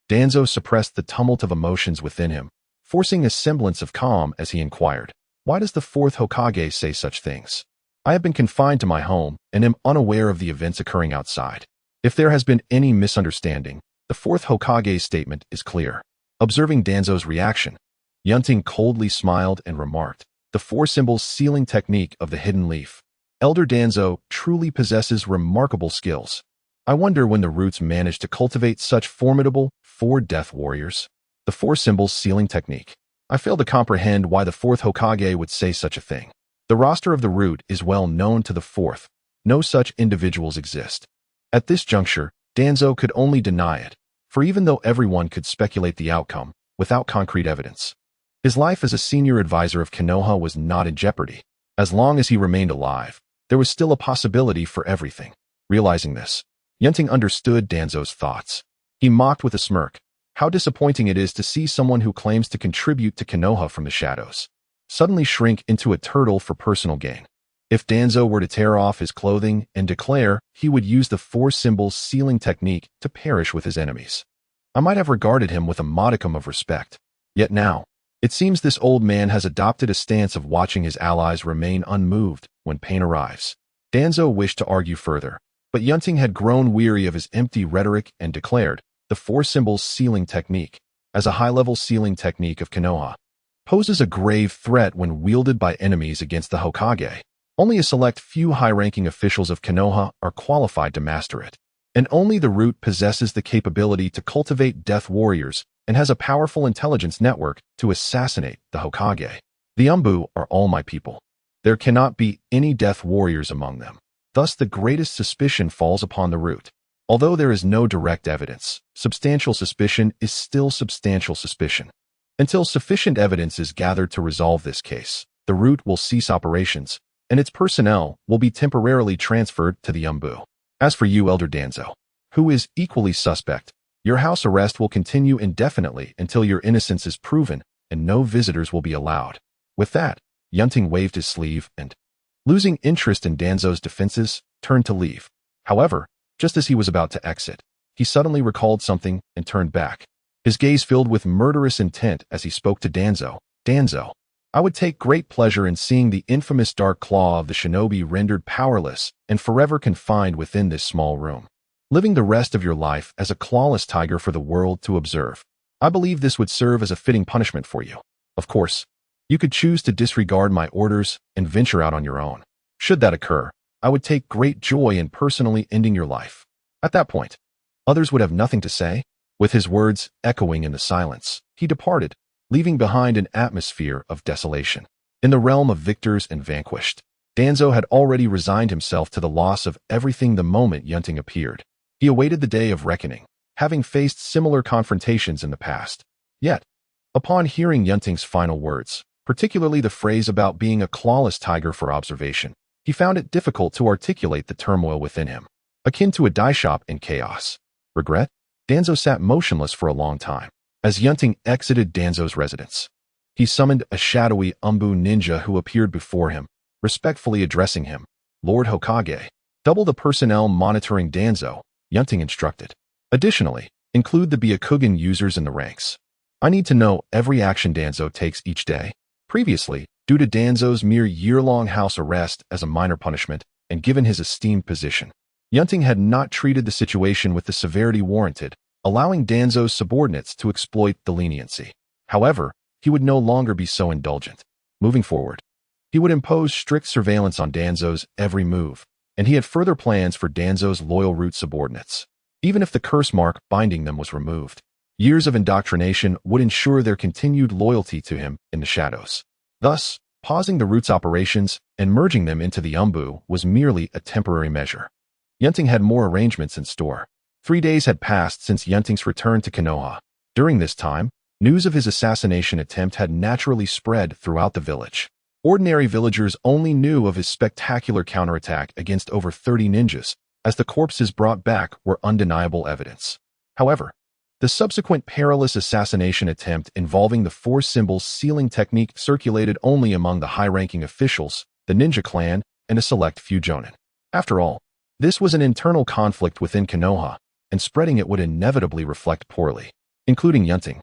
Danzo suppressed the tumult of emotions within him, forcing a semblance of calm as he inquired, "Why does the Fourth Hokage say such things? I have been confined to my home and am unaware of the events occurring outside. If there has been any misunderstanding, the Fourth Hokage's statement is clear." Observing Danzo's reaction, Yunting coldly smiled and remarked, "The four symbols sealing technique of the hidden leaf. Elder Danzo truly possesses remarkable skills. I wonder when the roots managed to cultivate such formidable four death warriors." The four symbols sealing technique. I fail to comprehend why the Fourth Hokage would say such a thing. The roster of the root is well known to the Fourth. No such individuals exist. At this juncture, Danzo could only deny it, for even though everyone could speculate the outcome, without concrete evidence, his life as a senior advisor of Konoha was not in jeopardy. As long as he remained alive, there was still a possibility for everything. Realizing this, Yunting understood Danzo's thoughts. He mocked with a smirk. How disappointing it is to see someone who claims to contribute to Konoha from the shadows suddenly shrink into a turtle for personal gain. If Danzo were to tear off his clothing and declare he would use the four symbols sealing technique to perish with his enemies, I might have regarded him with a modicum of respect. Yet now, it seems this old man has adopted a stance of watching his allies remain unmoved when pain arrives. Danzo wished to argue further, but Yunting had grown weary of his empty rhetoric and declared, "The four symbols sealing technique, as a high-level sealing technique of Konoha, poses a grave threat when wielded by enemies against the Hokage. Only a select few high-ranking officials of Konoha are qualified to master it, and only the root possesses the capability to cultivate death warriors and has a powerful intelligence network to assassinate the Hokage. The Umbu are all my people. There cannot be any death warriors among them. Thus the greatest suspicion falls upon the root. Although there is no direct evidence, substantial suspicion is still substantial suspicion. Until sufficient evidence is gathered to resolve this case, the root will cease operations, and its personnel will be temporarily transferred to the Umbu. As for you, Elder Danzo, who is equally suspect, your house arrest will continue indefinitely until your innocence is proven, and no visitors will be allowed." With that, Yunting waved his sleeve and, losing interest in Danzo's defenses, turned to leave. However, just as he was about to exit, he suddenly recalled something and turned back. His gaze filled with murderous intent as he spoke to Danzo. "Danzo, I would take great pleasure in seeing the infamous dark claw of the shinobi rendered powerless and forever confined within this small room, living the rest of your life as a clawless tiger for the world to observe. I believe this would serve as a fitting punishment for you. Of course, you could choose to disregard my orders and venture out on your own. Should that occur, I would take great joy in personally ending your life." At that point, others would have nothing to say. With his words echoing in the silence, he departed, leaving behind an atmosphere of desolation. In the realm of victors and vanquished, Danzo had already resigned himself to the loss of everything the moment Yunting appeared. He awaited the day of reckoning, having faced similar confrontations in the past. Yet, upon hearing Yunting's final words, particularly the phrase about being a clawless tiger for observation, he found it difficult to articulate the turmoil within him, akin to a die shop in chaos. Regret? Danzo sat motionless for a long time. As Yunting exited Danzo's residence, he summoned a shadowy Umbu ninja who appeared before him, respectfully addressing him, "Lord Hokage." Double the personnel monitoring Danzo, Yunting instructed. Additionally, include the Byakugan users in the ranks. I need to know every action Danzo takes each day. Previously, due to Danzo's mere year-long house arrest as a minor punishment, and given his esteemed position, Yunting had not treated the situation with the severity warranted, allowing Danzo's subordinates to exploit the leniency. However, he would no longer be so indulgent. Moving forward, he would impose strict surveillance on Danzo's every move, and he had further plans for Danzo's loyal root subordinates. Even if the curse mark binding them was removed, years of indoctrination would ensure their continued loyalty to him in the shadows. Thus, pausing the root's operations and merging them into the Umbu was merely a temporary measure. Yunting had more arrangements in store. 3 days had passed since Yunting's return to Konoha. During this time, news of his assassination attempt had naturally spread throughout the village. Ordinary villagers only knew of his spectacular counterattack against over 30 ninjas, as the corpses brought back were undeniable evidence. However, The subsequent perilous assassination attempt involving the four symbols sealing technique circulated only among the high-ranking officials, the ninja clan, and a select few jonin. After all, this was an internal conflict within Konoha, and spreading it would inevitably reflect poorly, including Yunting.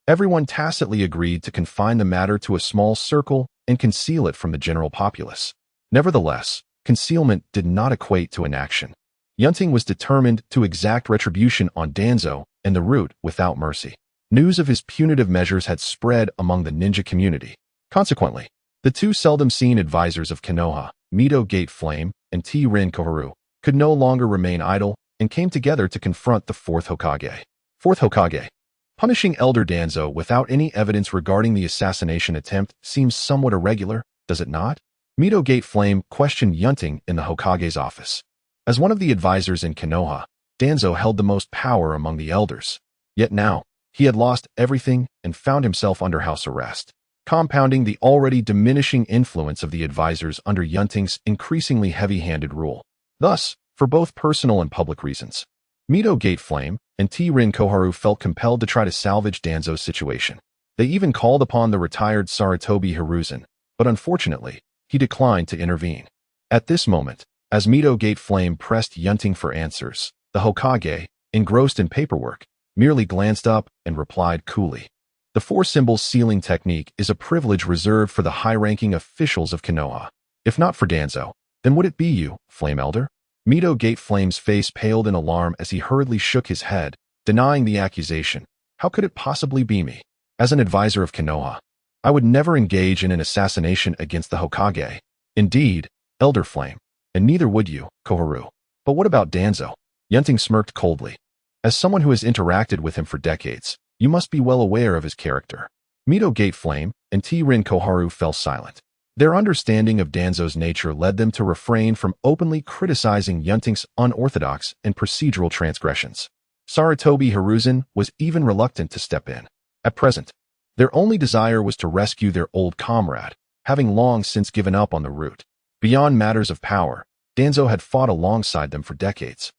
Everyone tacitly agreed to confine the matter to a small circle and conceal it from the general populace. Nevertheless, concealment did not equate to inaction. Yunting was determined to exact retribution on Danzo and the Root without mercy. News of his punitive measures had spread among the ninja community. Consequently, the two seldom-seen advisors of Konoha, Mito Gate Flame and T-Rin Koharu, could no longer remain idle and came together to confront the Fourth Hokage. Fourth Hokage. Punishing Elder Danzo without any evidence regarding the assassination attempt seems somewhat irregular, does it not? Mito Gate Flame questioned Yunting in the Hokage's office. As one of the advisors in Konoha, Danzo held the most power among the elders. Yet now, he had lost everything and found himself under house arrest, compounding the already diminishing influence of the advisors under Yunting's increasingly heavy-handed rule. Thus, for both personal and public reasons, Mito Gate Flame and T-Rin Koharu felt compelled to try to salvage Danzo's situation. They even called upon the retired Sarutobi Hiruzen, but unfortunately, he declined to intervene. At this moment, as Mito Gate Flame pressed Yunting for answers, the Hokage, engrossed in paperwork, merely glanced up and replied coolly. The four symbols sealing technique is a privilege reserved for the high-ranking officials of Konoha. If not for Danzo, then would it be you, Flame Elder? Mito Gate Flame's face paled in alarm as he hurriedly shook his head, denying the accusation. How could it possibly be me? As an advisor of Konoha, I would never engage in an assassination against the Hokage. Indeed, Elder Flame, and neither would you, Koharu. But what about Danzo? Yunting smirked coldly. As someone who has interacted with him for decades, you must be well aware of his character. Mito Gate Flame and T-Rin Koharu fell silent. Their understanding of Danzo's nature led them to refrain from openly criticizing Yunting's unorthodox and procedural transgressions. Sarutobi Hiruzen was even reluctant to step in. At present, their only desire was to rescue their old comrade, having long since given up on the Root. Beyond matters of power, Danzo had fought alongside them for decades,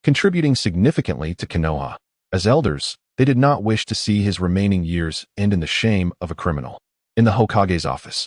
contributing significantly to Konoha. As elders, they did not wish to see his remaining years end in the shame of a criminal. In the Hokage's office,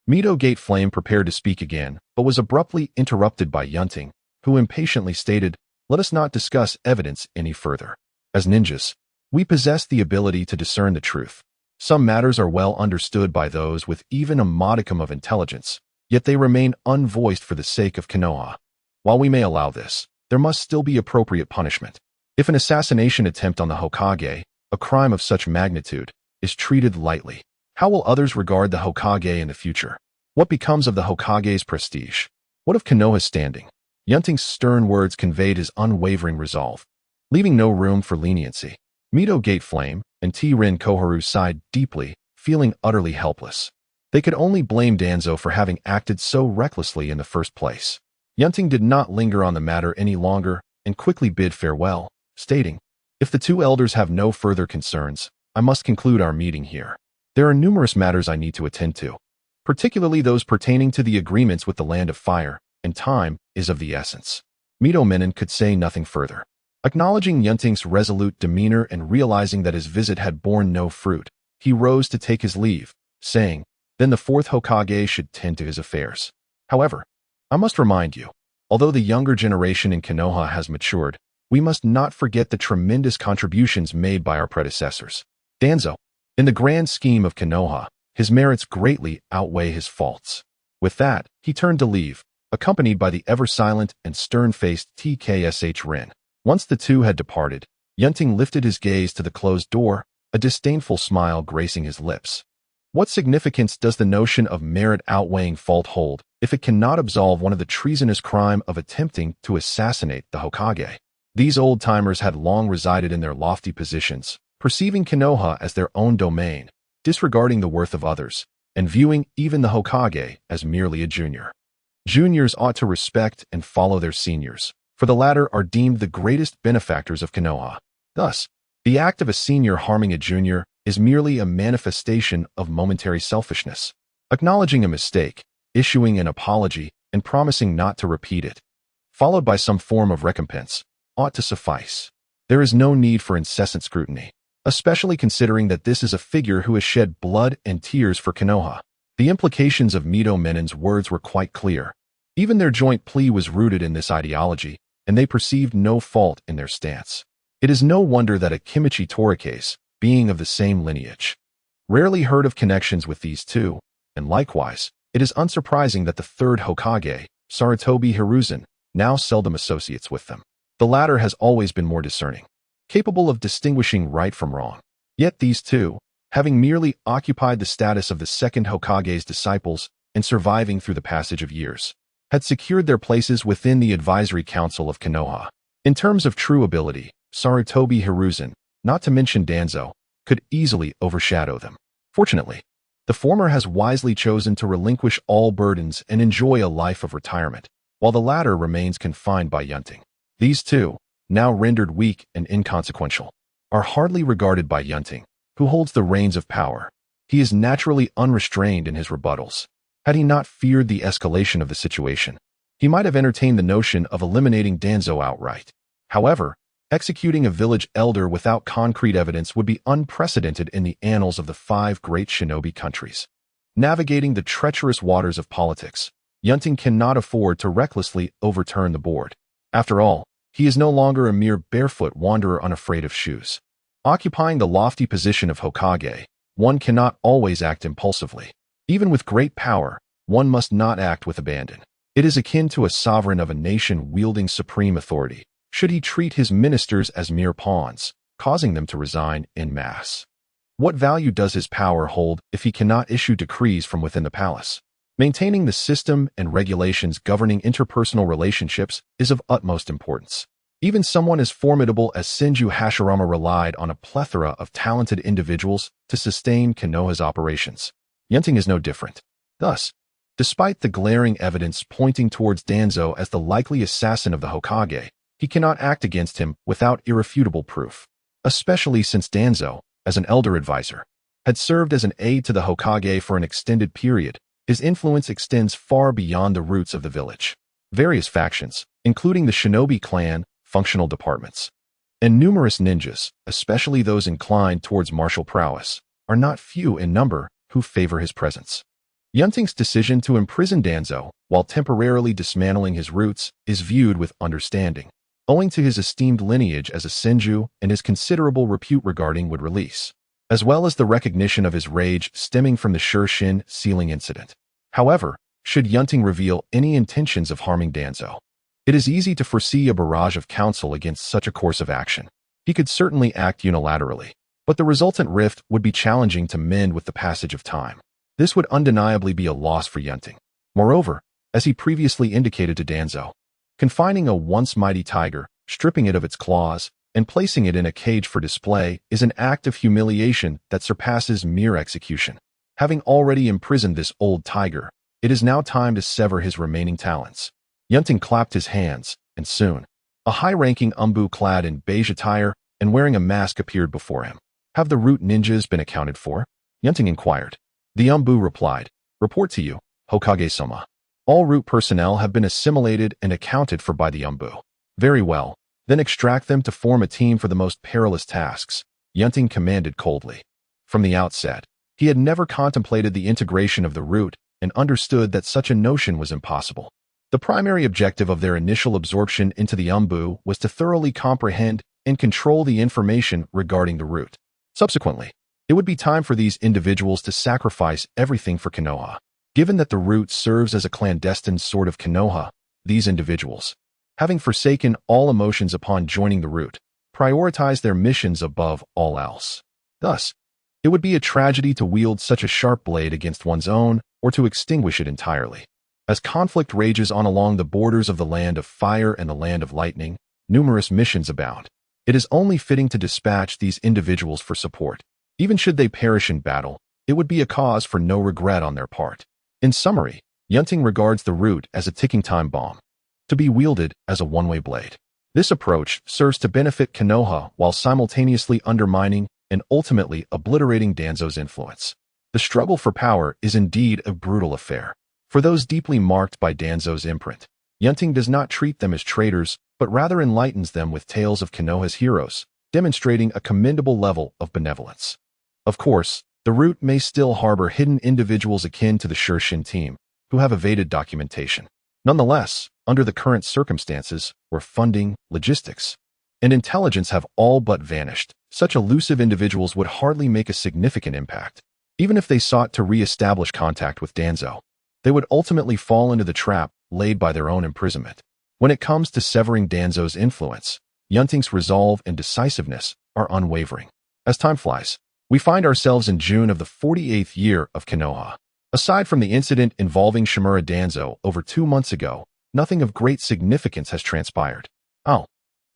Mito Gate Flame prepared to speak again, but was abruptly interrupted by Yunting, who impatiently stated, "Let us not discuss evidence any further. As ninjas, we possess the ability to discern the truth. Some matters are well understood by those with even a modicum of intelligence, yet they remain unvoiced for the sake of Konoha. While we may allow this, there must still be appropriate punishment. If an assassination attempt on the Hokage, a crime of such magnitude, is treated lightly, how will others regard the Hokage in the future? What becomes of the Hokage's prestige? What of Konoha's standing?" Yunting's stern words conveyed his unwavering resolve, leaving no room for leniency. Mito Gate Flame and T-Rin Koharu sighed deeply, feeling utterly helpless. They could only blame Danzo for having acted so recklessly in the first place. Yunting did not linger on the matter any longer and quickly bid farewell, stating, "If the two elders have no further concerns, I must conclude our meeting here. There are numerous matters I need to attend to, particularly those pertaining to the agreements with the Land of Fire, and time is of the essence." Mito Menon could say nothing further. Acknowledging Yunting's resolute demeanor and realizing that his visit had borne no fruit, he rose to take his leave, saying, "Then the Fourth Hokage should tend to his affairs. However, I must remind you, although the younger generation in Konoha has matured, we must not forget the tremendous contributions made by our predecessors. Danzo, in the grand scheme of Konoha, his merits greatly outweigh his faults." With that, he turned to leave, accompanied by the ever-silent and stern-faced TKSH Rin. Once the two had departed, Yunting lifted his gaze to the closed door, a disdainful smile gracing his lips. What significance does the notion of merit outweighing fault hold if it cannot absolve one of the treasonous crime of attempting to assassinate the Hokage? These old-timers had long resided in their lofty positions, perceiving Konoha as their own domain, disregarding the worth of others, and viewing even the Hokage as merely a junior. Juniors ought to respect and follow their seniors, for the latter are deemed the greatest benefactors of Konoha. Thus, the act of a senior harming a junior is merely a manifestation of momentary selfishness. Acknowledging a mistake, issuing an apology, and promising not to repeat it, followed by some form of recompense, ought to suffice. There is no need for incessant scrutiny. especially considering that this is a figure who has shed blood and tears for Konoha. The implications of Mito Menen's words were quite clear. Even their joint plea was rooted in this ideology, and they perceived no fault in their stance. It is no wonder that a Kimichi Torikase, being of the same lineage, rarely heard of connections with these two, and likewise, it is unsurprising that the third Hokage, Sarutobi Hiruzen, now seldom associates with them. The latter has always been more discerning, capable of distinguishing right from wrong. Yet these two, having merely occupied the status of the second Hokage's disciples and surviving through the passage of years, had secured their places within the advisory council of Konoha. In terms of true ability, Sarutobi Hiruzen, not to mention Danzo, could easily overshadow them. Fortunately, the former has wisely chosen to relinquish all burdens and enjoy a life of retirement, while the latter remains confined by Yunting. These two, now rendered weak and inconsequential, are hardly regarded by Yunting, who holds the reins of power. He is naturally unrestrained in his rebuttals. Had he not feared the escalation of the situation, he might have entertained the notion of eliminating Danzo outright. However, executing a village elder without concrete evidence would be unprecedented in the annals of the 5 great shinobi countries. Navigating the treacherous waters of politics, Yunting cannot afford to recklessly overturn the board. After all, he is no longer a mere barefoot wanderer unafraid of shoes. Occupying the lofty position of Hokage, one cannot always act impulsively. Even with great power, one must not act with abandon. It is akin to a sovereign of a nation wielding supreme authority, should he treat his ministers as mere pawns, causing them to resign en masse. What value does his power hold if he cannot issue decrees from within the palace? Maintaining the system and regulations governing interpersonal relationships is of utmost importance. Even someone as formidable as Senju Hashirama relied on a plethora of talented individuals to sustain Konoha's operations. Yunting is no different. Thus, despite the glaring evidence pointing towards Danzo as the likely assassin of the Hokage, he cannot act against him without irrefutable proof. Especially since Danzo, as an elder advisor, had served as an aide to the Hokage for an extended period, his influence extends far beyond the roots of the village. Various factions, including the Shinobi clan, functional departments, and numerous ninjas, especially those inclined towards martial prowess, are not few in number who favor his presence. Yunting's decision to imprison Danzo, while temporarily dismantling his roots, is viewed with understanding, owing to his esteemed lineage as a Senju and his considerable repute regarding would release, as well as the recognition of his rage stemming from the Shurshin sealing incident. However, should Yunting reveal any intentions of harming Danzo, it is easy to foresee a barrage of counsel against such a course of action. He could certainly act unilaterally, but the resultant rift would be challenging to mend with the passage of time. This would undeniably be a loss for Yunting. Moreover, as he previously indicated to Danzo, confining a once mighty tiger, stripping it of its claws, and placing it in a cage for display is an act of humiliation that surpasses mere execution. Having already imprisoned this old tiger, it is now time to sever his remaining talons. Yunting clapped his hands, and soon, a high-ranking umbu clad in beige attire and wearing a mask appeared before him. Have the root ninjas been accounted for? Yunting inquired. The umbu replied, report to you, Hokage-sama. All root personnel have been assimilated and accounted for by the umbu. Very well, then extract them to form a team for the most perilous tasks, Yunting commanded coldly. From the outset, he had never contemplated the integration of the root and understood that such a notion was impossible. The primary objective of their initial absorption into the umbu was to thoroughly comprehend and control the information regarding the root. Subsequently, it would be time for these individuals to sacrifice everything for Konoha. Given that the root serves as a clandestine sort of Konoha, these individuals, having forsaken all emotions upon joining the root, prioritize their missions above all else. Thus, it would be a tragedy to wield such a sharp blade against one's own or to extinguish it entirely. As conflict rages on along the borders of the land of fire and the land of lightning, numerous missions abound. It is only fitting to dispatch these individuals for support. Even should they perish in battle, it would be a cause for no regret on their part. In summary, Yunting regards the root as a ticking time bomb, to be wielded as a one-way blade. This approach serves to benefit Konoha while simultaneously undermining and ultimately obliterating Danzo's influence. The struggle for power is indeed a brutal affair. For those deeply marked by Danzo's imprint, Yunting does not treat them as traitors, but rather enlightens them with tales of Konoha's heroes, demonstrating a commendable level of benevolence. Of course, the route may still harbor hidden individuals akin to the Shirshin team, who have evaded documentation. Nonetheless, under the current circumstances, where funding, logistics, and intelligence have all but vanished, such elusive individuals would hardly make a significant impact. Even if they sought to re-establish contact with Danzo, they would ultimately fall into the trap laid by their own imprisonment. When it comes to severing Danzo's influence, Yunting's resolve and decisiveness are unwavering. As time flies, we find ourselves in June of the 48th year of Konoha. Aside from the incident involving Shimura Danzo over 2 months ago, nothing of great significance has transpired. Oh,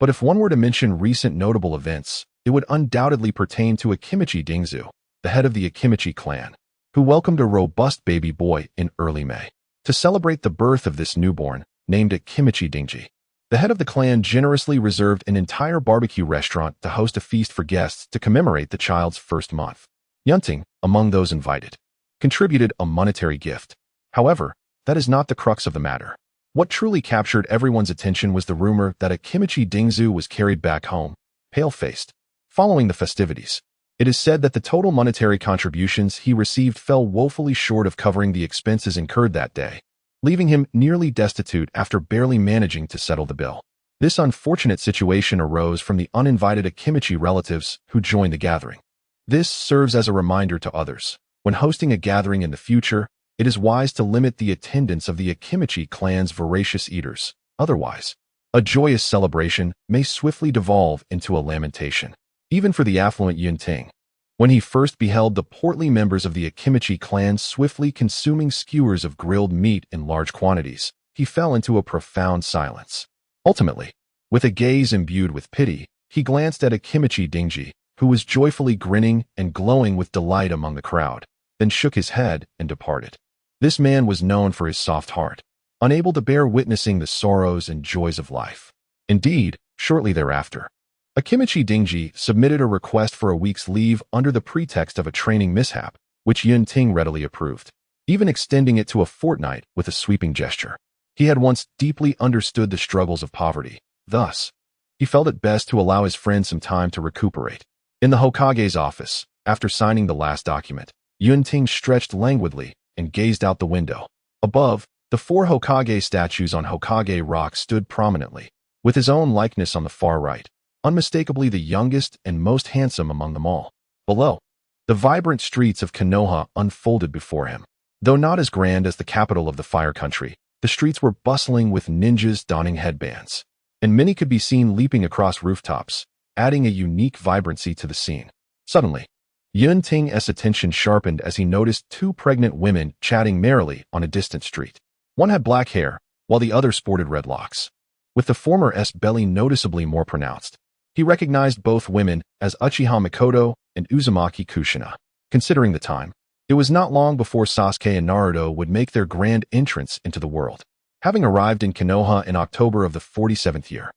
but if one were to mention recent notable events, it would undoubtedly pertain to Akimichi Dingzu, the head of the Akimichi clan, who welcomed a robust baby boy in early May. To celebrate the birth of this newborn, named Akimichi Dingji, the head of the clan generously reserved an entire barbecue restaurant to host a feast for guests to commemorate the child's first month. Yunting, among those invited, contributed a monetary gift. However, that is not the crux of the matter. What truly captured everyone's attention was the rumor that Akimichi Dingzu was carried back home, pale-faced, following the festivities. It is said that the total monetary contributions he received fell woefully short of covering the expenses incurred that day, leaving him nearly destitute after barely managing to settle the bill. This unfortunate situation arose from the uninvited Akimichi relatives who joined the gathering. This serves as a reminder to others. When hosting a gathering in the future, it is wise to limit the attendance of the Akimichi clan's voracious eaters. Otherwise, a joyous celebration may swiftly devolve into a lamentation. Even for the affluent Yunting, when he first beheld the portly members of the Akimichi clan swiftly consuming skewers of grilled meat in large quantities, he fell into a profound silence. Ultimately, with a gaze imbued with pity, he glanced at Akimichi Dingji, who was joyfully grinning and glowing with delight among the crowd, then shook his head and departed. This man was known for his soft heart, unable to bear witnessing the sorrows and joys of life. Indeed, shortly thereafter, Akimichi Dingji submitted a request for a week's leave under the pretext of a training mishap, which Yunting readily approved, even extending it to a fortnight with a sweeping gesture. He had once deeply understood the struggles of poverty. Thus, he felt it best to allow his friend some time to recuperate. In the Hokage's office, after signing the last document, Yunting stretched languidly and gazed out the window. Above, the 4 Hokage statues on Hokage Rock stood prominently, with his own likeness on the far right, unmistakably the youngest and most handsome among them all. Below, the vibrant streets of Konoha unfolded before him. Though not as grand as the capital of the Fire Country, the streets were bustling with ninjas donning headbands, and many could be seen leaping across rooftops, adding a unique vibrancy to the scene. Suddenly, Yunting's attention sharpened as he noticed 2 pregnant women chatting merrily on a distant street. One had black hair, while the other sported red locks, with the former's belly noticeably more pronounced. He recognized both women as Uchiha Mikoto and Uzumaki Kushina. Considering the time, it was not long before Sasuke and Naruto would make their grand entrance into the world. Having arrived in Konoha in October of the 47th year,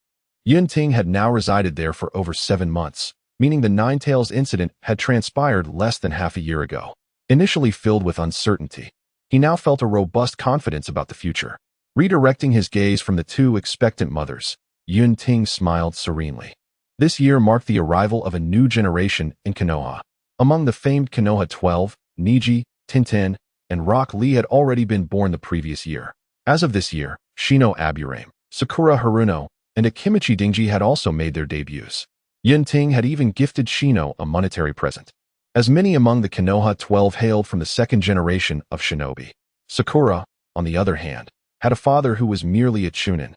Yunting had now resided there for over 7 months, meaning the Ninetales incident had transpired less than half a year ago. Initially filled with uncertainty, he now felt a robust confidence about the future. Redirecting his gaze from the 2 expectant mothers, Yunting smiled serenely. This year marked the arrival of a new generation in Konoha. Among the famed Konoha 12, Niji, Tintin, and Rock Lee had already been born the previous year. As of this year, Shino Aburame, Sakura Haruno, and Akimichi Dingji had also made their debuts. Yunting had even gifted Shino a monetary present, as many among the Konoha 12 hailed from the 2nd generation of shinobi. Sakura, on the other hand, had a father who was merely a chunin,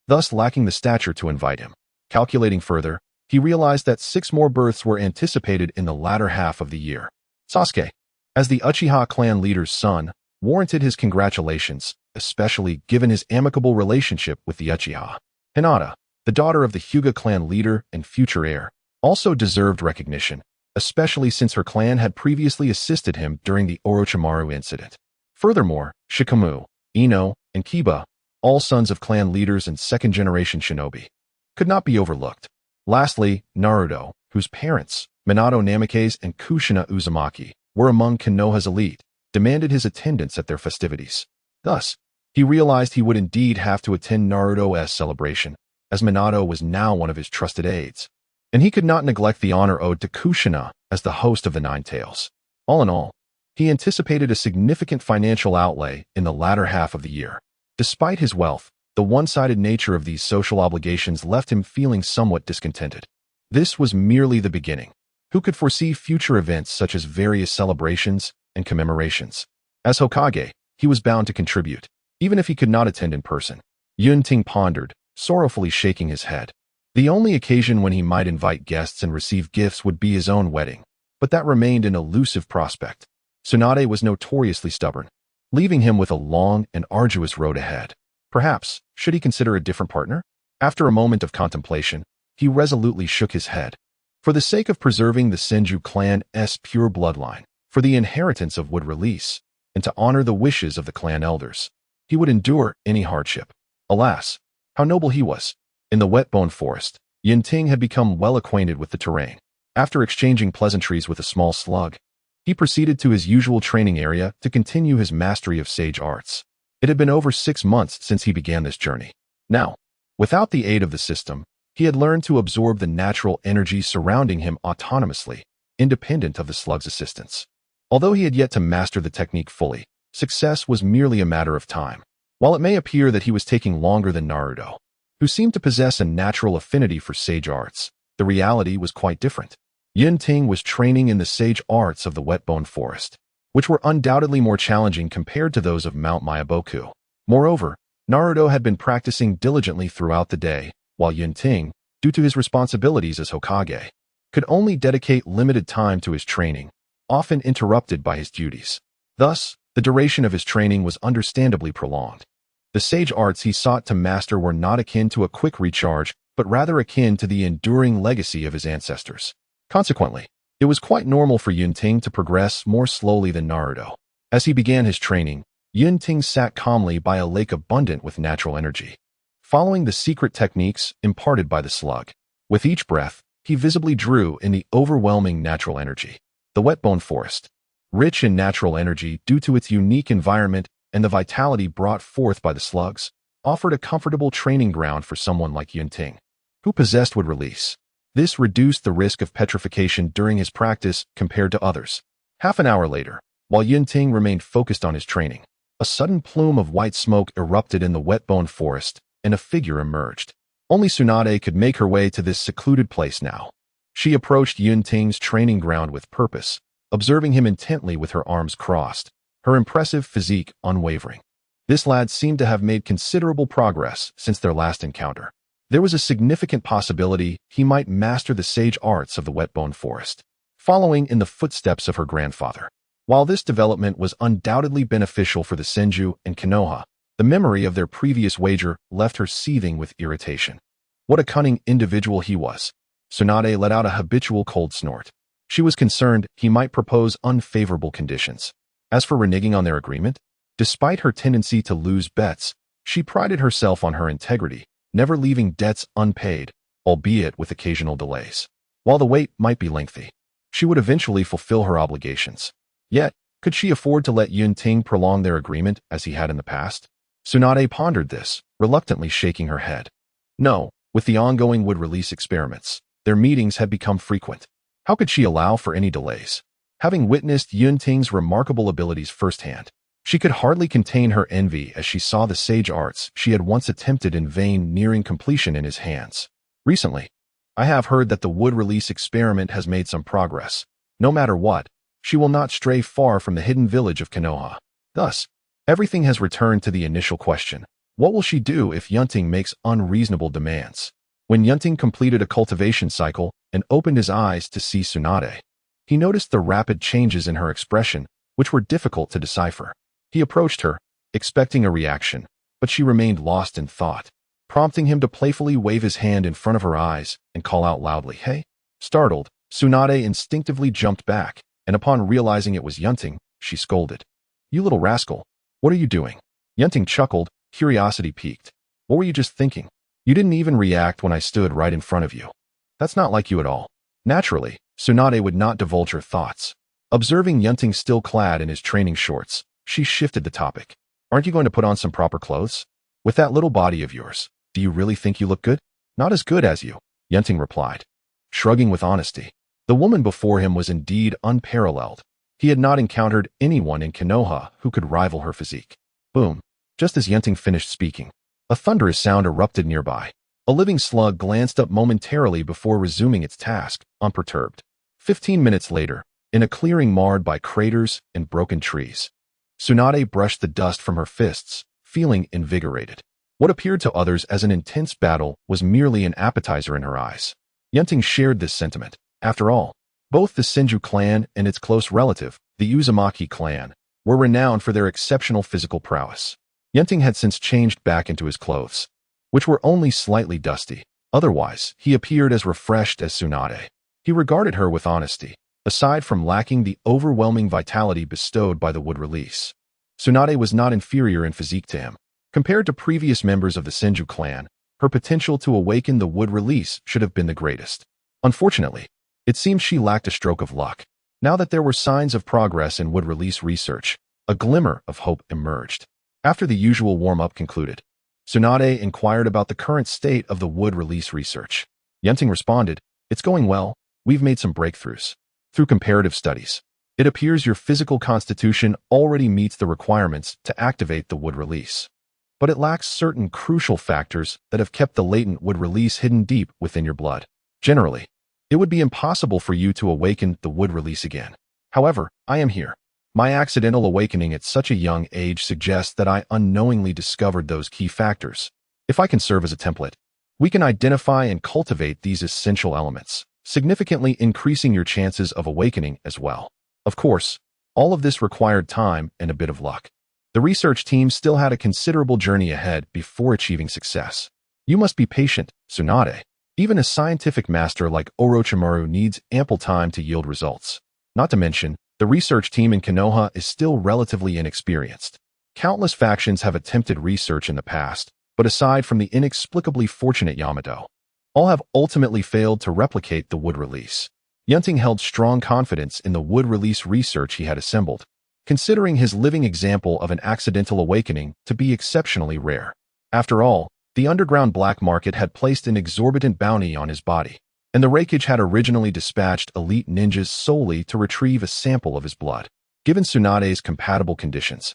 thus lacking the stature to invite him. Calculating further, he realized that 6 more births were anticipated in the latter half of the year. Sasuke, as the Uchiha clan leader's son, warranted his congratulations, especially given his amicable relationship with the Uchiha. Hinata, the daughter of the Hyuga clan leader and future heir, also deserved recognition, especially since her clan had previously assisted him during the Orochimaru incident. Furthermore, Shikamu, Ino, and Kiba, all sons of clan leaders and 2nd-generation shinobi, could not be overlooked. Lastly, Naruto, whose parents, Minato Namikaze and Kushina Uzumaki, were among Konoha's elite, demanded his attendance at their festivities. Thus, he realized he would indeed have to attend Naruto's celebration, as Minato was now one of his trusted aides. and he could not neglect the honor owed to Kushina as the host of the Nine Tails. All in all, he anticipated a significant financial outlay in the latter half of the year. Despite his wealth, the one-sided nature of these social obligations left him feeling somewhat discontented. This was merely the beginning. Who could foresee future events such as various celebrations and commemorations? As Hokage, he was bound to contribute, even if he could not attend in person. Yunting pondered, sorrowfully shaking his head. The only occasion when he might invite guests and receive gifts would be his own wedding, but that remained an elusive prospect. Tsunade was notoriously stubborn, leaving him with a long and arduous road ahead. Perhaps, should he consider a different partner? After a moment of contemplation, he resolutely shook his head. For the sake of preserving the Senju clan's pure bloodline, for the inheritance of wood release, and to honor the wishes of the clan elders, he would endure any hardship. Alas, how noble he was! In the wet-bone forest, Yunting had become well acquainted with the terrain. After exchanging pleasantries with a small slug, he proceeded to his usual training area to continue his mastery of sage arts. It had been over 6 months since he began this journey. Now, without the aid of the system, he had learned to absorb the natural energy surrounding him autonomously, independent of the slug's assistance. Although he had yet to master the technique fully, success was merely a matter of time. While it may appear that he was taking longer than Naruto, who seemed to possess a natural affinity for sage arts, the reality was quite different. Yunting was training in the sage arts of the wet-bone forest, which were undoubtedly more challenging compared to those of Mount Myaboku. Moreover, Naruto had been practicing diligently throughout the day, while Yunting, due to his responsibilities as Hokage, could only dedicate limited time to his training, often interrupted by his duties. Thus, the duration of his training was understandably prolonged. The sage arts he sought to master were not akin to a quick recharge, but rather akin to the enduring legacy of his ancestors. Consequently, it was quite normal for Yunting to progress more slowly than Naruto. As he began his training, Yunting sat calmly by a lake abundant with natural energy, following the secret techniques imparted by the slug. With each breath, he visibly drew in the overwhelming natural energy. The wet-bone forest, rich in natural energy due to its unique environment and the vitality brought forth by the slugs, offered a comfortable training ground for someone like Yunting, who possessed wood release. This reduced the risk of petrification during his practice compared to others. Half an hour later, while Yunting remained focused on his training, a sudden plume of white smoke erupted in the wet-bone forest, and a figure emerged. Only Tsunade could make her way to this secluded place now. She approached Yunting's training ground with purpose, observing him intently with her arms crossed, her impressive physique unwavering. This lad seemed to have made considerable progress since their last encounter. There was a significant possibility he might master the sage arts of the wet-bone forest, following in the footsteps of her grandfather. While this development was undoubtedly beneficial for the Senju and Konoha, the memory of their previous wager left her seething with irritation. What a cunning individual he was! Tsunade let out a habitual cold snort. She was concerned he might propose unfavorable conditions. As for reneging on their agreement, despite her tendency to lose bets, she prided herself on her integrity, never leaving debts unpaid, albeit with occasional delays. While the wait might be lengthy, she would eventually fulfill her obligations. Yet, could she afford to let Yunting prolong their agreement as he had in the past? Tsunade pondered this, reluctantly shaking her head. No, with the ongoing wood release experiments, their meetings had become frequent. How could she allow for any delays? Having witnessed Yunting's remarkable abilities firsthand, she could hardly contain her envy as she saw the sage arts she had once attempted in vain nearing completion in his hands. Recently, I have heard that the wood release experiment has made some progress. No matter what, she will not stray far from the hidden village of Konoha. Thus, everything has returned to the initial question. What will she do if Yunting makes unreasonable demands? When Yunting completed a cultivation cycle and opened his eyes to see Tsunade, he noticed the rapid changes in her expression, which were difficult to decipher. He approached her, expecting a reaction, but she remained lost in thought, prompting him to playfully wave his hand in front of her eyes and call out loudly, "Hey!" Startled, Tsunade instinctively jumped back, and upon realizing it was Yunting, she scolded. "You little rascal, what are you doing?" Yunting chuckled, curiosity piqued. "What were you just thinking? You didn't even react when I stood right in front of you. That's not like you at all." Naturally, Tsunade would not divulge her thoughts. Observing Yunting still clad in his training shorts, she shifted the topic. "Aren't you going to put on some proper clothes? With that little body of yours, do you really think you look good?" "Not as good as you," Yunting replied. shrugging with honesty. The woman before him was indeed unparalleled. He had not encountered anyone in Konoha who could rival her physique. Boom. Just as Yunting finished speaking, a thunderous sound erupted nearby. A living slug glanced up momentarily before resuming its task, unperturbed. 15 minutes later, in a clearing marred by craters and broken trees, Tsunade brushed the dust from her fists, feeling invigorated. What appeared to others as an intense battle was merely an appetizer in her eyes. Yunting shared this sentiment. After all, both the Senju clan and its close relative, the Uzumaki clan, were renowned for their exceptional physical prowess. Yunting had since changed back into his clothes, which were only slightly dusty. Otherwise, he appeared as refreshed as Tsunade. He regarded her with honesty, aside from lacking the overwhelming vitality bestowed by the wood release. Tsunade was not inferior in physique to him. Compared to previous members of the Senju clan, her potential to awaken the wood release should have been the greatest. Unfortunately, it seemed she lacked a stroke of luck. Now that there were signs of progress in wood release research, a glimmer of hope emerged. After the usual warm-up concluded, Tsunade inquired about the current state of the wood release research. Yunting responded, "It's going well. We've made some breakthroughs. Through comparative studies, it appears your physical constitution already meets the requirements to activate the wood release. But it lacks certain crucial factors that have kept the latent wood release hidden deep within your blood. Generally, it would be impossible for you to awaken the wood release again. However, I am here. My accidental awakening at such a young age suggests that I unknowingly discovered those key factors. If I can serve as a template, we can identify and cultivate these essential elements, significantly increasing your chances of awakening as well. Of course, all of this required time and a bit of luck. The research team still had a considerable journey ahead before achieving success. You must be patient, Tsunade. Even a scientific master like Orochimaru needs ample time to yield results. Not to mention, the research team in Konoha is still relatively inexperienced. Countless factions have attempted research in the past, but aside from the inexplicably fortunate Yamato, all have ultimately failed to replicate the wood release. Yunting held strong confidence in the wood release research he had assembled, considering his living example of an accidental awakening to be exceptionally rare. After all, the underground black market had placed an exorbitant bounty on his body, and the Raikage had originally dispatched elite ninjas solely to retrieve a sample of his blood. Given Tsunade's compatible conditions,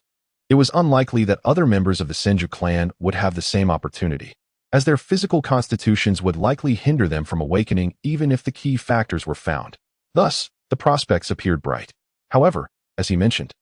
it was unlikely that other members of the Senju clan would have the same opportunity, as their physical constitutions would likely hinder them from awakening even if the key factors were found. Thus, the prospects appeared bright. However, as he mentioned,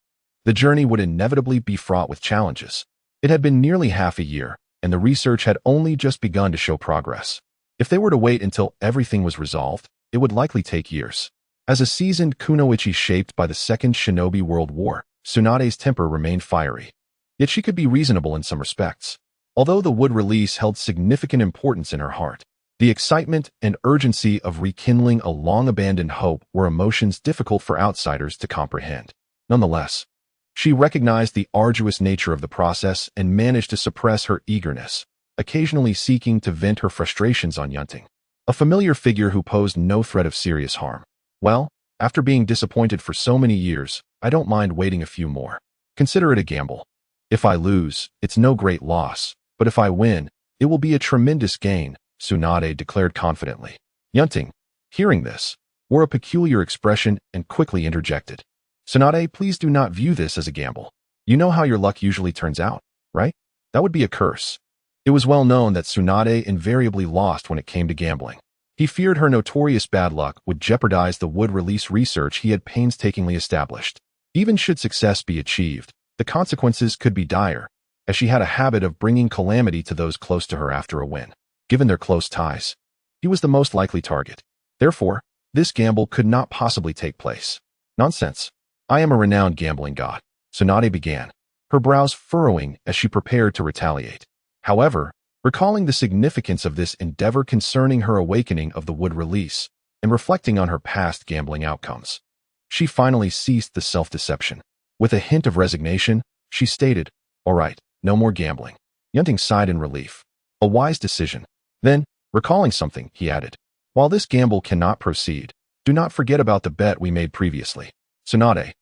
the journey would inevitably be fraught with challenges. It had been nearly half a year, and the research had only just begun to show progress. If they were to wait until everything was resolved, it would likely take years. As a seasoned kunoichi shaped by the Second Shinobi World War, Tsunade's temper remained fiery. Yet she could be reasonable in some respects. Although the wood release held significant importance in her heart, the excitement and urgency of rekindling a long-abandoned hope were emotions difficult for outsiders to comprehend. Nonetheless, she recognized the arduous nature of the process and managed to suppress her eagerness, occasionally seeking to vent her frustrations on Yunting, a familiar figure who posed no threat of serious harm. Well, after being disappointed for so many years, I don't mind waiting a few more. Consider it a gamble. If I lose, it's no great loss, but if I win, it will be a tremendous gain, Tsunade declared confidently. Yunting, hearing this, wore a peculiar expression and quickly interjected. Tsunade, please do not view this as a gamble. You know how your luck usually turns out, right? That would be a curse. It was well known that Tsunade invariably lost when it came to gambling. He feared her notorious bad luck would jeopardize the wood release research he had painstakingly established. Even should success be achieved, the consequences could be dire, as she had a habit of bringing calamity to those close to her after a win. Given their close ties, he was the most likely target. Therefore, this gamble could not possibly take place. Nonsense. I am a renowned gambling god, Tsunade began, her brows furrowing as she prepared to retaliate. However, recalling the significance of this endeavor concerning her awakening of the wood release and reflecting on her past gambling outcomes, she finally ceased the self-deception. With a hint of resignation, she stated, "All right, no more gambling." Yunting sighed in relief. A wise decision. Then, recalling something, he added, "While this gamble cannot proceed, do not forget about the bet we made previously. Tsunade,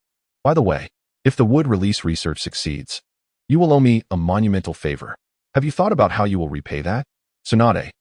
by the way, if the wood release research succeeds, you will owe me a monumental favor. Have you thought about how you will repay that?" Tsunade,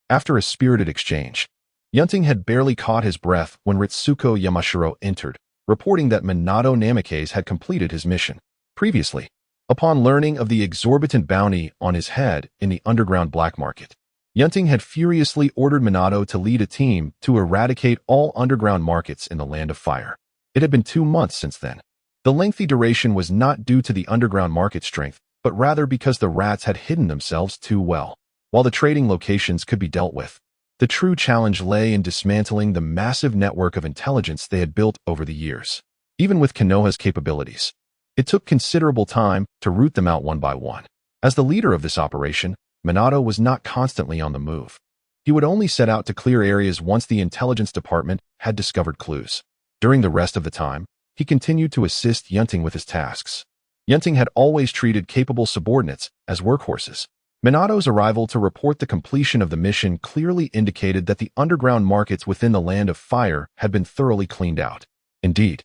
after a spirited exchange, Yunting had barely caught his breath when Ritsuko Yamashiro entered, reporting that Minato Namikaze had completed his mission. Previously, upon learning of the exorbitant bounty on his head in the underground black market, Yunting had furiously ordered Minato to lead a team to eradicate all underground markets in the Land of Fire. It had been 2 months since then. The lengthy duration was not due to the underground market strength, but rather because the rats had hidden themselves too well. While the trading locations could be dealt with, the true challenge lay in dismantling the massive network of intelligence they had built over the years. Even with Konoha's capabilities, it took considerable time to root them out one by one. As the leader of this operation, Minato was not constantly on the move. He would only set out to clear areas once the intelligence department had discovered clues. During the rest of the time, he continued to assist Yunting with his tasks. Yunting had always treated capable subordinates as workhorses. Minato's arrival to report the completion of the mission clearly indicated that the underground markets within the Land of Fire had been thoroughly cleaned out. Indeed,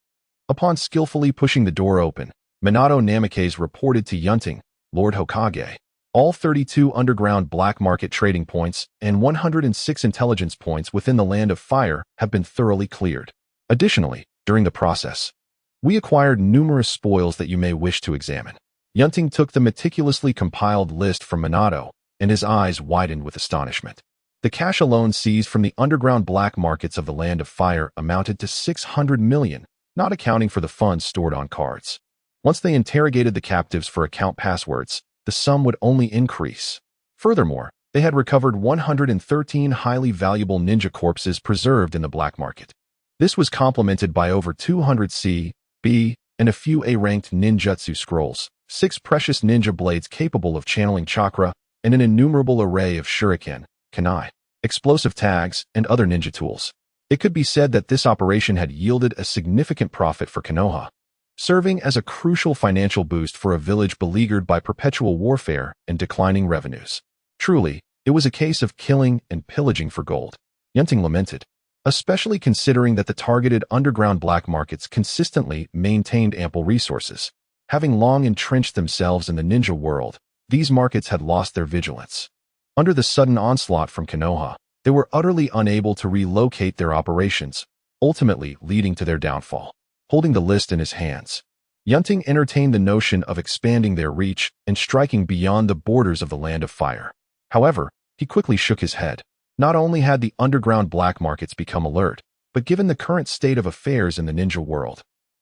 upon skillfully pushing the door open, Minato Namikaze reported to Yunting, Lord Hokage, all 32 underground black market trading points and 106 intelligence points within the Land of Fire have been thoroughly cleared. Additionally, during the process, we acquired numerous spoils that you may wish to examine. Yunting took the meticulously compiled list from Minato, and his eyes widened with astonishment. The cash alone seized from the underground black markets of the Land of Fire amounted to 600 million, not accounting for the funds stored on cards. Once they interrogated the captives for account passwords, the sum would only increase. Furthermore, they had recovered 113 highly valuable ninja corpses preserved in the black market. This was complemented by over 200 C, B, and a few A-ranked ninjutsu scrolls, 6 precious ninja blades capable of channeling chakra, and an innumerable array of shuriken, kunai, explosive tags, and other ninja tools. It could be said that this operation had yielded a significant profit for Konoha, serving as a crucial financial boost for a village beleaguered by perpetual warfare and declining revenues. Truly, it was a case of killing and pillaging for gold. Yunting lamented, especially considering that the targeted underground black markets consistently maintained ample resources. Having long entrenched themselves in the ninja world, these markets had lost their vigilance. Under the sudden onslaught from Konoha, they were utterly unable to relocate their operations, ultimately leading to their downfall. Holding the list in his hands, Yunting entertained the notion of expanding their reach and striking beyond the borders of the Land of Fire. However, he quickly shook his head. Not only had the underground black markets become alert, but given the current state of affairs in the ninja world,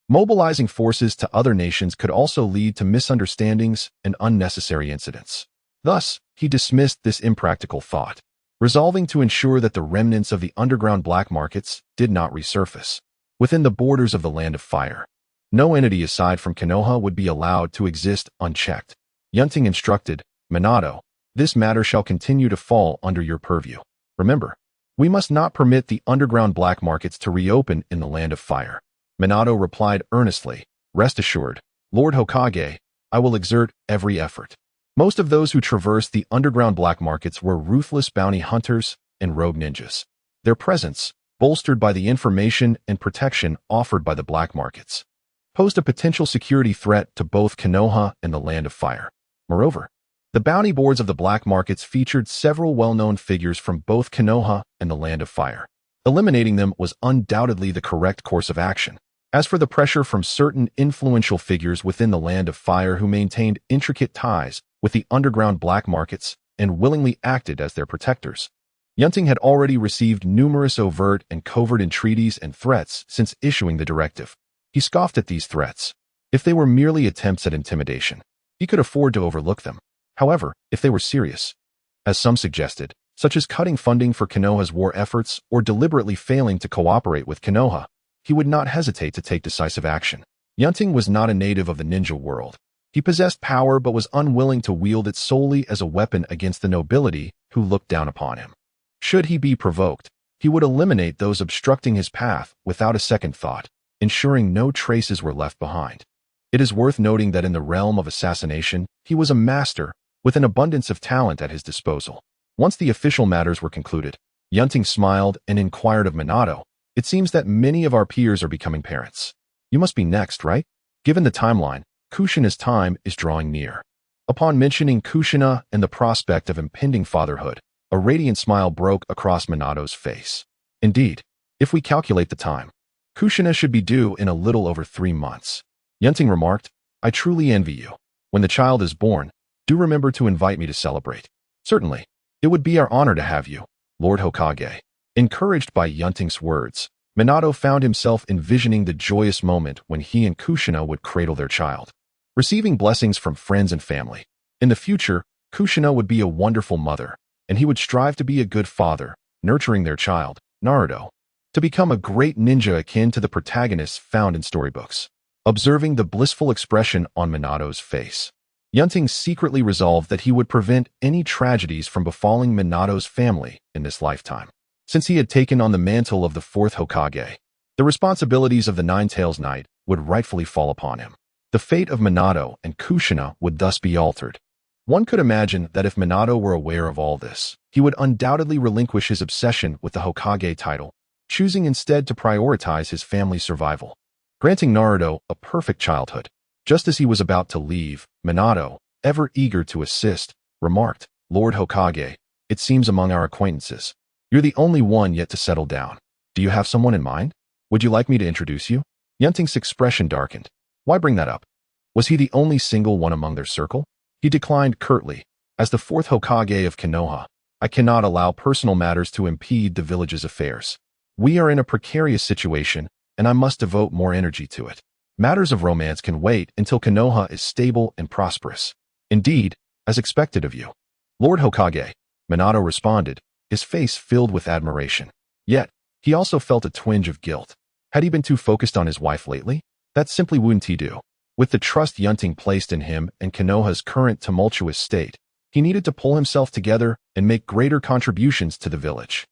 mobilizing forces to other nations could also lead to misunderstandings and unnecessary incidents. Thus, he dismissed this impractical thought, resolving to ensure that the remnants of the underground black markets did not resurface. Within the borders of the Land of Fire, no entity aside from Konoha would be allowed to exist unchecked. Yunting instructed, Minato, this matter shall continue to fall under your purview. Remember, we must not permit the underground black markets to reopen in the Land of Fire. Minato replied earnestly, rest assured, Lord Hokage, I will exert every effort. Most of those who traversed the underground black markets were ruthless bounty hunters and rogue ninjas. Their presence, bolstered by the information and protection offered by the black markets, posed a potential security threat to both Konoha and the Land of Fire. Moreover, the bounty boards of the black markets featured several well-known figures from both Konoha and the Land of Fire. Eliminating them was undoubtedly the correct course of action. As for the pressure from certain influential figures within the Land of Fire who maintained intricate ties with the underground black markets and willingly acted as their protectors, Yunting had already received numerous overt and covert entreaties and threats since issuing the directive. He scoffed at these threats. If they were merely attempts at intimidation, he could afford to overlook them. However, if they were serious, as some suggested, such as cutting funding for Konoha's war efforts or deliberately failing to cooperate with Konoha, he would not hesitate to take decisive action. Yunting was not a native of the ninja world. He possessed power but was unwilling to wield it solely as a weapon against the nobility who looked down upon him. Should he be provoked, he would eliminate those obstructing his path without a second thought, ensuring no traces were left behind. It is worth noting that in the realm of assassination, he was a master with an abundance of talent at his disposal. Once the official matters were concluded, Yunting smiled and inquired of Minato, it seems that many of our peers are becoming parents. You must be next, right? Given the timeline, Kushina's time is drawing near. Upon mentioning Kushina and the prospect of impending fatherhood, a radiant smile broke across Minato's face. Indeed, if we calculate the time, Kushina should be due in a little over 3 months. Yunting remarked, I truly envy you. When the child is born, do remember to invite me to celebrate. Certainly, it would be our honor to have you, Lord Hokage. Encouraged by Yunting's words, Minato found himself envisioning the joyous moment when he and Kushina would cradle their child, receiving blessings from friends and family. In the future, Kushina would be a wonderful mother, and he would strive to be a good father, nurturing their child, Naruto, to become a great ninja akin to the protagonists found in storybooks. Observing the blissful expression on Minato's face, Yunting secretly resolved that he would prevent any tragedies from befalling Minato's family in this lifetime. Since he had taken on the mantle of the Fourth Hokage, the responsibilities of the Nine-Tails Knight would rightfully fall upon him. The fate of Minato and Kushina would thus be altered. One could imagine that if Minato were aware of all this, he would undoubtedly relinquish his obsession with the Hokage title, choosing instead to prioritize his family's survival, granting Naruto a perfect childhood. Just as he was about to leave, Minato, ever eager to assist, remarked, Lord Hokage, it seems among our acquaintances, you're the only one yet to settle down. Do you have someone in mind? Would you like me to introduce you? Yunting's expression darkened. Why bring that up? Was he the only single one among their circle? He declined curtly. As the Fourth Hokage of Konoha, I cannot allow personal matters to impede the village's affairs. We are in a precarious situation, and I must devote more energy to it. Matters of romance can wait until Konoha is stable and prosperous. Indeed, as expected of you. Lord Hokage, Minato responded, his face filled with admiration. Yet, he also felt a twinge of guilt. Had he been too focused on his wife lately? That simply wouldn't he do. With the trust Yunting placed in him and Konoha's current tumultuous state, he needed to pull himself together and make greater contributions to the village.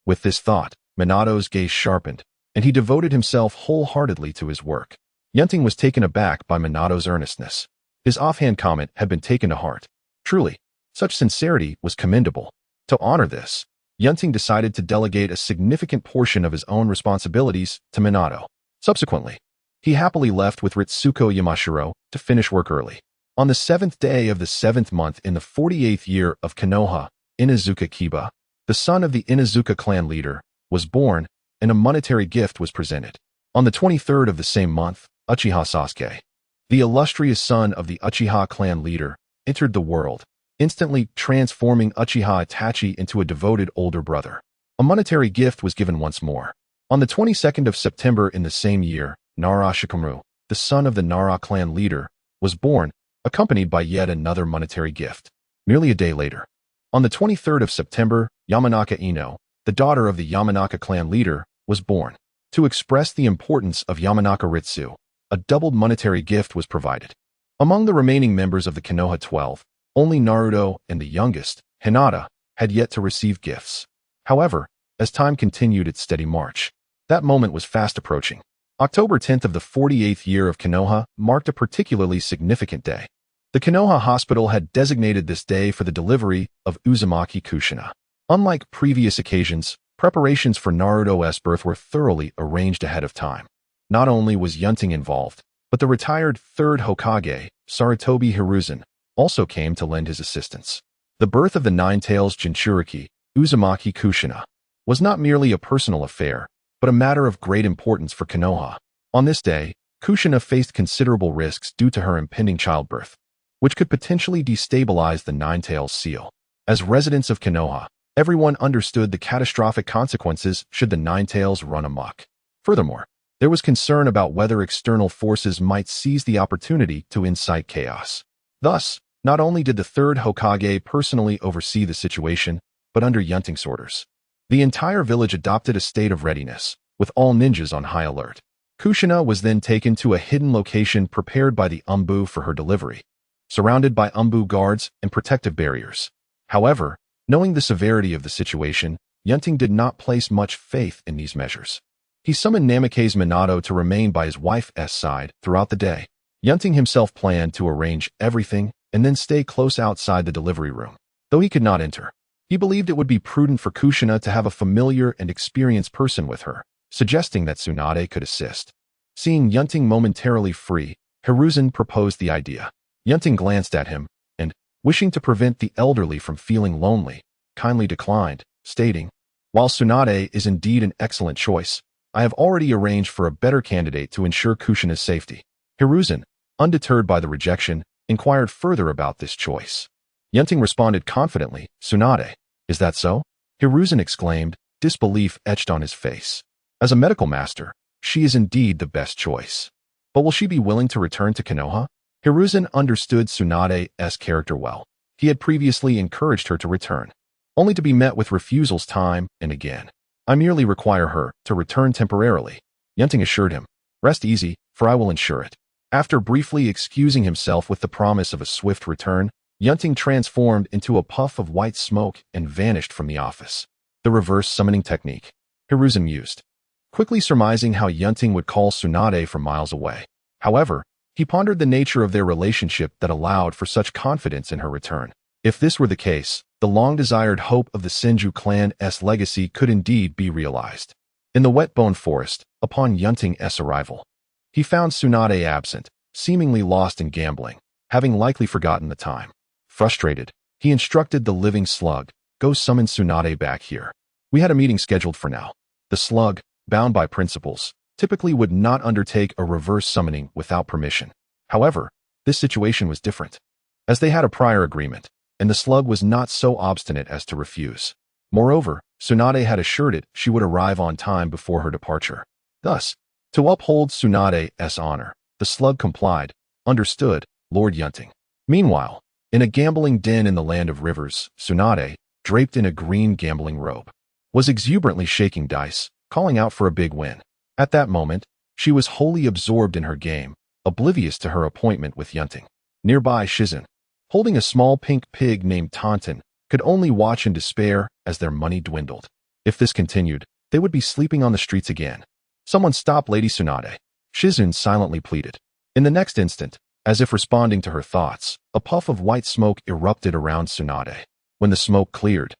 With this thought, Minato's gaze sharpened, and he devoted himself wholeheartedly to his work. Yunting was taken aback by Minato's earnestness. His offhand comment had been taken to heart. Truly, such sincerity was commendable. To honor this, Yunting decided to delegate a significant portion of his own responsibilities to Minato. Subsequently, he happily left with Ritsuko Yamashiro to finish work early. On the 7th day of the 7th month in the 48th year of Konoha, Inuzuka Kiba, the son of the Inuzuka clan leader, was born, and a monetary gift was presented. On the 23rd of the same month, Uchiha Sasuke, the illustrious son of the Uchiha clan leader, entered the world, instantly transforming Uchiha Itachi into a devoted older brother. A monetary gift was given once more. On the 22nd of September in the same year, Nara Shikamaru, the son of the Nara clan leader, was born, accompanied by yet another monetary gift. Merely a day later, on the 23rd of September, Yamanaka Ino, the daughter of the Yamanaka clan leader, was born. To express the importance of Yamanaka Ritsu, a doubled monetary gift was provided. Among the remaining members of the Konoha 12, only Naruto and the youngest, Hinata, had yet to receive gifts. However, as time continued its steady march, that moment was fast approaching. October 10th of the 48th year of Konoha marked a particularly significant day. The Konoha hospital had designated this day for the delivery of Uzumaki Kushina. Unlike previous occasions, preparations for Naruto's birth were thoroughly arranged ahead of time. Not only was Yunting involved, but the retired Third Hokage, Sarutobi Hiruzen, also came to lend his assistance. The birth of the Nine-Tails Jinchuriki, Uzumaki Kushina, was not merely a personal affair, but a matter of great importance for Konoha. On this day, Kushina faced considerable risks due to her impending childbirth, which could potentially destabilize the Nine-Tails seal. As residents of Konoha, everyone understood the catastrophic consequences should the Nine-Tails run amok. Furthermore, there was concern about whether external forces might seize the opportunity to incite chaos. Thus, not only did the Third Hokage personally oversee the situation, but under Yunting's orders, the entire village adopted a state of readiness, with all ninjas on high alert. Kushina was then taken to a hidden location prepared by the Umbu for her delivery, surrounded by Umbu guards and protective barriers. However, knowing the severity of the situation, Yunting did not place much faith in these measures. He summoned Namikaze Minato to remain by his wife's side throughout the day. Yunting himself planned to arrange everything and then stay close outside the delivery room. Though he could not enter, he believed it would be prudent for Kushina to have a familiar and experienced person with her, suggesting that Tsunade could assist. Seeing Yunting momentarily free, Hiruzen proposed the idea. Yunting glanced at him, and, wishing to prevent the elderly from feeling lonely, kindly declined, stating, While Tsunade is indeed an excellent choice, I have already arranged for a better candidate to ensure Kushina's safety. Hiruzen, undeterred by the rejection, inquired further about this choice. Yunting responded confidently, Tsunade. Is that so? Hiruzen exclaimed, disbelief etched on his face. As a medical master, she is indeed the best choice. But will she be willing to return to Konoha? Hiruzen understood Tsunade's character well. He had previously encouraged her to return, only to be met with refusals time and again. I merely require her to return temporarily, Yunting assured him. Rest easy, for I will ensure it. After briefly excusing himself with the promise of a swift return, Yunting transformed into a puff of white smoke and vanished from the office. The reverse summoning technique, Hiruzen used, quickly surmising how Yunting would call Tsunade from miles away. However, he pondered the nature of their relationship that allowed for such confidence in her return. If this were the case, the long-desired hope of the Senju clan's legacy could indeed be realized. In the Whetbone Forest, upon Yunting's arrival, he found Tsunade absent, seemingly lost in gambling, having likely forgotten the time. Frustrated, he instructed the living slug, go summon Tsunade back here. We had a meeting scheduled for now. The slug, bound by principles, typically would not undertake a reverse summoning without permission. However, this situation was different, as they had a prior agreement, and the slug was not so obstinate as to refuse. Moreover, Tsunade had assured it she would arrive on time before her departure. Thus, to uphold Tsunade's honor, the slug complied. Understood, Lord Yunting. Meanwhile, in a gambling den in the land of rivers, Tsunade, draped in a green gambling robe, was exuberantly shaking dice, calling out for a big win. At that moment, she was wholly absorbed in her game, oblivious to her appointment with Yunting. Nearby, Shizun, holding a small pink pig named Taunton, could only watch in despair as their money dwindled. If this continued, they would be sleeping on the streets again. Someone stop Lady Tsunade, Shizun silently pleaded. In the next instant, as if responding to her thoughts, a puff of white smoke erupted around Tsunade. When the smoke cleared,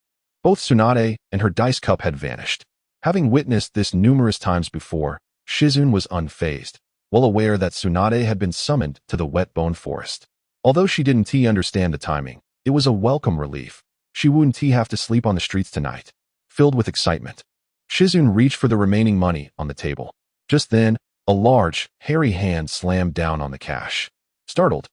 both Tsunade and her dice cup had vanished. Having witnessed this numerous times before, Shizun was unfazed, well aware that Tsunade had been summoned to the Whetbone Forest. Although she didn't understand the timing, it was a welcome relief. She wouldn't have to sleep on the streets tonight. Filled with excitement, Shizun reached for the remaining money on the table. Just then, a large, hairy hand slammed down on the cash. Startled,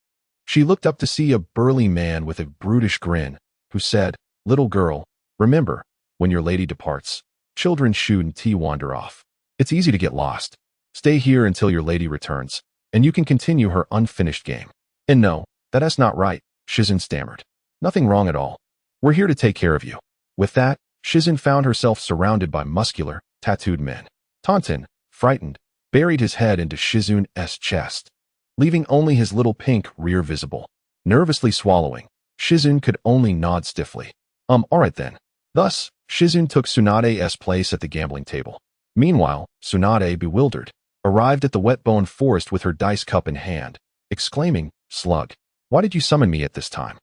she looked up to see a burly man with a brutish grin, who said, "Little girl, remember, when your lady departs, children shouldn't wander off. It's easy to get lost. Stay here until your lady returns, and you can continue her unfinished game." "And no, that's not right," Shizun stammered. "Nothing wrong at all. We're here to take care of you." With that, Shizun found herself surrounded by muscular, tattooed men. Taunton, frightened, buried his head into Shizun's chest, leaving only his little pink rear visible. Nervously swallowing, Shizun could only nod stiffly. Alright then." Thus, Shizun took Tsunade's place at the gambling table. Meanwhile, Tsunade, bewildered, arrived at the Whetbone Forest with her dice cup in hand, exclaiming, "Slug, why did you summon me at this time?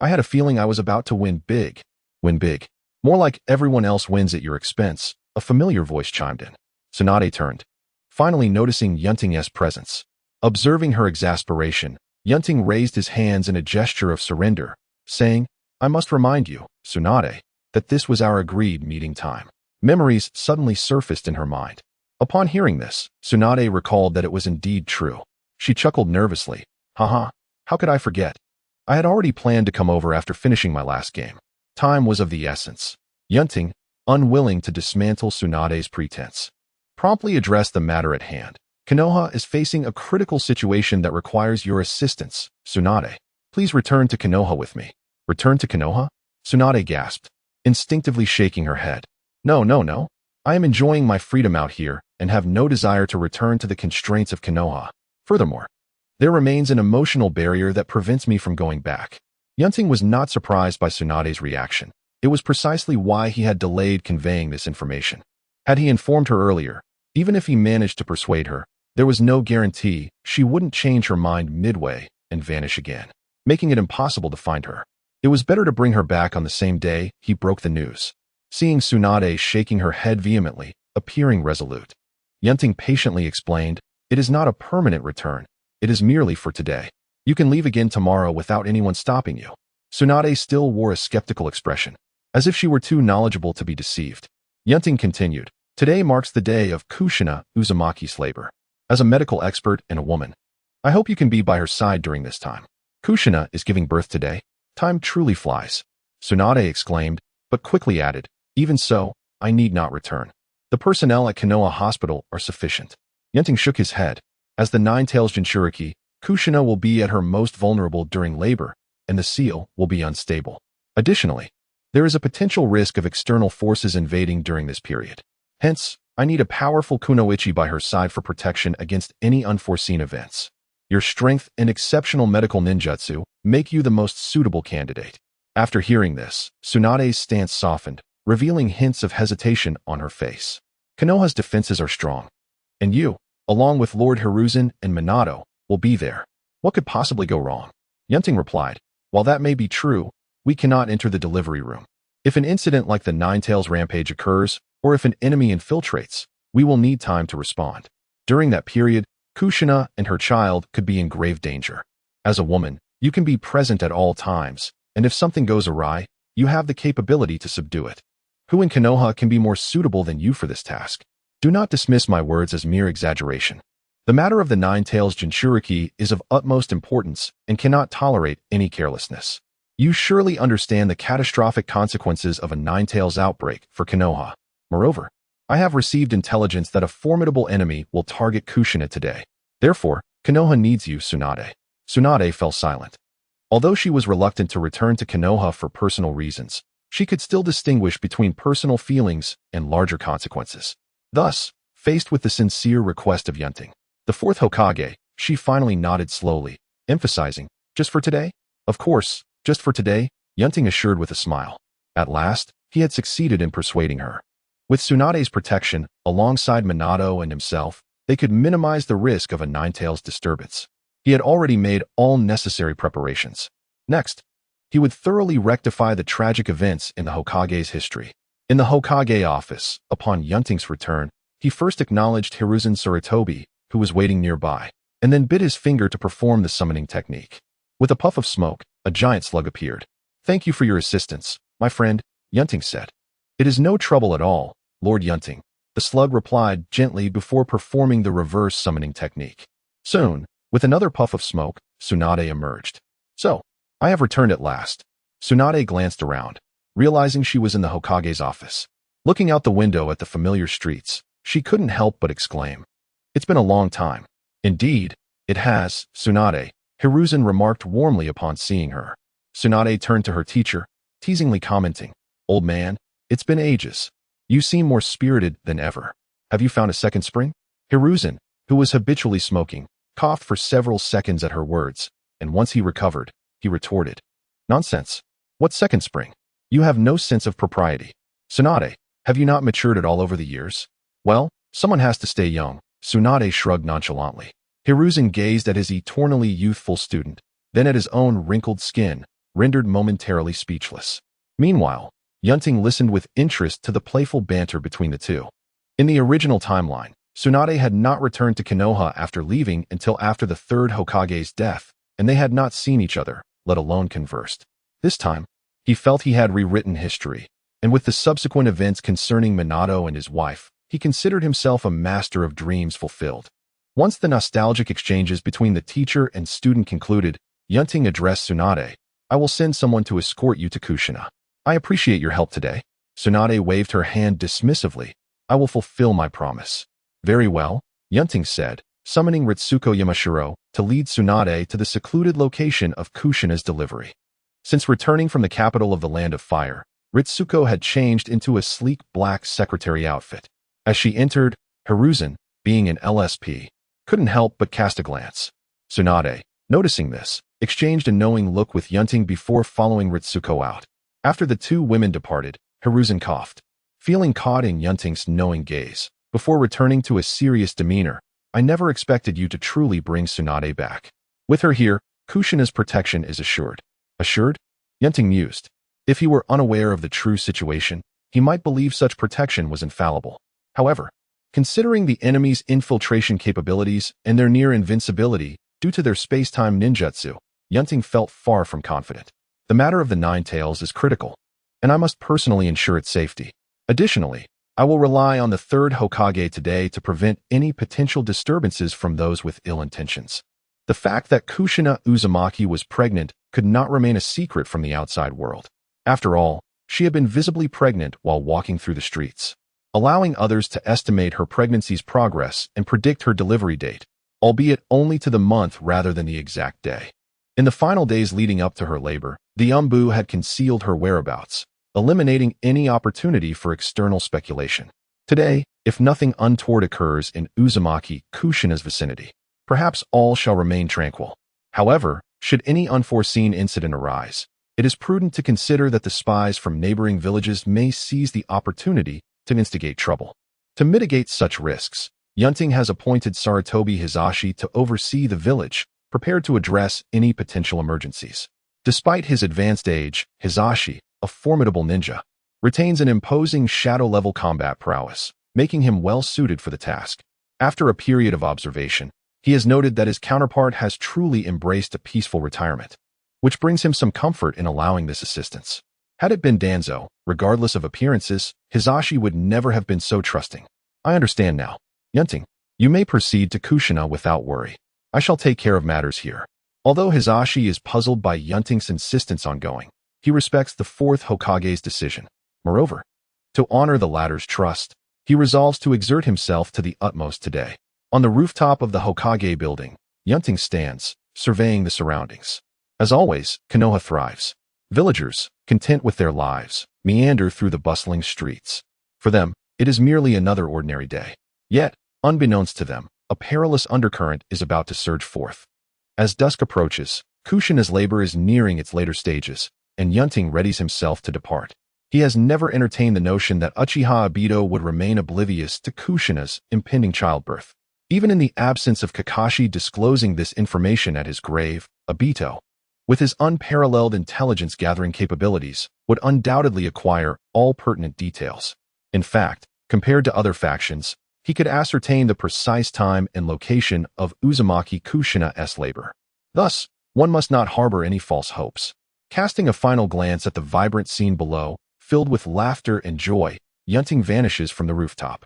I had a feeling I was about to win big." "Win big? More like everyone else wins at your expense," a familiar voice chimed in. Tsunade turned, finally noticing Yunting's presence. Observing her exasperation, Yunting raised his hands in a gesture of surrender, saying, "I must remind you, Tsunade, that this was our agreed meeting time." Memories suddenly surfaced in her mind. Upon hearing this, Tsunade recalled that it was indeed true. She chuckled nervously. Haha, how could I forget? I had already planned to come over after finishing my last game. Time was of the essence. Yunting, unwilling to dismantle Tsunade's pretense, promptly addressed the matter at hand. "Konoha is facing a critical situation that requires your assistance, Tsunade. Please return to Konoha with me." "Return to Konoha?" Tsunade gasped, instinctively shaking her head. No. I am enjoying my freedom out here and have no desire to return to the constraints of Konoha. Furthermore, there remains an emotional barrier that prevents me from going back." Yunting was not surprised by Tsunade's reaction. It was precisely why he had delayed conveying this information. Had he informed her earlier, even if he managed to persuade her, there was no guarantee she wouldn't change her mind midway and vanish again, making it impossible to find her. It was better to bring her back on the same day he broke the news. Seeing Tsunade shaking her head vehemently, appearing resolute, Yunting patiently explained, "It is not a permanent return. It is merely for today. You can leave again tomorrow without anyone stopping you." Tsunade still wore a skeptical expression, as if she were too knowledgeable to be deceived. Yunting continued. Today marks the day of Kushina Uzumaki's labor. As a medical expert and a woman, I hope you can be by her side during this time. Kushina is giving birth today. Time truly flies. Tsunade exclaimed, but quickly added, even so, I need not return. The personnel at Konoha Hospital are sufficient. Yunting shook his head. As the Nine-Tails Jinchuriki, Kushina will be at her most vulnerable during labor, and the seal will be unstable. Additionally, there is a potential risk of external forces invading during this period. Hence, I need a powerful kunoichi by her side for protection against any unforeseen events. Your strength and exceptional medical ninjutsu make you the most suitable candidate. After hearing this, Tsunade's stance softened, revealing hints of hesitation on her face. Konoha's defenses are strong. And you, along with Lord Hiruzen and Minato, will be there. What could possibly go wrong? Yunting replied, while that may be true, we cannot enter the delivery room. If an incident like the Nine-Tails rampage occurs, or if an enemy infiltrates, we will need time to respond. During that period, Kushina and her child could be in grave danger. As a woman, you can be present at all times, and if something goes awry, you have the capability to subdue it. Who in Konoha can be more suitable than you for this task? Do not dismiss my words as mere exaggeration. The matter of the Nine-Tails Jinchuriki is of utmost importance and cannot tolerate any carelessness. You surely understand the catastrophic consequences of a Nine-Tails outbreak for Konoha. Moreover, I have received intelligence that a formidable enemy will target Kushina today. Therefore, Konoha needs you, Tsunade. Tsunade fell silent. Although she was reluctant to return to Konoha for personal reasons, she could still distinguish between personal feelings and larger consequences. Thus, faced with the sincere request of Yunting, the fourth Hokage, she finally nodded slowly, emphasizing, just for today? Of course, just for today, Yunting assured with a smile. At last, he had succeeded in persuading her. With Tsunade's protection, alongside Minato and himself, they could minimize the risk of a Nine-Tails disturbance. He had already made all necessary preparations. Next, he would thoroughly rectify the tragic events in the Hokage's history. In the Hokage office, upon Yunting's return, he first acknowledged Hiruzen Sarutobi, who was waiting nearby, and then bit his finger to perform the summoning technique. With a puff of smoke, a giant slug appeared. Thank you for your assistance, my friend, Yunting said. It is no trouble at all, Lord Yunting, the slug replied gently before performing the reverse summoning technique. Soon, with another puff of smoke, Tsunade emerged. So, I have returned at last. Tsunade glanced around, realizing she was in the Hokage's office. Looking out the window at the familiar streets, she couldn't help but exclaim. It's been a long time. Indeed, it has, Tsunade, Hiruzen remarked warmly upon seeing her. Tsunade turned to her teacher, teasingly commenting, Old man, it's been ages. You seem more spirited than ever. Have you found a second spring? Hiruzen, who was habitually smoking, coughed for several seconds at her words, and once he recovered, he retorted. Nonsense. What second spring? You have no sense of propriety. Tsunade, have you not matured at all over the years? Well, someone has to stay young. Tsunade shrugged nonchalantly. Hiruzen gazed at his eternally youthful student, then at his own wrinkled skin, rendered momentarily speechless. Meanwhile, Yunting listened with interest to the playful banter between the two. In the original timeline, Tsunade had not returned to Konoha after leaving until after the third Hokage's death, and they had not seen each other, let alone conversed. This time, he felt he had rewritten history, and with the subsequent events concerning Minato and his wife, he considered himself a master of dreams fulfilled. Once the nostalgic exchanges between the teacher and student concluded, Yunting addressed Tsunade. I will send someone to escort you to Kushina. I appreciate your help today. Tsunade waved her hand dismissively. I will fulfill my promise. Very well, Yunting said, summoning Ritsuko Yamashiro to lead Tsunade to the secluded location of Kushina's delivery. Since returning from the capital of the Land of Fire, Ritsuko had changed into a sleek black secretary outfit. As she entered, Hiruzen, being an LSP, couldn't help but cast a glance. Tsunade, noticing this, exchanged a knowing look with Yunting before following Ritsuko out. After the two women departed, Hiruzen coughed, feeling caught in Yunting's knowing gaze. Before returning to a serious demeanor, I never expected you to truly bring Tsunade back. With her here, Kushina's protection is assured. Assured? Yunting mused. If he were unaware of the true situation, he might believe such protection was infallible. However, considering the enemy's infiltration capabilities and their near invincibility due to their space-time ninjutsu, Yunting felt far from confident. The matter of the Nine-Tails is critical, and I must personally ensure its safety. Additionally, I will rely on the third Hokage today to prevent any potential disturbances from those with ill intentions. The fact that Kushina Uzumaki was pregnant could not remain a secret from the outside world. After all, she had been visibly pregnant while walking through the streets, allowing others to estimate her pregnancy's progress and predict her delivery date, albeit only to the month rather than the exact day. In the final days leading up to her labor, the Umbu had concealed her whereabouts, eliminating any opportunity for external speculation. Today, if nothing untoward occurs in Uzumaki Kushina's vicinity, perhaps all shall remain tranquil. However, should any unforeseen incident arise, it is prudent to consider that the spies from neighboring villages may seize the opportunity to instigate trouble. To mitigate such risks, Yunting has appointed Sarutobi Hisashi to oversee the village, prepared to address any potential emergencies. Despite his advanced age, Hisashi, a formidable ninja, retains an imposing shadow-level combat prowess, making him well-suited for the task. After a period of observation, he has noted that his counterpart has truly embraced a peaceful retirement, which brings him some comfort in allowing this assistance. Had it been Danzo, regardless of appearances, Hisashi would never have been so trusting. I understand now. Yunting, you may proceed to Kushina without worry. I shall take care of matters here. Although Hisashi is puzzled by Yunting's insistence on going, he respects the Fourth Hokage's decision. Moreover, to honor the latter's trust, he resolves to exert himself to the utmost today. On the rooftop of the Hokage building, Yunting stands, surveying the surroundings. As always, Konoha thrives. Villagers, content with their lives, meander through the bustling streets. For them, it is merely another ordinary day. Yet, unbeknownst to them, a perilous undercurrent is about to surge forth. As dusk approaches, Kushina's labor is nearing its later stages, and Yunting readies himself to depart. He has never entertained the notion that Uchiha Obito would remain oblivious to Kushina's impending childbirth. Even in the absence of Kakashi disclosing this information at his grave, Obito, with his unparalleled intelligence-gathering capabilities, would undoubtedly acquire all pertinent details. In fact, compared to other factions, he could ascertain the precise time and location of Uzumaki Kushina's labor. Thus, one must not harbor any false hopes. Casting a final glance at the vibrant scene below, filled with laughter and joy, Yunting vanishes from the rooftop.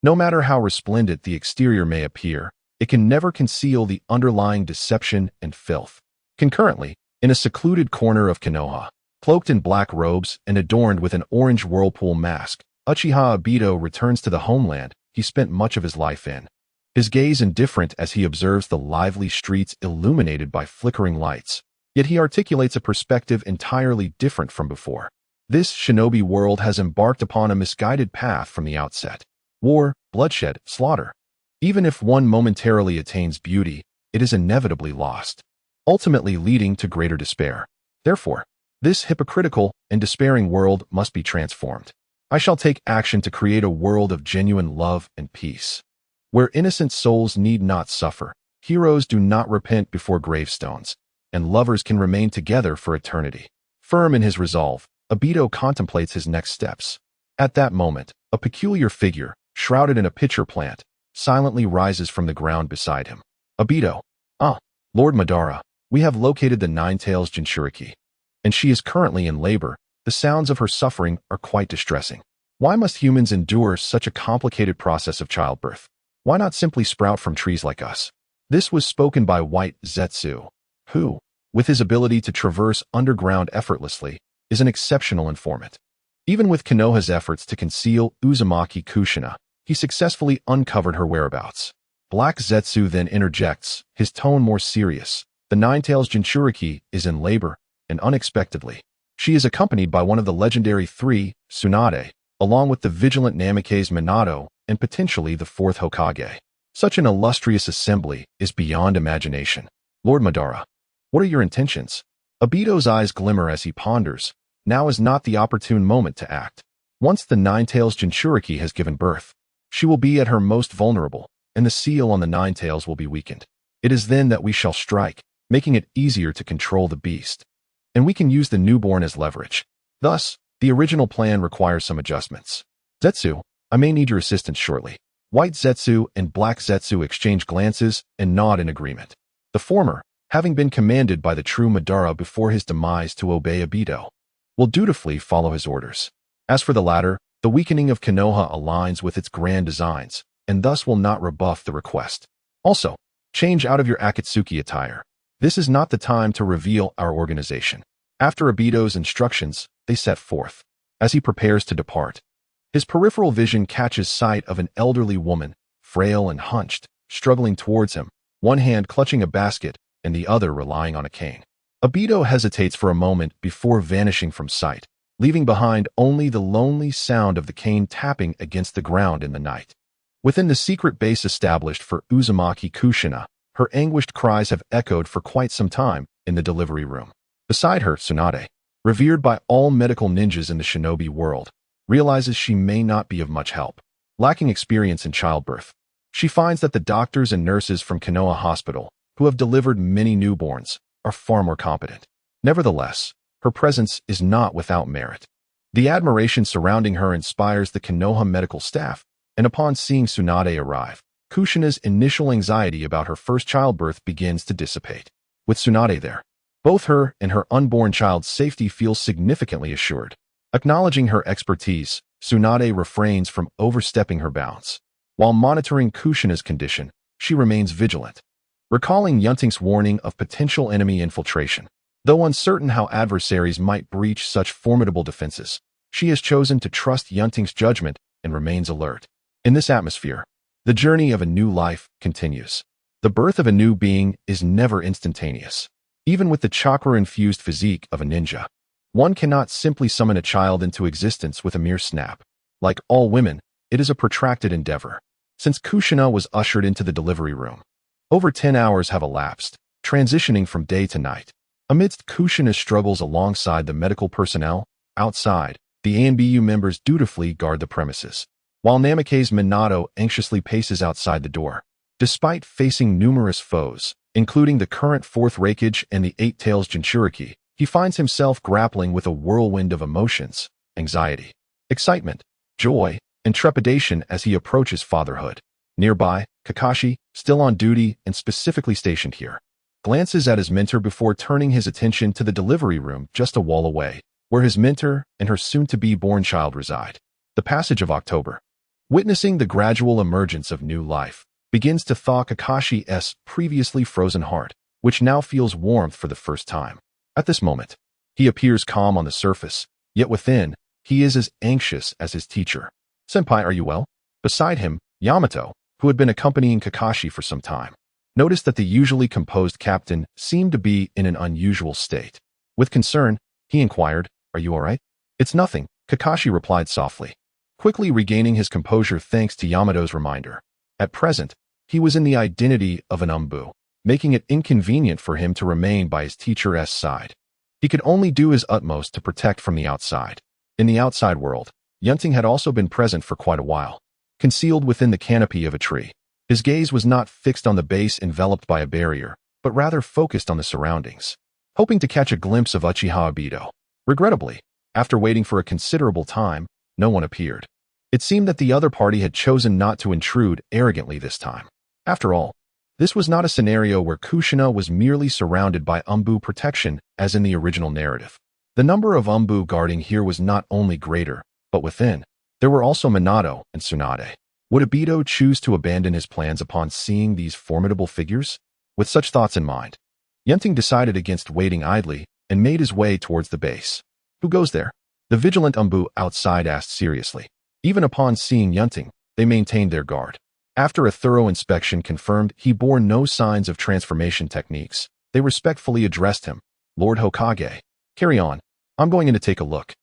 No matter how resplendent the exterior may appear, it can never conceal the underlying deception and filth. Concurrently, in a secluded corner of Konoha, cloaked in black robes and adorned with an orange whirlpool mask, Uchiha Obito returns to the homeland he spent much of his life in. His gaze indifferent as he observes the lively streets illuminated by flickering lights, yet he articulates a perspective entirely different from before. This shinobi world has embarked upon a misguided path from the outset. War, bloodshed, slaughter. Even if one momentarily attains beauty, it is inevitably lost, ultimately leading to greater despair. Therefore, this hypocritical and despairing world must be transformed. I shall take action to create a world of genuine love and peace, where innocent souls need not suffer, heroes do not repent before gravestones, and lovers can remain together for eternity. Firm in his resolve, Obito contemplates his next steps. At that moment, a peculiar figure, shrouded in a pitcher plant, silently rises from the ground beside him. Obito. Ah, Lord Madara, we have located the Nine-Tails Jinchuriki, and she is currently in labor. The sounds of her suffering are quite distressing. Why must humans endure such a complicated process of childbirth? Why not simply sprout from trees like us? This was spoken by White Zetsu, who, with his ability to traverse underground effortlessly, is an exceptional informant. Even with Konoha's efforts to conceal Uzumaki Kushina, he successfully uncovered her whereabouts. Black Zetsu then interjects, his tone more serious. The Nine-Tails Jinchuriki is in labor, and unexpectedly, she is accompanied by one of the legendary three, Tsunade, along with the vigilant Namikaze Minato and potentially the Fourth Hokage. Such an illustrious assembly is beyond imagination. Lord Madara, what are your intentions? Obito's eyes glimmer as he ponders. Now is not the opportune moment to act. Once the Nine-Tails Jinchuriki has given birth, she will be at her most vulnerable, and the seal on the Nine-Tails will be weakened. It is then that we shall strike, making it easier to control the beast. And we can use the newborn as leverage. Thus, the original plan requires some adjustments. Zetsu, I may need your assistance shortly. White Zetsu and Black Zetsu exchange glances and nod in agreement. The former, having been commanded by the true Madara before his demise to obey Obito, will dutifully follow his orders. As for the latter, The weakening of Konoha aligns with its grand designs, and thus will not rebuff the request. Also, change out of your Akatsuki attire. This is not the time to reveal our organization. After Obito's instructions, they set forth. As he prepares to depart, his peripheral vision catches sight of an elderly woman, frail and hunched, struggling towards him, one hand clutching a basket and the other relying on a cane. Obito hesitates for a moment before vanishing from sight, leaving behind only the lonely sound of the cane tapping against the ground in the night. Within the secret base established for Uzumaki Kushina, her anguished cries have echoed for quite some time in the delivery room. Beside her, Tsunade, revered by all medical ninjas in the shinobi world, realizes she may not be of much help. Lacking experience in childbirth, she finds that the doctors and nurses from Konoha Hospital, who have delivered many newborns, are far more competent. Nevertheless, her presence is not without merit. The admiration surrounding her inspires the Konoha medical staff, and upon seeing Tsunade arrive, Kushina's initial anxiety about her first childbirth begins to dissipate. With Tsunade there, both her and her unborn child's safety feel significantly assured. Acknowledging her expertise, Tsunade refrains from overstepping her bounds. While monitoring Kushina's condition, she remains vigilant, recalling Yunting's warning of potential enemy infiltration. Though uncertain how adversaries might breach such formidable defenses, she has chosen to trust Yunting's judgment and remains alert. In this atmosphere, the journey of a new life continues. The birth of a new being is never instantaneous. Even with the chakra-infused physique of a ninja, one cannot simply summon a child into existence with a mere snap. Like all women, it is a protracted endeavor. Since Kushina was ushered into the delivery room, over 10 hours have elapsed, transitioning from day to night. Amidst Kushina's struggles alongside the medical personnel, outside, the ANBU members dutifully guard the premises, while Namikaze Minato anxiously paces outside the door. Despite facing numerous foes, including the current Fourth Hokage and the Eight Tails Jinchuriki, he finds himself grappling with a whirlwind of emotions, anxiety, excitement, joy, and trepidation as he approaches fatherhood. Nearby, Kakashi, still on duty and specifically stationed here, glances at his mentor before turning his attention to the delivery room just a wall away, where his mentor and her soon-to-be-born child reside. The passage of October, witnessing the gradual emergence of new life, begins to thaw Kakashi's previously frozen heart, which now feels warmth for the first time. At this moment, he appears calm on the surface, yet within, he is as anxious as his teacher. "Senpai, are you well?" Beside him, Yamato, who had been accompanying Kakashi for some time, noticed that the usually composed captain seemed to be in an unusual state. With concern, he inquired, "Are you all right?" "It's nothing," Kakashi replied softly, quickly regaining his composure thanks to Yamato's reminder. At present, he was in the identity of an umbu, making it inconvenient for him to remain by his teacher's side. He could only do his utmost to protect from the outside. In the outside world, Yunting had also been present for quite a while, concealed within the canopy of a tree. His gaze was not fixed on the base enveloped by a barrier, but rather focused on the surroundings, hoping to catch a glimpse of Uchiha Obito. Regrettably, after waiting for a considerable time, no one appeared. It seemed that the other party had chosen not to intrude arrogantly this time. After all, this was not a scenario where Kushina was merely surrounded by umbu protection as in the original narrative. The number of umbu guarding here was not only greater, but within, there were also Minato and Tsunade. Would Obito choose to abandon his plans upon seeing these formidable figures? With such thoughts in mind, Yunting decided against waiting idly and made his way towards the base. "Who goes there?" The vigilant umbu outside asked seriously. Even upon seeing Yunting, they maintained their guard. After a thorough inspection confirmed he bore no signs of transformation techniques, they respectfully addressed him, "Lord Hokage, carry on. I'm going in to take a look."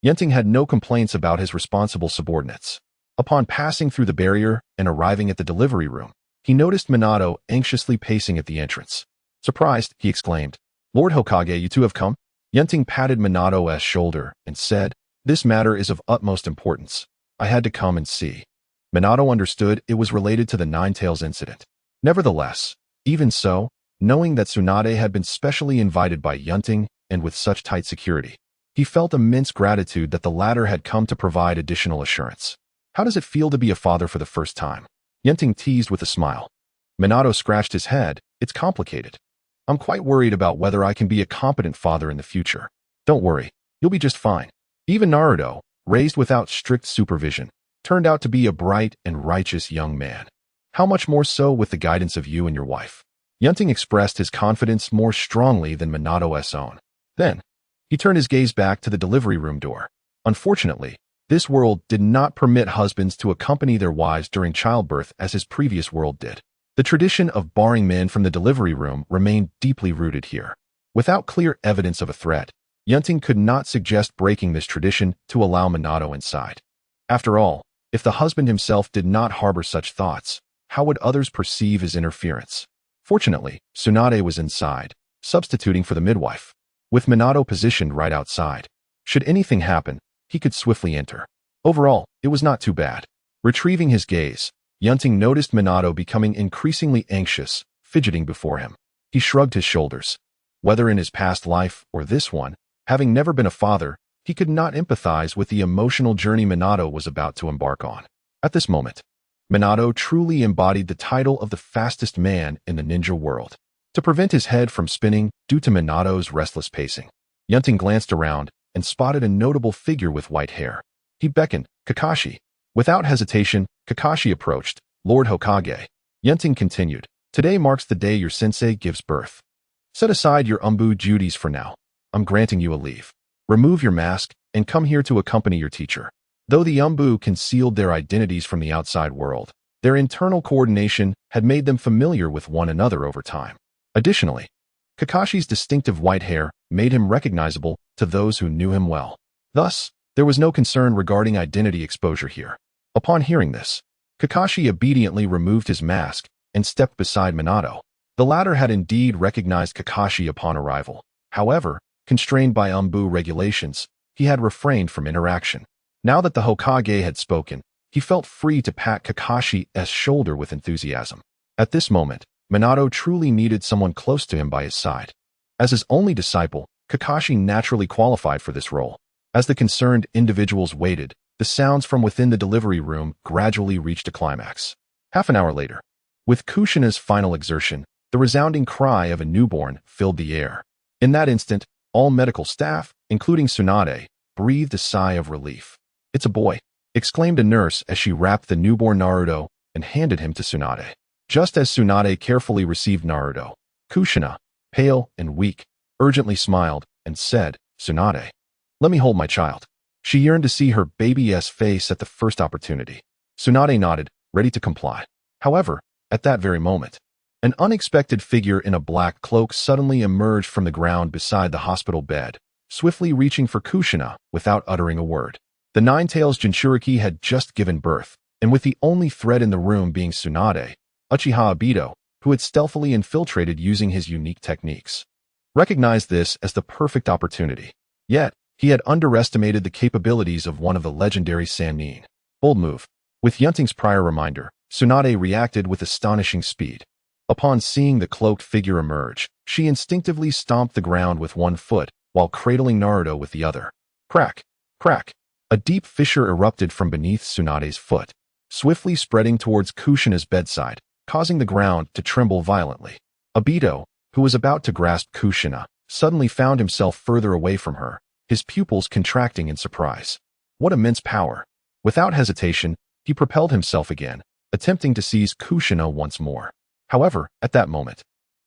Yunting had no complaints about his responsible subordinates. Upon passing through the barrier and arriving at the delivery room, he noticed Minato anxiously pacing at the entrance. Surprised, he exclaimed, "Lord Hokage, you two have come?" Yunting patted Minato's shoulder and said, "This matter is of utmost importance. I had to come and see." Minato understood it was related to the Nine Tails incident. Nevertheless, even so, knowing that Tsunade had been specially invited by Yunting and with such tight security, he felt immense gratitude that the latter had come to provide additional assurance. "How does it feel to be a father for the first time?" Yunting teased with a smile. Minato scratched his head. "It's complicated. I'm quite worried about whether I can be a competent father in the future." "Don't worry, you'll be just fine." Even Naruto, raised without strict supervision, turned out to be a bright and righteous young man. How much more so with the guidance of you and your wife? Yunting expressed his confidence more strongly than Minato's own. Then, he turned his gaze back to the delivery room door. Unfortunately, this world did not permit husbands to accompany their wives during childbirth as his previous world did. The tradition of barring men from the delivery room remained deeply rooted here. Without clear evidence of a threat, Yunting could not suggest breaking this tradition to allow Minato inside. After all, if the husband himself did not harbor such thoughts, how would others perceive his interference? Fortunately, Tsunade was inside, substituting for the midwife. With Minato positioned right outside, should anything happen, he could swiftly enter. Overall, it was not too bad. Retrieving his gaze, Yunting noticed Minato becoming increasingly anxious, fidgeting before him. He shrugged his shoulders. Whether in his past life or this one, having never been a father, he could not empathize with the emotional journey Minato was about to embark on. At this moment, Minato truly embodied the title of the fastest man in the ninja world. To prevent his head from spinning due to Minato's restless pacing, Yunting glanced around and spotted a notable figure with white hair. He beckoned, Kakashi. Without hesitation, Kakashi approached. Lord Hokage. Yunting continued, today marks the day your sensei gives birth. Set aside your duties for now. I'm granting you a leave. Remove your mask and come here to accompany your teacher. Though the concealed their identities from the outside world, their internal coordination had made them familiar with one another over time. Additionally, Kakashi's distinctive white hair made him recognizable to those who knew him well. Thus, there was no concern regarding identity exposure here. Upon hearing this, Kakashi obediently removed his mask and stepped beside Minato. The latter had indeed recognized Kakashi upon arrival. However, constrained by regulations, he had refrained from interaction. Now that the Hokage had spoken, he felt free to pat Kakashi's shoulder with enthusiasm. At this moment, Minato truly needed someone close to him by his side. As his only disciple, Kakashi naturally qualified for this role. As the concerned individuals waited, the sounds from within the delivery room gradually reached a climax. Half an hour later, with Kushina's final exertion, the resounding cry of a newborn filled the air. In that instant, all medical staff, including Tsunade, breathed a sigh of relief. It's a boy, exclaimed a nurse as she wrapped the newborn Naruto and handed him to Tsunade. Just as Tsunade carefully received Naruto, Kushina, pale and weak, urgently smiled and said, Tsunade, let me hold my child. She yearned to see her baby's face at the first opportunity. Tsunade nodded, ready to comply. However, at that very moment, an unexpected figure in a black cloak suddenly emerged from the ground beside the hospital bed, swiftly reaching for Kushina without uttering a word. The Nine-Tails Jinchuriki had just given birth, and with the only threat in the room being Tsunade, Uchiha Obito, who had stealthily infiltrated using his unique techniques, recognized this as the perfect opportunity. Yet, he had underestimated the capabilities of one of the legendary Sannin. Bold move. With Yunting's prior reminder, Tsunade reacted with astonishing speed. Upon seeing the cloaked figure emerge, she instinctively stomped the ground with one foot while cradling Naruto with the other. Crack! Crack! A deep fissure erupted from beneath Tsunade's foot, swiftly spreading towards Kushina's bedside, causing the ground to tremble violently. Obito, who was about to grasp Kushina, suddenly found himself further away from her, his pupils contracting in surprise. What immense power! Without hesitation, he propelled himself again, attempting to seize Kushina once more. However, at that moment,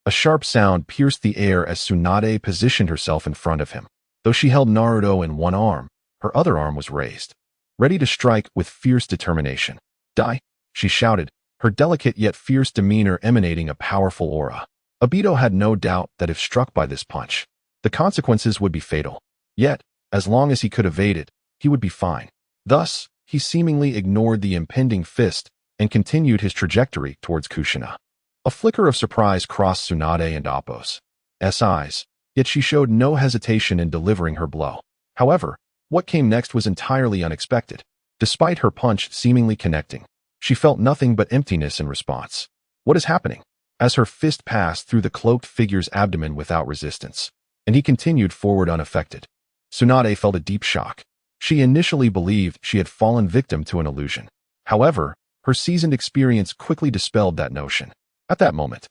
a sharp sound pierced the air as Tsunade positioned herself in front of him. Though she held Naruto in one arm, her other arm was raised, ready to strike with fierce determination. Die! She shouted, her delicate yet fierce demeanor emanating a powerful aura. Obito had no doubt that if struck by this punch, the consequences would be fatal. Yet, as long as he could evade it, he would be fine. Thus, he seemingly ignored the impending fist and continued his trajectory towards Kushina. A flicker of surprise crossed Tsunade and Appo's eyes, yet she showed no hesitation in delivering her blow. However, what came next was entirely unexpected. Despite her punch seemingly connecting, she felt nothing but emptiness in response. What is happening? As her fist passed through the cloaked figure's abdomen without resistance, and he continued forward unaffected, Tsunade felt a deep shock. She initially believed she had fallen victim to an illusion. However, her seasoned experience quickly dispelled that notion. At that moment,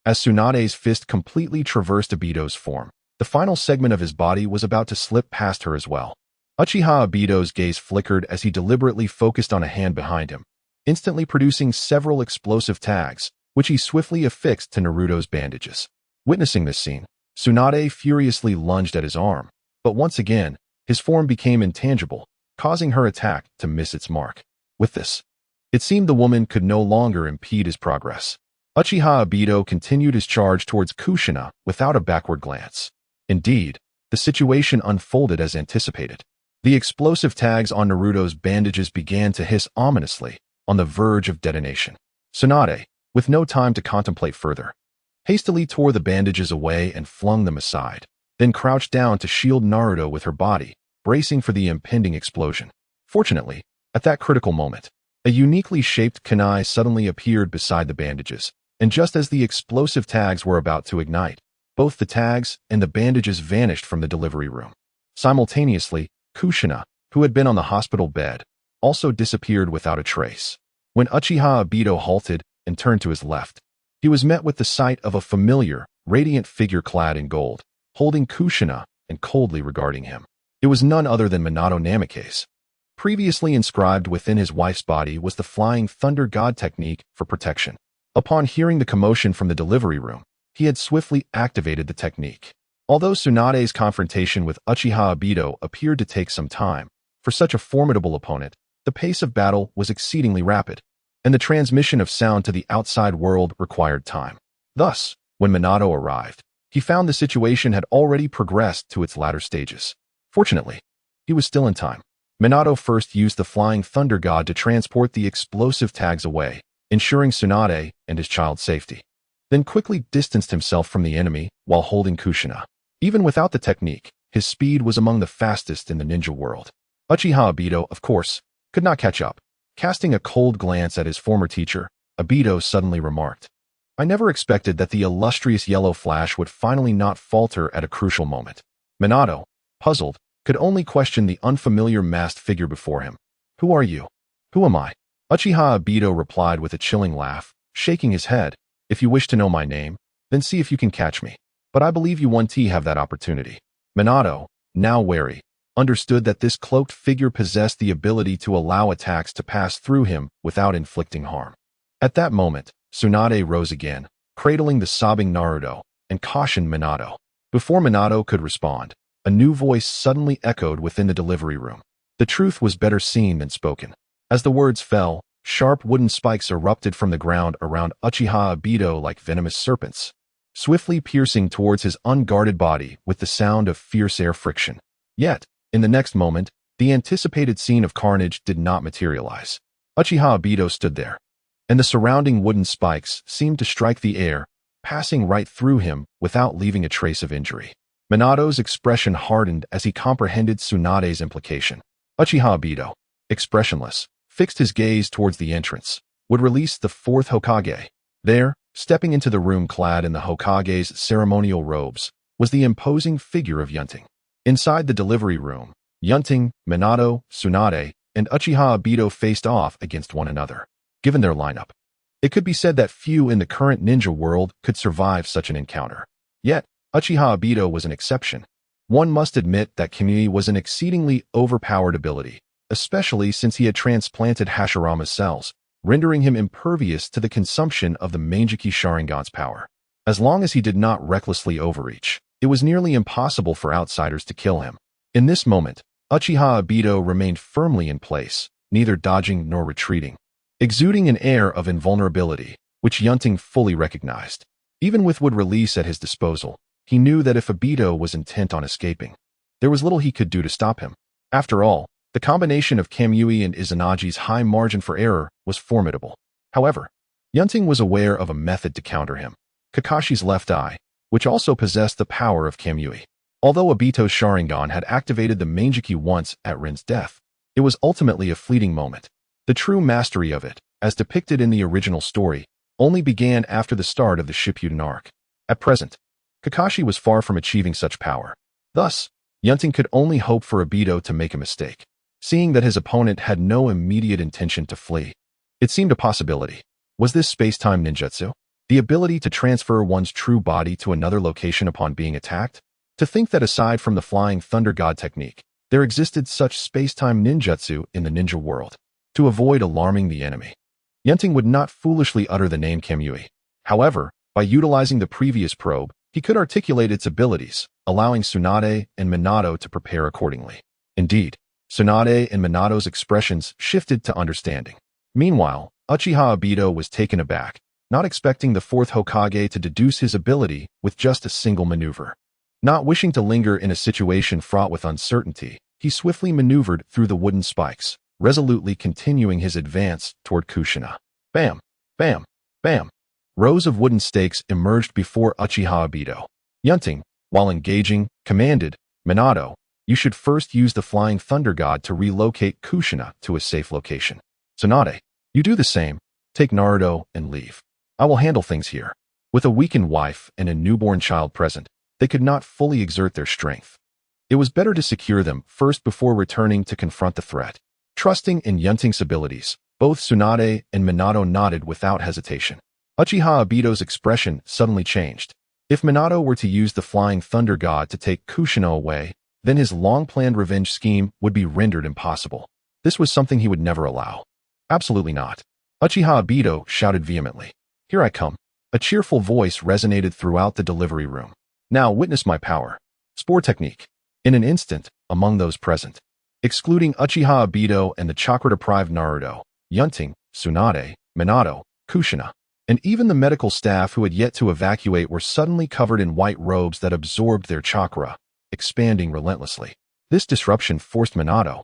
as Tsunade's fist completely traversed Obito's form, the final segment of his body was about to slip past her as well. Uchiha Obito's gaze flickered as he deliberately focused on a hand behind him, instantly producing several explosive tags, which he swiftly affixed to Naruto's bandages. Witnessing this scene, Tsunade furiously lunged at his arm, but once again, his form became intangible, causing her attack to miss its mark. With this, it seemed the woman could no longer impede his progress. Uchiha Obito continued his charge towards Kushina without a backward glance. Indeed, the situation unfolded as anticipated. The explosive tags on Naruto's bandages began to hiss ominously, on the verge of detonation. Tsunade, with no time to contemplate further, hastily tore the bandages away and flung them aside, then crouched down to shield Naruto with her body, bracing for the impending explosion. Fortunately, at that critical moment, a uniquely shaped kunai suddenly appeared beside the bandages, and just as the explosive tags were about to ignite, both the tags and the bandages vanished from the delivery room. Simultaneously, Kushina, who had been on the hospital bed, also disappeared without a trace. When Uchiha Obito halted and turned to his left, he was met with the sight of a familiar, radiant figure clad in gold, holding Kushina and coldly regarding him. It was none other than Minato Namikaze. Previously inscribed within his wife's body was the Flying Thunder God technique for protection. Upon hearing the commotion from the delivery room, he had swiftly activated the technique. Although Tsunade's confrontation with Uchiha Obito appeared to take some time, for such a formidable opponent, the pace of battle was exceedingly rapid, and the transmission of sound to the outside world required time. Thus, when Minato arrived, he found the situation had already progressed to its latter stages. Fortunately, he was still in time. Minato first used the Flying Thunder God to transport the explosive tags away, ensuring Tsunade and his child's safety, then quickly distanced himself from the enemy while holding Kushina. Even without the technique, his speed was among the fastest in the ninja world. Uchiha Obito, of course, could not catch up. Casting a cold glance at his former teacher, Obito suddenly remarked, "I never expected that the illustrious Yellow Flash would finally not falter at a crucial moment." Minato, puzzled, could only question the unfamiliar masked figure before him. "Who are you?" "Who am I?" Uchiha Obito replied with a chilling laugh, shaking his head. "If you wish to know my name, then see if you can catch me. But I believe you won't have that opportunity." Minato, now wary, understood that this cloaked figure possessed the ability to allow attacks to pass through him without inflicting harm. At that moment, Tsunade rose again, cradling the sobbing Naruto, and cautioned Minato. Before Minato could respond, a new voice suddenly echoed within the delivery room. The truth was better seen than spoken. As the words fell, sharp wooden spikes erupted from the ground around Uchiha Obito like venomous serpents, swiftly piercing towards his unguarded body with the sound of fierce air friction. Yet, in the next moment, the anticipated scene of carnage did not materialize. Uchiha Obito stood there, and the surrounding wooden spikes seemed to strike the air, passing right through him without leaving a trace of injury. Minato's expression hardened as he comprehended Tsunade's implication. Uchiha Obito, expressionless, fixed his gaze towards the entrance, would release the Fourth Hokage. There, stepping into the room clad in the Hokage's ceremonial robes, was the imposing figure of Yunting. Inside the delivery room, Yunting, Minato, Tsunade, and Uchiha Obito faced off against one another. Given their lineup, it could be said that few in the current ninja world could survive such an encounter. Yet, Uchiha Obito was an exception. One must admit that Kamui was an exceedingly overpowered ability, especially since he had transplanted Hashirama's cells, rendering him impervious to the consumption of the Mangekyou Sharingan's power. As long as he did not recklessly overreach, it was nearly impossible for outsiders to kill him. In this moment, Uchiha Obito remained firmly in place, neither dodging nor retreating, exuding an air of invulnerability, which Yunting fully recognized. Even with Wood release at his disposal, he knew that if Obito was intent on escaping, there was little he could do to stop him. After all, the combination of Kamui and Izanagi's high margin for error was formidable. However, Yunting was aware of a method to counter him: Kakashi's left eye, which also possessed the power of Kamui. Although Obito's Sharingan had activated the Mangekyou once at Rin's death, it was ultimately a fleeting moment. The true mastery of it, as depicted in the original story, only began after the start of the Shippuden arc. At present, Kakashi was far from achieving such power. Thus, Yunting could only hope for Obito to make a mistake. Seeing that his opponent had no immediate intention to flee, it seemed a possibility. Was this space-time ninjutsu? The ability to transfer one's true body to another location upon being attacked? To think that aside from the Flying Thunder God technique, There existed such space-time ninjutsu in the ninja world. To avoid alarming the enemy, Yunting would not foolishly utter the name Kamui. However, by utilizing the previous probe, he could articulate its abilities, allowing Tsunade and Minato to prepare accordingly. Indeed, Tsunade and Minato's expressions shifted to understanding. Meanwhile, Uchiha Obito was taken aback, not expecting the Fourth Hokage to deduce his ability with just a single maneuver. Not wishing to linger in a situation fraught with uncertainty, he swiftly maneuvered through the wooden spikes, resolutely continuing his advance toward Kushina. Bam! Bam! Bam! Rows of wooden stakes emerged before Uchiha Obito. Yunting, while engaging, commanded, Minato, you should first use the Flying Thunder God to relocate Kushina to a safe location. Tsunade, you do the same, take Naruto and leave. I will handle things here. With a weakened wife and a newborn child present, they could not fully exert their strength. It was better to secure them first before returning to confront the threat. Trusting in Yunting's abilities, both Tsunade and Minato nodded without hesitation. Uchiha Obito's expression suddenly changed. If Minato were to use the Flying Thunder God to take Kushina away, then his long-planned revenge scheme would be rendered impossible. This was something he would never allow. Absolutely not. Uchiha Obito shouted vehemently. Here I come. A cheerful voice resonated throughout the delivery room. Now witness my power. Spore technique. In an instant, among those present, excluding Uchiha Obito and the chakra-deprived Naruto, Yunting, Tsunade, Minato, Kushina, and even the medical staff who had yet to evacuate were suddenly covered in white robes that absorbed their chakra, expanding relentlessly. This disruption forced Minato,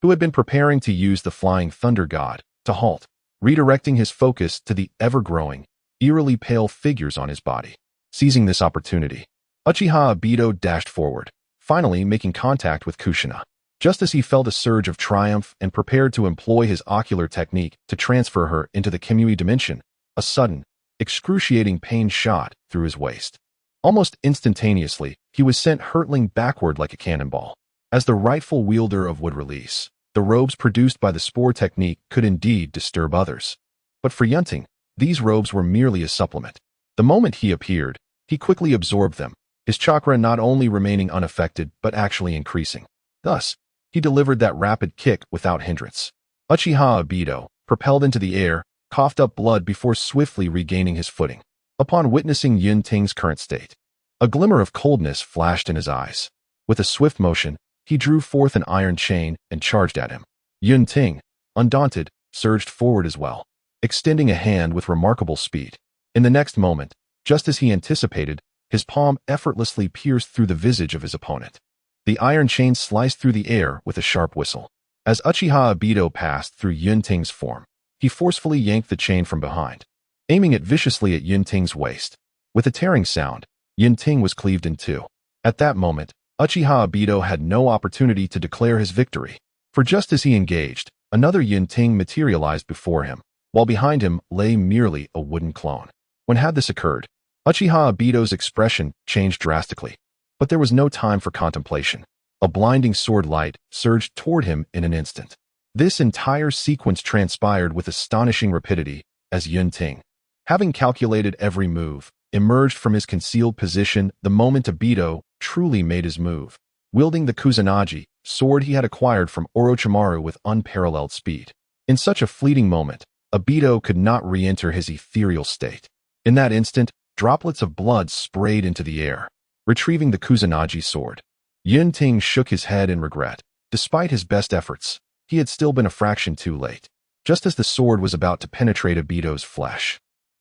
who had been preparing to use the Flying Thunder God, to halt, redirecting his focus to the ever-growing, eerily pale figures on his body. Seizing this opportunity, Uchiha Obito dashed forward, finally making contact with Kushina. Just as he felt a surge of triumph and prepared to employ his ocular technique to transfer her into the Kamui dimension, a sudden, excruciating pain shot through his waist. Almost instantaneously, he was sent hurtling backward like a cannonball. As the rightful wielder of wood release, the robes produced by the spore technique could indeed disturb others. But for Yunting, these robes were merely a supplement. The moment he appeared, he quickly absorbed them, his chakra not only remaining unaffected but actually increasing. Thus, he delivered that rapid kick without hindrance. Uchiha Obito, propelled into the air, coughed up blood before swiftly regaining his footing. Upon witnessing Yunting's current state, a glimmer of coldness flashed in his eyes. With a swift motion, he drew forth an iron chain and charged at him. Yunting, undaunted, surged forward as well, extending a hand with remarkable speed. In the next moment, just as he anticipated, his palm effortlessly pierced through the visage of his opponent. The iron chain sliced through the air with a sharp whistle. As Uchiha Obito passed through Yunting's form, he forcefully yanked the chain from behind, aiming it viciously at Yunting's waist. With a tearing sound, Yunting was cleaved in two. At that moment, Uchiha Obito had no opportunity to declare his victory, for just as he engaged, another Yunting materialized before him, while behind him lay merely a wooden clone. When had this occurred, Uchiha Obito's expression changed drastically, but there was no time for contemplation. A blinding sword light surged toward him in an instant. This entire sequence transpired with astonishing rapidity as Yunting, having calculated every move, emerged from his concealed position the moment Obito truly made his move, wielding the Kusanagi, sword he had acquired from Orochimaru with unparalleled speed. In such a fleeting moment, Obito could not re-enter his ethereal state. In that instant, droplets of blood sprayed into the air. Retrieving the Kusanagi sword, Yunting shook his head in regret. Despite his best efforts, he had still been a fraction too late. Just as the sword was about to penetrate Obito's flesh,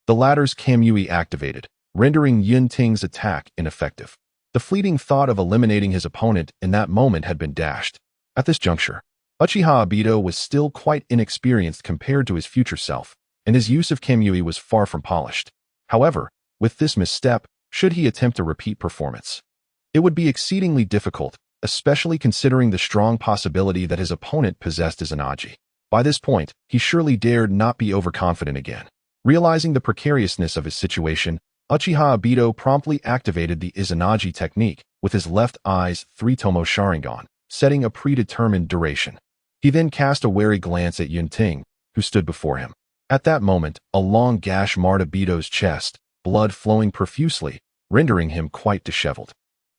the latter's Kamui activated, rendering Yunting's attack ineffective. The fleeting thought of eliminating his opponent in that moment had been dashed. At this juncture, Uchiha Obito was still quite inexperienced compared to his future self, and his use of Kamui was far from polished. However, with this misstep, should he attempt a repeat performance, it would be exceedingly difficult, especially considering the strong possibility that his opponent possessed Izanagi. By this point, he surely dared not be overconfident again. Realizing the precariousness of his situation, Uchiha Obito promptly activated the Izanagi technique with his left eye's three-tomo Sharingan, setting a predetermined duration. He then cast a wary glance at Yunting, who stood before him. At that moment, a long gash marred Obito's chest, blood flowing profusely, rendering him quite disheveled.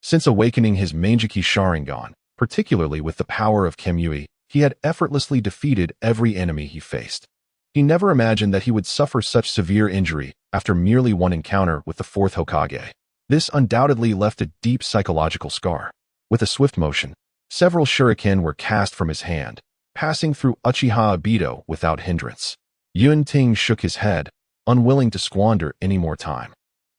Since awakening his Manjiki Sharingan, Particularly with the power of Kemui, he had effortlessly defeated every enemy he faced. He never imagined that he would suffer such severe injury after merely one encounter with the Fourth Hokage. This undoubtedly left a deep psychological scar. With a swift motion, several shuriken were cast from his hand, passing through Uchiha Obito without hindrance. Yunting shook his head, unwilling to squander any more time,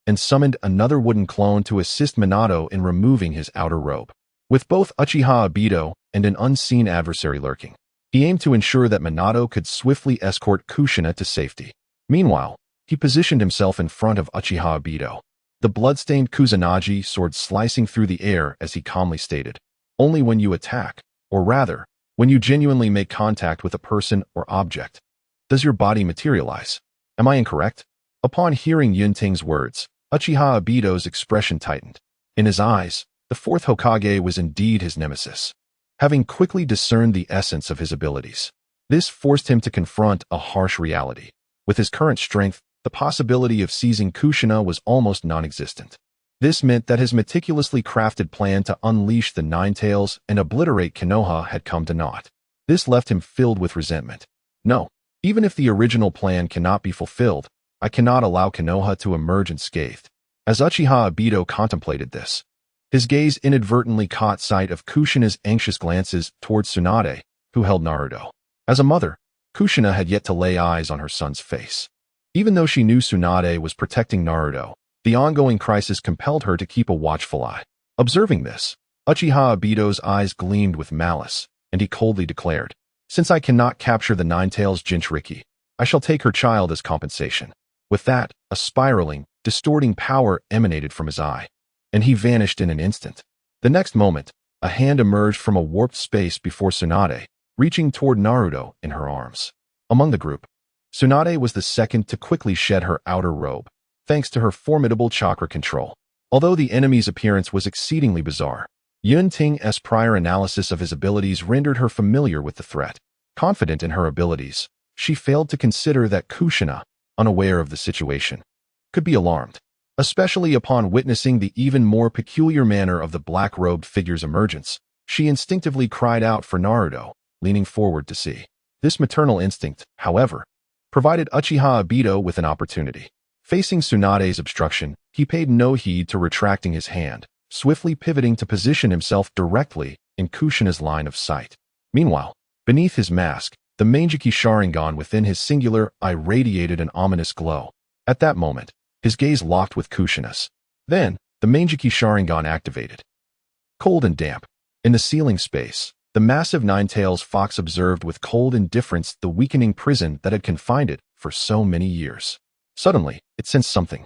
and summoned another wooden clone to assist Minato in removing his outer robe. With both Uchiha Obito and an unseen adversary lurking, he aimed to ensure that Minato could swiftly escort Kushina to safety. Meanwhile, he positioned himself in front of Uchiha Obito, the bloodstained Kusanagi sword slicing through the air as he calmly stated, "Only when you attack, or rather, when you genuinely make contact with a person or object, does your body materialize. Am I incorrect?" Upon hearing Yunting's words, Uchiha Obito's expression tightened. In his eyes, the Fourth Hokage was indeed his nemesis. Having quickly discerned the essence of his abilities, this forced him to confront a harsh reality. With his current strength, the possibility of seizing Kushina was almost non-existent. This meant that his meticulously crafted plan to unleash the Nine Tails and obliterate Konoha had come to naught. This left him filled with resentment. No, even if the original plan cannot be fulfilled, I cannot allow Konoha to emerge unscathed. As Uchiha Obito contemplated this, his gaze inadvertently caught sight of Kushina's anxious glances towards Tsunade, who held Naruto. As a mother, Kushina had yet to lay eyes on her son's face. Even though she knew Tsunade was protecting Naruto, the ongoing crisis compelled her to keep a watchful eye. Observing this, Uchiha Obito's eyes gleamed with malice, and he coldly declared, "Since I cannot capture the Nine-Tails Jinchuriki, I shall take her child as compensation." With that, a spiraling, distorting power emanated from his eye, and he vanished in an instant. The next moment, a hand emerged from a warped space before Tsunade, reaching toward Naruto in her arms. Among the group, Tsunade was the second to quickly shed her outer robe, thanks to her formidable chakra control. Although the enemy's appearance was exceedingly bizarre, Yunting's prior analysis of his abilities rendered her familiar with the threat. Confident in her abilities, she failed to consider that Kushina, unaware of the situation, could be alarmed, especially upon witnessing the even more peculiar manner of the black-robed figure's emergence. She instinctively cried out for Naruto, leaning forward to see. This maternal instinct, however, provided Uchiha Obito with an opportunity. Facing Tsunade's obstruction, he paid no heed to retracting his hand, swiftly pivoting to position himself directly in Kushina's line of sight. Meanwhile, beneath his mask, the Manjiki Sharingan within his singular eye radiated an ominous glow. At that moment, his gaze locked with Kushina's. Then, the Manjiki Sharingan activated. Cold and damp. In the ceiling space, the massive Nine-Tails fox observed with cold indifference the weakening prison that had confined it for so many years. Suddenly, it sensed something,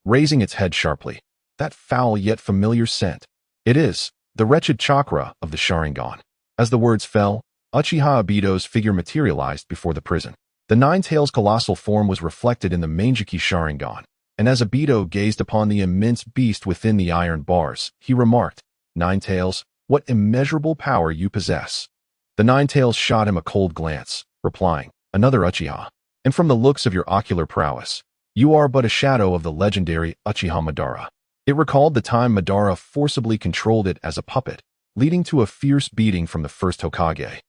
raising its head sharply. That foul yet familiar scent. It is the wretched chakra of the Sharingan. As the words fell, Uchiha Obito's figure materialized before the prison. The Nine-Tails' colossal form was reflected in the Manjiki Sharingan, and as Obito gazed upon the immense beast within the iron bars, he remarked, "Nine-Tails, what immeasurable power you possess." The Nine-Tails shot him a cold glance, replying, "Another Uchiha. And from the looks of your ocular prowess, you are but a shadow of the legendary Uchiha Madara." It recalled the time Madara forcibly controlled it as a puppet, leading to a fierce beating from the First Hokage.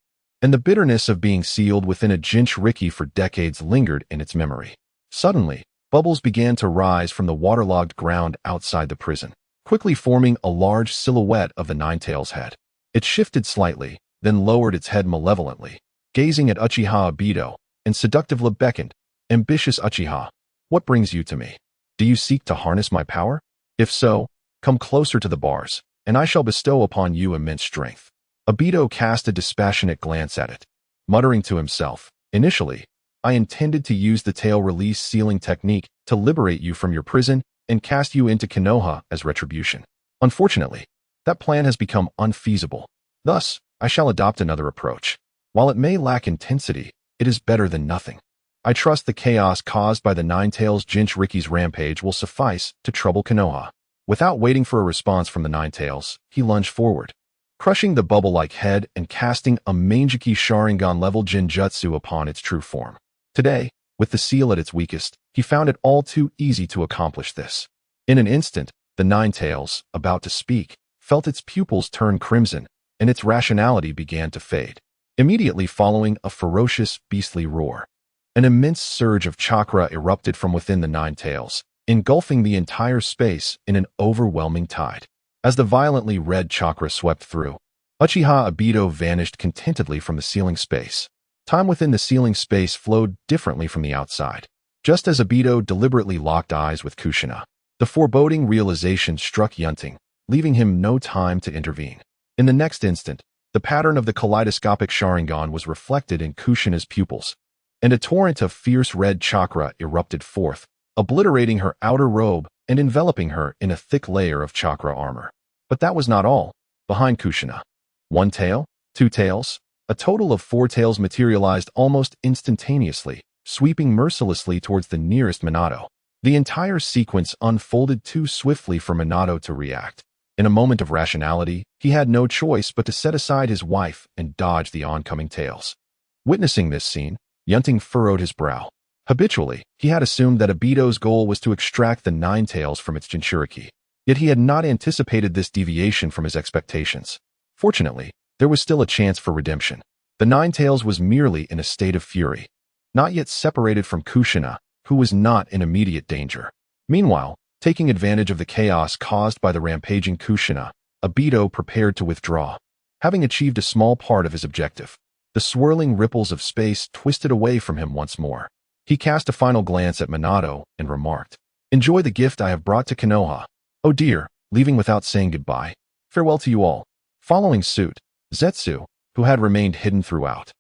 And the bitterness of being sealed within a Jinchuriki for decades lingered in its memory. Suddenly, bubbles began to rise from the waterlogged ground outside the prison, quickly forming a large silhouette of the Nine-Tails head. It shifted slightly, then lowered its head malevolently, gazing at Uchiha Obito, and seductively beckoned, "Ambitious Uchiha, what brings you to me? Do you seek to harness my power? If so, come closer to the bars, and I shall bestow upon you immense strength." Obito cast a dispassionate glance at it, muttering to himself, "Initially, I intended to use the tail release sealing technique to liberate you from your prison and cast you into Konoha as retribution. Unfortunately, that plan has become unfeasible. Thus, I shall adopt another approach. While it may lack intensity, it is better than nothing. I trust the chaos caused by the Nine-Tails Jinchuriki's rampage will suffice to trouble Konoha." Without waiting for a response from the Nine-Tails, he lunged forward, crushing the bubble-like head and casting a Manjiki Sharingan-level Jinjutsu upon its true form. Today, with the seal at its weakest, he found it all too easy to accomplish this. In an instant, the Nine-Tails, about to speak, felt its pupils turn crimson, and its rationality began to fade. Immediately following a ferocious, beastly roar, an immense surge of chakra erupted from within the nine tails, engulfing the entire space in an overwhelming tide. As the violently red chakra swept through, Uchiha Obito vanished contentedly from the ceiling space. Time within the ceiling space flowed differently from the outside. Just as Obito deliberately locked eyes with Kushina, the foreboding realization struck Yunting, leaving him no time to intervene. In the next instant, the pattern of the kaleidoscopic Sharingan was reflected in Kushina's pupils, and a torrent of fierce red chakra erupted forth, obliterating her outer robe and enveloping her in a thick layer of chakra armor. But that was not all. Behind Kushina, one tail, two tails, a total of four tails materialized almost instantaneously, sweeping mercilessly towards the nearest Minato. The entire sequence unfolded too swiftly for Minato to react. In a moment of rationality, he had no choice but to set aside his wife and dodge the oncoming tails. Witnessing this scene, Yunting furrowed his brow. Habitually, he had assumed that Obito's goal was to extract the nine tails from its Jinchuriki. Yet he had not anticipated this deviation from his expectations. Fortunately, there was still a chance for redemption. The nine tails was merely in a state of fury, not yet separated from Kushina, who was not in immediate danger. Meanwhile, taking advantage of the chaos caused by the rampaging Kushina, Obito prepared to withdraw. Having achieved a small part of his objective, the swirling ripples of space twisted away from him once more. He cast a final glance at Minato and remarked, "Enjoy the gift I have brought to Konoha. Oh dear," leaving without saying goodbye. "Farewell to you all." Following suit, Zetsu, who had remained hidden throughout,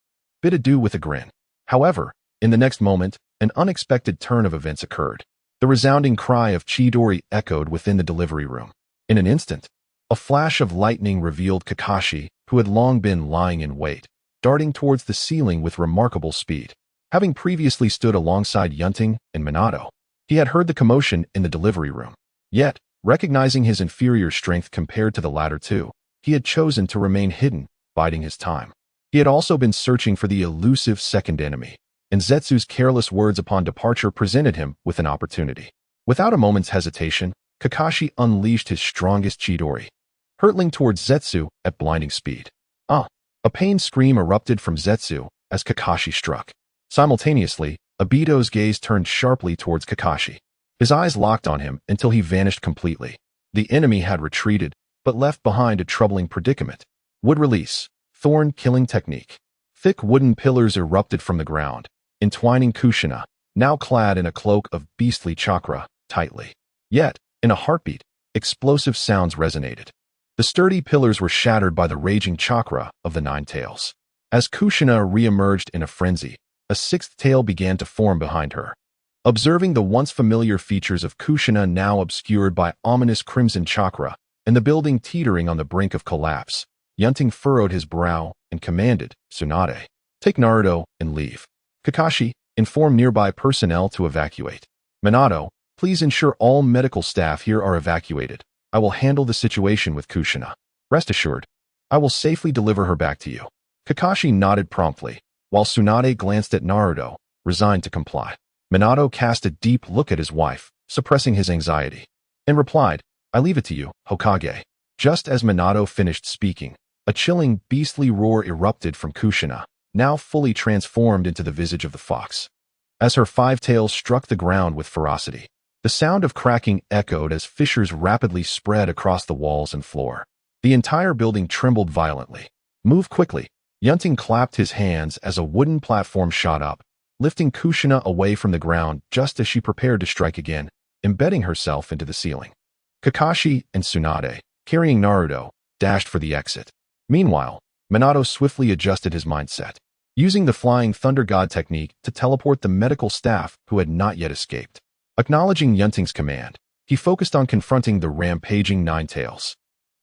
bid adieu with a grin. However, in the next moment, an unexpected turn of events occurred. The resounding cry of Chidori echoed within the delivery room. In an instant, a flash of lightning revealed Kakashi, who had long been lying in wait, darting towards the ceiling with remarkable speed. Having previously stood alongside Yunting and Minato, he had heard the commotion in the delivery room. Yet, recognizing his inferior strength compared to the latter two, he had chosen to remain hidden, biding his time. He had also been searching for the elusive second enemy, and Zetsu's careless words upon departure presented him with an opportunity. Without a moment's hesitation, Kakashi unleashed his strongest Chidori, hurtling towards Zetsu at blinding speed. A pained scream erupted from Zetsu as Kakashi struck. Simultaneously, Obito's gaze turned sharply towards Kakashi. His eyes locked on him until he vanished completely. The enemy had retreated, but left behind a troubling predicament. Wood release, thorn killing technique. Thick wooden pillars erupted from the ground, entwining Kushina, now clad in a cloak of beastly chakra, tightly. Yet, in a heartbeat, explosive sounds resonated. The sturdy pillars were shattered by the raging chakra of the nine tails. As Kushina re-emerged in a frenzy, a sixth tail began to form behind her. Observing the once familiar features of Kushina now obscured by ominous crimson chakra, and the building teetering on the brink of collapse, Yunting furrowed his brow and commanded, "Tsunade, take Naruto and leave. Kakashi, inform nearby personnel to evacuate. Minato, please ensure all medical staff here are evacuated. I will handle the situation with Kushina. Rest assured, I will safely deliver her back to you." Kakashi nodded promptly, while Tsunade glanced at Naruto, resigned to comply. Minato cast a deep look at his wife, suppressing his anxiety, and replied, "I leave it to you, Hokage." Just as Minato finished speaking, a chilling, beastly roar erupted from Kushina, now fully transformed into the visage of the fox. As her five tails struck the ground with ferocity, the sound of cracking echoed as fissures rapidly spread across the walls and floor. The entire building trembled violently. "Move quickly." Yunting clapped his hands as a wooden platform shot up, lifting Kushina away from the ground just as she prepared to strike again, embedding herself into the ceiling. Kakashi and Tsunade, carrying Naruto, dashed for the exit. Meanwhile, Minato swiftly adjusted his mindset, using the Flying Thunder God technique to teleport the medical staff who had not yet escaped. Acknowledging Yunting's command, he focused on confronting the rampaging Nine Tails.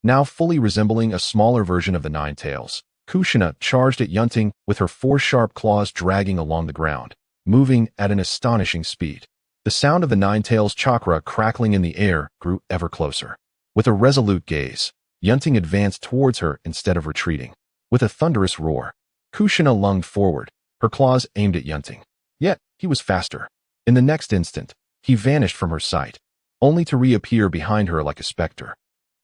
Now fully resembling a smaller version of the Nine Tails, Kushina charged at Yunting with her four sharp claws dragging along the ground, moving at an astonishing speed. The sound of the Nine Tails chakra crackling in the air grew ever closer. With a resolute gaze, Yunting advanced towards her instead of retreating. With a thunderous roar, Kushina lunged forward, her claws aimed at Yunting. Yet, he was faster. In the next instant, he vanished from her sight, only to reappear behind her like a specter.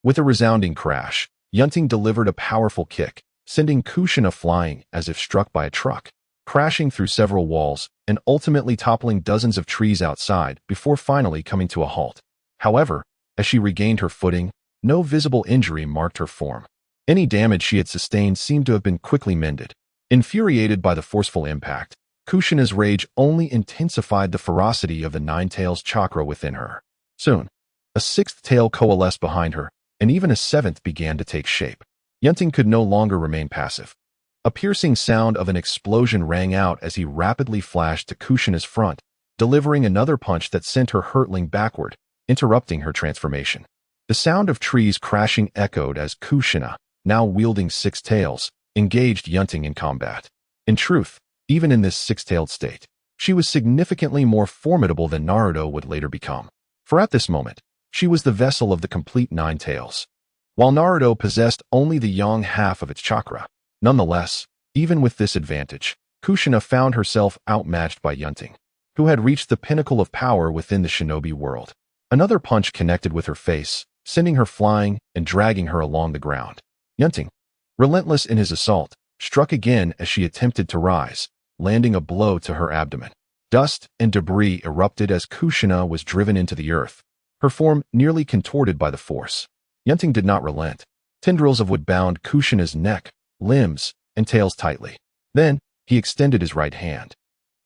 With a resounding crash, Yunting delivered a powerful kick, sending Kushina flying as if struck by a truck, crashing through several walls and ultimately toppling dozens of trees outside before finally coming to a halt. However, as she regained her footing, no visible injury marked her form. Any damage she had sustained seemed to have been quickly mended. Infuriated by the forceful impact, Kushina's rage only intensified the ferocity of the Nine-Tails chakra within her. Soon, a sixth tail coalesced behind her, and even a seventh began to take shape. Yunting could no longer remain passive. A piercing sound of an explosion rang out as he rapidly flashed to Kushina's front, delivering another punch that sent her hurtling backward, interrupting her transformation. The sound of trees crashing echoed as Kushina, now wielding six tails, engaged Yunting in combat. In truth, even in this six-tailed state, she was significantly more formidable than Naruto would later become. For at this moment, she was the vessel of the complete nine tails. While Naruto possessed only the yang half of its chakra, nonetheless, even with this advantage, Kushina found herself outmatched by Yunting, who had reached the pinnacle of power within the shinobi world. Another punch connected with her face, sending her flying and dragging her along the ground. Yunting, relentless in his assault, struck again as she attempted to rise, landing a blow to her abdomen. Dust and debris erupted as Kushina was driven into the earth, her form nearly contorted by the force. Yunting did not relent. Tendrils of wood bound Kushina's neck, limbs, and tails tightly. Then, he extended his right hand,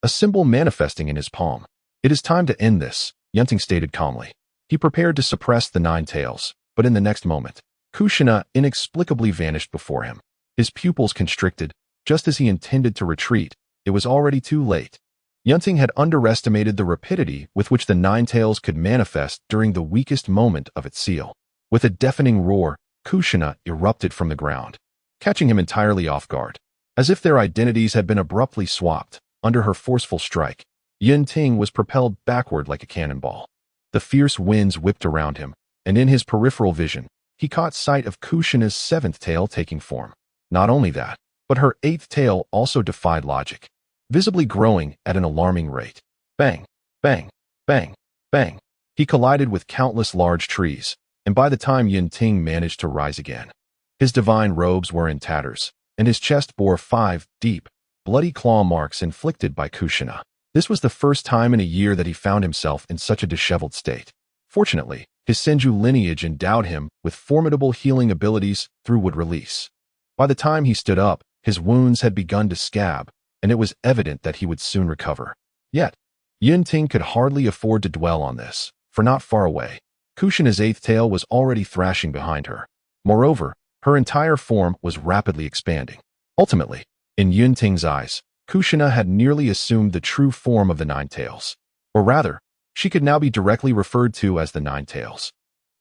a symbol manifesting in his palm. "It is time to end this," Yunting stated calmly. He prepared to suppress the nine tails, but in the next moment, Kushina inexplicably vanished before him. His pupils constricted. Just as he intended to retreat, it was already too late. Yunting had underestimated the rapidity with which the nine tails could manifest during the weakest moment of its seal. With a deafening roar, Kushina erupted from the ground, catching him entirely off guard. As if their identities had been abruptly swapped, under her forceful strike, Yunting was propelled backward like a cannonball. The fierce winds whipped around him, and in his peripheral vision, he caught sight of Kushina's seventh tail taking form. Not only that, but her eighth tail also defied logic, visibly growing at an alarming rate. Bang, bang, bang, bang. He collided with countless large trees, and by the time Yunting managed to rise again, his divine robes were in tatters, and his chest bore 5 deep, bloody claw marks inflicted by Kushina. This was the first time in a year that he found himself in such a disheveled state. Fortunately, his Senju lineage endowed him with formidable healing abilities through wood release. By the time he stood up, his wounds had begun to scab, and it was evident that he would soon recover. Yet, Yunting could hardly afford to dwell on this, for not far away, Kushina's eighth tail was already thrashing behind her. Moreover, her entire form was rapidly expanding. Ultimately, in Yunting's eyes, Kushina had nearly assumed the true form of the nine tails. Or rather, she could now be directly referred to as the nine tails.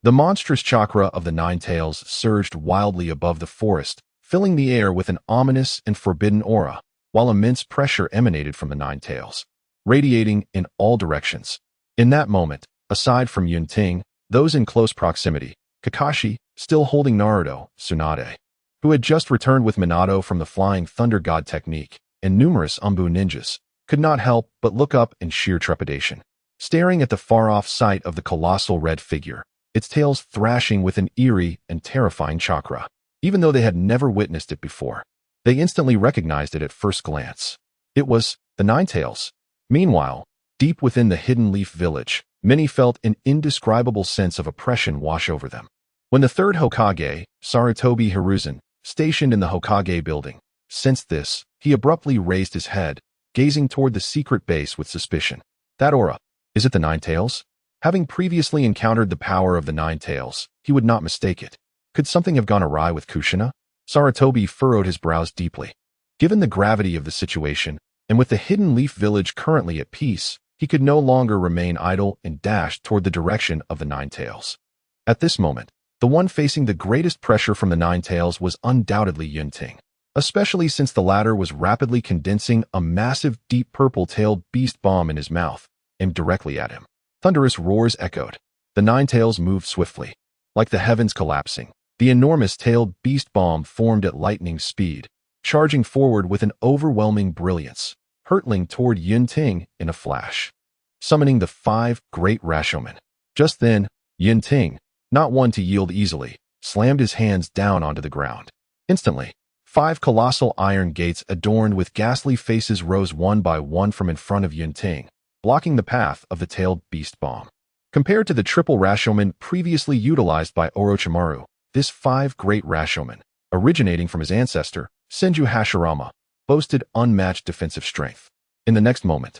The monstrous chakra of the nine tails surged wildly above the forest, filling the air with an ominous and forbidden aura, while immense pressure emanated from the nine tails, radiating in all directions. In that moment, aside from Yunting, those in close proximity, Kakashi, still holding Naruto, Tsunade, who had just returned with Minato from the Flying Thunder God technique, and numerous Umbu ninjas, could not help but look up in sheer trepidation, staring at the far-off sight of the colossal red figure, its tails thrashing with an eerie and terrifying chakra. Even though they had never witnessed it before, they instantly recognized it at first glance. It was the Nine Tails. Meanwhile, deep within the Hidden Leaf Village, many felt an indescribable sense of oppression wash over them. When the third Hokage, Sarutobi Hiruzen, stationed in the Hokage building, sensed this, he abruptly raised his head, gazing toward the secret base with suspicion. That aura, is it the Nine Tails? Having previously encountered the power of the Nine Tails, he would not mistake it. Could something have gone awry with Kushina? Sarutobi furrowed his brows deeply. Given the gravity of the situation, and with the Hidden Leaf Village currently at peace, he could no longer remain idle and dashed toward the direction of the Nine Tails. At this moment, the one facing the greatest pressure from the Nine Tails was undoubtedly Yunting, especially since the latter was rapidly condensing a massive deep purple-tailed beast bomb in his mouth, aimed directly at him. Thunderous roars echoed. The Nine Tails moved swiftly. Like the heavens collapsing, the enormous tailed beast bomb formed at lightning speed, charging forward with an overwhelming brilliance, hurtling toward Yunting in a flash, summoning the 5 great Rashomon. Just then, Yunting, not one to yield easily, slammed his hands down onto the ground. Instantly, 5 colossal iron gates adorned with ghastly faces rose one by one from in front of Yunting, blocking the path of the tailed beast bomb. Compared to the triple Rashomon previously utilized by Orochimaru, this 5 great Rashomon, originating from his ancestor, Senju Hashirama, boasted unmatched defensive strength. In the next moment,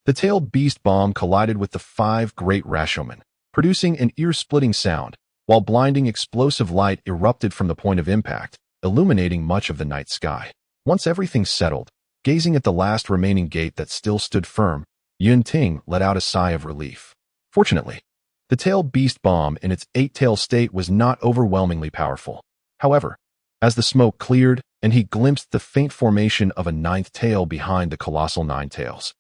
the tailed beast bomb collided with the 5 great Rashomon, producing an ear-splitting sound, while blinding explosive light erupted from the point of impact, illuminating much of the night sky. Once everything settled, gazing at the last remaining gate that still stood firm, Yunting let out a sigh of relief. Fortunately, the tailed beast bomb in its 8-tail state was not overwhelmingly powerful. However, as the smoke cleared and he glimpsed the faint formation of a 9th tail behind the colossal 9 tails,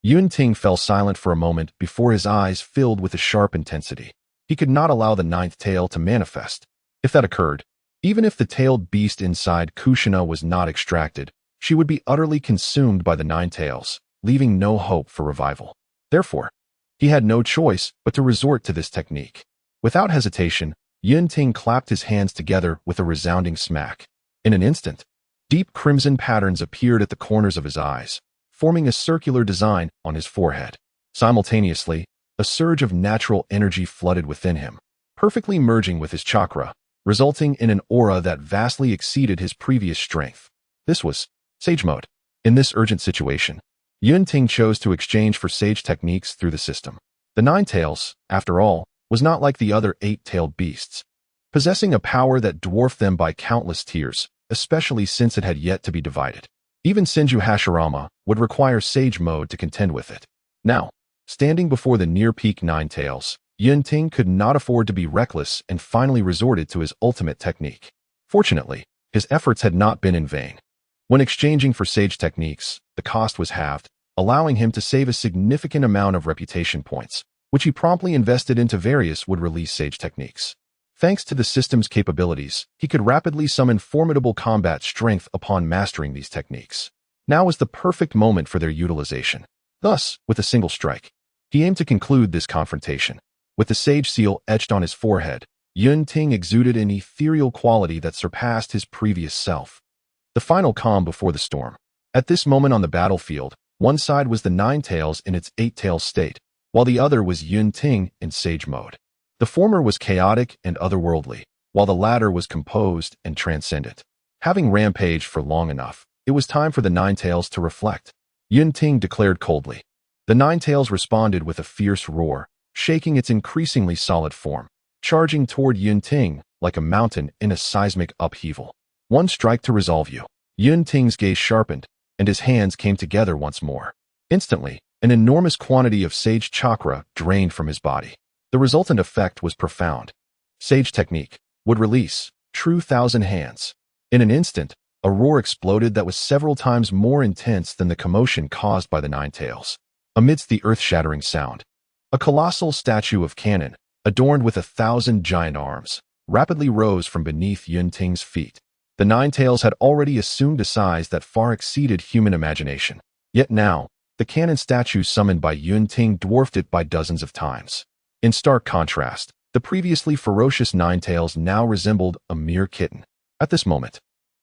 Yunting fell silent for a moment before his eyes filled with a sharp intensity. He could not allow the 9th tail to manifest. If that occurred, even if the tailed beast inside Kushina was not extracted, she would be utterly consumed by the 9 tails, leaving no hope for revival. Therefore, he had no choice but to resort to this technique. Without hesitation, Yunting clapped his hands together with a resounding smack. In an instant, deep crimson patterns appeared at the corners of his eyes, forming a circular design on his forehead. Simultaneously, a surge of natural energy flooded within him, perfectly merging with his chakra, resulting in an aura that vastly exceeded his previous strength. This was Sage Mode. In this urgent situation, Yunting chose to exchange for Sage techniques through the system. The 9 tails, after all, was not like the other 8-tailed beasts, possessing a power that dwarfed them by countless tiers, especially since it had yet to be divided. Even Senju Hashirama would require Sage Mode to contend with it. Now, standing before the near-peak 9 tails, Yunting could not afford to be reckless and finally resorted to his ultimate technique. Fortunately, his efforts had not been in vain. When exchanging for Sage techniques, the cost was halved, allowing him to save a significant amount of reputation points, which he promptly invested into various would-release Sage techniques. Thanks to the system's capabilities, he could rapidly summon formidable combat strength upon mastering these techniques. Now was the perfect moment for their utilization. Thus, with a single strike, he aimed to conclude this confrontation. With the Sage seal etched on his forehead, Yunting exuded an ethereal quality that surpassed his previous self. The final calm before the storm. At this moment on the battlefield, one side was the 9 tails in its 8-tail state, while the other was Yunting in Sage Mode. The former was chaotic and otherworldly, while the latter was composed and transcendent. Having rampaged for long enough, it was time for the 9 tails to reflect. Yunting declared coldly. The 9 tails responded with a fierce roar, shaking its increasingly solid form, charging toward Yunting like a mountain in a seismic upheaval. One strike to resolve you. Yunting's gaze sharpened, and his hands came together once more. Instantly, an enormous quantity of Sage chakra drained from his body. The resultant effect was profound. Sage technique would release true 1,000 hands. In an instant, a roar exploded that was several times more intense than the commotion caused by the 9 tails. Amidst the earth-shattering sound, a colossal statue of cannon, adorned with 1,000 giant arms, rapidly rose from beneath Yunting's feet. The 9 tails had already assumed a size that far exceeded human imagination. Yet now, the cannon statue summoned by Yunting dwarfed it by dozens of times. In stark contrast, the previously ferocious 9 tails now resembled a mere kitten. At this moment,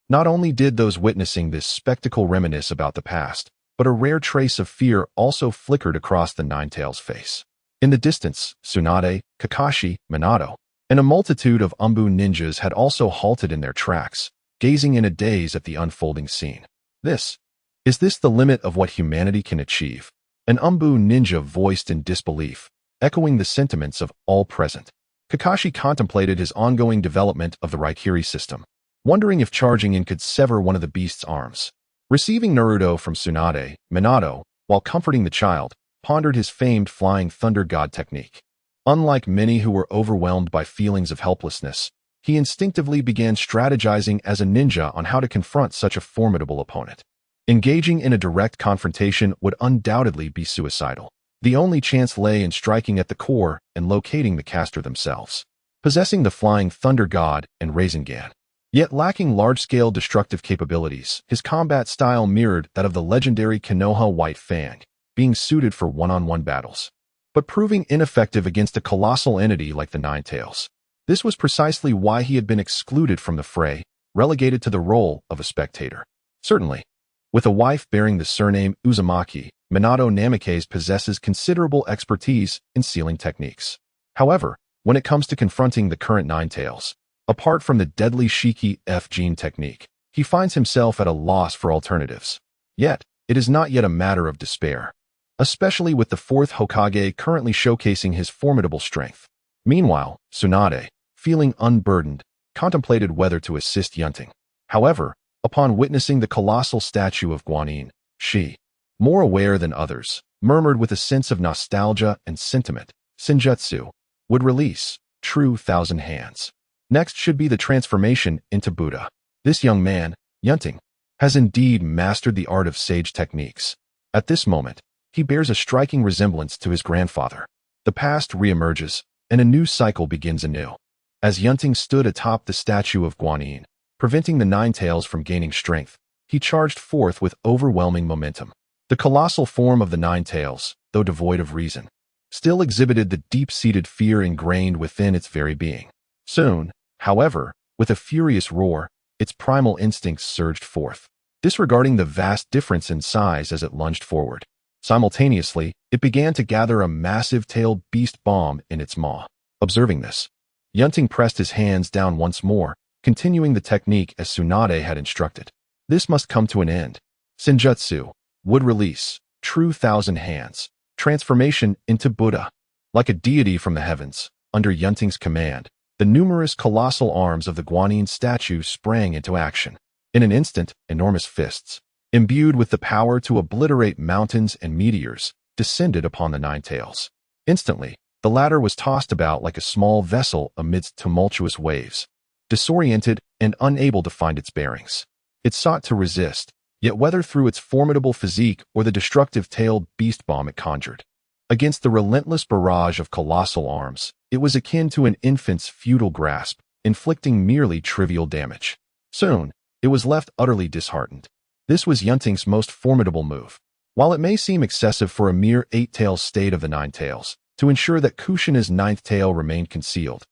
not only did those witnessing this spectacle reminisce about the past, but a rare trace of fear also flickered across the 9 tails' face. In the distance, Tsunade, Kakashi, Minato, and a multitude of Umbu ninjas had also halted in their tracks, gazing in a daze at the unfolding scene. Is this the limit of what humanity can achieve? An Umbu ninja voiced in disbelief, echoing the sentiments of all present. Kakashi contemplated his ongoing development of the Raikiri system, wondering if charging in could sever one of the beast's arms. Receiving Naruto from Tsunade, Minato, while comforting the child, pondered his famed flying thunder god technique. Unlike many who were overwhelmed by feelings of helplessness, he instinctively began strategizing as a ninja on how to confront such a formidable opponent. Engaging in a direct confrontation would undoubtedly be suicidal. The only chance lay in striking at the core and locating the caster themselves. Possessing the flying thunder god and Rasengan, yet lacking large-scale destructive capabilities, his combat style mirrored that of the legendary Konoha White Fang, being suited for one-on-one battles, but proving ineffective against a colossal entity like the 9 tails. This was precisely why he had been excluded from the fray, relegated to the role of a spectator. Certainly, with a wife bearing the surname Uzumaki, Minato Namikaze possesses considerable expertise in sealing techniques. However, when it comes to confronting the current Ninetales, apart from the deadly Shiki F-Gene technique, he finds himself at a loss for alternatives. Yet, it is not yet a matter of despair, especially with the Fourth Hokage currently showcasing his formidable strength. Meanwhile, Tsunade, feeling unburdened, contemplated whether to assist Yunting. However, upon witnessing the colossal statue of Guanyin, she, more aware than others, murmured with a sense of nostalgia and sentiment, Senjutsu would release true Thousand Hands. Next should be the transformation into Buddha. This young man, Yunting, has indeed mastered the art of sage techniques. At this moment, he bears a striking resemblance to his grandfather. The past reemerges, and a new cycle begins anew. As Yunting stood atop the statue of Guanyin, preventing the Ninetales from gaining strength, he charged forth with overwhelming momentum. The colossal form of the Ninetales, though devoid of reason, still exhibited the deep-seated fear ingrained within its very being. Soon, however, with a furious roar, its primal instincts surged forth, disregarding the vast difference in size as it lunged forward. Simultaneously, it began to gather a massive-tailed beast bomb in its maw. Observing this, Yunting pressed his hands down once more, continuing the technique as Tsunade had instructed. This must come to an end. Senjutsu would release true Thousand Hands, transformation into Buddha. Like a deity from the heavens, under Yunting's command, the numerous colossal arms of the Guanyin statue sprang into action. In an instant, enormous fists, imbued with the power to obliterate mountains and meteors, descended upon the Ninetales. Instantly, the latter was tossed about like a small vessel amidst tumultuous waves. Disoriented and unable to find its bearings, it sought to resist, yet whether through its formidable physique or the destructive tailed beast bomb it conjured. Against the relentless barrage of colossal arms, it was akin to an infant's futile grasp, inflicting merely trivial damage. Soon, it was left utterly disheartened. This was Yunting's most formidable move. While it may seem excessive for a mere 8-tail state of the Ninetales to ensure that Kushina's 9th tail remained concealed,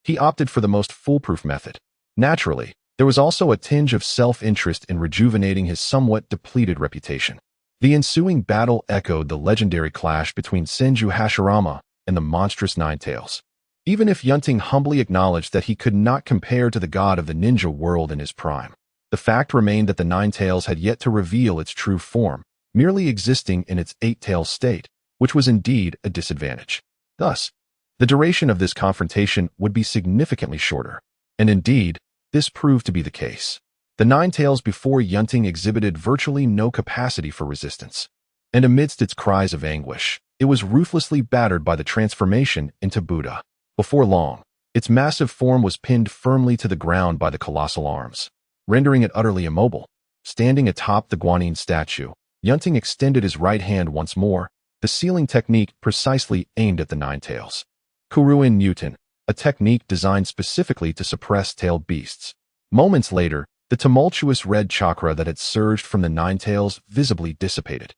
he opted for the most foolproof method. Naturally, there was also a tinge of self-interest in rejuvenating his somewhat depleted reputation. The ensuing battle echoed the legendary clash between Senju Hashirama and the monstrous Ninetales. Even if Yunting humbly acknowledged that he could not compare to the god of the ninja world in his prime, the fact remained that the Ninetales had yet to reveal its true form, merely existing in its 8-tail state, which was indeed a disadvantage. Thus, the duration of this confrontation would be significantly shorter, and indeed, this proved to be the case. The Ninetales before Yunting exhibited virtually no capacity for resistance, and amidst its cries of anguish, it was ruthlessly battered by the transformation into Buddha. Before long, its massive form was pinned firmly to the ground by the colossal arms, rendering it utterly immobile. Standing atop the Guanyin statue, Yunting extended his right hand once more, the sealing technique precisely aimed at the Ninetales. Kuruin Newton, a technique designed specifically to suppress tailed beasts. Moments later, the tumultuous red chakra that had surged from the Ninetales visibly dissipated,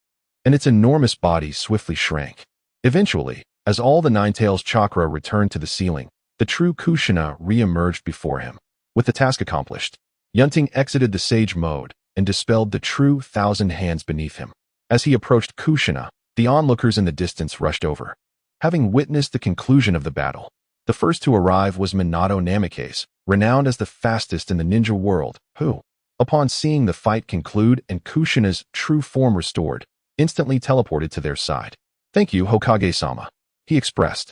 and its enormous body swiftly shrank. Eventually, as all the Ninetales chakra returned to the ceiling, the true Kushina re-emerged before him. With the task accomplished, Yunting exited the sage mode and dispelled the true Thousand Hands beneath him. As he approached Kushina, the onlookers in the distance rushed over. Having witnessed the conclusion of the battle, the first to arrive was Minato Namikaze, renowned as the fastest in the ninja world, who, upon seeing the fight conclude and Kushina's true form restored, instantly teleported to their side. "Thank you, Hokage-sama," he expressed,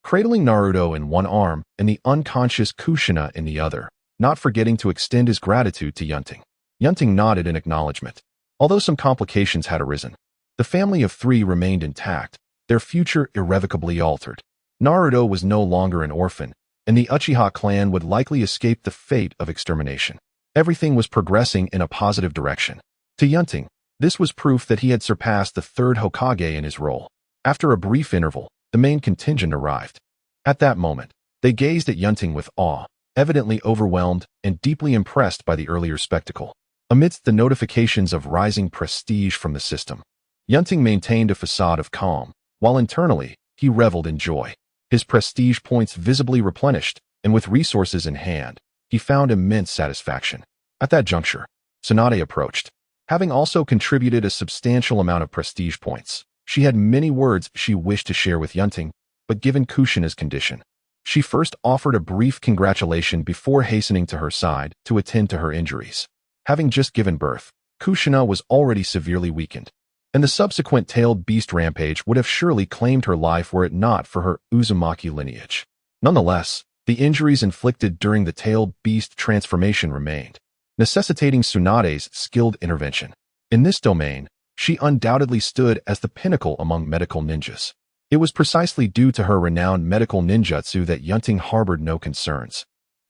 cradling Naruto in one arm and the unconscious Kushina in the other, not forgetting to extend his gratitude to Yunting. Yunting nodded in acknowledgement. Although some complications had arisen, the family of three remained intact, their future irrevocably altered. Naruto was no longer an orphan, and the Uchiha clan would likely escape the fate of extermination. Everything was progressing in a positive direction. To Yunting, this was proof that he had surpassed the Third Hokage in his role. After a brief interval, the main contingent arrived. At that moment, they gazed at Yunting with awe, evidently overwhelmed and deeply impressed by the earlier spectacle. Amidst the notifications of rising prestige from the system, Yunting maintained a facade of calm, while internally, he reveled in joy. His prestige points visibly replenished, and with resources in hand, he found immense satisfaction. At that juncture, Tsunade approached. Having also contributed a substantial amount of prestige points, she had many words she wished to share with Yunting, but given Kushina's condition, she first offered a brief congratulation before hastening to her side to attend to her injuries. Having just given birth, Kushina was already severely weakened, and the subsequent tailed beast rampage would have surely claimed her life were it not for her Uzumaki lineage. Nonetheless, the injuries inflicted during the tailed beast transformation remained, necessitating Tsunade's skilled intervention. In this domain, she undoubtedly stood as the pinnacle among medical ninjas. It was precisely due to her renowned medical ninjutsu that Yunting harbored no concerns,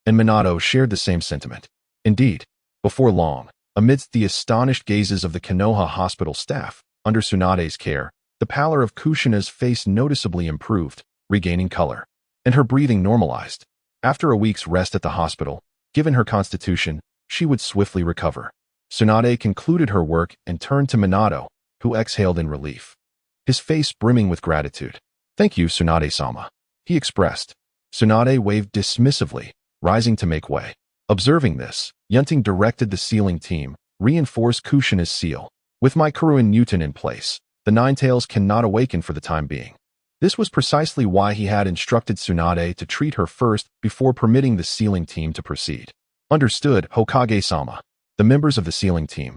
and Minato shared the same sentiment. Indeed, before long, amidst the astonished gazes of the Konoha hospital staff, under Tsunade's care, the pallor of Kushina's face noticeably improved, regaining color, and her breathing normalized. After a week's rest at the hospital, given her constitution, she would swiftly recover. Tsunade concluded her work and turned to Minato, who exhaled in relief, his face brimming with gratitude. "Thank you, Tsunade-sama," he expressed. Tsunade waved dismissively, rising to make way. Observing this, Yunting directed the sealing team, reinforce Kushina's seal. "With my crew and Newton in place, the Ninetales cannot awaken for the time being." This was precisely why he had instructed Tsunade to treat her first before permitting the sealing team to proceed. "Understood, Hokage-sama." The members of the sealing team,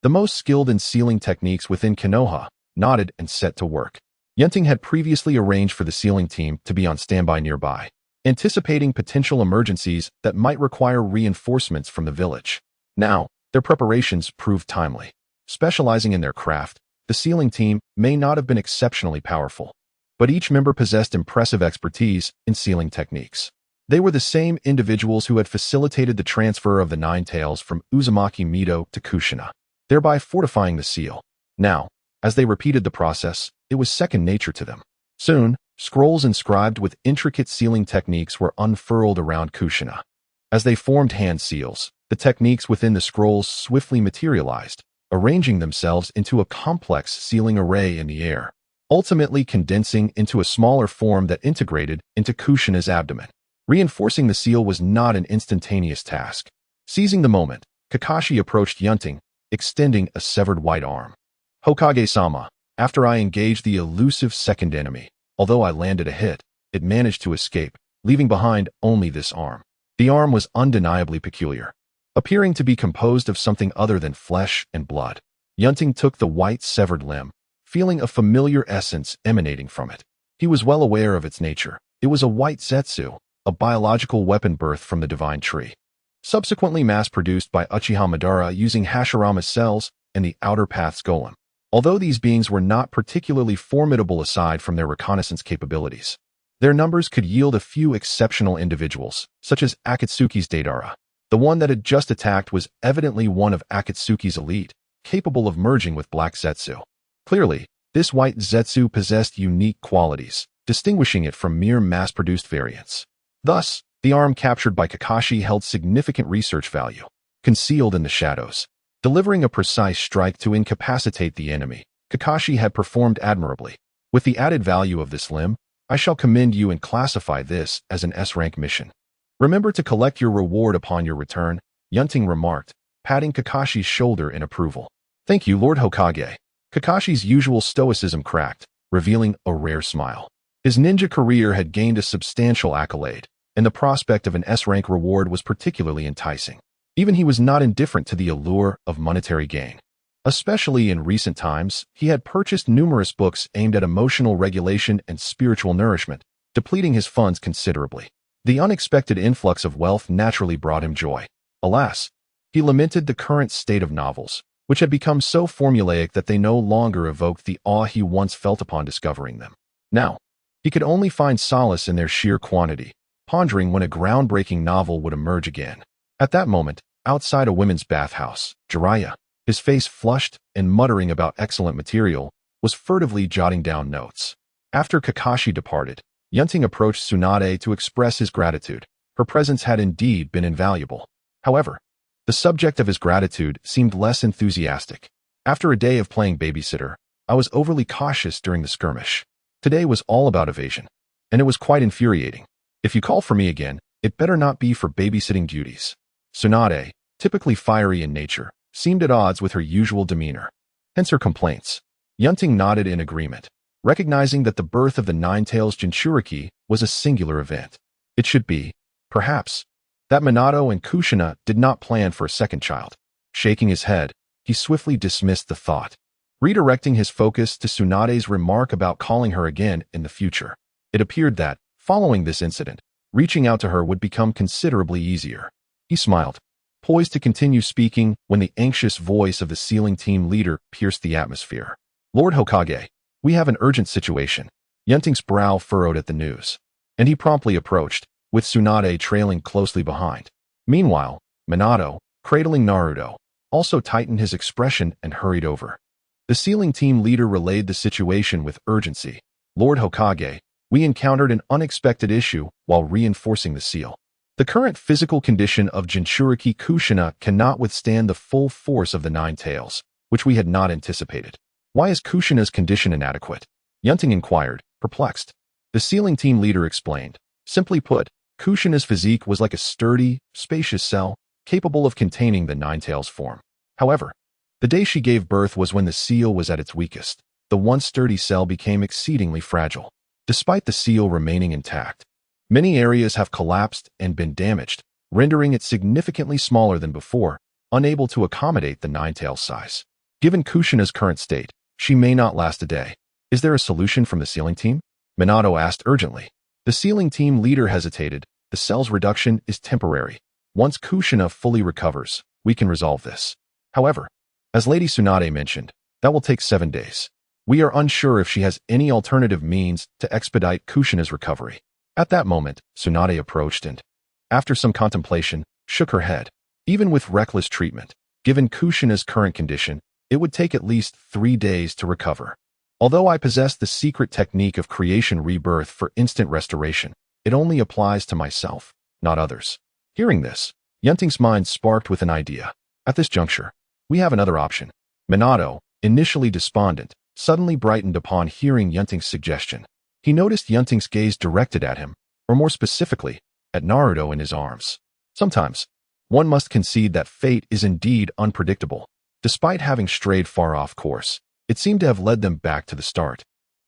the most skilled in sealing techniques within Konoha, nodded and set to work. Yunting had previously arranged for the sealing team to be on standby nearby, anticipating potential emergencies that might require reinforcements from the village. Now, their preparations proved timely. Specializing in their craft, the sealing team may not have been exceptionally powerful, but each member possessed impressive expertise in sealing techniques. They were the same individuals who had facilitated the transfer of the Nine Tails from Uzumaki Mido to Kushina, thereby fortifying the seal. Now, as they repeated the process, it was second nature to them. Soon, scrolls inscribed with intricate sealing techniques were unfurled around Kushina. As they formed hand seals, the techniques within the scrolls swiftly materialized, arranging themselves into a complex sealing array in the air, ultimately condensing into a smaller form that integrated into Kushina's abdomen. Reinforcing the seal was not an instantaneous task. Seizing the moment, Kakashi approached Yunting, extending a severed white arm. "Hokage-sama, after I engaged the elusive second enemy, although I landed a hit, it managed to escape, leaving behind only this arm." The arm was undeniably peculiar, appearing to be composed of something other than flesh and blood. Yunting took the white severed limb, feeling a familiar essence emanating from it. He was well aware of its nature. It was a white zetsu, a biological weapon birthed from the divine tree, subsequently mass-produced by Uchiha Madara using Hashirama's cells and the Outer Path's golem. Although these beings were not particularly formidable aside from their reconnaissance capabilities, their numbers could yield a few exceptional individuals, such as Akatsuki's Deidara. The one that had just attacked was evidently one of Akatsuki's elite, capable of merging with Black Zetsu. Clearly, this white Zetsu possessed unique qualities, distinguishing it from mere mass-produced variants. Thus, the arm captured by Kakashi held significant research value. Concealed in the shadows, delivering a precise strike to incapacitate the enemy, Kakashi had performed admirably. With the added value of this limb, I shall commend you and classify this as an S-rank mission. Remember to collect your reward upon your return, Yunting remarked, patting Kakashi's shoulder in approval. "Thank you, Lord Hokage." Kakashi's usual stoicism cracked, revealing a rare smile. His ninja career had gained a substantial accolade, and the prospect of an S-rank reward was particularly enticing. Even he was not indifferent to the allure of monetary gain. Especially in recent times, he had purchased numerous books aimed at emotional regulation and spiritual nourishment, depleting his funds considerably. The unexpected influx of wealth naturally brought him joy. Alas, he lamented the current state of novels, which had become so formulaic that they no longer evoked the awe he once felt upon discovering them. Now, he could only find solace in their sheer quantity, pondering when a groundbreaking novel would emerge again. At that moment, outside a women's bathhouse, Jiraiya, his face flushed and muttering about excellent material, was furtively jotting down notes. After Kakashi departed, Yunting approached Tsunade to express his gratitude. Her presence had indeed been invaluable. However, the subject of his gratitude seemed less enthusiastic. "After a day of playing babysitter, I was overly cautious during the skirmish. Today was all about evasion, and it was quite infuriating. If you call for me again, It better not be for babysitting duties. Tsunade, typically fiery in nature, seemed at odds with her usual demeanor. Hence her complaints. Yunting nodded in agreement, recognizing that the birth of the Nine-Tails Jinchuriki was a singular event. It should be, perhaps, that Minato and Kushina did not plan for a second child. Shaking his head, he swiftly dismissed the thought, redirecting his focus to Tsunade's remark about calling her again in the future. It appeared that, following this incident, reaching out to her would become considerably easier. He smiled, poised to continue speaking when the anxious voice of the sealing team leader pierced the atmosphere. Lord Hokage, we have an urgent situation. Yunting's brow furrowed at the news, and he promptly approached, with Tsunade trailing closely behind. Meanwhile, Minato, cradling Naruto, also tightened his expression and hurried over. The sealing team leader relayed the situation with urgency. Lord Hokage, we encountered an unexpected issue while reinforcing the seal. The current physical condition of Jinchuriki Kushina cannot withstand the full force of the Nine Tails, which we had not anticipated. Why is Kushina's condition inadequate? Yunting inquired, perplexed. The sealing team leader explained. Simply put, Kushina's physique was like a sturdy, spacious cell, capable of containing the Nine-Tails form. However, the day she gave birth was when the seal was at its weakest. The once sturdy cell became exceedingly fragile. Despite the seal remaining intact, many areas have collapsed and been damaged, rendering it significantly smaller than before, unable to accommodate the Nine-Tails size. Given Kushina's current state, she may not last a day. Is there a solution from the sealing team? Minato asked urgently. The sealing team leader hesitated. The cell's reduction is temporary. Once Kushina fully recovers, we can resolve this. However, as Lady Tsunade mentioned, that will take 7 days. We are unsure if she has any alternative means to expedite Kushina's recovery. At that moment, Tsunade approached and, after some contemplation, shook her head. Even with reckless treatment, given Kushina's current condition, it would take at least 3 days to recover. Although I possess the secret technique of creation rebirth for instant restoration, it only applies to myself, not others. Hearing this, Yunting's mind sparked with an idea. At this juncture, we have another option. Minato, initially despondent, suddenly brightened upon hearing Yunting's suggestion. He noticed Yunting's gaze directed at him, or more specifically, at Naruto in his arms. Sometimes, one must concede that fate is indeed unpredictable. Despite having strayed far off course, it seemed to have led them back to the start,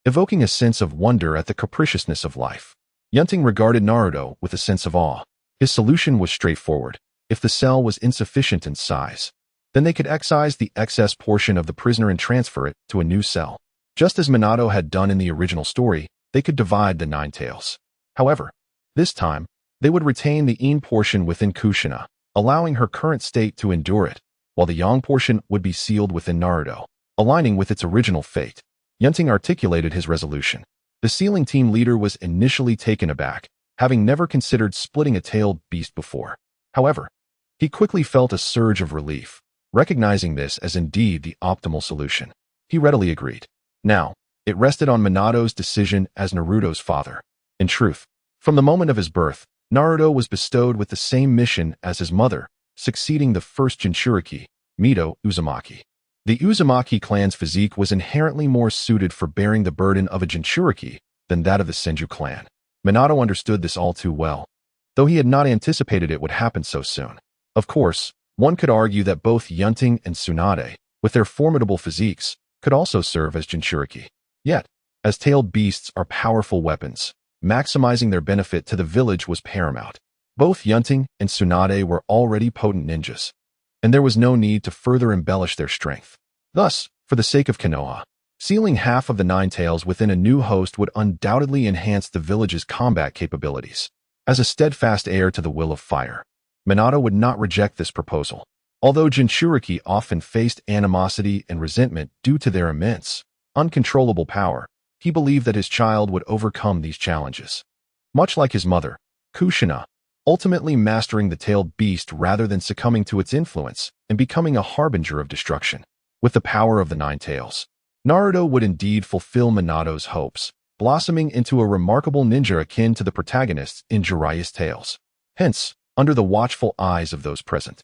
evoking a sense of wonder at the capriciousness of life. Yunting regarded Naruto with a sense of awe. His solution was straightforward. If the cell was insufficient in size, then they could excise the excess portion of the prisoner and transfer it to a new cell. Just as Minato had done in the original story, they could divide the Nine Tails. However, this time, they would retain the Yin portion within Kushina, allowing her current state to endure it, while the Yang portion would be sealed within Naruto, aligning with its original fate. Yunting articulated his resolution. The sealing team leader was initially taken aback, having never considered splitting a tailed beast before. However, he quickly felt a surge of relief, recognizing this as indeed the optimal solution. He readily agreed. Now, it rested on Minato's decision as Naruto's father. In truth, from the moment of his birth, Naruto was bestowed with the same mission as his mother, succeeding the first Jinchuriki, Mito Uzumaki. The Uzumaki clan's physique was inherently more suited for bearing the burden of a Jinchuriki than that of the Senju clan. Minato understood this all too well, though he had not anticipated it would happen so soon. Of course, one could argue that both Yunting and Tsunade, with their formidable physiques, could also serve as Jinchuriki. Yet, as tailed beasts are powerful weapons, maximizing their benefit to the village was paramount. Both Yunting and Tsunade were already potent ninjas, and there was no need to further embellish their strength. Thus, for the sake of Konoha, sealing half of the Nine Tails within a new host would undoubtedly enhance the village's combat capabilities. As a steadfast heir to the will of fire, Minato would not reject this proposal. Although Jinchuriki often faced animosity and resentment due to their immense, uncontrollable power, he believed that his child would overcome these challenges. Much like his mother, Kushina, ultimately mastering the tailed beast rather than succumbing to its influence and becoming a harbinger of destruction. With the power of the Nine Tails, Naruto would indeed fulfill Minato's hopes, blossoming into a remarkable ninja akin to the protagonists in Jiraiya's tales. Hence, under the watchful eyes of those present,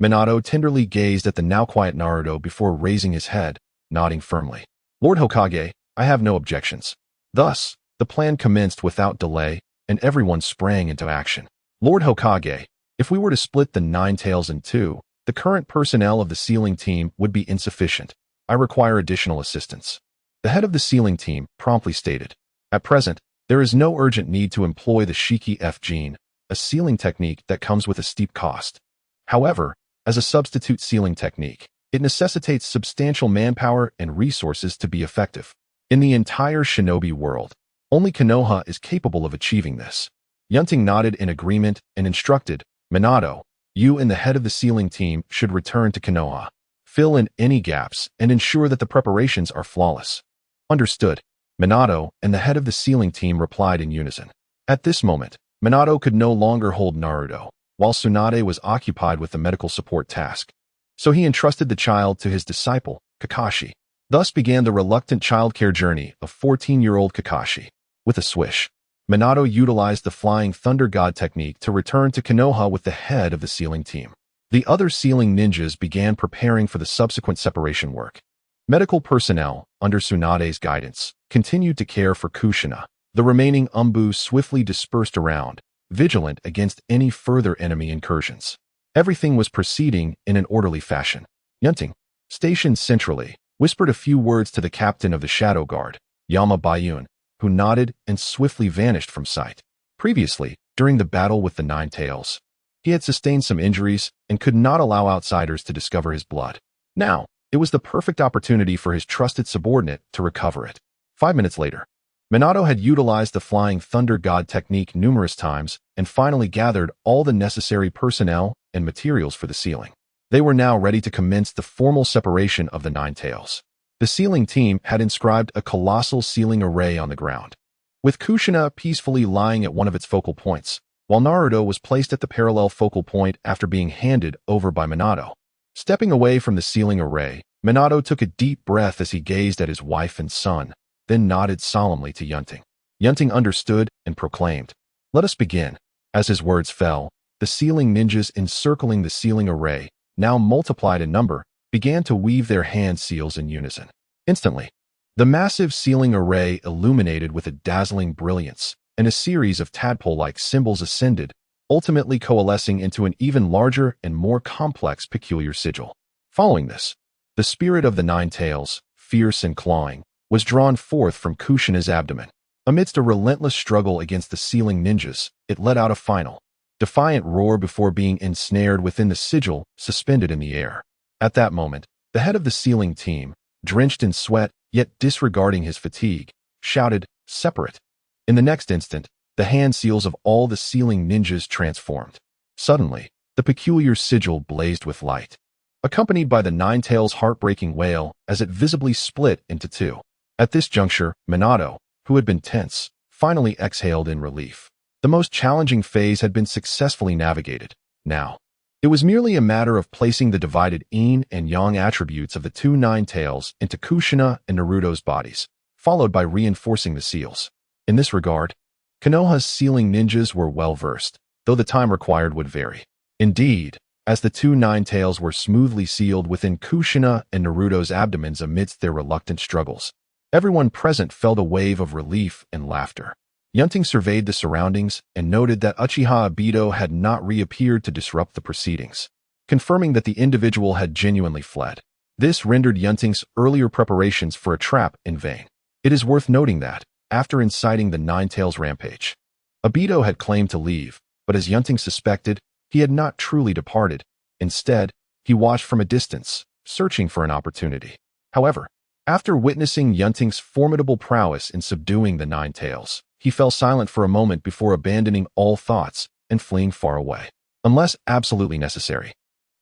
Minato tenderly gazed at the now quiet Naruto before raising his head, nodding firmly. Lord Hokage, I have no objections. Thus, the plan commenced without delay, and everyone sprang into action. Lord Hokage, if we were to split the Nine Tails in two, the current personnel of the sealing team would be insufficient. I require additional assistance. The head of the sealing team promptly stated. At present, there is no urgent need to employ the Shiki F gene, a sealing technique that comes with a steep cost. However, as a substitute sealing technique, it necessitates substantial manpower and resources to be effective. In the entire shinobi world, only Konoha is capable of achieving this. Yunting nodded in agreement and instructed, Minato, you and the head of the sealing team should return to Konoha. Fill in any gaps and ensure that the preparations are flawless. Understood. Minato and the head of the sealing team replied in unison. At this moment, Minato could no longer hold Naruto, while Tsunade was occupied with the medical support task. So he entrusted the child to his disciple, Kakashi. Thus began the reluctant childcare journey of 14-year-old Kakashi. With a swish, Minato utilized the Flying Thunder God technique to return to Konoha with the head of the sealing team. The other sealing ninjas began preparing for the subsequent separation work. Medical personnel, under Tsunade's guidance, continued to care for Kushina. The remaining Umbu swiftly dispersed around, vigilant against any further enemy incursions. Everything was proceeding in an orderly fashion. Yunting, stationed centrally, whispered a few words to the captain of the Shadow Guard, Yama Bayun, who nodded and swiftly vanished from sight. Previously, during the battle with the Nine Tails, he had sustained some injuries and could not allow outsiders to discover his blood. Now, it was the perfect opportunity for his trusted subordinate to recover it. 5 minutes later, Minato had utilized the Flying Thunder God technique numerous times and finally gathered all the necessary personnel and materials for the sealing. They were now ready to commence the formal separation of the Nine Tails. The sealing team had inscribed a colossal sealing array on the ground, with Kushina peacefully lying at one of its focal points, while Naruto was placed at the parallel focal point after being handed over by Minato. Stepping away from the sealing array, Minato took a deep breath as he gazed at his wife and son, then nodded solemnly to Yunting. Yunting understood and proclaimed, "Let us begin." As his words fell, the sealing ninjas encircling the sealing array, now multiplied in number, began to weave their hand seals in unison. Instantly, the massive sealing array illuminated with a dazzling brilliance, and a series of tadpole-like symbols ascended, ultimately coalescing into an even larger and more complex peculiar sigil. Following this, the spirit of the Nine Tails, fierce and clawing, was drawn forth from Kushina's abdomen. Amidst a relentless struggle against the sealing ninjas, it let out a final, defiant roar before being ensnared within the sigil suspended in the air. At that moment, the head of the sealing team, drenched in sweat yet disregarding his fatigue, shouted, "Separate." In the next instant, the hand seals of all the sealing ninjas transformed. Suddenly, the peculiar sigil blazed with light, accompanied by the Nine Tails' heartbreaking wail as it visibly split into two. At this juncture, Minato, who had been tense, finally exhaled in relief. The most challenging phase had been successfully navigated. Now, it was merely a matter of placing the divided yin and yang attributes of the two Nine Tails into Kushina and Naruto's bodies, followed by reinforcing the seals. In this regard, Konoha's sealing ninjas were well versed, though the time required would vary. Indeed, as the two Nine Tails were smoothly sealed within Kushina and Naruto's abdomens amidst their reluctant struggles, everyone present felt a wave of relief and laughter. Yunting surveyed the surroundings and noted that Uchiha Obito had not reappeared to disrupt the proceedings, confirming that the individual had genuinely fled. This rendered Yunting's earlier preparations for a trap in vain. It is worth noting that, after inciting the Nine Tails rampage, Obito had claimed to leave, but as Yunting suspected, he had not truly departed. Instead, he watched from a distance, searching for an opportunity. However, after witnessing Yunting's formidable prowess in subduing the Nine Tails, he fell silent for a moment before abandoning all thoughts and fleeing far away. Unless absolutely necessary,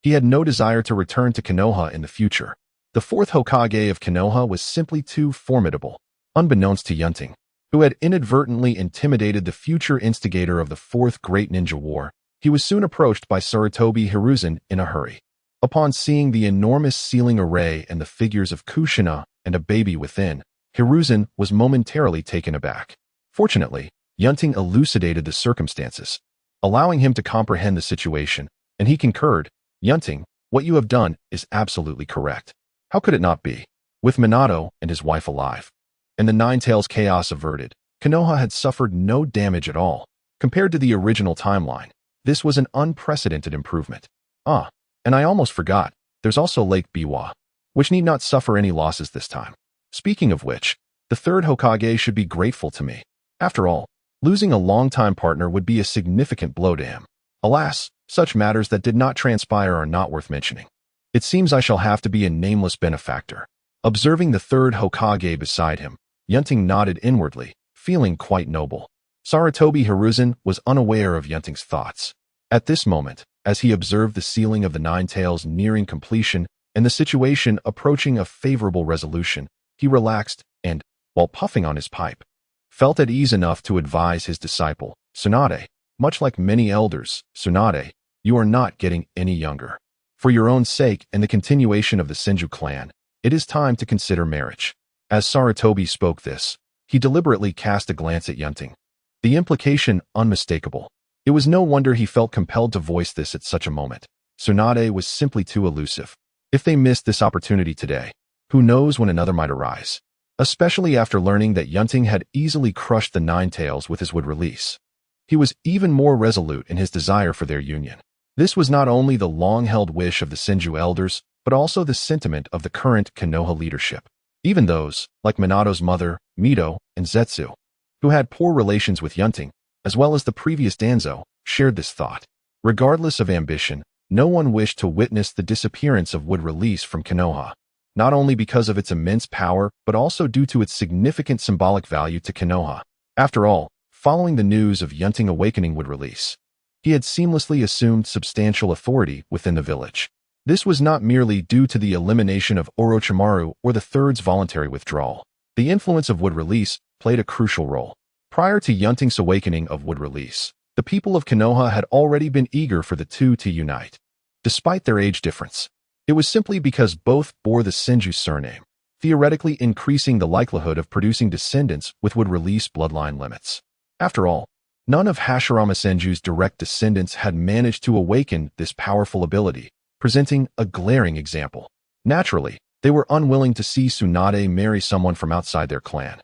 he had no desire to return to Konoha in the future. The Fourth Hokage of Konoha was simply too formidable. Unbeknownst to Yunting, who had inadvertently intimidated the future instigator of the Fourth Great Ninja War, he was soon approached by Sarutobi Hiruzen in a hurry. Upon seeing the enormous sealing array and the figures of Kushina and a baby within, Hiruzen was momentarily taken aback. Fortunately, Yunting elucidated the circumstances, allowing him to comprehend the situation, and he concurred, "Yunting, what you have done is absolutely correct. How could it not be? With Minato and his wife alive, and the Nine Tails chaos averted, Konoha had suffered no damage at all. Compared to the original timeline, This was an unprecedented improvement. Ah, and I almost forgot, there's also Lake Biwa, which need not suffer any losses this time. Speaking of which, the third Hokage should be grateful to me. After all, losing a longtime partner would be a significant blow to him. Alas, such matters that did not transpire are not worth mentioning. It seems I shall have to be a nameless benefactor. Observing the third Hokage beside him, Yunting nodded inwardly, feeling quite noble. Sarutobi Hiruzen was unaware of Yunting's thoughts. At this moment, as he observed the sealing of the Nine Tails nearing completion and the situation approaching a favorable resolution, he relaxed and, while puffing on his pipe, felt at ease enough to advise his disciple, Tsunade. Much like many elders, Tsunade, you are not getting any younger. For your own sake and the continuation of the Senju clan, it is time to consider marriage. As Sarutobi spoke this, he deliberately cast a glance at Yunting. The implication unmistakable. It was no wonder he felt compelled to voice this at such a moment. Tsunade was simply too elusive. If they missed this opportunity today, who knows when another might arise? Especially after learning that Yunting had easily crushed the Nine Tails with his wood release. He was even more resolute in his desire for their union. This was not only the long-held wish of the Senju elders, but also the sentiment of the current Konoha leadership. Even those, like Minato's mother, Mito, and Zetsu, who had poor relations with Yunting, as well as the previous Danzo, shared this thought. Regardless of ambition, no one wished to witness the disappearance of wood release from Konoha, not only because of its immense power, but also due to its significant symbolic value to Konoha. After all, following the news of Yunting awakening wood release, he had seamlessly assumed substantial authority within the village. This was not merely due to the elimination of Orochimaru or the Third's voluntary withdrawal. The influence of wood release played a crucial role. Prior to Yunting's awakening of wood release, the people of Konoha had already been eager for the two to unite. Despite their age difference, it was simply because both bore the Senju surname, theoretically increasing the likelihood of producing descendants with wood release bloodline limits. After all, none of Hashirama Senju's direct descendants had managed to awaken this powerful ability, presenting a glaring example. Naturally, they were unwilling to see Tsunade marry someone from outside their clan.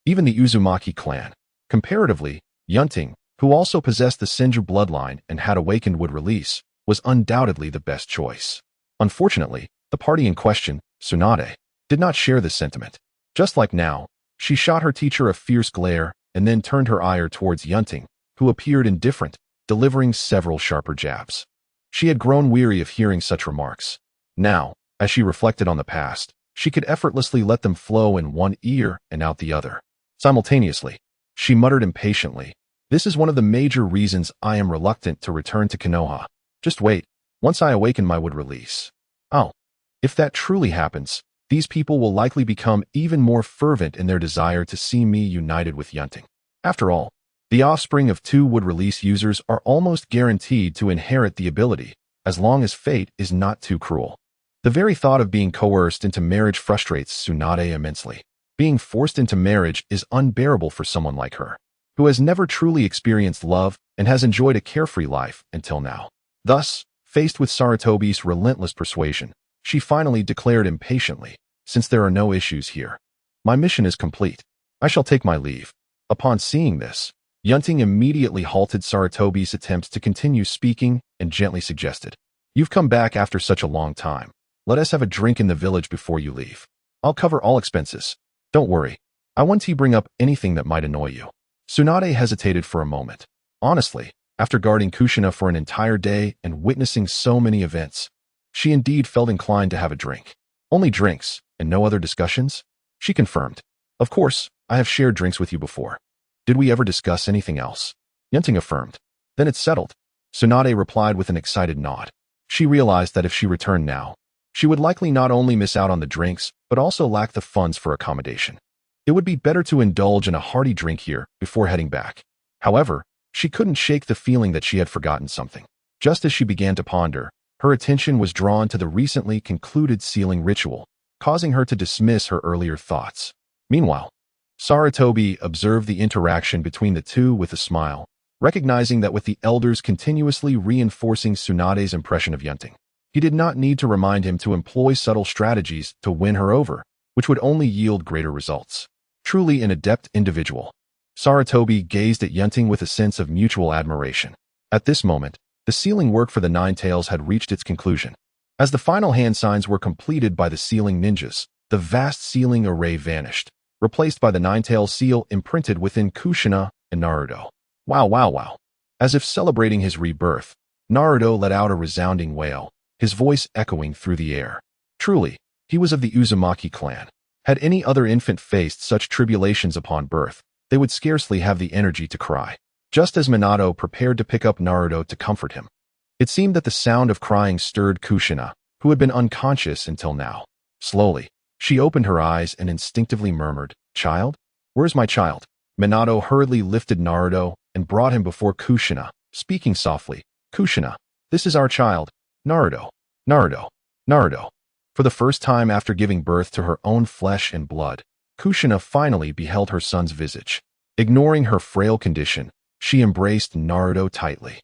Even the Uzumaki clan. Comparatively, Yunting, who also possessed the Senju bloodline and had awakened wood release, was undoubtedly the best choice. Unfortunately, the party in question, Tsunade, did not share this sentiment. Just like now, she shot her teacher a fierce glare and then turned her ire towards Yunting, who appeared indifferent, delivering several sharper jabs. She had grown weary of hearing such remarks. Now, as she reflected on the past, she could effortlessly let them flow in one ear and out the other. Simultaneously, she muttered impatiently, "This is one of the major reasons I am reluctant to return to Konoha. Just wait, once I awaken my wood release. Oh, if that truly happens, these people will likely become even more fervent in their desire to see me united with Yunting. After all, the offspring of two wood release users are almost guaranteed to inherit the ability, as long as fate is not too cruel." The very thought of being coerced into marriage frustrates Tsunade immensely. Being forced into marriage is unbearable for someone like her, who has never truly experienced love and has enjoyed a carefree life until now. Thus, faced with Sarutobi's relentless persuasion, she finally declared impatiently, "Since there are no issues here, my mission is complete. I shall take my leave." Upon seeing this, Yunting immediately halted Sarutobi's attempts to continue speaking and gently suggested, "You've come back after such a long time. Let us have a drink in the village before you leave. I'll cover all expenses. Don't worry, I won't bring up anything that might annoy you." Tsunade hesitated for a moment. Honestly, after guarding Kushina for an entire day and witnessing so many events, she indeed felt inclined to have a drink. "Only drinks, and no other discussions?" She confirmed. "Of course, I have shared drinks with you before. Did we ever discuss anything else?" Yunting affirmed. "Then it's settled." Tsunade replied with an excited nod. She realized that if she returned now, she would likely not only miss out on the drinks, but also lack the funds for accommodation. It would be better to indulge in a hearty drink here before heading back. However, she couldn't shake the feeling that she had forgotten something. Just as she began to ponder, her attention was drawn to the recently concluded sealing ritual, causing her to dismiss her earlier thoughts. Meanwhile, Sarutobi observed the interaction between the two with a smile, recognizing that with the elders continuously reinforcing Tsunade's impression of Yunting, he did not need to remind him to employ subtle strategies to win her over, which would only yield greater results. Truly an adept individual. Sarutobi gazed at Yunting with a sense of mutual admiration. At this moment, The sealing work for the Nine Tails had reached its conclusion. As the final hand signs were completed by the sealing ninjas, the vast sealing array vanished, replaced by the Nine Tails seal imprinted within Kushina and Naruto. Wow, wow, wow. As if celebrating his rebirth, Naruto let out a resounding wail, his voice echoing through the air. Truly, he was of the Uzumaki clan. Had any other infant faced such tribulations upon birth, they would scarcely have the energy to cry. Just as Minato prepared to pick up Naruto to comfort him, it seemed that the sound of crying stirred Kushina, who had been unconscious until now. Slowly, she opened her eyes and instinctively murmured, "Child? Where's my child?" Minato hurriedly lifted Naruto and brought him before Kushina, speaking softly, "Kushina, this is our child, Naruto. Naruto. Naruto." For the first time after giving birth to her own flesh and blood, Kushina finally beheld her son's visage. Ignoring her frail condition, she embraced Naruto tightly,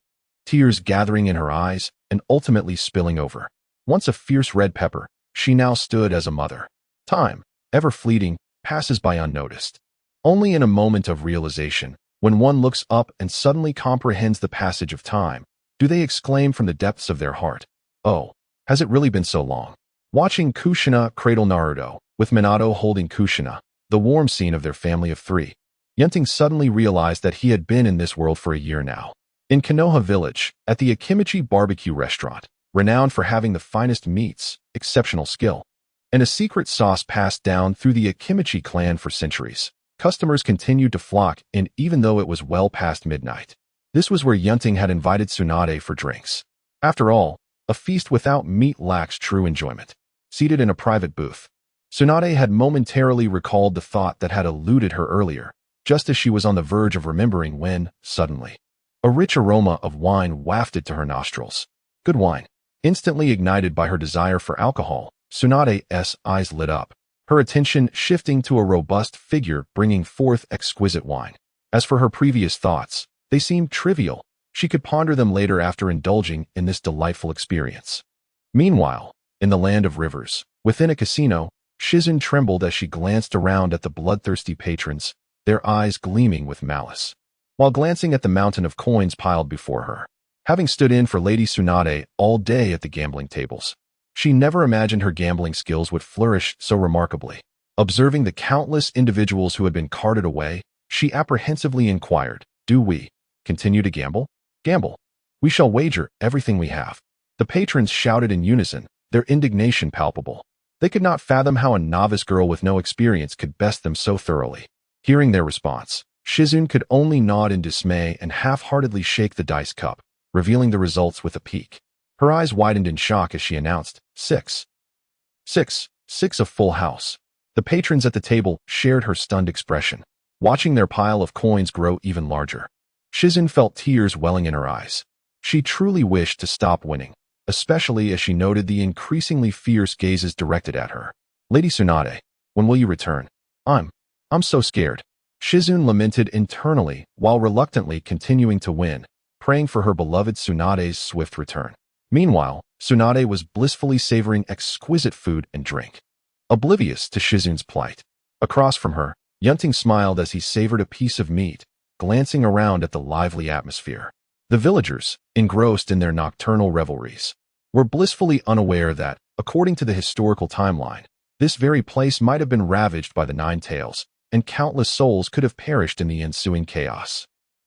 tears gathering in her eyes and ultimately spilling over. Once a fierce red pepper, she now stood as a mother. Time, ever fleeting, passes by unnoticed. Only in a moment of realization, when one looks up and suddenly comprehends the passage of time, do they exclaim from the depths of their heart, "Oh, has it really been so long?" Watching Kushina cradle Naruto, with Minato holding Kushina, the warm scene of their family of three, Yunting suddenly realized that he had been in this world for a year now. In Konoha village, at the Akimichi barbecue restaurant, renowned for having the finest meats, exceptional skill, and a secret sauce passed down through the Akimichi clan for centuries, customers continued to flock in even though it was well past midnight. This was where Yunting had invited Tsunade for drinks. After all, a feast without meat lacks true enjoyment. Seated in a private booth, Tsunade had momentarily recalled the thought that had eluded her earlier, just as she was on the verge of remembering when, suddenly, a rich aroma of wine wafted to her nostrils. Good wine. Instantly ignited by her desire for alcohol, Tsunade's eyes lit up, her attention shifting to a robust figure bringing forth exquisite wine. As for her previous thoughts, they seemed trivial. She could ponder them later after indulging in this delightful experience. Meanwhile, in the land of rivers, within a casino, Shizun trembled as she glanced around at the bloodthirsty patrons, their eyes gleaming with malice. While glancing at the mountain of coins piled before her, having stood in for Lady Tsunade all day at the gambling tables, she never imagined her gambling skills would flourish so remarkably. Observing the countless individuals who had been carted away, she apprehensively inquired, "Do we continue to gamble?" "Gamble. We shall wager everything we have." The patrons shouted in unison, their indignation palpable. They could not fathom how a novice girl with no experience could best them so thoroughly. Hearing their response, Shizun could only nod in dismay and half-heartedly shake the dice cup, revealing the results with a peek. Her eyes widened in shock as she announced, "Six. Six, a full house." The patrons at the table shared her stunned expression, watching their pile of coins grow even larger. Shizun felt tears welling in her eyes. She truly wished to stop winning, especially as she noted the increasingly fierce gazes directed at her. "Lady Tsunade, when will you return? I'm so scared." Shizun lamented internally while reluctantly continuing to win, praying for her beloved Tsunade's swift return. Meanwhile, Tsunade was blissfully savoring exquisite food and drink, oblivious to Shizun's plight. Across from her, Yunting smiled as he savored a piece of meat, glancing around at the lively atmosphere. The villagers, engrossed in their nocturnal revelries, were blissfully unaware that, according to the historical timeline, this very place might have been ravaged by the Nine Tails, and countless souls could have perished in the ensuing chaos.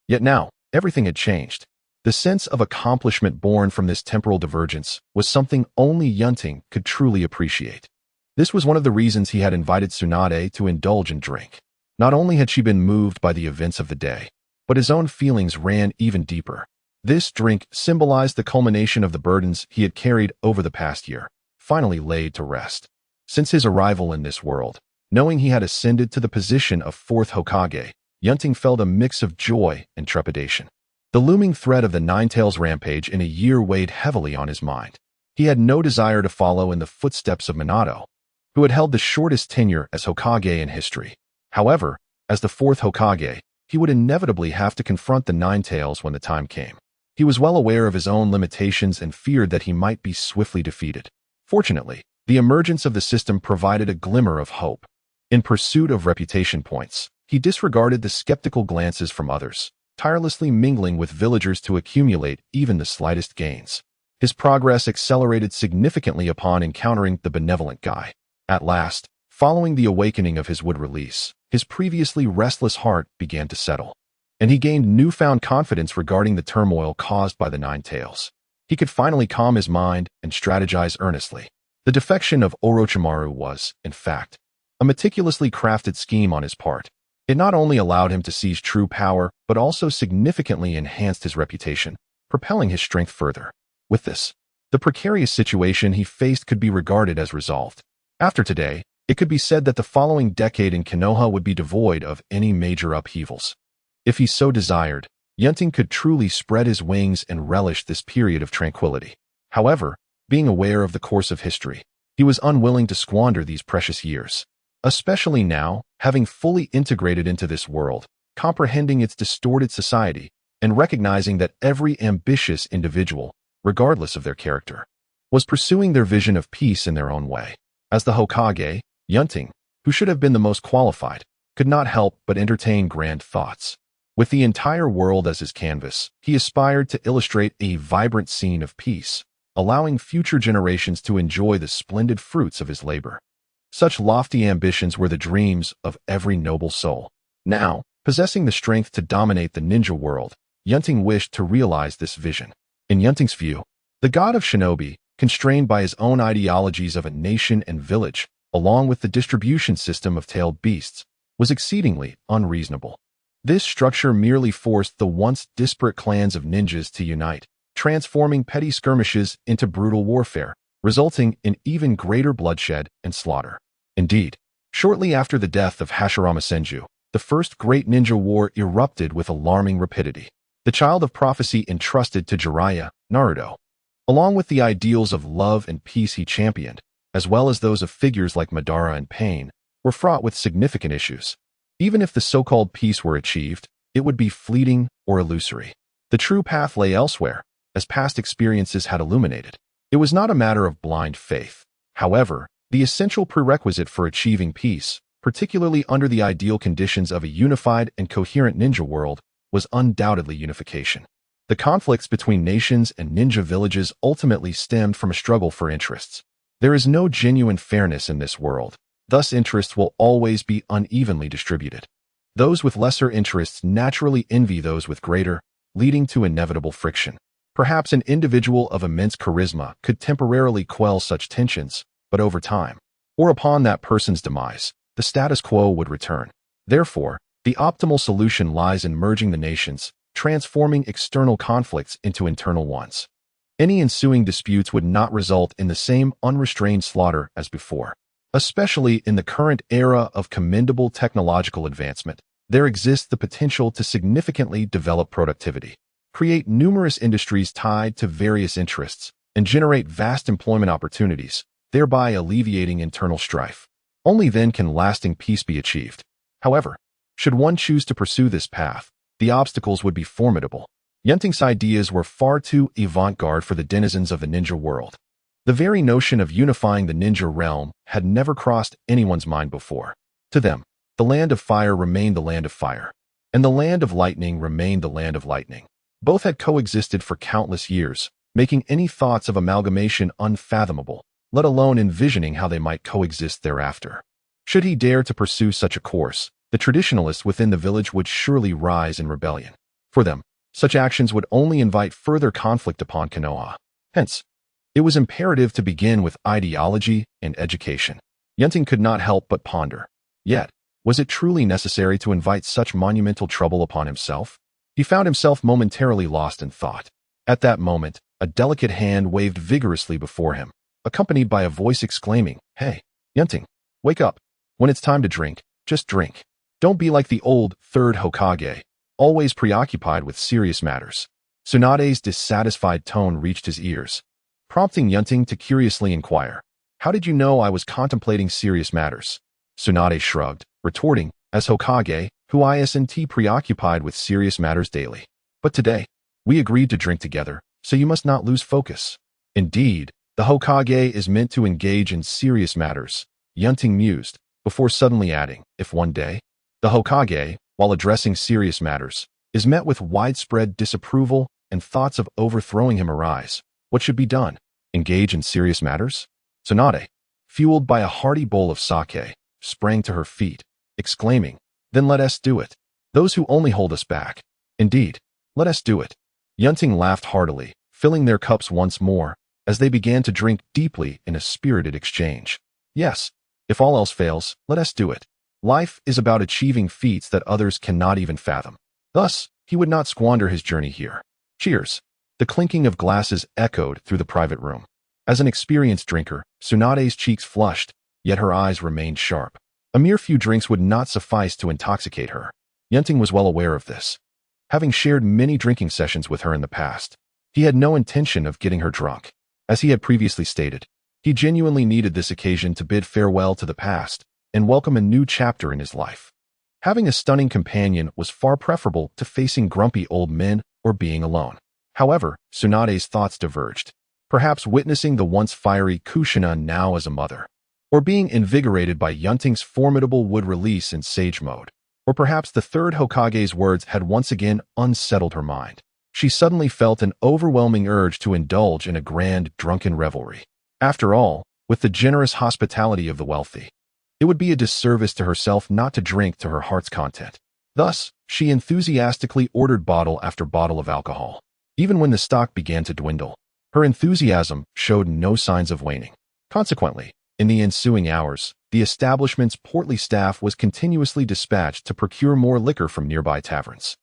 Yet now, everything had changed. The sense of accomplishment born from this temporal divergence was something only Yunting could truly appreciate. This was one of the reasons he had invited Tsunade to indulge in drink. Not only had she been moved by the events of the day, but his own feelings ran even deeper. This drink symbolized the culmination of the burdens he had carried over the past year, finally laid to rest. Since his arrival in this world, knowing he had ascended to the position of Fourth Hokage, Yunting felt a mix of joy and trepidation. The looming threat of the Nine Tails rampage in a year weighed heavily on his mind. He had no desire to follow in the footsteps of Minato, who had held the shortest tenure as Hokage in history. However, as the Fourth Hokage, he would inevitably have to confront the Nine Tails when the time came. He was well aware of his own limitations and feared that he might be swiftly defeated. Fortunately, the emergence of the system provided a glimmer of hope. In pursuit of reputation points, he disregarded the skeptical glances from others, tirelessly mingling with villagers to accumulate even the slightest gains. His progress accelerated significantly upon encountering the benevolent guy. At last, following the awakening of his wood release, his previously restless heart began to settle, and he gained newfound confidence regarding the turmoil caused by the Nine Tails. He could finally calm his mind and strategize earnestly. The defection of Orochimaru was, in fact, a meticulously crafted scheme on his part. It not only allowed him to seize true power, but also significantly enhanced his reputation, propelling his strength further. With this, the precarious situation he faced could be regarded as resolved. After today, it could be said that the following decade in Konoha would be devoid of any major upheavals. If he so desired, Yunting could truly spread his wings and relish this period of tranquility. However, being aware of the course of history, he was unwilling to squander these precious years. Especially now, having fully integrated into this world, comprehending its distorted society, and recognizing that every ambitious individual, regardless of their character, was pursuing their vision of peace in their own way. As the Hokage, Yunting, who should have been the most qualified, could not help but entertain grand thoughts. With the entire world as his canvas, he aspired to illustrate a vibrant scene of peace, allowing future generations to enjoy the splendid fruits of his labor. Such lofty ambitions were the dreams of every noble soul. Now, possessing the strength to dominate the ninja world, Yunting wished to realize this vision. In Yunting's view, the god of shinobi, constrained by his own ideologies of a nation and village, along with the distribution system of tailed beasts, was exceedingly unreasonable. This structure merely forced the once disparate clans of ninjas to unite, transforming petty skirmishes into brutal warfare, resulting in even greater bloodshed and slaughter. Indeed, shortly after the death of Hashirama Senju, the first great ninja war erupted with alarming rapidity. The child of prophecy entrusted to Jiraiya, Naruto, along with the ideals of love and peace he championed, as well as those of figures like Madara and Pain, were fraught with significant issues. Even if the so-called peace were achieved, it would be fleeting or illusory. The true path lay elsewhere, as past experiences had illuminated. It was not a matter of blind faith. However, the essential prerequisite for achieving peace, particularly under the ideal conditions of a unified and coherent ninja world, was undoubtedly unification. The conflicts between nations and ninja villages ultimately stemmed from a struggle for interests. There is no genuine fairness in this world, thus interests will always be unevenly distributed. Those with lesser interests naturally envy those with greater, leading to inevitable friction. Perhaps an individual of immense charisma could temporarily quell such tensions, but over time, or upon that person's demise, the status quo would return. Therefore, the optimal solution lies in merging the nations, transforming external conflicts into internal ones. Any ensuing disputes would not result in the same unrestrained slaughter as before. Especially in the current era of commendable technological advancement, there exists the potential to significantly develop productivity, create numerous industries tied to various interests, and generate vast employment opportunities, thereby alleviating internal strife. Only then can lasting peace be achieved. However, should one choose to pursue this path, the obstacles would be formidable. Yunting's ideas were far too avant-garde for the denizens of the ninja world. The very notion of unifying the ninja realm had never crossed anyone's mind before. To them, the land of fire remained the land of fire, and the land of lightning remained the land of lightning. Both had coexisted for countless years, making any thoughts of amalgamation unfathomable, let alone envisioning how they might coexist thereafter. Should he dare to pursue such a course, the traditionalists within the village would surely rise in rebellion. For them, such actions would only invite further conflict upon Konoha. Hence, it was imperative to begin with ideology and education. Yunting could not help but ponder. Yet, was it truly necessary to invite such monumental trouble upon himself? He found himself momentarily lost in thought. At that moment, a delicate hand waved vigorously before him, accompanied by a voice exclaiming, "Hey, Yunting, wake up. When it's time to drink, just drink. Don't be like the old Third Hokage, always preoccupied with serious matters." Tsunade's dissatisfied tone reached his ears, prompting Yunting to curiously inquire, "How did you know I was contemplating serious matters?" Tsunade shrugged, retorting, "As Hokage, who isn't preoccupied with serious matters daily. But today, we agreed to drink together, so you must not lose focus." Indeed, the Hokage is meant to engage in serious matters, Yunting mused, before suddenly adding, "If one day, the Hokage, while addressing serious matters, is met with widespread disapproval and thoughts of overthrowing him arise. What should be done? Engage in serious matters? Tsunade, fueled by a hearty bowl of sake, sprang to her feet, exclaiming, "Then let us do it. Those who only hold us back. Indeed, let us do it." Yunting laughed heartily, filling their cups once more, as they began to drink deeply in a spirited exchange. Yes, if all else fails, let us do it. Life is about achieving feats that others cannot even fathom. Thus, he would not squander his journey here. Cheers. The clinking of glasses echoed through the private room. As an experienced drinker, Tsunade's cheeks flushed, yet her eyes remained sharp. A mere few drinks would not suffice to intoxicate her. Yunting was well aware of this. Having shared many drinking sessions with her in the past, he had no intention of getting her drunk. As he had previously stated, he genuinely needed this occasion to bid farewell to the past and welcome a new chapter in his life. Having a stunning companion was far preferable to facing grumpy old men or being alone. However, Tsunade's thoughts diverged. Perhaps witnessing the once fiery Kushina now as a mother, or being invigorated by Yunting's formidable wood release in sage mode, or perhaps the Third Hokage's words had once again unsettled her mind. She suddenly felt an overwhelming urge to indulge in a grand drunken revelry. After all, with the generous hospitality of the wealthy, it would be a disservice to herself not to drink to her heart's content. Thus, she enthusiastically ordered bottle after bottle of alcohol. Even when the stock began to dwindle, her enthusiasm showed no signs of waning. Consequently, in the ensuing hours, the establishment's portly staff was continuously dispatched to procure more liquor from nearby taverns.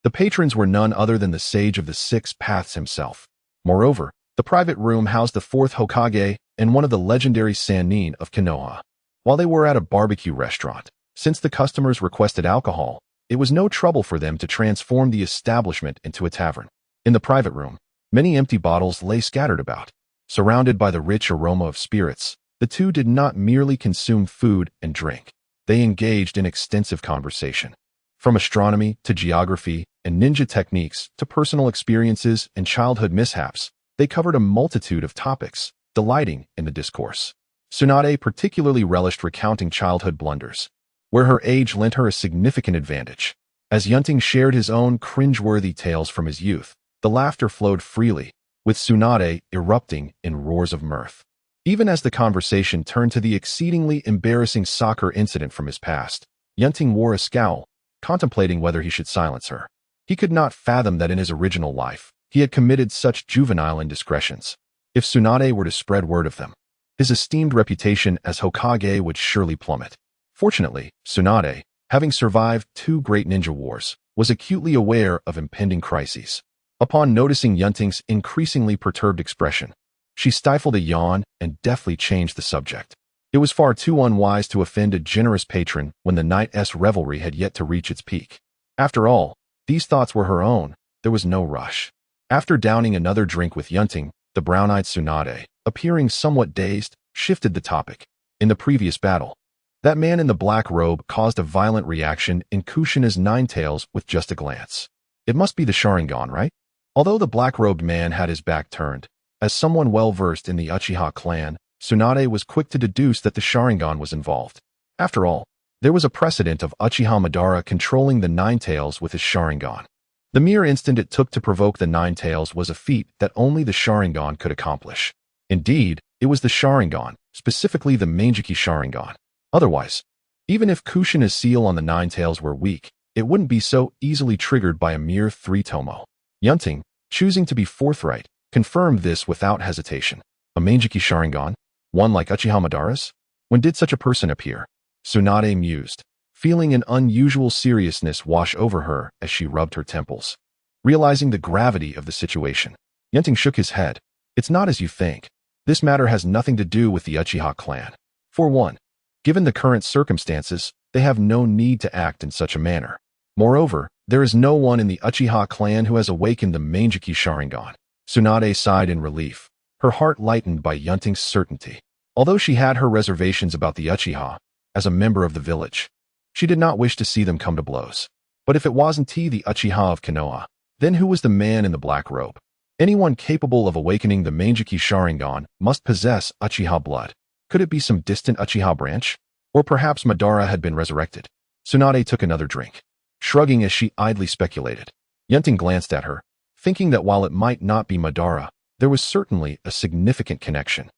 The patrons were none other than the Sage of the Six Paths himself. Moreover, the private room housed the Fourth Hokage and one of the legendary Sannin of Konoha. While they were at a barbecue restaurant, since the customers requested alcohol, it was no trouble for them to transform the establishment into a tavern. In the private room, many empty bottles lay scattered about. Surrounded by the rich aroma of spirits, the two did not merely consume food and drink. They engaged in extensive conversation. From astronomy to geography and ninja techniques to personal experiences and childhood mishaps, they covered a multitude of topics, delighting in the discourse. Tsunade particularly relished recounting childhood blunders, where her age lent her a significant advantage. As Yunting shared his own cringeworthy tales from his youth, the laughter flowed freely, with Tsunade erupting in roars of mirth. Even as the conversation turned to the exceedingly embarrassing soccer incident from his past, Yunting wore a scowl, contemplating whether he should silence her. He could not fathom that in his original life, he had committed such juvenile indiscretions. If Tsunade were to spread word of them, his esteemed reputation as Hokage would surely plummet. Fortunately, Tsunade, having survived 2 great ninja wars, was acutely aware of impending crises. Upon noticing Yunting's increasingly perturbed expression, she stifled a yawn and deftly changed the subject. It was far too unwise to offend a generous patron when the night's revelry had yet to reach its peak. After all, these thoughts were her own. There was no rush. After downing another drink with Yunting, the brown-eyed Tsunade, appearing somewhat dazed, shifted the topic. In the previous battle, that man in the black robe caused a violent reaction in Kushina's Nine Tails with just a glance. It must be the Sharingan, right? Although the black-robed man had his back turned, as someone well-versed in the Uchiha clan, Tsunade was quick to deduce that the Sharingan was involved. After all, there was a precedent of Uchiha Madara controlling the Nine Tails with his Sharingan. The mere instant it took to provoke the Nine Tails was a feat that only the Sharingan could accomplish. Indeed, it was the Sharingan, specifically the Manjiki Sharingan. Otherwise, even if Kushina's seal on the Nine Tails were weak, it wouldn't be so easily triggered by a mere 3-tomo. Yunting, choosing to be forthright, confirmed this without hesitation. A Manjiki Sharingan? One like Uchiha Madara's? When did such a person appear? Tsunade mused, feeling an unusual seriousness wash over her as she rubbed her temples. Realizing the gravity of the situation, Yunting shook his head. It's not as you think. This matter has nothing to do with the Uchiha clan. For one, given the current circumstances, they have no need to act in such a manner. Moreover, there is no one in the Uchiha clan who has awakened the Manjiki Sharingan. Tsunade sighed in relief, her heart lightened by Yunting's certainty. Although she had her reservations about the Uchiha, as a member of the village, she did not wish to see them come to blows. But if it wasn't the Uchiha of Konoha, then who was the man in the black robe? Anyone capable of awakening the Manjiki Sharingan must possess Uchiha blood. Could it be some distant Uchiha branch? Or perhaps Madara had been resurrected? Tsunade took another drink. shrugging as she idly speculated. Yunting glanced at her, thinking that while it might not be Madara, there was certainly a significant connection.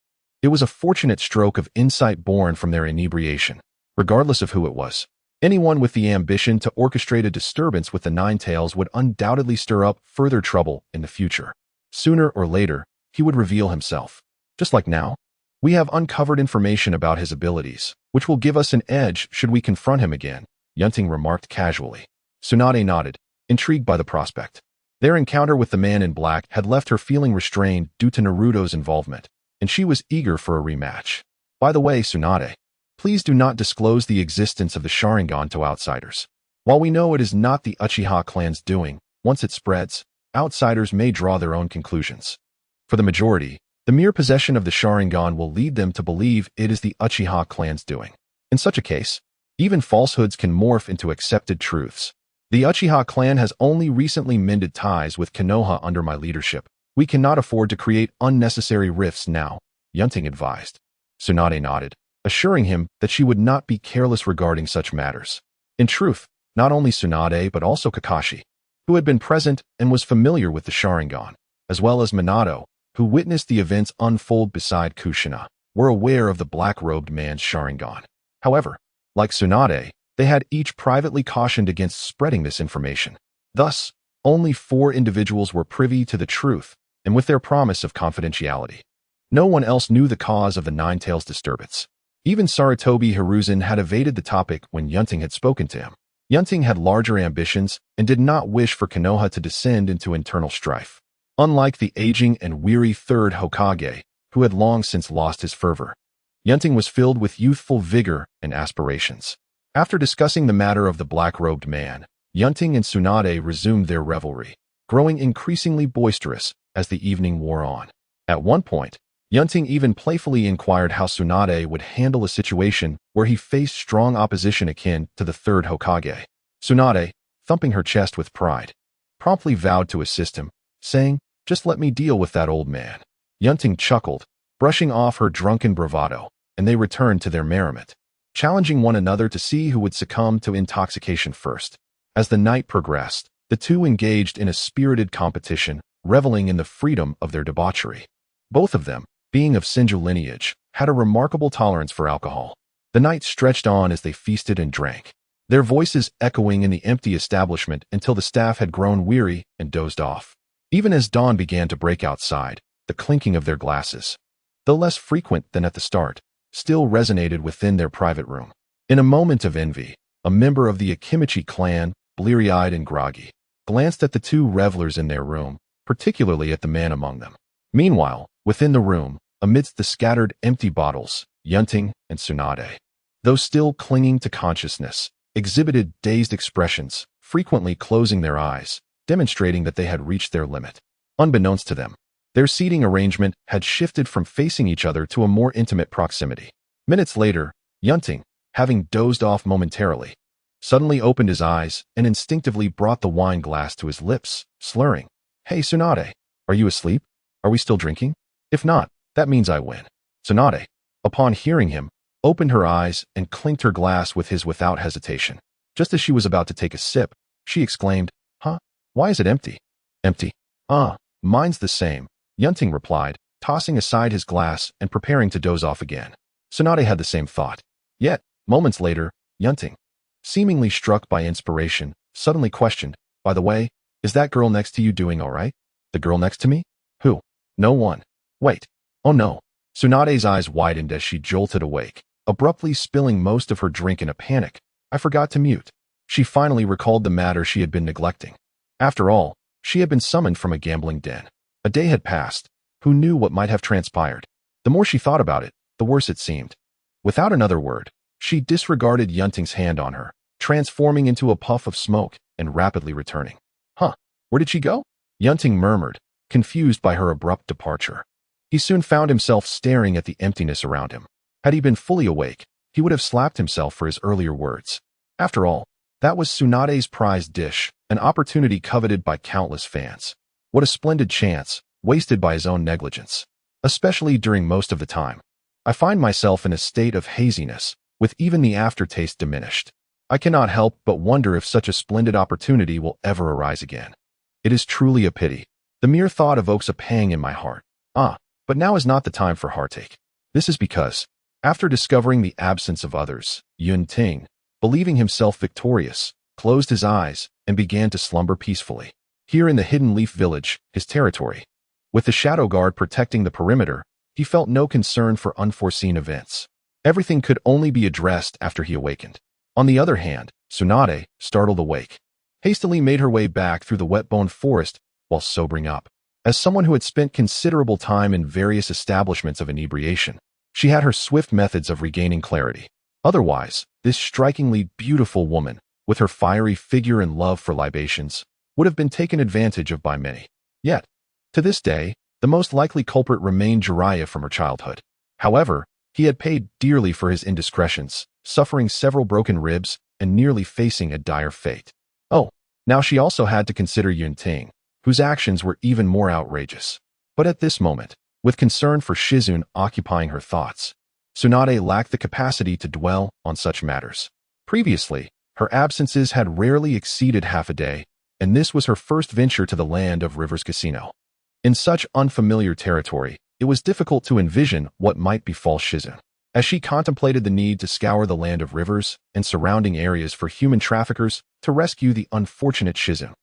It was a fortunate stroke of insight born from their inebriation, regardless of who it was. Anyone with the ambition to orchestrate a disturbance with the Nine Tails would undoubtedly stir up further trouble in the future. Sooner or later, he would reveal himself. Just like now, we have uncovered information about his abilities, which will give us an edge should we confront him again, Yunting remarked casually. Tsunade nodded, intrigued by the prospect. Their encounter with the man in black had left her feeling restrained due to Naruto's involvement, and she was eager for a rematch. By the way, Tsunade, please do not disclose the existence of the Sharingan to outsiders. While we know it is not the Uchiha clan's doing, once it spreads, outsiders may draw their own conclusions. For the majority, the mere possession of the Sharingan will lead them to believe it is the Uchiha clan's doing. In such a case, even falsehoods can morph into accepted truths. The Uchiha clan has only recently mended ties with Konoha under my leadership. We cannot afford to create unnecessary rifts now, Yunting advised. Tsunade nodded, assuring him that she would not be careless regarding such matters. In truth, not only Tsunade but also Kakashi, who had been present and was familiar with the Sharingan, as well as Minato, who witnessed the events unfold beside Kushina, were aware of the black-robed man's Sharingan. However, like Tsunade, they had each privately cautioned against spreading this information. Thus, only 4 individuals were privy to the truth, and with their promise of confidentiality. No one else knew the cause of the Nine Tails disturbance. Even Sarutobi Hiruzen had evaded the topic when Yunting had spoken to him. Yunting had larger ambitions and did not wish for Konoha to descend into internal strife. Unlike the aging and weary Third Hokage, who had long since lost his fervor, Yunting was filled with youthful vigor and aspirations. After discussing the matter of the black-robed man, Yunting and Tsunade resumed their revelry, growing increasingly boisterous as the evening wore on. At one point, Yunting even playfully inquired how Tsunade would handle a situation where he faced strong opposition akin to the Third Hokage. Tsunade, thumping her chest with pride, promptly vowed to assist him, saying, "Just let me deal with that old man." Yunting chuckled, brushing off her drunken bravado, and they returned to their merriment, challenging one another to see who would succumb to intoxication first. As the night progressed, the two engaged in a spirited competition, reveling in the freedom of their debauchery. Both of them, being of Senju lineage, had a remarkable tolerance for alcohol. The night stretched on as they feasted and drank, their voices echoing in the empty establishment until the staff had grown weary and dozed off. Even as dawn began to break outside, the clinking of their glasses, though less frequent than at the start, still resonated within their private room. In a moment of envy, a member of the Akimichi clan, bleary-eyed and groggy, glanced at the 2 revelers in their room, particularly at the man among them. Meanwhile, within the room, amidst the scattered empty bottles, Yunting and Tsunade, though still clinging to consciousness, exhibited dazed expressions, frequently closing their eyes, demonstrating that they had reached their limit. Unbeknownst to them, their seating arrangement had shifted from facing each other to a more intimate proximity. Minutes later, Yunting, having dozed off momentarily, suddenly opened his eyes and instinctively brought the wine glass to his lips, slurring, "Hey Tsunade, are you asleep? Are we still drinking? If not, that means I win." Tsunade, upon hearing him, opened her eyes and clinked her glass with his without hesitation. Just as she was about to take a sip, she exclaimed, "Huh? Why is it empty?" "Empty? Mine's the same," Yunting replied, tossing aside his glass and preparing to doze off again. Tsunade had the same thought. Yet, moments later, Yunting, seemingly struck by inspiration, suddenly questioned, "By the way, is that girl next to you doing all right?" "The girl next to me? Who?" "No one." "Wait. Oh no." Tsunade's eyes widened as she jolted awake, abruptly spilling most of her drink in a panic. "I forgot to mute." She finally recalled the matter she had been neglecting. After all, she had been summoned from a gambling den. A day had passed. Who knew what might have transpired? The more she thought about it, the worse it seemed. Without another word, she disregarded Yunting's hand on her, transforming into a puff of smoke and rapidly returning. "Huh, where did she go?" Yunting murmured, confused by her abrupt departure. He soon found himself staring at the emptiness around him. Had he been fully awake, he would have slapped himself for his earlier words. After all, that was Tsunade's prized dish, an opportunity coveted by countless fans. What a splendid chance, wasted by his own negligence. Especially during most of the time. I find myself in a state of haziness, with even the aftertaste diminished. I cannot help but wonder if such a splendid opportunity will ever arise again. It is truly a pity. The mere thought evokes a pang in my heart. But now is not the time for heartache. This is because, after discovering the absence of others, Yunting, believing himself victorious, closed his eyes and began to slumber peacefully. Here in the Hidden Leaf Village, his territory, with the Shadow Guard protecting the perimeter, he felt no concern for unforeseen events. Everything could only be addressed after he awakened. On the other hand, Tsunade, startled awake, hastily made her way back through the wet-boned forest while sobering up. As someone who had spent considerable time in various establishments of inebriation, she had her swift methods of regaining clarity. Otherwise, this strikingly beautiful woman, with her fiery figure and love for libations, would have been taken advantage of by many. Yet, to this day, the most likely culprit remained Jiraiya from her childhood. However, he had paid dearly for his indiscretions, suffering several broken ribs and nearly facing a dire fate. Now she also had to consider Yunting, whose actions were even more outrageous. But at this moment, with concern for Shizune occupying her thoughts, Tsunade lacked the capacity to dwell on such matters. Previously, her absences had rarely exceeded half a day, and this was her first venture to the land of Rivers Casino. In such unfamiliar territory, it was difficult to envision what might befall Shizune. As she contemplated the need to scour the land of rivers and surrounding areas for human traffickers to rescue the unfortunate Shizune.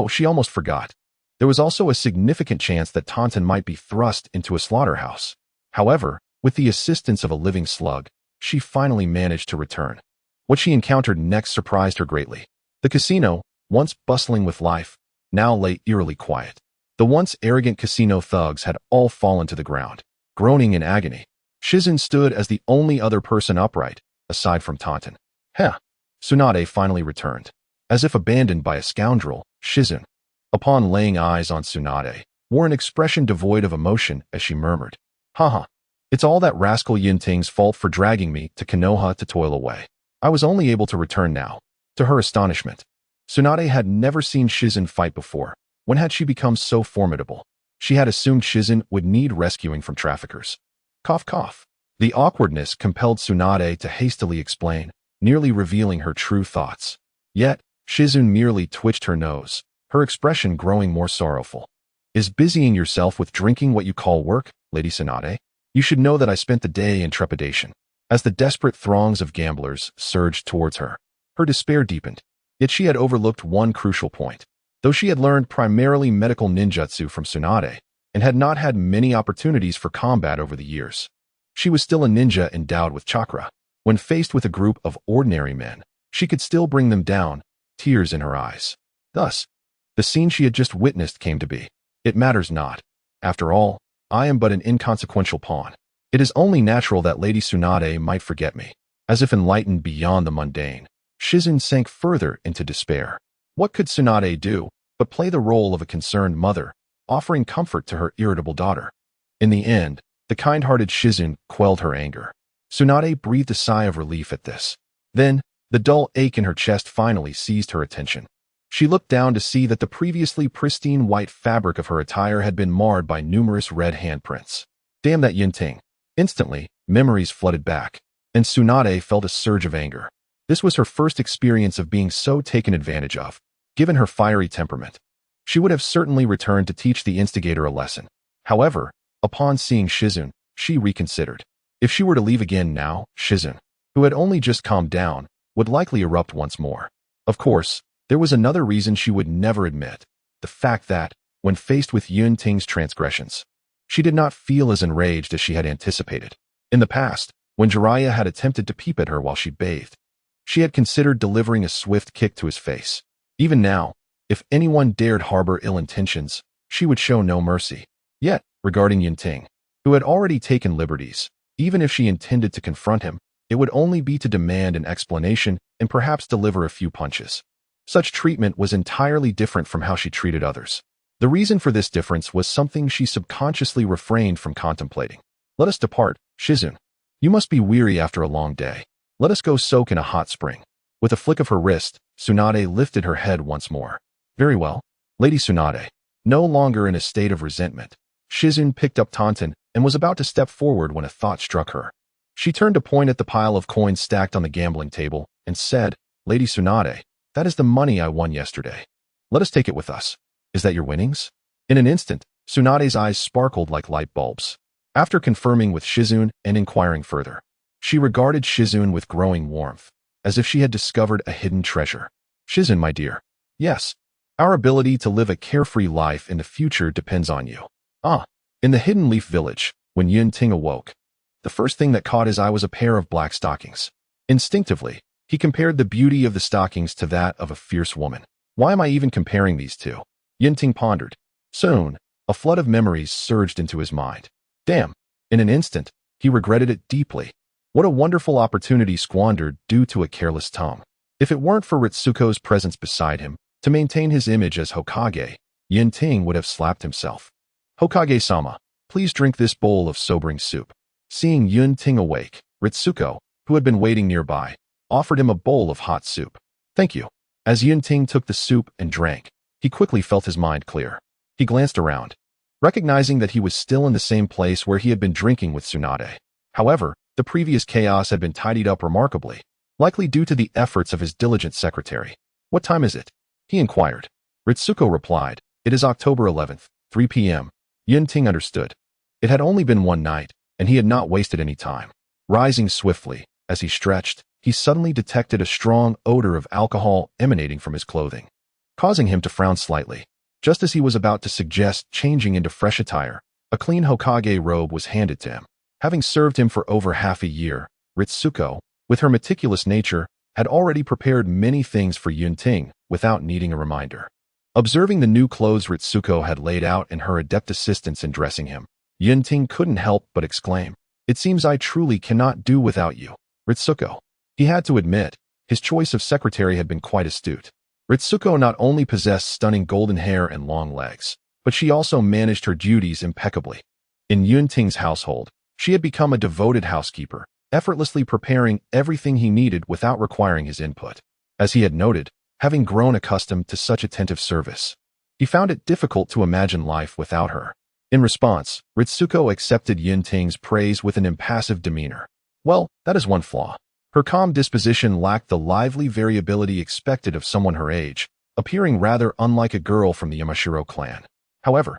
She almost forgot. There was also a significant chance that Taunton might be thrust into a slaughterhouse. However, with the assistance of a living slug, she finally managed to return. What she encountered next surprised her greatly. The casino, once bustling with life, now lay eerily quiet. The once arrogant casino thugs had all fallen to the ground, groaning in agony. Shizune stood as the only other person upright, aside from Taunton. Tsunade finally returned. As if abandoned by a scoundrel, Shizune, upon laying eyes on Tsunade, wore an expression devoid of emotion as she murmured, It's all that rascal Yunting's fault for dragging me to Konoha to toil away. I was only able to return now. To her astonishment, Tsunade had never seen Shizune fight before. When had she become so formidable? She had assumed Shizune would need rescuing from traffickers. Cough, cough. The awkwardness compelled Tsunade to hastily explain, nearly revealing her true thoughts. Yet, Shizune merely twitched her nose, her expression growing more sorrowful. Is busying yourself with drinking what you call work, Lady Tsunade? You should know that I spent the day in trepidation. As the desperate throngs of gamblers surged towards her, her despair deepened. Yet she had overlooked one crucial point. Though she had learned primarily medical ninjutsu from Tsunade, and had not had many opportunities for combat over the years, she was still a ninja endowed with chakra. When faced with a group of ordinary men, she could still bring them down, tears in her eyes. Thus, the scene she had just witnessed came to be. It matters not. After all, I am but an inconsequential pawn. It is only natural that Lady Tsunade might forget me. As if enlightened beyond the mundane, Shizune sank further into despair. What could Tsunade do but play the role of a concerned mother, offering comfort to her irritable daughter? In the end, the kind-hearted Shizune quelled her anger. Tsunade breathed a sigh of relief at this. Then, the dull ache in her chest finally seized her attention. She looked down to see that the previously pristine white fabric of her attire had been marred by numerous red handprints. Damn that Yunting. Instantly, memories flooded back, and Tsunade felt a surge of anger. This was her first experience of being so taken advantage of. Given her fiery temperament, she would have certainly returned to teach the instigator a lesson. However, upon seeing Shizune, she reconsidered. If she were to leave again now, Shizune, who had only just calmed down, would likely erupt once more. Of course, there was another reason she would never admit, the fact that, when faced with Yunting's transgressions, she did not feel as enraged as she had anticipated. In the past, when Jiraiya had attempted to peep at her while she bathed, she had considered delivering a swift kick to his face. Even now, if anyone dared harbor ill intentions, she would show no mercy. Yet, regarding Yunting, who had already taken liberties, even if she intended to confront him, it would only be to demand an explanation and perhaps deliver a few punches. Such treatment was entirely different from how she treated others. The reason for this difference was something she subconsciously refrained from contemplating. Let us depart, Shizune. You must be weary after a long day. Let us go soak in a hot spring. With a flick of her wrist, Tsunade lifted her head once more. Very well, Lady Tsunade. No longer in a state of resentment, Shizune picked up Taunton and was about to step forward when a thought struck her. She turned to point at the pile of coins stacked on the gambling table and said, Lady Tsunade, that is the money I won yesterday. Let us take it with us. Is that your winnings? In an instant, Tsunade's eyes sparkled like light bulbs. After confirming with Shizune and inquiring further, she regarded Shizune with growing warmth, as if she had discovered a hidden treasure. Shizune, my dear. Yes. Our ability to live a carefree life in the future depends on you. In the Hidden Leaf Village, when Yunting awoke, the first thing that caught his eye was a pair of black stockings. Instinctively, he compared the beauty of the stockings to that of a fierce woman. Why am I even comparing these two? Yunting pondered. Soon, a flood of memories surged into his mind. Damn. In an instant, he regretted it deeply. What a wonderful opportunity squandered due to a careless tongue. If it weren't for Ritsuko's presence beside him, to maintain his image as Hokage, Yunting would have slapped himself. Hokage-sama, please drink this bowl of sobering soup. Seeing Yunting awake, Ritsuko, who had been waiting nearby, offered him a bowl of hot soup. Thank you. As Yunting took the soup and drank, he quickly felt his mind clear. He glanced around, recognizing that he was still in the same place where he had been drinking with Tsunade. However, the previous chaos had been tidied up remarkably, likely due to the efforts of his diligent secretary. What time is it? He inquired. Ritsuko replied, It is October 11th, 3 p.m. Yunting understood. It had only been one night, and he had not wasted any time. Rising swiftly, as he stretched, he suddenly detected a strong odor of alcohol emanating from his clothing, causing him to frown slightly. Just as he was about to suggest changing into fresh attire, a clean Hokage robe was handed to him. Having served him for over half a year, Ritsuko, with her meticulous nature, had already prepared many things for Yunting without needing a reminder. Observing the new clothes Ritsuko had laid out and her adept assistance in dressing him, Yunting couldn't help but exclaim, It seems I truly cannot do without you, Ritsuko. He had to admit, his choice of secretary had been quite astute. Ritsuko not only possessed stunning golden hair and long legs, but she also managed her duties impeccably. In Yunting's household, she had become a devoted housekeeper, effortlessly preparing everything he needed without requiring his input. As he had noted, having grown accustomed to such attentive service, he found it difficult to imagine life without her. In response, Ritsuko accepted Yunting's praise with an impassive demeanor. Well, that is one flaw. Her calm disposition lacked the lively variability expected of someone her age, appearing rather unlike a girl from the Yamashiro clan. However,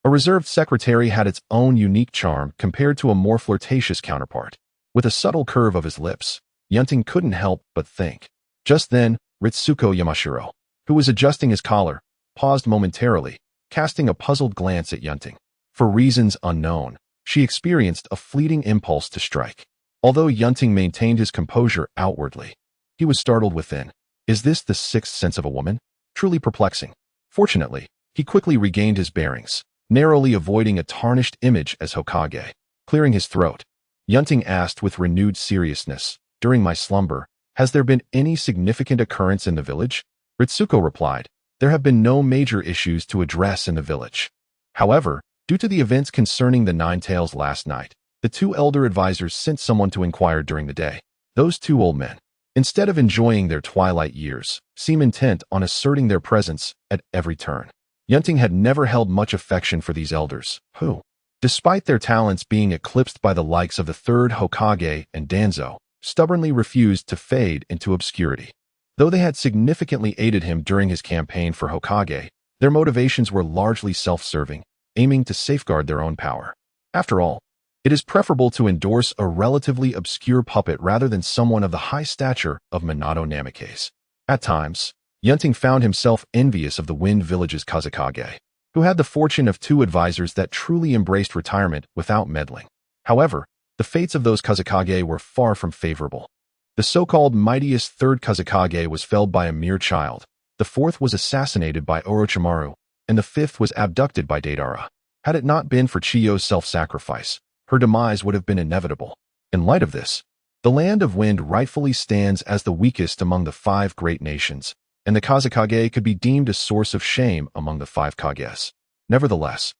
a reserved secretary had its own unique charm compared to a more flirtatious counterpart. With a subtle curve of his lips, Yunting couldn't help but think. Just then, Ritsuko Yamashiro, who was adjusting his collar, paused momentarily, casting a puzzled glance at Yunting. For reasons unknown, she experienced a fleeting impulse to strike. Although Yunting maintained his composure outwardly, he was startled within. Is this the sixth sense of a woman? Truly perplexing. Fortunately, he quickly regained his bearings, narrowly avoiding a tarnished image as Hokage. Clearing his throat, Yunting asked with renewed seriousness, During my slumber, has there been any significant occurrence in the village? Ritsuko replied, There have been no major issues to address in the village. However, due to the events concerning the Nine Tails last night, the two elder advisors sent someone to inquire during the day. Those two old men, instead of enjoying their twilight years, seem intent on asserting their presence at every turn. Yunting had never held much affection for these elders, who, despite their talents being eclipsed by the likes of the Third Hokage and Danzo, stubbornly refused to fade into obscurity. Though they had significantly aided him during his campaign for Hokage, their motivations were largely self-serving, aiming to safeguard their own power. After all, it is preferable to endorse a relatively obscure puppet rather than someone of the high stature of Minato Namikaze. At times, Yunting found himself envious of the Wind Village's Kazekage, who had the fortune of two advisors that truly embraced retirement without meddling. However, the fates of those Kazekage were far from favorable. The so-called mightiest third Kazekage was felled by a mere child, the fourth was assassinated by Orochimaru, and the fifth was abducted by Deidara. Had it not been for Chiyo's self-sacrifice, her demise would have been inevitable. In light of this, the Land of Wind rightfully stands as the weakest among the five great nations, and the Kazekage could be deemed a source of shame among the five Kages. Nevertheless,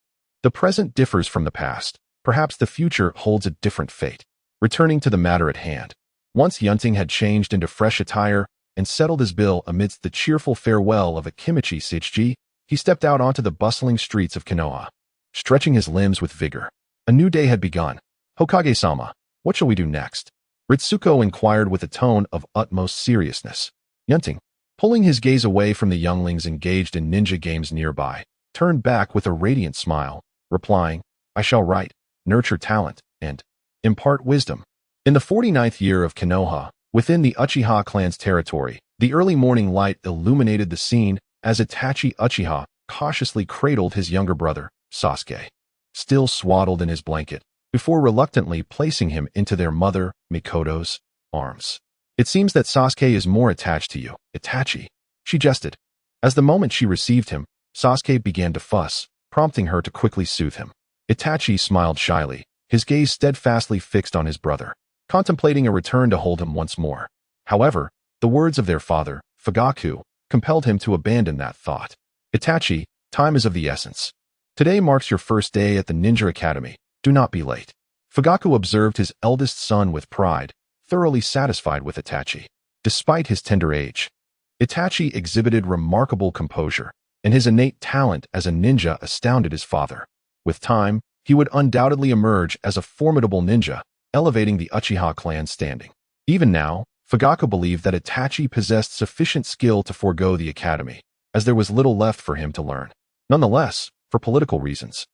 the present differs from the past. Perhaps the future holds a different fate. Returning to the matter at hand, once Yunting had changed into fresh attire and settled his bill amidst the cheerful farewell of a Kimichi Seichi, he stepped out onto the bustling streets of Konoha, stretching his limbs with vigor. A new day had begun. Hokage-sama, what shall we do next? Ritsuko inquired with a tone of utmost seriousness. Yunting, pulling his gaze away from the younglings engaged in ninja games nearby, turned back with a radiant smile, replying, I shall write, nurture talent, and impart wisdom. In the 49th year of Konoha, within the Uchiha clan's territory, the early morning light illuminated the scene as Itachi Uchiha cautiously cradled his younger brother, Sasuke, still swaddled in his blanket, before reluctantly placing him into their mother, Mikoto's, arms. It seems that Sasuke is more attached to you, Itachi, she jested. As the moment she received him, Sasuke began to fuss, prompting her to quickly soothe him. Itachi smiled shyly, his gaze steadfastly fixed on his brother, contemplating a return to hold him once more. However, the words of their father, Fugaku, compelled him to abandon that thought. Itachi, time is of the essence. Today marks your first day at the Ninja Academy. Do not be late. Fugaku observed his eldest son with pride, thoroughly satisfied with Itachi. Despite his tender age, Itachi exhibited remarkable composure, and his innate talent as a ninja astounded his father. With time, he would undoubtedly emerge as a formidable ninja, elevating the Uchiha clan's standing. Even now, Fugaku believed that Itachi possessed sufficient skill to forego the academy, as there was little left for him to learn. Nonetheless, for political reasons,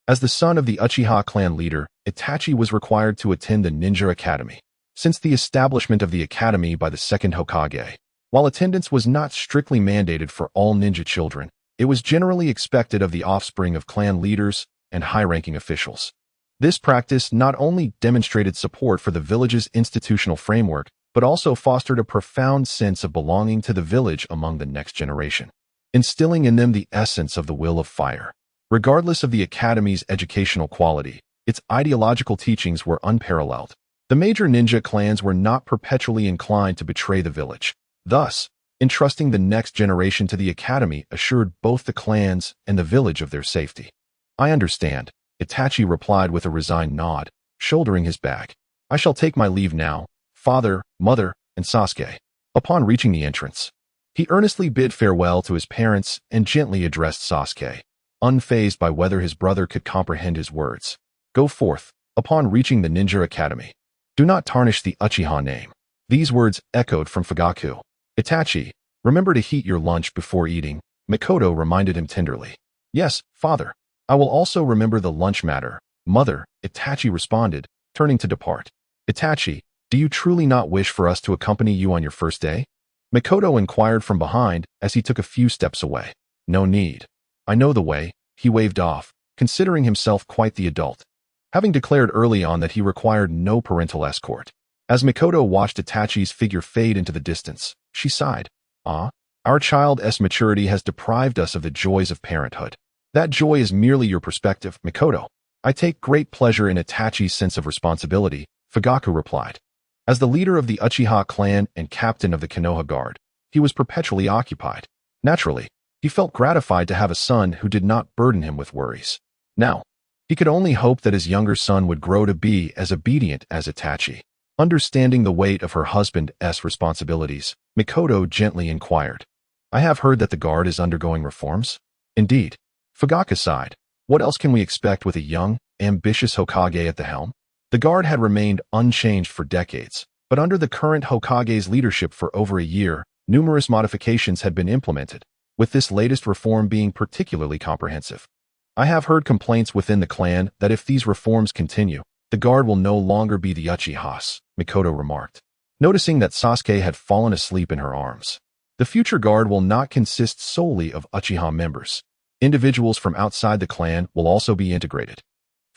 as the son of the Uchiha clan leader, Itachi was required to attend the Ninja Academy. Since the establishment of the academy by the second Hokage, while attendance was not strictly mandated for all ninja children, it was generally expected of the offspring of clan leaders and high-ranking officials. This practice not only demonstrated support for the village's institutional framework, but also fostered a profound sense of belonging to the village among the next generation, instilling in them the essence of the will of fire. Regardless of the academy's educational quality, its ideological teachings were unparalleled. The major ninja clans were not perpetually inclined to betray the village. Thus, entrusting the next generation to the academy assured both the clans and the village of their safety. I understand, Itachi replied with a resigned nod, shouldering his bag. I shall take my leave now, father, mother, and Sasuke. Upon reaching the entrance, he earnestly bid farewell to his parents and gently addressed Sasuke, unfazed by whether his brother could comprehend his words. Go forth. Upon reaching the Ninja Academy, do not tarnish the Uchiha name. These words echoed from Fugaku. Itachi, remember to heat your lunch before eating, Mikoto reminded him tenderly. Yes, father. I will also remember the lunch matter, mother, Itachi responded, turning to depart. Itachi, do you truly not wish for us to accompany you on your first day? Mikoto inquired from behind as he took a few steps away. No need. I know the way, he waved off, considering himself quite the adult, having declared early on that he required no parental escort. As Mikoto watched Itachi's figure fade into the distance, she sighed. Our child's maturity has deprived us of the joys of parenthood. That joy is merely your perspective, Mikoto. I take great pleasure in Itachi's sense of responsibility, Fugaku replied. As the leader of the Uchiha clan and captain of the Konoha Guard, he was perpetually occupied. Naturally, he felt gratified to have a son who did not burden him with worries. Now, he could only hope that his younger son would grow to be as obedient as Itachi. Understanding the weight of her husband's responsibilities, Mikoto gently inquired. I have heard that the guard is undergoing reforms? Indeed. Fugaku sighed. What else can we expect with a young, ambitious Hokage at the helm? The guard had remained unchanged for decades, but under the current Hokage's leadership for over a year, numerous modifications had been implemented, with this latest reform being particularly comprehensive. I have heard complaints within the clan that if these reforms continue, the guard will no longer be the Uchihas, Mikoto remarked, noticing that Sasuke had fallen asleep in her arms. The future guard will not consist solely of Uchiha members. Individuals from outside the clan will also be integrated.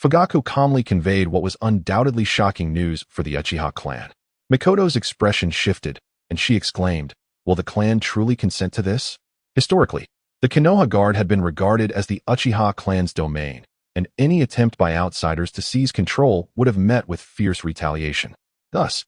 Fugaku calmly conveyed what was undoubtedly shocking news for the Uchiha clan. Mikoto's expression shifted, and she exclaimed, will the clan truly consent to this? Historically, the Konoha Guard had been regarded as the Uchiha clan's domain, and any attempt by outsiders to seize control would have met with fierce retaliation. Thus,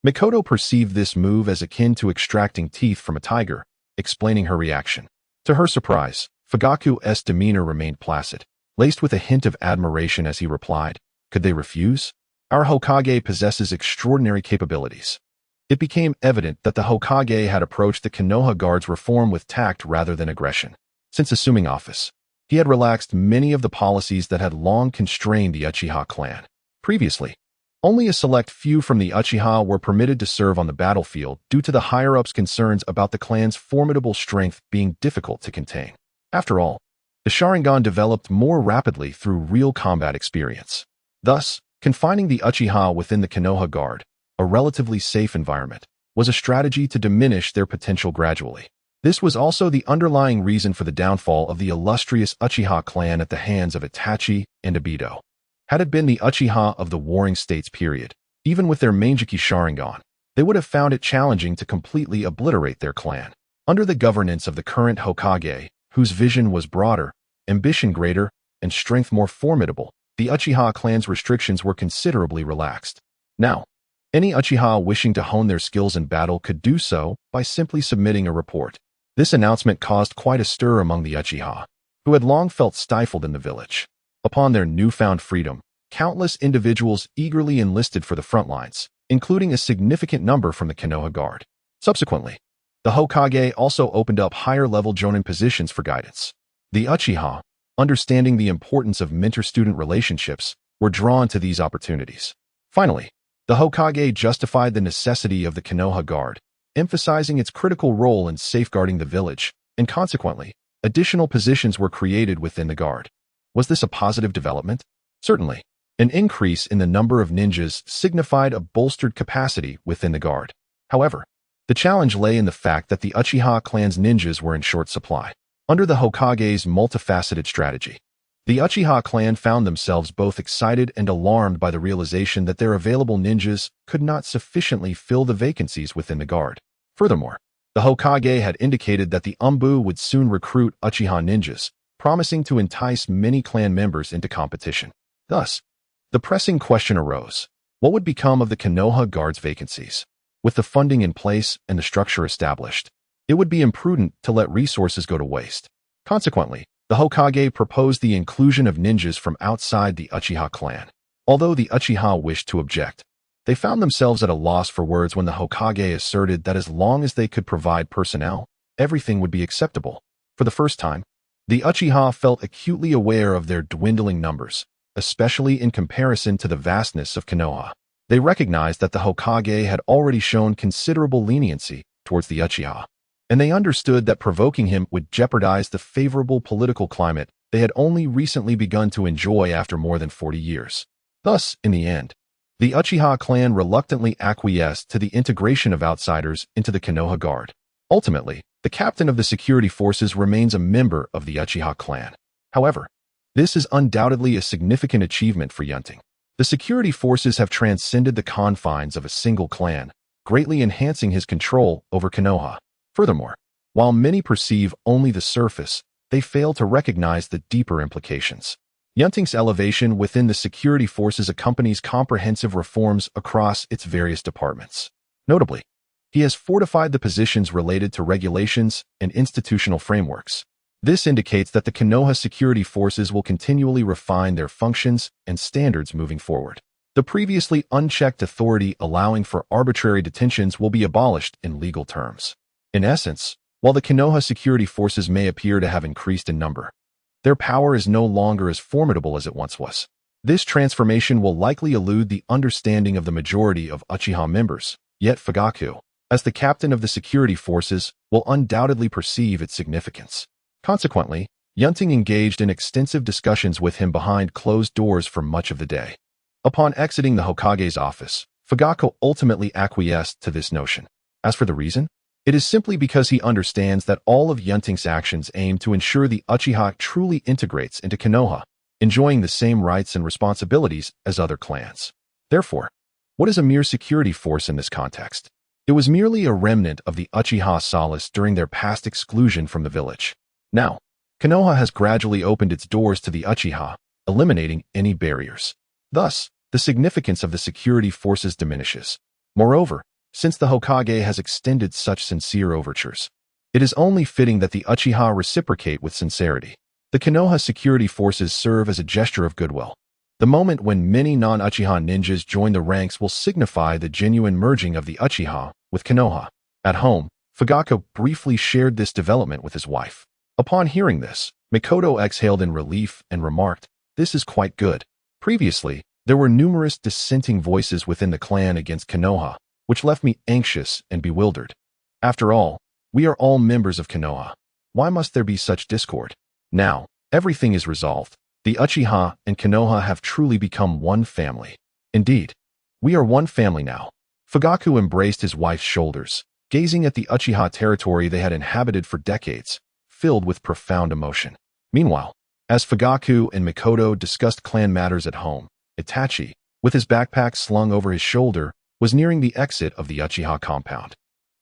Mikoto perceived this move as akin to extracting teeth from a tiger, explaining her reaction. To her surprise, Fugaku's demeanor remained placid, laced with a hint of admiration as he replied, could they refuse? Our Hokage possesses extraordinary capabilities. It became evident that the Hokage had approached the Konoha Guard's reform with tact rather than aggression. Since assuming office, he had relaxed many of the policies that had long constrained the Uchiha clan. Previously, Only a select few from the Uchiha were permitted to serve on the battlefield due to the higher-ups' concerns about the clan's formidable strength being difficult to contain. After all, the Sharingan developed more rapidly through real combat experience. Thus, confining the Uchiha within the Konoha Guard, a relatively safe environment, was a strategy to diminish their potential gradually. This was also the underlying reason for the downfall of the illustrious Uchiha clan at the hands of Itachi and Obito. Had it been the Uchiha of the Warring States period, even with their Mangekyou Sharingan, they would have found it challenging to completely obliterate their clan. Under the governance of the current Hokage, whose vision was broader, ambition greater, and strength more formidable, the Uchiha clan's restrictions were considerably relaxed. Now, any Uchiha wishing to hone their skills in battle could do so by simply submitting a report. This announcement caused quite a stir among the Uchiha, who had long felt stifled in the village. Upon their newfound freedom, countless individuals eagerly enlisted for the front lines, including a significant number from the Konoha Guard. Subsequently, the Hokage also opened up higher-level jonin positions for guidance. The Uchiha, understanding the importance of mentor-student relationships, were drawn to these opportunities. Finally, the Hokage justified the necessity of the Konoha Guard, emphasizing its critical role in safeguarding the village, and consequently, additional positions were created within the Guard. Was this a positive development? Certainly. An increase in the number of ninjas signified a bolstered capacity within the Guard. However, the challenge lay in the fact that the Uchiha clan's ninjas were in short supply. Under the Hokage's multifaceted strategy, the Uchiha clan found themselves both excited and alarmed by the realization that their available ninjas could not sufficiently fill the vacancies within the Guard. Furthermore, the Hokage had indicated that the Umbu would soon recruit Uchiha ninjas, promising to entice many clan members into competition. Thus, the pressing question arose: what would become of the Konoha Guard's vacancies? With the funding in place and the structure established, it would be imprudent to let resources go to waste. Consequently, the Hokage proposed the inclusion of ninjas from outside the Uchiha clan. Although the Uchiha wished to object, they found themselves at a loss for words when the Hokage asserted that as long as they could provide personnel, everything would be acceptable. For the first time, the Uchiha felt acutely aware of their dwindling numbers, especially in comparison to the vastness of Konoha. They recognized that the Hokage had already shown considerable leniency towards the Uchiha, and they understood that provoking him would jeopardize the favorable political climate they had only recently begun to enjoy after more than 40 years. Thus, in the end, the Uchiha clan reluctantly acquiesced to the integration of outsiders into the Konoha Guard. Ultimately, the captain of the security forces remains a member of the Uchiha clan. However, this is undoubtedly a significant achievement for Yunting. The security forces have transcended the confines of a single clan, greatly enhancing his control over Konoha. Furthermore, while many perceive only the surface, they fail to recognize the deeper implications. Yunting's elevation within the security forces accompanies comprehensive reforms across its various departments. Notably, he has fortified the positions related to regulations and institutional frameworks. This indicates that the Konoha security forces will continually refine their functions and standards moving forward. The previously unchecked authority allowing for arbitrary detentions will be abolished in legal terms. In essence, while the Konoha security forces may appear to have increased in number, their power is no longer as formidable as it once was. This transformation will likely elude the understanding of the majority of Uchiha members, yet Fugaku, as the captain of the security forces, will undoubtedly perceive its significance. Consequently, Yunting engaged in extensive discussions with him behind closed doors for much of the day. Upon exiting the Hokage's office, Fugaku ultimately acquiesced to this notion. As for the reason, it is simply because he understands that all of Yunting's actions aim to ensure the Uchiha truly integrates into Konoha, enjoying the same rights and responsibilities as other clans. Therefore, what is a mere security force in this context? It was merely a remnant of the Uchiha solace during their past exclusion from the village. Now, Konoha has gradually opened its doors to the Uchiha, eliminating any barriers. Thus, the significance of the security forces diminishes. Moreover, since the Hokage has extended such sincere overtures, it is only fitting that the Uchiha reciprocate with sincerity. The Konoha security forces serve as a gesture of goodwill. The moment when many non-Uchiha ninjas join the ranks will signify the genuine merging of the Uchiha with Konoha. At home, Fugaku briefly shared this development with his wife. Upon hearing this, Mikoto exhaled in relief and remarked, "This is quite good." Previously, There were numerous dissenting voices within the clan against Konoha, which left me anxious and bewildered. After all, we are all members of Konoha. Why must there be such discord? Now, everything is resolved. The Uchiha and Konoha have truly become one family. Indeed, we are one family now. Fugaku embraced his wife's shoulders, gazing at the Uchiha territory they had inhabited for decades, filled with profound emotion. Meanwhile, as Fugaku and Mikoto discussed clan matters at home, Itachi, with his backpack slung over his shoulder, was nearing the exit of the Uchiha compound.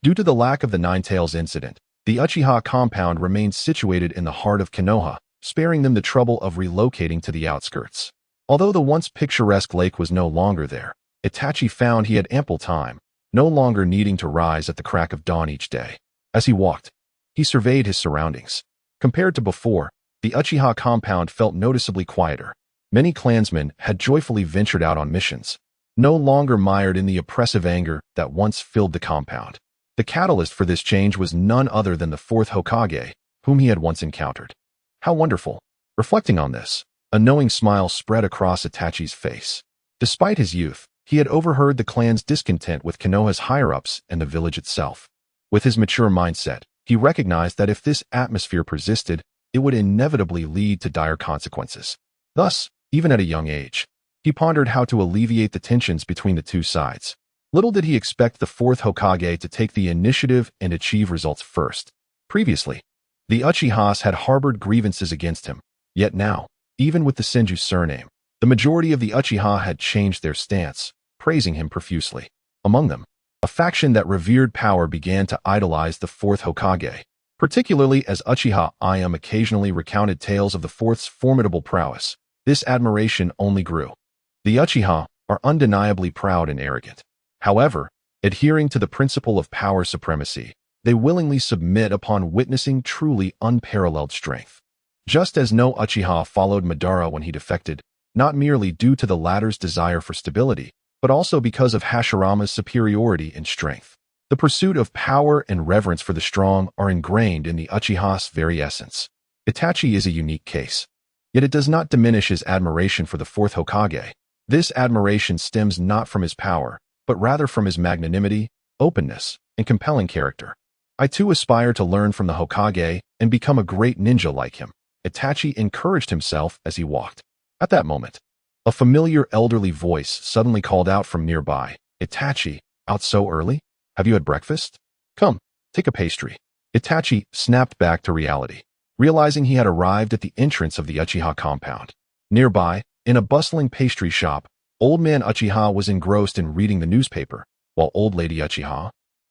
Due to the lack of the Nine-Tails incident, the Uchiha compound remained situated in the heart of Konoha, sparing them the trouble of relocating to the outskirts. Although the once picturesque lake was no longer there, Itachi found he had ample time, no longer needing to rise at the crack of dawn each day. As he walked, he surveyed his surroundings. Compared to before, the Uchiha compound felt noticeably quieter. Many clansmen had joyfully ventured out on missions, no longer mired in the oppressive anger that once filled the compound. The catalyst for this change was none other than the Fourth Hokage, whom he had once encountered. How wonderful! Reflecting on this, a knowing smile spread across Itachi's face. Despite his youth, he had overheard the clan's discontent with Konoha's higher-ups and the village itself. With his mature mindset, he recognized that if this atmosphere persisted, it would inevitably lead to dire consequences. Thus, even at a young age, he pondered how to alleviate the tensions between the two sides. Little did he expect the Fourth Hokage to take the initiative and achieve results first. Previously, the Uchihas had harbored grievances against him, yet now, even with the Senju surname, the majority of the Uchiha had changed their stance, praising him profusely. Among them, a faction that revered power began to idolize the Fourth Hokage, particularly as Uchiha Ayame occasionally recounted tales of the Fourth's formidable prowess. This admiration only grew. The Uchiha are undeniably proud and arrogant. However, adhering to the principle of power supremacy, they willingly submit upon witnessing truly unparalleled strength. Just as no Uchiha followed Madara when he defected, not merely due to the latter's desire for stability, but also because of Hashirama's superiority in strength. The pursuit of power and reverence for the strong are ingrained in the Uchiha's very essence. Itachi is a unique case. Yet it does not diminish his admiration for the Fourth Hokage. This admiration stems not from his power, but rather from his magnanimity, openness, and compelling character. I too aspire to learn from the Hokage and become a great ninja like him, Itachi encouraged himself as he walked. At that moment, a familiar elderly voice suddenly called out from nearby, "Itachi, out so early? Have you had breakfast? Come, take a pastry." Itachi snapped back to reality, realizing he had arrived at the entrance of the Uchiha compound. Nearby, in a bustling pastry shop, Old Man Uchiha was engrossed in reading the newspaper, while Old Lady Uchiha,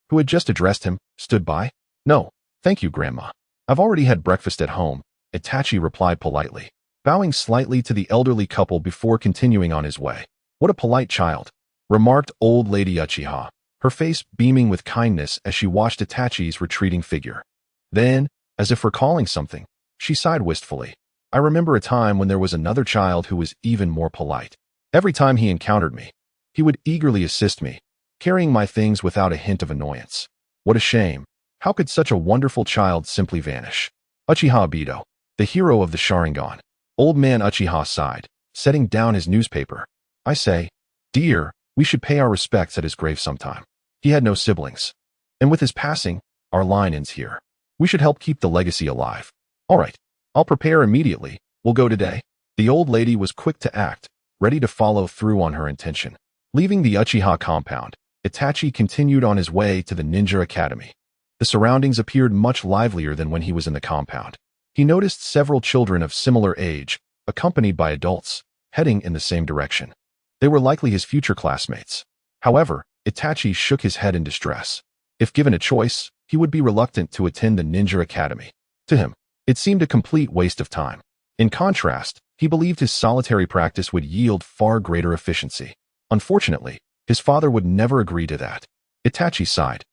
who had just addressed him, stood by. "No, thank you, Grandma. I've already had breakfast at home," Itachi replied politely, bowing slightly to the elderly couple before continuing on his way. "What a polite child," remarked Old Lady Uchiha, her face beaming with kindness as she watched Itachi's retreating figure. Then, as if recalling something, she sighed wistfully. "I remember a time when there was another child who was even more polite. Every time he encountered me, he would eagerly assist me, carrying my things without a hint of annoyance. What a shame. How could such a wonderful child simply vanish?" Uchiha Obito, the hero of the Sharingan. Old Man Uchiha sighed, setting down his newspaper. "I say, dear, we should pay our respects at his grave sometime. He had no siblings. And with his passing, our line ends here. We should help keep the legacy alive." "All right, I'll prepare immediately. We'll go today." The old lady was quick to act, ready to follow through on her intention. Leaving the Uchiha compound, Itachi continued on his way to the Ninja Academy. The surroundings appeared much livelier than when he was in the compound. He noticed several children of similar age, accompanied by adults, heading in the same direction. They were likely his future classmates. However, Itachi shook his head in distress. If given a choice, he would be reluctant to attend the Ninja Academy. To him, it seemed a complete waste of time. In contrast, he believed his solitary practice would yield far greater efficiency. Unfortunately, his father would never agree to that. Itachi sighed.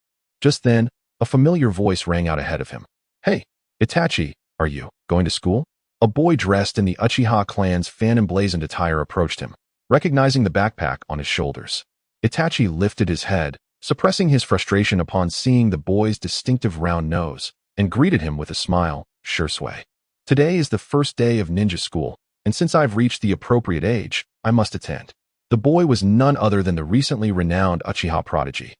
Just then, a familiar voice rang out ahead of him. "Hey, Itachi, are you going to school?" A boy dressed in the Uchiha clan's fan-emblazoned attire approached him, recognizing the backpack on his shoulders. Itachi lifted his head, suppressing his frustration upon seeing the boy's distinctive round nose, and greeted him with a smile. "Sure, Sway. Today is the first day of ninja school, and since I've reached the appropriate age, I must attend." The boy was none other than the recently renowned Uchiha prodigy,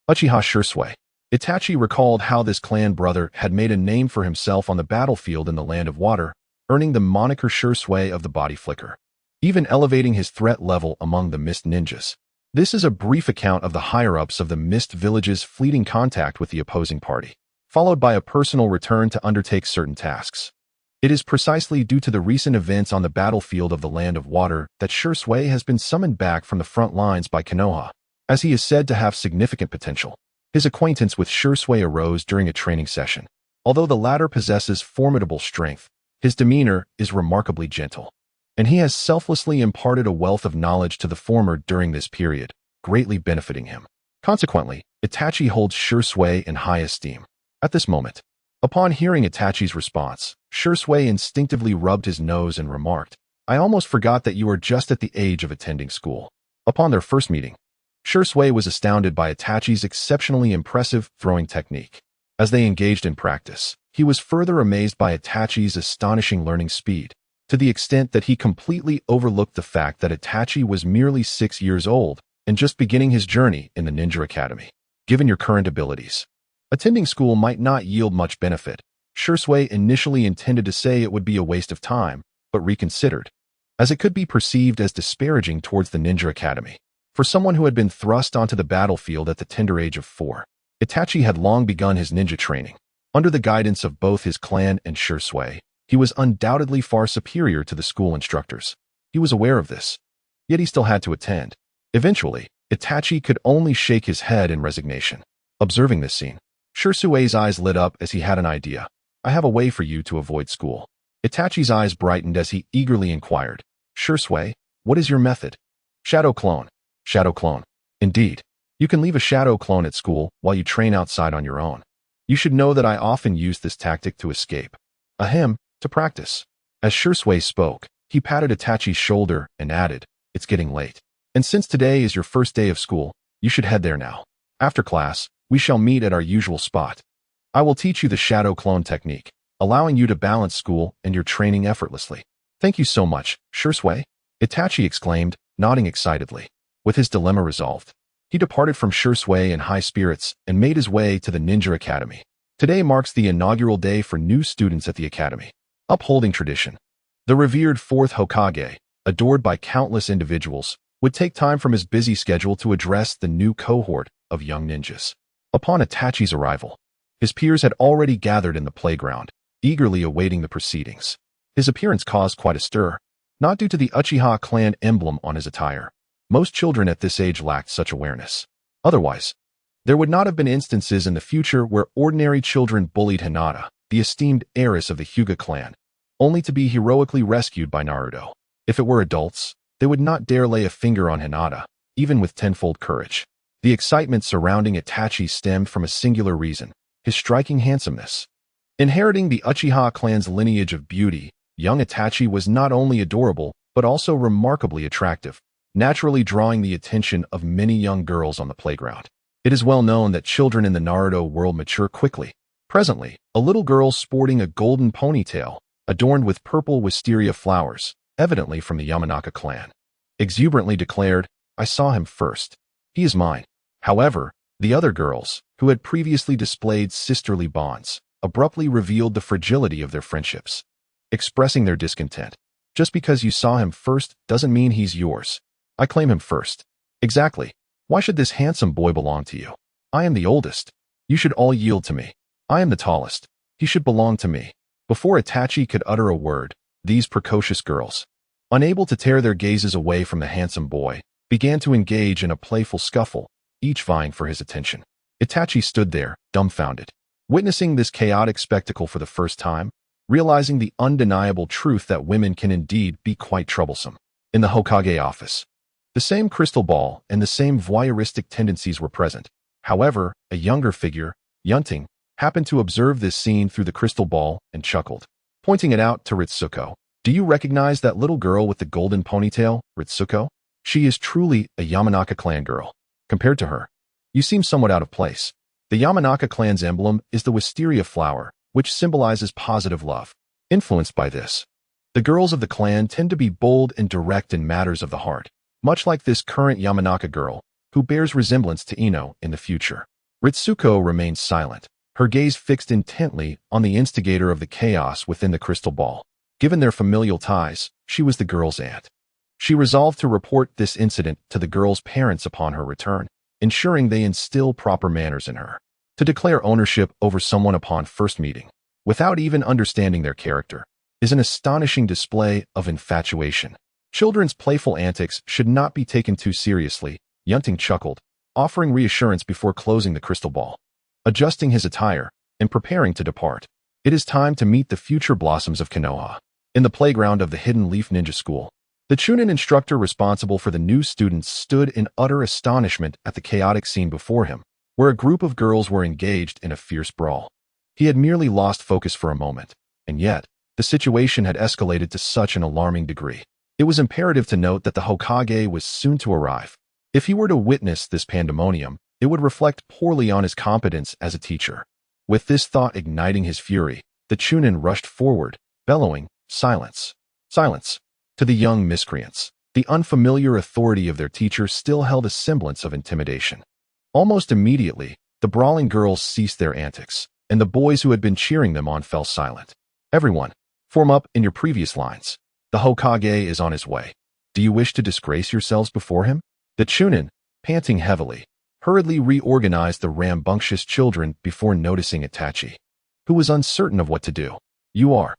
Uchiha Shisui. Itachi recalled how this clan brother had made a name for himself on the battlefield in the Land of Water, earning the moniker Shisui of the Body Flicker, even elevating his threat level among the Mist ninjas. This is a brief account of the higher-ups of the Mist village's fleeting contact with the opposing party, followed by a personal return to undertake certain tasks. It is precisely due to the recent events on the battlefield of the Land of Water that Shisui has been summoned back from the front lines by Konoha, as he is said to have significant potential. His acquaintance with Shisui arose during a training session. Although the latter possesses formidable strength, his demeanor is remarkably gentle, and he has selflessly imparted a wealth of knowledge to the former during this period, greatly benefiting him. Consequently, Itachi holds Shisui in high esteem. At this moment, upon hearing Itachi's response, Shisui instinctively rubbed his nose and remarked, "I almost forgot that you are just at the age of attending school." Upon their first meeting, Shisui was astounded by Itachi's exceptionally impressive throwing technique. As they engaged in practice, he was further amazed by Itachi's astonishing learning speed, to the extent that he completely overlooked the fact that Itachi was merely 6 years old and just beginning his journey in the Ninja Academy. Given your current abilities, attending school might not yield much benefit. Shisui initially intended to say it would be a waste of time, but reconsidered, as it could be perceived as disparaging towards the Ninja Academy. For someone who had been thrust onto the battlefield at the tender age of 4, Itachi had long begun his ninja training. Under the guidance of both his clan and Shisui, he was undoubtedly far superior to the school instructors. He was aware of this, yet he still had to attend. Eventually, Itachi could only shake his head in resignation. Observing this scene, Shisui's eyes lit up as he had an idea. "I have a way for you to avoid school." Itachi's eyes brightened as he eagerly inquired, "Shisui, what is your method?" "Shadow clone." "Shadow clone." "Indeed. You can leave a shadow clone at school while you train outside on your own. You should know that I often use this tactic to escape. Ahem, to practice." As Shisui spoke, he patted Itachi's shoulder and added, "It's getting late. And since today is your first day of school, you should head there now. After class, we shall meet at our usual spot. I will teach you the shadow clone technique, allowing you to balance school and your training effortlessly." "Thank you so much, Shisui," Itachi exclaimed, nodding excitedly. With his dilemma resolved, he departed from Shisui in high spirits and made his way to the Ninja Academy. Today marks the inaugural day for new students at the academy. Upholding tradition, the revered Fourth Hokage, adored by countless individuals, would take time from his busy schedule to address the new cohort of young ninjas. Upon Itachi's arrival, his peers had already gathered in the playground, eagerly awaiting the proceedings. His appearance caused quite a stir, not due to the Uchiha clan emblem on his attire. Most children at this age lacked such awareness. Otherwise, there would not have been instances in the future where ordinary children bullied Hinata, the esteemed heiress of the Hyuga clan, only to be heroically rescued by Naruto. If it were adults, they would not dare lay a finger on Hinata, even with tenfold courage. The excitement surrounding Itachi stemmed from a singular reason: his striking handsomeness. Inheriting the Uchiha clan's lineage of beauty, young Itachi was not only adorable, but also remarkably attractive, naturally drawing the attention of many young girls on the playground. It is well known that children in the Naruto world mature quickly. Presently, a little girl sporting a golden ponytail, adorned with purple wisteria flowers, evidently from the Yamanaka clan, exuberantly declared, "I saw him first. He is mine." However, the other girls, who had previously displayed sisterly bonds, abruptly revealed the fragility of their friendships, expressing their discontent. "Just because you saw him first doesn't mean he's yours. I claim him first." "Exactly. Why should this handsome boy belong to you? I am the oldest. You should all yield to me. I am the tallest. He should belong to me." Before Itachi could utter a word, these precocious girls, unable to tear their gazes away from the handsome boy, began to engage in a playful scuffle, each vying for his attention. Itachi stood there, dumbfounded, witnessing this chaotic spectacle for the first time, realizing the undeniable truth that women can indeed be quite troublesome. In the Hokage office, the same crystal ball and the same voyeuristic tendencies were present. However, a younger figure, Yunting, happened to observe this scene through the crystal ball and chuckled, pointing it out to Ritsuko. "Do you recognize that little girl with the golden ponytail, Ritsuko? She is truly a Yamanaka clan girl. Compared to her, you seem somewhat out of place." The Yamanaka clan's emblem is the wisteria flower, which symbolizes positive love. Influenced by this, the girls of the clan tend to be bold and direct in matters of the heart, much like this current Yamanaka girl, who bears resemblance to Ino in the future. Ritsuko remained silent, her gaze fixed intently on the instigator of the chaos within the crystal ball. Given their familial ties, she was the girl's aunt. She resolved to report this incident to the girl's parents upon her return, ensuring they instill proper manners in her. To declare ownership over someone upon first meeting, without even understanding their character, is an astonishing display of infatuation. Children's playful antics should not be taken too seriously, Yunting chuckled, offering reassurance before closing the crystal ball. Adjusting his attire and preparing to depart, it is time to meet the future blossoms of Konoha. In the playground of the Hidden Leaf Ninja School, the Chunin instructor responsible for the new students stood in utter astonishment at the chaotic scene before him, where a group of girls were engaged in a fierce brawl. He had merely lost focus for a moment, and yet, the situation had escalated to such an alarming degree. It was imperative to note that the Hokage was soon to arrive. If he were to witness this pandemonium, it would reflect poorly on his competence as a teacher. With this thought igniting his fury, the Chunin rushed forward, bellowing, "Silence! Silence!" To the young miscreants, the unfamiliar authority of their teacher still held a semblance of intimidation. Almost immediately, the brawling girls ceased their antics, and the boys who had been cheering them on fell silent. "Everyone, form up in your previous lines. The Hokage is on his way. Do you wish to disgrace yourselves before him?" The Chunin, panting heavily, hurriedly reorganized the rambunctious children before noticing Itachi, who was uncertain of what to do. "You are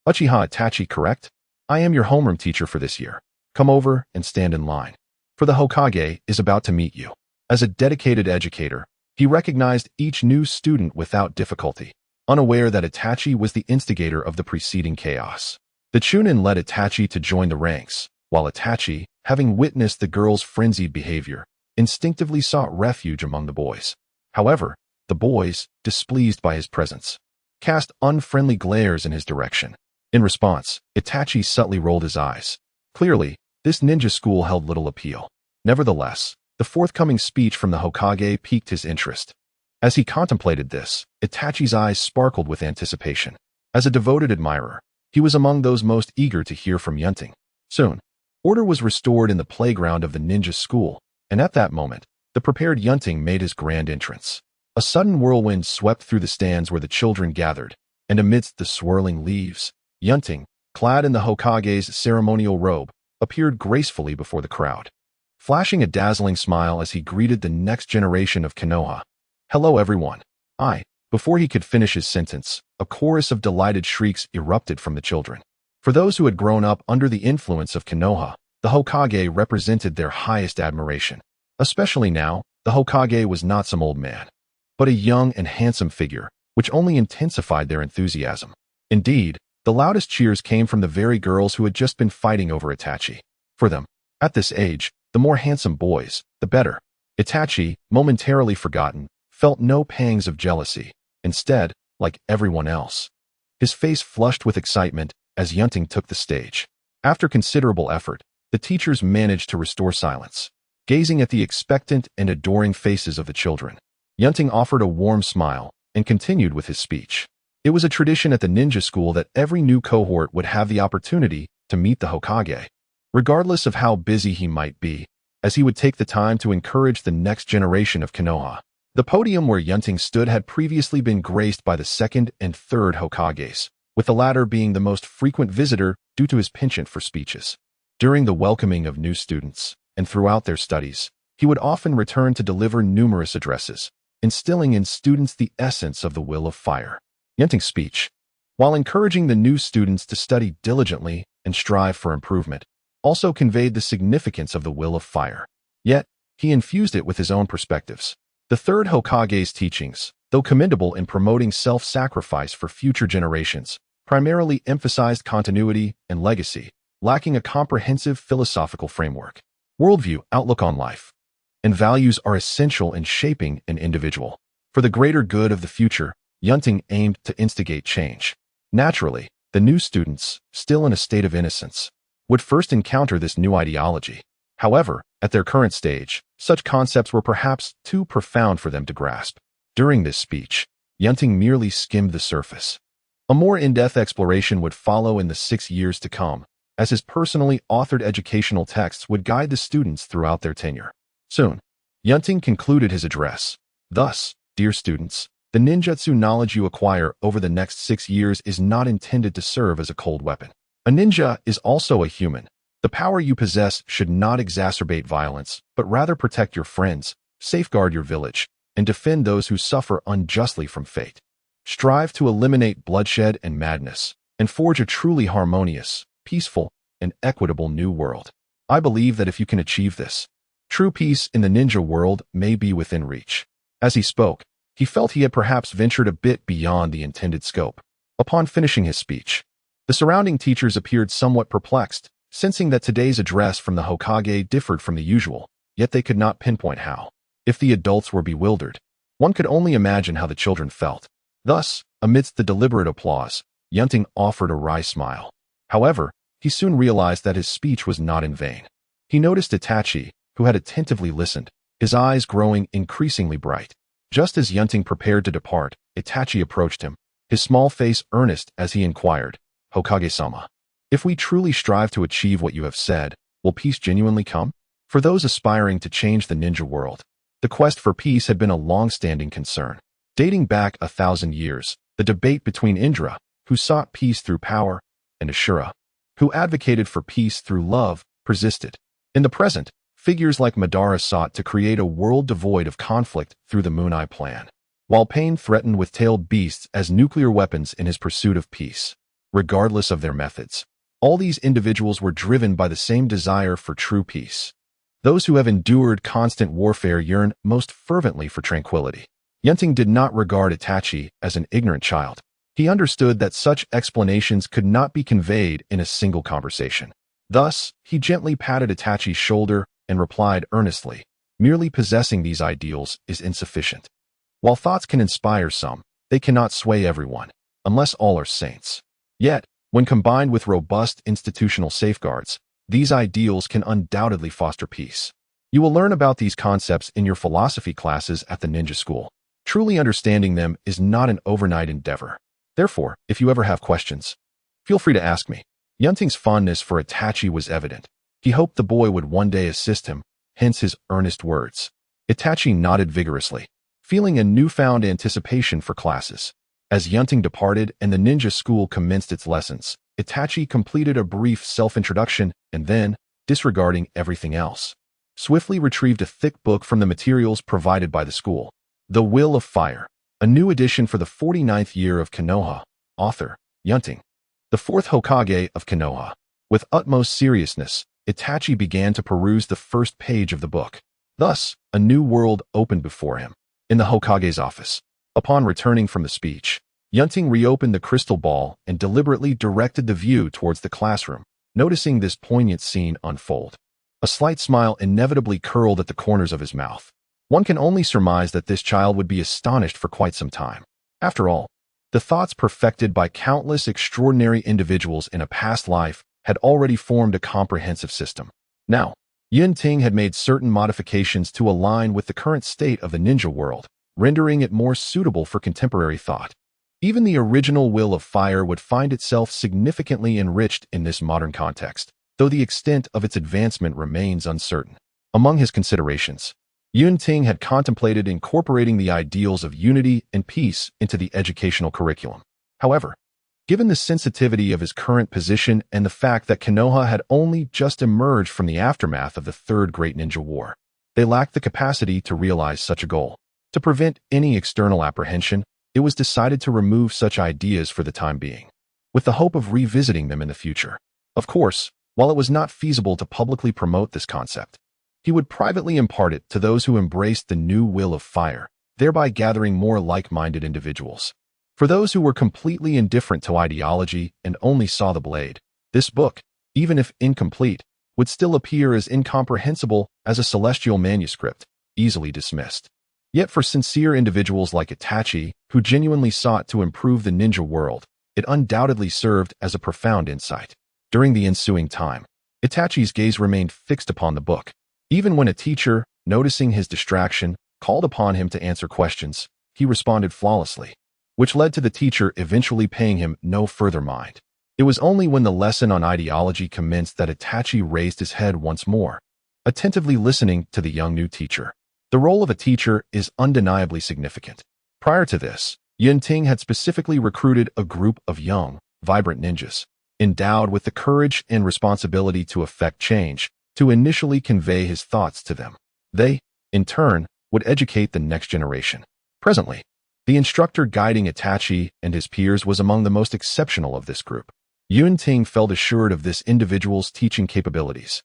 Uchiha Itachi, correct? I am your homeroom teacher for this year. Come over and stand in line, for the Hokage is about to meet you." As a dedicated educator, he recognized each new student without difficulty, unaware that Itachi was the instigator of the preceding chaos. The Chunin led Itachi to join the ranks, while Itachi, having witnessed the girl's frenzied behavior, instinctively sought refuge among the boys. However, the boys, displeased by his presence, cast unfriendly glares in his direction. In response, Itachi subtly rolled his eyes. Clearly, this ninja school held little appeal. Nevertheless, the forthcoming speech from the Hokage piqued his interest. As he contemplated this, Itachi's eyes sparkled with anticipation. As a devoted admirer, he was among those most eager to hear from Yunting. Soon, order was restored in the playground of the ninja school, and at that moment, the prepared Yunting made his grand entrance. A sudden whirlwind swept through the stands where the children gathered, and amidst the swirling leaves, Yunting, clad in the Hokage's ceremonial robe, appeared gracefully before the crowd, flashing a dazzling smile as he greeted the next generation of Konoha. "Hello everyone. Before he could finish his sentence, a chorus of delighted shrieks erupted from the children. For those who had grown up under the influence of Konoha, the Hokage represented their highest admiration. Especially now, the Hokage was not some old man, but a young and handsome figure, which only intensified their enthusiasm. Indeed, the loudest cheers came from the very girls who had just been fighting over Itachi. For them, at this age, the more handsome boys, the better. Itachi, momentarily forgotten, felt no pangs of jealousy. Instead, like everyone else, his face flushed with excitement as Yunting took the stage. After considerable effort, the teachers managed to restore silence. Gazing at the expectant and adoring faces of the children, Yunting offered a warm smile and continued with his speech. It was a tradition at the ninja school that every new cohort would have the opportunity to meet the Hokage, regardless of how busy he might be, as he would take the time to encourage the next generation of Konoha. The podium where Yunting stood had previously been graced by the second and third Hokages, with the latter being the most frequent visitor due to his penchant for speeches. During the welcoming of new students, and throughout their studies, he would often return to deliver numerous addresses, instilling in students the essence of the will of fire. Yunting's speech, while encouraging the new students to study diligently and strive for improvement, also conveyed the significance of the will of fire. Yet, he infused it with his own perspectives. The third Hokage's teachings, though commendable in promoting self-sacrifice for future generations, primarily emphasized continuity and legacy, lacking a comprehensive philosophical framework. Worldview, outlook on life, and values are essential in shaping an individual. For the greater good of the future, Yunting aimed to instigate change. Naturally, the new students, still in a state of innocence, would first encounter this new ideology. However, at their current stage, such concepts were perhaps too profound for them to grasp. During this speech, Yunting merely skimmed the surface. A more in-depth exploration would follow in the 6 years to come, as his personally authored educational texts would guide the students throughout their tenure. Soon, Yunting concluded his address. Thus, dear students, the ninjutsu knowledge you acquire over the next 6 years is not intended to serve as a cold weapon. A ninja is also a human. The power you possess should not exacerbate violence, but rather protect your friends, safeguard your village, and defend those who suffer unjustly from fate. Strive to eliminate bloodshed and madness, and forge a truly harmonious, peaceful, and equitable new world. I believe that if you can achieve this, true peace in the ninja world may be within reach. As he spoke, he felt he had perhaps ventured a bit beyond the intended scope. Upon finishing his speech, the surrounding teachers appeared somewhat perplexed, sensing that today's address from the Hokage differed from the usual, yet they could not pinpoint how. If the adults were bewildered, one could only imagine how the children felt. Thus, amidst the deliberate applause, Yunting offered a wry smile. However, he soon realized that his speech was not in vain. He noticed Itachi, who had attentively listened, his eyes growing increasingly bright. Just as Yunting prepared to depart, Itachi approached him, his small face earnest as he inquired, "Hokage-sama, if we truly strive to achieve what you have said, will peace genuinely come?" For those aspiring to change the ninja world, the quest for peace had been a long-standing concern. Dating back 1,000 years, the debate between Indra, who sought peace through power, and Ashura, who advocated for peace through love, persisted. In the present, figures like Madara sought to create a world devoid of conflict through the Moon Eye Plan, while Pain threatened with tailed beasts as nuclear weapons in his pursuit of peace. Regardless of their methods, all these individuals were driven by the same desire for true peace. Those who have endured constant warfare yearn most fervently for tranquility. Yunting did not regard Itachi as an ignorant child. He understood that such explanations could not be conveyed in a single conversation. Thus, he gently patted Itachi's shoulder and replied earnestly, "Merely possessing these ideals is insufficient. While thoughts can inspire some, they cannot sway everyone, unless all are saints. Yet, when combined with robust institutional safeguards, these ideals can undoubtedly foster peace. You will learn about these concepts in your philosophy classes at the ninja school. Truly understanding them is not an overnight endeavor. Therefore, if you ever have questions, feel free to ask me." Yunting's fondness for Itachi was evident. He hoped the boy would one day assist him, hence his earnest words. Itachi nodded vigorously, feeling a newfound anticipation for classes. As Yunting departed and the ninja school commenced its lessons, Itachi completed a brief self-introduction and then, disregarding everything else, swiftly retrieved a thick book from the materials provided by the school. The Will of Fire, a new edition for the 49th year of Konoha, author, Yunting, the Fourth Hokage of Konoha. With utmost seriousness, Itachi began to peruse the first page of the book. Thus, a new world opened before him. In the Hokage's office, upon returning from the speech, Yunting reopened the crystal ball and deliberately directed the view towards the classroom, noticing this poignant scene unfold. A slight smile inevitably curled at the corners of his mouth. One can only surmise that this child would be astonished for quite some time. After all, the thoughts perfected by countless extraordinary individuals in a past life had already formed a comprehensive system. Now, Yunting had made certain modifications to align with the current state of the ninja world, rendering it more suitable for contemporary thought. Even the original Will of Fire would find itself significantly enriched in this modern context, though the extent of its advancement remains uncertain. Among his considerations, Yunting had contemplated incorporating the ideals of unity and peace into the educational curriculum. However, given the sensitivity of his current position and the fact that Konoha had only just emerged from the aftermath of the Third Great Ninja War, they lacked the capacity to realize such a goal. To prevent any external apprehension, it was decided to remove such ideas for the time being, with the hope of revisiting them in the future. Of course, while it was not feasible to publicly promote this concept, he would privately impart it to those who embraced the new Will of Fire, thereby gathering more like-minded individuals. For those who were completely indifferent to ideology and only saw the blade, this book, even if incomplete, would still appear as incomprehensible as a celestial manuscript, easily dismissed. Yet for sincere individuals like Itachi, who genuinely sought to improve the ninja world, it undoubtedly served as a profound insight. During the ensuing time, Itachi's gaze remained fixed upon the book. Even when a teacher, noticing his distraction, called upon him to answer questions, he responded flawlessly, which led to the teacher eventually paying him no further mind. It was only when the lesson on ideology commenced that Itachi raised his head once more, attentively listening to the young new teacher. The role of a teacher is undeniably significant. Prior to this, Yunting had specifically recruited a group of young, vibrant ninjas, endowed with the courage and responsibility to effect change, to initially convey his thoughts to them. They, in turn, would educate the next generation. Presently, the instructor guiding Itachi and his peers was among the most exceptional of this group. Yunting felt assured of this individual's teaching capabilities,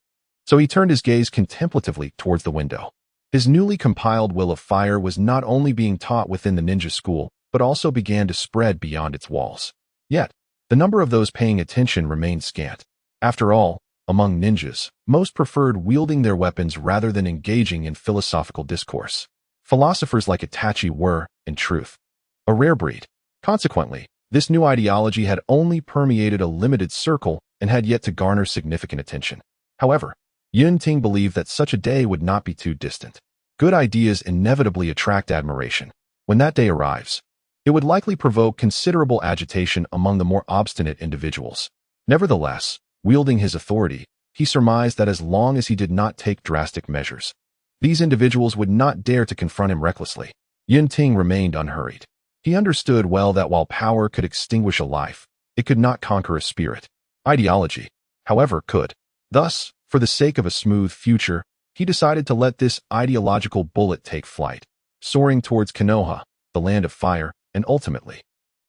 so he turned his gaze contemplatively towards the window. His newly compiled will of fire was not only being taught within the ninja school, but also began to spread beyond its walls. Yet, the number of those paying attention remained scant. After all, among ninjas, most preferred wielding their weapons rather than engaging in philosophical discourse. Philosophers like Itachi were, in truth, a rare breed. Consequently, this new ideology had only permeated a limited circle and had yet to garner significant attention. However, Yunting believed that such a day would not be too distant. Good ideas inevitably attract admiration. When that day arrives, it would likely provoke considerable agitation among the more obstinate individuals. Nevertheless, wielding his authority, he surmised that as long as he did not take drastic measures, these individuals would not dare to confront him recklessly. Yunting remained unhurried. He understood well that while power could extinguish a life, it could not conquer a spirit. Ideology, however, could. Thus, for the sake of a smooth future, he decided to let this ideological bullet take flight, soaring towards Konoha, the land of fire, and ultimately,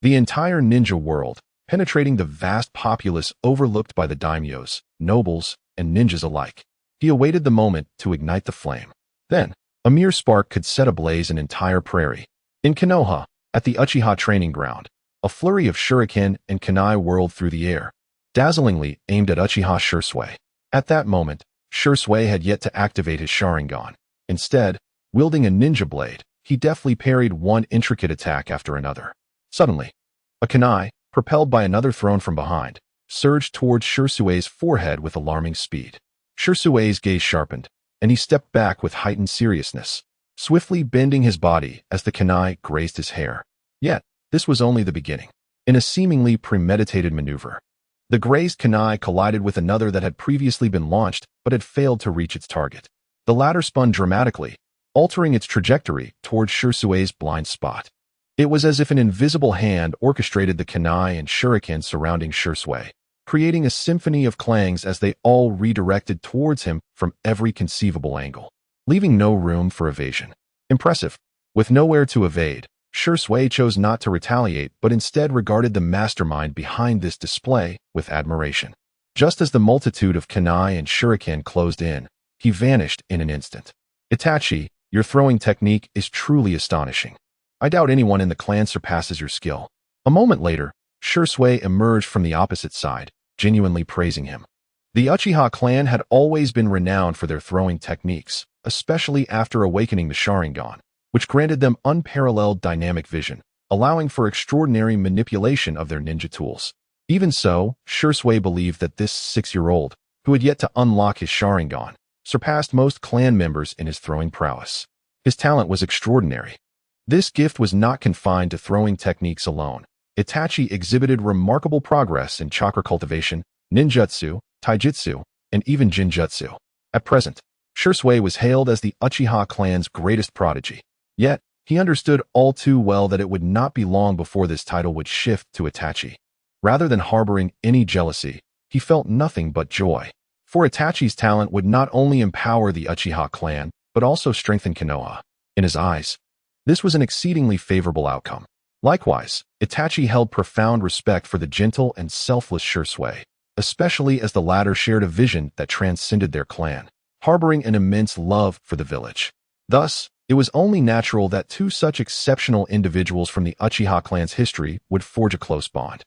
the entire ninja world, penetrating the vast populace overlooked by the daimyos, nobles, and ninjas alike. He awaited the moment to ignite the flame. Then, a mere spark could set ablaze an entire prairie. In Konoha, at the Uchiha training ground, a flurry of shuriken and kunai whirled through the air, dazzlingly aimed at Uchiha Shursui. At that moment, Shursui had yet to activate his Sharingan. Instead, wielding a ninja blade, he deftly parried one intricate attack after another. Suddenly, a kunai, propelled by another thrown from behind, surged towards Shursui's forehead with alarming speed. Shursui's gaze sharpened, and he stepped back with heightened seriousness, swiftly bending his body as the kunai grazed his hair. Yet, this was only the beginning. In a seemingly premeditated maneuver, the grazed kunai collided with another that had previously been launched but had failed to reach its target. The latter spun dramatically, altering its trajectory towards Shursui's blind spot. It was as if an invisible hand orchestrated the kunai and shuriken surrounding Shursui, creating a symphony of clangs as they all redirected towards him from every conceivable angle, leaving no room for evasion. Impressive. With nowhere to evade, Shursui chose not to retaliate but instead regarded the mastermind behind this display with admiration. Just as the multitude of kunai and shuriken closed in, he vanished in an instant. Itachi, your throwing technique is truly astonishing. I doubt anyone in the clan surpasses your skill. A moment later, Shursui emerged from the opposite side, genuinely praising him. The Uchiha clan had always been renowned for their throwing techniques, especially after awakening the Sharingan, which granted them unparalleled dynamic vision, allowing for extraordinary manipulation of their ninja tools. Even so, Shursui believed that this 6-year-old, who had yet to unlock his Sharingan, surpassed most clan members in his throwing prowess. His talent was extraordinary. This gift was not confined to throwing techniques alone. Itachi exhibited remarkable progress in chakra cultivation, ninjutsu, taijutsu, and even jinjutsu. At present, Shursui was hailed as the Uchiha clan's greatest prodigy. Yet, he understood all too well that it would not be long before this title would shift to Itachi. Rather than harboring any jealousy, he felt nothing but joy. For Itachi's talent would not only empower the Uchiha clan, but also strengthen Konoha. In his eyes, this was an exceedingly favorable outcome. Likewise, Itachi held profound respect for the gentle and selfless Shursui, especially as the latter shared a vision that transcended their clan, harboring an immense love for the village. Thus, it was only natural that two such exceptional individuals from the Uchiha clan's history would forge a close bond.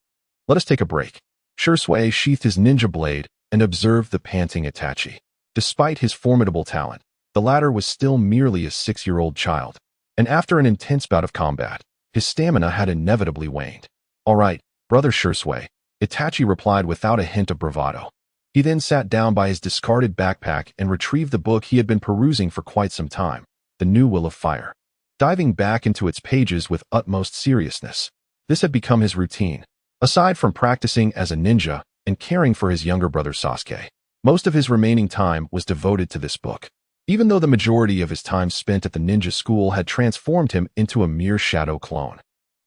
Let us take a break. Shursui sheathed his ninja blade and observed the panting Itachi. Despite his formidable talent, the latter was still merely a 6-year-old child, and after an intense bout of combat, his stamina had inevitably waned. All right, brother Shursui, Itachi replied without a hint of bravado. He then sat down by his discarded backpack and retrieved the book he had been perusing for quite some time, The New Will of Fire. Diving back into its pages with utmost seriousness, this had become his routine. Aside from practicing as a ninja and caring for his younger brother Sasuke, most of his remaining time was devoted to this book. Even though the majority of his time spent at the ninja school had transformed him into a mere shadow clone,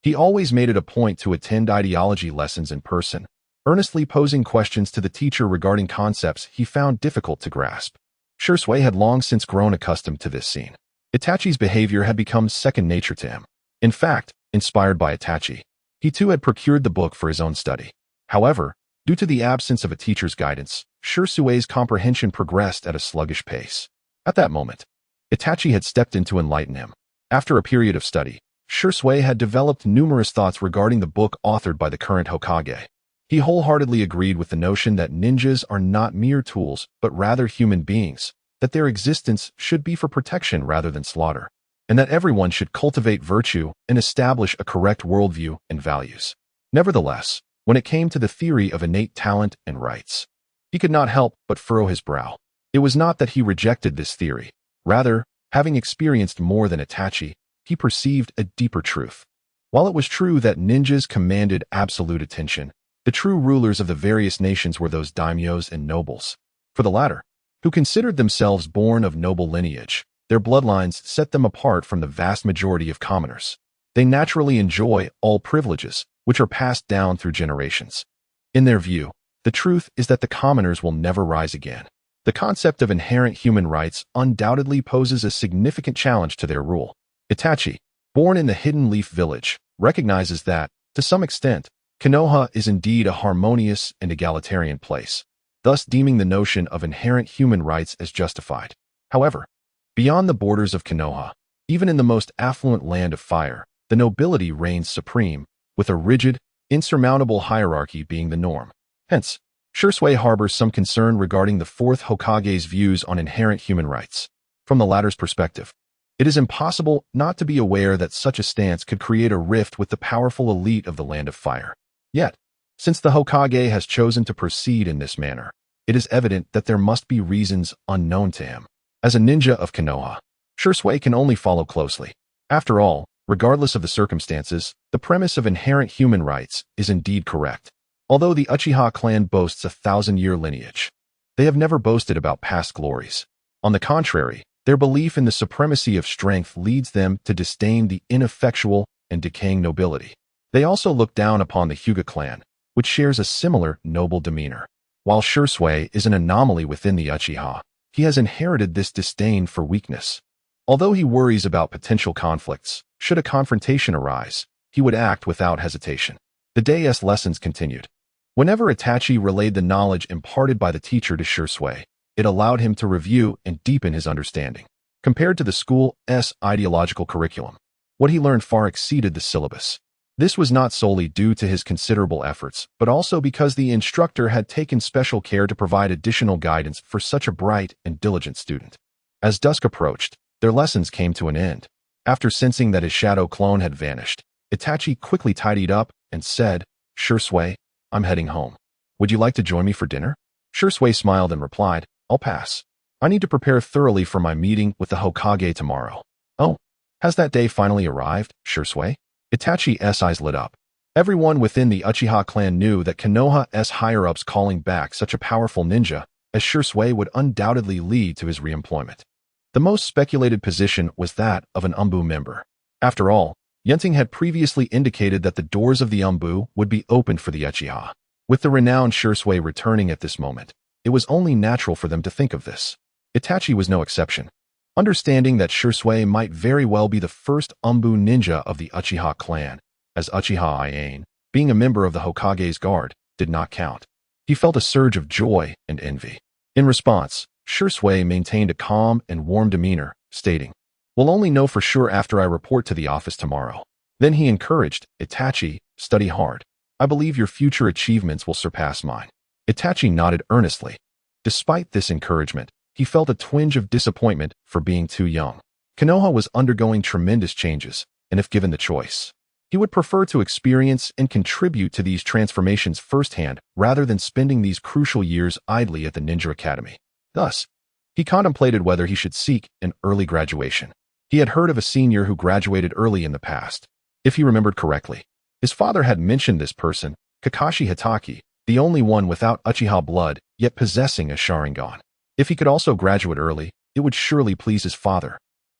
he always made it a point to attend ideology lessons in person, earnestly posing questions to the teacher regarding concepts he found difficult to grasp. Shisui had long since grown accustomed to this scene. Itachi's behavior had become second nature to him. In fact, inspired by Itachi, he too had procured the book for his own study. However, due to the absence of a teacher's guidance, Shisui's comprehension progressed at a sluggish pace. At that moment, Itachi had stepped in to enlighten him. After a period of study, Shisui had developed numerous thoughts regarding the book authored by the current Hokage. He wholeheartedly agreed with the notion that ninjas are not mere tools, but rather human beings, that their existence should be for protection rather than slaughter, and that everyone should cultivate virtue and establish a correct worldview and values. Nevertheless, when it came to the theory of innate talent and rights, he could not help but furrow his brow. It was not that he rejected this theory. Rather, having experienced more than Itachi, he perceived a deeper truth. While it was true that ninjas commanded absolute attention, the true rulers of the various nations were those daimyos and nobles. For the latter, who considered themselves born of noble lineage, their bloodlines set them apart from the vast majority of commoners. They naturally enjoy all privileges, which are passed down through generations. In their view, the truth is that the commoners will never rise again. The concept of inherent human rights undoubtedly poses a significant challenge to their rule. Itachi, born in the Hidden Leaf Village, recognizes that, to some extent, Konoha is indeed a harmonious and egalitarian place, thus deeming the notion of inherent human rights as justified. However, beyond the borders of Konoha, even in the most affluent land of fire, the nobility reigns supreme, with a rigid, insurmountable hierarchy being the norm. Hence, Shisui harbors some concern regarding the Fourth Hokage's views on inherent human rights. From the latter's perspective, it is impossible not to be aware that such a stance could create a rift with the powerful elite of the Land of Fire. Yet, since the Hokage has chosen to proceed in this manner, it is evident that there must be reasons unknown to him. As a ninja of Konoha, Shisui can only follow closely. After all, regardless of the circumstances, the premise of inherent human rights is indeed correct. Although the Uchiha clan boasts a 1,000-year lineage, they have never boasted about past glories. On the contrary, their belief in the supremacy of strength leads them to disdain the ineffectual and decaying nobility. They also look down upon the Hyuga clan, which shares a similar noble demeanor. While Shisui is an anomaly within the Uchiha, he has inherited this disdain for weakness. Although he worries about potential conflicts, should a confrontation arise, he would act without hesitation. The day-S lessons continued. Whenever Itachi relayed the knowledge imparted by the teacher to Shisui, it allowed him to review and deepen his understanding. Compared to the school's ideological curriculum, what he learned far exceeded the syllabus. This was not solely due to his considerable efforts, but also because the instructor had taken special care to provide additional guidance for such a bright and diligent student. As dusk approached, their lessons came to an end. After sensing that his shadow clone had vanished, Itachi quickly tidied up and said, "Shisui, I'm heading home. Would you like to join me for dinner?" Shisui smiled and replied, "I'll pass. I need to prepare thoroughly for my meeting with the Hokage tomorrow." "Oh, has that day finally arrived, Shisui?" Itachi's eyes lit up. Everyone within the Uchiha clan knew that Konoha's higher-ups calling back such a powerful ninja as Shisui would undoubtedly lead to his reemployment. The most speculated position was that of an Umbu member. After all, Yunting had previously indicated that the doors of the Umbu would be opened for the Uchiha. With the renowned Shisui returning at this moment, it was only natural for them to think of this. Itachi was no exception. Understanding that Shisui might very well be the first Umbu ninja of the Uchiha clan, as Uchiha Iane, being a member of the Hokage's guard, did not count. He felt a surge of joy and envy. In response, Shisui maintained a calm and warm demeanor, stating, "We'll only know for sure after I report to the office tomorrow." Then he encouraged, "Itachi, study hard. I believe your future achievements will surpass mine." Itachi nodded earnestly. Despite this encouragement, he felt a twinge of disappointment for being too young. Konoha was undergoing tremendous changes, and if given the choice, he would prefer to experience and contribute to these transformations firsthand rather than spending these crucial years idly at the Ninja Academy. Thus, he contemplated whether he should seek an early graduation. He had heard of a senior who graduated early in the past. If he remembered correctly, his father had mentioned this person Kakashi Hatake, the only one without Uchiha blood, yet possessing a Sharingan. If he could also graduate early, it would surely please his father,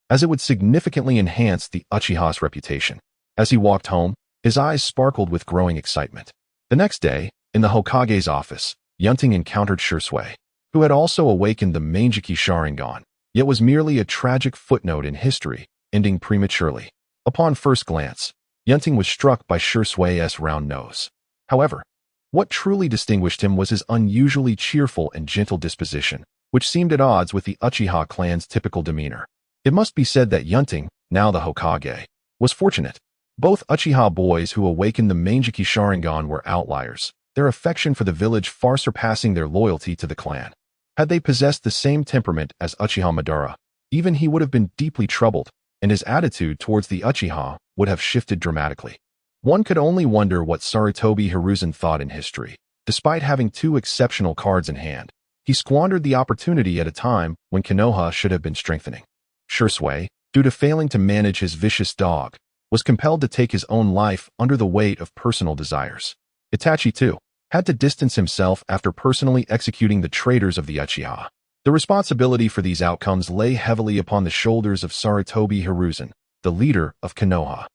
as it would significantly enhance the Uchiha's reputation. As he walked home, his eyes sparkled with growing excitement. The next day, in the Hokage's office, Yunting encountered Shisui, who had also awakened the Manjiki Sharingan, yet was merely a tragic footnote in history, ending prematurely. Upon first glance, Yunting was struck by Shisui's round nose. However, what truly distinguished him was his unusually cheerful and gentle disposition, which seemed at odds with the Uchiha clan's typical demeanor. It must be said that Yunting, now the Hokage, was fortunate. Both Uchiha boys who awakened the Manjiki Sharingan were outliers, their affection for the village far surpassing their loyalty to the clan. Had they possessed the same temperament as Uchiha Madara, even he would have been deeply troubled, and his attitude towards the Uchiha would have shifted dramatically. One could only wonder what Sarutobi Hiruzen thought in history. Despite having two exceptional cards in hand, he squandered the opportunity at a time when Konoha should have been strengthening. Shisui, due to failing to manage his vicious dog, was compelled to take his own life under the weight of personal desires. Itachi, too, had to distance himself after personally executing the traitors of the Uchiha. The responsibility for these outcomes lay heavily upon the shoulders of Sarutobi Hiruzen, the leader of Konoha.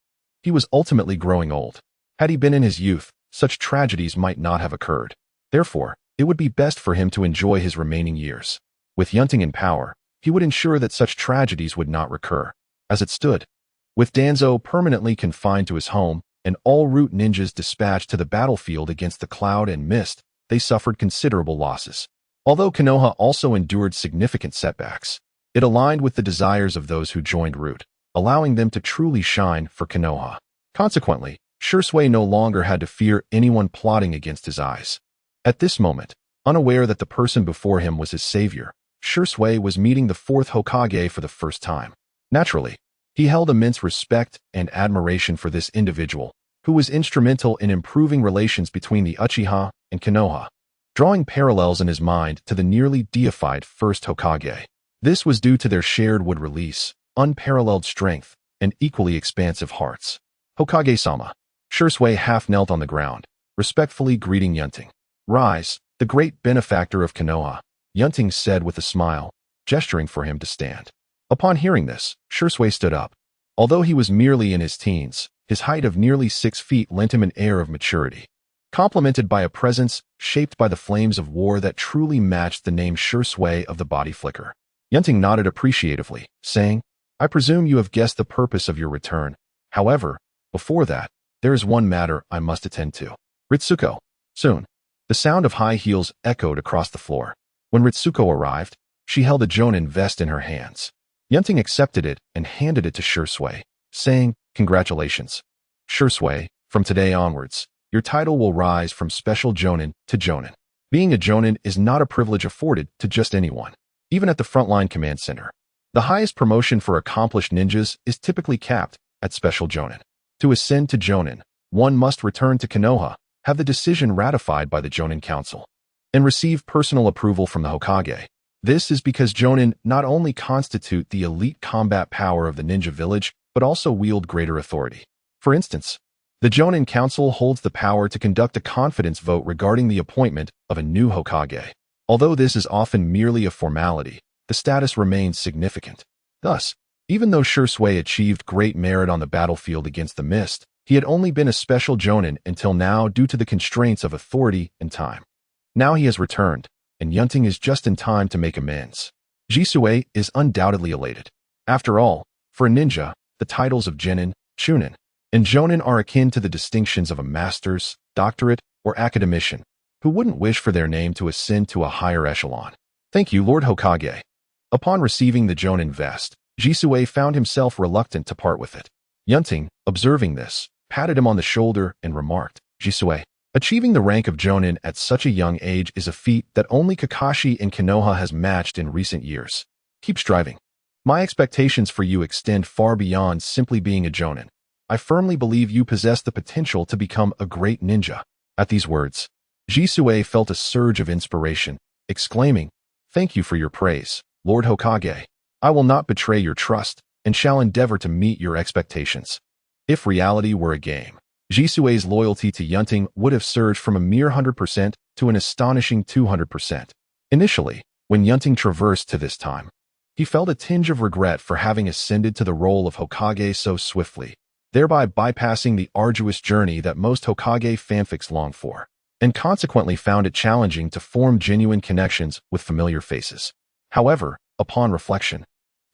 He was ultimately growing old. Had he been in his youth, such tragedies might not have occurred. Therefore, it would be best for him to enjoy his remaining years. With Yunting in power, he would ensure that such tragedies would not recur. As it stood, with Danzo permanently confined to his home and all root ninjas dispatched to the battlefield against the Cloud and Mist, they suffered considerable losses. Although Konoha also endured significant setbacks, it aligned with the desires of those who joined Root, allowing them to truly shine for Konoha. Consequently, Shisui no longer had to fear anyone plotting against his eyes. At this moment, unaware that the person before him was his savior, Shisui was meeting the Fourth Hokage for the first time. Naturally, he held immense respect and admiration for this individual, who was instrumental in improving relations between the Uchiha and Konoha, drawing parallels in his mind to the nearly deified First Hokage. This was due to their shared wood release, unparalleled strength, and equally expansive hearts. Hokage-sama. Shisui half knelt on the ground, respectfully greeting Yunting. Rise, the great benefactor of Konoha, Yunting said with a smile, gesturing for him to stand. Upon hearing this, Shisui stood up. Although he was merely in his teens, his height of nearly 6 feet lent him an air of maturity, complemented by a presence shaped by the flames of war that truly matched the name Shisui of the body flicker. Yunting nodded appreciatively, saying, I presume you have guessed the purpose of your return. However, before that, there is one matter I must attend to. Ritsuko. Soon. The sound of high heels echoed across the floor. When Ritsuko arrived, she held a jonin vest in her hands. Yunting accepted it and handed it to Shisui, saying, Congratulations. Shisui, from today onwards, your title will rise from Special Jonin to Jonin. Being a Jonin is not a privilege afforded to just anyone, even at the frontline command center. The highest promotion for accomplished ninjas is typically capped at Special Jonin. To ascend to Jonin, one must return to Konoha, have the decision ratified by the Jonin Council, and receive personal approval from the Hokage. This is because Jonin not only constitute the elite combat power of the ninja village, but also wield greater authority. For instance, the Jonin Council holds the power to conduct a confidence vote regarding the appointment of a new Hokage. Although this is often merely a formality, the status remains significant. Thus, even though Shisui achieved great merit on the battlefield against the Mist, he had only been a Special Jonin until now due to the constraints of authority and time. Now he has returned, and Yunting is just in time to make amends. Shisui is undoubtedly elated. After all, for a ninja, the titles of Genin, Chunin, and Jonin are akin to the distinctions of a master's, doctorate, or academician, who wouldn't wish for their name to ascend to a higher echelon. Thank you, Lord Hokage. Upon receiving the Jonin vest, Shisui found himself reluctant to part with it. Yunting, observing this, patted him on the shoulder and remarked, Shisui, achieving the rank of Jonin at such a young age is a feat that only Kakashi and Konoha has matched in recent years. Keep striving. My expectations for you extend far beyond simply being a Jonin. I firmly believe you possess the potential to become a great ninja. At these words, Shisui felt a surge of inspiration, exclaiming, Thank you for your praise, Lord Hokage. I will not betray your trust, and shall endeavor to meet your expectations. If reality were a game, Jisui's loyalty to Yunting would have surged from a mere 100% to an astonishing 200%. Initially, when Yunting traversed to this time, he felt a tinge of regret for having ascended to the role of Hokage so swiftly, thereby bypassing the arduous journey that most Hokage fanfics long for, and consequently found it challenging to form genuine connections with familiar faces. However, upon reflection,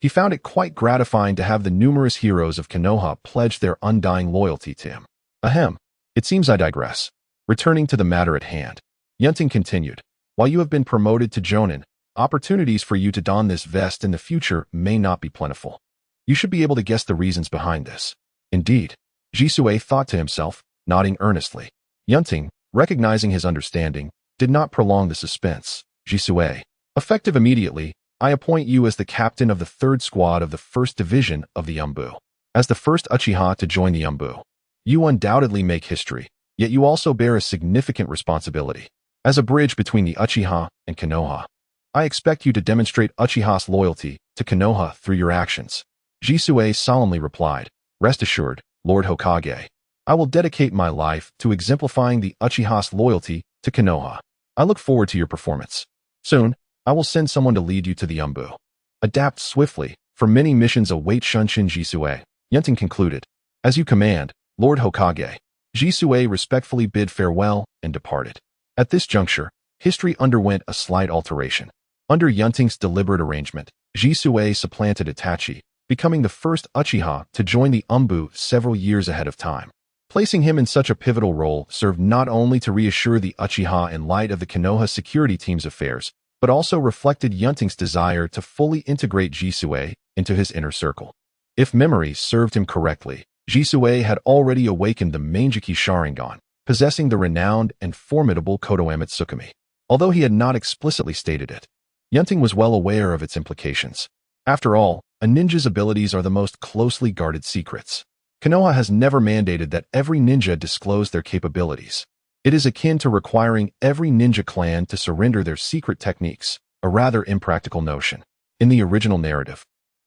he found it quite gratifying to have the numerous heroes of Konoha pledge their undying loyalty to him. Ahem. It seems I digress. Returning to the matter at hand, Yunting continued, while you have been promoted to Jonin, opportunities for you to don this vest in the future may not be plentiful. You should be able to guess the reasons behind this. Indeed, Jisui thought to himself, nodding earnestly. Yunting, recognizing his understanding, did not prolong the suspense. Jisui, effective immediately, I appoint you as the captain of the 3rd Squad of the 1st Division of the Yumbu. As the first Uchiha to join the Yumbu, you undoubtedly make history, yet you also bear a significant responsibility. As a bridge between the Uchiha and Konoha, I expect you to demonstrate Uchiha's loyalty to Konoha through your actions. Jisui solemnly replied, Rest assured, Lord Hokage. I will dedicate my life to exemplifying the Uchiha's loyalty to Konoha. I look forward to your performance. Soon, I will send someone to lead you to the Yumbu. Adapt swiftly, for many missions await Shunshin Jisui. Yunting concluded, As you command, Lord Hokage. Jisui respectfully bid farewell and departed. At this juncture, history underwent a slight alteration. Under Yunting's deliberate arrangement, Jisui supplanted Itachi, becoming the first Uchiha to join the Yumbu several years ahead of time. Placing him in such a pivotal role served not only to reassure the Uchiha in light of the Konoha security team's affairs, but also reflected Yunting's desire to fully integrate Jisui into his inner circle. If memory served him correctly, Jisui had already awakened the Manjiki Sharingan, possessing the renowned and formidable Kodoame Tsukumi. Although he had not explicitly stated it, Yunting was well aware of its implications. After all, a ninja's abilities are the most closely guarded secrets. Konoha has never mandated that every ninja disclose their capabilities. It is akin to requiring every ninja clan to surrender their secret techniques, a rather impractical notion. In the original narrative,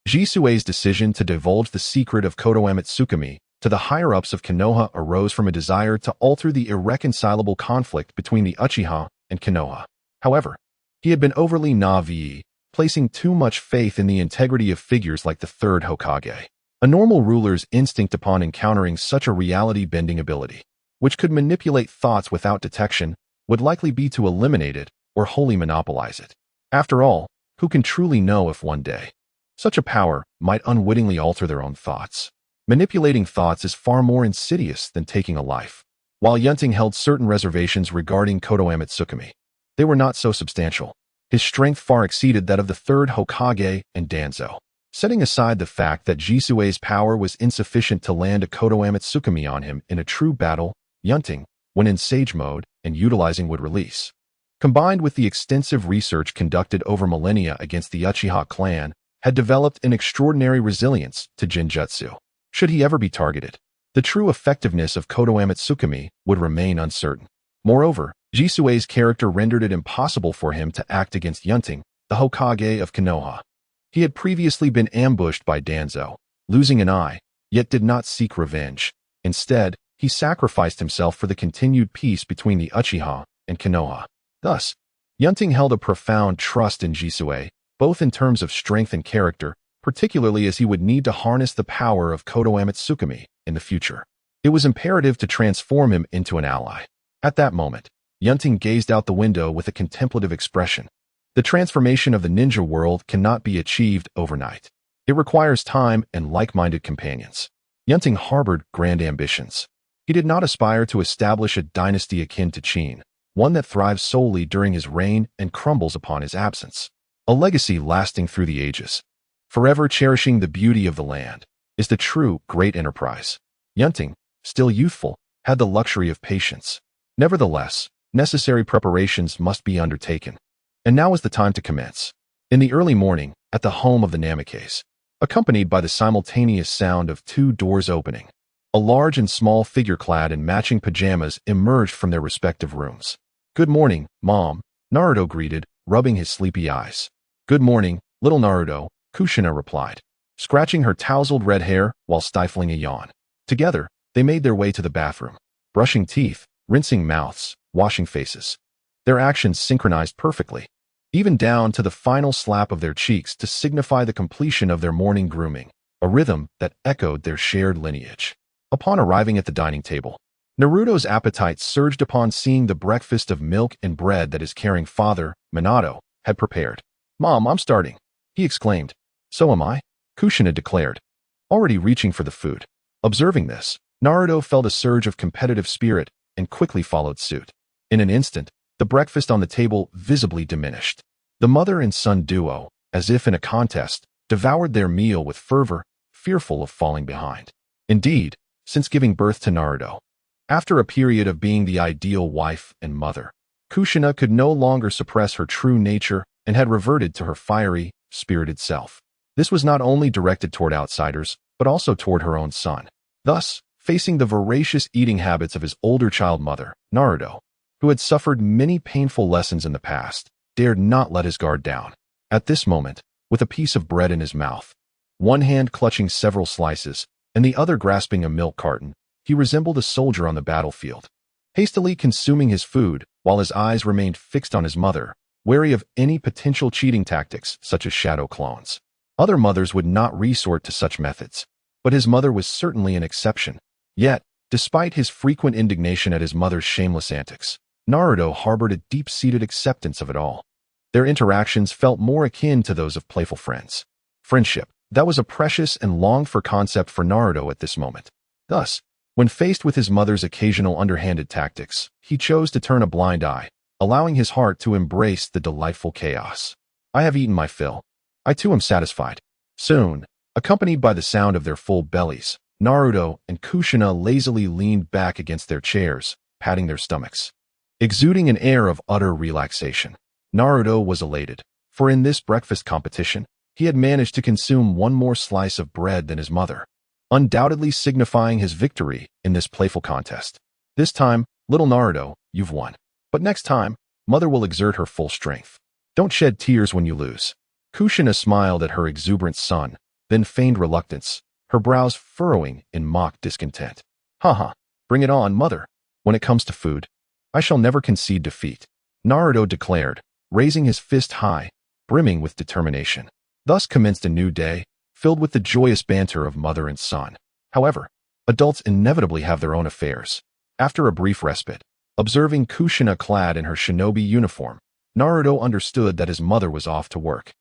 Jisui's decision to divulge the secret of Kodoame Tsukumi to the higher-ups of Konoha arose from a desire to alter the irreconcilable conflict between the Uchiha and Konoha. However, he had been overly naive, placing too much faith in the integrity of figures like the Third Hokage. A normal ruler's instinct upon encountering such a reality-bending ability, which could manipulate thoughts without detection, would likely be to eliminate it or wholly monopolize it. After all, who can truly know if one day such a power might unwittingly alter their own thoughts? Manipulating thoughts is far more insidious than taking a life. While Yunting held certain reservations regarding Kodoame Tsukumi, they were not so substantial. His strength far exceeded that of the Third Hokage and Danzo. Setting aside the fact that Jisui's power was insufficient to land a Kodoame Tsukumi on him in a true battle, Yunting, when in Sage mode and utilizing would release, combined with the extensive research conducted over millennia against the Uchiha clan, had developed an extraordinary resilience to Genjutsu. Should he ever be targeted, the true effectiveness of Kodoame Tsukumi would remain uncertain. Moreover, Jisui's character rendered it impossible for him to act against Yunting, the Hokage of Konoha. He had previously been ambushed by Danzo, losing an eye, yet did not seek revenge. Instead, he sacrificed himself for the continued peace between the Uchiha and Konoha. Thus, Yunting held a profound trust in Jisui, both in terms of strength and character, particularly as he would need to harness the power of Kodoame Tsukumi in the future. It was imperative to transform him into an ally. At that moment, Yunting gazed out the window with a contemplative expression. The transformation of the ninja world cannot be achieved overnight. It requires time and like-minded companions. Yunting harbored grand ambitions. He did not aspire to establish a dynasty akin to Qin, one that thrives solely during his reign and crumbles upon his absence. A legacy lasting through the ages, forever cherishing the beauty of the land, is the true great enterprise. Yunting, still youthful, had the luxury of patience. Nevertheless, necessary preparations must be undertaken. And now is the time to commence. In the early morning, at the home of the Namikaze, accompanied by the simultaneous sound of 2 doors opening, a large and small figure clad in matching pajamas emerged from their respective rooms. "Good morning, Mom," Naruto greeted, rubbing his sleepy eyes. "Good morning, little Naruto," Kushina replied, scratching her tousled red hair while stifling a yawn. Together, They made their way to the bathroom, brushing teeth, rinsing mouths, washing faces. Their actions synchronized perfectly, even down to the final slap of their cheeks to signify the completion of their morning grooming, a rhythm that echoed their shared lineage. Upon arriving at the dining table, Naruto's appetite surged upon seeing the breakfast of milk and bread that his caring father, Minato, had prepared. "Mom, I'm starting," he exclaimed. "So am I," Kushina declared, already reaching for the food. Observing this, Naruto felt a surge of competitive spirit and quickly followed suit. In an instant, the breakfast on the table visibly diminished. The mother and son duo, as if in a contest, devoured their meal with fervor, fearful of falling behind. Indeed, since giving birth to Naruto, after a period of being the ideal wife and mother, Kushina could no longer suppress her true nature and had reverted to her fiery, spirited self. This was not only directed toward outsiders, but also toward her own son. Thus, facing the voracious eating habits of his older child mother, Naruto, who had suffered many painful lessons in the past, dared not let his guard down. At this moment, with a piece of bread in his mouth, one hand clutching several slices, and the other grasping a milk carton, he resembled a soldier on the battlefield, hastily consuming his food while his eyes remained fixed on his mother, wary of any potential cheating tactics such as shadow clones. Other mothers would not resort to such methods, but his mother was certainly an exception. Yet, despite his frequent indignation at his mother's shameless antics, Naruto harbored a deep-seated acceptance of it all. Their interactions felt more akin to those of playful friends. Friendship, that was a precious and longed-for concept for Naruto at this moment. Thus, when faced with his mother's occasional underhanded tactics, he chose to turn a blind eye, allowing his heart to embrace the delightful chaos. "I have eaten my fill. I too am satisfied." Soon, accompanied by the sound of their full bellies, Naruto and Kushina lazily leaned back against their chairs, patting their stomachs. Exuding an air of utter relaxation, Naruto was elated, for in this breakfast competition, he had managed to consume one more slice of bread than his mother, undoubtedly signifying his victory in this playful contest. "This time, little Naruto, you've won. But next time, mother will exert her full strength. Don't shed tears when you lose." Kushina smiled at her exuberant son, then feigned reluctance, her brows furrowing in mock discontent. "Haha, bring it on, mother. When it comes to food, I shall never concede defeat," Naruto declared, raising his fist high, brimming with determination. Thus commenced a new day, filled with the joyous banter of mother and son. However, adults inevitably have their own affairs. After a brief respite, observing Kushina clad in her shinobi uniform, Naruto understood that his mother was off to work.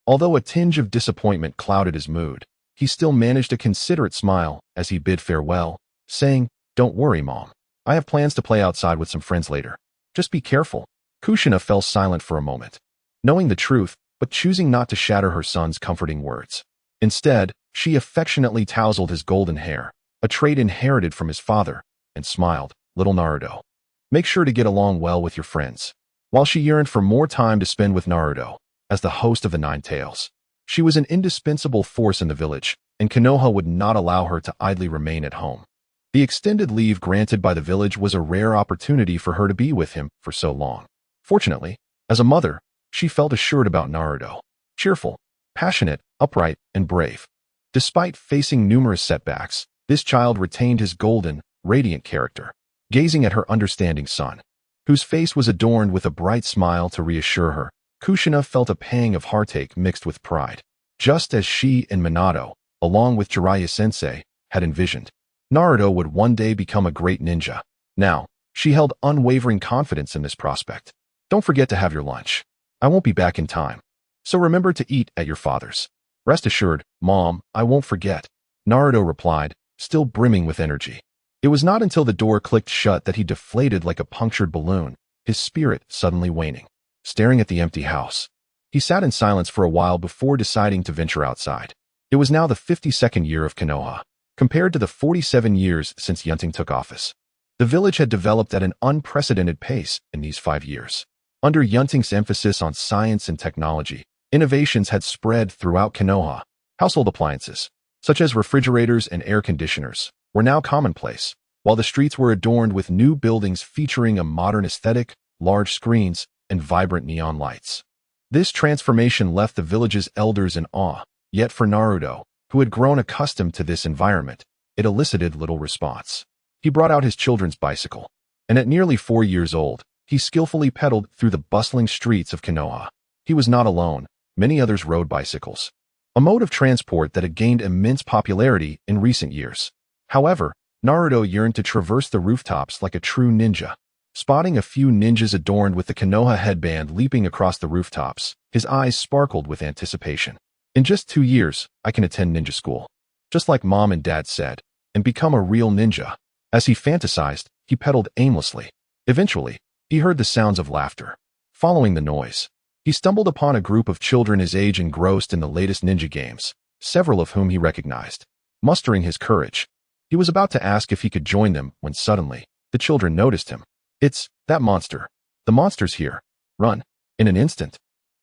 Although a tinge of disappointment clouded his mood, he still managed a considerate smile as he bid farewell, saying, "Don't worry, Mom. I have plans to play outside with some friends later. Just be careful." Kushina fell silent for a moment, knowing the truth, but choosing not to shatter her son's comforting words. Instead, she affectionately tousled his golden hair, a trait inherited from his father, and smiled, "Little Naruto, make sure to get along well with your friends." While she yearned for more time to spend with Naruto, as the host of the Nine Tails, she was an indispensable force in the village, and Konoha would not allow her to idly remain at home. The extended leave granted by the village was a rare opportunity for her to be with him for so long. Fortunately, as a mother, she felt assured about Naruto. Cheerful, passionate, upright, and brave. Despite facing numerous setbacks, this child retained his golden, radiant character. Gazing at her understanding son, whose face was adorned with a bright smile to reassure her, Kushina felt a pang of heartache mixed with pride. Just as she and Minato, along with Jiraiya-sensei, had envisioned, Naruto would one day become a great ninja. Now, she held unwavering confidence in this prospect. "Don't forget to have your lunch. I won't be back in time. So remember to eat at your father's." "Rest assured, Mom, I won't forget," Naruto replied, still brimming with energy. It was not until the door clicked shut that he deflated like a punctured balloon, his spirit suddenly waning. Staring at the empty house, he sat in silence for a while before deciding to venture outside. It was now the 52nd year of Konoha, compared to the 47 years since Yunting took office. The village had developed at an unprecedented pace in these 5 years. Under Yunting's emphasis on science and technology, innovations had spread throughout Konoha. Household appliances, such as refrigerators and air conditioners, were now commonplace, while the streets were adorned with new buildings featuring a modern aesthetic, large screens, and vibrant neon lights. This transformation left the village's elders in awe, yet for Naruto, who had grown accustomed to this environment, it elicited little response. He brought out his children's bicycle, and at nearly 4 years old, he skillfully pedaled through the bustling streets of Konoha. He was not alone. Many others rode bicycles, a mode of transport that had gained immense popularity in recent years. However, Naruto yearned to traverse the rooftops like a true ninja. Spotting a few ninjas adorned with the Konoha headband leaping across the rooftops, his eyes sparkled with anticipation. In just 2 years, I can attend ninja school, just like Mom and Dad said, and become a real ninja. As he fantasized, he pedaled aimlessly. Eventually, he heard the sounds of laughter. Following the noise, he stumbled upon a group of children his age engrossed in the latest ninja games, several of whom he recognized. Mustering his courage, he was about to ask if he could join them when suddenly, the children noticed him. "It's that monster. The monster's here. Run." In an instant,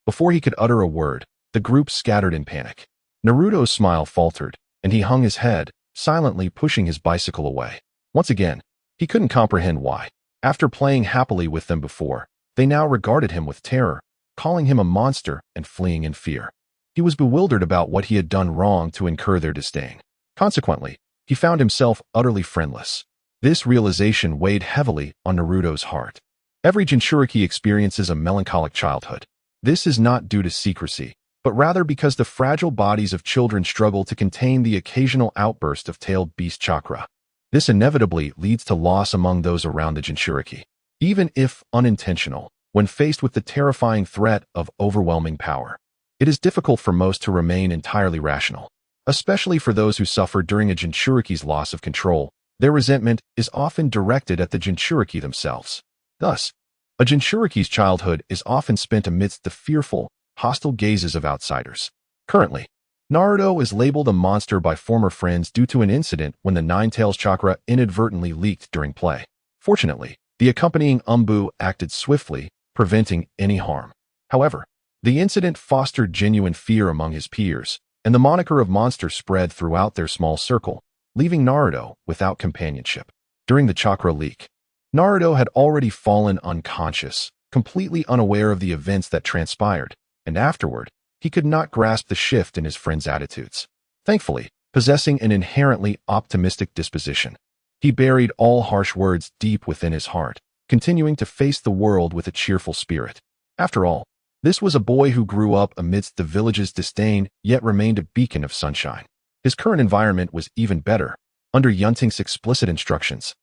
before he could utter a word, the group scattered in panic. Naruto's smile faltered, and he hung his head, silently pushing his bicycle away. Once again, he couldn't comprehend why. After playing happily with them before, they now regarded him with terror, calling him a monster and fleeing in fear. He was bewildered about what he had done wrong to incur their disdain. Consequently, he found himself utterly friendless. This realization weighed heavily on Naruto's heart. Every Jinchuriki experiences a melancholic childhood. This is not due to secrecy, but rather because the fragile bodies of children struggle to contain the occasional outburst of tailed beast chakra. This inevitably leads to loss among those around the Jinchuriki, even if unintentional. When faced with the terrifying threat of overwhelming power, it is difficult for most to remain entirely rational, especially for those who suffer during a Jinchuriki's loss of control. Their resentment is often directed at the Jinchuriki themselves. Thus, a Jinchuriki's childhood is often spent amidst the fearful, hostile gazes of outsiders. Currently, Naruto is labeled a monster by former friends due to an incident when the Nine-Tails chakra inadvertently leaked during play. Fortunately, the accompanying Umbu acted swiftly, preventing any harm. However, the incident fostered genuine fear among his peers, and the moniker of monster spread throughout their small circle, leaving Naruto without companionship. During the chakra leak, Naruto had already fallen unconscious, completely unaware of the events that transpired, and afterward, he could not grasp the shift in his friends' attitudes. Thankfully, possessing an inherently optimistic disposition, he buried all harsh words deep within his heart, continuing to face the world with a cheerful spirit. After all, this was a boy who grew up amidst the village's disdain, yet remained a beacon of sunshine. His current environment was even better. Under Yunting's explicit instructions,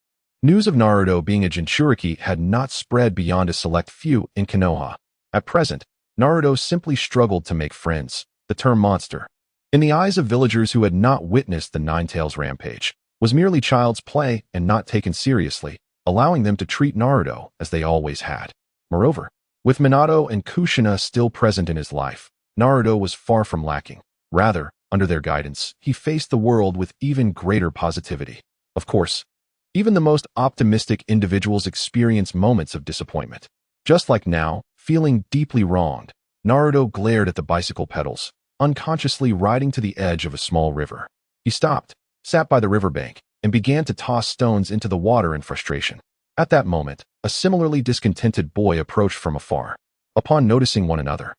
news of Naruto being a Jinchuriki had not spread beyond a select few in Konoha. At present, Naruto simply struggled to make friends. The term monster, in the eyes of villagers who had not witnessed the Nine-Tails rampage, was merely child's play and not taken seriously, allowing them to treat Naruto as they always had. Moreover, with Minato and Kushina still present in his life, Naruto was far from lacking. Rather, under their guidance, he faced the world with even greater positivity. Of course, even the most optimistic individuals experience moments of disappointment. Just like now, feeling deeply wronged, Naruto glared at the bicycle pedals, unconsciously riding to the edge of a small river. He stopped, sat by the riverbank, and began to toss stones into the water in frustration. At that moment, a similarly discontented boy approached from afar. Upon noticing one another,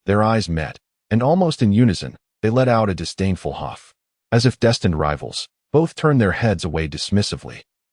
their eyes met, and almost in unison, they let out a disdainful huff. As if destined rivals, both turned their heads away dismissively.